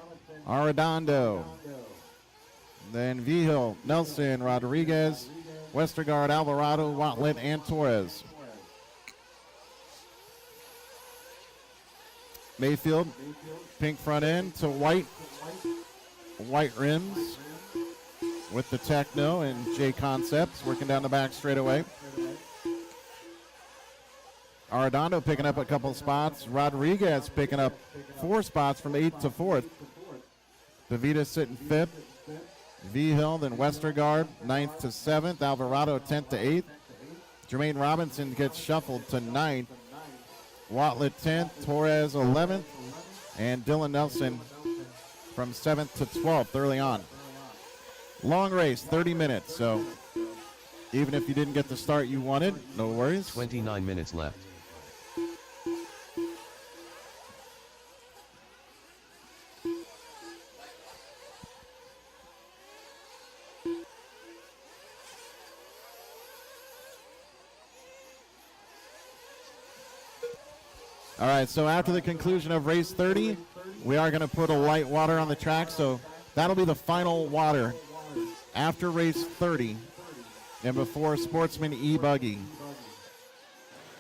Arredondo. Then Vigil, Nelson, Rodriguez, Westergaard, Alvarado, Watlet, and Torres. Mayfield, pink front end to white rims with the Techno and J Concepts working down the back straightaway. Arredondo picking up a couple spots. Rodriguez picking up 4 spots from 8th to 4th. Pavitas sitting 5th. Vigil, then Westergaard, 9th to 7th. Alvarado, 10th to 8th. Jermaine Robinson gets shuffled to 9th. Watlet, 10th. Torres, 11th. And Dylan Nelson from 7th to 12th early on. Long race, 30 minutes. So even if you didn't get the start you wanted, no worries. 29 minutes left. All right, so after the conclusion of race 30, we are going to put a light water on the track, so that'll be the final water after race 30 and before Sportsman E-Buggy.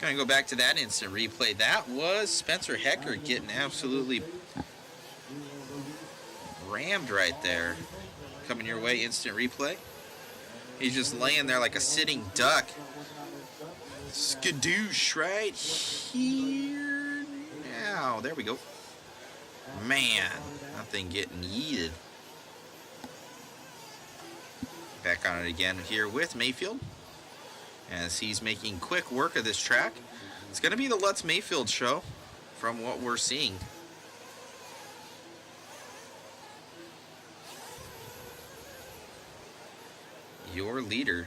Gonna go back to that instant replay. That was Spencer Heckert getting absolutely rammed right there. Coming your way, instant replay. He's just laying there like a sitting duck. Skadoosh right here now. There we go. Man, that thing getting yeeted. Back on it again here with Mayfield as he's making quick work of this track. It's going to be the Lutz Mayfield show from what we're seeing. Your leader.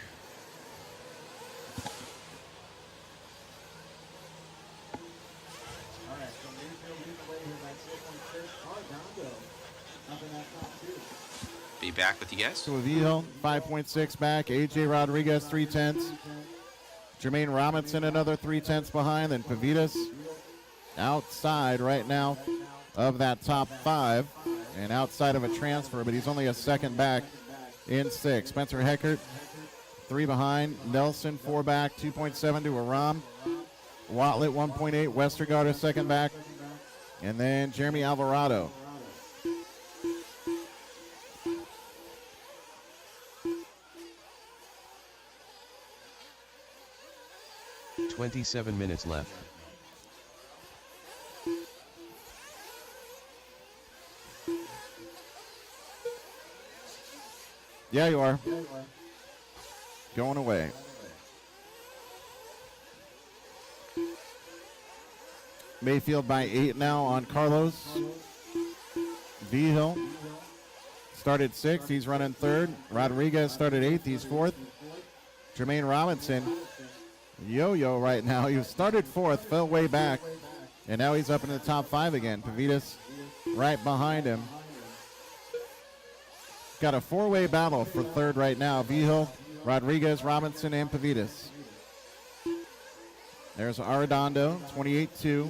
All right, so Mayfield leading the way here by 4.6. Ardondo up in that top two. Be back with you guys. So Vihil, 5.6 back. AJ Rodriguez, 3/10. Jermaine Robinson, another 3/10 behind. Then Pavitas outside right now of that top 5 and outside of a transfer, but he's only a second back in 6. Spencer Heckert, 3 behind. Nelson, 4 back, 2.7 to Aram. Watlett, 1.8. Westergaard, a second back. And then Jeremy Alvarado. "27 minutes left. Yeah, you are. Going away. Mayfield by 8 now on Carlos. Vihil started 6th. He's running 3rd. Rodriguez started 8th. He's 4th. Jermaine Robinson, yo-yo right now. He started 4th, fell way back, and now he's up in the top 5 again. Pavitas right behind him. Got a 4-way battle for 3rd right now. Vihil, Rodriguez, Robinson, and Pavitas. There's Arredondo, 28-2.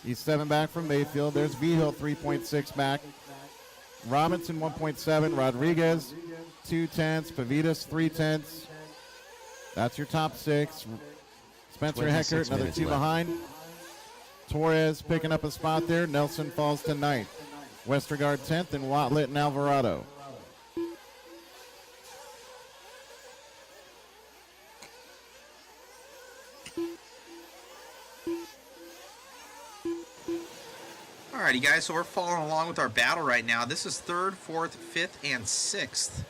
He's 7 back from Mayfield. There's Vihil, 3.6 back. Robinson, 1.7. Rodriguez, 2/10. Pavitas, 3/10. That's your top 6. Spencer Heckert, another 2 behind. Torres picking up a spot there. Nelson falls to 9th. Westergaard 10th, and Watlett and Alvarado. Alrighty, guys, so we're following along with our battle right now. This is 3rd, 4th, 5th, and 6th.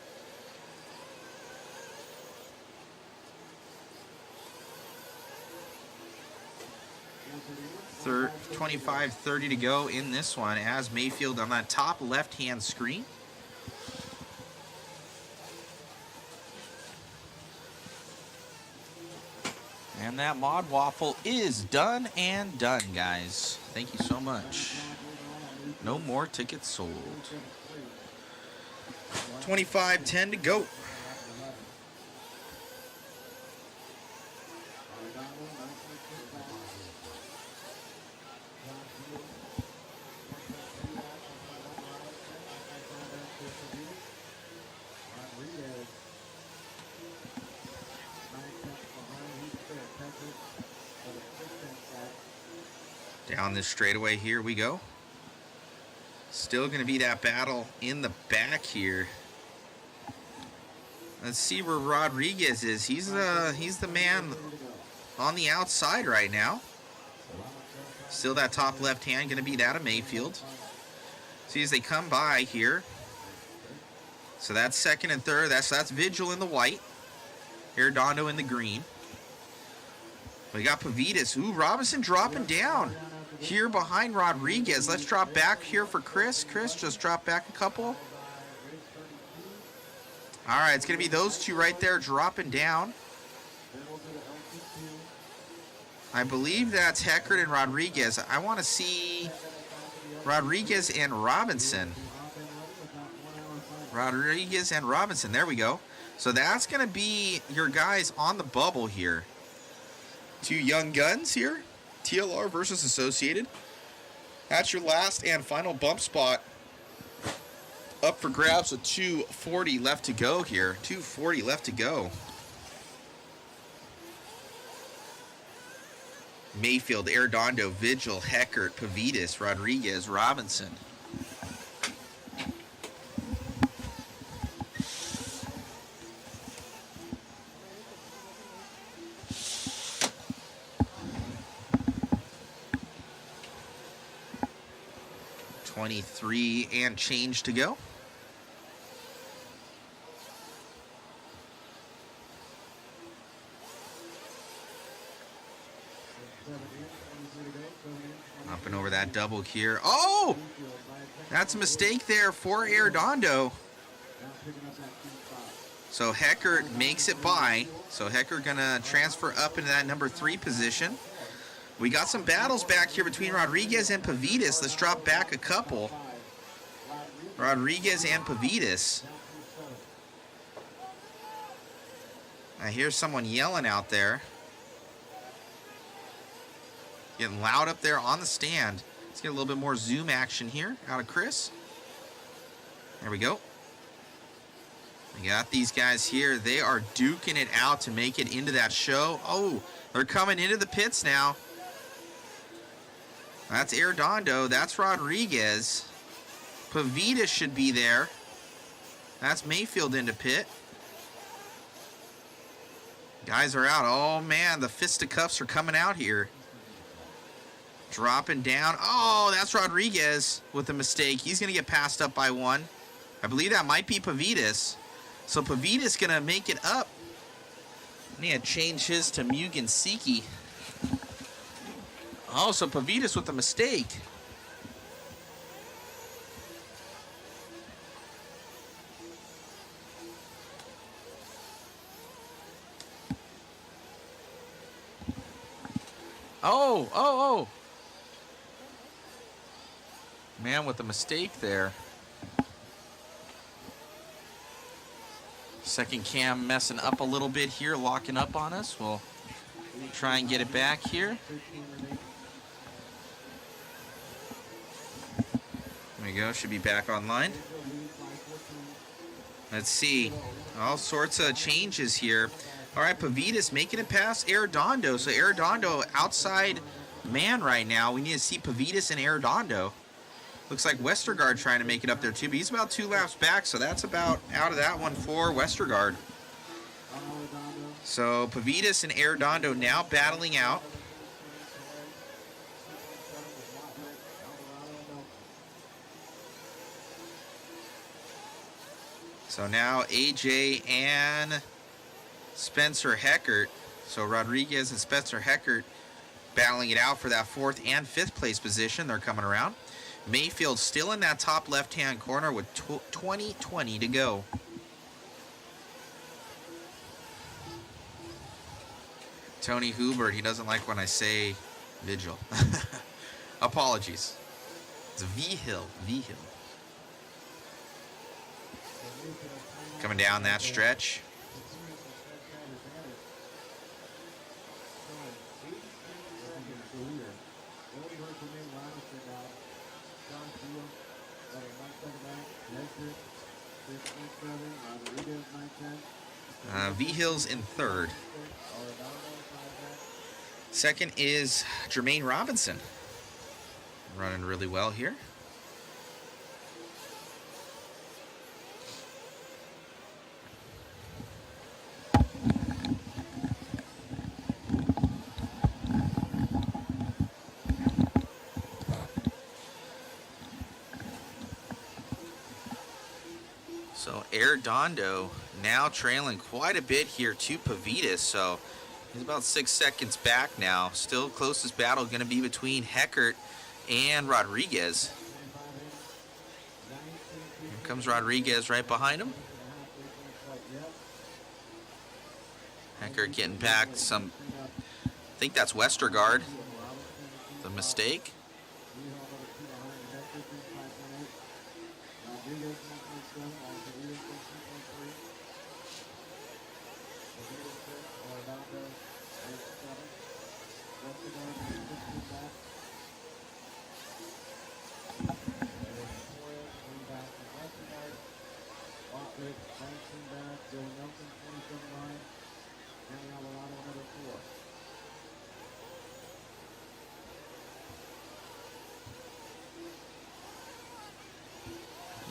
25-30 to go in this one as Mayfield on that top left-hand screen. And that mod waffle is done and done, guys. Thank you so much. No more tickets sold. 25-10 to go. Down this straightaway, here we go. Still going to be that battle in the back here. Let's see where Rodriguez is. He's the man on the outside right now. Still that top left hand going to be that of Mayfield. See as they come by here. So that's 2nd and 3rd. That's Vigil in the white. Arredondo in the green. We got Pavitas. Ooh, Robinson dropping down here behind Rodriguez. Let's drop back here for Chris. Chris, just drop back a couple. All right, it's going to be those two right there dropping down. I believe that's Heckert and Rodriguez. I want to see Rodriguez and Robinson. Rodriguez and Robinson. There we go. So that's going to be your guys on the bubble here. 2 young guns here. TLR versus Associated. That's your last and final bump spot. Up for grabs with 2:40 left to go here. 2:40 left to go. Mayfield, Arredondo, Vigil, Heckert, Pavitas, Rodriguez, Robinson. $23 and change to go. Up Dropping over that double here. Oh! That's a mistake there for Arredondo. So Heckert makes it by. So Heckert gonna transfer up into that number 3 position. We got some battles back here between Rodriguez and Pavidis. Let's drop back a couple. Rodriguez and Pavidis. I hear someone yelling out there. Getting loud up there on the stand. Let's get a little bit more zoom action here out of Chris. There we go. We got these guys here. They are duking it out to make it into that show. Oh, they're coming into the pits now. That's Arredondo. That's Rodriguez. Pavidis should be there. That's Mayfield into pit. Guys are out. Oh, man, the fisticuffs are coming out here. Dropping down. Oh, that's Rodriguez with a mistake. He's going to get passed up by 1. I believe that might be Pavidis. So Pavidis going to make it up. Need to change his to Mugen Siki. Oh, so Pavidis with a mistake. Oh. Man with a mistake there. Second cam messing up a little bit here, locking up on us. We'll try and get it back here. There we go, should be back online. Let's see, all sorts of changes here. All right, Pavidis making it past Arredondo. So Arredondo outside man right now. We need to see Pavidis and Arredondo. Looks like Westergaard trying to make it up there too, but he's about 2 laps back, so that's about out of that one for Westergaard. So Pavidis and Arredondo now battling out. So now AJ and Spencer Heckert. So Rodriguez and Spencer Heckert battling it out for that 4th and 5th place position. They're coming around. Mayfield still in that top left-hand corner with 20 to go. Tony Hubert, he doesn't like when I say Vigil. Apologies. It's V-Hill. Coming down that stretch. V-Hill's in 3rd. Second is Jermaine Robinson. Running really well here. So Arredondo now trailing quite a bit here to Pavidis. So he's about 6 seconds back now. Still closest battle going to be between Heckert and Rodriguez. Here comes Rodriguez right behind him. Heckert getting back some, I think that's Westergaard. The mistake.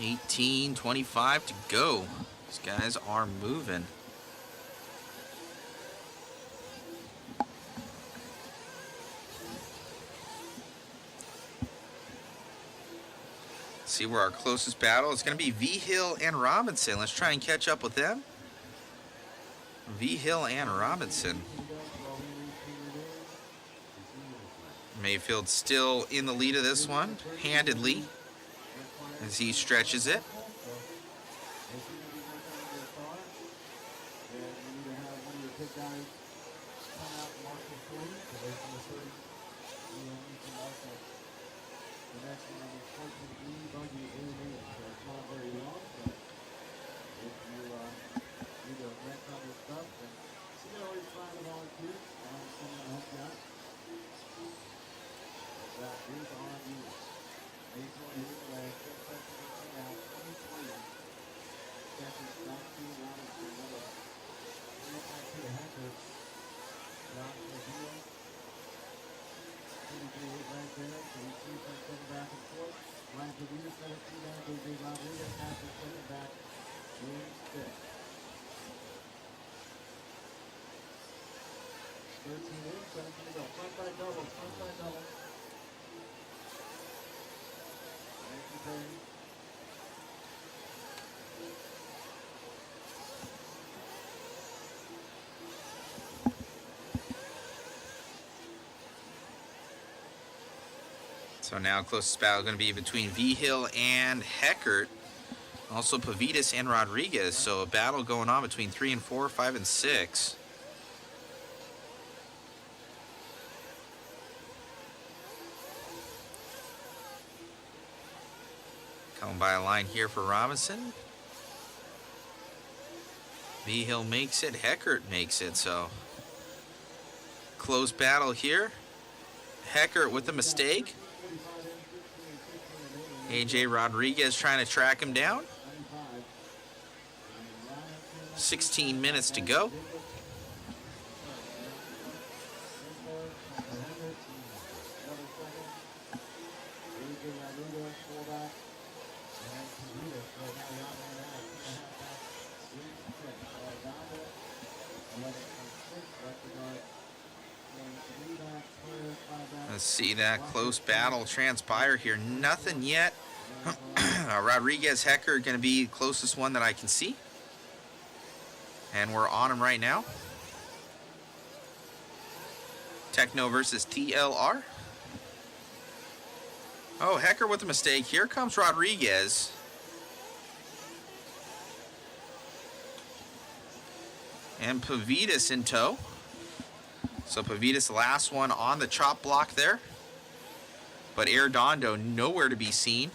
$18.25 to go. These guys are moving. See where our closest battle is going to be. V-Hill and Robinson. Let's try and catch up with them. V-Hill and Robinson. Mayfield still in the lead of this one, handedly, as he stretches it. So now closest battle going to be between V-Hill and Heckert. Also Pavitas and Rodriguez. So a battle going on between 3 and 4, 5 and 6. Coming by a line here for Robinson. V-Hill makes it, Heckert makes it, so close battle here. Heckert with a mistake. AJ Rodriguez trying to track him down. 16 minutes to go. Let's see that close battle transpire here. Nothing yet. Rodriguez Hecker going to be the closest one that I can see. And we're on him right now. Techno versus TLR. Oh, Hecker with a mistake. Here comes Rodriguez. And Pavitas in tow. So Pavitas, the last one on the chop block there. But Arredondo nowhere to be seen.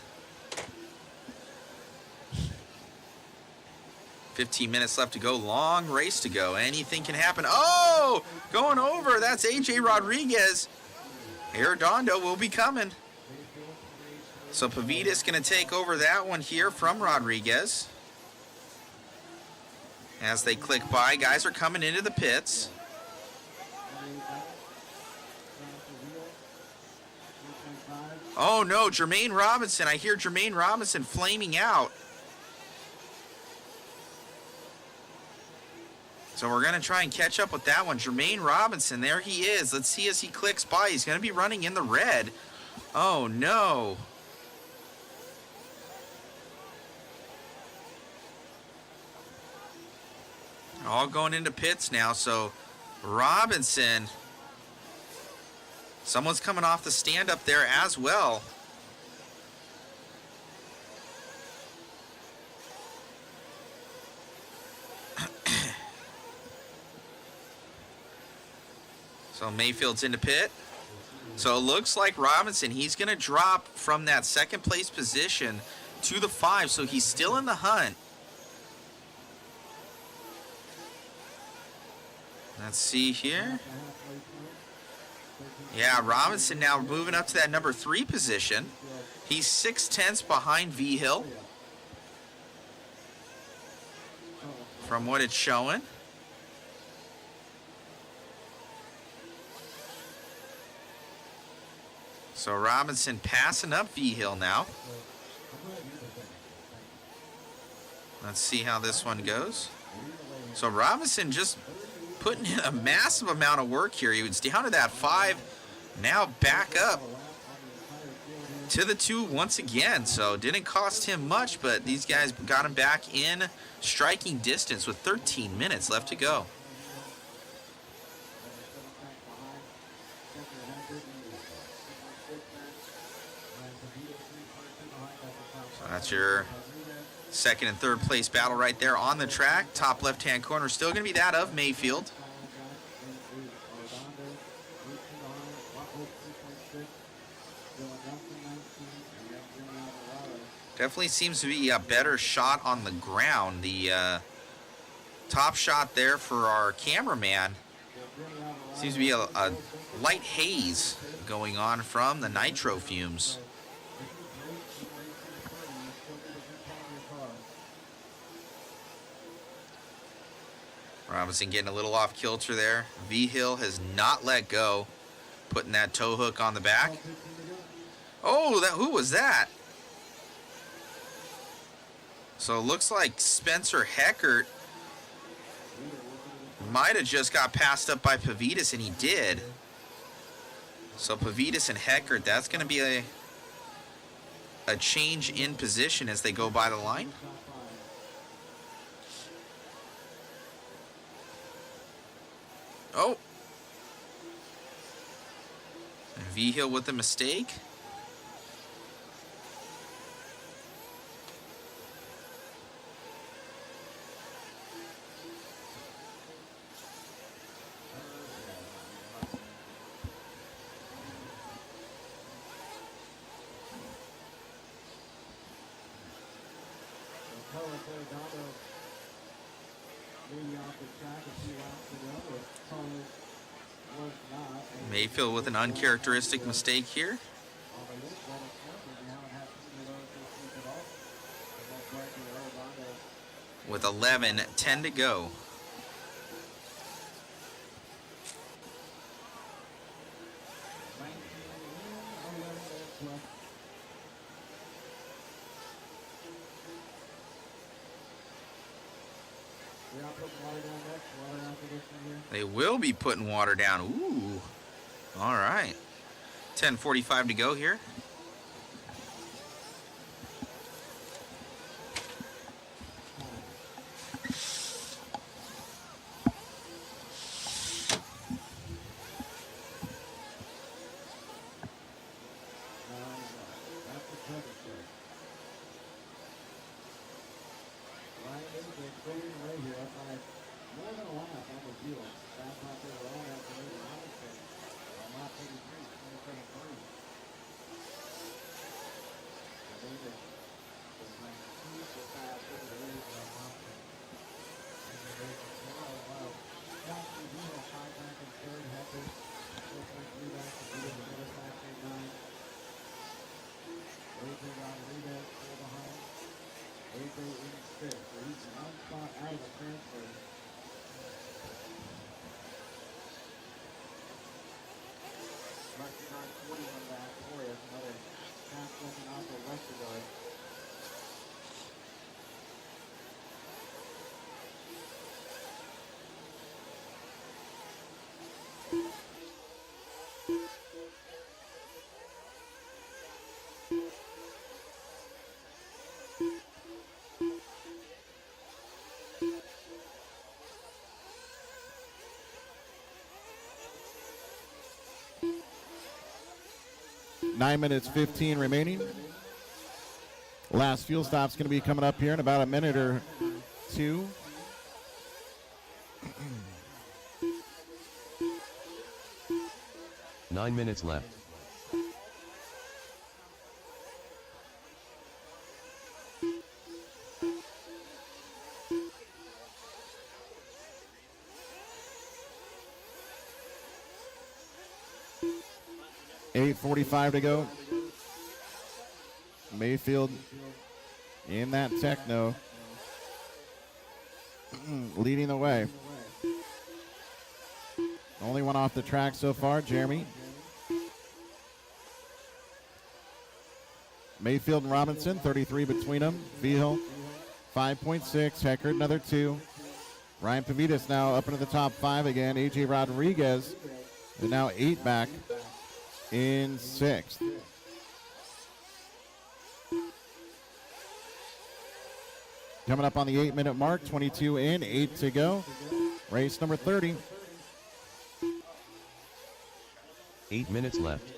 15 minutes left to go. Long race to go. Anything can happen. Oh! Going over. That's AJ Rodriguez. Arredondo will be coming. So Pavitas going to take over that one here from Rodriguez. As they click by, guys are coming into the pits. Oh no, Jermaine Robinson. I hear Jermaine Robinson flaming out. So we're going to try and catch up with that one. Jermaine Robinson, there he is. Let's see as he clicks by. He's going to be running in the red. Oh no. All going into pits now. So Robinson, someone's coming off the stand up there as well. So Mayfield's into pit. So it looks like Robinson, he's going to drop from that second place position to the 5. So he's still in the hunt. Let's see here. Yeah, Robinson now moving up to that number 3 position. He's 6/10 behind V-Hill. From what it's showing. So Robinson passing up V-Hill now. Let's see how this one goes. So Robinson just putting in a massive amount of work here. He was down to that 5, now back up to the 2 once again. So didn't cost him much, but these guys got him back in striking distance with 13 minutes left to go. That's your second and third place battle right there on the track. Top left-hand corner still going to be that of Mayfield. Definitely seems to be a better shot on the ground. The top shot there for our cameraman seems to be a light haze going on from the nitro fumes. Robinson getting a little off kilter there. V-Hill has not let go, putting that tow hook on the back. Oh, who was that? So it looks like Spencer Heckert might have just got passed up by Pavidis, and he did. So Pavidis and Heckert, that's going to be a change in position as they go by the line. Oh. V-Hill with a mistake. Mayfield with an uncharacteristic mistake here. With 11:10 to go. They will be putting water down. Ooh. All right. 10:45 to go here. Nine minutes 15 remaining. Last fuel stop's going to be coming up here in about a minute or two. Nine minutes left. .45 to go. Mayfield in that techno leading the way. Only one off the track so far, Jeremy. Mayfield and Robinson, 33 between them. V-Hill, 5.6. Heckert, another 2. Ryan Pavidis now up into the top 5 again. A.J. Rodriguez is now 8 back in 6th. Coming up on the 8-minute mark, 22 in, 8 to go. Race number 30. 8 minutes left.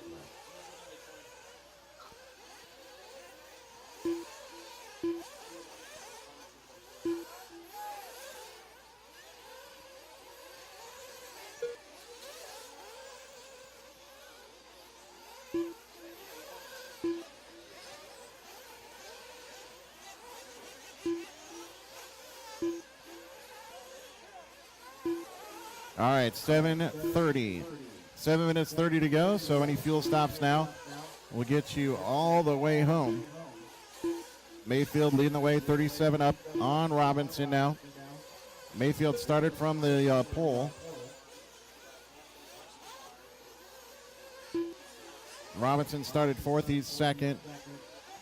All right, 7:30. 7 minutes 30 to go, so any fuel stops now will get you all the way home. Mayfield leading the way, 37 up on Robinson now. Mayfield started from the pole. Robinson started fourth, he's second.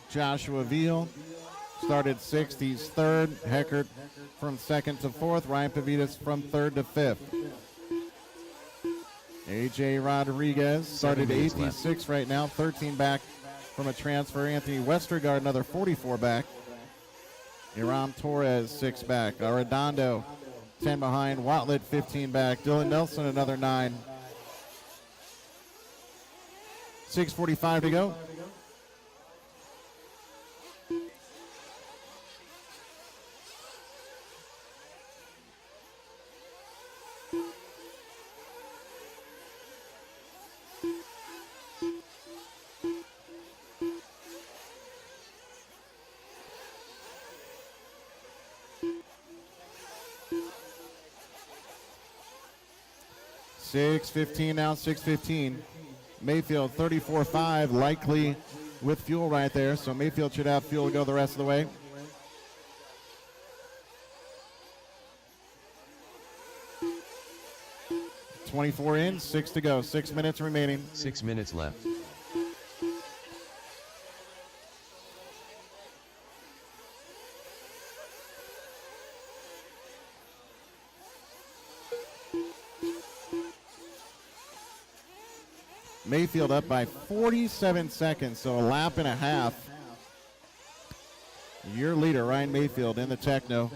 Joshua Veal started sixth, he's third. Heckert from second to fourth. Ryan Pavitas from third to fifth. A.J. Rodriguez started eighth, he's sixth right now. 13 back from a transfer. Anthony Westergaard, another 44 back. Iram Torres, 6 back. Arredondo, 10 behind. Watlet, 15 back. Dylan Nelson, another 9. 6:45 to go. .6:15 now, 6:15. Mayfield 34.5, likely with fuel right there, so Mayfield should have fuel to go the rest of the way. .24 in, 6 to go, 6 minutes remaining. 6 minutes left. Mayfield up by 47 seconds, so a lap and a half. Your leader, Ryan Mayfield, in the Techno.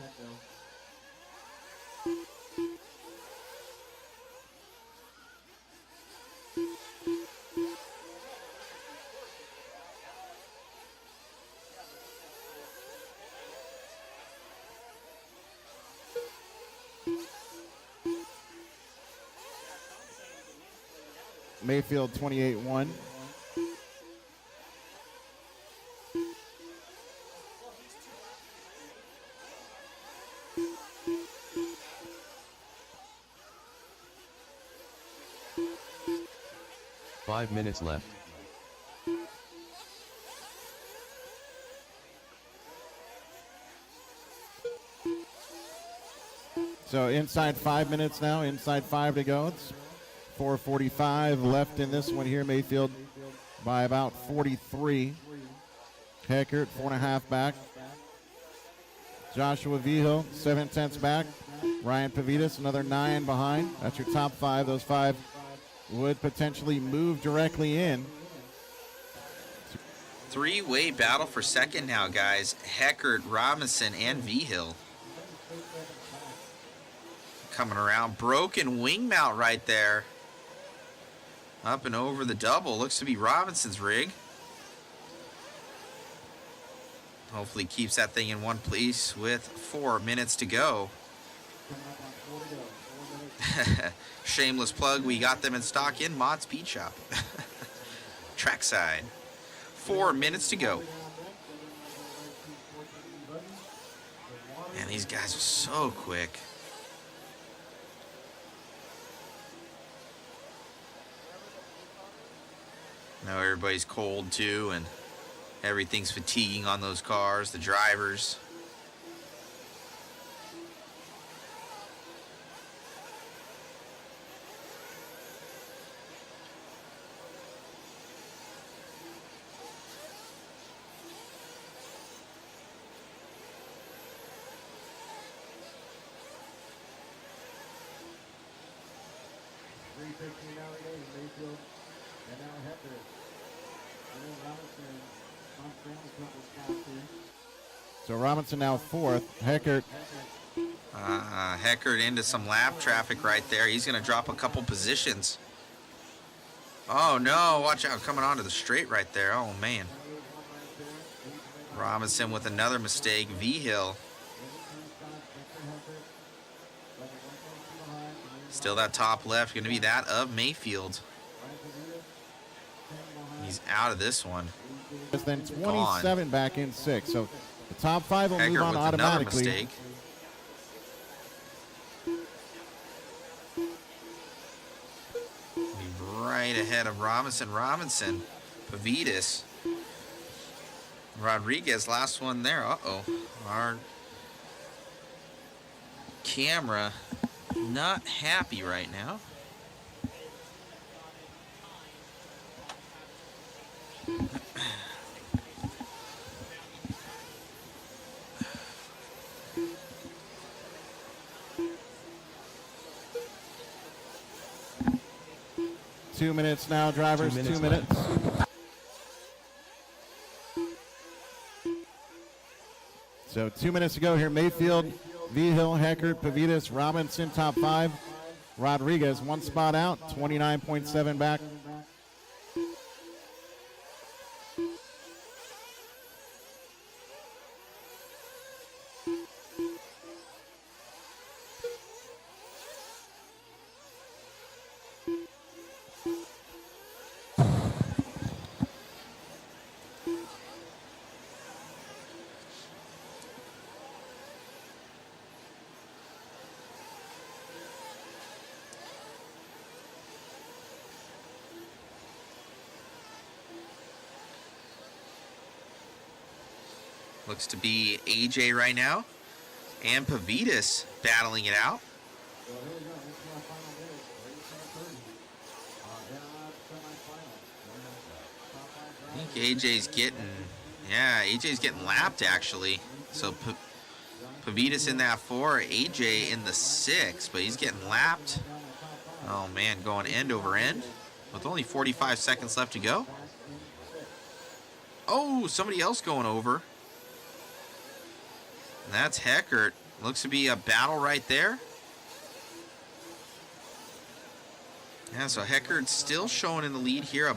Mayfield 28-1. Five minutes left. So inside 5 minutes now, inside 5 to go. It's 4:45 left in this one here. Mayfield by about 43. Heckert, 4.5 back. Joshua Vijo, 7/10 back. Ryan Pavitas, another 9 behind. That's your top 5. Those 5 would potentially move directly in. Three-way battle for second now, guys. Heckert, Robinson, and Vigil. Coming around. Broken wing mount right there. Up and over the double. Looks to be Robinson's rig. Hopefully keeps that thing in one piece with 4 minutes to go. Shameless plug. We got them in stock in Mod Speed Shop. Trackside. 4 minutes to go. Man, these guys are so quick. Now everybody's cold too, and everything's fatiguing on those cars, the drivers. So Robinson now 4th. Heckert. Heckert into some lap traffic right there. He's going to drop a couple positions. Oh, no. Watch out. Coming onto the straight right there. Oh, man. Robinson with another mistake. V-Hill. Still that top left, going to be that of Mayfield. He's out of this one. Then 27 back in 6. So the top 5 will move on automatically. Another mistake. Right ahead of Robinson. Pavitas. Rodriguez, last one there. Uh-oh. Our camera not happy right now. Two minutes now, drivers. 2 minutes. So 2 minutes to go here. Mayfield, V-Hill, Heckert, Pavitas, Robinson, top 5. Rodriguez, 1 spot out, 29.7 back. Looks to be AJ right now. And Pavitas battling it out. I think AJ's getting lapped actually. So Pavitas in that 4, AJ in the 6, but he's getting lapped. Oh man, going end over end with only 45 seconds left to go. Oh, somebody else going over. And that's Heckert. Looks to be a battle right there. Yeah, so Heckert's still showing in the lead here,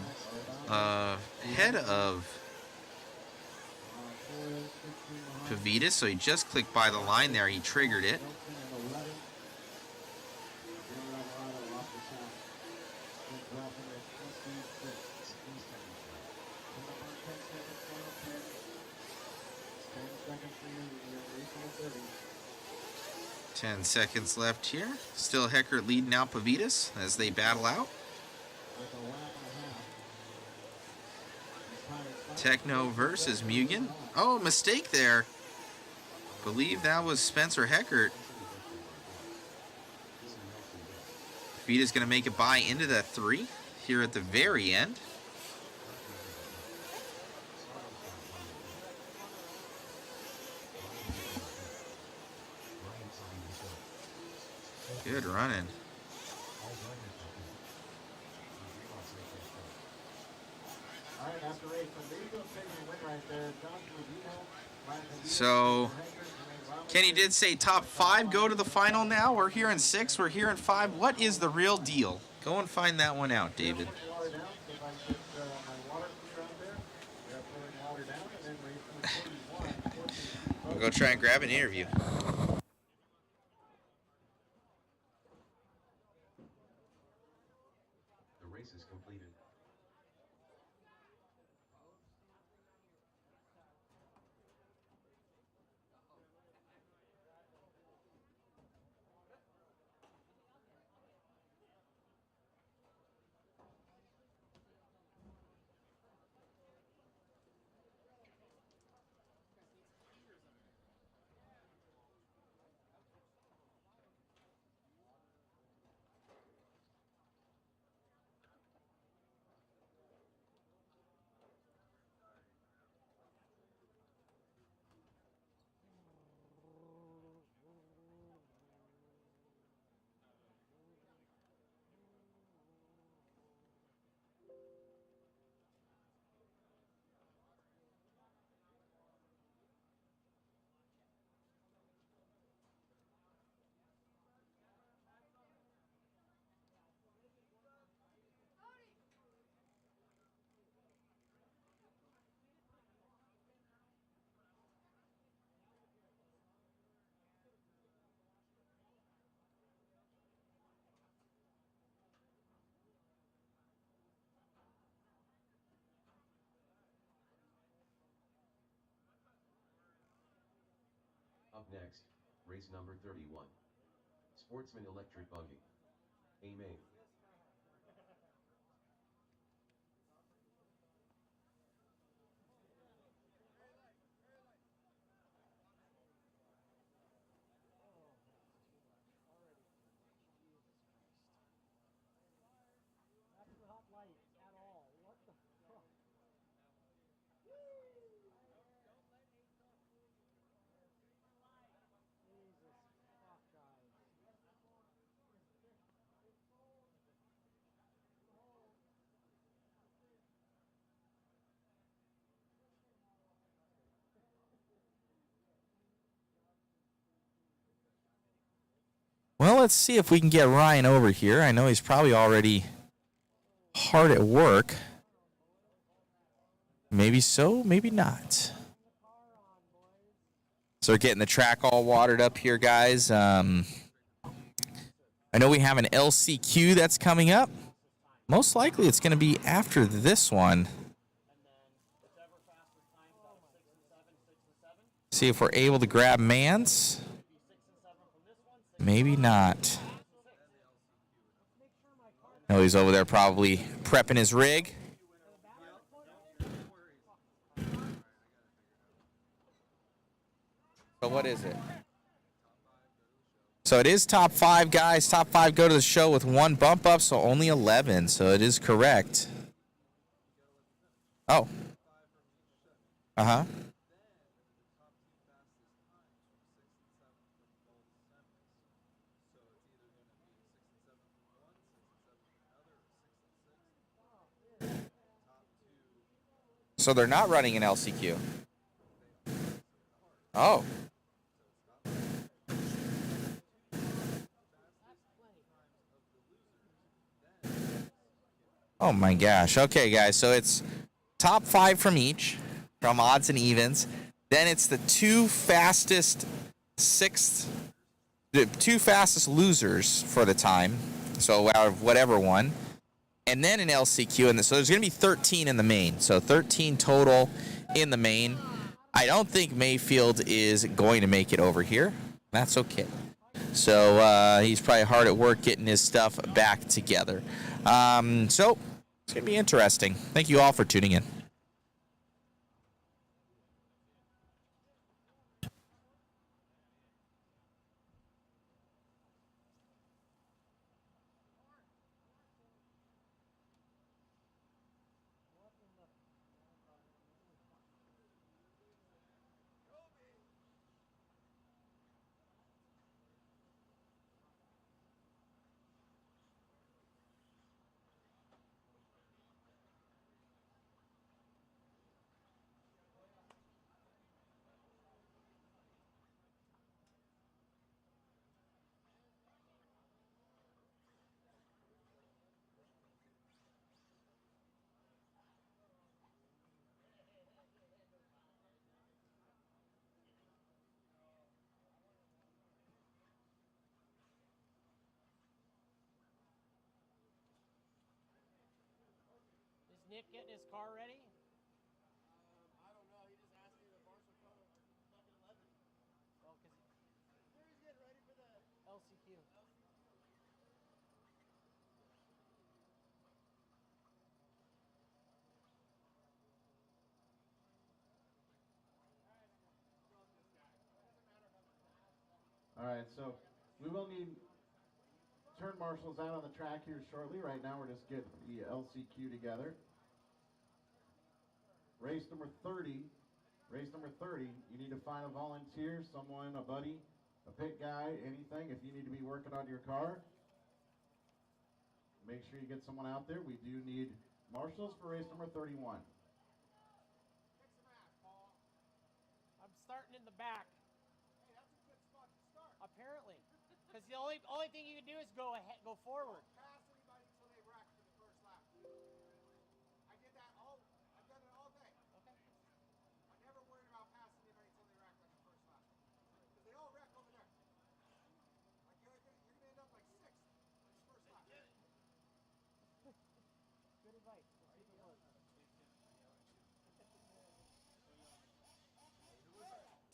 ahead of Pavitas. So he just clicked by the line there. He triggered it. Ten seconds left here. Still Heckert leading out Pavitas as they battle out. Techno versus Mugen. Oh, mistake there. Believe that was Spencer Heckert. Pavitas going to make it by into that 3 here at the very end. Good running. So, Kenny did say top 5 go to the final now. We're here in 6. We're here in 5. What is the real deal? Go and find that one out, David. We'll go try and grab an interview. Up next, race number 31. Sportsman Electric Buggy. A main. That's not light at all. What the fuck? Jesus fuck, guys. Well, let's see if we can get Ryan over here. I know he's probably already hard at work. Maybe so, maybe not. So we're getting the track all watered up here, guys. I know we have an LCQ that's coming up. Most likely it's going to be after this one. See if we're able to grab Mans. Maybe not. No, he's over there probably prepping his rig. So what is it? So it is top 5, guys. Top 5 go to the show with 1 bump up, so only 11. So it is correct. Oh. Uh-huh. So they're not running an LCQ. Oh. Oh my gosh. Okay, guys. So it's top 5 from each, from odds and evens. Then it's the 2 fastest losers for the time. So out of whatever one. And then an LCQ. So there's going to be 13 in the main. So 13 total in the main. I don't think Mayfield is going to make it over here. That's okay. So he's probably hard at work getting his stuff back together. So it's going to be interesting. Thank you all for tuning in. Is Nick getting his car ready? LCQ. All right, so we will need turn marshals out on the track here shortly. Right now, we're just getting the LCQ together. Race number 30. Race number 30, you need to find a volunteer, someone, a buddy, a pit guy, anything. If you need to be working on your car, make sure you get someone out there. We do need marshals for race number 31. I'm starting in the back. Hey, that's a good spot to start. Apparently, because the only thing you can do is go ahead, go forward. Don't pass anybody until they wreck for the first lap. I did that I've done it all day. Okay. I never worried about passing anybody until they wreck on the first lap. Because they all wreck over there. Like you're gonna end up like 6th on the first lap. Good advice. Let's see if it works.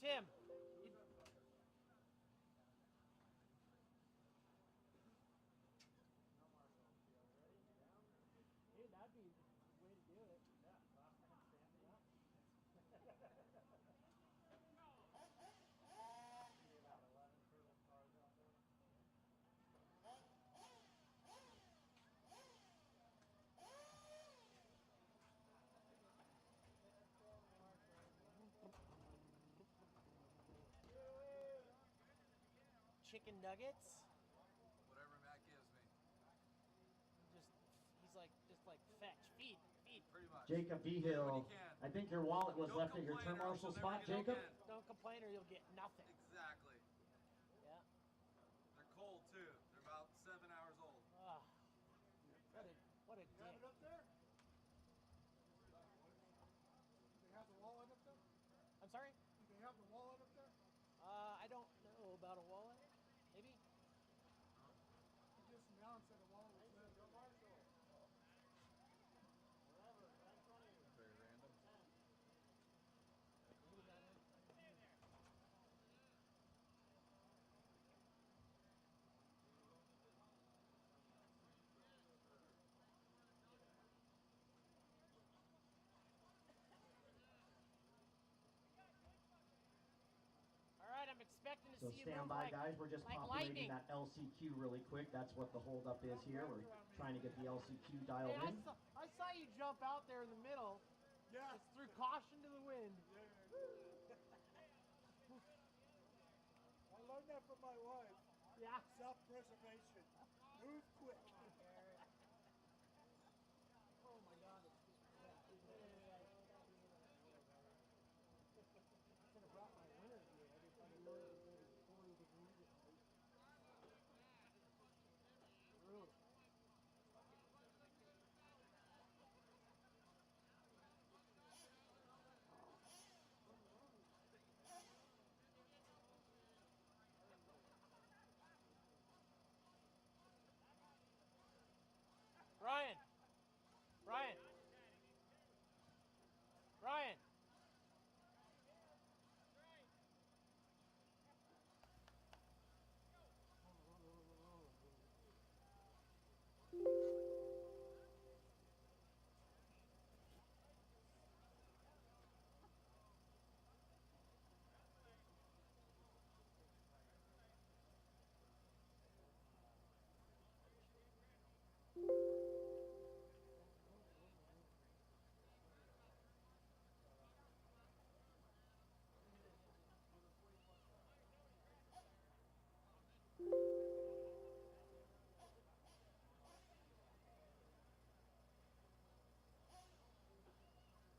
Tim, chicken nuggets. Whatever Matt gives me. He's like, just like fetch, feed. Pretty much. Jacob Vigil, I think your wallet was left at your turn marshal spot, Jacob. Don't complain or you'll get nothing. Exactly. Yeah. They're cold too. They're about 7 hours old. Ah, what a dick. Have it up there? They have the wallet up there? I'm sorry? Do they have the wallet up there? I don't know about a wallet. Maybe. He just announced that a wallet was there. Very random. All right, I'm expecting to So see you stand move by, like, guys. We're just like populating lightning. that LCQ really quick. That's what the holdup is here. We're trying to get the LCQ dialed Hey, in. I saw you jump out there in the middle. Yeah. Just threw caution to the wind. I learned that from my wife. Yeah. Self-preservation. Move quick. Oh my God. Should have brought my winter gear. I just had to know it was maybe 40 degrees at night. Brutal. Brian. Brian. Brian.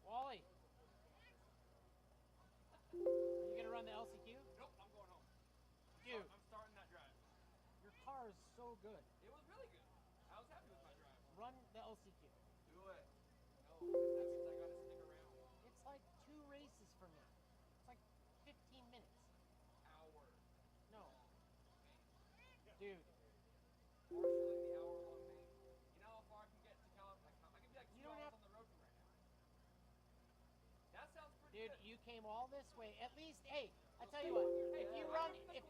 Wally. Are you gonna run the LCQ? Nope, I'm going home. Dude, I'm starting that drive. your car is so good. It was really good. I was happy with my drive. Run the LCQ. Do it. No, that means I gotta stick around. It's like 2 races for me. It's like 15 minutes. Hour. No. Dude. Partially the hour-long main. You know how far I can get to California? I can be like 2 You don't hours have- on the road from right now. That sounds pretty Dude, good. you came all this way. At least, hey, I tell you what. If you run, if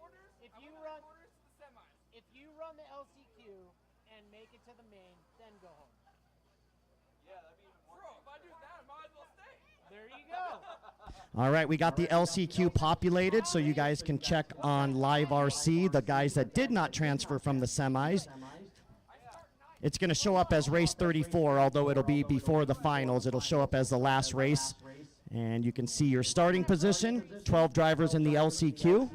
you run, quarters to the semis. if you run the LCQ and make it to the main, then go home. Yeah, that'd be even more. Bro, if I do that, I might as well stay. There you go. All right, we got the LCQ populated, so you guys can check on Live RC, the guys that did not transfer from the semis. It's going to show up as race 34, although it'll be before the finals. It'll show up as the last race. And you can see your starting position, 12 drivers in the LCQ.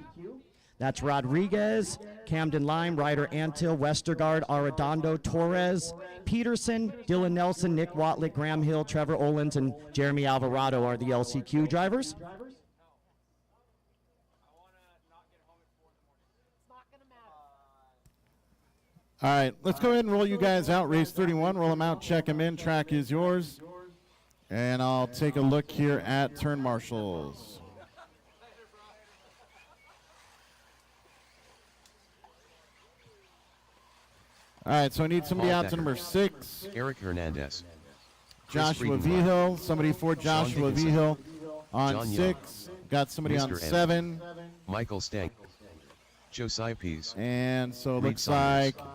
That's Rodriguez, Camden Lime, Ryder Antil, Westergaard, Arredondo, Torres, Peterson, Dylan Nelson, Nick Watlick, Graham Hill, Trevor Olins, and Jeremy Alvarado are the LCQ drivers. It's not gonna matter. All right, let's go ahead and roll you guys out. Race 31, roll them out, check them in. Track is yours. And I'll take a look here at turn marshals. All right, so I need somebody out to number 6. Eric Hernandez. Joshua Vigil, somebody for Joshua Vigil on John 6. Got somebody on Mr. M. 7. Michael Stank. Josiah Pease. And so it Reed looks Saunders. like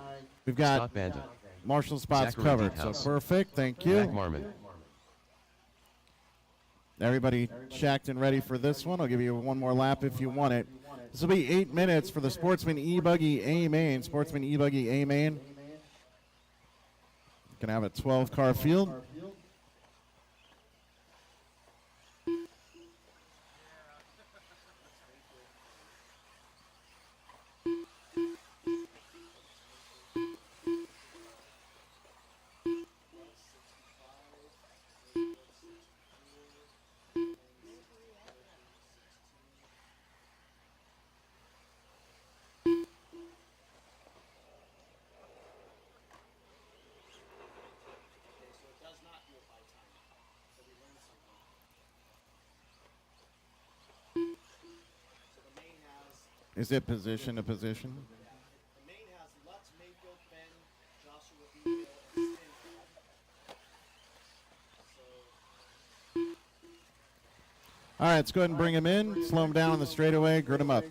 we've got Scott Banda. marshal spots Zachary covered. Diethouse. So perfect, thank you. Zach Marmon. Everybody checked and ready for this one. I'll give you one more lap if you want it. This will be 8 minutes for the Sportsman E-Buggy A-Main. Sportsman E-Buggy A-Main. Going to have a 12-car field. Is it position to position? The main has Lutz, Mayfield, Ben, Joshua, Beeville, and Spin. All right, let's go ahead and bring him in. Slow him down on the straightaway. Grid him up.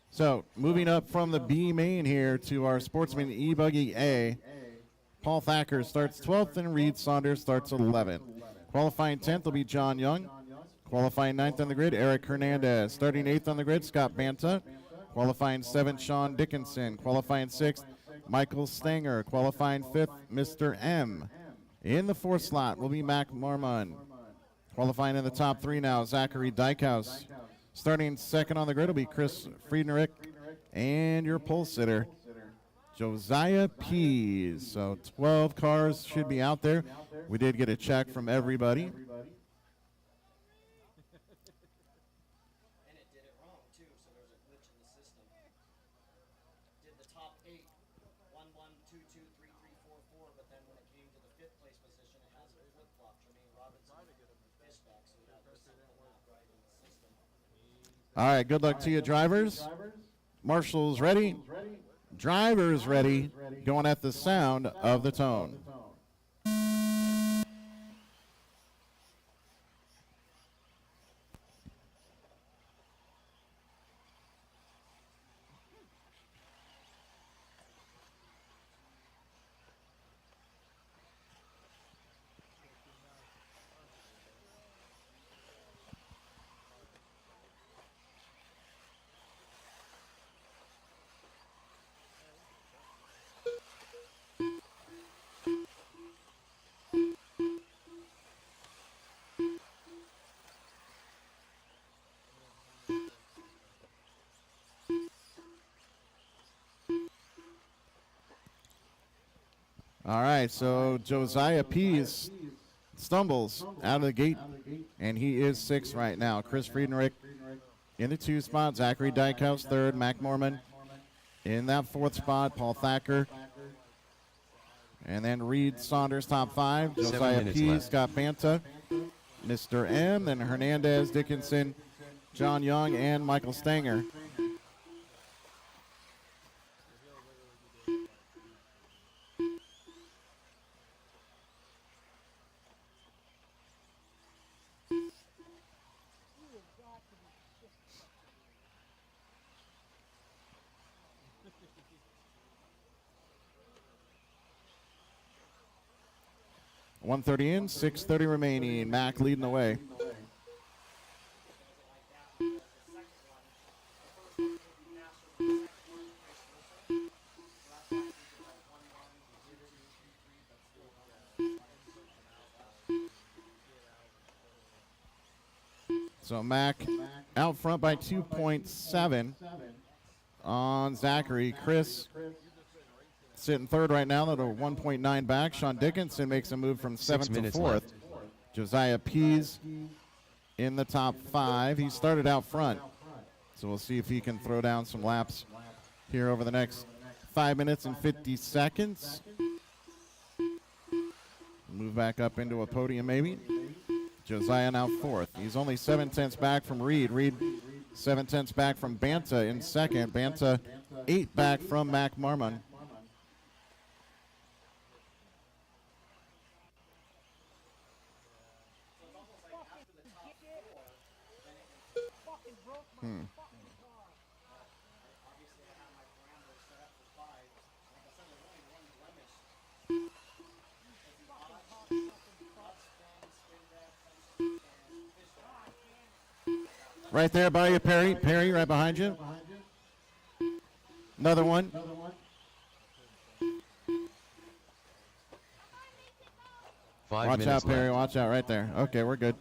So, moving up from the B main here to our Sportsman E-Buggy A. Paul Thacker starts 12th and Reed Saunders starts 11th. Qualifying 10th will be John Young. Qualifying 9th on the grid, Eric Hernandez. Starting 8th on the grid, Scott Banta. Qualifying 7th, Sean Dickinson. Qualifying 6th, Michael Stanger. Qualifying 5th, Mr. M. In the 4th slot will be Mac Marmon. Qualifying in the top 3 now, Zachary Dykhouse. Starting 2nd on the grid will be Chris Friedrich. And your pole sitter, Josiah Pease. So 12 cars should be out there. We did get a check from everybody. And it did it wrong too, so there's a glitch in the system. Did the top 8, 1, 1, 2, 2, 3, 3, 4, 4, but then when it came to the 5th place position, it has a flip-flop. Jermaine Robinson fish back, so we had something not right in the system. All right, good luck to you, drivers. Marshall's ready. Drivers ready. Going at the sound of the tone. All right, so Josiah Pease stumbles out of the gate, and he is 6th right now. Chris Friedrich in the 2 spot, Zachary Dykhouse 3rd, Mac Mormon in that 4th spot, Paul Thacker. And then Reed Saunders top 5, Josiah Pease, Scott Banta, Mr. M, then Hernandez, Dickinson, John Young, and Michael Stanger. .130 in, 6:30 remaining. Mac leading the way. So Mac out front by 2.7 on Zachary. Chris sitting 3rd right now at a 1.9 back. Sean Dickinson makes a move from 7th to 4th. Left. Josiah Pease in the top 5. He started out front. So we'll see if he can throw down some laps here over the next 5 minutes and 50 seconds. Move back up into a podium maybe. Josiah now 4th. He's only 7/10 back from Reed. Reed 7/10 back from Banta in 2nd. Banta 8 back from Mac Marmon. Right there by you, Perry. Perry, right behind you. Another one. Watch out, Perry. Watch out right there. Okay, we're good.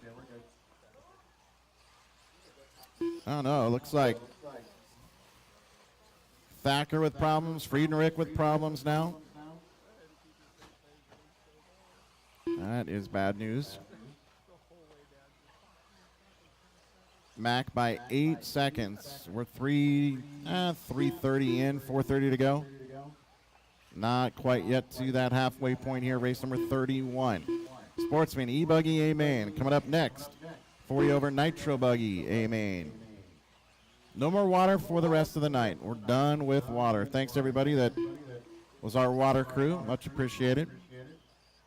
I don't know. It looks like Thacker with problems. Friedrich with problems now. That is bad news. Mac by 8 seconds. We're 3:30 in, 4:30 to go Not quite yet to that halfway point here. Race number 31. Sportsman E-Buggy A-Main coming up next. 40 over Nitro Buggy A-Main. No more water for the rest of the night. We're done with water. Thanks to everybody that was our water crew. Much appreciated.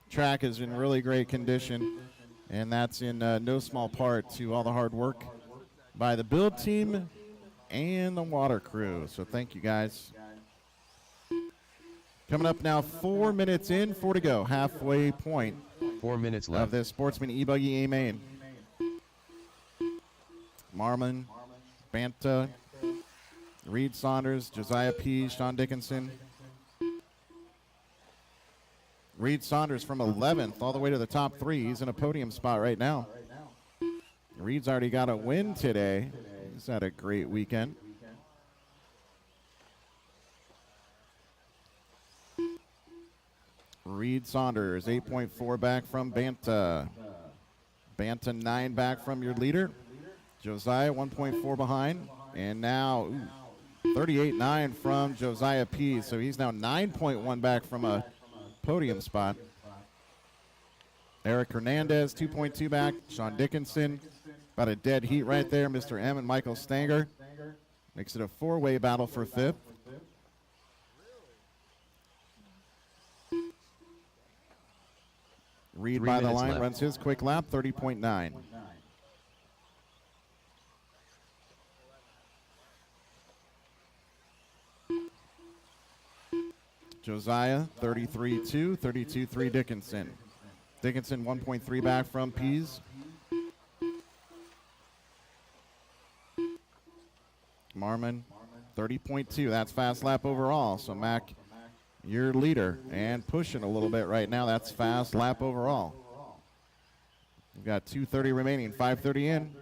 Track is in really great condition, and that's in no small part to all the hard work by the build team and the water crew. So thank you, guys. Coming up now, 4 minutes in, 4 to go. Halfway point 4 minutes of left. this Sportsman E-Buggy A-Main. Marmon, Banta, Reed Saunders, Josiah P., Sean Dickinson. Reed Saunders from 11th all the way to the top 3. He's in a podium spot right now. Reed's already got a win today. He's had a great weekend. Reed Saunders, 8.4 back from Banta. Banta 9 back from your leader. Josiah 1.4 behind. And now 38.9 from Josiah P. So he's now 9.1 back from a podium spot. Eric Hernandez 2.2 back. Sean Dickinson about a dead heat right there. Mr. M and Michael Stanger. Makes it a 4-way battle for 5th. Reed by the line, runs his quick lap, 30.9. Josiah, 33.2, 32.3 Dickinson. Dickinson 1.3 back from Pease. Marmon, 30.2. That's fast lap overall. So Mac, your leader, and pushing a little bit right now. That's fast lap overall. We've got 2:30 remaining, 5:30 in.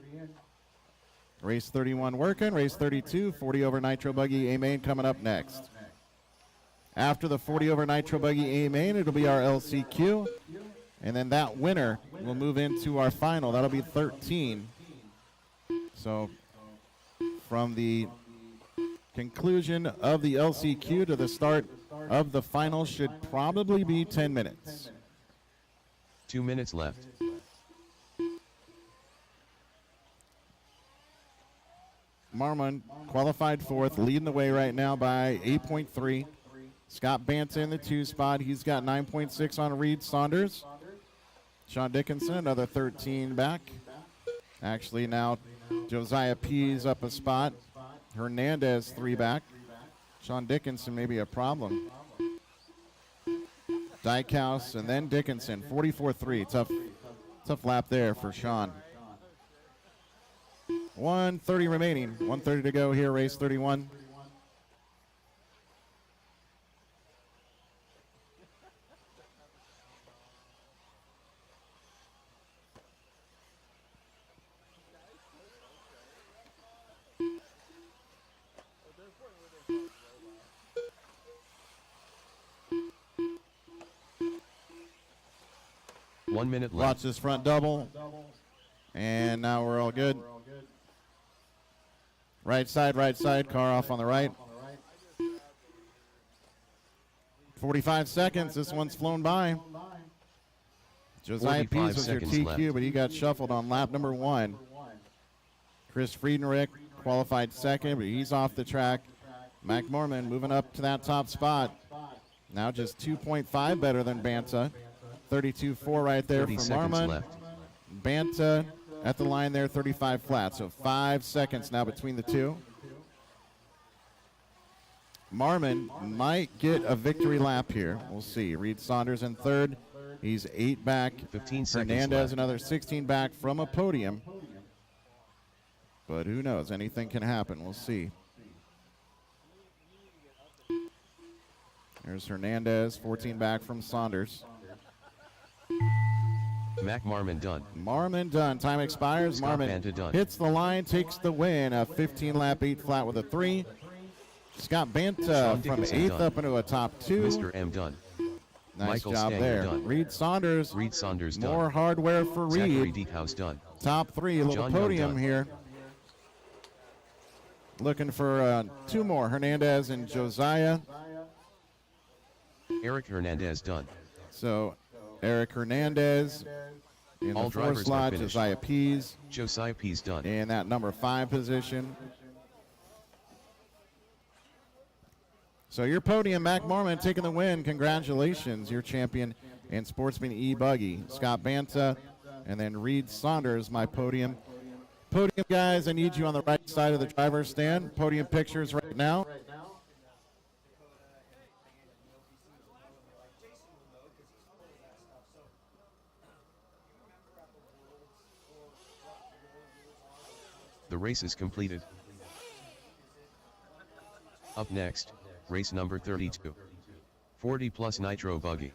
Race 31 working, race 32, 40 over Nitro Buggy A-Main coming up next. After the 40 over Nitro Buggy A-Main, it'll be our LCQ. And then that winner will move into our final. That'll be 13. So from the conclusion of the LCQ to the start of the final should probably be 10 minutes. 2 minutes left. Marmon qualified 4th, leading the way right now by 8.3. Scott Banta in the 2 spot. He's got 9.6 on Reed Saunders. Sean Dickinson, another 13 back. Actually, now Josiah P's up a spot. Hernandez 3 back. Sean Dickinson may be a problem. Dykehouse and then Dickinson, 44.3. Tough lap there for Sean. 1:30 remaining. 1:30 to go here, race 31. One minute left. Watch this front double. And now we're all good. Right side, car off on the right. 45 seconds, this one's flown by. Josiah Pease was your TQ, left. but he got shuffled on lap number 1. Chris Friedenreich qualified 2nd, but he's off the track. Mac Mormon moving up to that top spot. Now just 2.5 better than Banta. 32.4 right there for Marmon. Left. Banta at the line there, 35 flat. So 5 seconds now between the two. Marmon might get a victory lap here. We'll see. Reed Saunders in 3rd. He's 8 back. 15 seconds Hernandez left. another 16 back from a podium. But who knows? Anything can happen. We'll see. There's Hernandez, 14 back from Saunders. Mac Marmon done. Marmon done. Time expires. Scott Marmon Banta done. hits the line, takes the win. A 15 lap 8 flat with a 3. Scott Banta Sean from Dickinson 8th done. up into a top 2. Mr. M done. Nice Michael job Stanger there. done. Reed Saunders. Reed Saunders done. More hardware for Zachary Reed. Deephouse done. Top 3, a little John Young podium done. here. Looking for 2 more. Hernandez and Josiah. Eric Hernandez done. So Eric Hernandez in All the 4 drivers are slot, finished. Josiah Pease Josiah Pease done. in that number 5 position. So your podium, Mac Mormon taking the win. Congratulations, your champion and Sportsman E-Buggy. Scott Banta and then Reed Saunders, my podium. Podium guys, I need you on the right side of the driver's stand. Podium pictures right now. The race is completed. Up next, race number 32. 40 plus nitro buggy.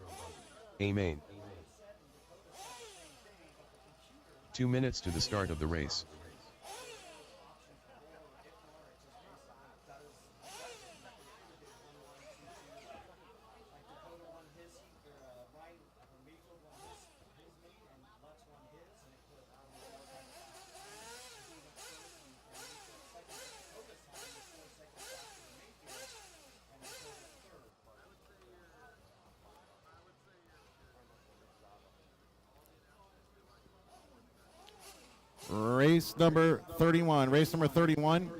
A main. 2 minutes to the start of the race. Race number 31. Race number 31.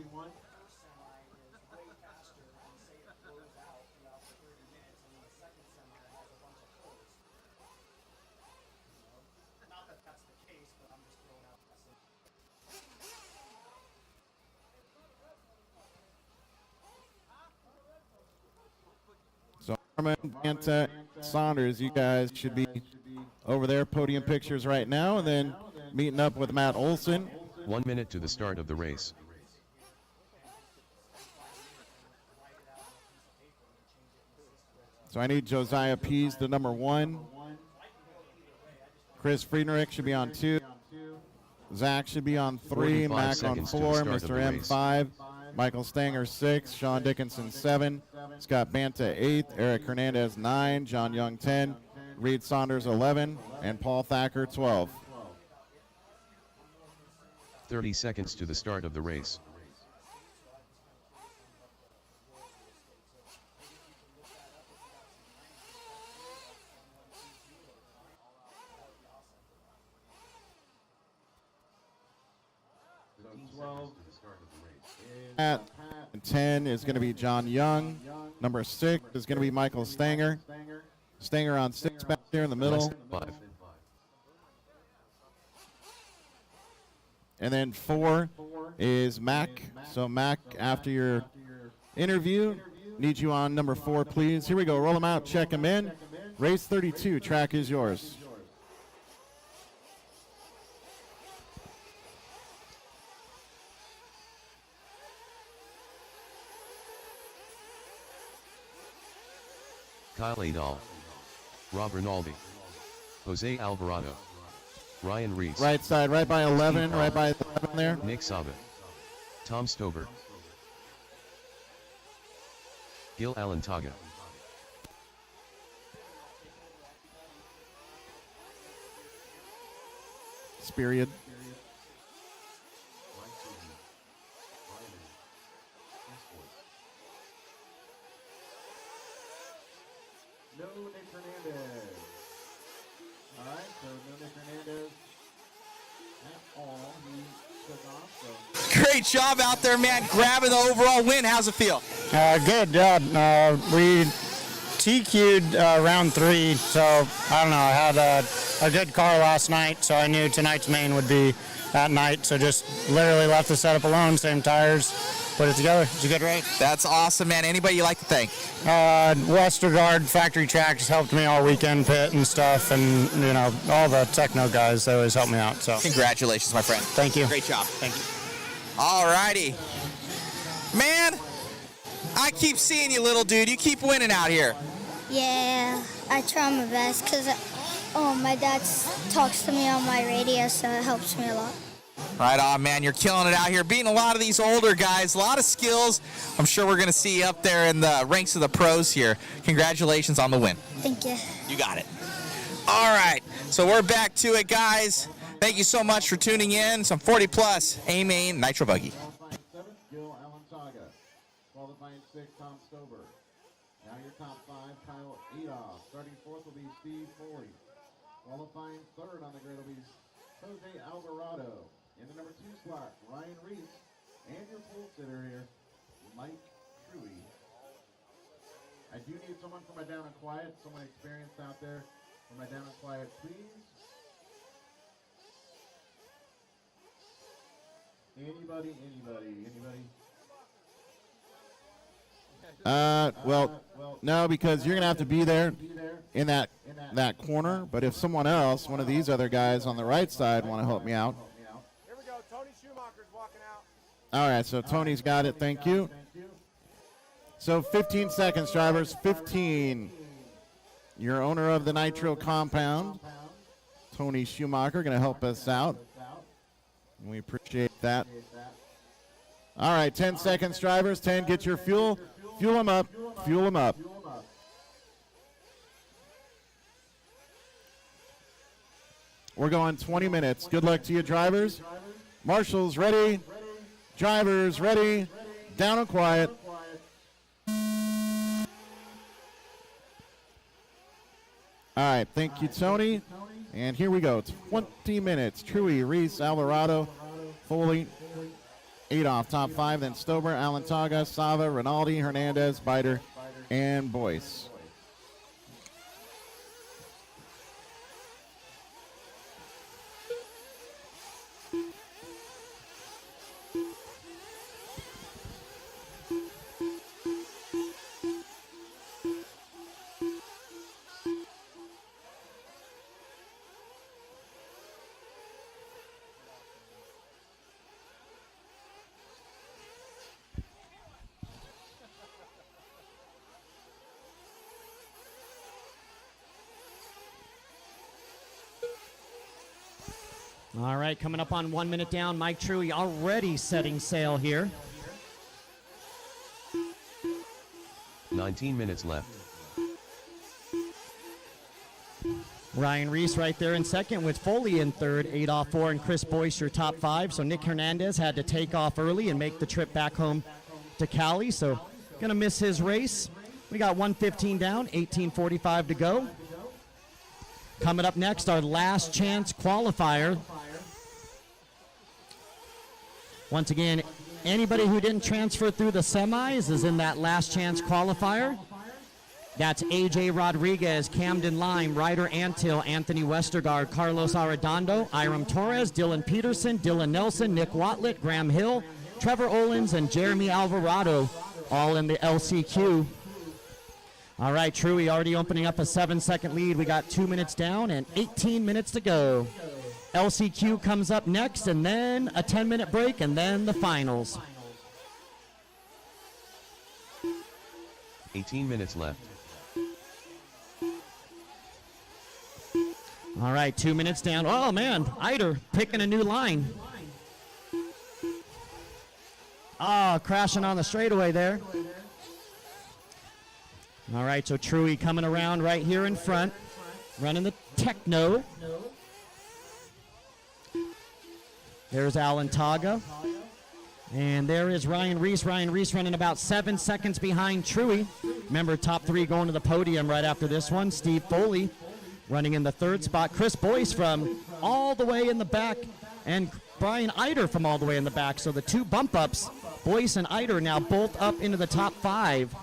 So Norman, Banta, Saunders, you guys should be over there, podium pictures right now, and then meeting up with Matt Olson. 1 minute to the start of the race. So I need Josiah Pease, the number 1. Chris Friedrich should be on 2. Zach should be on 3. 45 Mac on seconds to the 4. start of Mr. the M race. 5. Michael Stanger 6. Sean Dickinson 7. Scott Banta 8. Eric Hernandez 9. John Young 10. Reed Saunders 11. And Paul Thacker 12. 30 seconds to the start of the race. At 10 is going to be John Young. Number 6 is going to be Michael Stanger. Stanger on 6 back there in the middle. 5. And then 4 is Mac. So Mac, after your interview, need you on number 4, please. Here we go. Roll them out. Check them in. Race 32. Track is yours. Kyle Adol. Rob Rinaldi. Jose Alvarado. Ryan Reese. Right side, right by 11, right by 11 there. Nick Saba. Tom Stover. Gil Alantaga. Spirited. No Nick Hernandez. All right, so no Nick Hernandez at all. He took off, so. Great job out there, man, grabbing the overall win. How's it feel? Good, yeah. We TQ'd round 3, so I don't know. I had a good car last night, so I knew tonight's main would be that night. So just literally left the setup alone, same tires, put it together. It's a good race. That's awesome, man. Anybody you like to thank? Westergaard Factory Track just helped me all weekend, pit and stuff, and you know all the techno guys they always help me out. So Congratulations, my friend. Thank you. Great job. Thank you. All righty. Man, I keep seeing you, little dude. You keep winning out here. Yeah, I try my best because my dad talks to me on my radio, so it helps me a lot. Right on, man. You're killing it out here, beating a lot of these older guys, a lot of skills. I'm sure we're going to see you up there in the ranks of the pros here. Congratulations on the win. Thank you. You got it. All right, so we're back to it, guys. Thank you so much for tuning in. Some 40-plus A-Main Nitro Buggy. Qualifying 7th, Gil Alantaga. Qualifying 6th, Tom Stover. Now your top 5, Kyle Adolph. Starting 4th will be Steve Foley. Qualifying 3rd on the grid will be Jose Alvarado. In the number 2 slot, Ryan Reese. And your pole sitter here, Mike Truey. I do need someone for my down and quiet, someone experienced out there for my down and quiet, please. Anybody? Well, no, because you're gonna have to be there in that corner. But if someone else, one of these other guys on the right side, want to help me out. Here we go. Tony Schumacher's walking out. All right, so Tony's got it. Thank you. So 15 seconds, drivers. 15. Your owner of the Nitro compound, Tony Schumacher, going to help us out. We appreciate that. All right, 10 seconds, drivers. 10, get your fuel. Fuel them up. Fuel them up. We're going 20 minutes. Good luck to you, drivers. Marshals ready. Drivers ready. Down and quiet. All right, thank you, Tony. And here we go, 20 minutes. Truey, Reese, Alvarado, Foley, Adolph, top 5. Then Stober, Alantaga, Sava, Rinaldi, Hernandez, Biter, and Boyce. All right, coming up on 1 minute down. Mike Truey already setting sail here. 19 minutes left. Ryan Reese right there in second with Foley in third, Adolph 4, and Chris Boyce your top 5. So Nick Hernandez had to take off early and make the trip back home to Cali. So gonna miss his race. We got 1:15 down, 18:45 to go. Coming up next, our last chance qualifier. Once again, anybody who didn't transfer through the semis is in that last chance qualifier. That's AJ Rodriguez, Camden Lime, Ryder Antill, Anthony Westergaard, Carlos Arredondo, Iram Torres, Dylan Peterson, Dylan Nelson, Nick Watlett, Graham Hill, Trevor Olins, and Jeremy Alvarado, all in the LCQ. All right, Truey already opening up a 7-second lead. We got 2 minutes down and 18 minutes to go. LCQ comes up next, and then a 10-minute break, and then the finals. 18 minutes left. All right, 2 minutes down. Oh, man, Eider picking a new line. Crashing on the straightaway there. All right, so Truey coming around right here in front, running the Techno. There's Alan Taga. And there is Ryan Reese. Ryan Reese running about 7 seconds behind Truey. Remember, top 3 going to the podium right after this one. Steve Foley running in the 3rd spot. Chris Boyce from all the way in the back. And Brian Eider from all the way in the back. So the 2 bump ups, Boyce and Eider now both up into the top 5.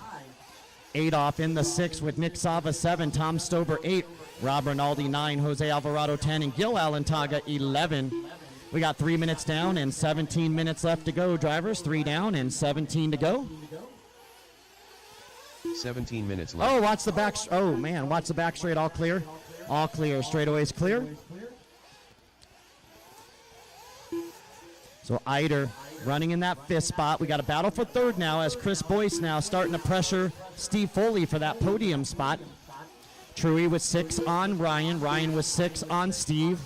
Adolph in the 6th with Nick Sava 7, Tom Stober 8, Rob Rinaldi 9, Jose Alvarado 10, and Gil Alantaga 11. We got 3 minutes down and 17 minutes left to go, drivers. 3 down and 17 to go. 17 minutes left. Oh, watch the back. Oh, man, watch the back straight. All clear. All clear. Straightaway's clear. So Eider running in that 5th spot. We got a battle for 3rd now as Chris Boyce now starting to pressure Steve Foley for that podium spot. Truey with 6 on Ryan. Ryan with 6 on Steve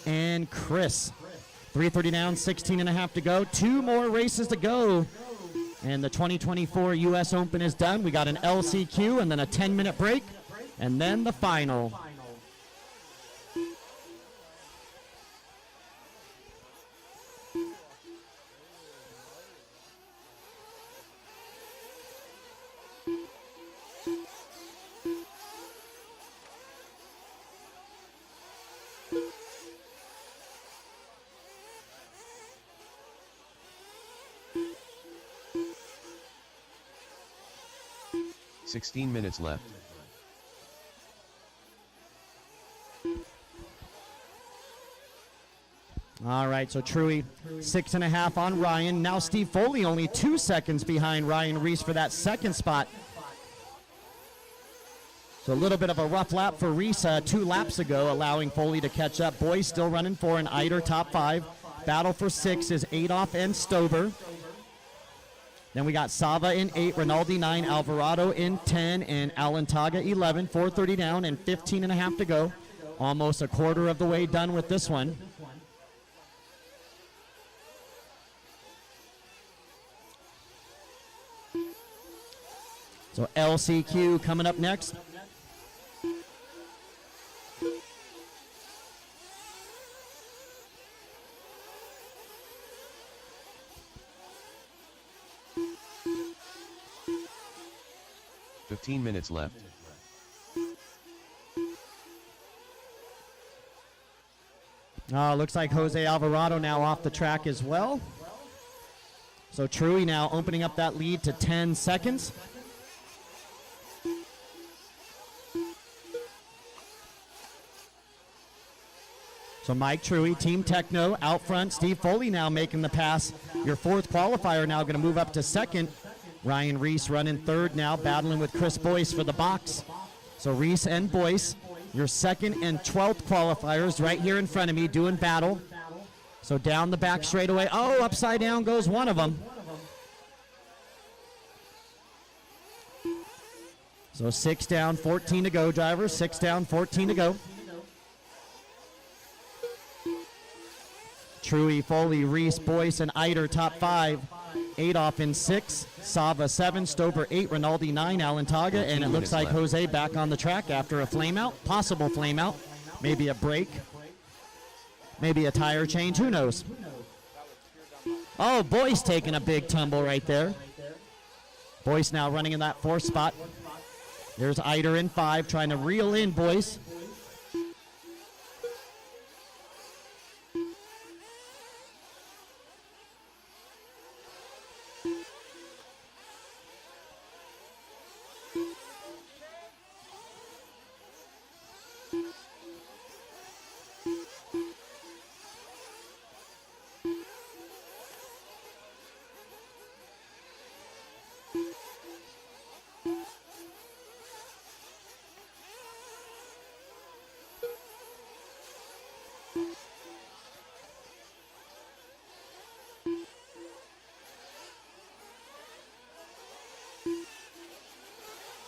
and Chris. 3:30 down, 16 and a half to go. 2 more races to go. And the 2024 U.S. Open is done. We got an LCQ and then a 10-minute break and then the final. 16 minutes left. All right, so Truey, 6.5 on Ryan. Now Steve Foley only 2 seconds behind Ryan Reese for that second spot. So a little bit of a rough lap for Reese 2 laps ago, allowing Foley to catch up. Boys still running 4 and Eider top 5. Battle for 6 is Adolph and Stover. Then we got Sava in 8, Rinaldi 9, Alvarado in 10, and Alantaga 11. 4:30 down and 15.5 to go. Almost a quarter of the way done with this one. So LCQ coming up next. Fifteen minutes left. Looks like Jose Alvarado now off the track as well. So Truey now opening up that lead to 10 seconds. So Mike Truey, Team Techno, out front. Steve Foley now making the pass. Your 4th qualifier now going to move up to 2nd. Ryan Reese running 3rd now, battling with Chris Boyce for the box. So Reese and Boyce, your 2nd and 12th qualifiers right here in front of me doing battle. So down the back straightaway. Oh, upside down goes one of them. So 6 down, 14 to go, drivers. 6 down, 14 to go. Truey, Foley, Reese, Boyce, and Eider top 5. Adolph in 6, Sava 7, Stover 8, Rinaldi 9, Alantaga, and it looks like Jose back on the track after a flame out, possible flame out, maybe a break, maybe a tire change, who knows. Oh, Boyce taking a big tumble right there. Boyce now running in that 4th spot. There's Eider in 5, trying to reel in Boyce.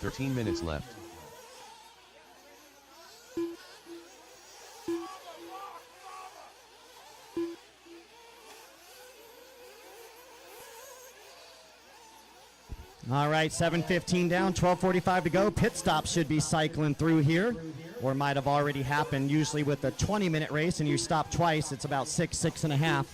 Thirteen minutes left. All right, 7:15 down, 12:45 to go. Pit stops should be cycling through here, or might have already happened. Usually with a 20-minute race and you stop twice, it's about 6.5.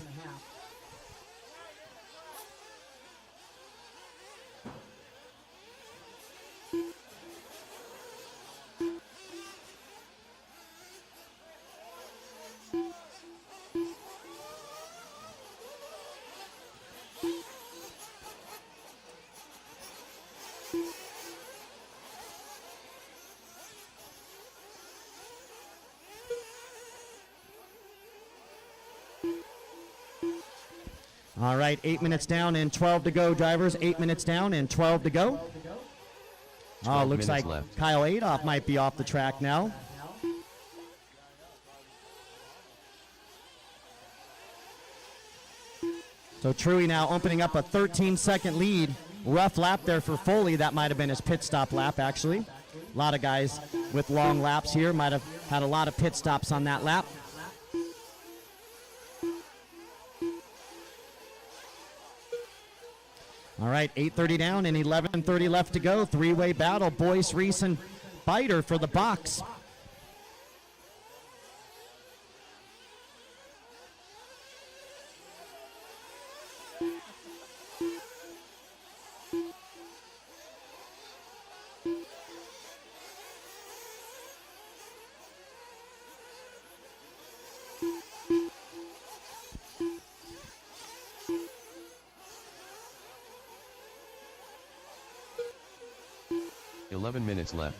All right, 8 minutes down and 12 to go, drivers. 8 minutes down and 12 to go. Oh, looks like left. Kyle Adolph might be off the track now. So Truey now opening up a 13-second lead. Rough lap there for Foley. That might have been his pit stop lap, actually. A lot of guys with long laps here might have had a lot of pit stops on that lap. All right, 8:30 down and 11:30 left to go. 3-way battle. Boyce, Reese, and Biter for the box. 11 minutes left.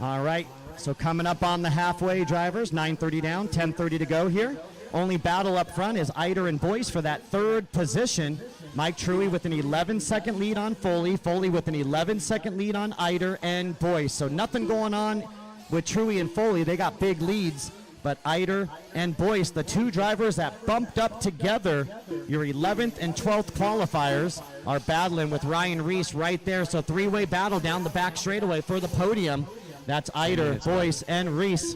All right, so coming up on the halfway drivers, 9:30 down, 10:30 to go here. Only battle up front is Eider and Boyce for that third position. Mike Truey with an 11-second lead on Foley. Foley with an 11-second lead on Eider and Boyce. So nothing going on with Truey and Foley. They got big leads. But Eider and Boyce, the two drivers that bumped up together, your 11th and 12th qualifiers, are battling with Ryan Reese right there. So three-way battle down the back straightaway for the podium. That's Eider, Boyce, and Reese.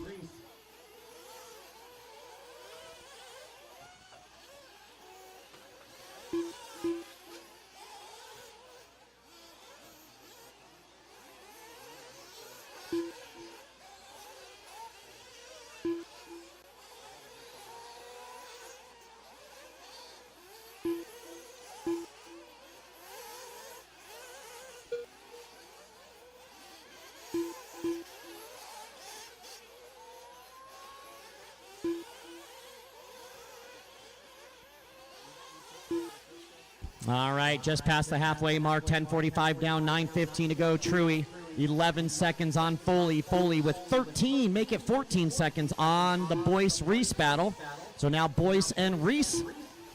All right, just past the halfway mark, 10:45 down, 9:15 to go. Truey, 11 seconds on Foley. Foley with 13, make it 14 seconds on the Boyce-Reese battle. So now Boyce and Reese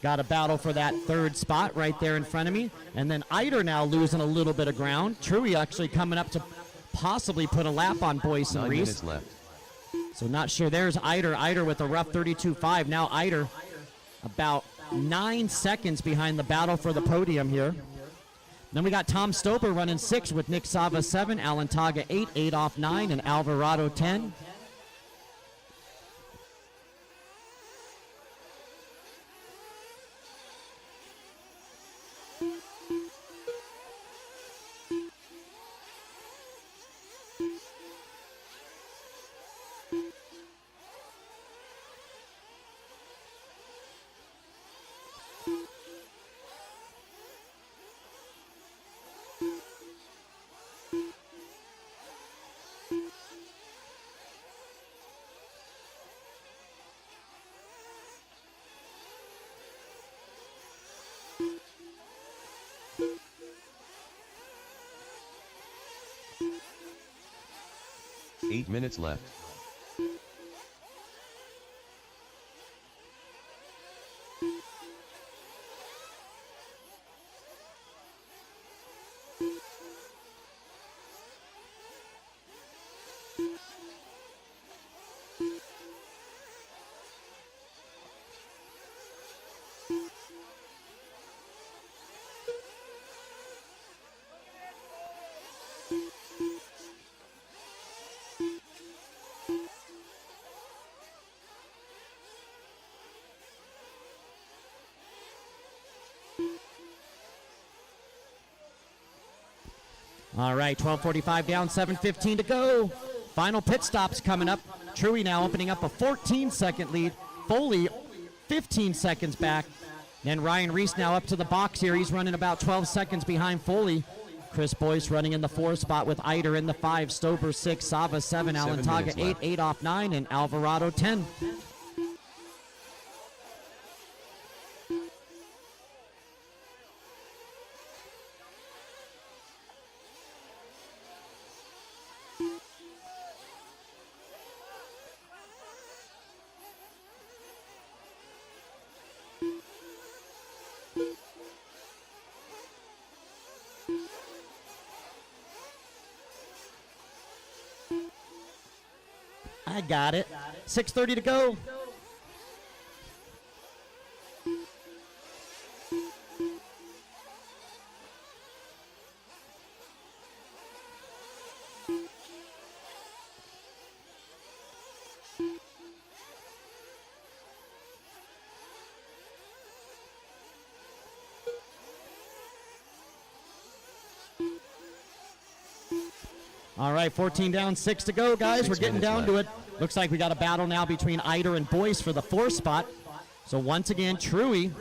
got a battle for that third spot right there in front of me. And then Eider now losing a little bit of ground. Truey actually coming up to possibly put a lap on Boyce and 9 Reese. minutes left. So not sure. There's Eider. Eider with a rough 32.5. Now Eider about 9 seconds behind the battle for the podium here. Then we got Tom Stoper running 6 with Nick Sava 7, Alan Taga 8, 8 off 9, and Alvarado 10. Eight minutes left. All right, 12:45 down, 7:15 to go. Final pit stops coming up. Truey now opening up a 14-second lead. Foley 15 seconds back. Then Ryan Reese now up to the box here. He's running about 12 seconds behind Foley. Chris Boyce running in the 4 spot with Eider in the 5, Stober 6, Sava 7, Alan Taga 8, 8 off 9, and Alvarado 10. I got it. 6:30 to go. All right, 14 down, 6 to go, guys. 6 We're getting minutes down to it. left. Looks like we got a battle now between Eider and Boyce for the 4th spot. So once again, Truey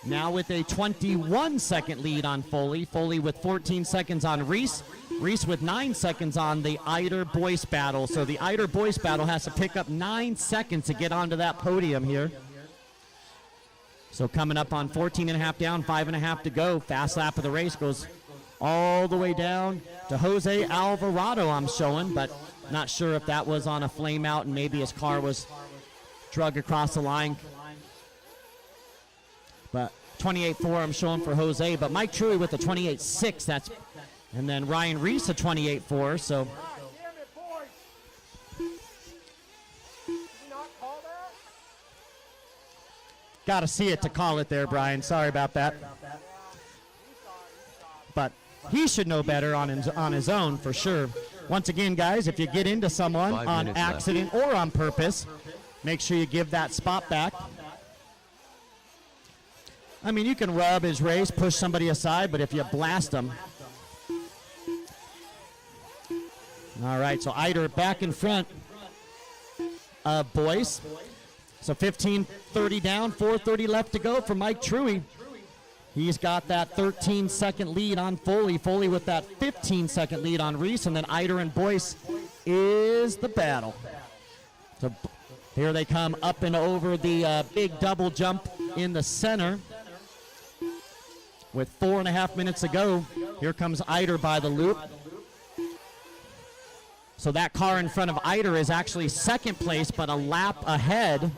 now with a 21-second lead on Foley. Foley with 14 seconds on Reese. Reese with 9 seconds on the Eider-Boyce battle. So the Eider-Boyce battle has to pick up 9 seconds to get onto that podium here. So coming up on 14 and a half down, 5.5 to go. Fast lap of the race goes all the way down to Jose Alvarado, I'm showing, but not sure if that was on a flame out and maybe his car was drug across the line. But 28.4 I'm showing for Jose, but Mike Truey with a 28.6, that's, and then Ryan Reese a 28.4, so. Got to see it to call it there, Brian. Sorry about that. But he should know better on his own for sure. Once again, guys, if you get into someone 5 on minutes accident or on purpose, make sure you give that spot back. I mean, you can rub his race, push somebody aside, but if you blast them. All right, so Eider back in front of Boyce. So 15:30 down, 4:30 left to go for Mike Truey. He's got that 13-second lead on Foley. Foley with that 15-second lead on Reese, and then Eider and Boyce is the battle. So here they come up and over the big double jump in the center. With 4.5 minutes to go, here comes Eider by the loop. So that car in front of Eider is actually second place, but a lap ahead.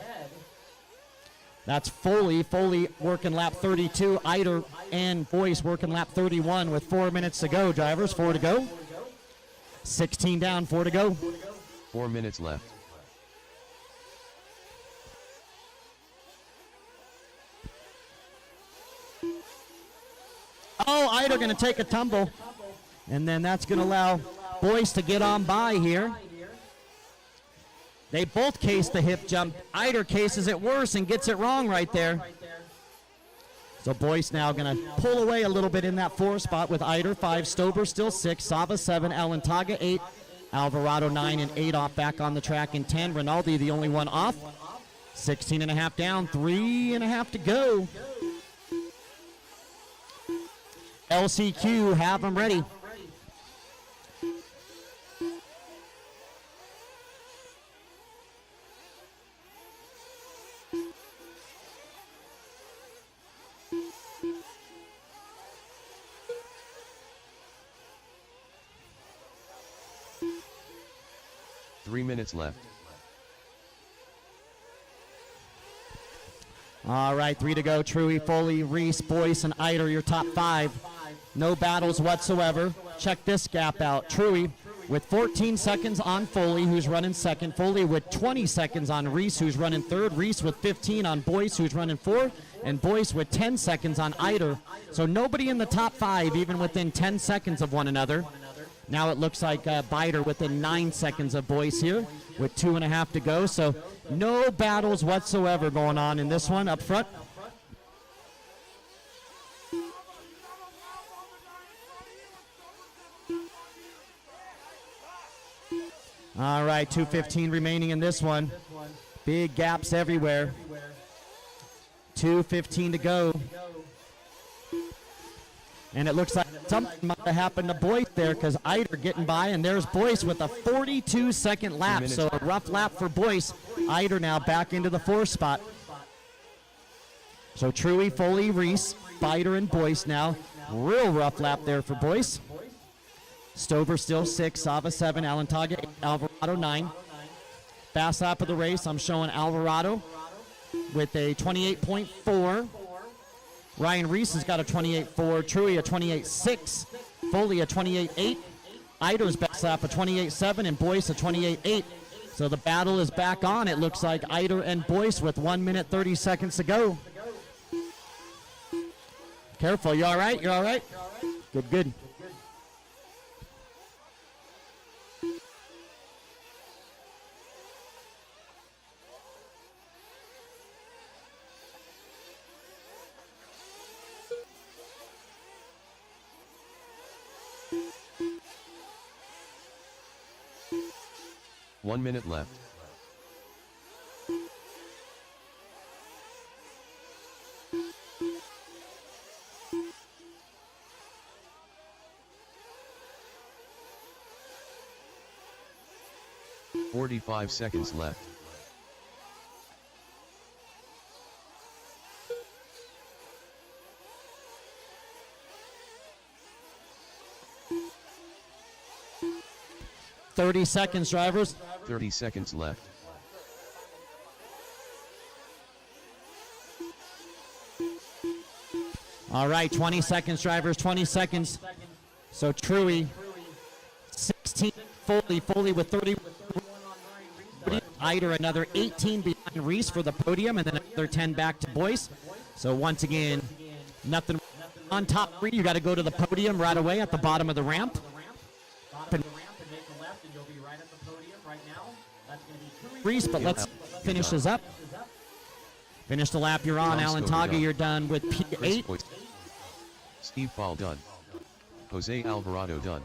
That's Foley. Foley working lap 32. Eider and Boyce working lap 31 with 4 minutes to go. Drivers, 4 to go. 16 down, 4 to go. 4 minutes left. Oh, Eider going to take a tumble. And then that's going to allow Boyce to get on by here. They both case the hip jump. Eider cases it worse and gets it wrong right there. So Boyce now going to pull away a little bit in that 4 spot with Eider 5, Stober still 6, Saba 7, Alantaga 8, Alvarado 9, and Adolf back on the track in 10. Rinaldi the only one off. 16 and a half down, 3.5 to go. LCQ, have them ready. Three minutes left. All right, 3 to go. Truey, Foley, Reese, Boyce, and Eider, your top 5. No battles whatsoever. Check this gap out. Truey with 14 seconds on Foley, who's running second. Foley with 20 seconds on Reese, who's running third. Reese with 15 on Boyce, who's running fourth. And Boyce with 10 seconds on Eider. So nobody in the top 5, even within 10 seconds of one another. Now it looks like Bider within 9 seconds of Boyce here with 2.5 to go. So no battles whatsoever going on in this one up front. All right, 2:15 remaining in this one. Big gaps everywhere. 2:15 to go. And it looks like something might have happened to Boyce there because Eider getting by, and there's Boyce with a 42-second lap. So a rough lap for Boyce. Eider now back into the 4th spot. So Truey, Foley, Reese, Bider, and Boyce now. Real rough lap there for Boyce. Stover still 6, Sava 7, Alantaga 8, Alvarado 9. Fast lap of the race, I'm showing Alvarado with a 28.4. Ryan Reese has got a 28.4, Truey a 28.6, Foley a 28.8, Eider's best lap a 28.7, and Boyce a 28.8. So the battle is back on. It looks like Eider and Boyce with 1 minute 30 seconds to go. Careful, you all right? You all right? Good, good. 1 minute left. "45 seconds left. 30 seconds, drivers. 30 seconds left. All right, 20 seconds, drivers, 20 seconds. So Truey, 16, Foley with 30. Eider another 18 behind Reese for the podium, and then another 10 back to Boyce. So once again, nothing on top three. You got to go to the podium right away at the bottom of the ramp. Reese, but let's finish this up. Finish the lap you're on. Alan Taga, you're done with P8. Steve Paul done. Jose Alvarado done.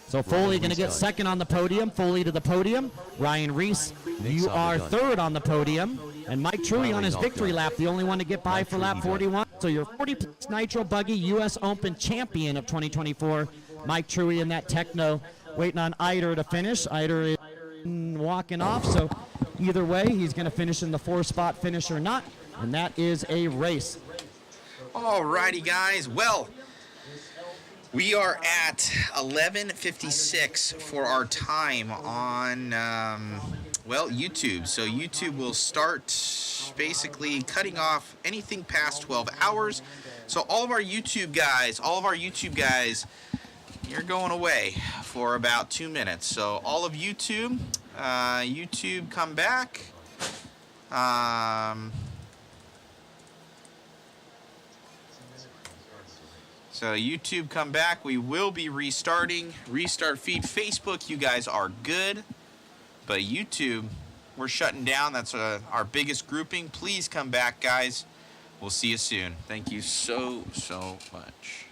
So Foley going to get second on the podium. Foley to the podium. Ryan Reese, you are third on the podium. And Mike Truey on his victory lap, the only one to get by for lap 41. So your 40+ Nitro Buggy U.S. Open champion of 2024, Mike Truey in that Techno, waiting on Eider to finish. Eider is walking off, so either way, he's going to finish in the 4-spot finish or not, and that is a race. Alrighty, guys. Well, we are at 11:56 for our time on, YouTube. So YouTube will start basically cutting off anything past 12 hours. So all of our YouTube guys, you're going away for about 2 minutes. So all of YouTube, come back. So YouTube, come back. We will be restarting. Restart feed. Facebook, you guys are good. But YouTube, we're shutting down. That's our biggest grouping. Please come back, guys. We'll see you soon. Thank you so much.